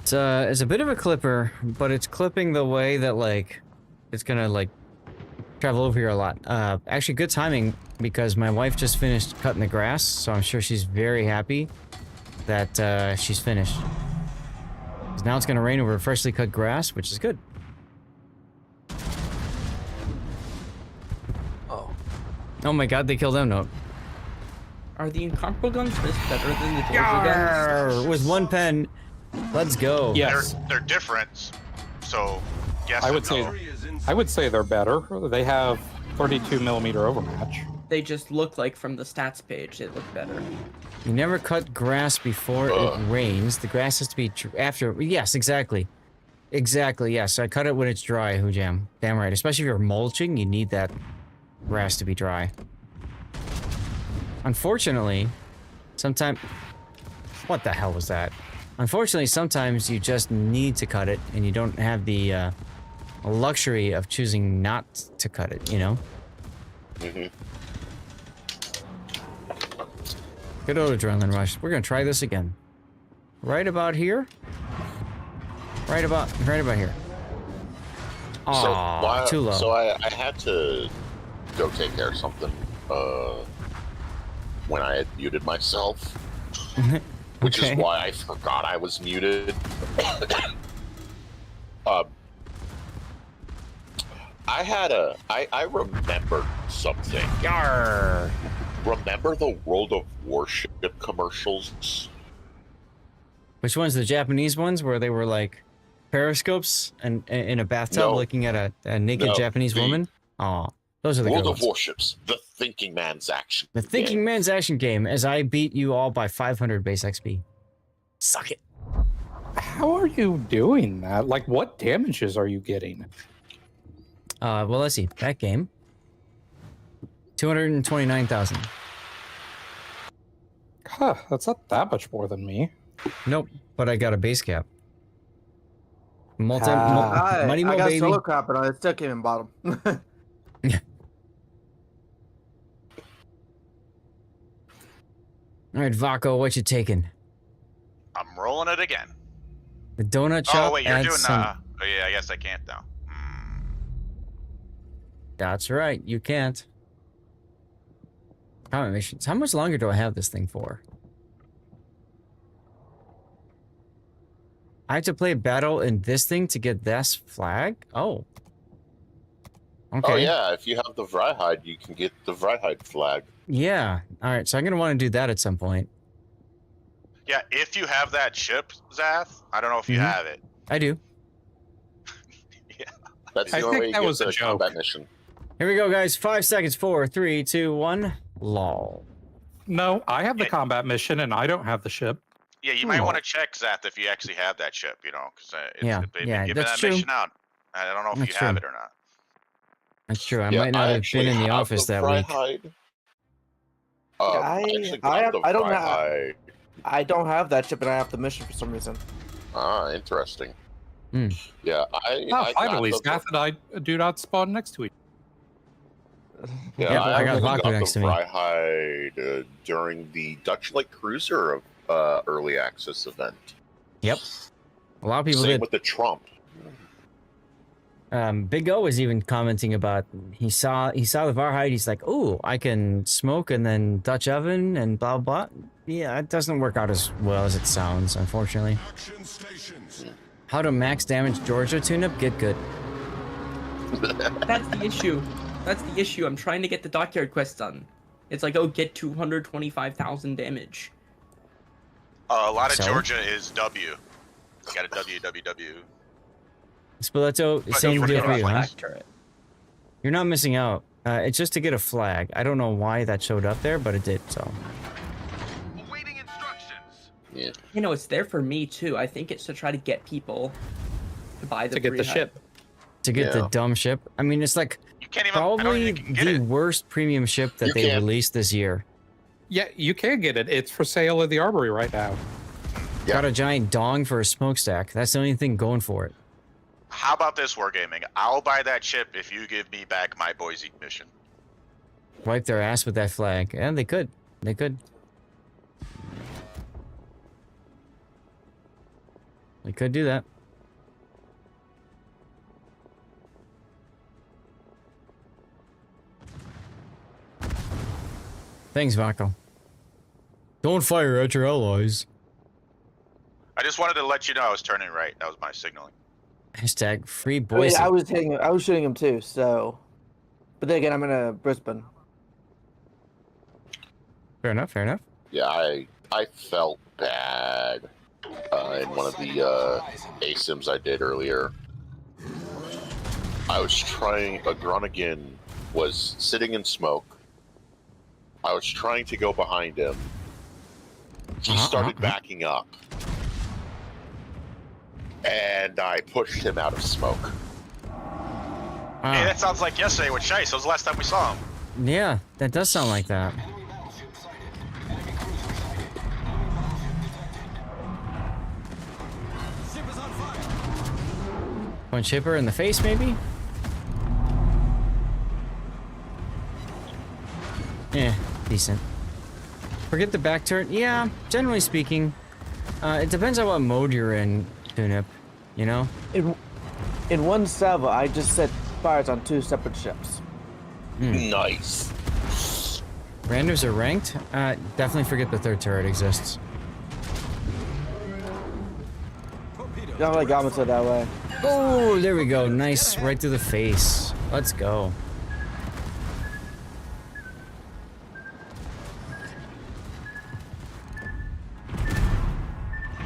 Speaker 1: It's a bit of a clipper, but it's clipping the way that, like, it's gonna, like, Travel over here a lot. Actually, good timing because my wife just finished cutting the grass, so I'm sure she's very happy that she's finished. 'Cause now it's gonna rain over freshly cut grass, which is good. Oh my god, they killed them, no.
Speaker 16: Are the incomparable guns this better than the Georgia guns?
Speaker 1: Yarr! With one pen. Let's go.
Speaker 9: Yes.
Speaker 11: They're different. So, yes.
Speaker 9: I would say they're better. They have 32 millimeter overmatch.
Speaker 16: They just look like from the stats page, they look better.
Speaker 1: You never cut grass before it rains. The grass has to be after. Yes, exactly. Exactly, yes. I cut it when it's dry, Hoojam. Damn right. Especially if you're mulching, you need that grass to be dry. Unfortunately, sometimes... What the hell was that? Unfortunately, sometimes you just need to cut it, and you don't have the luxury of choosing not to cut it, you know?
Speaker 12: Mm-hmm.
Speaker 1: Good old adrenaline rush. We're gonna try this again. Right about here? Right about here. Aw, too low.
Speaker 12: So I had to go take care of something when I had muted myself, which is why I forgot I was muted. I remembered something.
Speaker 1: Yarr!
Speaker 12: Remember the World of Warship commercials?
Speaker 1: Which ones? The Japanese ones where they were like periscopes and in a bathtub looking at a naked Japanese woman? Aw, those are the good
Speaker 12: World
Speaker 1: ones.
Speaker 12: of Warships, the thinking man's action.
Speaker 1: The thinking man's action game, as I beat you all by 500 base XP. Suck it.
Speaker 9: How are you doing that? Like, what damages are you getting?
Speaker 1: Well, let's see. That game. 229,000.
Speaker 9: Huh, that's not that much more than me.
Speaker 1: Nope, but I got a base cap. Money
Speaker 13: I
Speaker 1: Mo,
Speaker 13: got
Speaker 1: baby.
Speaker 13: solo cap, but I still came in bottom.
Speaker 1: Yeah. All right, Vaco, what you taking?
Speaker 11: I'm rolling it again.
Speaker 1: The donut shop.
Speaker 11: Oh wait, you're
Speaker 1: adds
Speaker 11: doing
Speaker 1: some...
Speaker 11: Oh yeah, I guess I can't now.
Speaker 1: That's right, you can't. Combat missions. How much longer do I have this thing for? I have to play a battle in this thing to get this flag? Oh. Okay.
Speaker 12: Oh yeah, if you have the Vrihide, you can get the Vrihide flag.
Speaker 1: Yeah. Alright, so I'm gonna want to do that at some point.
Speaker 11: Yeah, if you have that ship, Zath, I don't know if you have it.
Speaker 1: I do.
Speaker 12: That's the only way you get the combat mission.
Speaker 1: Here we go, guys. 5 seconds. 4, 3, 2, 1. Lol.
Speaker 9: No, I have the combat mission and I don't have the ship.
Speaker 11: Yeah, you might want to check, Zath, if you actually have that ship, you know, because they've been giving
Speaker 1: that's
Speaker 11: that
Speaker 1: true.
Speaker 11: mission out. I don't know if
Speaker 1: That's
Speaker 11: you have
Speaker 1: true.
Speaker 11: it or not.
Speaker 1: That's true. I might not have been in the office that week.
Speaker 13: I don't have that ship, and I have the mission for some reason.
Speaker 12: Ah, interesting.
Speaker 9: finally,
Speaker 12: Yeah,
Speaker 9: Zath and I do not spawn next to each other.
Speaker 12: Yeah,
Speaker 1: I got Vaku next to me.
Speaker 12: Vrihide during the Dutch Light Cruiser early access event.
Speaker 1: Yep. A lot of people
Speaker 12: Same
Speaker 1: did.
Speaker 12: with the Trump.
Speaker 1: Big O was even commenting about he saw the Varhide. He's like, "Oh, I can smoke and then Dutch oven and blah blah." Yeah, it doesn't work out as well as it sounds, unfortunately. How to max damage Georgia tune-up? Get good.
Speaker 16: That's the issue. That's the issue. I'm trying to get the dockyard quest done. It's like, oh, get 225,000 damage.
Speaker 11: A lot of
Speaker 1: So?
Speaker 11: Georgia is W. You got a W.
Speaker 1: Spiletto,
Speaker 11: But
Speaker 1: same
Speaker 11: don't
Speaker 1: deal
Speaker 11: forget
Speaker 1: for you,
Speaker 11: about
Speaker 1: huh? You're not missing out. It's just to get a flag. I don't know why that showed up there, but it did, so.
Speaker 12: Yeah.
Speaker 16: You know, it's there for me too. I think it's to try to get people to buy the
Speaker 9: To get the
Speaker 16: Vrihide.
Speaker 9: ship.
Speaker 1: To get the dumb ship. I mean, it's like probably the worst premium ship that they released this year.
Speaker 9: Yeah, you can get it. It's for sale at the Armory right now.
Speaker 1: Got a giant dong for a smokestack. That's the only thing going for it.
Speaker 11: How about this, Wargaming? I'll buy that ship if you give me back my Boise mission.
Speaker 1: Wipe their ass with that flag. And they could. They could. They could do that. Thanks, Mako. Don't fire at your allies.
Speaker 11: I just wanted to let you know I was turning right. That was my signaling.
Speaker 1: Hashtag free
Speaker 13: I mean,
Speaker 1: Boise.
Speaker 13: I was shooting him too. So, but then again, I'm in Brisbane.
Speaker 1: Fair enough. Fair enough.
Speaker 12: Yeah, I felt bad in one of the ASIMs I did earlier. I was trying. A Gronigan was sitting in smoke. I was trying to go behind him. He started backing up. And I pushed him out of smoke.
Speaker 11: Hey, that sounds like yesterday with Shice. That was the last time we saw him.
Speaker 1: Yeah, that does sound like that. One shipper in the face, maybe? Yeah, decent. Forget the back turret. Yeah, generally speaking, it depends on what mode you're in, Tunip. You know?
Speaker 13: In one salvo, I just set fires on 2 separate ships.
Speaker 12: Nice.
Speaker 1: Randoms are ranked? Definitely forget the 3rd turret exists.
Speaker 13: Don't like Yamato that way.
Speaker 1: Oh, there we go. Nice. Right through the face. Let's go.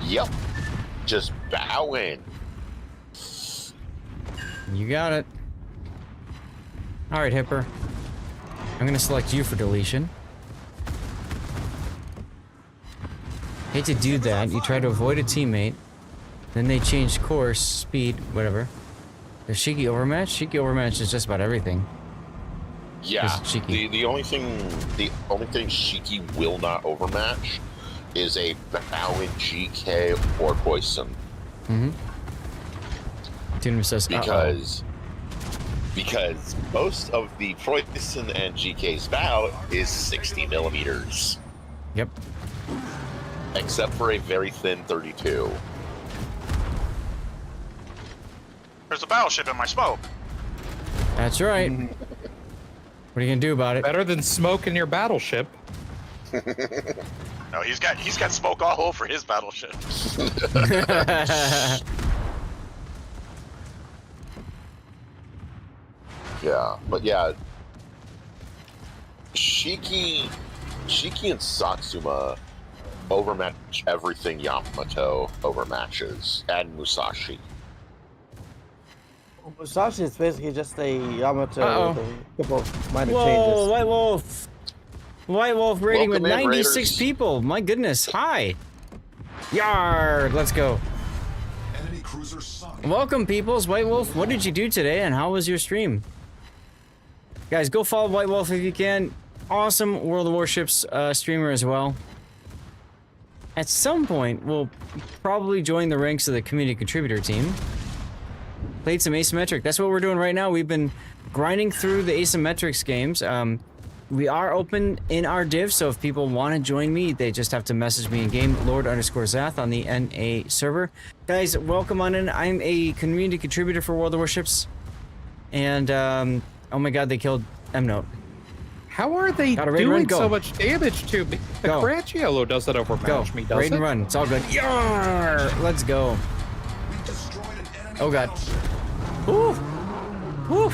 Speaker 12: Yep. Just bow in.
Speaker 1: You got it. Alright, Hipper. I'm gonna select you for deletion. Hate to do that. You try to avoid a teammate. Then they change course, speed, whatever. Does Shiki overmatch? Shiki overmatch is just about everything.
Speaker 12: Yeah. The only thing Shiki will not overmatch is a bow in GK or poison.
Speaker 1: Mm-hmm. Tunip says
Speaker 12: because most of the poison and GK's bow is 60 millimeters.
Speaker 1: Yep.
Speaker 12: Except for a very thin 32.
Speaker 11: There's a battleship in my smoke.
Speaker 1: That's right. What are you gonna do about it?
Speaker 9: Better than smoke in your battleship.
Speaker 11: No, he's got smoke all over his battleship.
Speaker 12: Yeah, but yeah, Shiki and Satsuma overmatch everything Yamato overmatches, and Musashi.
Speaker 13: Musashi is basically just a Yamato with a couple of minor
Speaker 1: Whoa,
Speaker 13: changes.
Speaker 1: White Wolf! White Wolf rating with
Speaker 12: Welcome in,
Speaker 1: 96
Speaker 12: Raiders.
Speaker 1: people. My goodness. Hi. Yard. Let's go.
Speaker 3: Enemy cruiser sunk.
Speaker 1: Welcome, peoples. White Wolf, what did you do today and how was your stream? Guys, go follow White Wolf if you can. Awesome World of Warships streamer as well. At some point, we'll probably join the ranks of the community contributor team. Played some asymmetric. That's what we're doing right now. We've been grinding through the asymmetrics games. We are open in our div, so if people want to join me, they just have to message me in game, Lord_Zath on the NA server. Guys, welcome on in. I'm a community contributor for World of Warships. And, oh my god, they killed M-Note.
Speaker 9: How are they doing so much damage to me? The Crachiolo doesn't overmatch me, does
Speaker 1: Raid
Speaker 9: it?
Speaker 1: and run. It's all good. Yarr! Let's go. Oh god. Woo! Woo!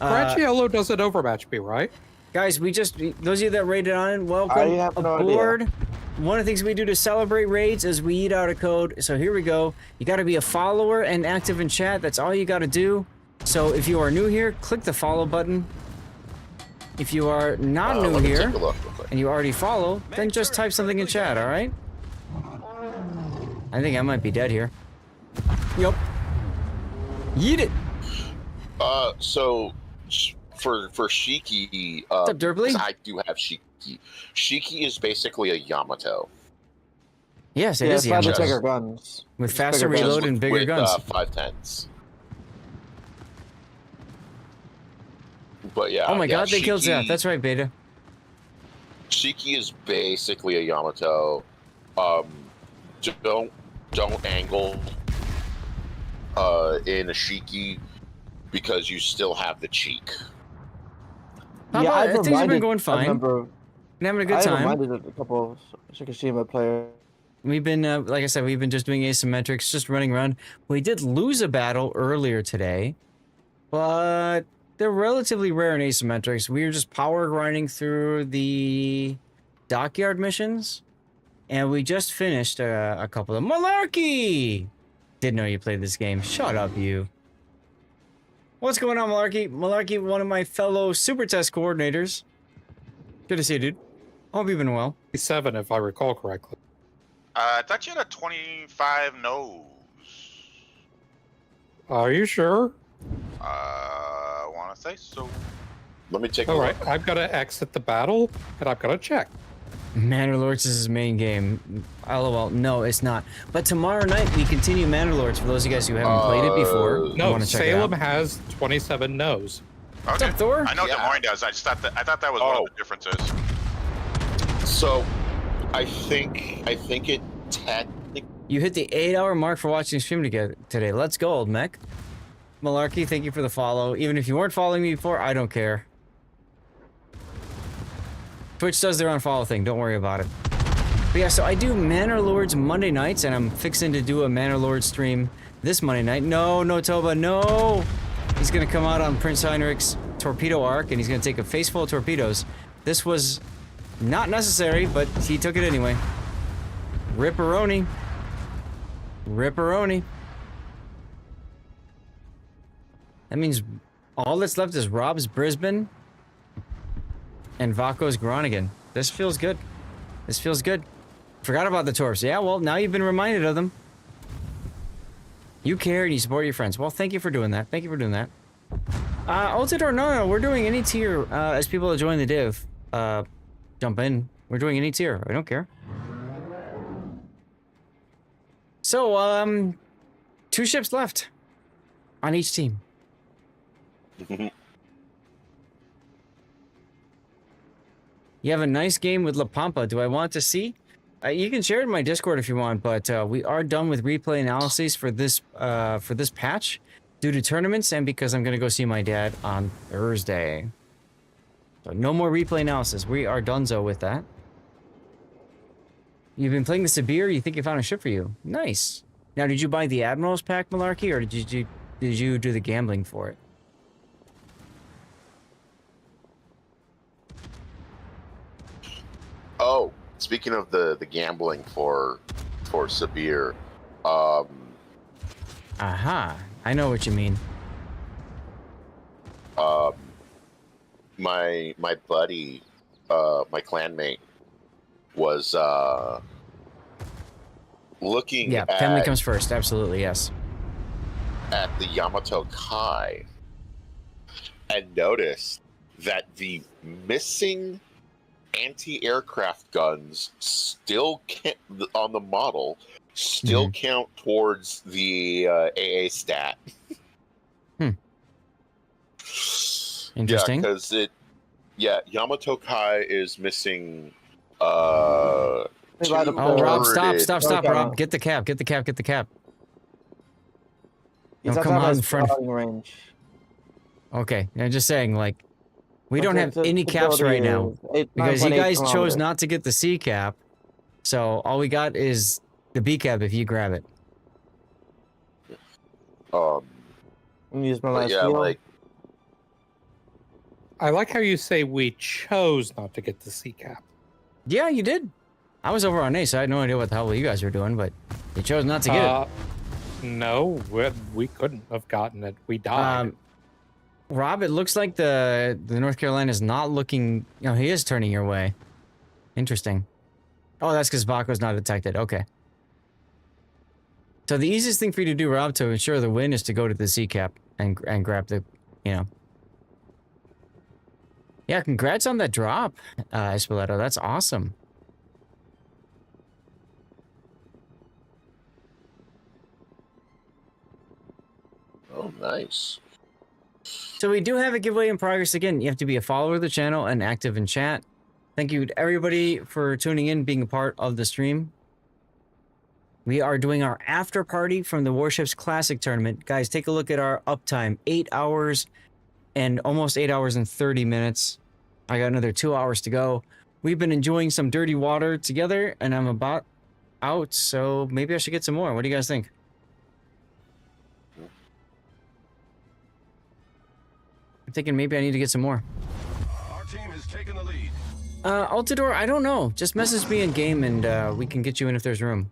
Speaker 9: Crachiolo doesn't overmatch me, right?
Speaker 1: Guys, those of you that raided on it, welcome
Speaker 13: I have no
Speaker 1: aboard.
Speaker 13: idea.
Speaker 1: One of the things we do to celebrate raids is we eat out a code. So here we go. You got to be a follower and active in chat. That's all you got to do. So if you are new here, click the follow button. If you are not new here and you already follow, then just type something in chat, all right? I think I might be dead here. Yup. Yeet it.
Speaker 12: So for Shiki,
Speaker 1: What's up, Derply?
Speaker 12: I do have Shiki. Shiki is basically a Yamato.
Speaker 1: Yes, it is
Speaker 13: it's
Speaker 1: Yamato.
Speaker 13: bigger guns.
Speaker 1: With faster
Speaker 13: bigger
Speaker 1: reload
Speaker 13: guns.
Speaker 1: and bigger
Speaker 12: with,
Speaker 1: guns.
Speaker 12: 510s. But yeah.
Speaker 1: Oh my
Speaker 12: yeah,
Speaker 1: god, they killed
Speaker 12: Shiki-
Speaker 1: Zath. That's right, Beta.
Speaker 12: Shiki is basically a Yamato. Don't angle in a Shiki because you still have the cheek.
Speaker 1: How about- things have been going fine. Been having a good
Speaker 13: I
Speaker 1: time.
Speaker 13: reminded a couple of Shikishima players.
Speaker 1: We've been, like I said, we've been just doing asymmetrics, just running around. We did lose a battle earlier today, but they're relatively rare in asymmetrics. We were just power grinding through the dockyard missions, and we just finished a couple of Malarkey. Didn't know you played this game. Shut up, you. What's going on, Malarkey? Malarkey, one of my fellow Super Test coordinators. Good to see you, dude. Hope you've been well.
Speaker 9: 7, if I recall correctly.
Speaker 11: I thought you had a 25 nose.
Speaker 9: Are you sure?
Speaker 11: I want to say so.
Speaker 12: Let me take a
Speaker 9: All
Speaker 12: look.
Speaker 9: right, I've got to exit the battle, and I've got to check.
Speaker 1: Mandalords is his main game. LOL. No, it's not. But tomorrow night we continue Mandalords. For those of you guys who haven't played it before,
Speaker 9: No,
Speaker 1: want to check
Speaker 9: Salem
Speaker 1: it out.
Speaker 9: has 27 no's.
Speaker 1: What's up, Thor?
Speaker 11: I know Des Moines does. I thought that was one of the differences.
Speaker 12: So, I think it technically.
Speaker 1: You hit the 8-hour mark for watching the stream today. Let's go, old mech. Malarkey, thank you for the follow. Even if you weren't following me before, I don't care. Twitch does their unfollow thing. Don't worry about it. But yeah, so I do Manor Lords Monday nights, and I'm fixing to do a Manor Lord stream this Monday night. No, Toba, no! He's gonna come out on Prince Heinrich's torpedo arc, and he's gonna take a face full of torpedoes. This was not necessary, but he took it anyway. Ripperoni. Ripperoni. That means all that's left is Rob's Brisbane and Vaco's Groningen. This feels good. This feels good. Forgot about the Torps. Yeah, well, now you've been reminded of them. You care and you support your friends. Well, thank you for doing that. Thank you for doing that. Ultidor, no, we're doing any tier as people that join the div. Jump in. We're doing any tier. I don't care. So, 2 ships left on each team. You have a nice game with La Pampa. Do I want to see? You can share it in my Discord if you want, but we are done with replay analyses for this patch due to tournaments and because I'm going to go see my dad on Thursday. So no more replay analysis. We are donezo with that. You've been playing the Sibir. You think you found a ship for you? Nice. Now, did you buy the Admiral's pack, Malarkey, or did you do the gambling for it?
Speaker 12: Oh, speaking of the gambling for Sabir,
Speaker 1: Aha, I know what you mean.
Speaker 12: My buddy, my clanmate, was looking.
Speaker 1: Yeah, family comes first. Absolutely, yes.
Speaker 12: At the Yamato Kai, and noticed that the missing anti-aircraft guns still on the model still count towards the AA stat.
Speaker 1: Interesting.
Speaker 12: Yeah, because Yamato Kai is missing
Speaker 1: Oh, Rob, stop, Rob. Get the cap.
Speaker 13: He's
Speaker 1: Don't come
Speaker 13: outside
Speaker 1: out
Speaker 13: his
Speaker 1: in front.
Speaker 13: firing range.
Speaker 1: Okay, I'm just saying, like, we don't have
Speaker 13: the
Speaker 1: any caps right now because you
Speaker 13: 9.8
Speaker 1: guys chose
Speaker 13: kilometers.
Speaker 1: not to get the C cap, so all we got is the B cap if you grab it.
Speaker 13: Use my
Speaker 12: but
Speaker 13: last
Speaker 12: yeah,
Speaker 13: heal.
Speaker 12: like
Speaker 9: I like how you say we chose not to get the C cap.
Speaker 1: Yeah, you did. I was over on A, so I had no idea what the hell you guys were doing, but you chose not to get it.
Speaker 9: No, we couldn't have gotten it. We died.
Speaker 1: Rob, it looks like the North Carolina is not looking. No, he is turning your way. Interesting. Oh, that's because Vaco's not detected. Okay. So the easiest thing for you to do, Rob, to ensure the win is to go to the C cap and grab the, Yeah, congrats on that drop, Espoleto. That's awesome.
Speaker 12: oh, nice.
Speaker 1: So we do have a giveaway in progress. Again, you have to be a follower of the channel and active in chat. Thank you to everybody for tuning in, being a part of the stream. We are doing our after party from the Warships Classic tournament. Guys, take a look at our uptime. 8 hours and almost 8 hours and 30 minutes. I got another 2 hours to go. we've been enjoying some dirty water together, and I'm about out, so maybe I should get some more. What do you guys think? I'm thinking maybe I need to get some more.
Speaker 3: Our team has taken the lead.
Speaker 1: Altador, I don't know. Just message me in game, and we can get you in if there's room.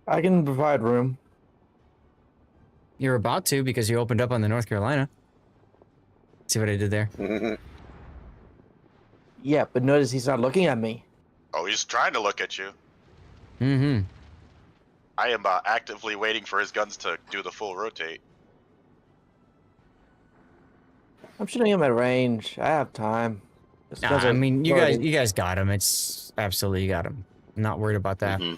Speaker 13: I can provide room.
Speaker 1: You're about to because you opened up on the North Carolina. See what I did there?
Speaker 13: Yeah, but notice he's not looking at me.
Speaker 11: Oh, he's trying to look at you.
Speaker 1: Mm-hmm.
Speaker 11: I am actively waiting for his guns to do the full rotate.
Speaker 13: I'm shooting him at range. I have time.
Speaker 1: Nah, I mean, you guys got him. It's absolutely you got him. I'm not worried about that.
Speaker 12: Mm-hmm.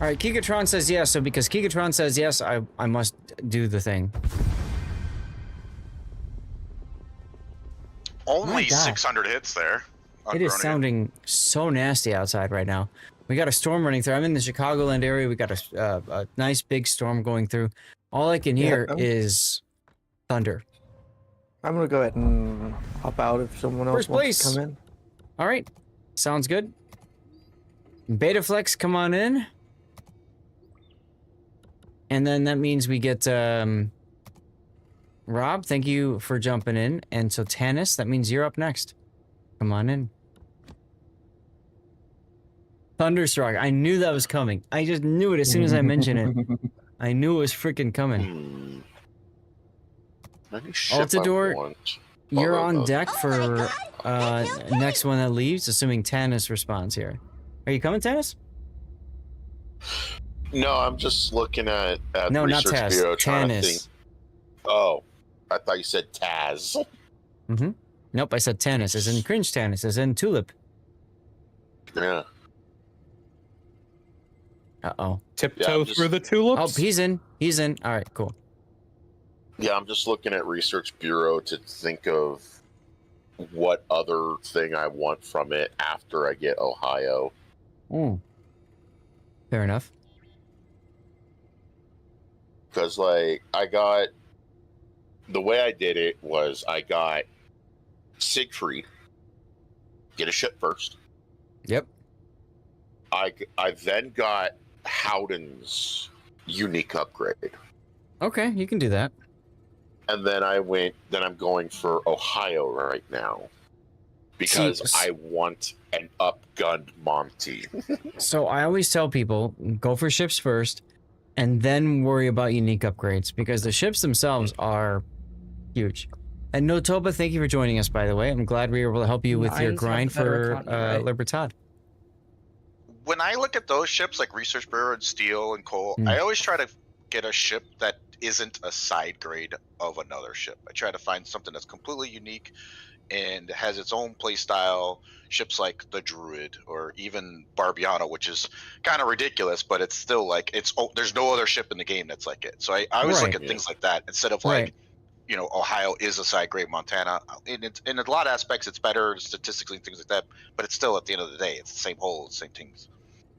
Speaker 1: All right, Kigatron says yes. So because Kigatron says yes, I must do the thing.
Speaker 11: Only 600 hits there.
Speaker 1: It is sounding so nasty outside right now. We got a storm running through. I'm in the Chicagoland area. We got a nice big storm going through. All I can hear is thunder.
Speaker 13: I'm gonna go ahead and hop out if someone else wants to come in.
Speaker 1: All right, sounds good. Betaflex, come on in. And then that means we get Rob. Thank you for jumping in. And so Tanis, that means you're up next. Come on in. Thunderstruck. I knew that was coming. I just knew it as soon as I mentioned it. I knew it was freaking coming. Altador, you're on deck for next one that leaves, assuming Tanis responds here. Are you coming, Tanis?
Speaker 12: No, I'm just looking at
Speaker 1: no, not
Speaker 12: Research
Speaker 1: Taz.
Speaker 12: Bureau trying to
Speaker 1: Tanis.
Speaker 12: think. Oh, I thought you said Taz.
Speaker 1: Mm-hmm. Nope, I said Tanis, as in cringe Tanis, as in tulip.
Speaker 12: Yeah.
Speaker 1: Uh-oh.
Speaker 9: Tiptoe through the tulips?
Speaker 1: Oh, he's in. He's in. All right, cool.
Speaker 12: Yeah, I'm just looking at Research Bureau to think of what other thing I want from it after I get Ohio.
Speaker 1: Fair enough.
Speaker 12: Because, like, the way I did it was I got Siegfried, get a ship first.
Speaker 1: Yep.
Speaker 12: I then got Howden's unique upgrade.
Speaker 1: Okay, you can do that.
Speaker 12: And then I'm going for Ohio right now. Because I want an upgunned Monty.
Speaker 1: So I always tell people, go for ships first, and then worry about unique upgrades, because the ships themselves are huge. And Notoba, thank you for joining us, by the way. I'm glad we were able to help you with your grind for Libertad.
Speaker 11: When I look at those ships like Research Bureau and Steel and Coal, I always try to get a ship that isn't a side grade of another ship. I try to find something that's completely unique and has its own play style. Ships like the Druid or even Barbiano, which is kind of ridiculous, but it's still like there's no other ship in the game that's like it. So I always look at things like that instead of like, you know, Ohio is a side grade Montana. In a lot of aspects, it's better statistically and things like that, but it's still at the end of the day, it's the same hole, the same things.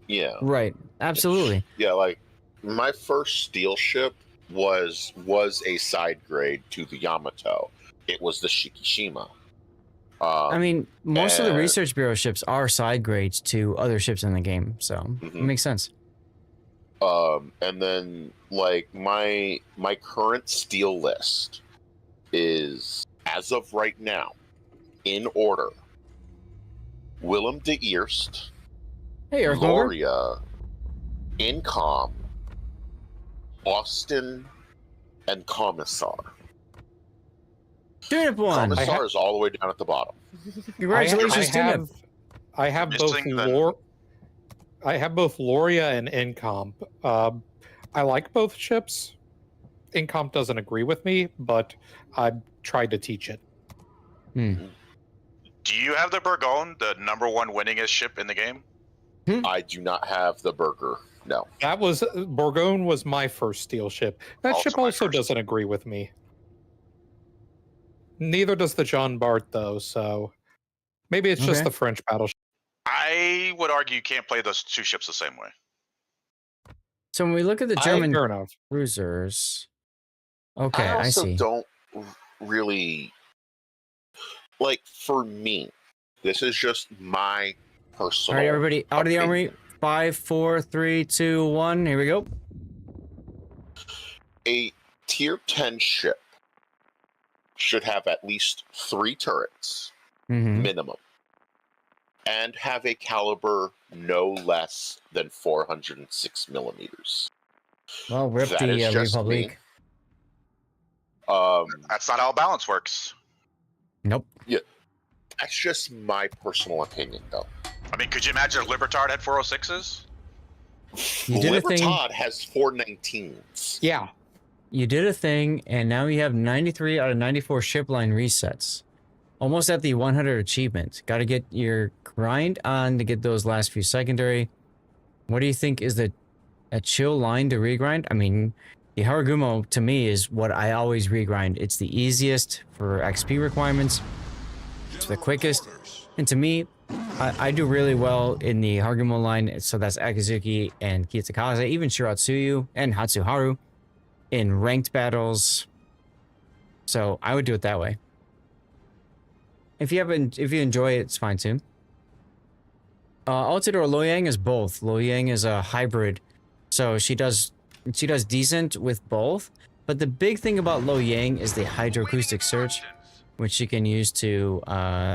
Speaker 12: Yeah.
Speaker 1: Right. Absolutely.
Speaker 12: Yeah, like my first steel ship was a side grade to the Yamato. It was the Shikishima.
Speaker 1: I mean, most of the Research Bureau ships are side grades to other ships in the game, so it makes sense.
Speaker 12: And then like my current steel list is, as of right now, in order: Willem de Eerst,
Speaker 1: hey,
Speaker 12: Gloria, Incom, Austin, and Commissar.
Speaker 1: Tunip one.
Speaker 12: Commissar is all the way down at the bottom.
Speaker 1: Congratulations, Tunip.
Speaker 9: I have both Loria and Incomp. I like both ships. Incomp doesn't agree with me, but I tried to teach it.
Speaker 11: Do you have the Burgoyne, the #1 winningest ship in the game?
Speaker 12: I do not have the Burger. No.
Speaker 9: That was Burgoyne was my first steel ship. That ship also doesn't agree with me. Neither does the Jean Bart, though, so maybe it's just the French battleship.
Speaker 11: I would argue you can't play those two ships the same way.
Speaker 1: So when we look at the German cruisers, okay,
Speaker 12: I also
Speaker 1: see.
Speaker 12: don't really. like, for me, this is just my personal.
Speaker 1: All right, everybody, out of the armory. 5, 4, 3, 2, 1. Here we go.
Speaker 12: A tier 10 ship should have at least 3 turrets, minimum, and have a caliber no less than 406 millimeters.
Speaker 1: Well, rip the Republic.
Speaker 11: That's not how balance works.
Speaker 1: Nope.
Speaker 12: Yeah, that's just my personal opinion, though.
Speaker 11: I mean, could you imagine if Libertad had 406s?
Speaker 1: You did a thing.
Speaker 12: Libertad has 419s.
Speaker 1: Yeah. You did a thing, and now you have 93 out of 94 ship line resets. Almost at the 100 achievement. Got to get your grind on to get those last few secondary. What do you think is a chill line to regrind? I mean, the Haragumo, to me, is what I always regrind. It's the easiest for XP requirements. It's the quickest. And to me, I do really well in the Haragumo line. So that's Akizuki and Kitsakaze, even Shiratsuyu and Hatsuharu in ranked battles. So I would do it that way. If you enjoy it, it's fine too. Altitude or Loyang is both. Loyang is a hybrid. So she does decent with both. But the big thing about Loyang is the hydroacoustic surge, which she can use to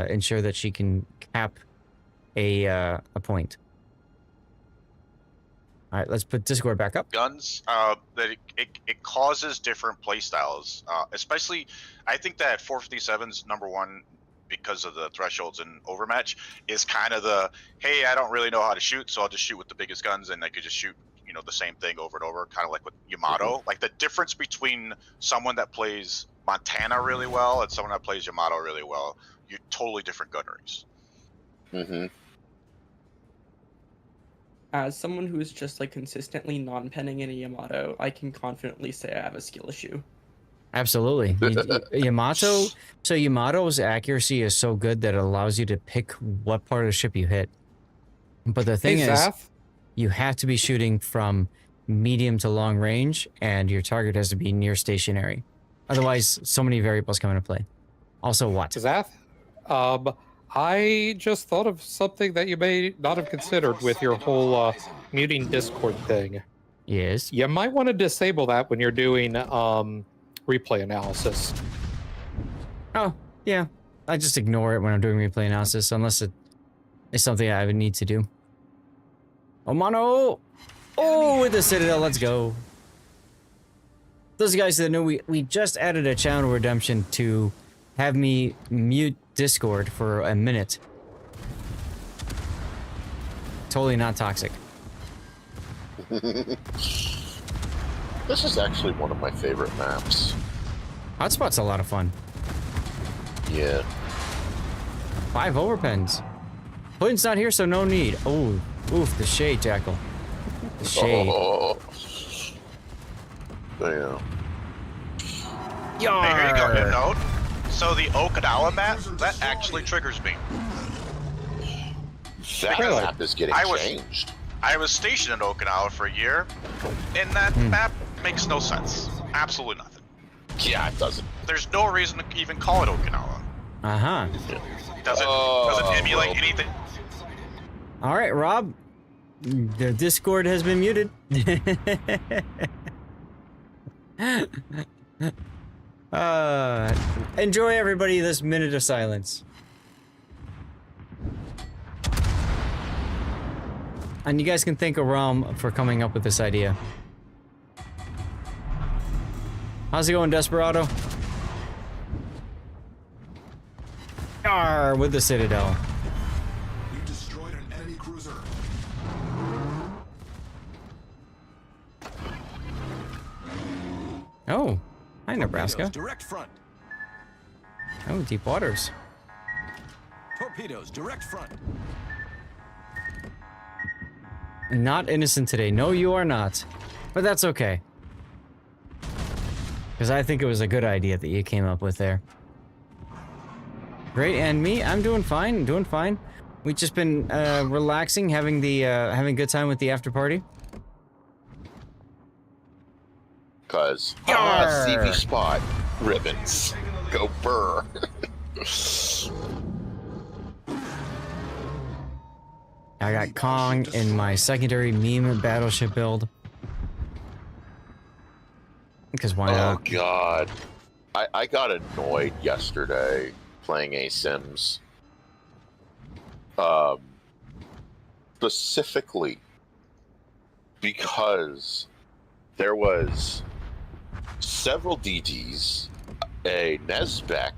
Speaker 1: ensure that she can cap a point. All right, let's put Discord back up.
Speaker 11: Guns, that it causes different play styles. Especially, I think that 457's number one because of the thresholds and overmatch is kind of the, hey, I don't really know how to shoot, so I'll just shoot with the biggest guns, and I could just shoot, you know, the same thing over and over, kind of like with Yamato. Like the difference between someone that plays Montana really well and someone that plays Yamato really well, you're totally different gunneries.
Speaker 16: As someone who's just like consistently non-penning in a Yamato, I can confidently say I have a skill issue.
Speaker 1: Absolutely. Yamato, so Yamato's accuracy is so good that it allows you to pick what part of the ship you hit. But the thing is, you have to be shooting from medium to long range, and your target has to be near stationary. Otherwise, so many variables come into play. Also, what?
Speaker 9: Zath, I just thought of something that you may not have considered with your whole muting Discord thing.
Speaker 1: Yes.
Speaker 9: You might want to disable that when you're doing replay analysis.
Speaker 1: Oh, yeah. I just ignore it when I'm doing replay analysis, unless it is something I would need to do. Oh, mano! Oh, with the Citadel, let's go. Those guys that know, we just added a channel redemption to have me mute Discord for a minute. Totally not toxic.
Speaker 12: This is actually one of my favorite maps.
Speaker 1: Hotspot's a lot of fun.
Speaker 12: Yeah.
Speaker 1: 5 overpens. Puddin's not here, so no need. Oh, oof, the shade, Jackal. The shade.
Speaker 12: Oh. Damn.
Speaker 11: Hey, here you go, new note. So the Okinawa map, that actually triggers me.
Speaker 12: That map is getting changed.
Speaker 11: I was stationed in Okinawa for a year, and that map makes no sense. Absolutely nothing.
Speaker 12: Yeah, it doesn't.
Speaker 11: There's no reason to even call it Okinawa.
Speaker 1: Uh-huh.
Speaker 11: Doesn't emulate anything.
Speaker 1: All right, Rob. The Discord has been muted. Enjoy, everybody, this minute of silence. And you guys can thank Aram for coming up with this idea. How's it going, Desperado? Arr, with the Citadel.
Speaker 3: You destroyed an enemy cruiser.
Speaker 1: Oh, hi, Nebraska.
Speaker 3: Direct front.
Speaker 1: Oh, deep waters.
Speaker 3: Torpedoes, direct front.
Speaker 1: Not innocent today. No, you are not. But that's okay. Because I think it was a good idea that you came up with there. Great, and me? I'm doing fine. Doing fine. We've just been relaxing, having a good time with the after party.
Speaker 12: Cause CV spot ribbons. Go burr.
Speaker 1: I got Kong in my secondary meme battleship build. Because why not?
Speaker 12: Oh god. I got annoyed yesterday playing a Sims. Specifically because there was several DDs, a Nesbeck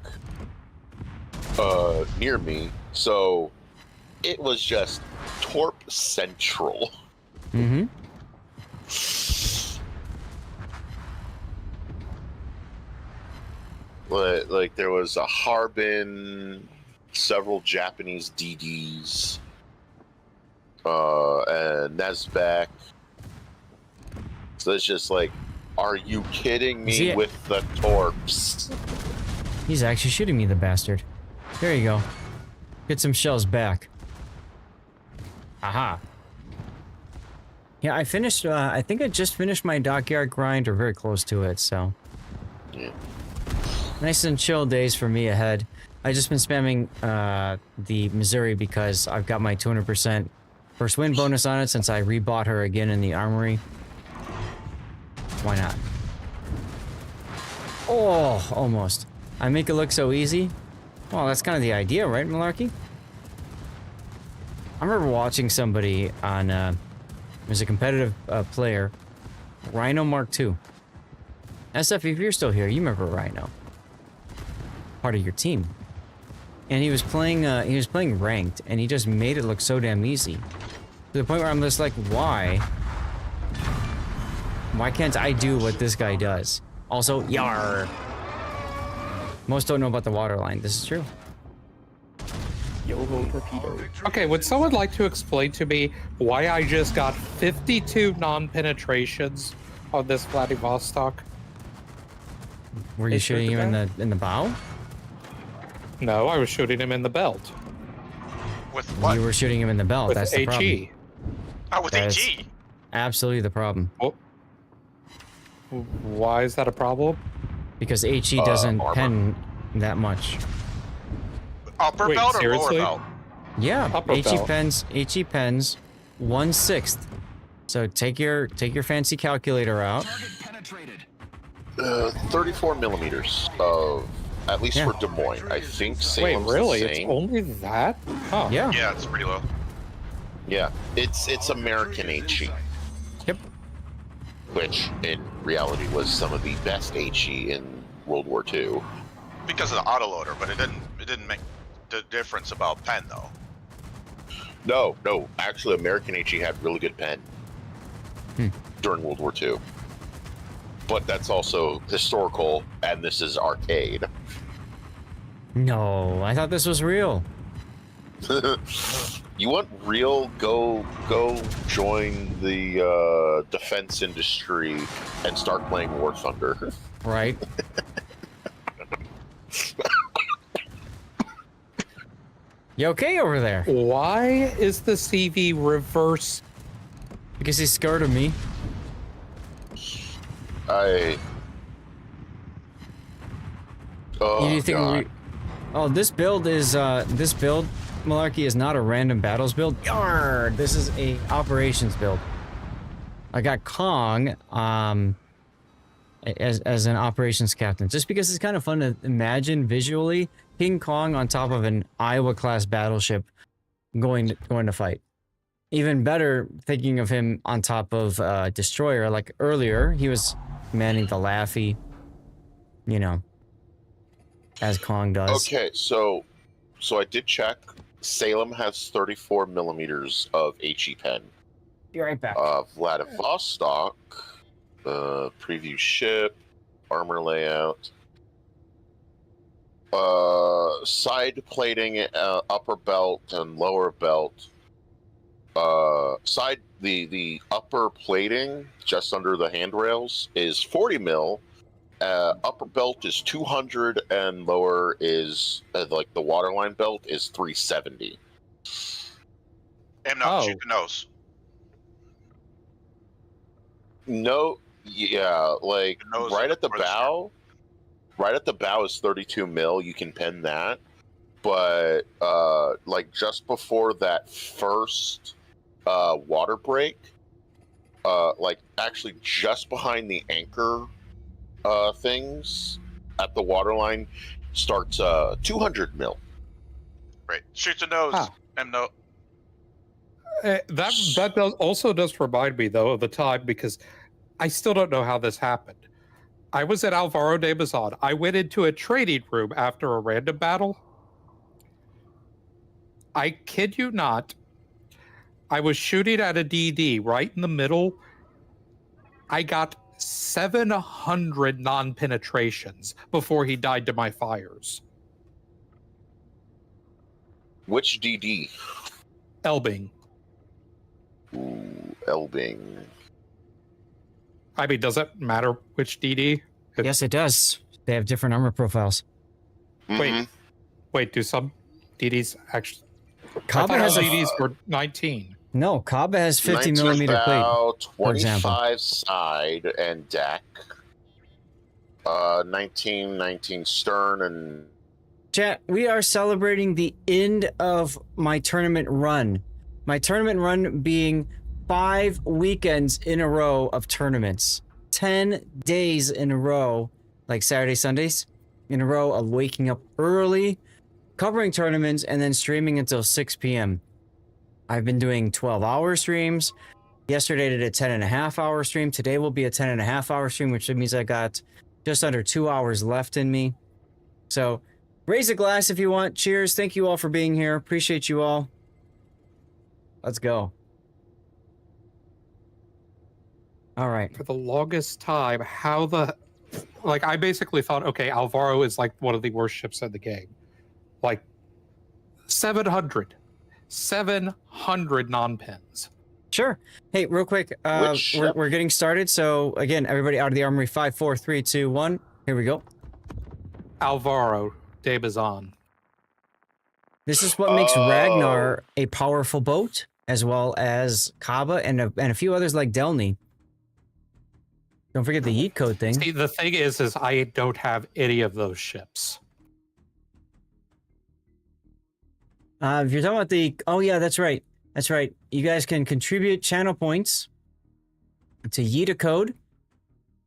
Speaker 12: near me, so it was just Torp Central.
Speaker 1: Mm-hmm.
Speaker 12: Like there was a Harbin, several Japanese DDs, and Nesbeck. So it's just like, are you kidding me with the Torps?
Speaker 1: He's actually shooting me, the bastard. There you go. Get some shells back. Aha. Yeah, I finished, I think I just finished my dockyard grind, or very close to it, so.
Speaker 12: Yeah.
Speaker 1: Nice and chill days for me ahead. I just been spamming the Missouri because I've got my 200% first win bonus on it since I rebought her again in the armory. Why not? Oh, almost. I make it look so easy. Well, that's kind of the idea, right, Malarkey? I remember watching somebody on, it was a competitive player, Rhino Mark II. SF, if you're still here, you remember Rhino. Part of your team. And he was playing ranked, and he just made it look so damn easy. To the point where I'm just like, why? Why can't I do what this guy does? Also, yar! Most don't know about the waterline. This is true.
Speaker 16: Yo-ho torpedo.
Speaker 9: Okay, would someone like to explain to me why I just got 52 non-penetrations on this Vladivostok?
Speaker 1: Were you shooting him in the bow?
Speaker 9: No, I was shooting him in the belt.
Speaker 11: With what?
Speaker 1: You were shooting him in the belt.
Speaker 9: With
Speaker 1: That's the problem.
Speaker 9: HE.
Speaker 11: Oh, with
Speaker 1: That's
Speaker 11: HE.
Speaker 1: absolutely the problem.
Speaker 9: Oh. Why is that a problem?
Speaker 1: Because HE doesn't pen that much.
Speaker 11: Upper belt or lower belt?
Speaker 1: Yeah,
Speaker 9: Upper
Speaker 1: HE
Speaker 9: belt.
Speaker 1: pens 1/6. So take your fancy calculator out.
Speaker 12: 34 millimeters of, at least for Des Moines. I think
Speaker 9: Wait,
Speaker 12: Salem's
Speaker 9: really?
Speaker 12: the
Speaker 9: It's
Speaker 12: same.
Speaker 9: only that? Huh.
Speaker 1: Yeah.
Speaker 11: Yeah, it's pretty low.
Speaker 12: Yeah, it's American HE.
Speaker 1: Yep.
Speaker 12: Which, in reality, was some of the best HE in World War II.
Speaker 11: Because of the autoloader, but it didn't make the difference about pen though.
Speaker 12: No, actually, American HE had really good pen during World War II. But that's also historical, and this is arcade.
Speaker 1: No, I thought this was real.
Speaker 12: You want real? Go join the defense industry and start playing War Thunder.
Speaker 1: Right. You okay over there?
Speaker 9: Why is the CV reverse?
Speaker 1: Because he's scared of me.
Speaker 12: Oh,
Speaker 1: You think
Speaker 12: God.
Speaker 1: this build, Malarkey, is not a random battles build. Yarr! This is a operations build. I got Kong as an operations captain, just because it's kind of fun to imagine visually King Kong on top of an Iowa class battleship going to fight. Even better, thinking of him on top of destroyer. Like earlier, he was manning the Laffy, you know, as Kong does.
Speaker 12: Okay, so I did check. Salem has 34 millimeters of HE pen.
Speaker 1: Be right back.
Speaker 12: Vladivostok, preview ship, armor layout, side plating, upper belt and lower belt. The upper plating just under the handrails is 40 mil. Upper belt is 200 and lower is like the waterline belt is 370.
Speaker 11: And not shoot the nose.
Speaker 12: No, yeah, like right at the bow is 32 mil. You can pen that, but like just before that first water break, like actually just behind the anchor things at the waterline starts 200 mil.
Speaker 11: Right. Shoot the nose.
Speaker 9: Huh.
Speaker 11: And no.
Speaker 9: That does remind me though of the time, because I still don't know how this happened. I was at Alvaro de Bazan. I went into a trading room after a random battle. I kid you not. I was shooting at a DD right in the middle. I got 700 non-penetrations before he died to my fires.
Speaker 12: Which DD?
Speaker 9: Elbing.
Speaker 12: Ooh, Elbing.
Speaker 9: I mean, does it matter which DD?
Speaker 1: Yes, it does. They have different armor profiles.
Speaker 9: Wait, do some DDs actually?
Speaker 1: Kaba has
Speaker 9: DDs were 19.
Speaker 1: No, Kaba has 50
Speaker 12: 19
Speaker 1: millimeter plate.
Speaker 12: bow,
Speaker 1: For example.
Speaker 12: 25 side and deck. 19 stern and.
Speaker 1: Chat, we are celebrating the end of my tournament run. My tournament run being 5 weekends in a row of tournaments. 10 days in a row, like Saturday, Sundays, in a row of waking up early, covering tournaments, and then streaming until 6 p.m. I've been doing 12-hour streams. Yesterday I did a 10.5-hour stream. Today will be a 10.5-hour stream, which means I got just under 2 hours left in me. So raise a glass if you want. Cheers. Thank you all for being here. Appreciate you all. Let's go. All right.
Speaker 9: For the longest time, I basically thought, okay, Alvaro is like one of the worst ships in the game. Like 700 non-pins.
Speaker 1: Sure. Hey, real quick, we're getting started. So again, everybody out of the armory. 5, 4, 3, 2, 1. Here we go.
Speaker 9: Alvaro de Bazan.
Speaker 1: This is what makes Ragnar a powerful boat, as well as Kaba and a few others like Delny. Don't forget the yeet code thing.
Speaker 9: See, the thing is I don't have any of those ships.
Speaker 1: If you're talking about the... Oh, yeah, that's right. That's right. You guys can contribute channel points to yeet a code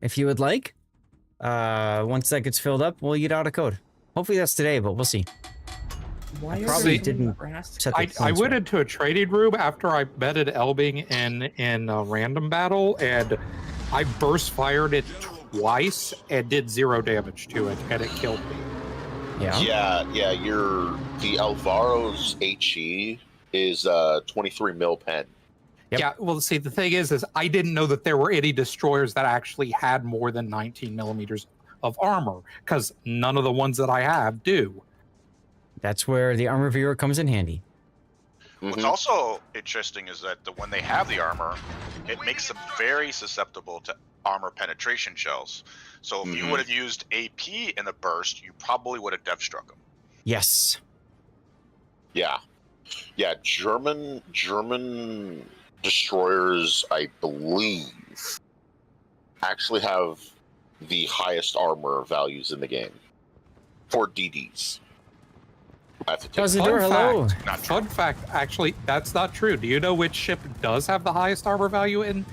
Speaker 1: if you would like. Once that gets filled up, we'll yeet out a code. Hopefully that's today, but we'll see.
Speaker 16: Why
Speaker 1: probably didn't set the
Speaker 9: I went
Speaker 1: right.
Speaker 9: into a trading room after I betted Elbing in a random battle, and I burst fired it twice and did 0 damage to it, and it killed me.
Speaker 1: Yeah.
Speaker 12: The Alvaro's HE is 23 mil pen.
Speaker 1: Yep.
Speaker 9: Yeah, well, see, the thing is I didn't know that there were any destroyers that actually had more than 19 millimeters of armor, because none of the ones that I have do.
Speaker 1: That's where the armor viewer comes in handy.
Speaker 11: What's also interesting is that when they have the armor, it makes them very susceptible to armor penetration shells. So if you would have used AP in the burst, you probably would have death struck them.
Speaker 1: Yes.
Speaker 12: Yeah. German destroyers, I believe, actually have the highest armor values in the game for DDs.
Speaker 9: Fun fact, actually, that's not true. Do you know which ship does have the highest armor value in,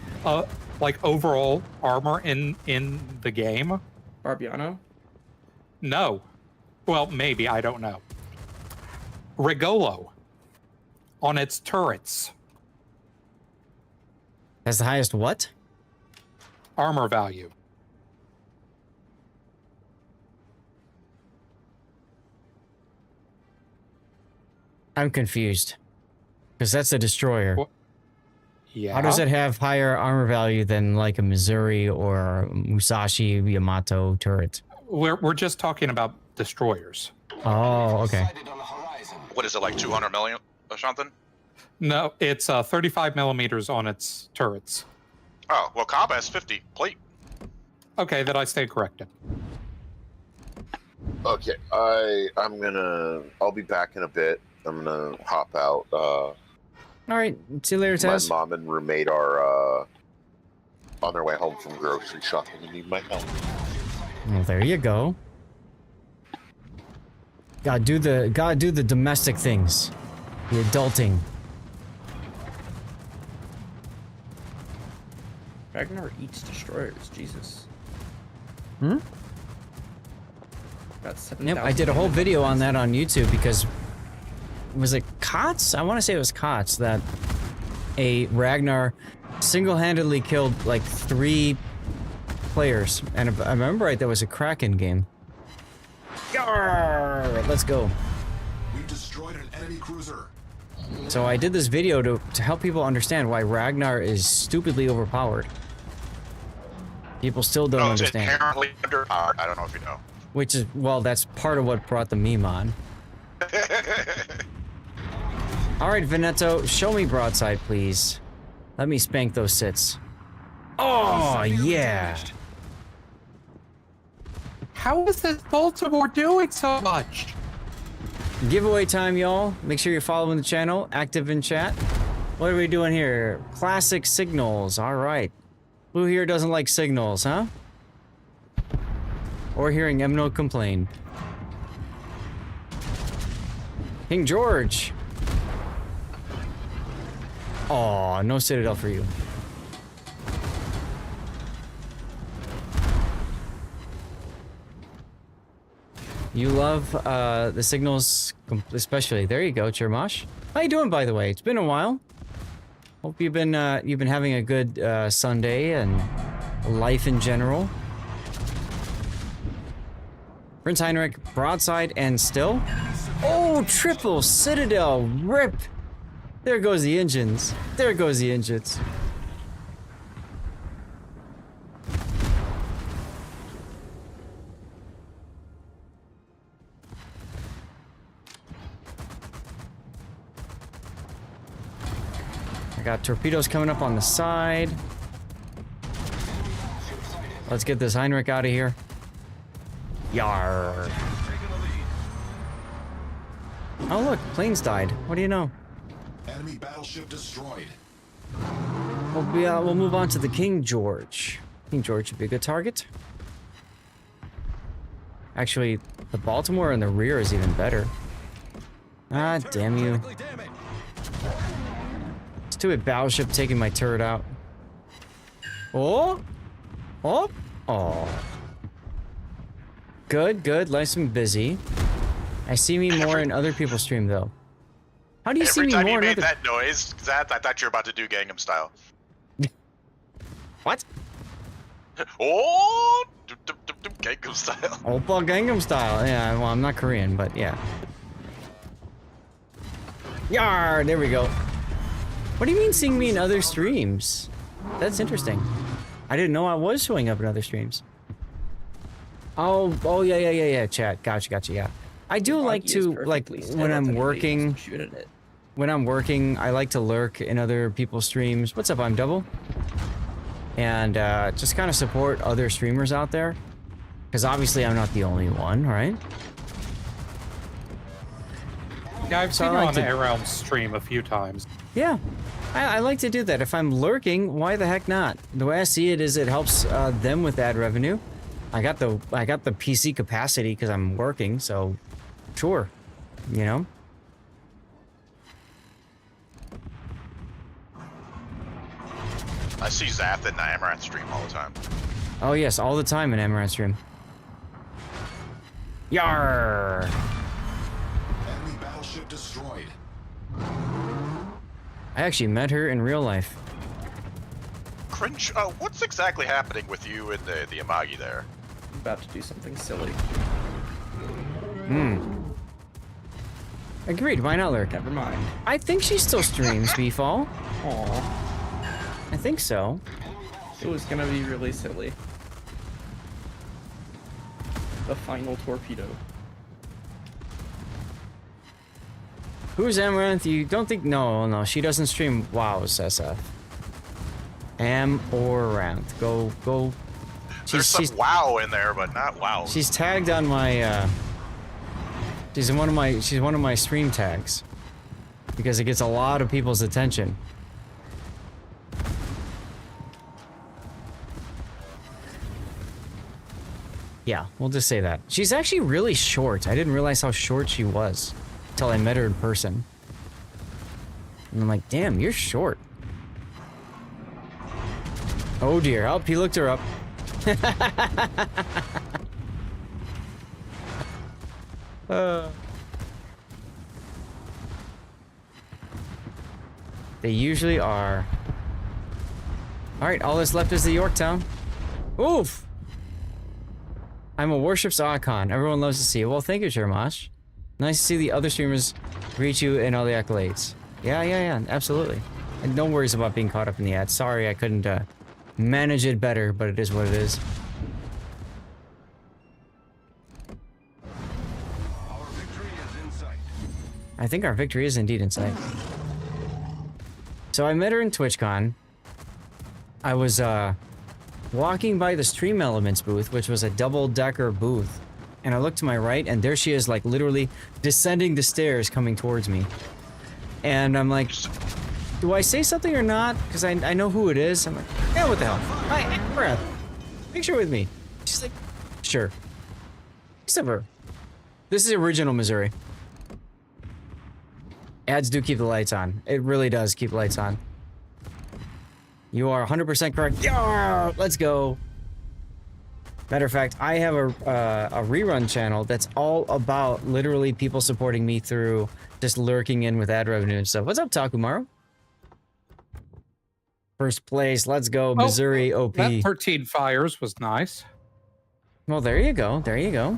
Speaker 9: like, overall armor in the game?
Speaker 16: Barbiano?
Speaker 9: No. Well, maybe, I don't know. Regolo. On its turrets.
Speaker 1: Has the highest what?
Speaker 9: Armor value.
Speaker 1: I'm confused. Because that's a destroyer.
Speaker 9: Yeah.
Speaker 1: How does it have higher armor value than like a Missouri or Musashi Yamato turret?
Speaker 9: We're just talking about destroyers.
Speaker 1: Oh, okay.
Speaker 11: What is it, like 200 million or something?
Speaker 9: No, it's 35 millimeters on its turrets.
Speaker 11: Oh, well, Kaba has 50 plate.
Speaker 9: Okay, then I stand corrected.
Speaker 12: Okay, I'll be back in a bit. I'm gonna hop out.
Speaker 1: All right, see you later, Taz.
Speaker 12: My mom and roommate are on their way home from grocery shopping and need my help.
Speaker 1: Well, there you go. Gotta do the domestic things. The adulting.
Speaker 16: Ragnar eats destroyers, Jesus.
Speaker 1: Hmm?
Speaker 16: Got 7,000
Speaker 1: Yep, I did a whole video on that on YouTube because... Was it Kotz? I want to say it was Kotz that a Ragnar single-handedly killed like 3 players. And if I remember right, that was a Kraken game. Yarr! Let's go.
Speaker 3: We destroyed an enemy cruiser.
Speaker 1: So I did this video to help people understand why Ragnar is stupidly overpowered. People still don't
Speaker 11: It's
Speaker 1: understand.
Speaker 11: inherently underpowered. I don't know if you know.
Speaker 1: Which is, well, that's part of what brought the meme on. Alright, Veneto, show me broadside, please. Let me spank those sits. Oh, yeah!
Speaker 9: How is this Baltimore doing so much?
Speaker 1: Giveaway time, y'all. Make sure you're following the channel, active in chat. What are we doing here? Classic signals, alright. Who here doesn't like signals, huh? Or hearing Emno complain. King George! Aw, no Citadel for you. You love the signals, especially. There you go, Chermash. How you doing, by the way? It's been a while. Hope you've been having a good Sunday and life in general. Prince Heinrich, broadside and still. Oh, triple Citadel, rip! There goes the engines. There goes the engines. I got torpedoes coming up on the side. Let's get this Heinrich out of here. Yarr. Oh look, planes died. What do you know?
Speaker 3: Enemy battleship destroyed.
Speaker 1: We'll move on to the King George. King George would be a good target. Actually, the Baltimore in the rear is even better. Ah, damn you. Stupid battleship taking my turret out. Oh! Oh! Oh. Good, good. Nice and busy. I see me more in other people's stream, though. How do you see me more in
Speaker 11: Every time you
Speaker 1: other...
Speaker 11: made that noise, Zat, I thought you were about to do Gangnam Style.
Speaker 1: What?
Speaker 11: Oh! Gangnam Style.
Speaker 1: Oppa Gangnam Style. Yeah, well, I'm not Korean, but yeah. Yar! There we go. What do you mean seeing me in other streams? That's interesting. I didn't know I was showing up in other streams. Oh, yeah, chat. Gotcha, yeah. I do like to, like, when I'm working... When I'm working, I like to lurk in other people's streams. What's up, I'm Double? And just kind of support other streamers out there. Because obviously I'm not the only one, right?
Speaker 9: Yeah, I've seen you on Around stream a few times.
Speaker 1: Yeah, I like to do that. If I'm lurking, why the heck not? The way I see it is it helps them with ad revenue. I got the PC capacity because I'm working, so sure, you know.
Speaker 11: I see Zath in the Amaranth stream all the time.
Speaker 1: Oh yes, all the time in Amaranth stream. Yarr!
Speaker 3: Enemy battleship destroyed.
Speaker 1: I actually met her in real life.
Speaker 11: Cringe. What's exactly happening with you and the Amagi there?
Speaker 16: I'm about to do something silly.
Speaker 1: Agreed, why not lurk?
Speaker 16: Never mind.
Speaker 1: I think she still streams, Beefall.
Speaker 16: Aw.
Speaker 1: I think so.
Speaker 16: It was gonna be really silly. The final torpedo.
Speaker 1: Who's Amaranth? You don't think... No, she doesn't stream WoW's SF. Amaranth. Go.
Speaker 11: There's some WoW in there, but not WoW.
Speaker 1: She's tagged on my, she's one of my stream tags. Because it gets a lot of people's attention. Yeah, we'll just say that. She's actually really short. I didn't realize how short she was until I met her in person. And I'm like, damn, you're short. Oh dear. Oh, he looked her up. They usually are. Alright, all that's left is the Yorktown. Oof! I'm a Warships icon. Everyone loves to see it. Well, thank you, Shermash. Nice to see the other streamers greet you and all the accolades. Yeah, absolutely. And no worries about being caught up in the ads. Sorry I couldn't manage it better, but it is what it is.
Speaker 3: Our victory is in sight.
Speaker 1: I think our victory is indeed in sight. So I met her in TwitchCon. I was walking by the Stream Elements booth, which was a double-decker booth. And I looked to my right, and there she is, like, literally descending the stairs coming towards me. And I'm like, do I say something or not? Because I know who it is. I'm like, yeah, what the hell? Hi, Brad. Picture with me. She's like, sure. Except for, this is original Missouri. Ads do keep the lights on. It really does keep the lights on. You are 100% correct. Yeah, let's go. Matter of fact, I have a rerun channel that's all about literally people supporting me through just lurking in with ad revenue and stuff. What's up, Takumaru? First place, let's go, Missouri OP.
Speaker 9: That 13 fires was nice.
Speaker 1: Well, there you go. There you go.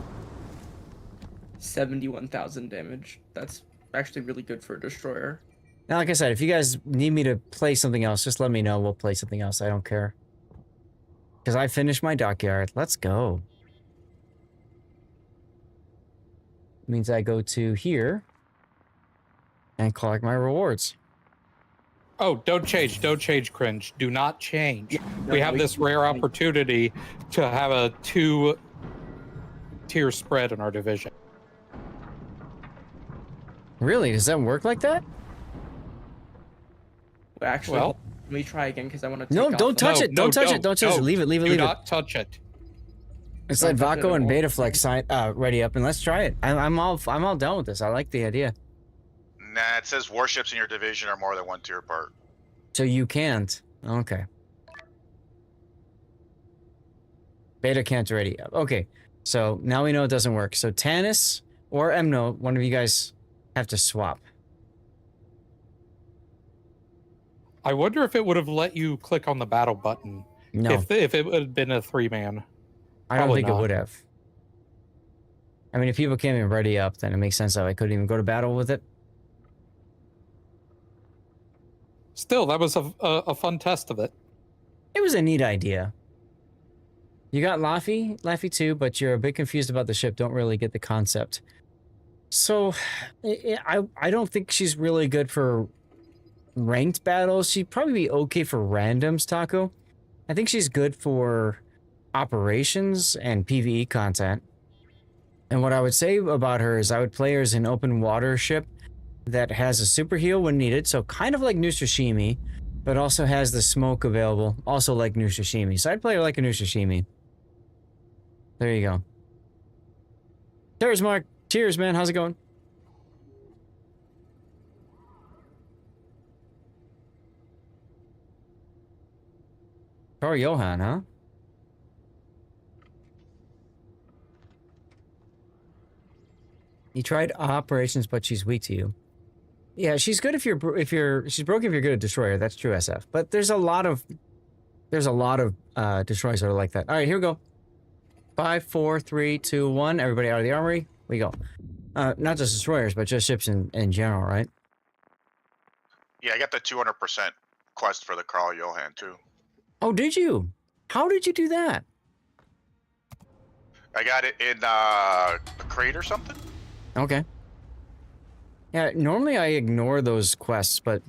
Speaker 16: 71,000 damage. That's actually really good for a destroyer.
Speaker 1: Now, like I said, if you guys need me to play something else, just let me know. We'll play something else. I don't care. Because I finished my dockyard. Let's go. Means I go to here and collect my rewards.
Speaker 9: Oh, don't change, Cringe. Do not change.
Speaker 16: Yeah,
Speaker 9: we have this rare opportunity to have a 2-tier spread in our division.
Speaker 1: Really? Does that work like that?
Speaker 16: Actually, let me try again because I want to.
Speaker 1: No, don't touch it. Don't touch it. Don't touch it. Leave it. Leave it.
Speaker 9: Do
Speaker 1: Leave it.
Speaker 9: not touch it.
Speaker 1: Let's let Vaco and Betaflex sign ready up and let's try it. I'm all down with this. I like the idea.
Speaker 11: Nah, it says warships in your division are more than 1 tier apart.
Speaker 1: So you can't. Okay. Beta can't ready up. Okay. So now we know it doesn't work. So Tanis or Emno, one of you guys have to swap.
Speaker 9: I wonder if it would have let you click on the battle button.
Speaker 1: No.
Speaker 9: If it would have been a 3-man.
Speaker 1: I don't think it would have. I mean, if people can't even ready up, then it makes sense that I couldn't even go to battle with it.
Speaker 9: Still, that was a fun test of it.
Speaker 1: It was a neat idea. You got Laffy too, but you're a bit confused about the ship. Don't really get the concept. So, I don't think she's really good for ranked battles. She'd probably be okay for randoms, Taco. I think she's good for operations and PvE content. And what I would say about her is I would play her as an open water ship that has a super heal when needed, so kind of like New Sashimi, but also has the smoke available, also like New Sashimi. So I'd play her like a New Sashimi. There you go. Cheers, Mark. Cheers, man. How's it going? Or Johan, huh? You tried operations, but she's weak to you. Yeah, she's good if you're she's broken if you're good at destroyer. That's true, SF. But there's a lot of destroyers that are like that. All right, here we go. 5, 4, 3, 2, 1. Everybody out of the armory. We go. Not just destroyers, but just ships in general, right?
Speaker 11: Yeah, I got the 200% quest for the Carl Johan too.
Speaker 1: Oh, did you? How did you do that?
Speaker 11: I got it in a crate or something.
Speaker 1: Okay. Yeah, normally I ignore those quests, but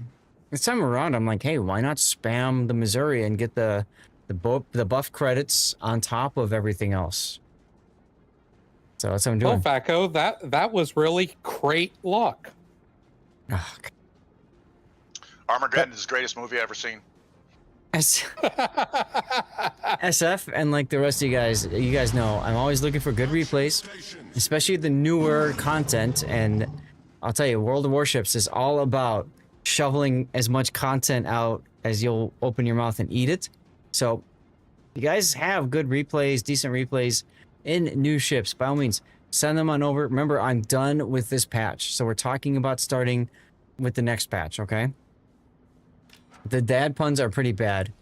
Speaker 1: this time around I'm like, hey, why not spam the Missouri and get the buff credits on top of everything else? So that's what I'm doing.
Speaker 9: Oh, Vaco, that was really great luck.
Speaker 1: Oh,
Speaker 11: Armageddon is the greatest movie I've ever seen.
Speaker 1: SF and like the rest of you guys know I'm always looking for good replays, especially the newer content. And I'll tell you, World of Warships is all about shoveling as much content out as you'll open your mouth and eat it. So if you guys have good replays, decent replays in new ships, by all means, send them on over. Remember, I'm done with this patch, so we're talking about starting with the next patch, okay? The dad puns are pretty bad.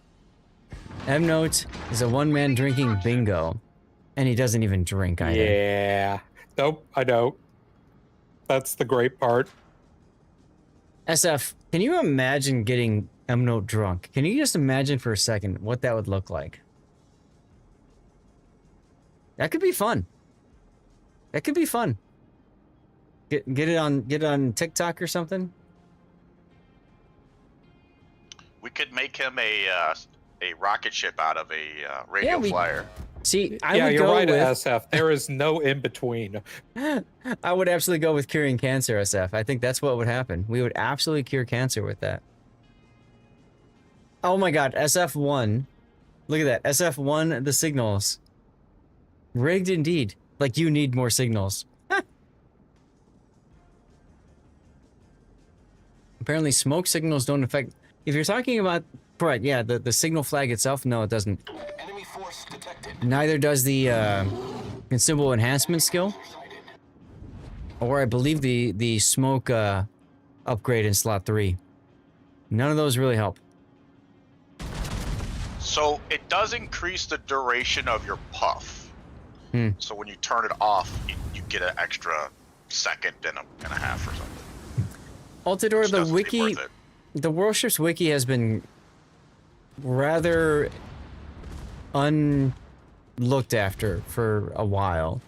Speaker 1: M-Note is a one-man drinking bingo, and he doesn't even drink either.
Speaker 9: Yeah. Nope, I don't. That's the great part.
Speaker 1: SF, can you imagine getting M-Note drunk? Can you just imagine for a second what that would look like? That could be fun. That could be fun. Get it on TikTok or something.
Speaker 11: We could make him a rocket ship out of a radio flyer.
Speaker 1: See,
Speaker 9: you're right, SF. There is no in between.
Speaker 1: I would absolutely go with curing cancer, SF. I think that's what would happen. We would absolutely cure cancer with that. Oh my god, SF1. Look at that. SF1, the signals. Rigged indeed. Like you need more signals. Apparently smoke signals don't affect... If you're talking about... Right, yeah, the signal flag itself, no, it doesn't.
Speaker 15: Enemy force detected.
Speaker 1: Neither does the consumable enhancement skill. Or I believe the smoke upgrade in slot 3. None of those really help.
Speaker 11: So it does increase the duration of your puff. So when you turn it off, you get an extra second and a half or something.
Speaker 1: Altidore, the wiki, the Warships wiki has been rather unlooked after for a while.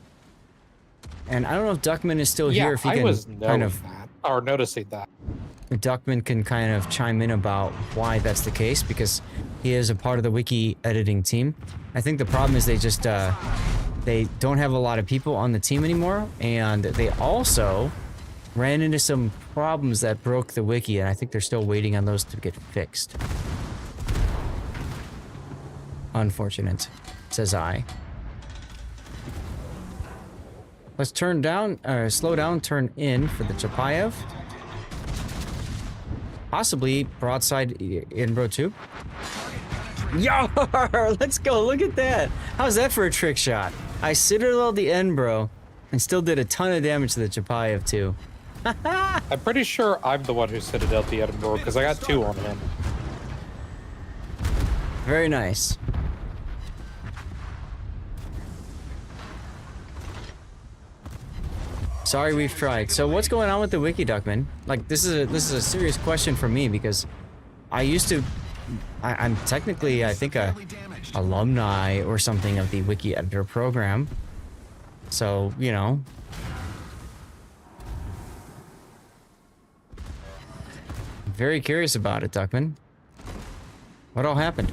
Speaker 1: And I don't know if Duckman is still here. If he can kind of
Speaker 9: noticing that.
Speaker 1: Duckman can kind of chime in about why that's the case, because he is a part of the wiki editing team. I think the problem is they just they don't have a lot of people on the team anymore, and they also ran into some problems that broke the wiki, and I think they're still waiting on those to get fixed. Unfortunate, says I. Let's turn down, slow down, turn in for the Chapayev. Possibly broadside Inbro too. Yar! Let's go, look at that. How's that for a trick shot? I citadelled the Enbro and still did a ton of damage to the Chapayev too.
Speaker 9: I'm pretty sure I'm the one who citadelled the Edinburgh because I got 2 on him.
Speaker 1: Very nice. Sorry, we've tried. So what's going on with the wiki, Duckman? Like, this is a serious question for me, because I used to... I'm technically, I think, a alumni or something of the wiki editor program. So, you know... Very curious about it, Duckman. What all happened?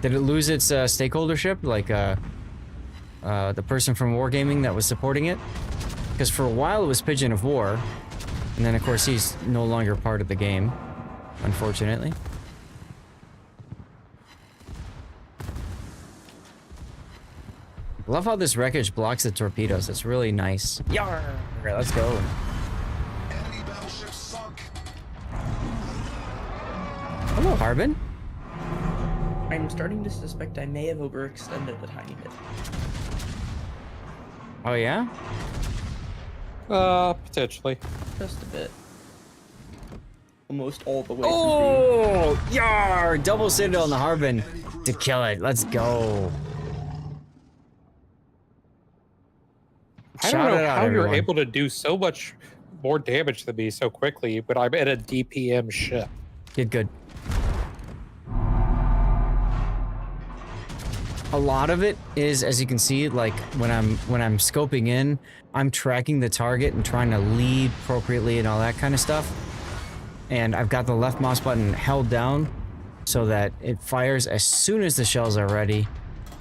Speaker 1: Did it lose its stakeholdership, like the person from Wargaming that was supporting it? Because for a while it was Pigeon of War, and then of course he's no longer part of the game, unfortunately. Love how this wreckage blocks the torpedoes. It's really nice. Yarr! Let's go.
Speaker 15: Enemy battleship sunk.
Speaker 1: Hello, Harbin.
Speaker 16: I'm starting to suspect I may have overextended a tiny bit.
Speaker 1: Oh yeah?
Speaker 9: Potentially.
Speaker 16: Just a bit. Almost all the way.
Speaker 1: Oh! Yar! Double citadel on the Harbin to kill it. Let's go.
Speaker 9: I don't know how you're able to do so much more damage than me so quickly, but I'm at a DPM ship.
Speaker 1: Did good. A lot of it is, as you can see, like when I'm scoping in, I'm tracking the target and trying to lead appropriately and all that kind of stuff. And I've got the left mouse button held down so that it fires as soon as the shells are ready.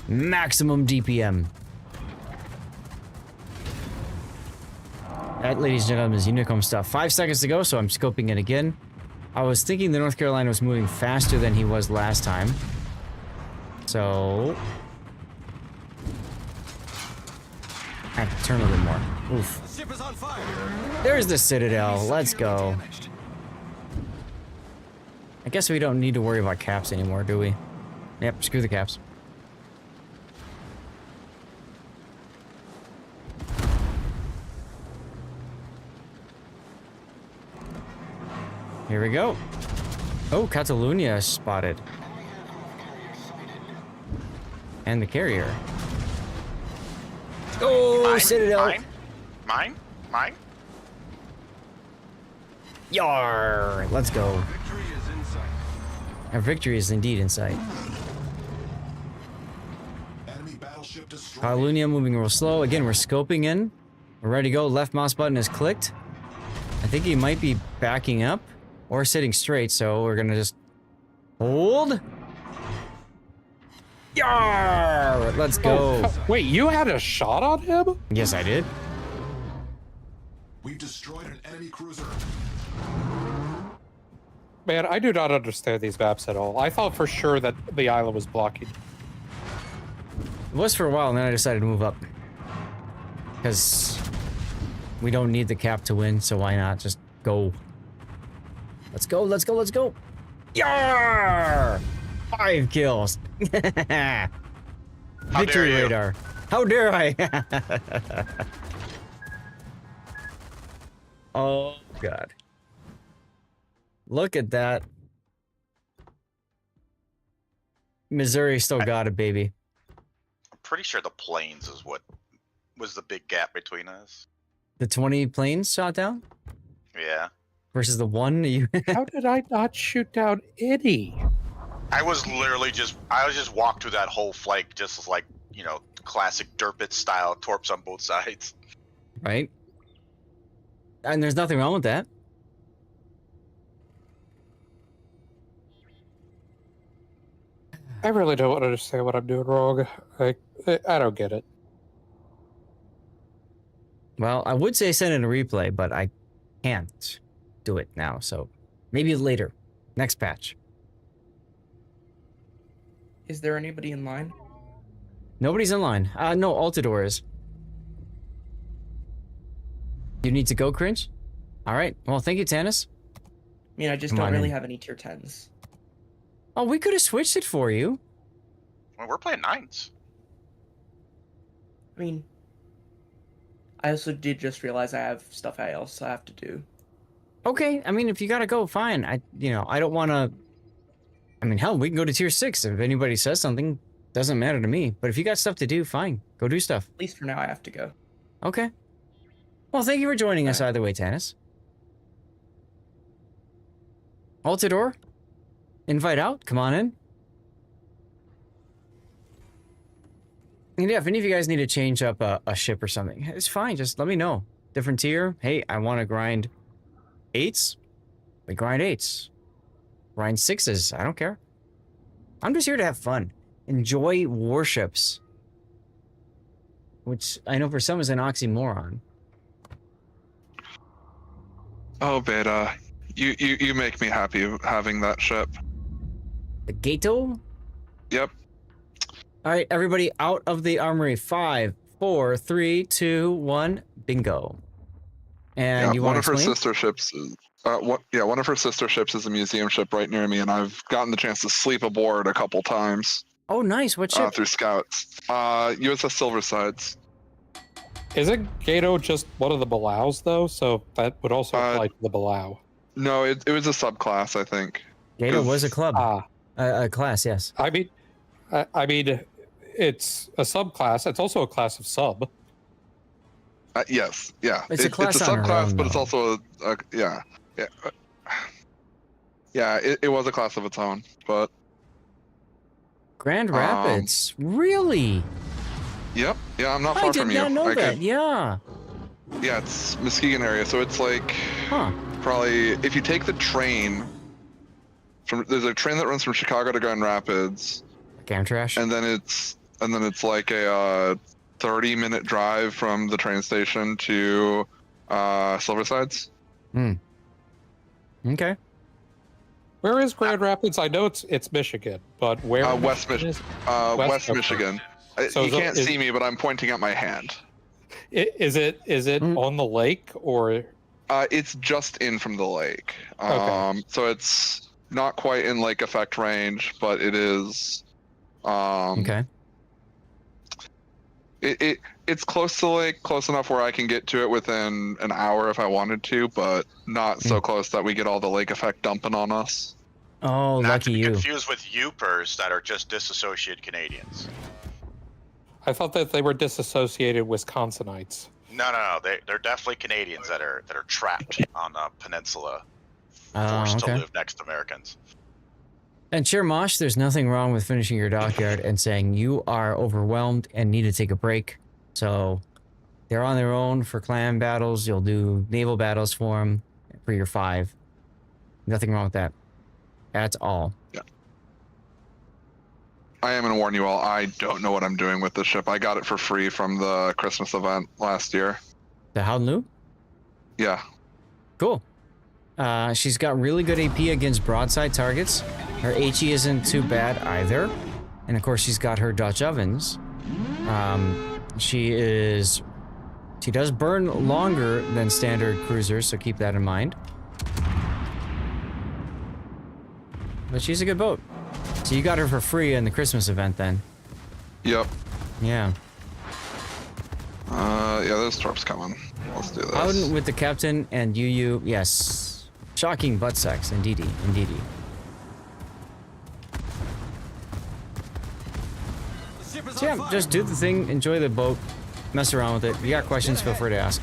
Speaker 1: Maximum DPM. That, ladies and gentlemen, is Unicom stuff. 5 seconds to go, so I'm scoping it again. I was thinking the North Carolina was moving faster than he was last time. So... I have to turn a little more. Oof.
Speaker 3: Ship is on fire.
Speaker 1: There's the Citadel. Let's go. I guess we don't need to worry about caps anymore, do we? Yep, screw the caps. Here we go. Oh, Catalunya is spotted. And the carrier. Oh,
Speaker 11: Mine,
Speaker 1: Citadel.
Speaker 11: Mine.
Speaker 1: Yar! Let's go.
Speaker 3: Victory is in sight.
Speaker 1: Our victory is indeed in sight.
Speaker 15: Enemy battleship destroyed.
Speaker 1: Catalunya moving real slow. Again, we're scoping in. We're ready to go. Left mouse button is clicked. I think he might be backing up or sitting straight, so we're gonna just hold. Yar! Let's go.
Speaker 9: Oh, wait, you had a shot on him?
Speaker 1: Yes, I did.
Speaker 15: We've destroyed an enemy cruiser.
Speaker 9: Man, I do not understand these maps at all. I thought for sure that the island was blocking.
Speaker 1: It was for a while, and then I decided to move up. Because we don't need the cap to win, so why not just go? Let's go, let's go, let's go. Yar! 5 kills. Victory
Speaker 11: dare you.
Speaker 1: radar. How dare I? Oh, God. Look at that. Missouri still got it, baby.
Speaker 11: I'm pretty sure the planes is what was the big gap between us.
Speaker 1: The 20 planes shot down
Speaker 11: Yeah.
Speaker 1: versus the one you.
Speaker 9: How did I not shoot down any?
Speaker 11: I was just walked through that whole flank just as like, classic Derpit style torps on both sides.
Speaker 1: Right? And there's nothing wrong with that.
Speaker 9: I really don't understand what I'm doing wrong. I don't get it.
Speaker 1: Well, I would say send in a replay, but I can't do it now, so maybe later. Next patch.
Speaker 16: Is there anybody in line?
Speaker 1: Nobody's in line. No, Altador is. You need to go, Cringe? Alright, well, thank you, Tannis.
Speaker 16: I mean, I just
Speaker 1: Come
Speaker 16: don't
Speaker 1: on
Speaker 16: really
Speaker 1: in.
Speaker 16: have any tier 10s.
Speaker 1: Oh, we could have switched it for you.
Speaker 11: Well, we're playing 9s.
Speaker 16: I mean, I also did just realize I have stuff I also have to do.
Speaker 1: Okay, I mean, if you gotta go, fine. I don't want to... I mean, hell, we can go to tier 6. If anybody says something, doesn't matter to me. But if you got stuff to do, fine. Go do stuff.
Speaker 16: At least for now, I have to go.
Speaker 1: Okay. Well, thank you for joining us either way, Tannis. Altador? Invite out? Come on in. And yeah, if any of you guys need to change up a ship or something, it's fine. Just let me know. Different tier. Hey, I want to grind 8s. We grind 8s. Grind 6s. I don't care. I'm just here to have fun. Enjoy warships. Which I know for some is an oxymoron.
Speaker 17: Oh, Beta. You make me happy having that ship.
Speaker 1: The Gato?
Speaker 17: Yep.
Speaker 1: All right, everybody out of the armory. 5, 4, 3, 2, 1. Bingo. And
Speaker 17: Yeah,
Speaker 1: you
Speaker 17: one
Speaker 1: want
Speaker 17: of
Speaker 1: to
Speaker 17: her
Speaker 1: explain?
Speaker 17: sister ships is one of her sister ships is a museum ship right near me, and I've gotten the chance to sleep aboard a couple times.
Speaker 1: Oh, nice. What ship?
Speaker 17: Through scouts. USS Silversides.
Speaker 9: Isn't Gato just one of the Balaus, though? So that would also apply to the Balau.
Speaker 17: No, it was a subclass, I think.
Speaker 1: Gato was a club.
Speaker 9: Ah.
Speaker 1: A class, yes.
Speaker 9: I mean, it's a subclass. It's also a class of sub.
Speaker 17: Yes, yeah.
Speaker 1: It's a class
Speaker 17: it's a
Speaker 1: on her
Speaker 17: subclass,
Speaker 1: own,
Speaker 17: but it's
Speaker 1: though.
Speaker 17: also it was a class of its own. But
Speaker 1: Grand Rapids. Really?
Speaker 17: Yep. Yeah, I'm not
Speaker 1: I
Speaker 17: far
Speaker 1: did
Speaker 17: from you.
Speaker 1: not know
Speaker 17: I
Speaker 1: that.
Speaker 17: could-
Speaker 1: Yeah.
Speaker 17: Yeah, it's Muskegon area, so it's like probably if you take the train there's a train that runs from Chicago to Grand Rapids.
Speaker 1: Amtrak.
Speaker 17: And then it's like a 30-minute drive from the train station to Silversides.
Speaker 1: Hmm. Okay.
Speaker 9: Where is Grand Rapids? I know it's Michigan, but where?
Speaker 17: West Michigan.
Speaker 9: So
Speaker 17: you can't see me, but I'm pointing at my hand.
Speaker 9: Is it on the lake or?
Speaker 17: It's just in from the lake.
Speaker 9: Okay.
Speaker 17: So it's not quite in lake effect range, but it is.
Speaker 1: Okay.
Speaker 17: It's close to the lake, close enough where I can get to it within an hour if I wanted to, but not so close that we get all the lake effect dumping on us.
Speaker 1: Oh,
Speaker 11: Not
Speaker 1: lucky
Speaker 11: to be
Speaker 1: you.
Speaker 11: confused with Upers that are just disassociated Canadians.
Speaker 9: I thought that they were disassociated Wisconsinites.
Speaker 11: No. They're definitely Canadians that are trapped on the peninsula,
Speaker 1: Oh,
Speaker 11: forced to
Speaker 1: okay.
Speaker 11: live next to Americans.
Speaker 1: And sure, Mosh, there's nothing wrong with finishing your dockyard and saying you are overwhelmed and need to take a break. So they're on their own for clan battles. You'll do naval battles for them for your 5. Nothing wrong with that. That's all.
Speaker 17: Yeah. I am going to warn you all, I don't know what I'm doing with this ship. I got it for free from the Christmas event last year.
Speaker 1: The Howden?
Speaker 17: Yeah.
Speaker 1: Cool. She's got really good AP against broadside targets. Her HE isn't too bad either. And of course, she's got her Dutch ovens. She does burn longer than standard cruisers, so keep that in mind. But she's a good boat. So you got her for free in the Christmas event then?
Speaker 17: Yep.
Speaker 1: Yeah.
Speaker 17: Yeah, there's torps coming. Let's do this.
Speaker 1: Howden with the captain and UU, yes. Shocking butt sex, indeedy, indeedy. So yeah, just do the thing, enjoy the boat, mess around with it. If you got questions, feel free to ask.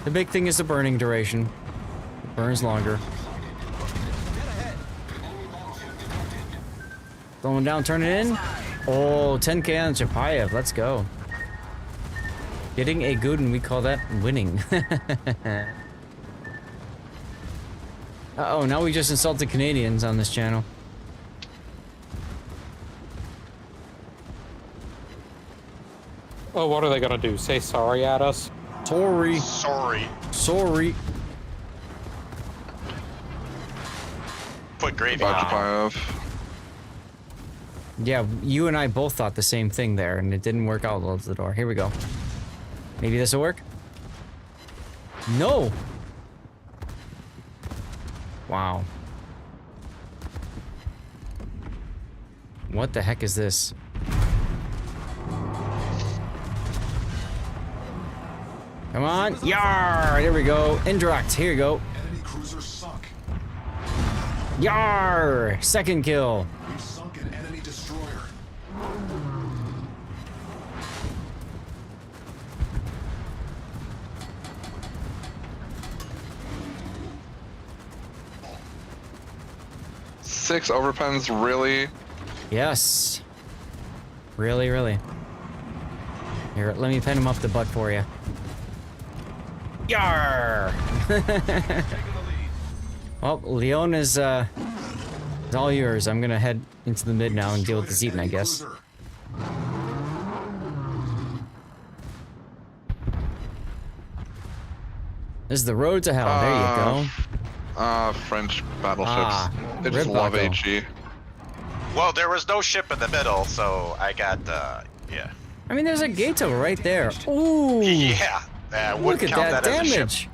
Speaker 1: The big thing is the burning duration. It burns longer. Throwing down, turn it in. Oh, 10k on Chapayev, let's go. Getting a good, and we call that winning. Uh-oh, now we just insulted Canadians on this channel.
Speaker 9: Oh, what are they gonna do? Say sorry at us?
Speaker 1: Sorry. Sorry.
Speaker 11: Put gravy on it.
Speaker 1: Yeah, you and I both thought the same thing there, and it didn't work out out the door. Here we go. Maybe this will work? No! Wow. What the heck is this? Come on. Yar! There we go. Indirect. Here you go.
Speaker 15: Enemy cruiser sunk.
Speaker 1: Yar! Second kill.
Speaker 15: We've sunk an enemy destroyer.
Speaker 17: Six overpens, really?
Speaker 1: Yes. Really, really. Here, let me pen him up the butt for you. Yar! Well, Leon is all yours. I'm gonna head into the mid now and deal with the Zeton, I guess. This is the road to hell. There you go.
Speaker 17: French battleships. They just
Speaker 1: Rip
Speaker 17: love
Speaker 1: Buckle.
Speaker 17: HE.
Speaker 11: Well, there was no ship in the middle, so I got, yeah.
Speaker 1: I mean, there's a Gato right there. Ooh!
Speaker 11: Yeah,
Speaker 1: Look
Speaker 11: wouldn't
Speaker 1: at
Speaker 11: count
Speaker 1: that
Speaker 11: that as a ship.
Speaker 1: damage.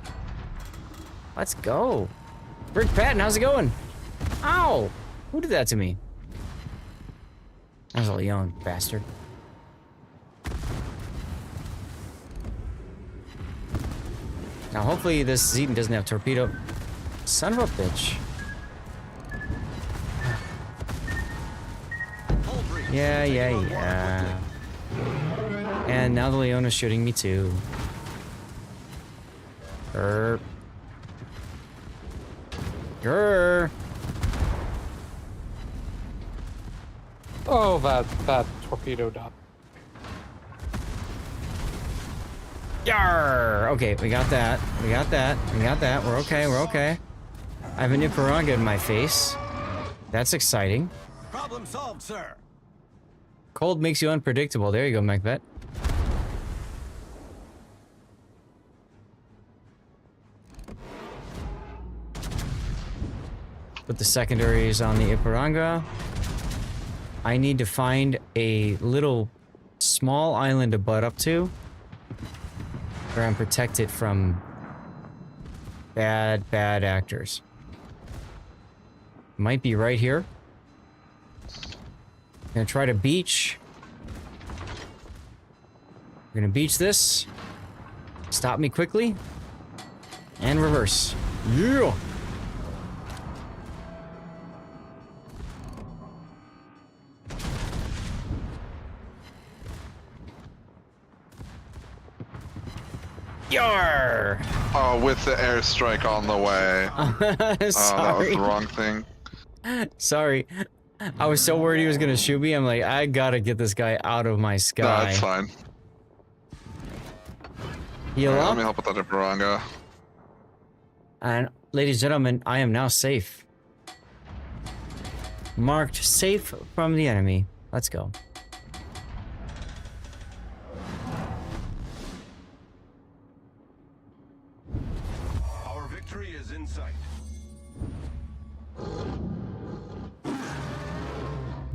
Speaker 1: Let's go. Rick Patton, how's it going? Ow! Who did that to me? That was a Leon bastard. Now, hopefully this Zeton doesn't have torpedo. Son of a bitch. Yeah. And now the Leona's shooting me too. Grr.
Speaker 9: Oh, that torpedo dot.
Speaker 1: Yarr! Okay, we got that. We're okay. I have a new Piranha in my face. That's exciting.
Speaker 3: Problem solved, sir.
Speaker 1: Cold makes you unpredictable. There you go, Macbeth. Put the secondaries on the Iparanga. I need to find a little small island to butt up to where I'm protected from bad actors. Might be right here. Gonna try to beach. We're gonna beach this. Stop me quickly. And reverse. Yeah! Yar!
Speaker 17: Oh, with the airstrike on the way.
Speaker 1: Sorry.
Speaker 17: That was the wrong thing.
Speaker 1: Sorry. I was so worried he was gonna shoot me. I'm like, I gotta get this guy out of my sky.
Speaker 17: No, that's fine.
Speaker 1: Heal
Speaker 17: Alright,
Speaker 1: up.
Speaker 17: let me help with that Iparanga.
Speaker 1: And ladies and gentlemen, I am now safe. Marked safe from the enemy. Let's go.
Speaker 15: Our victory is in sight.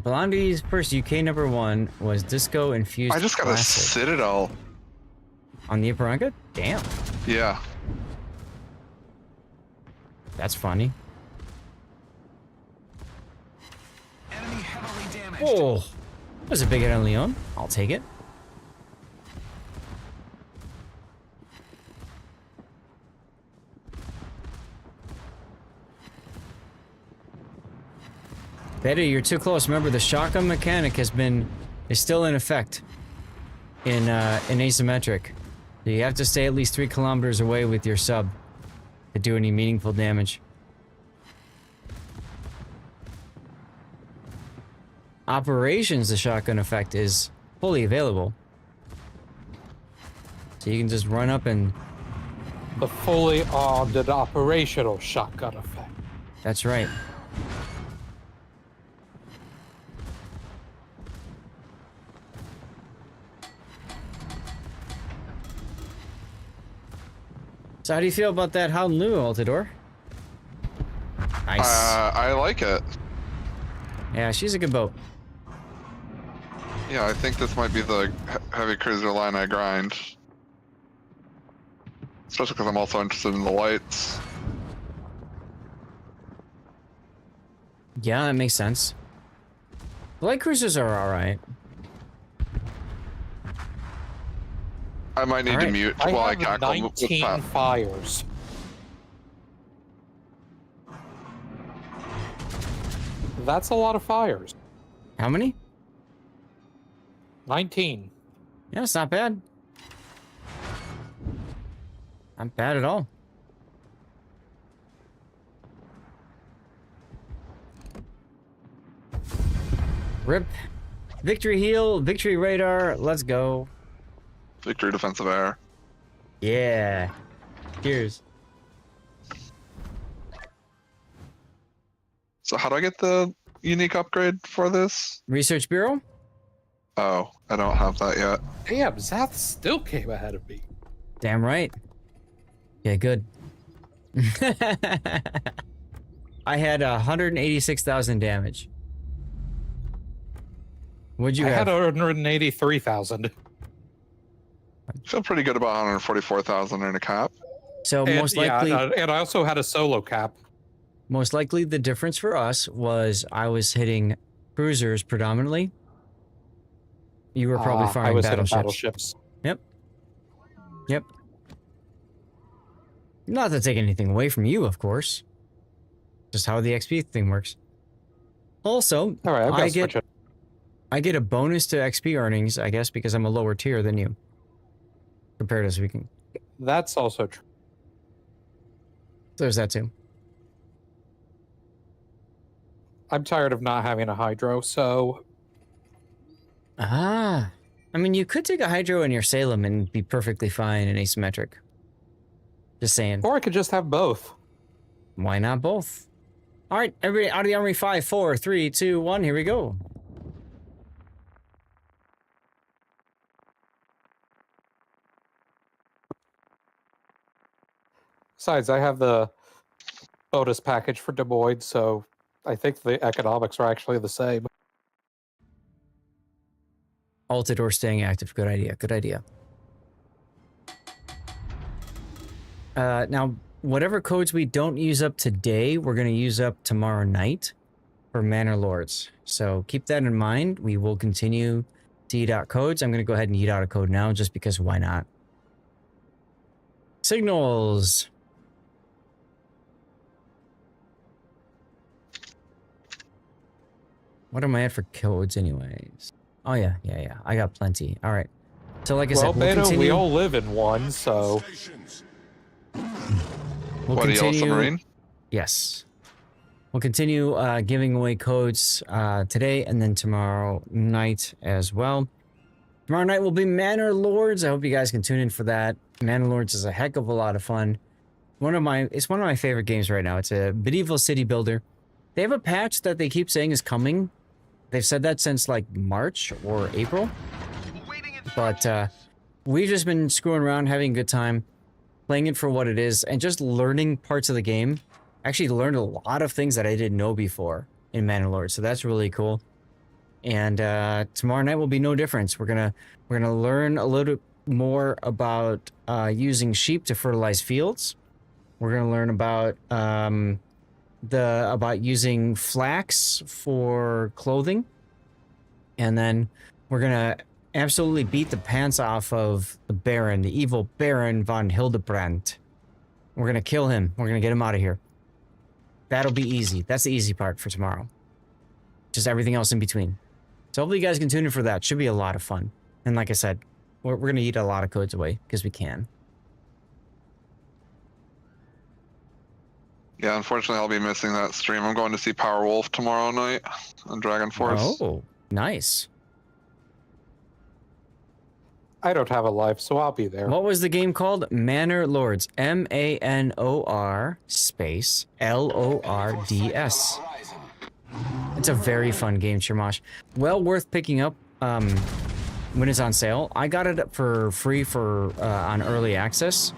Speaker 1: Blondie's first UK #1 was Disco Infused
Speaker 17: I just got
Speaker 1: Classic.
Speaker 17: a Citadel.
Speaker 1: On the Iparanga? Damn.
Speaker 17: Yeah.
Speaker 1: That's funny.
Speaker 15: Enemy heavily damaged.
Speaker 1: Oh, that was a big hit on Leon. I'll take it. Betty, you're too close. Remember, the shotgun mechanic is still in effect in asymmetric. You have to stay at least 3 kilometers away with your sub to do any meaningful damage. Operations, the shotgun effect is fully available. So you can just run up and...
Speaker 9: The fully armed and operational shotgun effect.
Speaker 1: That's right. So how do you feel about that Howden Lu, Altador? Nice.
Speaker 17: I like it.
Speaker 1: Yeah, she's a good boat.
Speaker 17: Yeah, I think this might be the heavy cruiser line I grind. Especially because I'm also interested in the lights.
Speaker 1: Yeah, that makes sense. The light cruisers are alright.
Speaker 17: I might need to mute while I cackle with
Speaker 9: 19
Speaker 17: Pat.
Speaker 9: fires. That's a lot of fires.
Speaker 1: How many?
Speaker 9: 19.
Speaker 1: Yeah, it's not bad. Not bad at all. Rip. Victory heal, victory radar, let's go.
Speaker 17: Victory defensive air.
Speaker 1: Yeah. Cheers.
Speaker 17: So how do I get the unique upgrade for this?
Speaker 1: Research Bureau?
Speaker 17: Oh, I don't have that yet.
Speaker 9: Damn, Zath still came ahead of me.
Speaker 1: Damn right. Yeah, good. I had 186,000 damage. What'd you
Speaker 9: I
Speaker 1: have?
Speaker 9: had 183,000.
Speaker 17: I feel pretty good about 144,000 in a cap.
Speaker 1: So
Speaker 9: And,
Speaker 1: most likely,
Speaker 9: and I also had a solo cap.
Speaker 1: most likely the difference for us was I was hitting cruisers predominantly. You were probably
Speaker 9: I
Speaker 1: firing
Speaker 9: was hitting
Speaker 1: battleships.
Speaker 9: battleships.
Speaker 1: Yep. Yep. Not to take anything away from you, of course. Just how the XP thing works. Also,
Speaker 9: All right,
Speaker 1: I get a bonus to XP earnings, I guess, because I'm a lower tier than you. Compared as we can.
Speaker 9: That's also true.
Speaker 1: There's that too.
Speaker 9: I'm tired of not having a hydro, so
Speaker 1: Ah. I mean, you could take a hydro in your Salem and be perfectly fine in asymmetric. Just saying.
Speaker 9: or I could just have both.
Speaker 1: Why not both? All right, everybody out of the armory. 5, 4, 3, 2, 1. Here we go.
Speaker 9: Besides, I have the bonus package for Des Moines, so I think the economics are actually the same.
Speaker 1: Altador staying active. Good idea. Good idea. Now, whatever codes we don't use up today, we're going to use up tomorrow night for Manor Lords. So keep that in mind. We will continue to eat out codes. I'm going to go ahead and eat out a code now just because why not? Signals. What am I at for codes anyways? Oh yeah. I got plenty. All right. So like I said, we'll continue.
Speaker 9: We all live in one, so...
Speaker 1: We'll
Speaker 17: What, are you all submarine?
Speaker 1: Yes. We'll continue giving away codes today and then tomorrow night as well. Tomorrow night will be Manor Lords. I hope you guys can tune in for that. Manor Lords is a heck of a lot of fun. It's one of my favorite games right now. It's a medieval city builder. They have a patch that they keep saying is coming. They've said that since like March or April. But we've just been screwing around, having a good time, playing it for what it is, and just learning parts of the game. Actually learned a lot of things that I didn't know before in Manor Lords, so that's really cool. And tomorrow night will be no difference. We're gonna learn a little more about using sheep to fertilize fields. We're gonna learn about using flax for clothing, and then we're gonna absolutely beat the pants off of the Baron, the evil Baron von Hildebrand. We're gonna kill him. We're gonna get him out of here. That'll be easy. That's the easy part for tomorrow. Just everything else in between. So hopefully you guys can tune in for that. Should be a lot of fun. And like I said, we're gonna eat a lot of codes away because we can.
Speaker 17: Yeah, unfortunately, I'll be missing that stream. I'm going to see Powerwolf tomorrow night on Dragon Force.
Speaker 1: Oh, nice.
Speaker 9: I don't have a life, so I'll be there.
Speaker 1: What was the game called? Manor Lords. MANOR space LORDS. It's a very fun game, Shirmash. Well worth picking up when it's on sale. I got it for free for on early access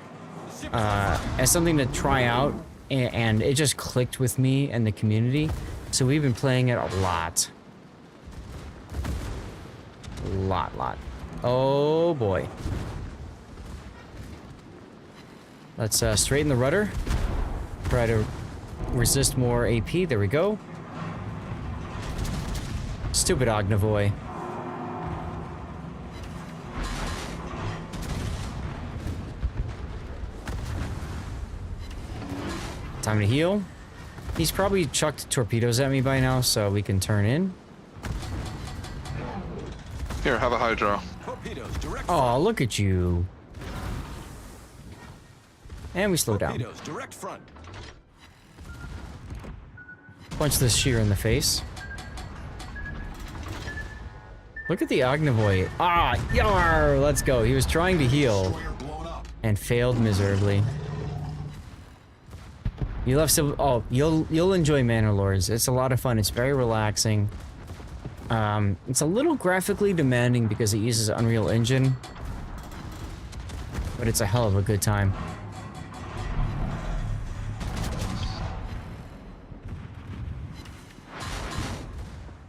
Speaker 1: as something to try out, and it just clicked with me and the community. So we've been playing it a lot. Lot. Oh boy. Let's straighten the rudder. Try to resist more AP. There we go. Stupid Ognavoy. Time to heal. He's probably chucked torpedoes at me by now, so we can turn in.
Speaker 17: Here, have a hydro.
Speaker 1: Oh, look at you. And we slow down.
Speaker 3: Direct front.
Speaker 1: Punch this shear in the face. Look at the Ognavoy. Ah, yar! Let's go. He was trying to heal and failed miserably. You left some. Oh, you'll enjoy Manor Lords. It's a lot of fun. It's very relaxing. It's a little graphically demanding because it uses Unreal Engine, but it's a hell of a good time.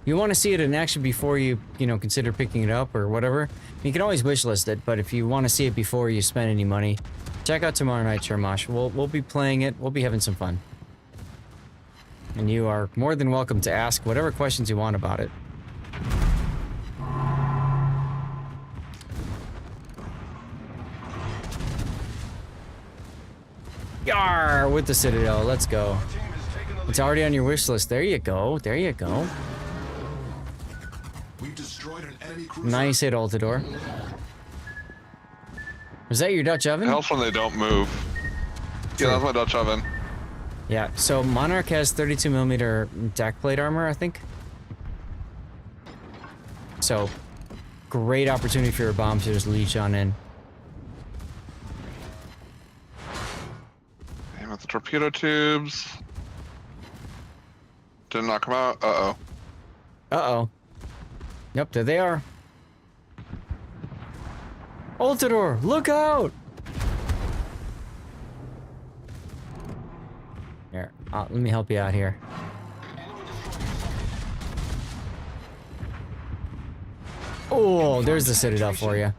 Speaker 1: You want to see it in action before you consider picking it up or whatever. You can always wishlist it, but if you want to see it before you spend any money, check out tomorrow night, Shermosh. We'll be playing it. We'll be having some fun. And you are more than welcome to ask whatever questions you want about it. Yar! With the Citadel. Let's go. It's already on your wish list. There you go. There you go. Nice hit, Altador. Was that your Dutch oven?
Speaker 17: It helps when they don't move. Yeah, that's my Dutch oven.
Speaker 1: Yeah, so Monarch has 32mm deck plate armor, I think. So, great opportunity for your bomb to just leech on in.
Speaker 17: Aim at the torpedo tubes. Didn't knock them out. Uh-oh.
Speaker 1: Uh-oh. Yep, there they are. Altador, look out! Here, let me help you out here. Oh, there's the Citadel for you.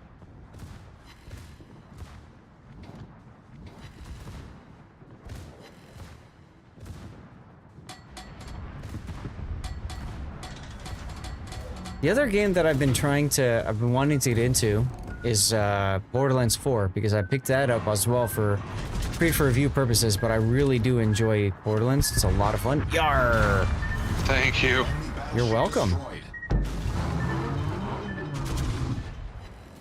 Speaker 1: The other game that I've been wanting to get into is Borderlands 4, because I picked that up as well for review purposes, but I really do enjoy Borderlands. It's a lot of fun. Yarr!
Speaker 17: Thank you.
Speaker 1: You're welcome.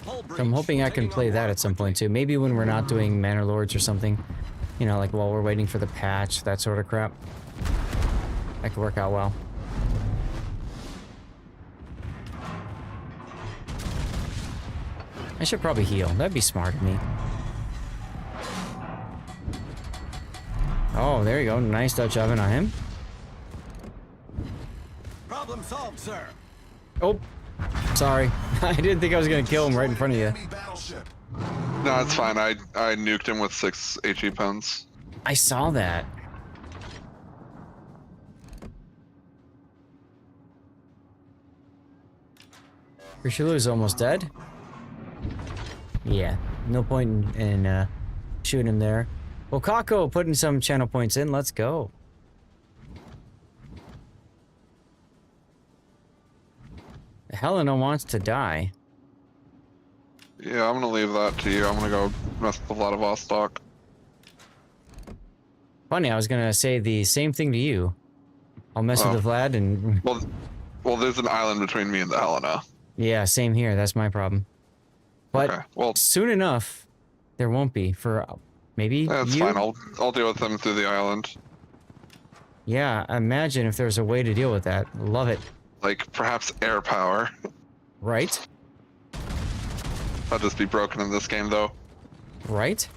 Speaker 1: So I'm hoping I can play that at some point too. Maybe when we're not doing Manor Lords or something. You know, like while we're waiting for the patch, that sort of crap. That could work out well. I should probably heal. That'd be smart of me. Oh, there you go. Nice Dutch oven on him.
Speaker 15: Problem solved, sir.
Speaker 1: Oh, sorry. I didn't think I was gonna kill him right in front of you.
Speaker 17: No, it's fine. I nuked him with 6 HE pens.
Speaker 1: I saw that. Richelieu's almost dead. Yeah, no point in shooting him there. Well, Kako putting some channel points in. Let's go. Helena wants to die.
Speaker 17: Yeah, I'm gonna leave that to you. I'm gonna go mess with Vladivostok.
Speaker 1: Funny, I was gonna say the same thing to you. I'll mess with the Vlad and...
Speaker 17: Well, there's an island between me and the Helena.
Speaker 1: Yeah, same here. That's my problem. But
Speaker 17: okay, well,
Speaker 1: soon enough, there won't be for maybe
Speaker 17: that's
Speaker 1: you?
Speaker 17: fine. I'll deal with them through the island.
Speaker 1: Yeah, imagine if there's a way to deal with that. Love it.
Speaker 17: Like perhaps air power.
Speaker 1: Right?
Speaker 17: That'll just be broken in this game, though.
Speaker 1: Right?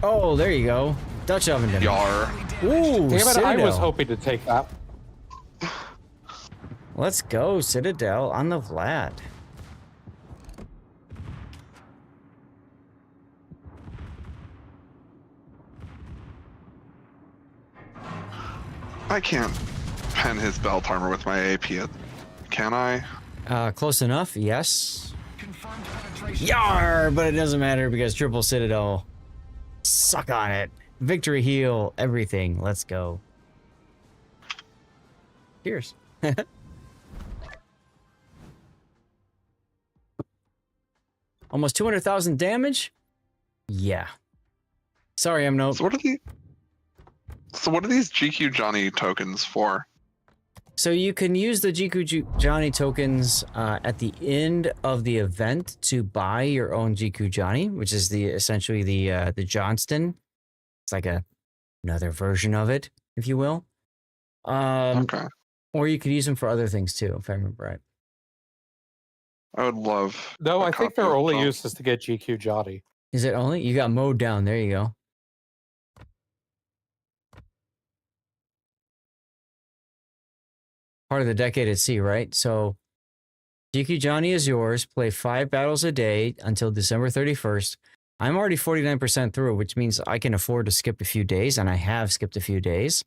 Speaker 1: Oh, there you go. Dutch oven.
Speaker 17: Yar.
Speaker 1: Ooh,
Speaker 9: Damn it,
Speaker 1: Citadel.
Speaker 9: I was hoping to take that.
Speaker 1: Let's go, Citadel on the Vlad.
Speaker 17: I can't pen his belt armor with my AP, can I?
Speaker 1: Close enough, yes. Yar, but it doesn't matter because triple Citadel. Suck on it. Victory heal, everything. Let's go. Cheers. Almost 200,000 damage? Yeah. Sorry, I'm no.
Speaker 17: So what are these GQ Johnny tokens for?
Speaker 1: So you can use the GQ Johnny tokens at the end of the event to buy your own GQ Johnny, which is essentially the Johnston. It's like another version of it, if you will.
Speaker 17: Okay.
Speaker 1: Or you could use them for other things too, if I remember right.
Speaker 17: I would love.
Speaker 9: No, I think their only use is to get GQ Johnny.
Speaker 1: Is it only? You got mowed down. There you go. Part of the decade at sea, right? So GQ Johnny is yours. Play 5 battles a day until December 31st. I'm already 49% through, which means I can afford to skip a few days, and I have skipped a few days.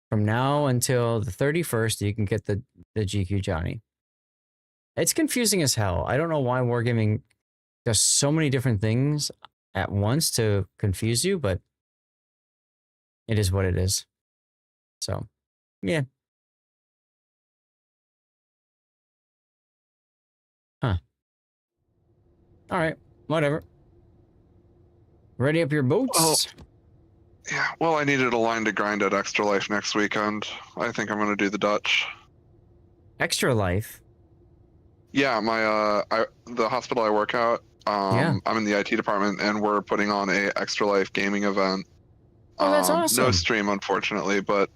Speaker 1: From now until the 31st, you can get the GQ Johnny. It's confusing as hell. I don't know why Wargaming does so many different things at once to confuse you, but it is what it is. So, yeah. Huh. All right. Whatever. Ready up your boots?
Speaker 17: Oh. Yeah, well, I needed a line to grind at Extra Life next weekend. I think I'm going to do the Dutch.
Speaker 1: Extra Life?
Speaker 17: Yeah, the hospital I work at, I'm in the IT department, and we're putting on a Extra Life gaming event.
Speaker 1: Oh, that's awesome.
Speaker 17: No stream, unfortunately, but,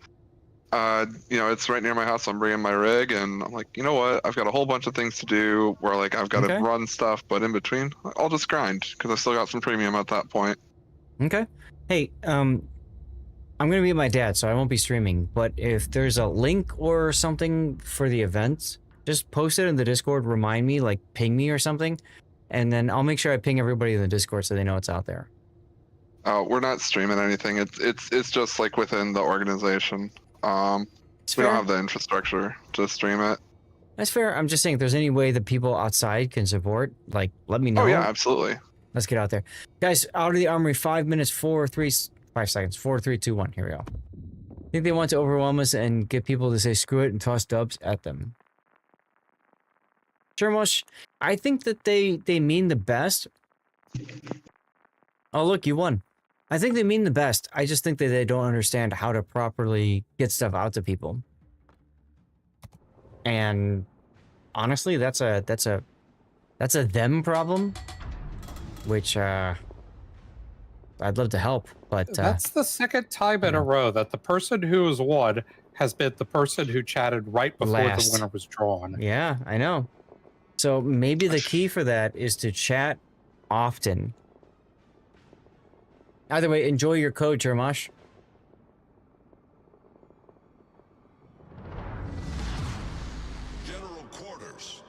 Speaker 17: it's right near my house. I'm bringing my rig, and I'm like, you know what? I've got a whole bunch of things to do where, like, I've got to run stuff, but in between, I'll just grind, because I've still got some premium at that point.
Speaker 1: Okay. Hey, I'm gonna be at my dad, so I won't be streaming. But if there's a link or something for the event, just post it in the Discord. Remind me, like ping me or something, and then I'll make sure I ping everybody in the Discord so they know it's out there.
Speaker 17: Oh, we're not streaming anything. It's just like within the organization. We don't have the infrastructure to stream it.
Speaker 1: That's fair. I'm just saying, if there's any way that people outside can support, like, let me know.
Speaker 17: Oh yeah, absolutely.
Speaker 1: Let's get out there, guys. Out of the armory. 5 minutes. 5 seconds. 4, 3, 2, 1. Here we go. I think they want to overwhelm us and get people to say screw it and toss dubs at them. Shermosh, I think that they mean the best. Oh look, you won. I think they mean the best. I just think that they don't understand how to properly get stuff out to people. And honestly, that's a them problem, which I'd love to help, but
Speaker 9: that's the second time in a row that the person who has won has been the person who chatted right before the winner was drawn.
Speaker 1: Yeah, I know. So maybe the key for that is to chat often. Either way, enjoy your code, Jermosh.
Speaker 3: General quarters.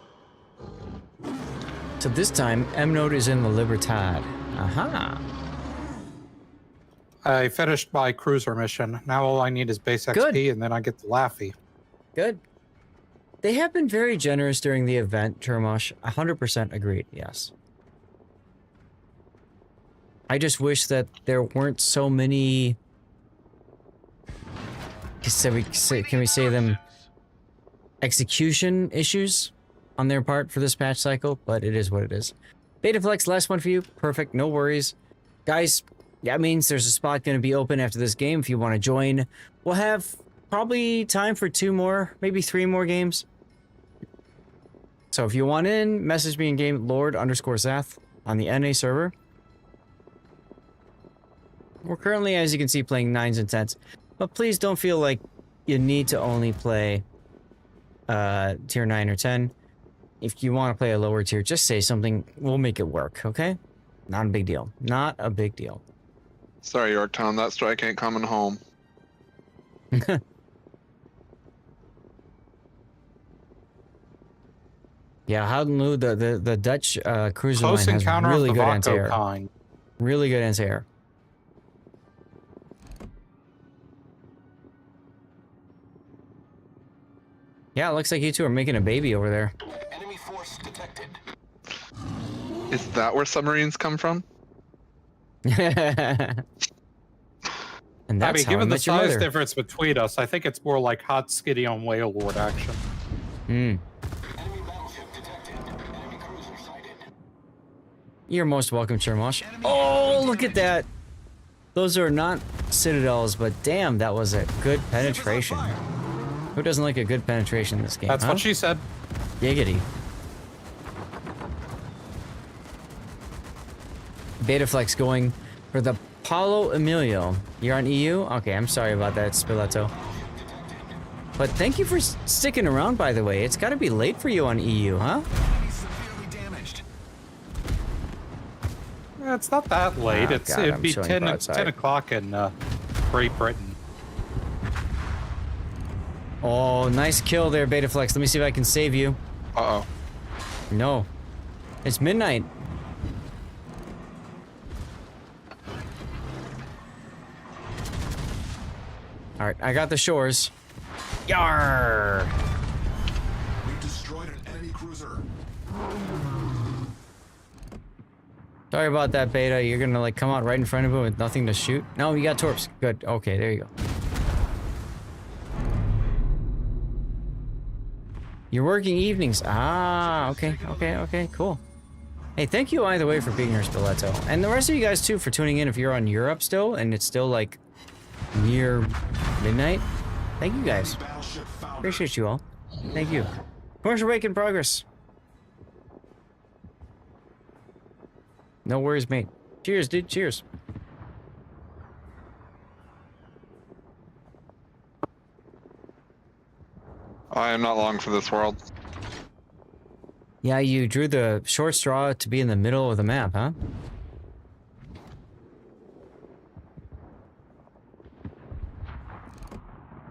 Speaker 1: So this time, M-Node is in the Libertad. Aha.
Speaker 9: I finished my cruiser mission. Now all I need is base XP, and then I get the Laffy.
Speaker 1: Good. They have been very generous during the event, Jermosh. 100% agreed, yes. I just wish that there weren't so many... Can we say them? Execution issues on their part for this patch cycle, but it is what it is. Betaflex, last one for you. Perfect, no worries. Guys, that means there's a spot going to be open after this game if you want to join. We'll have probably time for 2 more, maybe 3 more games. So if you want in, message me in game Lord_Zath on the NA server. We're currently, as you can see, playing 9s and 10s. But please don't feel like you need to only play tier 9 or 10. If you want to play a lower tier, just say something. We'll make it work, okay? Not a big deal. Not a big deal.
Speaker 17: Sorry, Yorktown, that strike ain't coming home.
Speaker 1: Yeah, Houdenloo, the Dutch cruiser
Speaker 9: Close
Speaker 1: line has
Speaker 9: encounter
Speaker 1: really
Speaker 9: of
Speaker 1: good
Speaker 9: the
Speaker 1: anti-air.
Speaker 9: Vaco kind.
Speaker 1: Really good anti-air. Yeah, it looks like you two are making a baby over there.
Speaker 15: Enemy force detected.
Speaker 17: Is that where submarines come from?
Speaker 1: And that's
Speaker 9: given the size difference between us, I think it's more like hot skitty on Whale Lord action.
Speaker 1: Hmm. You're most welcome, Chermosh. Oh, look at that. Those are not citadels, but damn, that was a good penetration. Who doesn't like a good penetration in this game?
Speaker 9: That's what she said.
Speaker 1: Giggity. Betaflex going for the Paulo Emilio. You're on EU? Okay, I'm sorry about that, Spiletto. But thank you for sticking around, by the way. It's got to be late for you on EU, huh?
Speaker 9: It's not that late.
Speaker 1: Oh,
Speaker 9: It'd be 10 o'clock in Great Britain.
Speaker 1: Oh, nice kill there, Betaflex. Let me see if I can save you.
Speaker 17: Uh-oh.
Speaker 1: No. It's midnight. Alright, I got the shores. Yarr!
Speaker 3: We destroyed an enemy cruiser.
Speaker 1: Sorry about that, Beta. You're gonna, like, come out right in front of him with nothing to shoot? No, you got torps. Good. Okay, there you go. You're working evenings. Ah, okay, cool. Hey, thank you either way for being here, Spiletto. And the rest of you guys, too, for tuning in if you're on Europe still, and it's still, like, near midnight. Thank you, guys. Appreciate you all. Thank you. Commercial break in progress. No worries, mate. Cheers, dude. Cheers.
Speaker 17: I am not long for this world.
Speaker 1: Yeah, you drew the short straw to be in the middle of the map, huh?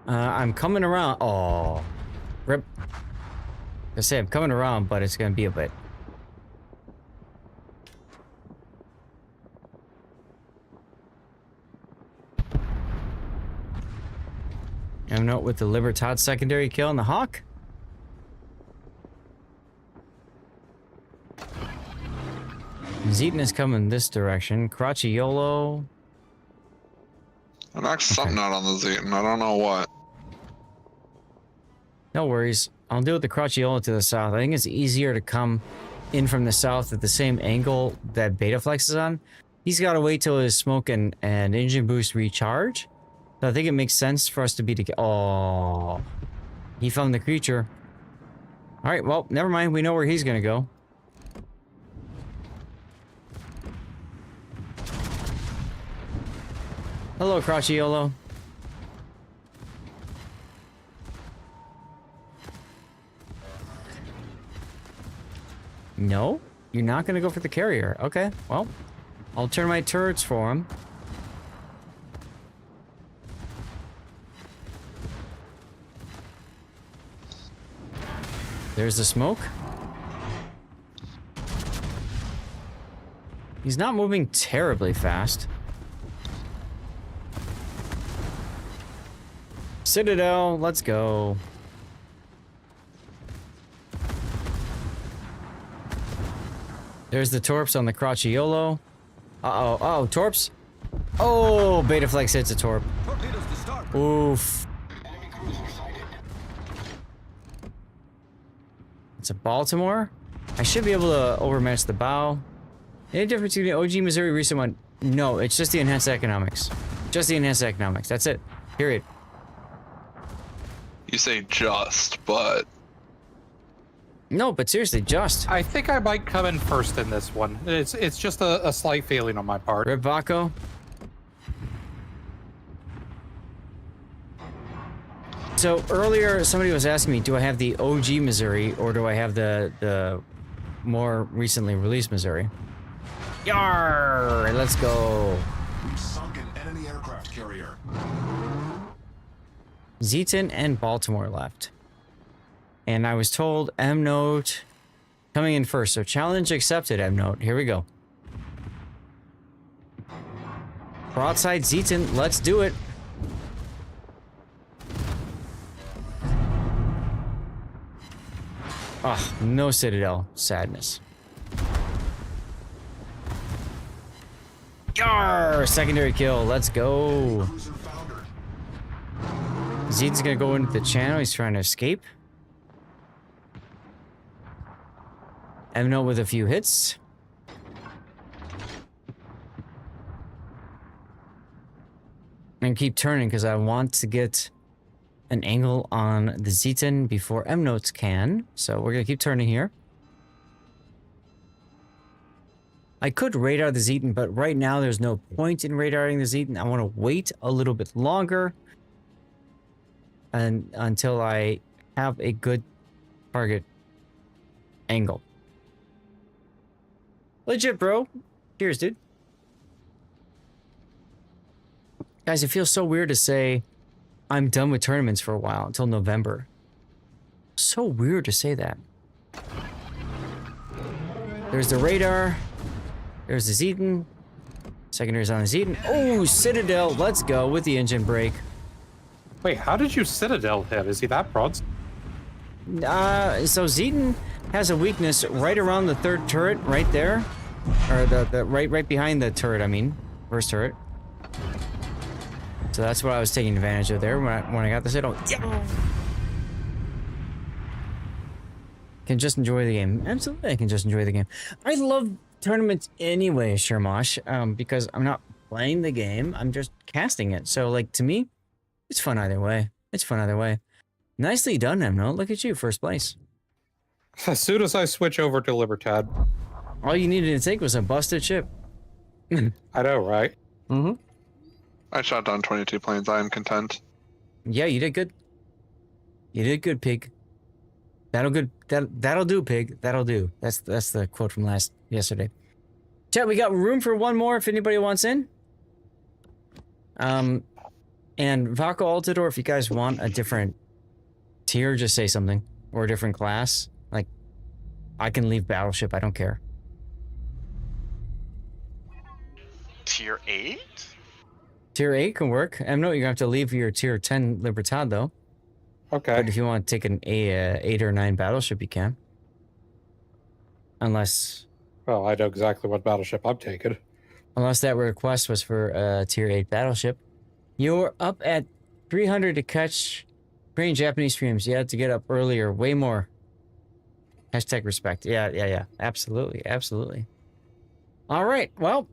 Speaker 1: I'm coming around. Oh, rip. I say I'm coming around, but it's gonna be a bit. Note with the Libertad secondary kill on the Hawk. Zeton is coming this direction. Cracciolo.
Speaker 17: I knocked something out on the Zeton. I don't know what.
Speaker 1: No worries. I'll deal with the Cracciolo to the south. I think it's easier to come in from the south at the same angle that Betaflex is on. He's got to wait till his smoke and engine boost recharge. So I think it makes sense for us to be together. Oh, he found the creature. All right, well, never mind. We know where he's going to go. Hello, Cracciolo. No? You're not going to go for the carrier. Okay, well, I'll turn my turrets for him. There's the smoke. He's not moving terribly fast. Citadel, let's go. There's the Torps on the Cracciolo. Uh-oh. Oh, Torps. Oh, Betaflex hits a Torp. Oof. It's a Baltimore. I should be able to overmatch the bow. Any difference between the OG Missouri recent one? No, it's just the enhanced economics. Just the enhanced economics. That's it. Period.
Speaker 17: You say just, but...
Speaker 1: No, but seriously, just.
Speaker 9: I think I might come in first in this one. It's just a slight feeling on my part.
Speaker 1: Rip Vaco. So earlier, somebody was asking me, do I have the OG Missouri or do I have the more recently released Missouri? Yarr! Let's go.
Speaker 3: We've sunk an enemy aircraft carrier.
Speaker 1: Zeton and Baltimore left. And I was told M-Note coming in first. So challenge accepted, M-Note. Here we go. Broadside Zeton, let's do it. Oh, no Citadel. Sadness. Yarr! Secondary kill. Let's go. Zeton's gonna go into the channel. He's trying to escape. M-Note with a few hits. And keep turning because I want to get an angle on the Zeton before M-Notes can. So we're going to keep turning here. I could radar the Zeton, but right now there's no point in radaring the Zeton. I want to wait a little bit longer and until I have a good target angle. Legit, bro. Cheers, dude. Guys, it feels so weird to say I'm done with tournaments for a while until November. So weird to say that. There's the radar. There's the Zeton. Secondary's on the Zeton. Oh, Citadel. Let's go with the engine brake.
Speaker 9: Wait, how did you Citadel hit? Is he that broad?
Speaker 1: So Zeton has a weakness right around the third turret, right there, or the right behind the turret. I mean, first turret. So that's what I was taking advantage of there when I got the Citadel. Yeah. Can just enjoy the game. Absolutely, I can just enjoy the game. I love tournaments anyway, Shermosh, because I'm not playing the game. I'm just casting it. So, like, to me, it's fun either way. It's fun either way. Nicely done, M-Note. Look at you, first place.
Speaker 9: As soon as I switch over to Libertad.
Speaker 1: All you needed to take was a busted ship.
Speaker 9: I know, right?
Speaker 1: Mm-hmm.
Speaker 17: I shot down 22 planes. I am content.
Speaker 1: Yeah, you did good. You did good, pig. That'll do, pig. That'll do. That's the quote from yesterday. Chat, we got room for one more if anybody wants in. And Vaco Altidor, if you guys want a different tier, just say something. Or a different class. Like, I can leave Battleship, I don't care.
Speaker 11: Tier 8?
Speaker 1: Tier 8 can work. I know you're gonna have to leave your tier 10 Libertad though.
Speaker 9: Okay.
Speaker 1: But if you want to take an 8 or 9 battleship, you can. Unless...
Speaker 9: Well, I know exactly what battleship I'm taking.
Speaker 1: Unless that request was for a tier 8 battleship. You're up at 300 to catch Korean Japanese streams. You had to get up earlier. Way more. Hashtag respect. Yeah. Absolutely. All right. Well,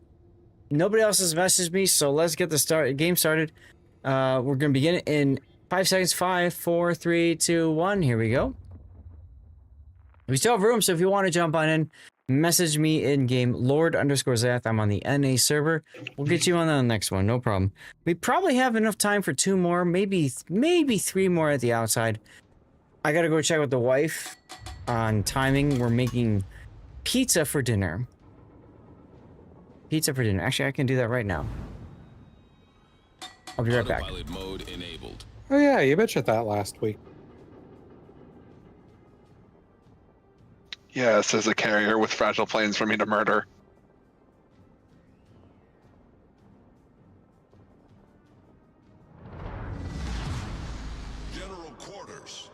Speaker 1: nobody else has messaged me, so let's get the game started. We're going to begin in 5 seconds. 5, 4, 3, 2, 1. Here we go. We still have room, so if you want to jump on in, message me in game Lord_Zath. I'm on the NA server. We'll get you on the next one, no problem. We probably have enough time for 2 more, maybe 3 more at the outside. I gotta go check with the wife on timing. We're making pizza for dinner. Actually, I can do that right now. I'll be right back.
Speaker 4: Mode enabled.
Speaker 9: Oh yeah, you mentioned that last week.
Speaker 17: Yes, as a carrier with fragile planes for me to murder.
Speaker 3: General quarters.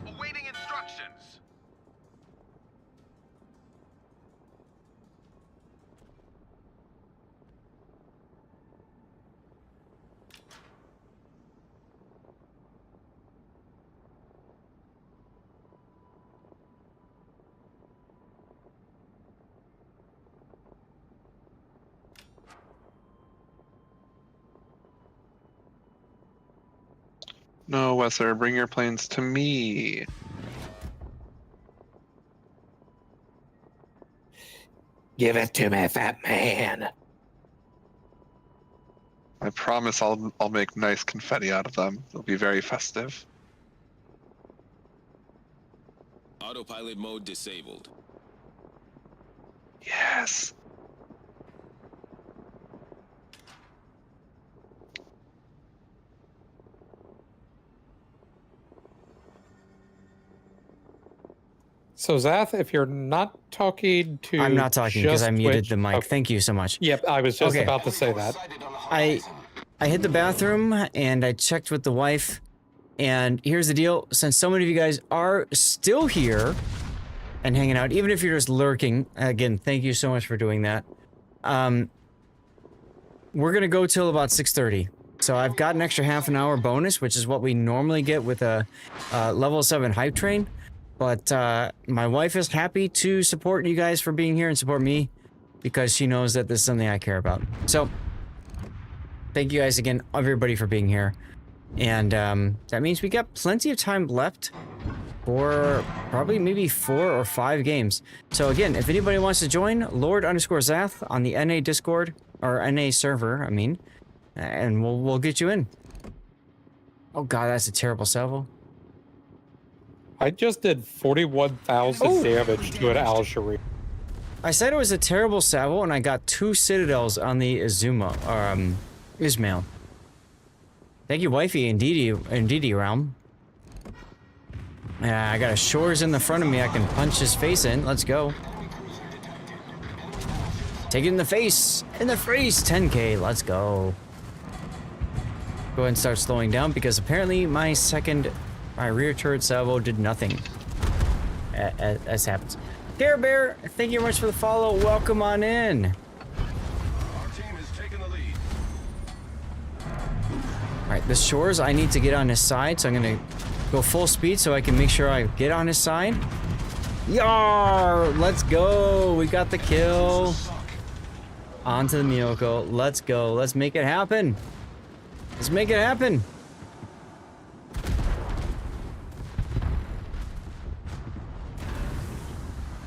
Speaker 4: Awaiting instructions.
Speaker 17: No, Wesser, bring your planes to me.
Speaker 7: Give it to me, fat man.
Speaker 17: I promise I'll make nice confetti out of them. It'll be very festive.
Speaker 4: Autopilot mode disabled.
Speaker 17: Yes.
Speaker 9: So Zath, if you're not talking to...
Speaker 1: I'm not talking because I muted
Speaker 9: Twitch-
Speaker 1: the mic.
Speaker 9: Okay.
Speaker 1: Thank you so much.
Speaker 9: Yep, I was just
Speaker 1: Okay.
Speaker 9: about to say that.
Speaker 1: I hit the bathroom and I checked with the wife, and here's the deal. Since so many of you guys are still here and hanging out, even if you're just lurking, again, thank you so much for doing that. We're gonna go till about 6:30. So I've got an extra half an hour bonus, which is what we normally get with a level 7 hype train. But my wife is happy to support you guys for being here and support me because she knows that this is something I care about. So thank you guys again, everybody, for being here. And that means we got plenty of time left for probably maybe 4 or 5 games. So again, if anybody wants to join, Lord_Zath on the NA Discord, or NA server, I mean, and we'll get you in. Oh god, that's a terrible salvo.
Speaker 9: I just did 41,000 damage to an Al-Shari.
Speaker 1: I said it was a terrible salvo, and I got 2 citadels on the Ismail. Thank you, wifey, Ndidi Realm. I got a Shores in the front of me I can punch his face in. Let's go. Take it in the face! In the face! 10k, let's go. Go ahead and start slowing down because apparently my rear turret salvo did nothing. As happens. Care Bear, thank you very much for the follow. Welcome on in.
Speaker 3: Our team has taken the lead.
Speaker 1: Alright, the Shores, I need to get on his side, so I'm gonna go full speed so I can make sure I get on his side. Yar! Let's go! We got the kill. Onto the Miyoko. Let's go. Let's make it happen. Let's make it happen.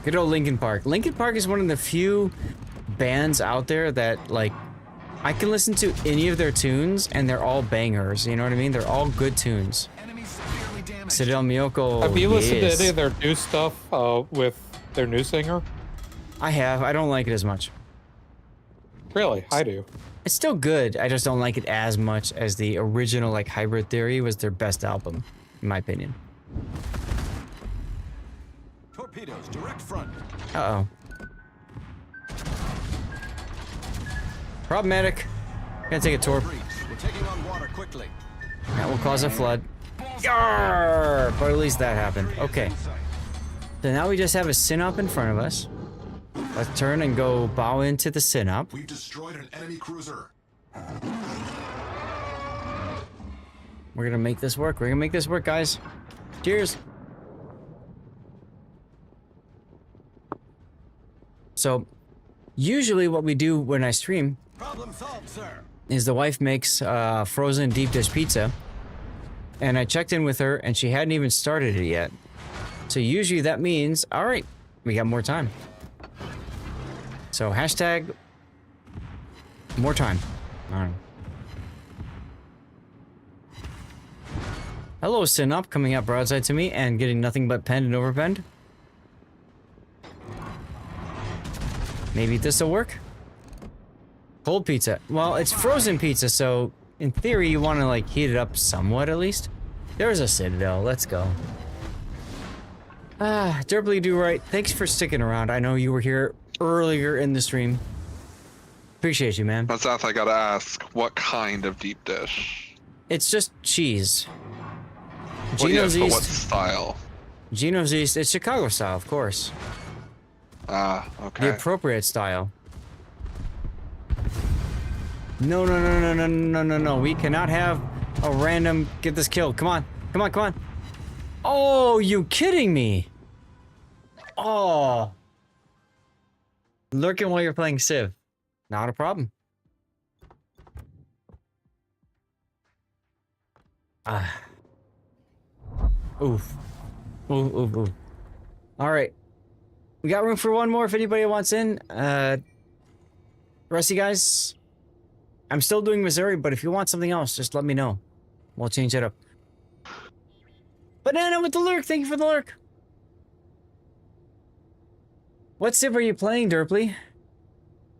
Speaker 1: Good old Linkin Park. Linkin Park is one of the few bands out there that, like, I can listen to any of their tunes and they're all bangers. You know what I mean? They're all good tunes.
Speaker 15: Enemy severely
Speaker 1: Citadel Miyoko.
Speaker 9: Have you listened to
Speaker 1: yes.
Speaker 9: any of their new stuff with their new singer?
Speaker 1: I have. I don't like it as much.
Speaker 9: Really? I do.
Speaker 1: It's still good. I just don't like it as much as the original, like, Hybrid Theory was their best album, in my opinion.
Speaker 3: Torpedoes, direct front.
Speaker 1: Uh-oh. Problematic. Gonna take a torp.
Speaker 3: We're taking on water quickly.
Speaker 1: That will cause a flood. Yarr! But at least that happened. Okay. So now we just have a Synop in front of us. Let's turn and go bow into the Synop.
Speaker 3: We've destroyed an enemy cruiser.
Speaker 1: We're gonna make this work. We're gonna make this work, guys. Cheers. So, usually what we do when I stream
Speaker 3: Problem solved, sir.
Speaker 1: is the wife makes frozen deep dish pizza. And I checked in with her and she hadn't even started it yet. So usually that means, all right, we got more time. So hashtag more time. All right. Hello, Synop, coming out broadside to me and getting nothing but penned and overpenned. Maybe this'll work. Cold pizza. Well, it's frozen pizza, so in theory you want to like heat it up somewhat at least. There's a Citadel. Let's go. Derply Do Right. Thanks for sticking around. I know you were here earlier in the stream. Appreciate you, man.
Speaker 17: That's I gotta ask, what kind of deep dish?
Speaker 1: It's just cheese.
Speaker 17: Well,
Speaker 1: Geno's
Speaker 17: yes, but
Speaker 1: East.
Speaker 17: what style?
Speaker 1: Geno's East. It's Chicago style, of course.
Speaker 17: Ah, okay.
Speaker 1: The appropriate style. No, no, no, no, no, no, no, no. We cannot have a random get this killed. Come on. Come on, come on. Oh, you kidding me? Oh. Lurking while you're playing Civ. Not a problem. Ah. Oof. Ooh, ooh, ooh. All right. We got room for one more if anybody wants in. Rest of you guys, I'm still doing Missouri, but if you want something else, just let me know. We'll change it up. Banana with the lurk. Thank you for the lurk. What civ are you playing, Derply?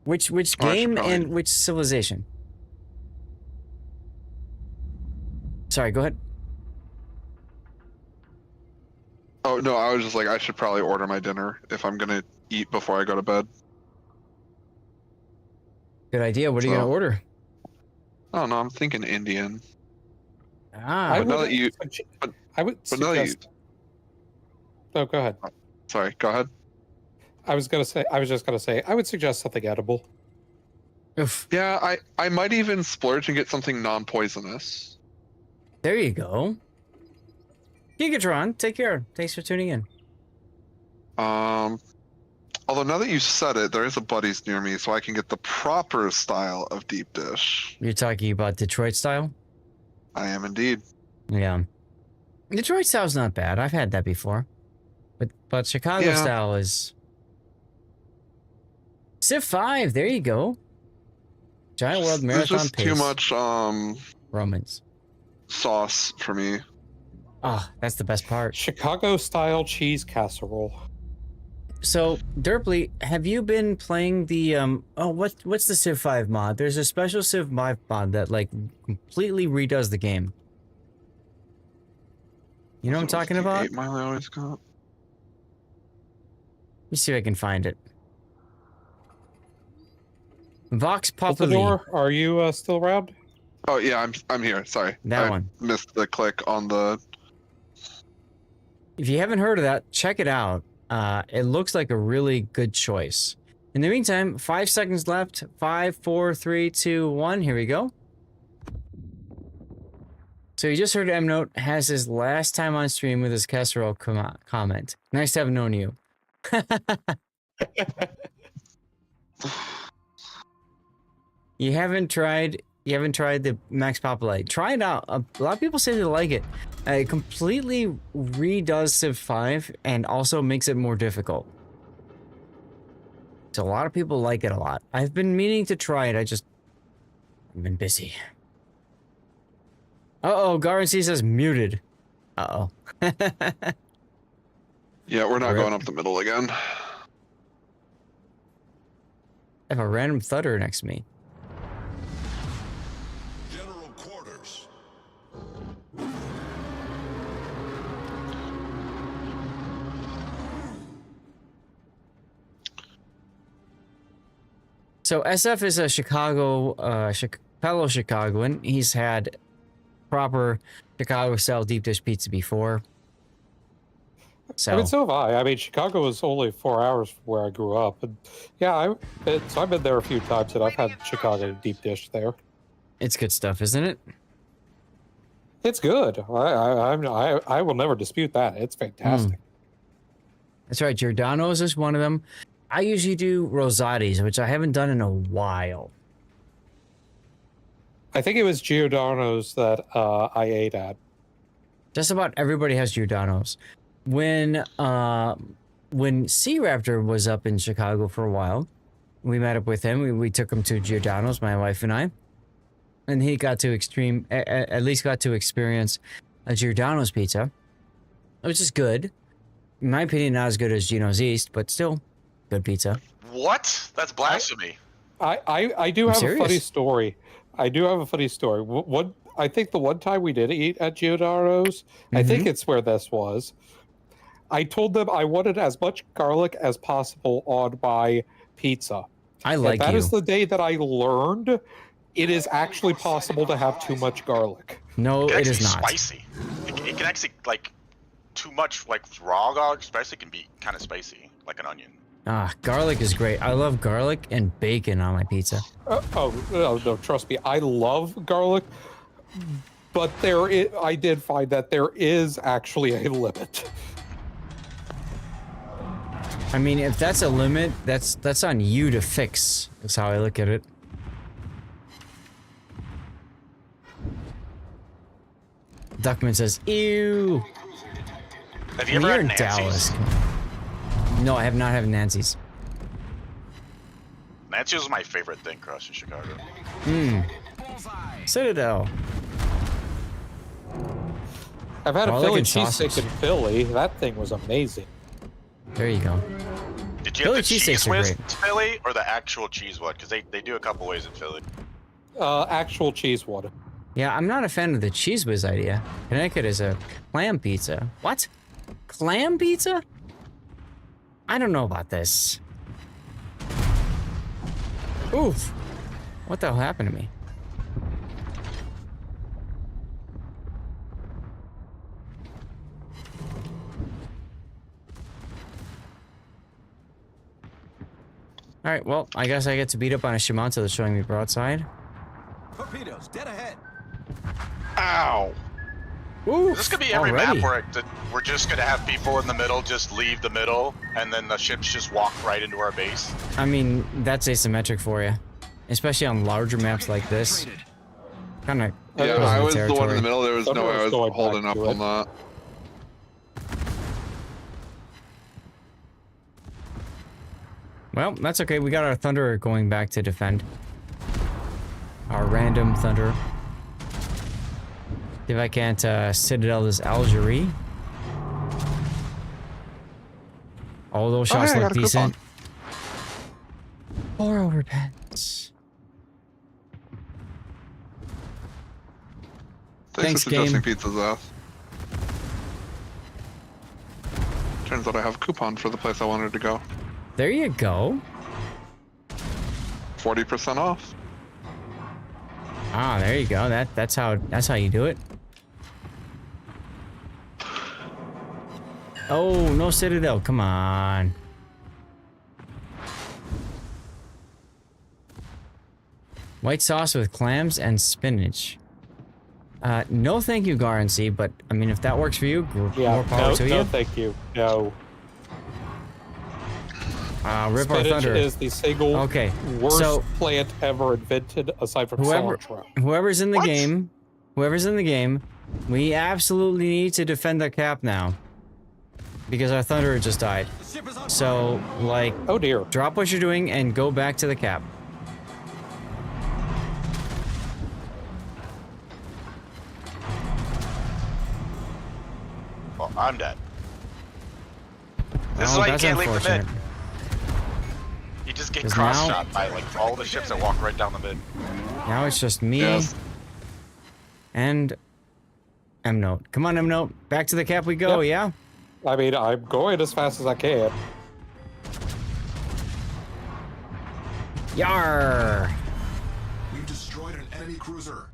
Speaker 1: Which game and which civilization? Sorry, go ahead.
Speaker 17: Oh, no, I was just like, I should probably order my dinner if I'm gonna eat before I go to bed.
Speaker 1: Good idea. What are you gonna order?
Speaker 17: I don't know, I'm thinking Indian.
Speaker 1: Ah,
Speaker 17: But now that you...
Speaker 9: I would
Speaker 17: But now that you...
Speaker 9: suggest... Oh, go ahead.
Speaker 17: Sorry, go ahead.
Speaker 9: I was just gonna say, I would suggest something edible.
Speaker 1: Oof.
Speaker 17: Yeah, I might even splurge and get something non-poisonous.
Speaker 1: There you go. Gigatron, take care. Thanks for tuning in.
Speaker 17: Although now that you said it, there is a Buddy's near me, so I can get the proper style of deep dish.
Speaker 1: You're talking about Detroit style?
Speaker 17: I am indeed.
Speaker 1: Yeah. Detroit style's not bad. I've had that before. But Chicago style is... Civ 5, there you go. Giant World Marathon
Speaker 17: There's just
Speaker 1: pace.
Speaker 17: too much,
Speaker 1: Romans.
Speaker 17: sauce for me.
Speaker 1: Ah, that's the best part.
Speaker 9: Chicago-style cheese casserole.
Speaker 1: So, Derply, have you been playing the, what's the Civ 5 mod? There's a special Civ 5 mod that, like, completely redoes the game. You know what I'm talking about?
Speaker 17: 8 Mile I always got.
Speaker 1: Let me see if I can find it. Vox Populi.
Speaker 9: Are you still around?
Speaker 17: Oh yeah, I'm here. Sorry,
Speaker 1: That
Speaker 17: I
Speaker 1: one.
Speaker 17: missed the click on the.
Speaker 1: If you haven't heard of that, check it out. It looks like a really good choice. In the meantime, 5 seconds left. 5, 4, 3, 2, 1. Here we go. So you just heard M Note has his last time on stream with his casserole comment. Nice to have known you. You haven't tried the Max Populi. Try it out. A lot of people say they like it. It completely redoes Civ 5 and also makes it more difficult. So a lot of people like it a lot. I've been meaning to try it. I've been busy. Uh-oh, Garden C says muted. Uh-oh.
Speaker 17: Yeah, we're not
Speaker 1: Rip.
Speaker 17: going up the middle again.
Speaker 1: I have a random thunder next to me.
Speaker 3: General quarters.
Speaker 1: So SF is a Chicago, fellow Chicagoan. He's had proper Chicago-style deep dish pizza before. So
Speaker 9: I mean, so have I. I mean, Chicago is only 4 hours from where I grew up, and yeah, I've been there a few times, and I've had Chicago deep dish there.
Speaker 1: It's good stuff, isn't it?
Speaker 9: It's good. I will never dispute that. It's fantastic.
Speaker 1: That's right. Giordano's is one of them. I usually do Rosati's, which I haven't done in a while.
Speaker 9: I think it was Giordano's that I ate at.
Speaker 1: Just about everybody has Giordano's. When Sea Raptor was up in Chicago for a while, we met up with him. We took him to Giordano's, my wife and I, and he got to at least got to experience a Giordano's pizza, which is good. In my opinion, not as good as Gino's East, but still good pizza.
Speaker 11: What? That's blasphemy.
Speaker 9: I do have a funny story. I do have a funny story. I think the one time we did eat at Giordano's, I think it's where this was. I told them I wanted as much garlic as possible on my pizza.
Speaker 1: I like
Speaker 9: that
Speaker 1: you.
Speaker 9: is the day that I learned it is actually possible to have too much garlic.
Speaker 1: No, it is not.
Speaker 11: Spicy. It can actually, like, too much, like, raw garlic, especially, can be kind of spicy, like an onion.
Speaker 1: Ah, garlic is great. I love garlic and bacon on my pizza.
Speaker 9: No, trust me, I love garlic, but I did find that there is actually a limit.
Speaker 1: I mean, if that's a limit, that's on you to fix. That's how I look at it. Duckman says, "Ew."
Speaker 11: Have you ever
Speaker 1: You're
Speaker 11: had
Speaker 1: in
Speaker 11: Nancy's?
Speaker 1: Dallas. No, I have not had Nancy's.
Speaker 11: Nancy's was my favorite thing across in Chicago.
Speaker 1: Citadel.
Speaker 9: I've had a
Speaker 1: Garlic
Speaker 9: Philly
Speaker 1: and
Speaker 9: cheesesteak
Speaker 1: sausage.
Speaker 9: in Philly. That thing was amazing.
Speaker 1: There you go.
Speaker 11: Did you
Speaker 1: Philly
Speaker 11: have the
Speaker 1: cheesesteaks
Speaker 11: cheese
Speaker 1: are
Speaker 11: whiz
Speaker 1: great.
Speaker 11: Philly or the actual cheese one? Because they do a couple ways in Philly.
Speaker 9: Actual cheese water.
Speaker 1: Yeah, I'm not a fan of the cheese whiz idea. Connecticut is a clam pizza. What? Clam pizza? I don't know about this. Oof. What the hell happened to me? Alright, well, I guess I get to beat up on a Shimano that's showing me broadside.
Speaker 3: Torpedoes, dead ahead.
Speaker 11: Ow!
Speaker 1: Oof,
Speaker 11: This could be every
Speaker 1: already.
Speaker 11: map where we're just gonna have people in the middle just leave the middle, and then the ships just walk right into our base.
Speaker 1: I mean, that's asymmetric for you. Especially on larger maps like this. Kinda
Speaker 17: Yeah,
Speaker 1: goes
Speaker 17: I
Speaker 1: with
Speaker 17: was the one in
Speaker 1: territory.
Speaker 17: the middle. There was no way I was
Speaker 9: going
Speaker 17: holding
Speaker 9: back
Speaker 17: up
Speaker 9: to
Speaker 17: on
Speaker 9: it.
Speaker 17: that.
Speaker 1: Well, that's okay. We got our Thunderer going back to defend. Our random Thunder. If I can't Citadel this Algerie. All those
Speaker 17: Oh,
Speaker 1: shots
Speaker 17: hey, I
Speaker 1: look
Speaker 17: got a coupon.
Speaker 1: decent. 4 overpens.
Speaker 17: Thanks
Speaker 1: Thanks,
Speaker 17: for suggesting
Speaker 1: game.
Speaker 17: Pizza's ass. Turns out I have a coupon for the place I wanted to go.
Speaker 1: There you go.
Speaker 17: 40% off.
Speaker 1: Ah, there you go. That's how you do it. Oh, no Citadel. Come on. White sauce with clams and spinach. No thank you, Garancy, but I mean, if that works for you, more power to you.
Speaker 9: No, thank you. No.
Speaker 1: Rip our
Speaker 9: Spinach
Speaker 1: thunder.
Speaker 9: is the single
Speaker 1: Okay,
Speaker 9: worst
Speaker 1: so
Speaker 9: plant ever invented, aside from cilantro.
Speaker 1: whoever's in the game, we absolutely need to defend the cap now. Because our Thunderer just died. So, like,
Speaker 9: oh dear.
Speaker 1: Drop what you're doing and go back to the cap.
Speaker 11: Well, I'm dead. This is
Speaker 1: Oh,
Speaker 11: why you
Speaker 1: that's
Speaker 11: can't leave the mid.
Speaker 1: unfortunate.
Speaker 11: You just get
Speaker 1: 'Cause
Speaker 11: cross
Speaker 1: now-
Speaker 11: shot by like all the ships that walk right down the mid.
Speaker 1: Now it's just me
Speaker 17: Yes.
Speaker 1: and M-Note. Come on, M-Note. Back to the cap we go, yeah?
Speaker 9: I mean, I'm going as fast as I can.
Speaker 1: Yar!
Speaker 3: We've destroyed an enemy cruiser.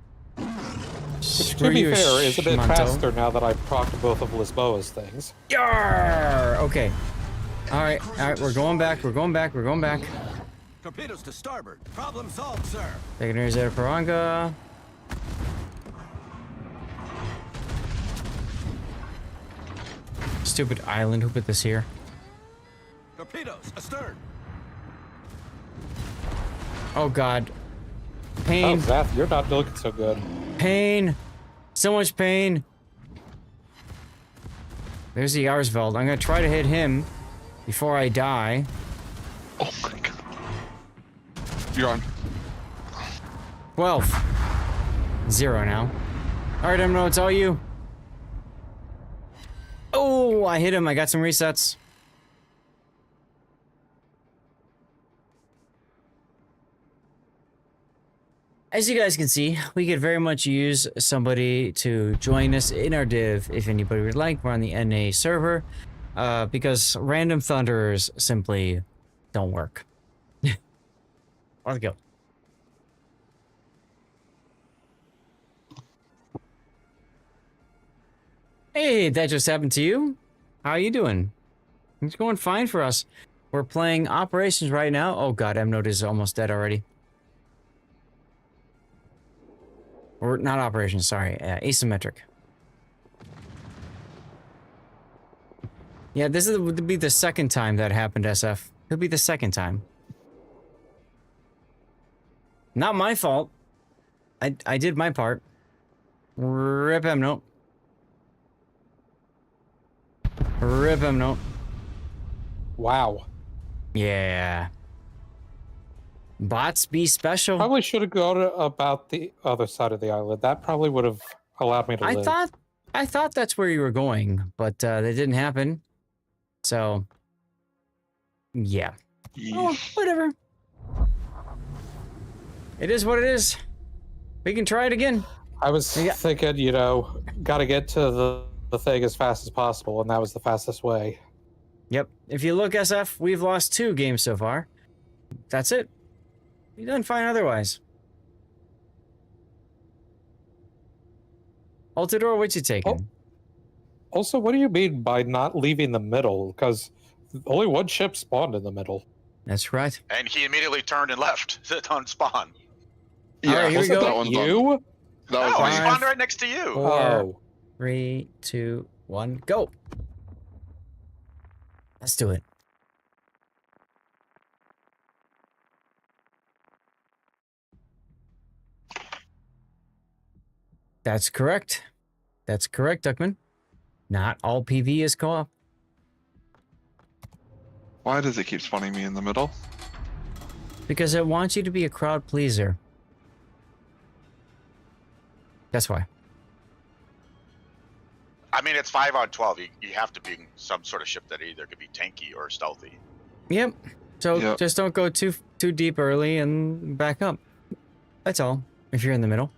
Speaker 1: Screw
Speaker 9: To be
Speaker 1: you,
Speaker 9: fair, it's a bit
Speaker 1: Shmanto.
Speaker 9: faster now that I've procced both of Lisboa's things.
Speaker 1: Yar! Okay. Alright, we're going back, we're going back, we're going back.
Speaker 15: Torpedoes to starboard. Problem solved, sir.
Speaker 1: Taking her Zeta Paranga. Stupid island, who put this here?
Speaker 15: Torpedoes astern.
Speaker 1: Oh god.
Speaker 9: Oh,
Speaker 1: Pain.
Speaker 9: Zath, you're not looking so good.
Speaker 1: Pain. So much pain. There's the Yarsveld. I'm gonna try to hit him before I die.
Speaker 17: Oh my god. You're on.
Speaker 1: 12. 0 now. Alright, Emno, it's all you. Oh, I hit him. I got some resets. As you guys can see, we could very much use somebody to join us in our div if anybody would like. We're on the NA server because random thunderers simply don't work. Let's go. Hey, that just happened to you? How you doing? It's going fine for us. We're playing operations right now. Oh god, M-Note is almost dead already. Or not operations, sorry, asymmetric. Yeah, this would be the second time that happened, SF. It'll be the second time. Not my fault. I did my part. Rip M-Note. Rip M-Note.
Speaker 9: Wow.
Speaker 1: Yeah. Bots be special.
Speaker 9: Probably should have gone about the other side of the island. That probably would have allowed me to live.
Speaker 1: I thought that's where you were going, but that didn't happen. So, yeah. Oh, whatever. It is what it is. We can try it again.
Speaker 9: I was thinking, you know, got to get to the thing as fast as possible, and that was the fastest way.
Speaker 1: Yep. If you look, SF, we've lost 2 games so far. That's it. You've done fine otherwise. Altador, what you taking?
Speaker 9: Also, what do you mean by not leaving the middle? Because only one ship spawned in the middle.
Speaker 1: That's right.
Speaker 11: And he immediately turned and left on spawn.
Speaker 1: Yeah, all right, here we go.
Speaker 17: That one's
Speaker 9: you?
Speaker 17: That was
Speaker 11: No, he
Speaker 17: me.
Speaker 11: spawned right next to you.
Speaker 1: 4, 3, 2, 1, go. Let's do it. That's correct. That's correct, Duckman. Not all PV is co-op.
Speaker 17: Why does it keep spawning me in the middle?
Speaker 1: Because it wants you to be a crowd pleaser. That's why.
Speaker 11: I mean, it's 5 on 12. You have to be some sort of ship that either could be tanky or stealthy.
Speaker 1: Yep. So
Speaker 17: Yep.
Speaker 1: just don't go too deep early and back up. That's all. If you're in the middle.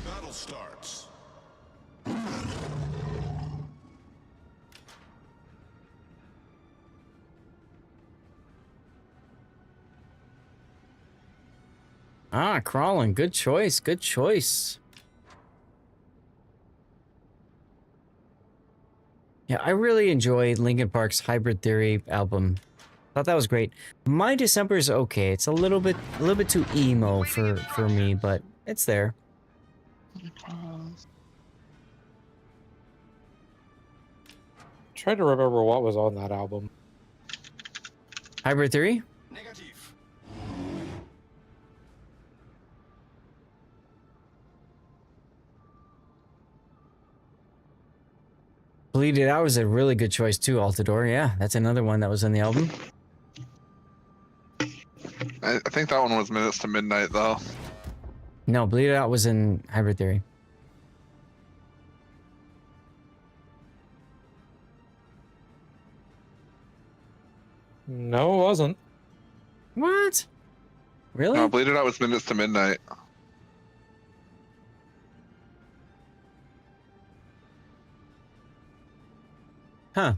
Speaker 3: Battle starts.
Speaker 1: Ah, crawling. Good choice. Good choice. Yeah, I really enjoyed Linkin Park's Hybrid Theory album. Thought that was great. My December is okay. It's a little bit too emo for me, but it's there.
Speaker 9: Trying to remember what was on that album.
Speaker 1: Hybrid Theory?
Speaker 15: Negative.
Speaker 1: Bleed It Out was a really good choice too, Altador. Yeah, that's another one that was on the album.
Speaker 17: I think that one was Minutes to Midnight, though.
Speaker 1: No, Bleed It Out was in Hybrid Theory.
Speaker 9: No, it wasn't.
Speaker 1: What? Really?
Speaker 17: No, Bleed It Out was minutes to midnight.
Speaker 1: Huh.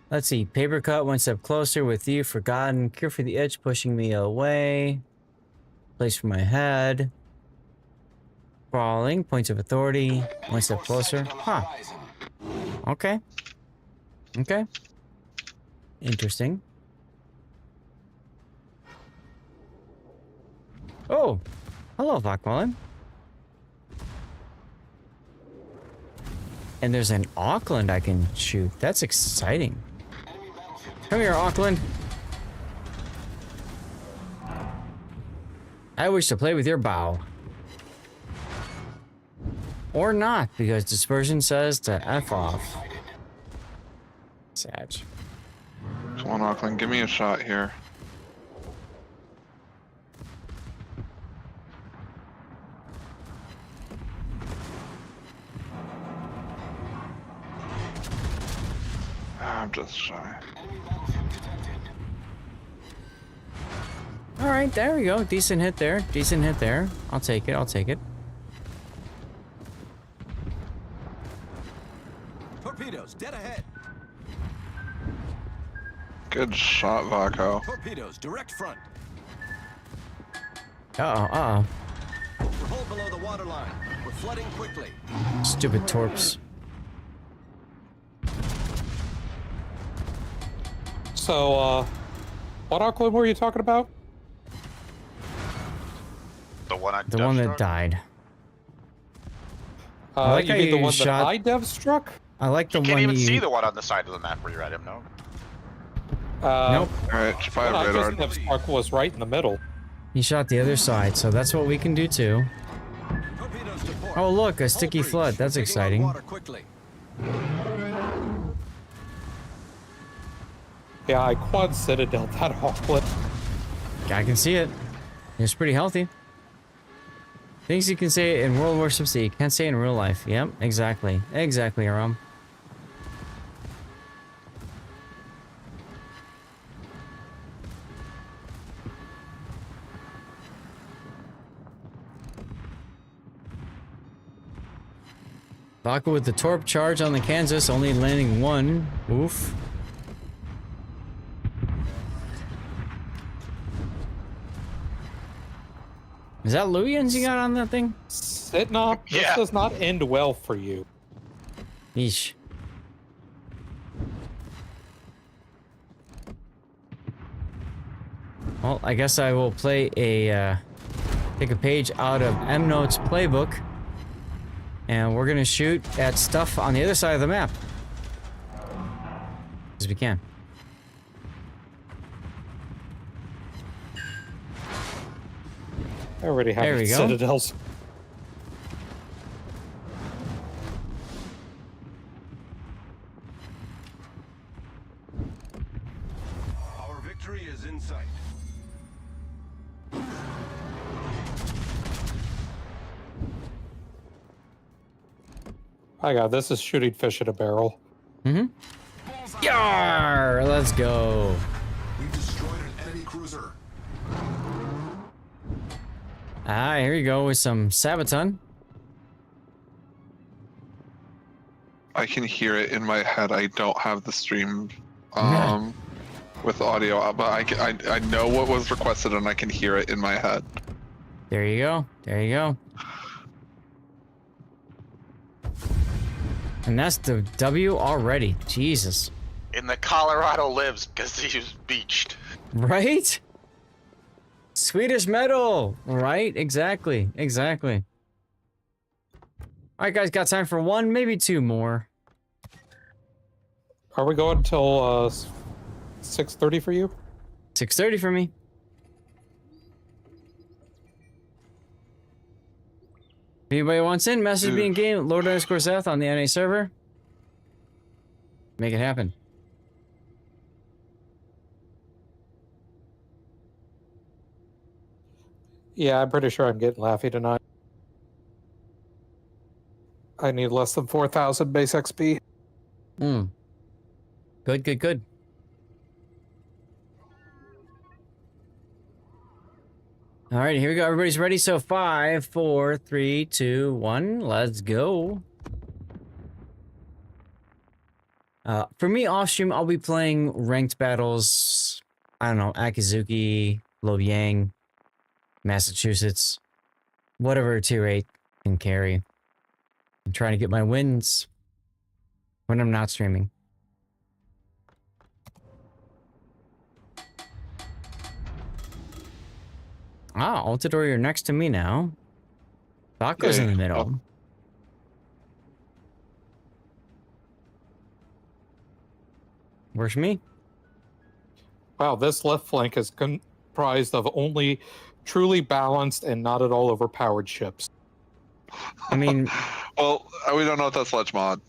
Speaker 1: Let's see. Paper cut one step closer with you. Forgotten. Cure for the itch pushing me away. Place for my head. Crawling. Points of authority. One step closer. Huh. Okay. Okay. Interesting. Oh. Hello, Vakmalin. And there's an Auckland I can shoot. That's exciting. Come here, Auckland. I wish to play with your bow. Or not, because dispersion says to F off. Sad.
Speaker 17: Come on, Auckland, give me a shot here. I'm just shy.
Speaker 1: All right, there we go. Decent hit there. Decent hit there. I'll take it. I'll take it.
Speaker 15: Torpedoes, dead ahead.
Speaker 17: Good shot, Vaco.
Speaker 15: Torpedoes, direct front.
Speaker 1: Uh-oh,
Speaker 15: We're hold below the waterline. We're flooding quickly.
Speaker 1: Stupid torps.
Speaker 9: So, what Auckland were you talking about?
Speaker 11: The one I
Speaker 1: The one that died.
Speaker 9: I like you mean the one that I dev struck?
Speaker 1: I like the
Speaker 11: You
Speaker 1: one
Speaker 11: can't even
Speaker 1: you...
Speaker 11: see the one on the side of the map where you're at him, no?
Speaker 1: Nope.
Speaker 17: Alright,
Speaker 9: The one I just dev struck was right in the middle.
Speaker 1: He shot the other side, so that's what we can do too. Oh look, a sticky flood. That's exciting.
Speaker 9: Yeah, I quad citadel that Auckland.
Speaker 1: I can see it. It's pretty healthy. Things you can say in World Warships that you can't say in real life. Yep, exactly. Exactly, Aram. Vaca with the torp charge on the Kansas, only landing one. Oof. Is that Luyens you got on that thing?
Speaker 9: Sitnop, this does not end well for you.
Speaker 1: Yeesh. Well, I guess I will play a, take a page out of M Note's playbook. And we're gonna shoot at stuff on the other side of the map. As we can.
Speaker 9: I already have
Speaker 1: There we go.
Speaker 9: citadels.
Speaker 15: Our victory is in sight.
Speaker 9: I got this. Is shooting fish at a barrel.
Speaker 1: Mm-hmm. Yar! Let's go.
Speaker 3: We've destroyed an enemy cruiser.
Speaker 1: Ah, here you go with some Sabaton.
Speaker 17: I can hear it in my head. I don't have the stream with audio, but I know what was requested and I can hear it in my head.
Speaker 1: There you go. There you go. And that's the W already. Jesus.
Speaker 11: In the Colorado lives because he was beached.
Speaker 1: Right? Swedish medal. Right? Exactly. Exactly. Alright, guys. Got time for one, maybe two more.
Speaker 9: Are we going until 6:30 for you?
Speaker 1: 6:30 for me. If anybody wants in, message me in game, Lord_Seth on the NA server. Make it happen.
Speaker 9: Yeah, I'm pretty sure I'm getting Laffy tonight. I need less than 4,000 base XP.
Speaker 1: Good, good, good. All right, here we go. Everybody's ready. So 5, 4, 3, 2, 1. Let's go. For me, off stream, I'll be playing ranked battles. I don't know, Akizuki, Lobyang, Massachusetts, whatever tier 8 can carry. I'm trying to get my wins when I'm not streaming. Ah, Altador, you're next to me now. Baco's in the middle. Where's me?
Speaker 9: Wow, this left flank is comprised of only truly balanced and not at all overpowered ships.
Speaker 1: I mean...
Speaker 17: well, we don't know if that's sledge mod.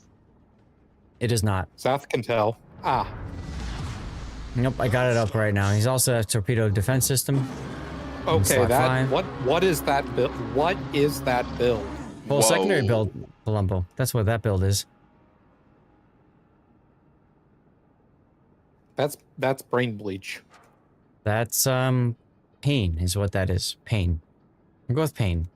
Speaker 1: It is not.
Speaker 9: South can tell. Ah.
Speaker 1: Nope, I got it up right now. He's also a torpedo defense system.
Speaker 9: Okay, that what is that build? What is that build?
Speaker 1: Well, secondary build, Columbo. That's what that build is.
Speaker 9: That's brain bleach.
Speaker 1: That's pain is what that is. Pain. I'll go with pain.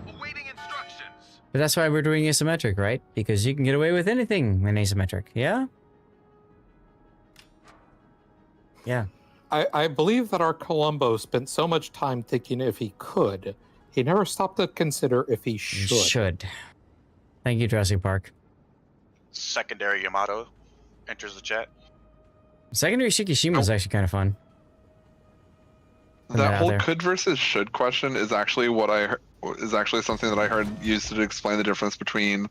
Speaker 3: Awaiting instructions.
Speaker 1: But that's why we're doing asymmetric, right? Because you can get away with anything in asymmetric. Yeah? Yeah.
Speaker 9: I believe that our Columbo spent so much time thinking if he could, he never stopped to consider if he should.
Speaker 1: Thank you, Jurassic Park.
Speaker 11: Secondary Yamato enters the chat.
Speaker 1: Secondary Shikishima is actually kind of fun.
Speaker 17: That whole could versus should question is actually something that I heard used to explain the difference between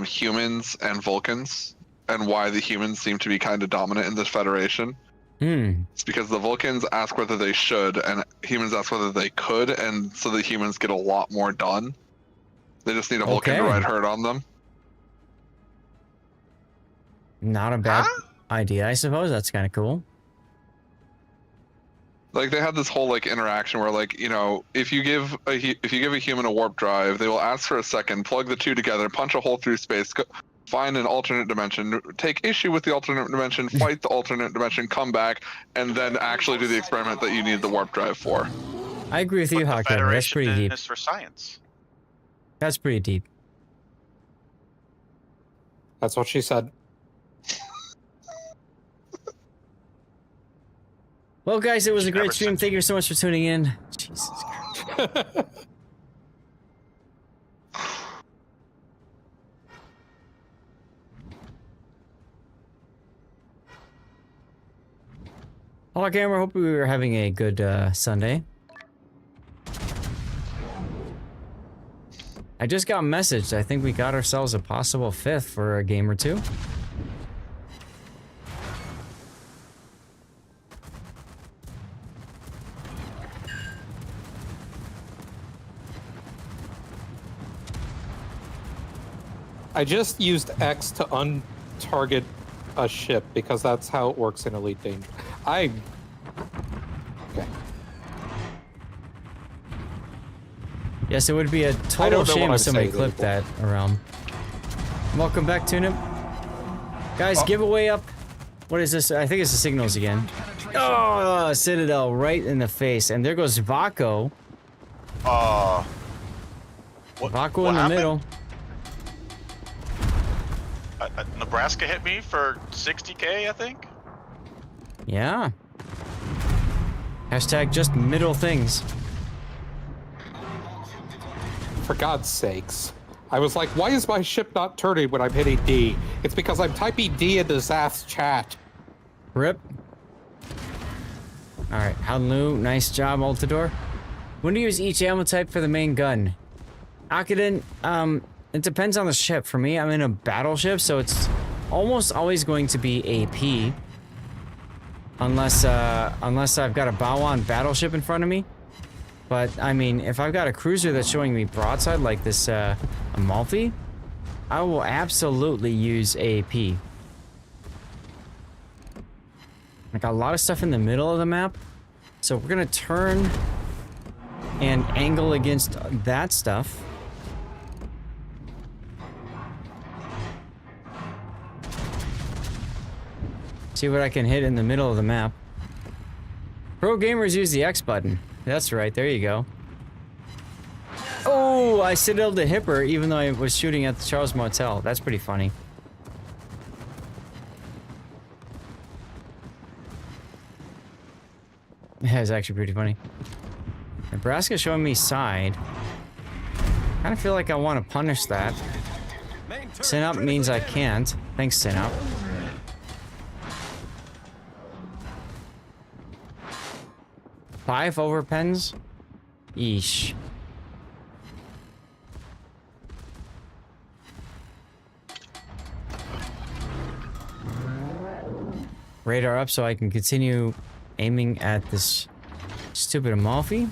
Speaker 17: humans and Vulcans and why the humans seem to be kind of dominant in this federation. It's because the Vulcans ask whether they should and humans ask whether they could, and so the humans get a lot more done. They just need a Vulcan to ride herd on them.
Speaker 1: Not a bad idea, I suppose. That's kind of cool.
Speaker 17: Like they had this whole like interaction where like, you know, if you give a human a warp drive, they will ask for a second, plug the two together, punch a hole through space, find an alternate dimension, take issue with the alternate dimension, fight the alternate dimension, come back, and then actually do the experiment that you need the warp drive for.
Speaker 1: I agree with you, Hawkeye. That's pretty deep.
Speaker 11: Is for science.
Speaker 1: That's pretty deep.
Speaker 9: That's what she said.
Speaker 1: Well, guys, it was a great stream. Thank you so much for tuning in. Jesus Christ. Hello, camera. Hope we were having a good Sunday. I just got messaged. I think we got ourselves a possible 5th for a game or two.
Speaker 9: I just used X to untarget a ship because that's how it works in Elite Danger. Okay.
Speaker 1: Yes, it would be a total shame if somebody clipped that around. Welcome back, Tunip. Guys, giveaway up. What is this? I think it's the signals again. Oh, Citadel right in the face. And there goes Vaco. Vaco in the middle.
Speaker 11: Nebraska hit me for 60K, I think.
Speaker 1: Yeah. Hashtag just middle things.
Speaker 9: For God's sakes. I was like, why is my ship not turning when I'm hitting D? It's because I'm typing D into Zath's chat.
Speaker 1: Rip. Alright, Hanlu, nice job, Altador. When do you use each ammo type for the main gun? Akiden, it depends on the ship. For me, I'm in a battleship, so it's almost always going to be AP. Unless I've got a Baoan battleship in front of me. But, I mean, if I've got a cruiser that's showing me broadside like this, Amalfi, I will absolutely use AP. I got a lot of stuff in the middle of the map, So we're gonna turn and angle against that stuff. See what I can hit in the middle of the map. Pro gamers use the X button. That's right, there you go. Oh, I citadelled the hipper even though I was shooting at the Charles Martel. That's pretty funny. Yeah, it's actually pretty funny. Nebraska's showing me side. Kind of feel like I want to punish that. Sin up means I can't. Thanks, Sin up. Five overpens? Yeesh. Radar up so I can continue aiming at this stupid Amalfi.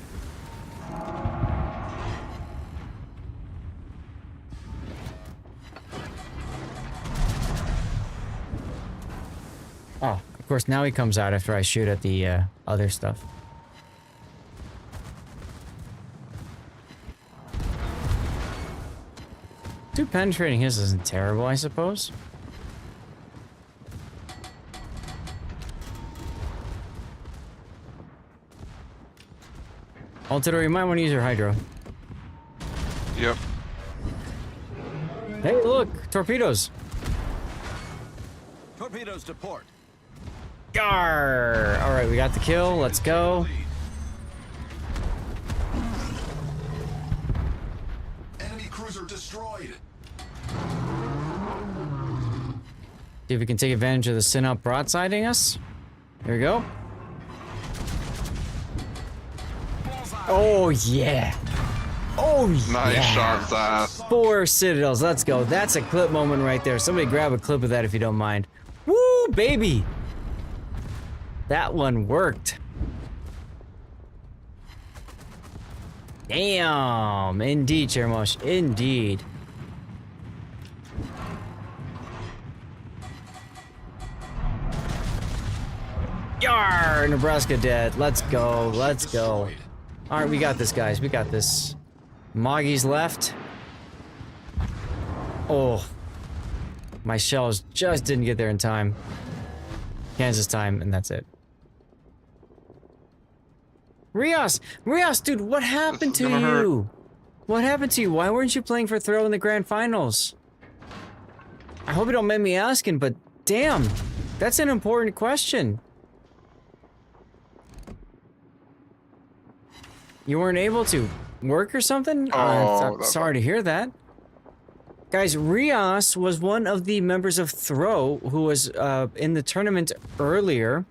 Speaker 1: Oh, of course now he comes out after I shoot at the other stuff. Two penetrating his isn't terrible, I suppose. Altidore, you might want to use your hydro.
Speaker 17: Yep.
Speaker 1: Hey, look! Torpedoes!
Speaker 15: Torpedoes to port.
Speaker 1: Yarr! Alright, we got the kill. Let's go.
Speaker 3: Enemy cruiser destroyed.
Speaker 1: See if we can take advantage of the Sin-Up broadsiding us. There we go. Oh, yeah. Oh,
Speaker 17: Nice
Speaker 1: yeah.
Speaker 17: shot, Zaz.
Speaker 1: 4 citadels. Let's go. That's a clip moment right there. Somebody grab a clip of that if you don't mind. Woo, baby. That one worked. Damn. Indeed, Chermosh. Indeed. Yar! Nebraska dead. Let's go. Let's go. Alright, we got this, guys. We got this. Moggy's left. Oh. My shells just didn't get there in time. Kansas time, and that's it. Rios! Rios, dude, what happened to you? What happened to you? Why weren't you playing for Throw in the Grand Finals? I hope you don't mind me asking, but damn. That's an important question. You weren't able to work or something? I'm sorry to hear that. Guys, Rios was one of the members of Throw who was in the tournament earlier.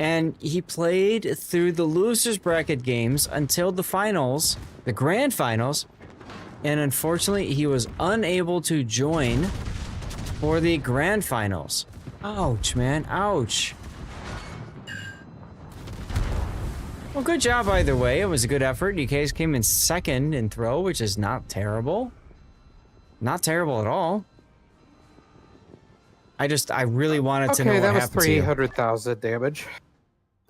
Speaker 1: And he played through the losers bracket games until the finals, the grand finals. And unfortunately, he was unable to join for the grand finals. Ouch, man. Ouch. Well, good job either way. It was a good effort. You guys came in second in Throw, which is not terrible. Not terrible at all. I really wanted to know what happened to you.
Speaker 9: Okay, that was 300,000 damage.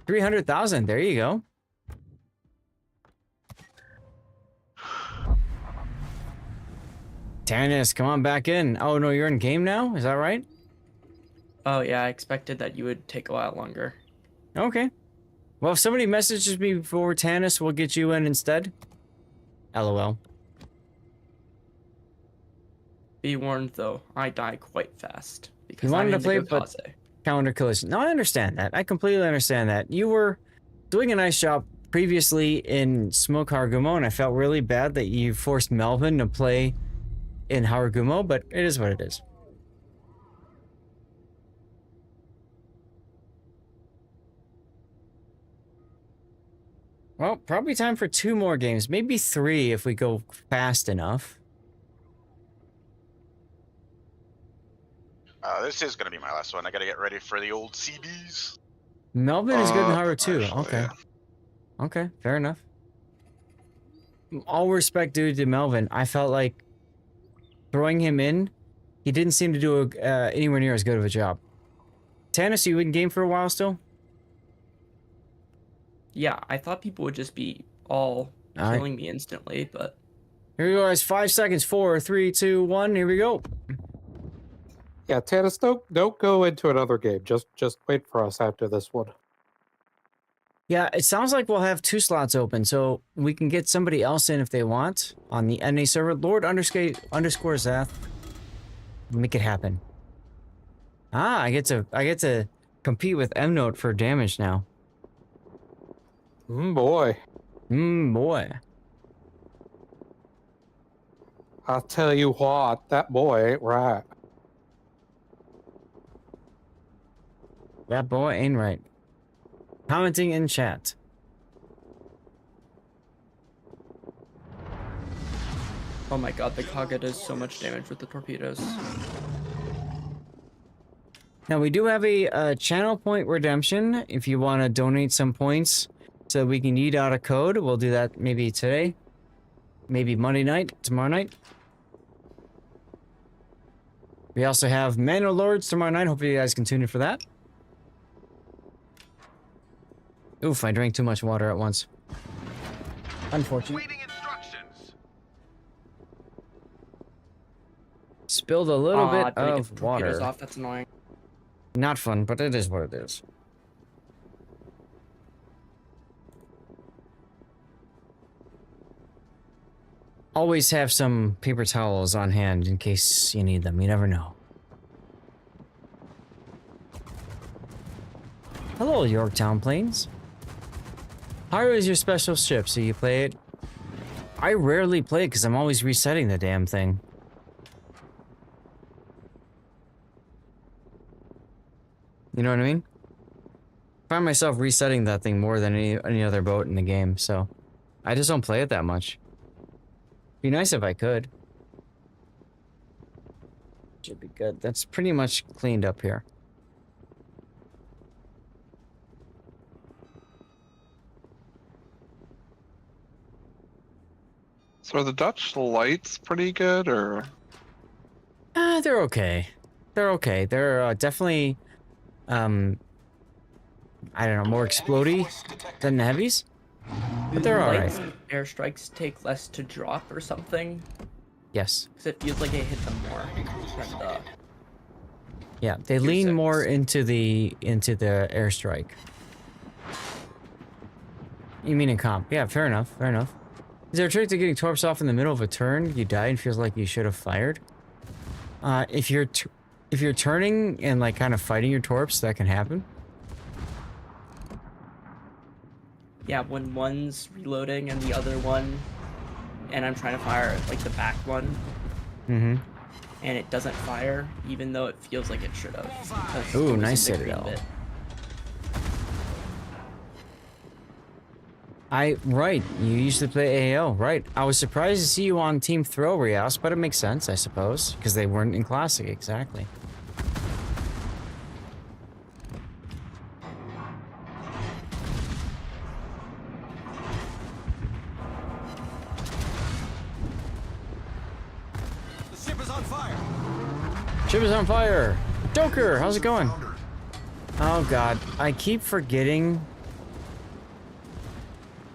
Speaker 1: 300,000. There you go. Tannis, come on back in. Oh, no, you're in game now? Is that right?
Speaker 16: Oh, yeah, I expected that you would take a while longer.
Speaker 1: Okay. Well, if somebody messages me before Tannis, we'll get you in instead. LOL.
Speaker 16: Be warned, though, I die quite fast. Because
Speaker 1: You wanted
Speaker 16: I'm
Speaker 1: to play,
Speaker 16: in the
Speaker 1: but counter collision. No, I understand that. I completely understand that. You were doing a nice job previously in Smoke Haragumo, and I felt really bad that you forced Melvin to play in Haragumo, but it is what it is. Well, probably time for 2 more games. Maybe 3 if we go fast enough.
Speaker 11: This is gonna be my last one. I gotta get ready for the old CBs.
Speaker 1: Melvin is good in Haro too.
Speaker 11: actually,
Speaker 1: Okay. Okay, fair enough. All respect due to Melvin. I felt like throwing him in, he didn't seem to do anywhere near as good of a job. Tannis, you in game for a while still?
Speaker 16: Yeah, I thought people would just be all
Speaker 1: All
Speaker 16: killing me instantly, but
Speaker 1: Here we go, guys. 5 seconds. 4, 3, 2, 1. Here we go.
Speaker 9: Yeah, Tannis, don't go into another game. Just wait for us after this one.
Speaker 1: Yeah, it sounds like we'll have 2 slots open, so we can get somebody else in if they want on the NA server. Lord underscore Zath. Make it happen. Ah, I get to compete with M-Note for damage now.
Speaker 9: Boy.
Speaker 1: Boy.
Speaker 9: I'll tell you what, that boy ain't right.
Speaker 1: That boy ain't right. Commenting in chat.
Speaker 16: oh my god, the Kaga does so much damage with the torpedoes.
Speaker 1: Now, we do have a channel point redemption if you want to donate some points so we can eat out a code. We'll do that maybe today. Maybe Monday night, tomorrow night. We also have Mano Lords tomorrow night. Hopefully you guys can tune in for that. Oof, I drank too much water at once. Unfortunate. Spilled a little bit of water.
Speaker 16: Off. That's annoying.
Speaker 1: Not fun, but it is what it is. Always have some paper towels on hand in case you need them. You never know. Hello, Yorktown Plains. How is your special ship? So you play it? I rarely play it because I'm always resetting the damn thing. You know what I mean? I find myself resetting that thing more than any other boat in the game, so I just don't play it that much. Be nice if I could. Should be good. That's pretty much cleaned up here.
Speaker 17: So are the Dutch lights pretty good, or?
Speaker 1: They're okay. They're okay. They're definitely, I don't know, more explodey than the heavies. But they're alright.
Speaker 16: Airstrikes take less to drop or something.
Speaker 1: Yes.
Speaker 16: Because it feels like it hit them more than the...
Speaker 1: Yeah, they lean more into the airstrike. You mean in comp? Yeah, fair enough. Fair enough. Is there a trick to getting torps off in the middle of a turn? You die and feels like you should have fired. If you're turning and like kind of fighting your torps, that can happen.
Speaker 16: Yeah, when one's reloading and the other one, and I'm trying to fire like the back one, and it doesn't fire, even though it feels like it should have.
Speaker 1: Ooh, nice Citadel. Right, you usually play AO, right. I was surprised to see you on Team Throw, Rios, but it makes sense, I suppose, because they weren't in Classic, exactly.
Speaker 15: The ship is on fire.
Speaker 1: Ship is on fire! Joker, how's it going? Oh god, I keep forgetting.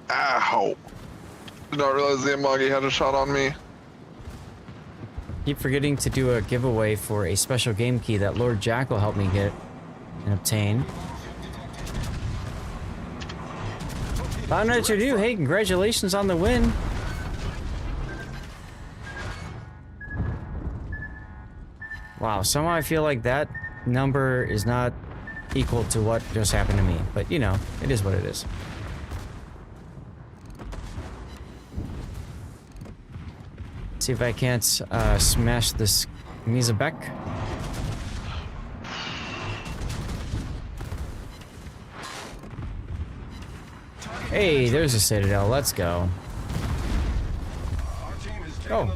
Speaker 17: Ow! Did not realize the Amagi had a shot on me.
Speaker 1: Keep forgetting to do a giveaway for a special game key that Lord Jackal helped me get and obtain. Found out you do. Hey, congratulations on the win. Wow, somehow I feel like that number is not equal to what just happened to me. But, you know, it is what it is. See if I can't smash this Mizabek. Hey, there's a Citadel. Let's go. Oh,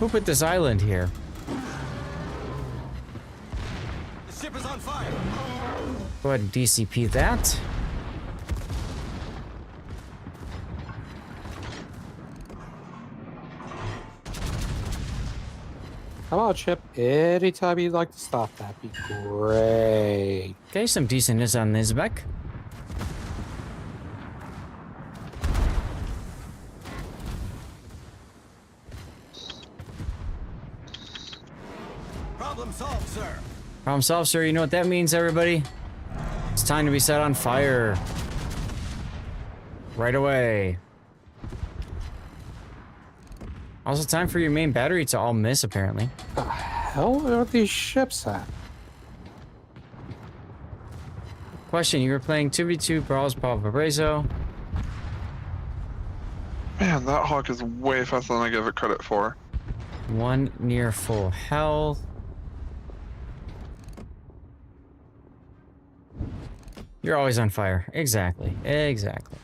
Speaker 1: who put this island here?
Speaker 15: The ship is on fire.
Speaker 1: Go ahead and DCP that.
Speaker 9: Come on, Chip. Anytime you'd like to stop, that'd be great.
Speaker 1: Okay, some decentness on Mizabek. Problem solved, sir. You know what that means, everybody? It's time to be set on fire. Right away. Also, time for your main battery to all miss, apparently.
Speaker 9: The hell are these ships at?
Speaker 1: Question, you were playing 2v2 Brawls Pablo Brezo.
Speaker 17: Man, that hawk is way faster than I give it credit for.
Speaker 1: One near full health. You're always on fire. Exactly. Exactly.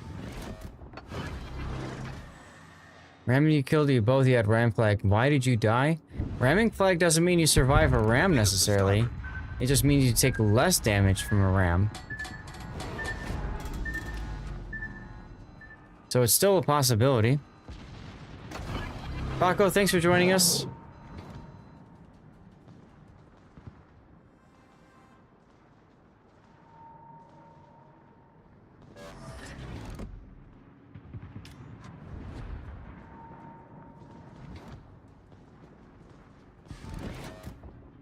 Speaker 1: Ramming you killed you both, you had ram flag. Why did you die? Ramming flag doesn't mean you survive a ram necessarily. It just means you take less damage from a ram. So it's still a possibility. Paco, thanks for joining us.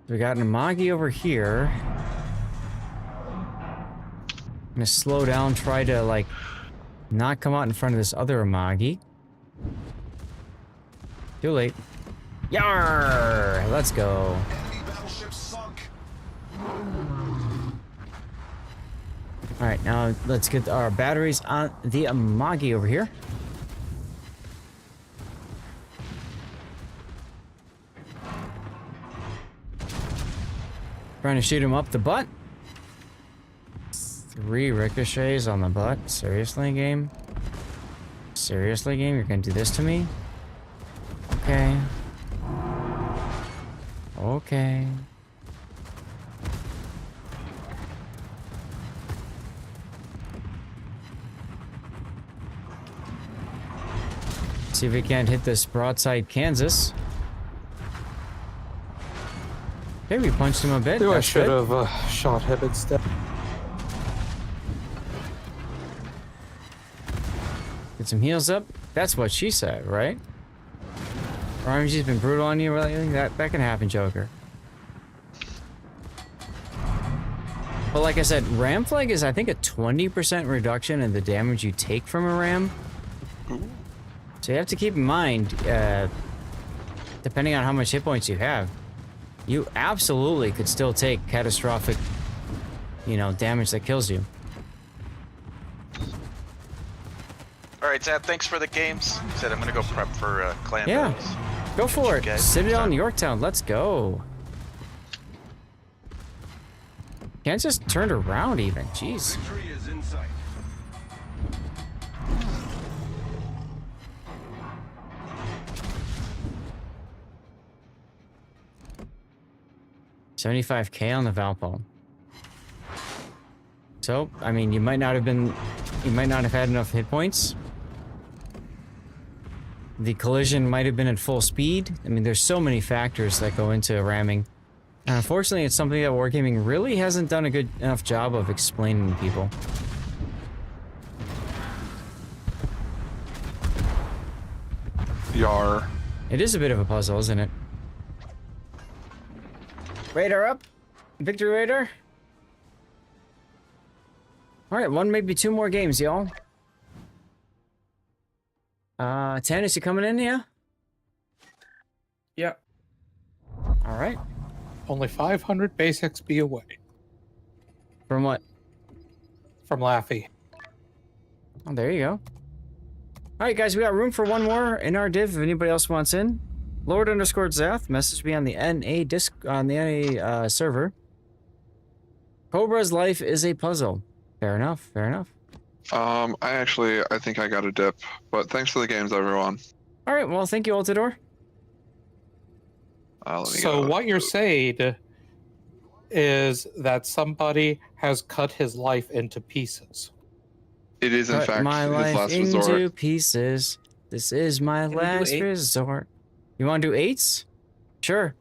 Speaker 1: We got an Amagi over here. I'm gonna slow down, try to like not come out in front of this other Amagi. Too late. Yar! Let's go. Alright, now let's get our batteries on the Amagi over here. Trying to shoot him up the butt. 3 ricochets on the butt. Seriously, game? Seriously, game? You're gonna do this to me? Okay. Okay. See if we can't hit this broadside Kansas. Okay, we punched him a bit.
Speaker 9: I should have shot him instead.
Speaker 1: Get some heals up. That's what she said, right? RMG's been brutal on you. Really? That can happen, Joker. But like I said, ram flag is, I think, a 20% reduction in the damage you take from a ram. So you have to keep in mind, depending on how much hit points you have, you absolutely could still take catastrophic, damage that kills you.
Speaker 18: All right, Zad, thanks for the games. Said I'm gonna go prep for clan
Speaker 1: Yeah,
Speaker 18: battles.
Speaker 1: go for it.
Speaker 18: Guys,
Speaker 1: Citadel in Yorktown, let's go. Can't just turn around even, jeez.
Speaker 3: Victory is in sight.
Speaker 1: $75K on the Valpo. So, I mean, you might not have had enough hit points. The collision might have been at full speed. I mean, there's so many factors that go into ramming. And unfortunately, it's something that Wargaming really hasn't done a good enough job of explaining to people.
Speaker 17: Yar.
Speaker 1: It is a bit of a puzzle, isn't it? Radar up. Victory radar. Alright, 1, maybe 2 more games, y'all. Tannis, you coming in, yeah?
Speaker 16: Yeah.
Speaker 1: Alright.
Speaker 9: Only 500 base XP away.
Speaker 1: From what?
Speaker 9: From Laffy.
Speaker 1: Oh, there you go. Alright, guys, we got room for 1 more in our div if anybody else wants in. Lord_Zath, message me on the NA server. Cobra's life is a puzzle. Fair enough, fair enough.
Speaker 17: I think I got a dip, but thanks for the games, everyone.
Speaker 1: All right, well, thank you, Altador.
Speaker 9: So what you're saying is that somebody has cut his life into pieces.
Speaker 17: It is, in fact,
Speaker 1: my
Speaker 17: his
Speaker 1: life
Speaker 17: last
Speaker 1: into
Speaker 17: resort.
Speaker 1: pieces. This is my
Speaker 16: Can we do
Speaker 1: last
Speaker 16: 8?
Speaker 1: resort. You want to do 8s? Sure.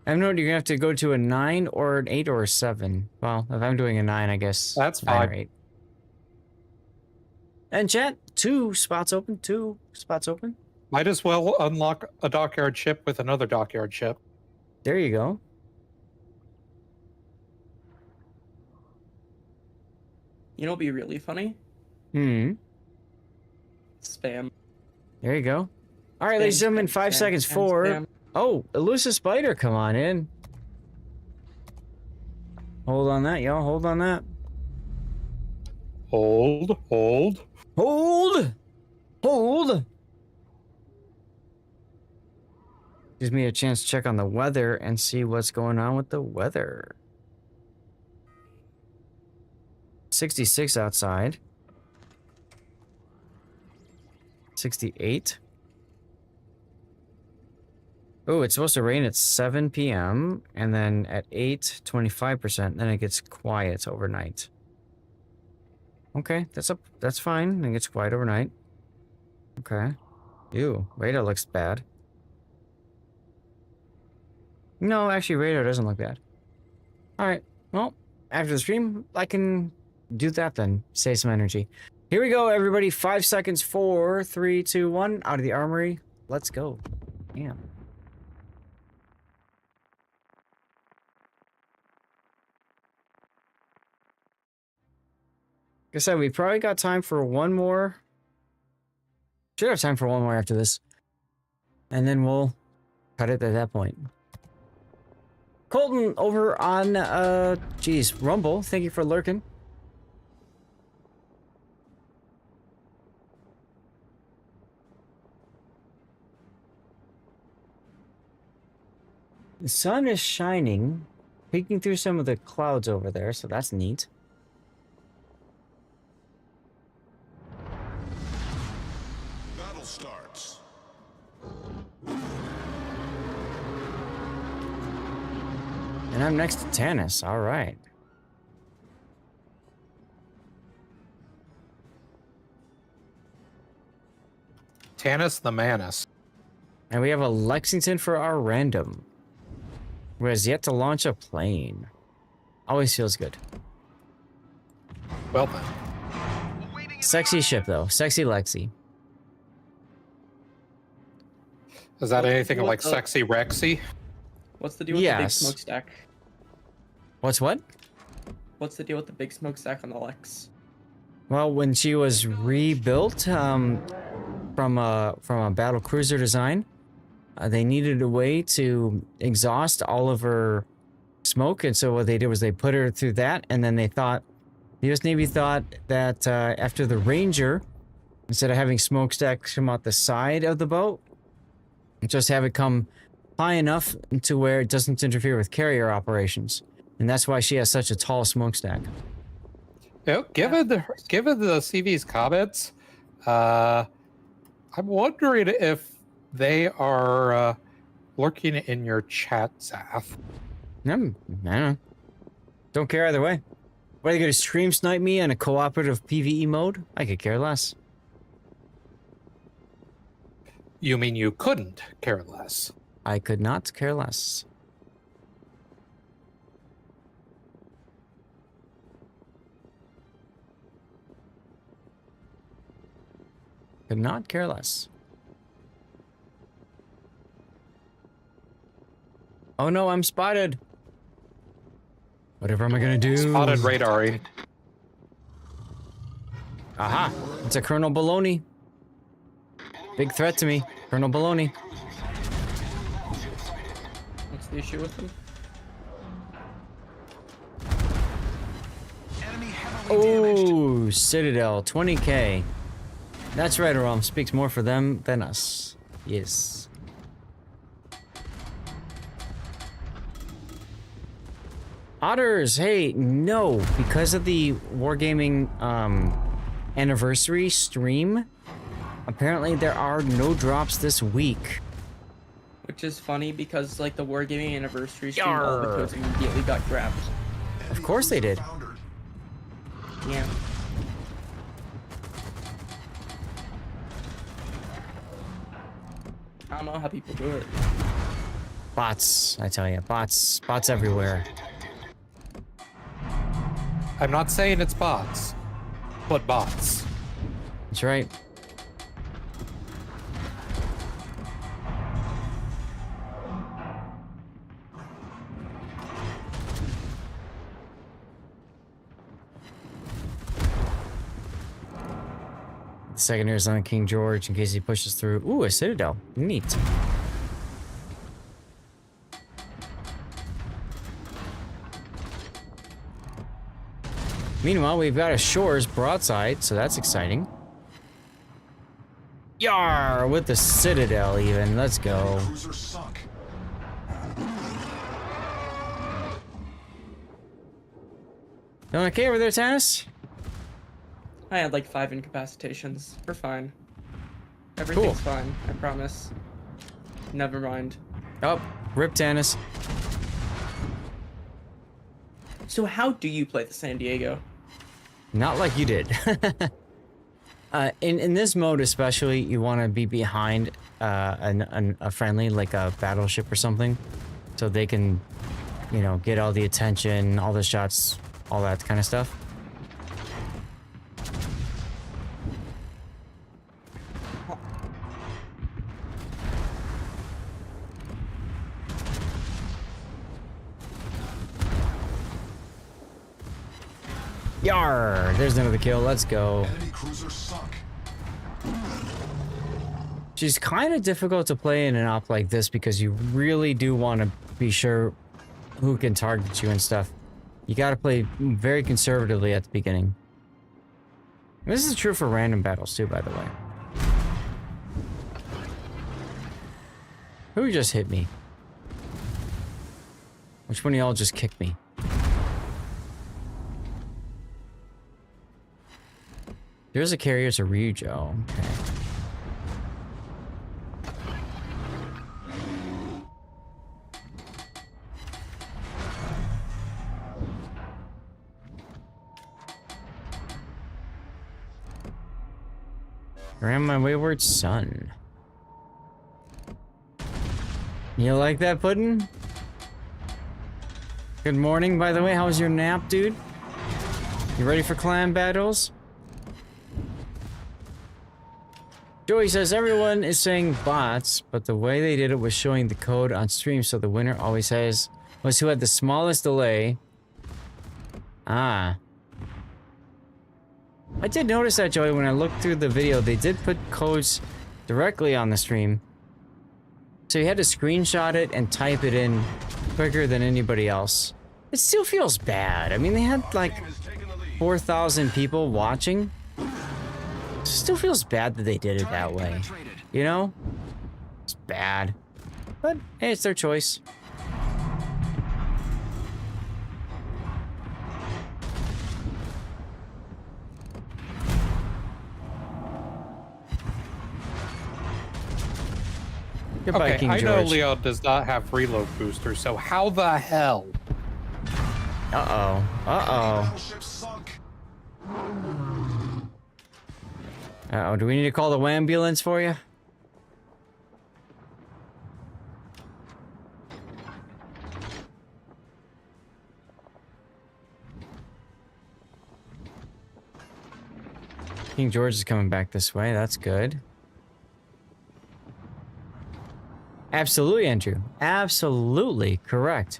Speaker 1: I know you're gonna have to go to a 9 or an 8 or a 7. Well, if I'm doing a 9, I guess
Speaker 9: That's
Speaker 1: 9
Speaker 9: fine.
Speaker 1: or 8. And chat, 2 spots open. 2 spots open.
Speaker 9: Might as well unlock a dockyard ship with another dockyard ship.
Speaker 1: There you go.
Speaker 16: You know what'd be really funny? Spam.
Speaker 1: There you go. All right,
Speaker 16: Spam,
Speaker 1: ladies and gentlemen,
Speaker 16: spam,
Speaker 1: 5
Speaker 16: spam,
Speaker 1: seconds
Speaker 16: spam,
Speaker 1: for.
Speaker 16: spam.
Speaker 1: Oh, elusive spider, come on in. Hold on that, y'all. Hold on that.
Speaker 9: Hold.
Speaker 1: Hold. Gives me a chance to check on the weather and see what's going on with the weather. 66 outside. 68. Oh, it's supposed to rain at 7 p.m. and then at 8, 25%. Then it gets quiet overnight. Okay, that's fine. It gets quiet overnight. Okay. Ew, radar looks bad. No, actually, radar doesn't look bad. All right. Well, after the stream, I can do that then. Save some energy. Here we go, everybody. 5 seconds. 4, 3, 2, 1. Out of the armory. Let's go. Damn. Like I said, we probably got time for one more. Should have time for one more after this. And then we'll cut it at that point. Colton over on, Rumble. Thank you for lurking. The sun is shining, peeking through some of the clouds over there, so that's neat.
Speaker 3: Battle starts.
Speaker 1: And I'm next to Tannis. All right.
Speaker 9: Tannis the Manus.
Speaker 1: And we have a Lexington for our random, who has yet to launch a plane. Always feels good.
Speaker 9: Well then.
Speaker 1: Sexy ship, though. Sexy Lexi.
Speaker 9: Is that anything
Speaker 16: what
Speaker 9: like
Speaker 16: the-
Speaker 9: Sexy Rexy?
Speaker 16: What's the deal with the big
Speaker 1: Yes.
Speaker 16: smokestack?
Speaker 1: What's what?
Speaker 16: What's the deal with the big smokestack on the Lex?
Speaker 1: Well, when she was rebuilt from a battle cruiser design, they needed a way to exhaust all of her smoke, and so what they did was they put her through that, and then they thought, the U.S. Navy thought that after the Ranger, instead of having smokestacks come out the side of the boat, just have it come high enough to where it doesn't interfere with carrier operations, and that's why she has such a tall smokestack.
Speaker 9: You know, given the CV's comments, I'm wondering if they are lurking in your chat, Zath.
Speaker 1: I don't know. Don't care either way. Whether they're going to stream snipe me in a cooperative PvE mode, I could care less.
Speaker 9: You mean you couldn't care less?
Speaker 1: I could not care less. Could not care less. Oh no, I'm spotted. Whatever am I gonna do?
Speaker 9: Spotted radaring.
Speaker 1: Aha! It's a Colonel Baloney. Big threat to me, Colonel Baloney.
Speaker 16: What's the issue with them?
Speaker 1: Oh, Citadel, 20k. That's right, Aram. Speaks more for them than us. Yes. Otters, hey, no, because of the Wargaming anniversary stream, apparently there are no drops this week.
Speaker 16: Which is funny because like the Wargaming anniversary stream, all the codes immediately got grabbed.
Speaker 1: Of course they did.
Speaker 16: Yeah. I don't know how people do it.
Speaker 1: Bots, I tell you, bots everywhere.
Speaker 9: I'm not saying it's bots, but bots.
Speaker 1: That's right. the secondaries on King George in case he pushes through. Ooh, a Citadel. Neat. Meanwhile, we've got a Shores broadside, so that's exciting. Yar! With the Citadel even. Let's go. Doing okay over there, Tannis?
Speaker 16: I had like 5 incapacitations. We're fine. Everything's fine, I promise. Never mind.
Speaker 1: Oh, rip Tannis.
Speaker 16: So how do you play the San Diego?
Speaker 1: Not like you did. In this mode especially, you want to be behind a friendly, like a battleship or something, so they can, you know, get all the attention, all the shots, all that kind of stuff. Yar! There's another kill. Let's go. She's kind of difficult to play in an op like this because you really do want to be sure who can target you and stuff. You got to play very conservatively at the beginning. This is true for random battles too, by the way. Who just hit me? Which one of y'all just kicked me? There's a carrier to Ryujo. Okay. Ram my wayward son. You like that, Puddin'? Good morning, by the way. How was your nap, dude? You ready for clan battles? Joey says everyone is saying bots, but the way they did it was showing the code on stream, so the winner always was who had the smallest delay. Ah. I did notice that, Joey, when I looked through the video, they did put codes directly on the stream. So you had to screenshot it and type it in quicker than anybody else. It still feels bad. I mean, they had like 4,000 people watching. It still feels bad that they did it that way. You know? It's bad. But, hey, it's their choice. Goodbye,
Speaker 9: Okay,
Speaker 1: King
Speaker 9: I know
Speaker 1: George.
Speaker 9: Leo does not have reload booster, so how the hell?
Speaker 1: Uh-oh. Uh-oh. Uh-oh, do we need to call the ambulance for you? King George is coming back this way. That's good. Absolutely, Andrew. Absolutely correct.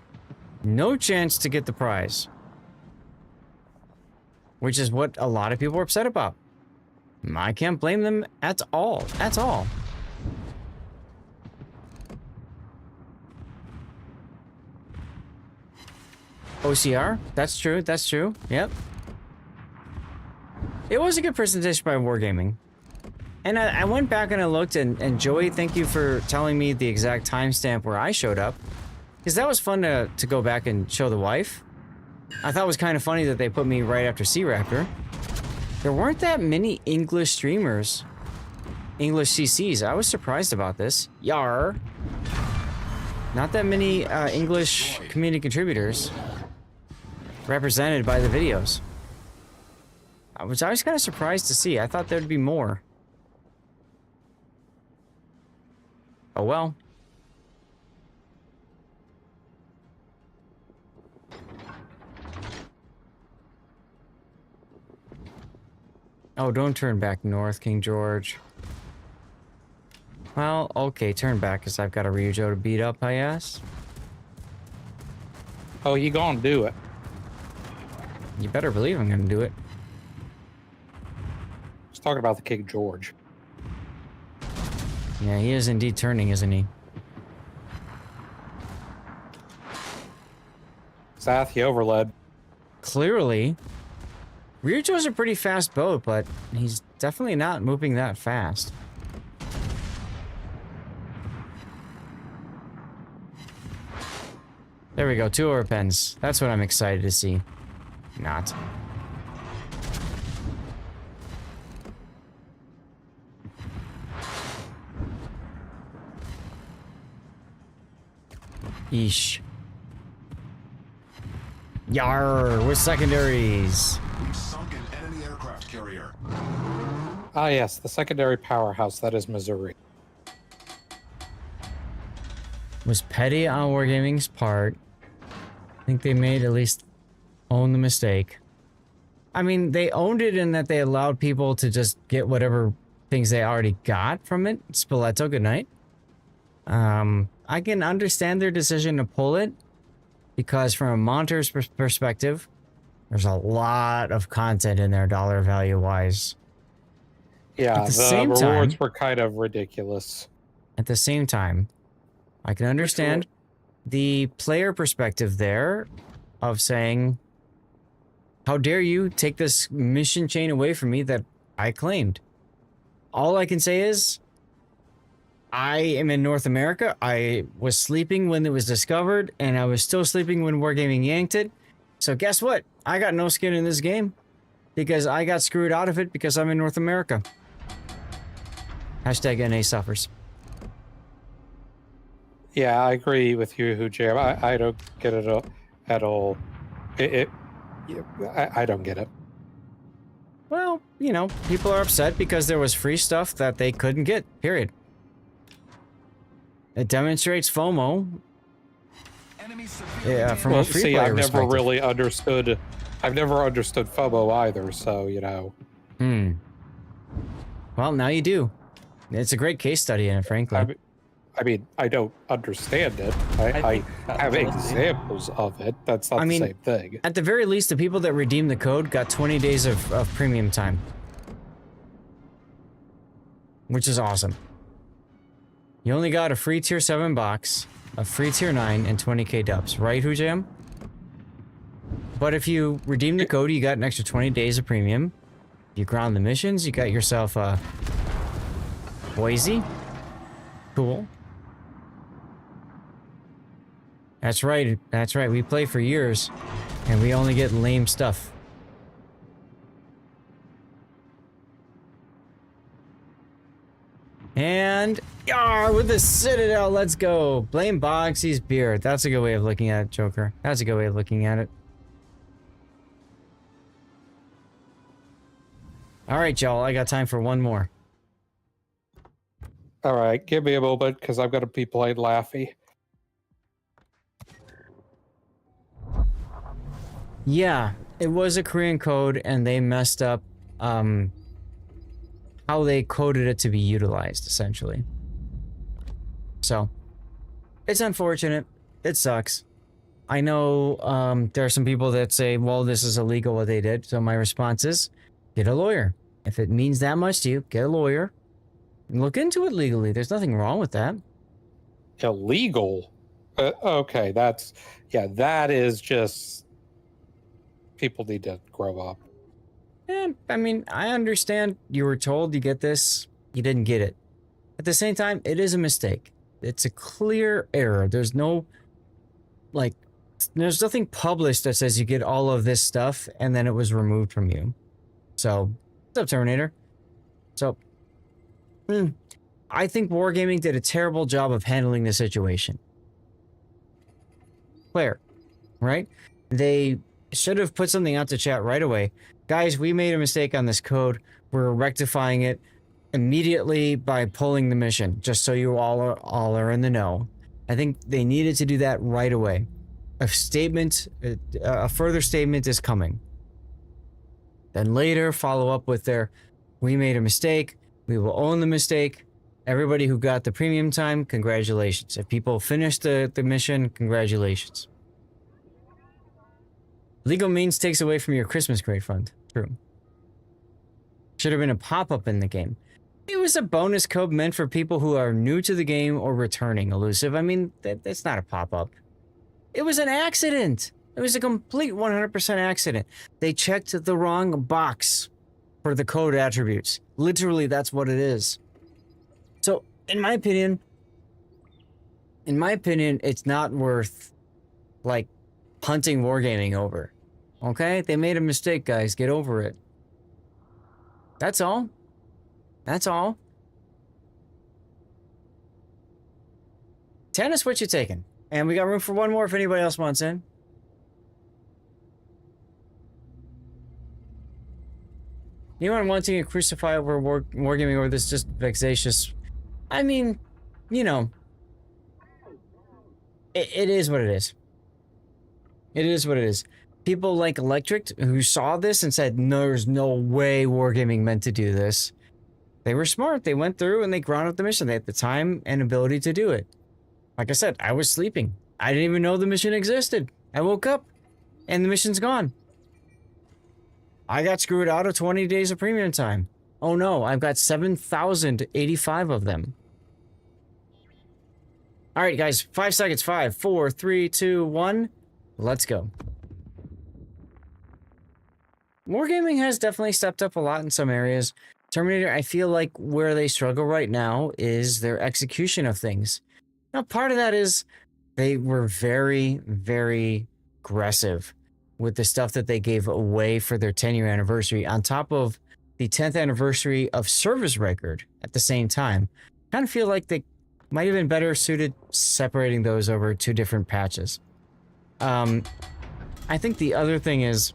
Speaker 1: No chance to get the prize. Which is what a lot of people are upset about. I can't blame them at all. At all. OCR? That's true. That's true. Yep. It was a good presentation by Wargaming. And I went back and I looked, and Joey, thank you for telling me the exact timestamp where I showed up. Because that was fun to go back and show the wife. I thought it was kind of funny that they put me right after C-Raptor. There weren't that many English streamers. English CCs. I was surprised about this. Yar. Not that many English community contributors represented by the videos. I was kind of surprised to see. I thought there'd be more. Oh well. Oh, don't turn back north, King George. Well, okay, turn back, because I've got a Ryujo to beat up, I guess.
Speaker 9: Oh, you gonna do it.
Speaker 1: You better believe I'm gonna do it.
Speaker 9: He's talking about the King George.
Speaker 1: Yeah, he is indeed turning, isn't he?
Speaker 9: Sath, he overled.
Speaker 1: Clearly. Ryujo's a pretty fast boat, but he's definitely not moving that fast. There we go, 2 overpens. That's what I'm excited to see. Not. Yeesh. Yar, we're secondaries.
Speaker 3: We've sunk an enemy aircraft carrier.
Speaker 9: Ah, yes, the secondary powerhouse. That is Missouri.
Speaker 1: Was petty on Wargaming's part. I think they made at least own the mistake. I mean, they owned it in that they allowed people to just get whatever things they already got from it. Spoleto, good night. I can understand their decision to pull it because from a monitor's perspective, there's a lot of content in there dollar value wise.
Speaker 9: Yeah,
Speaker 1: At
Speaker 9: the
Speaker 1: same
Speaker 9: rewards
Speaker 1: time,
Speaker 9: were kind of ridiculous.
Speaker 1: At the same time, I can understand the player perspective there of saying, how dare you take this mission chain away from me that I claimed? All I can say is, I am in North America. I was sleeping when it was discovered, and I was still sleeping when Wargaming yanked it. So guess what? I got no skin in this game because I got screwed out of it because I'm in North America. Hashtag NA suffers.
Speaker 9: Yeah, I agree with you, Hujam. I don't get it at all. I don't get it.
Speaker 1: Well, you know, people are upset because there was free stuff that they couldn't get, period. It demonstrates FOMO. Yeah, from a free player
Speaker 9: I've never
Speaker 1: perspective.
Speaker 9: really understood. I've never understood FOMO either, so, you know.
Speaker 1: Well, now you do. It's a great case study in it, frankly.
Speaker 9: I mean, I don't understand it. I have examples of it. That's not the same thing.
Speaker 1: At the very least, the people that redeemed the code got 20 days of premium time. Which is awesome. You only got a free tier 7 box, a free tier 9, and 20k dubs, right, Hujam? But if you redeem the code, you got an extra 20 days of premium. You ground the missions, you got yourself a Boise. Cool. That's right, we play for years, and we only get lame stuff. And yar with the Citadel, let's go. Blame Boxy's beard. That's a good way of looking at it, Joker. That's a good way of looking at it. All right, y'all. I got time for one more.
Speaker 9: All right, give me a moment because I've got to be playing Laffy.
Speaker 1: Yeah, it was a Korean code, and they messed up how they coded it to be utilized, essentially. So, it's unfortunate. It sucks. I know there are some people that say, well, this is illegal what they did. So my response is, get a lawyer. If it means that much to you, get a lawyer. And look into it legally. There's nothing wrong with that.
Speaker 9: Illegal? Okay, that is just... People need to grow up.
Speaker 1: Yeah, I mean, I understand you were told you get this, you didn't get it. At the same time, it is a mistake. It's a clear error. There's no, like, there's nothing published that says you get all of this stuff and then it was removed from you. So, what's up, Terminator? So, I think Wargaming did a terrible job of handling the situation. Clear, right? They should have put something out to chat right away. Guys, we made a mistake on this code. We're rectifying it immediately by pulling the mission, just so you all are in the know. I think they needed to do that right away. A further statement is coming. Then later, follow up with their, we made a mistake. We will own the mistake. Everybody who got the premium time, congratulations. If people finished the mission, congratulations. Legal means takes away from your Christmas crate fund. True. Should have been a pop-up in the game. It was a bonus code meant for people who are new to the game or returning, Elusive. I mean, that's not a pop-up. It was an accident. It was a complete 100% accident. They checked the wrong box for the code attributes. Literally, that's what it is. So, in my opinion, it's not worth, like, hunting wargaming over. Okay? They made a mistake, guys. Get over it. That's all. That's all. Tennis, what you taking? And we got room for one more if anybody else wants in. Anyone wanting to crucify over wargaming over this just vexatious? I mean, you know, it is what it is. It is what it is. People like Electric who saw this and said, no, there's no way wargaming meant to do this. They were smart. They went through and they grounded the mission. They had the time and ability to do it. Like I said, I was sleeping. I didn't even know the mission existed. I woke up and the mission's gone. I got screwed out of 20 days of premium time. Oh no, I've got 7,085 of them. All right, guys, 5 seconds. 5, 4, 3, 2, 1. Let's go. Wargaming has definitely stepped up a lot in some areas. Terminator, I feel like where they struggle right now is their execution of things. Now, part of that is they were very, very aggressive with the stuff that they gave away for their 10-year anniversary, on top of the 10th anniversary of Service Record at the same time. Kind of feel like they might have been better suited separating those over 2 different patches. I think the other thing is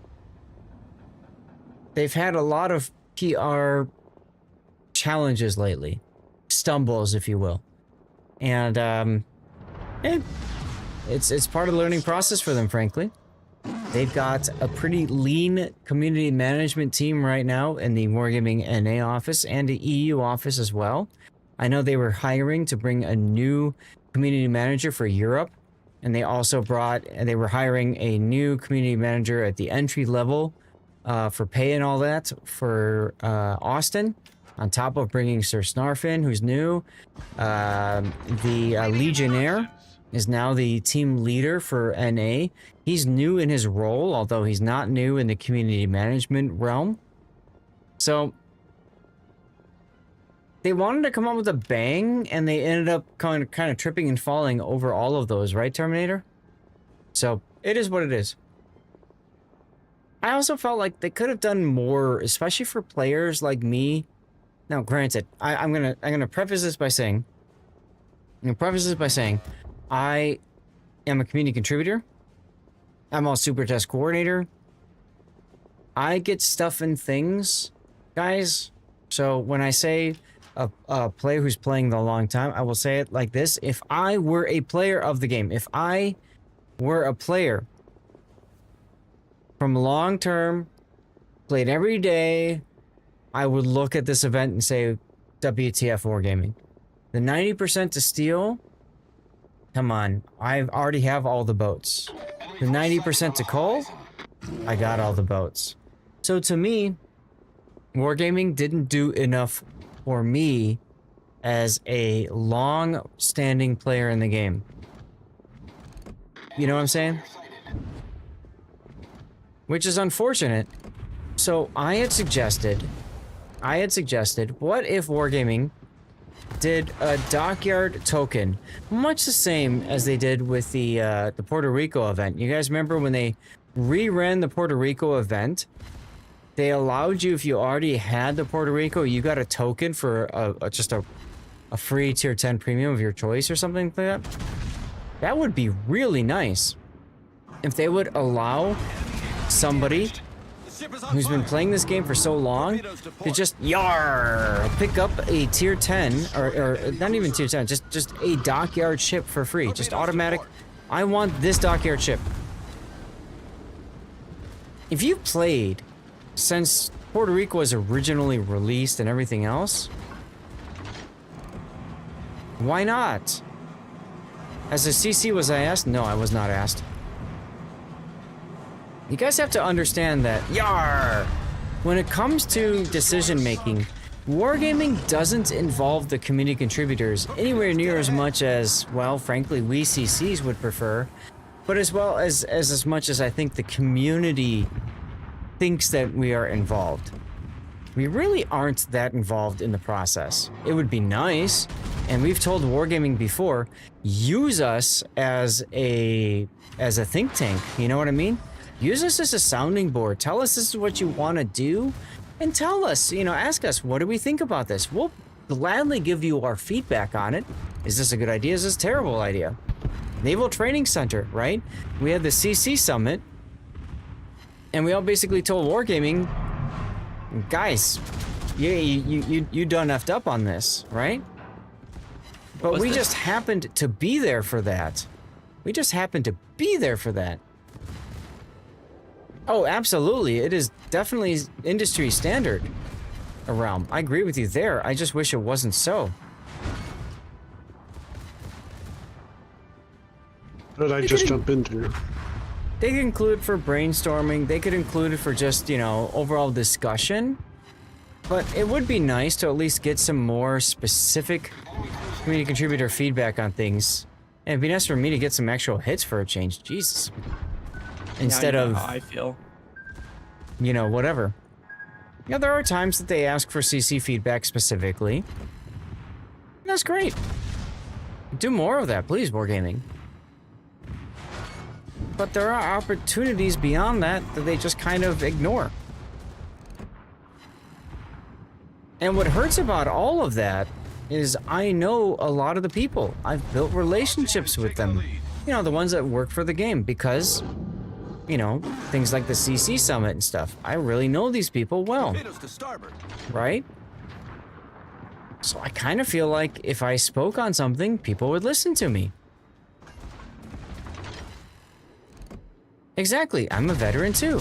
Speaker 1: they've had a lot of PR challenges lately. Stumbles, if you will. And it's part of the learning process for them, frankly. They've got a pretty lean community management team right now in the Wargaming NA office and the EU office as well. I know they were hiring to bring a new community manager for Europe, and they were hiring a new community manager at the entry level for pay and all that for Austin, on top of bringing Sir Snarfin, who's new. The Legionnaire is now the team leader for NA. He's new in his role, although he's not new in the community management realm. So they wanted to come up with a bang, and they ended up kind of tripping and falling over all of those, right, Terminator? So it is what it is. I also felt like they could have done more, especially for players like me. Now, granted, I'm gonna preface this by saying, I am a community contributor. I'm a super test coordinator. I get stuff and things, guys. So when I say a player who's playing the long time, I will say it like this. If I were a player of the game, if I were a player from long term, played every day, I would look at this event and say, WTF Wargaming. The 90% to steal, come on, I already have all the boats. The 90% to coal, I got all the boats. So to me, Wargaming didn't do enough for me as a long-standing player in the game. You know what I'm saying? Which is unfortunate. So I had suggested, what if Wargaming did a dockyard token, much the same as they did with the Puerto Rico event. You guys remember when they reran the Puerto Rico event? They allowed you, if you already had the Puerto Rico, you got a token for just a free tier 10 premium of your choice or something like that. That would be really nice if they would allow somebody who's been playing this game for so long to just pick up a tier 10 or not even tier 10, just a dockyard ship for free, just automatic. I want this dockyard ship. If you played since Puerto Rico was originally released and everything else, why not? As a CC, was I asked? No, I was not asked. You guys have to understand that, when it comes to decision making, wargaming doesn't involve the community contributors anywhere near as much as, well, frankly, we CCs would prefer, but as well as much as I think the community thinks that we are involved. We really aren't that involved in the process. It would be nice, and we've told wargaming before, use us as a think tank, you know what I mean? Use us as a sounding board. Tell us this is what you want to do, and tell us, you know, ask us, what do we think about this? We'll gladly give you our feedback on it. Is this a good idea? Is this a terrible idea? Naval Training Center, right? We had the CC Summit, and we all basically told wargaming, guys, you done effed up on this, right? But we just happened to be there for that. We just happened to be there for that. Oh, absolutely. It is definitely industry standard around. I agree with you there. I just wish it wasn't so.
Speaker 6: What did I just jump into?
Speaker 1: They could include it for brainstorming. They could include it for just, you know, overall discussion. But it would be nice to at least get some more specific community contributor feedback on things. And it'd be nice for me to get some actual hits for a change. Jesus. Instead of,
Speaker 16: how I feel.
Speaker 1: You know, whatever. Yeah, there are times that they ask for CC feedback specifically. That's great. Do more of that, please, wargaming. But there are opportunities beyond that that they just kind of ignore. And what hurts about all of that is I know a lot of the people. I've built relationships with them. You know, the ones that work for the game because, you know, things like the CC Summit and stuff. I really know these people well. Right? So I kind of feel like if I spoke on something, people would listen to me. Exactly, I'm a veteran too.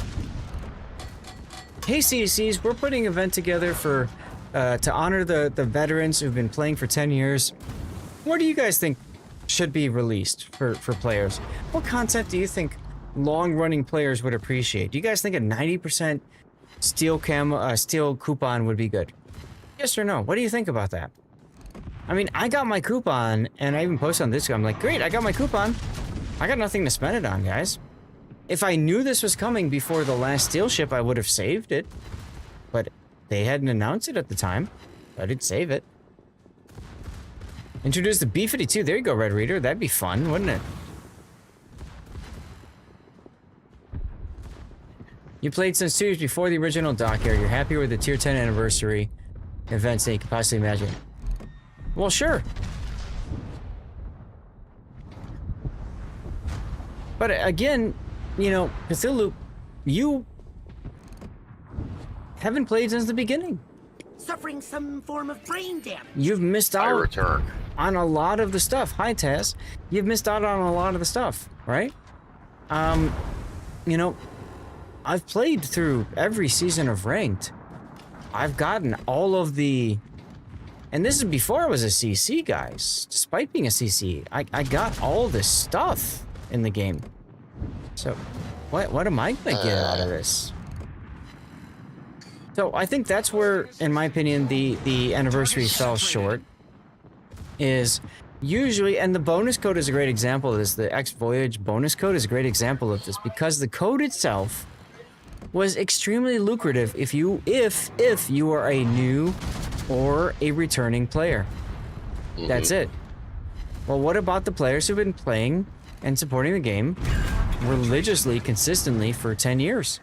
Speaker 1: Hey CCs, we're putting an event together for to honor the veterans who've been playing for 10 years. What do you guys think should be released for players? What content do you think long-running players would appreciate? Do you guys think a 90% steel coupon would be good? Yes or no? What do you think about that? I mean, I got my coupon, and I even posted on this. I'm like, great, I got my coupon. I got nothing to spend it on, guys. If I knew this was coming before the last steel ship, I would have saved it. But they hadn't announced it at the time. I did save it. Introduce the B-52. There you go, Red Reader. That'd be fun, wouldn't it? You played since 2 years before the original Dockyard. You're happy with the Tier 10 anniversary events that you could possibly imagine. Well, sure. But again, you know, Cthulhu, you haven't played since the beginning.
Speaker 19: Suffering some form of brain damage.
Speaker 1: You've missed out on a lot of the stuff. Hi, Taz. You've missed out on a lot of the stuff, right? You know, I've played through every season of Ranked. I've gotten all of the... And this is before I was a CC, guys. Despite being a CC, I got all this stuff in the game. So, what am I gonna get out of this? So, I think that's where, in my opinion, the anniversary fell short. Is usually, and the bonus code is a great example of this. The X Voyage bonus code is a great example of this because the code itself was extremely lucrative if you are a new or a returning player. That's it. Well, what about the players who've been playing and supporting the game religiously, consistently for 10 years?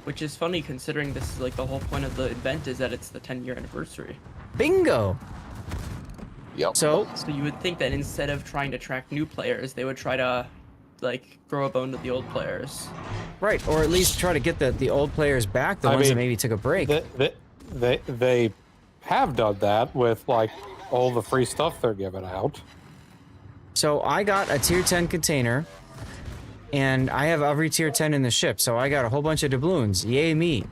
Speaker 16: Which is funny considering this is like the whole point of the event is that it's the 10-year anniversary.
Speaker 1: Bingo!
Speaker 12: Yep.
Speaker 1: So
Speaker 16: you would think that instead of trying to attract new players, they would try to like throw a bone to the old players.
Speaker 1: Right, or at least try to get the old players back, the ones that maybe took a break.
Speaker 9: They have done that with like all the free stuff they're giving out.
Speaker 1: So I got a tier 10 container, and I have every tier 10 in the ship, so I got a whole bunch of doubloons. Yay me.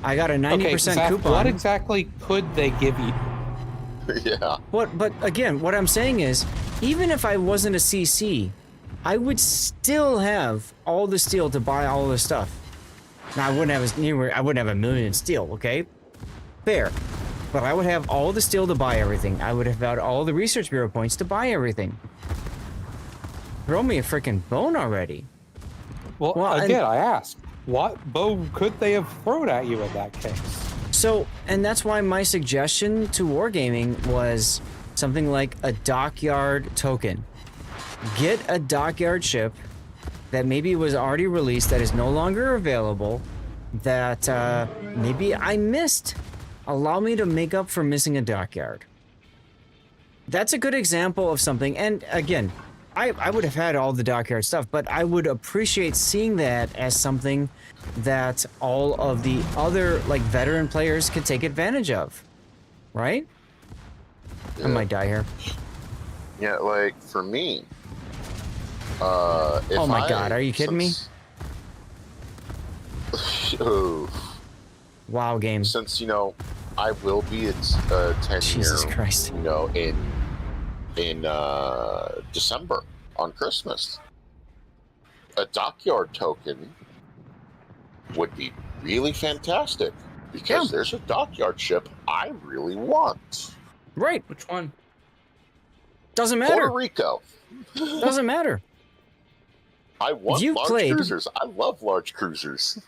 Speaker 1: I got a 90% coupon.
Speaker 9: What exactly could they give you?
Speaker 12: Yeah.
Speaker 1: But again, what I'm saying is, even if I wasn't a CC, I would still have all the steel to buy all the stuff. Now, I wouldn't have a million steel, okay? Fair. But I would have all the steel to buy everything. I would have had all the research bureau points to buy everything. Throw me a freaking bone already.
Speaker 9: Well, again, I asked, what bow could they have thrown at you in that case?
Speaker 1: So, and that's why my suggestion to Wargaming was something like a dockyard token. Get a dockyard ship that maybe was already released that is no longer available, that maybe I missed. Allow me to make up for missing a dockyard. That's a good example of something, and again, I would have had all the dockyard stuff, but I would appreciate seeing that as something that all of the other, like, veteran players could take advantage of, right?
Speaker 12: Yeah.
Speaker 1: I might die here.
Speaker 12: Yeah, like, for me,
Speaker 1: oh my god, are you kidding me? Wow, game.
Speaker 12: Since, you know, I will be at 10
Speaker 1: Jesus
Speaker 12: year,
Speaker 1: Christ.
Speaker 12: you know, in December on Christmas. A dockyard token would be really fantastic because there's a dockyard ship I really want.
Speaker 1: Right.
Speaker 16: Which one?
Speaker 1: Doesn't matter.
Speaker 12: Puerto Rico.
Speaker 1: Doesn't matter.
Speaker 12: I want large cruisers. I love large cruisers.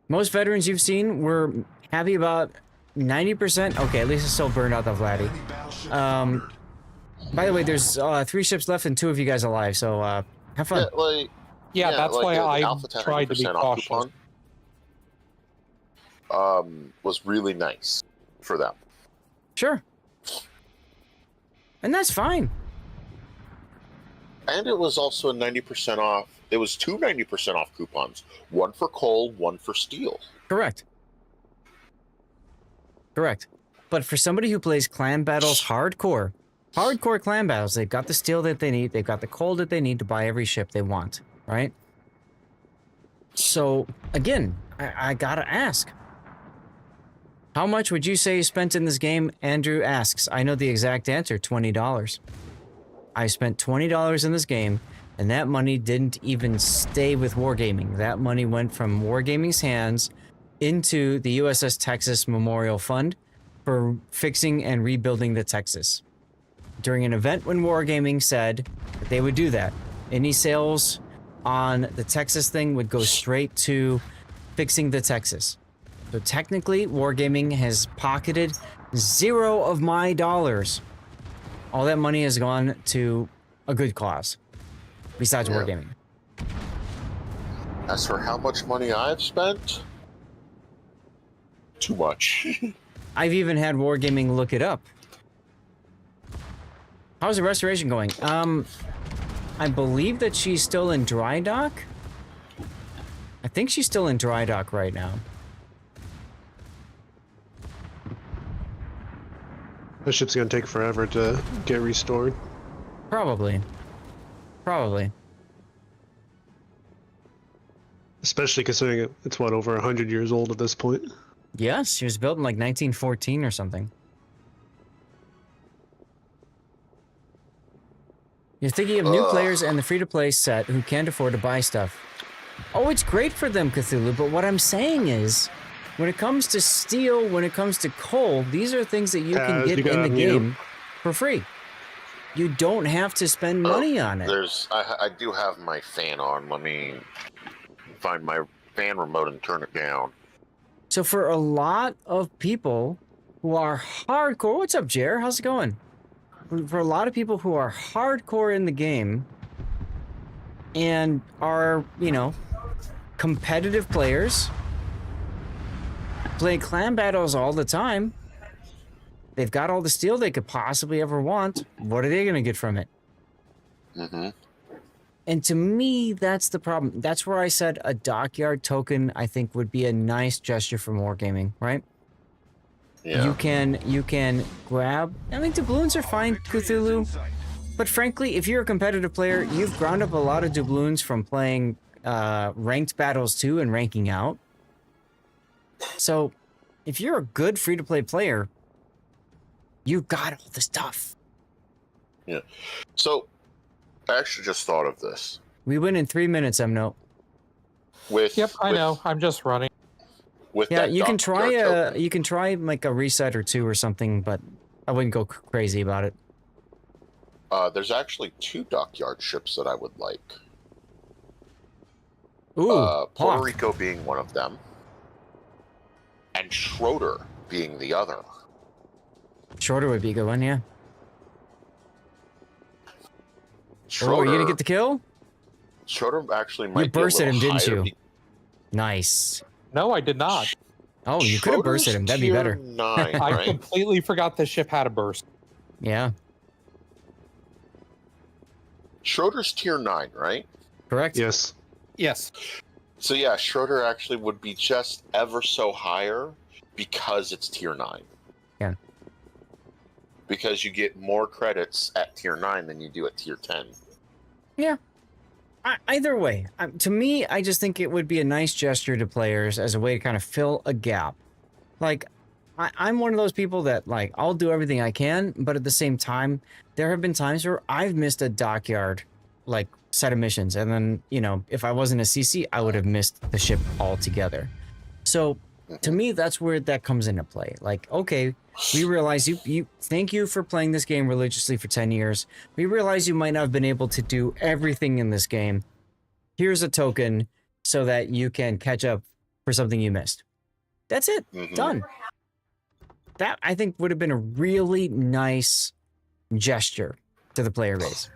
Speaker 1: Most veterans you've seen were happy about 90%. Okay, at least it's still burned out the Vladdy. By the way, there's 3 ships left and 2 of you guys alive, so have fun.
Speaker 9: Yeah, that's
Speaker 12: like,
Speaker 9: why I
Speaker 12: Alpha
Speaker 9: tried to be
Speaker 12: 10% off
Speaker 9: cautious.
Speaker 12: coupon, was really nice for them.
Speaker 1: Sure. And that's fine.
Speaker 12: And it was also a 90% off. It was 2 90% off coupons. One for coal, one for steel.
Speaker 1: Correct. Correct. But for somebody who plays clan battles hardcore clan battles, they've got the steel that they need, they've got the coal that they need to buy every ship they want, right? So, again, I gotta ask. How much would you say you spent in this game? Andrew asks. I know the exact answer, $20. I spent $20 in this game, and that money didn't even stay with Wargaming. That money went from Wargaming's hands into the USS Texas Memorial Fund for fixing and rebuilding the Texas. During an event when Wargaming said that they would do that, any sales on the Texas thing would go straight to fixing the Texas. So technically, Wargaming has pocketed 0 of my dollars. All that money has gone to a good cause, besides Wargaming.
Speaker 12: As for how much money I've spent, too much.
Speaker 1: I've even had Wargaming look it up. How's the restoration going? I believe that she's still in dry dock. I think she's still in dry dock right now.
Speaker 6: That ship's gonna take forever to get restored.
Speaker 1: Probably. Probably.
Speaker 6: Especially considering it's what, over 100 years old at this point.
Speaker 1: Yes, she was built in like 1914 or something. You're thinking of new players and the free-to-play set who can't afford to buy stuff. Oh, it's great for them, Cthulhu, but what I'm saying is, when it comes to steel, when it comes to coal, these are things that you can get in the game for free. You don't have to spend money on it.
Speaker 12: I do have my fan on. Let me find my fan remote and turn it down.
Speaker 1: So for a lot of people who are hardcore, what's up, Jer? How's it going? For a lot of people who are hardcore in the game and are, you know, competitive players, play clan battles all the time, they've got all the steel they could possibly ever want. What are they going to get from it?
Speaker 12: Mm-hmm.
Speaker 1: And to me, that's the problem. That's where I said a dockyard token, I think, would be a nice gesture for Wargaming, right?
Speaker 12: Yeah.
Speaker 1: You can grab... I mean, doubloons are fine, Cthulhu. But frankly, if you're a competitive player, you've ground up a lot of doubloons from playing ranked battles too and ranking out. So, if you're a good free-to-play player, you got all the stuff.
Speaker 12: Yeah. So, I actually just thought of this.
Speaker 1: We win in 3 minutes, Emno.
Speaker 9: Yep, I know. I'm just running.
Speaker 12: With
Speaker 1: Yeah,
Speaker 12: that
Speaker 1: you can
Speaker 12: dockyard
Speaker 1: try
Speaker 12: token.
Speaker 1: you can try like a reset or two or something, but I wouldn't go crazy about it.
Speaker 12: There's actually 2 dockyard ships that I would like.
Speaker 1: Ooh,
Speaker 12: Puerto Rico being one of them, and Schroeder being the other.
Speaker 1: Shorter would be a good one, yeah.
Speaker 12: Schroeder,
Speaker 1: Oh, are you gonna get the kill?
Speaker 12: Schroeder actually might
Speaker 1: You bursted
Speaker 12: be a
Speaker 1: him,
Speaker 12: little
Speaker 1: didn't
Speaker 12: higher
Speaker 1: you? Nice.
Speaker 9: No, I did not.
Speaker 1: Oh, you could have bursted him. That'd be better.
Speaker 12: 9,
Speaker 9: I
Speaker 12: right?
Speaker 9: completely forgot the ship had a burst.
Speaker 1: Yeah.
Speaker 12: Schroeder's tier 9, right?
Speaker 1: Correct.
Speaker 6: Yes.
Speaker 9: Yes.
Speaker 12: So yeah, Schroeder actually would be just ever so higher because it's tier 9.
Speaker 1: Yeah.
Speaker 12: Because you get more credits at tier 9 than you do at tier 10.
Speaker 1: Yeah. Either way, to me, I just think it would be a nice gesture to players as a way to kind of fill a gap. Like, I'm one of those people that, like, I'll do everything I can, but at the same time, there have been times where I've missed a dockyard, like, set of missions. And then, you know, if I wasn't a CC, I would have missed the ship altogether. So, to me, that's where that comes into play. Like, okay, we realize you thank you for playing this game religiously for 10 years. We realize you might not have been able to do everything in this game. Here's a token so that you can catch up for something you missed. That's it. Done. That, I think, would have been a really nice gesture to the player base.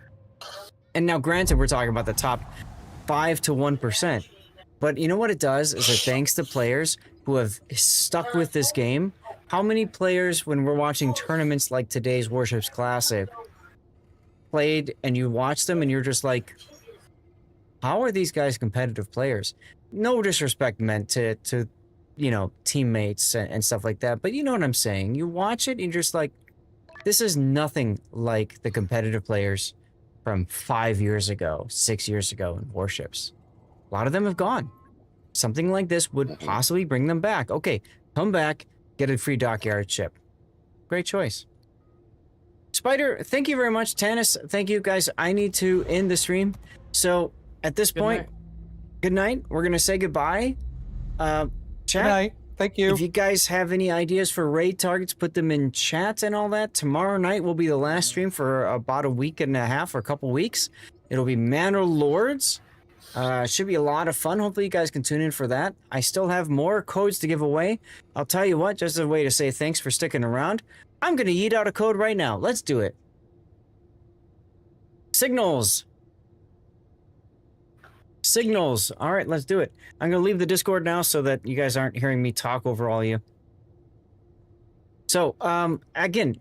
Speaker 1: And now, granted, we're talking about the top 5 to 1%. But you know what it does is it thanks to players who have stuck with this game. How many players, when we're watching tournaments like today's Warships Classic, played and you watch them and you're just like, how are these guys competitive players? No disrespect meant to you know, teammates and stuff like that, but you know what I'm saying. You watch it and you're just like, this is nothing like the competitive players from 5 years ago, 6 years ago in Warships. A lot of them have gone. Something like this would possibly bring them back. Okay, come back, get a free dockyard ship. Great choice. Spider, thank you very much. Tannis, thank you guys. I need to end the stream. So at this point, good night. We're going to say goodbye. Chat.
Speaker 9: Good night. Thank you.
Speaker 1: If you guys have any ideas for raid targets, put them in chat and all that. Tomorrow night will be the last stream for about a week and a half or a couple weeks. It'll be Manor Lords. Should be a lot of fun. Hopefully you guys can tune in for that. I still have more codes to give away. I'll tell you what, just as a way to say thanks for sticking around, I'm going to yeet out a code right now. Let's do it. Signals. Signals. All right, let's do it. I'm going to leave the Discord now so that you guys aren't hearing me talk over all of you. So, again,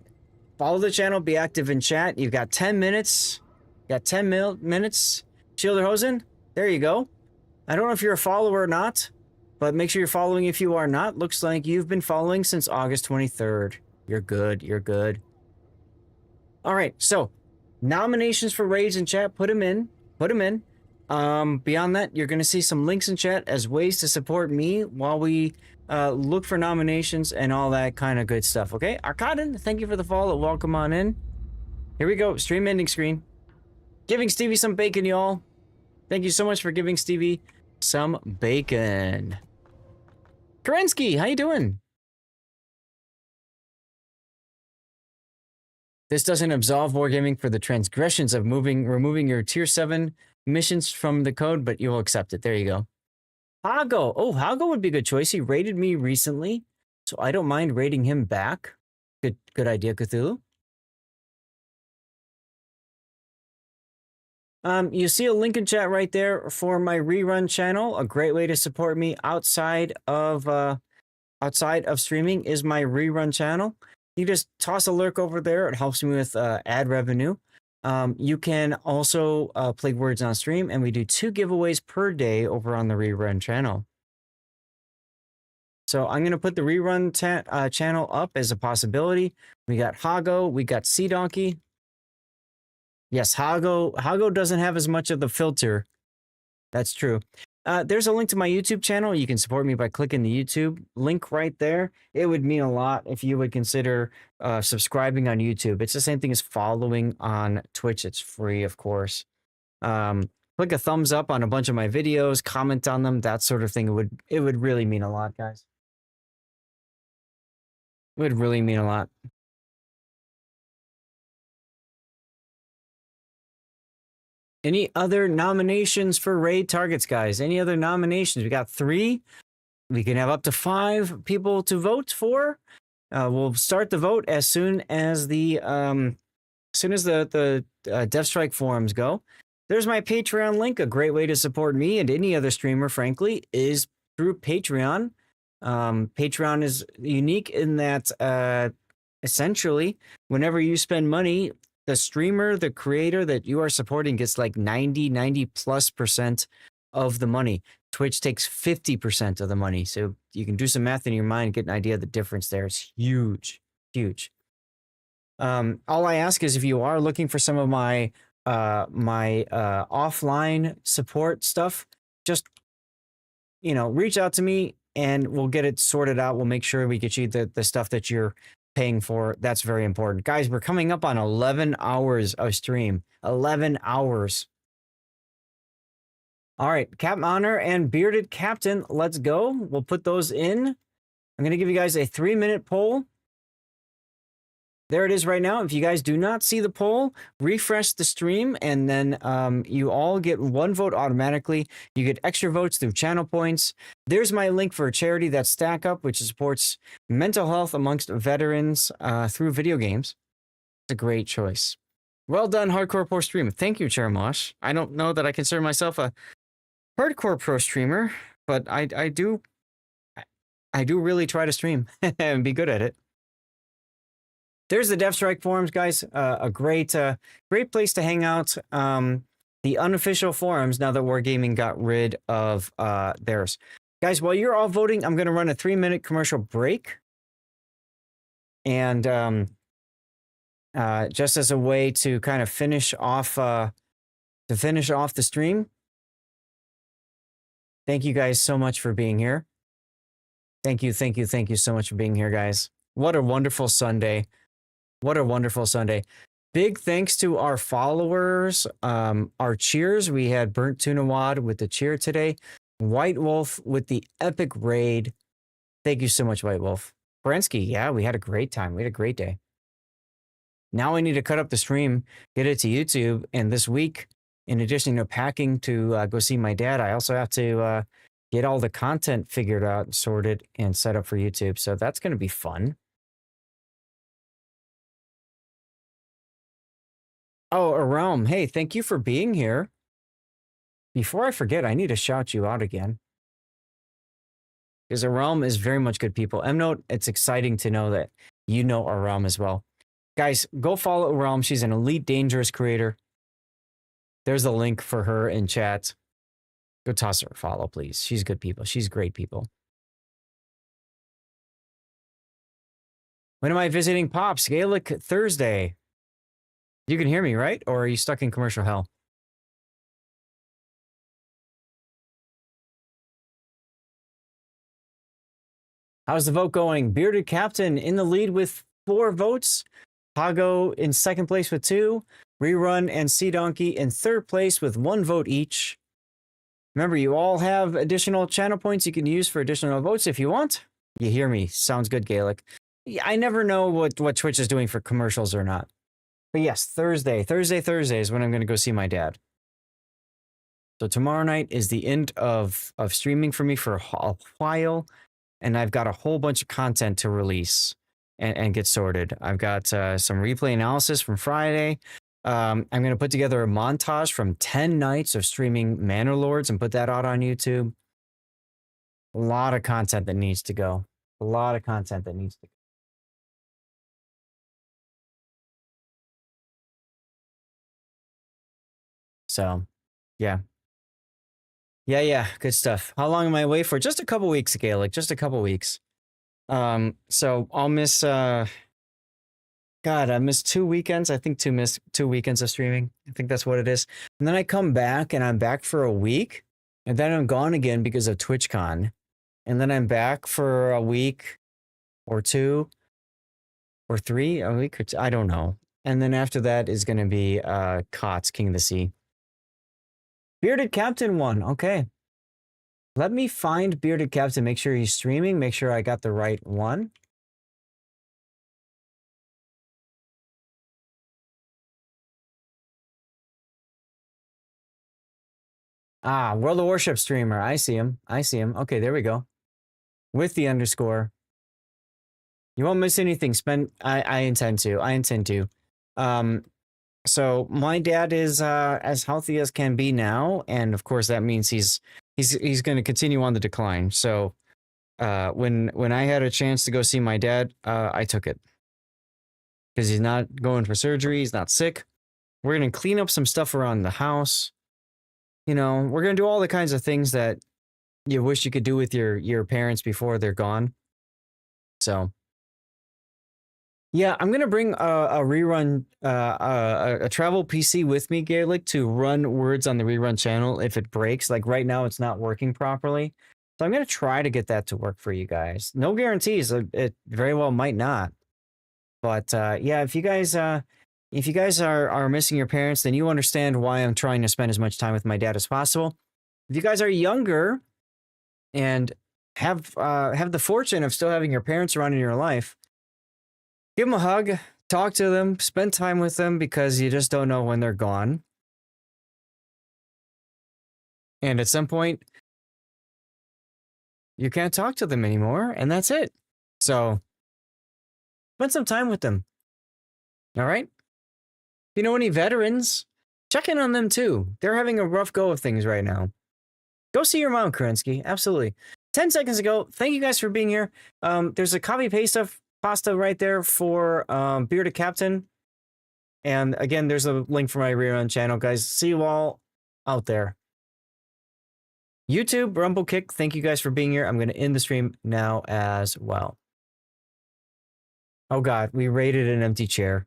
Speaker 1: follow the channel, be active in chat. You've got 10 minutes. You got 10 minutes. Schilderhosen, there you go. I don't know if you're a follower or not, but make sure you're following if you are not. Looks like you've been following since August 23rd. You're good. You're good. All right, so nominations for raids in chat, put them in. Put them in. Beyond that, you're going to see some links in chat as ways to support me while we look for nominations and all that kind of good stuff, okay? Arkaden, thank you for the follow. Welcome on in. Here we go. Stream ending screen. Giving Stevie some bacon, y'all. Thank you so much for giving Stevie some bacon. Kerensky, how you doing? This doesn't absolve Wargaming for the transgressions of removing your tier 7 missions from the code, but you'll accept it. There you go. Hago. Oh, Hago would be a good choice. He raided me recently, so I don't mind raiding him back. Good idea, Cthulhu. You see a link in chat right there for my rerun channel. A great way to support me outside of streaming is my rerun channel. You just toss a lurk over there. It helps me with ad revenue. You can also play words on stream, and we do 2 giveaways per day over on the rerun channel. So I'm going to put the rerun channel up as a possibility. We got Hago, we got Sea Donkey. Yes, Hago doesn't have as much of the filter. That's true. There's a link to my YouTube channel. You can support me by clicking the YouTube link right there. It would mean a lot if you would consider subscribing on YouTube. It's the same thing as following on Twitch. It's free, of course. click a thumbs up on a bunch of my videos, comment on them, that sort of thing. It would really mean a lot, guys. It would really mean a lot. Any other nominations for raid targets, guys? Any other nominations? We got 3. We can have up to 5 people to vote for. We'll start the vote as soon as the Death Strike forums go. There's my Patreon link. A great way to support me and any other streamer, frankly, is through Patreon. Patreon is unique in that essentially, whenever you spend money, the streamer, the creator that you are supporting gets like 90+ % of the money. Twitch takes 50% of the money. So you can do some math in your mind and get an idea of the difference there. It's huge, huge. All I ask is if you are looking for some of my offline support stuff, just, reach out to me and we'll get it sorted out. We'll make sure we get you the stuff that you're paying for. That's very important. Guys, we're coming up on 11 hours of stream. 11 hours. All right, Captain Honor and Bearded Captain, let's go. We'll put those in. I'm going to give you guys a 3-minute poll. There it is right now. If you guys do not see the poll, refresh the stream, and then you all get 1 vote automatically. You get extra votes through channel points. There's my link for a charity that's Stack Up, which supports mental health amongst veterans through video games. It's a great choice. Well done, Hardcore Pro Streamer. Thank you, Chermosh. I don't know that I consider myself a hardcore pro streamer, but I do really try to stream and be good at it. There's the Death Strike forums, guys. A great place to hang out. The unofficial forums, now that Wargaming got rid of theirs. Guys, while you're all voting, I'm going to run a 3-minute commercial break. And just as a way to kind of finish off the stream. Thank you guys so much for being here. Thank you so much for being here, guys. What a wonderful Sunday. What a wonderful Sunday. Big thanks to our followers, our cheers. We had Burnt Tuna Wad with the cheer today. White Wolf with the epic raid. Thank you so much, White Wolf. Brensky, yeah, we had a great time. We had a great day. Now I need to cut up the stream, get it to YouTube, and this week, in addition to packing to go see my dad, I also have to get all the content figured out, sorted, and set up for YouTube. So that's going to be fun. Oh, Aram, hey, thank you for being here. Before I forget, I need to shout you out again. Because Aram is very much good people. M-Note, it's exciting to know that you know Aram as well. Guys, go follow Aram. She's an elite dangerous creator. There's a link for her in chat. Go toss her a follow, please. She's good people. She's great people. When am I visiting Pops? Gaelic Thursday. You can hear me, right? Or are you stuck in commercial hell? How's the vote going? Bearded Captain in the lead with 4 votes. Pago in second place with 2. Rerun and Sea Donkey in third place with 1 vote each. Remember, you all have additional channel points you can use for additional votes if you want. You hear me. Sounds good, Gaelic. I never know what Twitch is doing for commercials or not. But yes, Thursday is when I'm going to go see my dad. So tomorrow night is the end of streaming for me for a while. And I've got a whole bunch of content to release and get sorted. I've got some replay analysis from Friday. I'm going to put together a montage from 10 nights of streaming Manor Lords and put that out on YouTube. A lot of content that needs to go. A lot of content that needs to go. So, yeah. Yeah, good stuff. How long am I away for? Just a couple weeks, Gaelic. Just a couple weeks. So I'll miss, God, I missed 2 weekends. I think 2 weekends of streaming. I think that's what it is. And then I come back and I'm back for a week. And then I'm gone again because of TwitchCon. And then I'm back for a week or 2 or 3, a week or 2. I don't know. And then after that is going to be COTS, King of the Sea. Bearded Captain won. Okay. Let me find Bearded Captain. Make sure he's streaming. Make sure I got the right one. Ah, World of Warship streamer. I see him. I see him. Okay, there we go. With the underscore. You won't miss anything. I intend to. I intend to. So my dad is as healthy as can be now, and of course that means he's going to continue on the decline. So when I had a chance to go see my dad, I took it because he's not going for surgery. He's not sick. We're going to clean up some stuff around the house. You know, we're going to do all the kinds of things that you wish you could do with your parents before they're gone. So, yeah, I'm going to bring a rerun, a travel PC with me, Gaelic, to run words on the rerun channel if it breaks. Like right now, it's not working properly. So I'm going to try to get that to work for you guys. No guarantees. It very well might not. But yeah, if you guys are missing your parents, then you understand why I'm trying to spend as much time with my dad as possible. If you guys are younger and have the fortune of still having your parents around in your life, give them a hug, talk to them, spend time with them, because you just don't know when they're gone. And at some point, you can't talk to them anymore, and that's it. So spend some time with them. All right? If you know any veterans, check in on them too. They're having a rough go of things right now. Go see your mom, Kerensky. Absolutely. 10 seconds ago, thank you guys for being here. There's a copy paste of pasta right there for Bearded Captain. And again, there's a link for my rerun channel, guys. See you all out there. YouTube, Rumble Kick, thank you guys for being here. I'm going to end the stream now as well. Oh God, we raided an empty chair.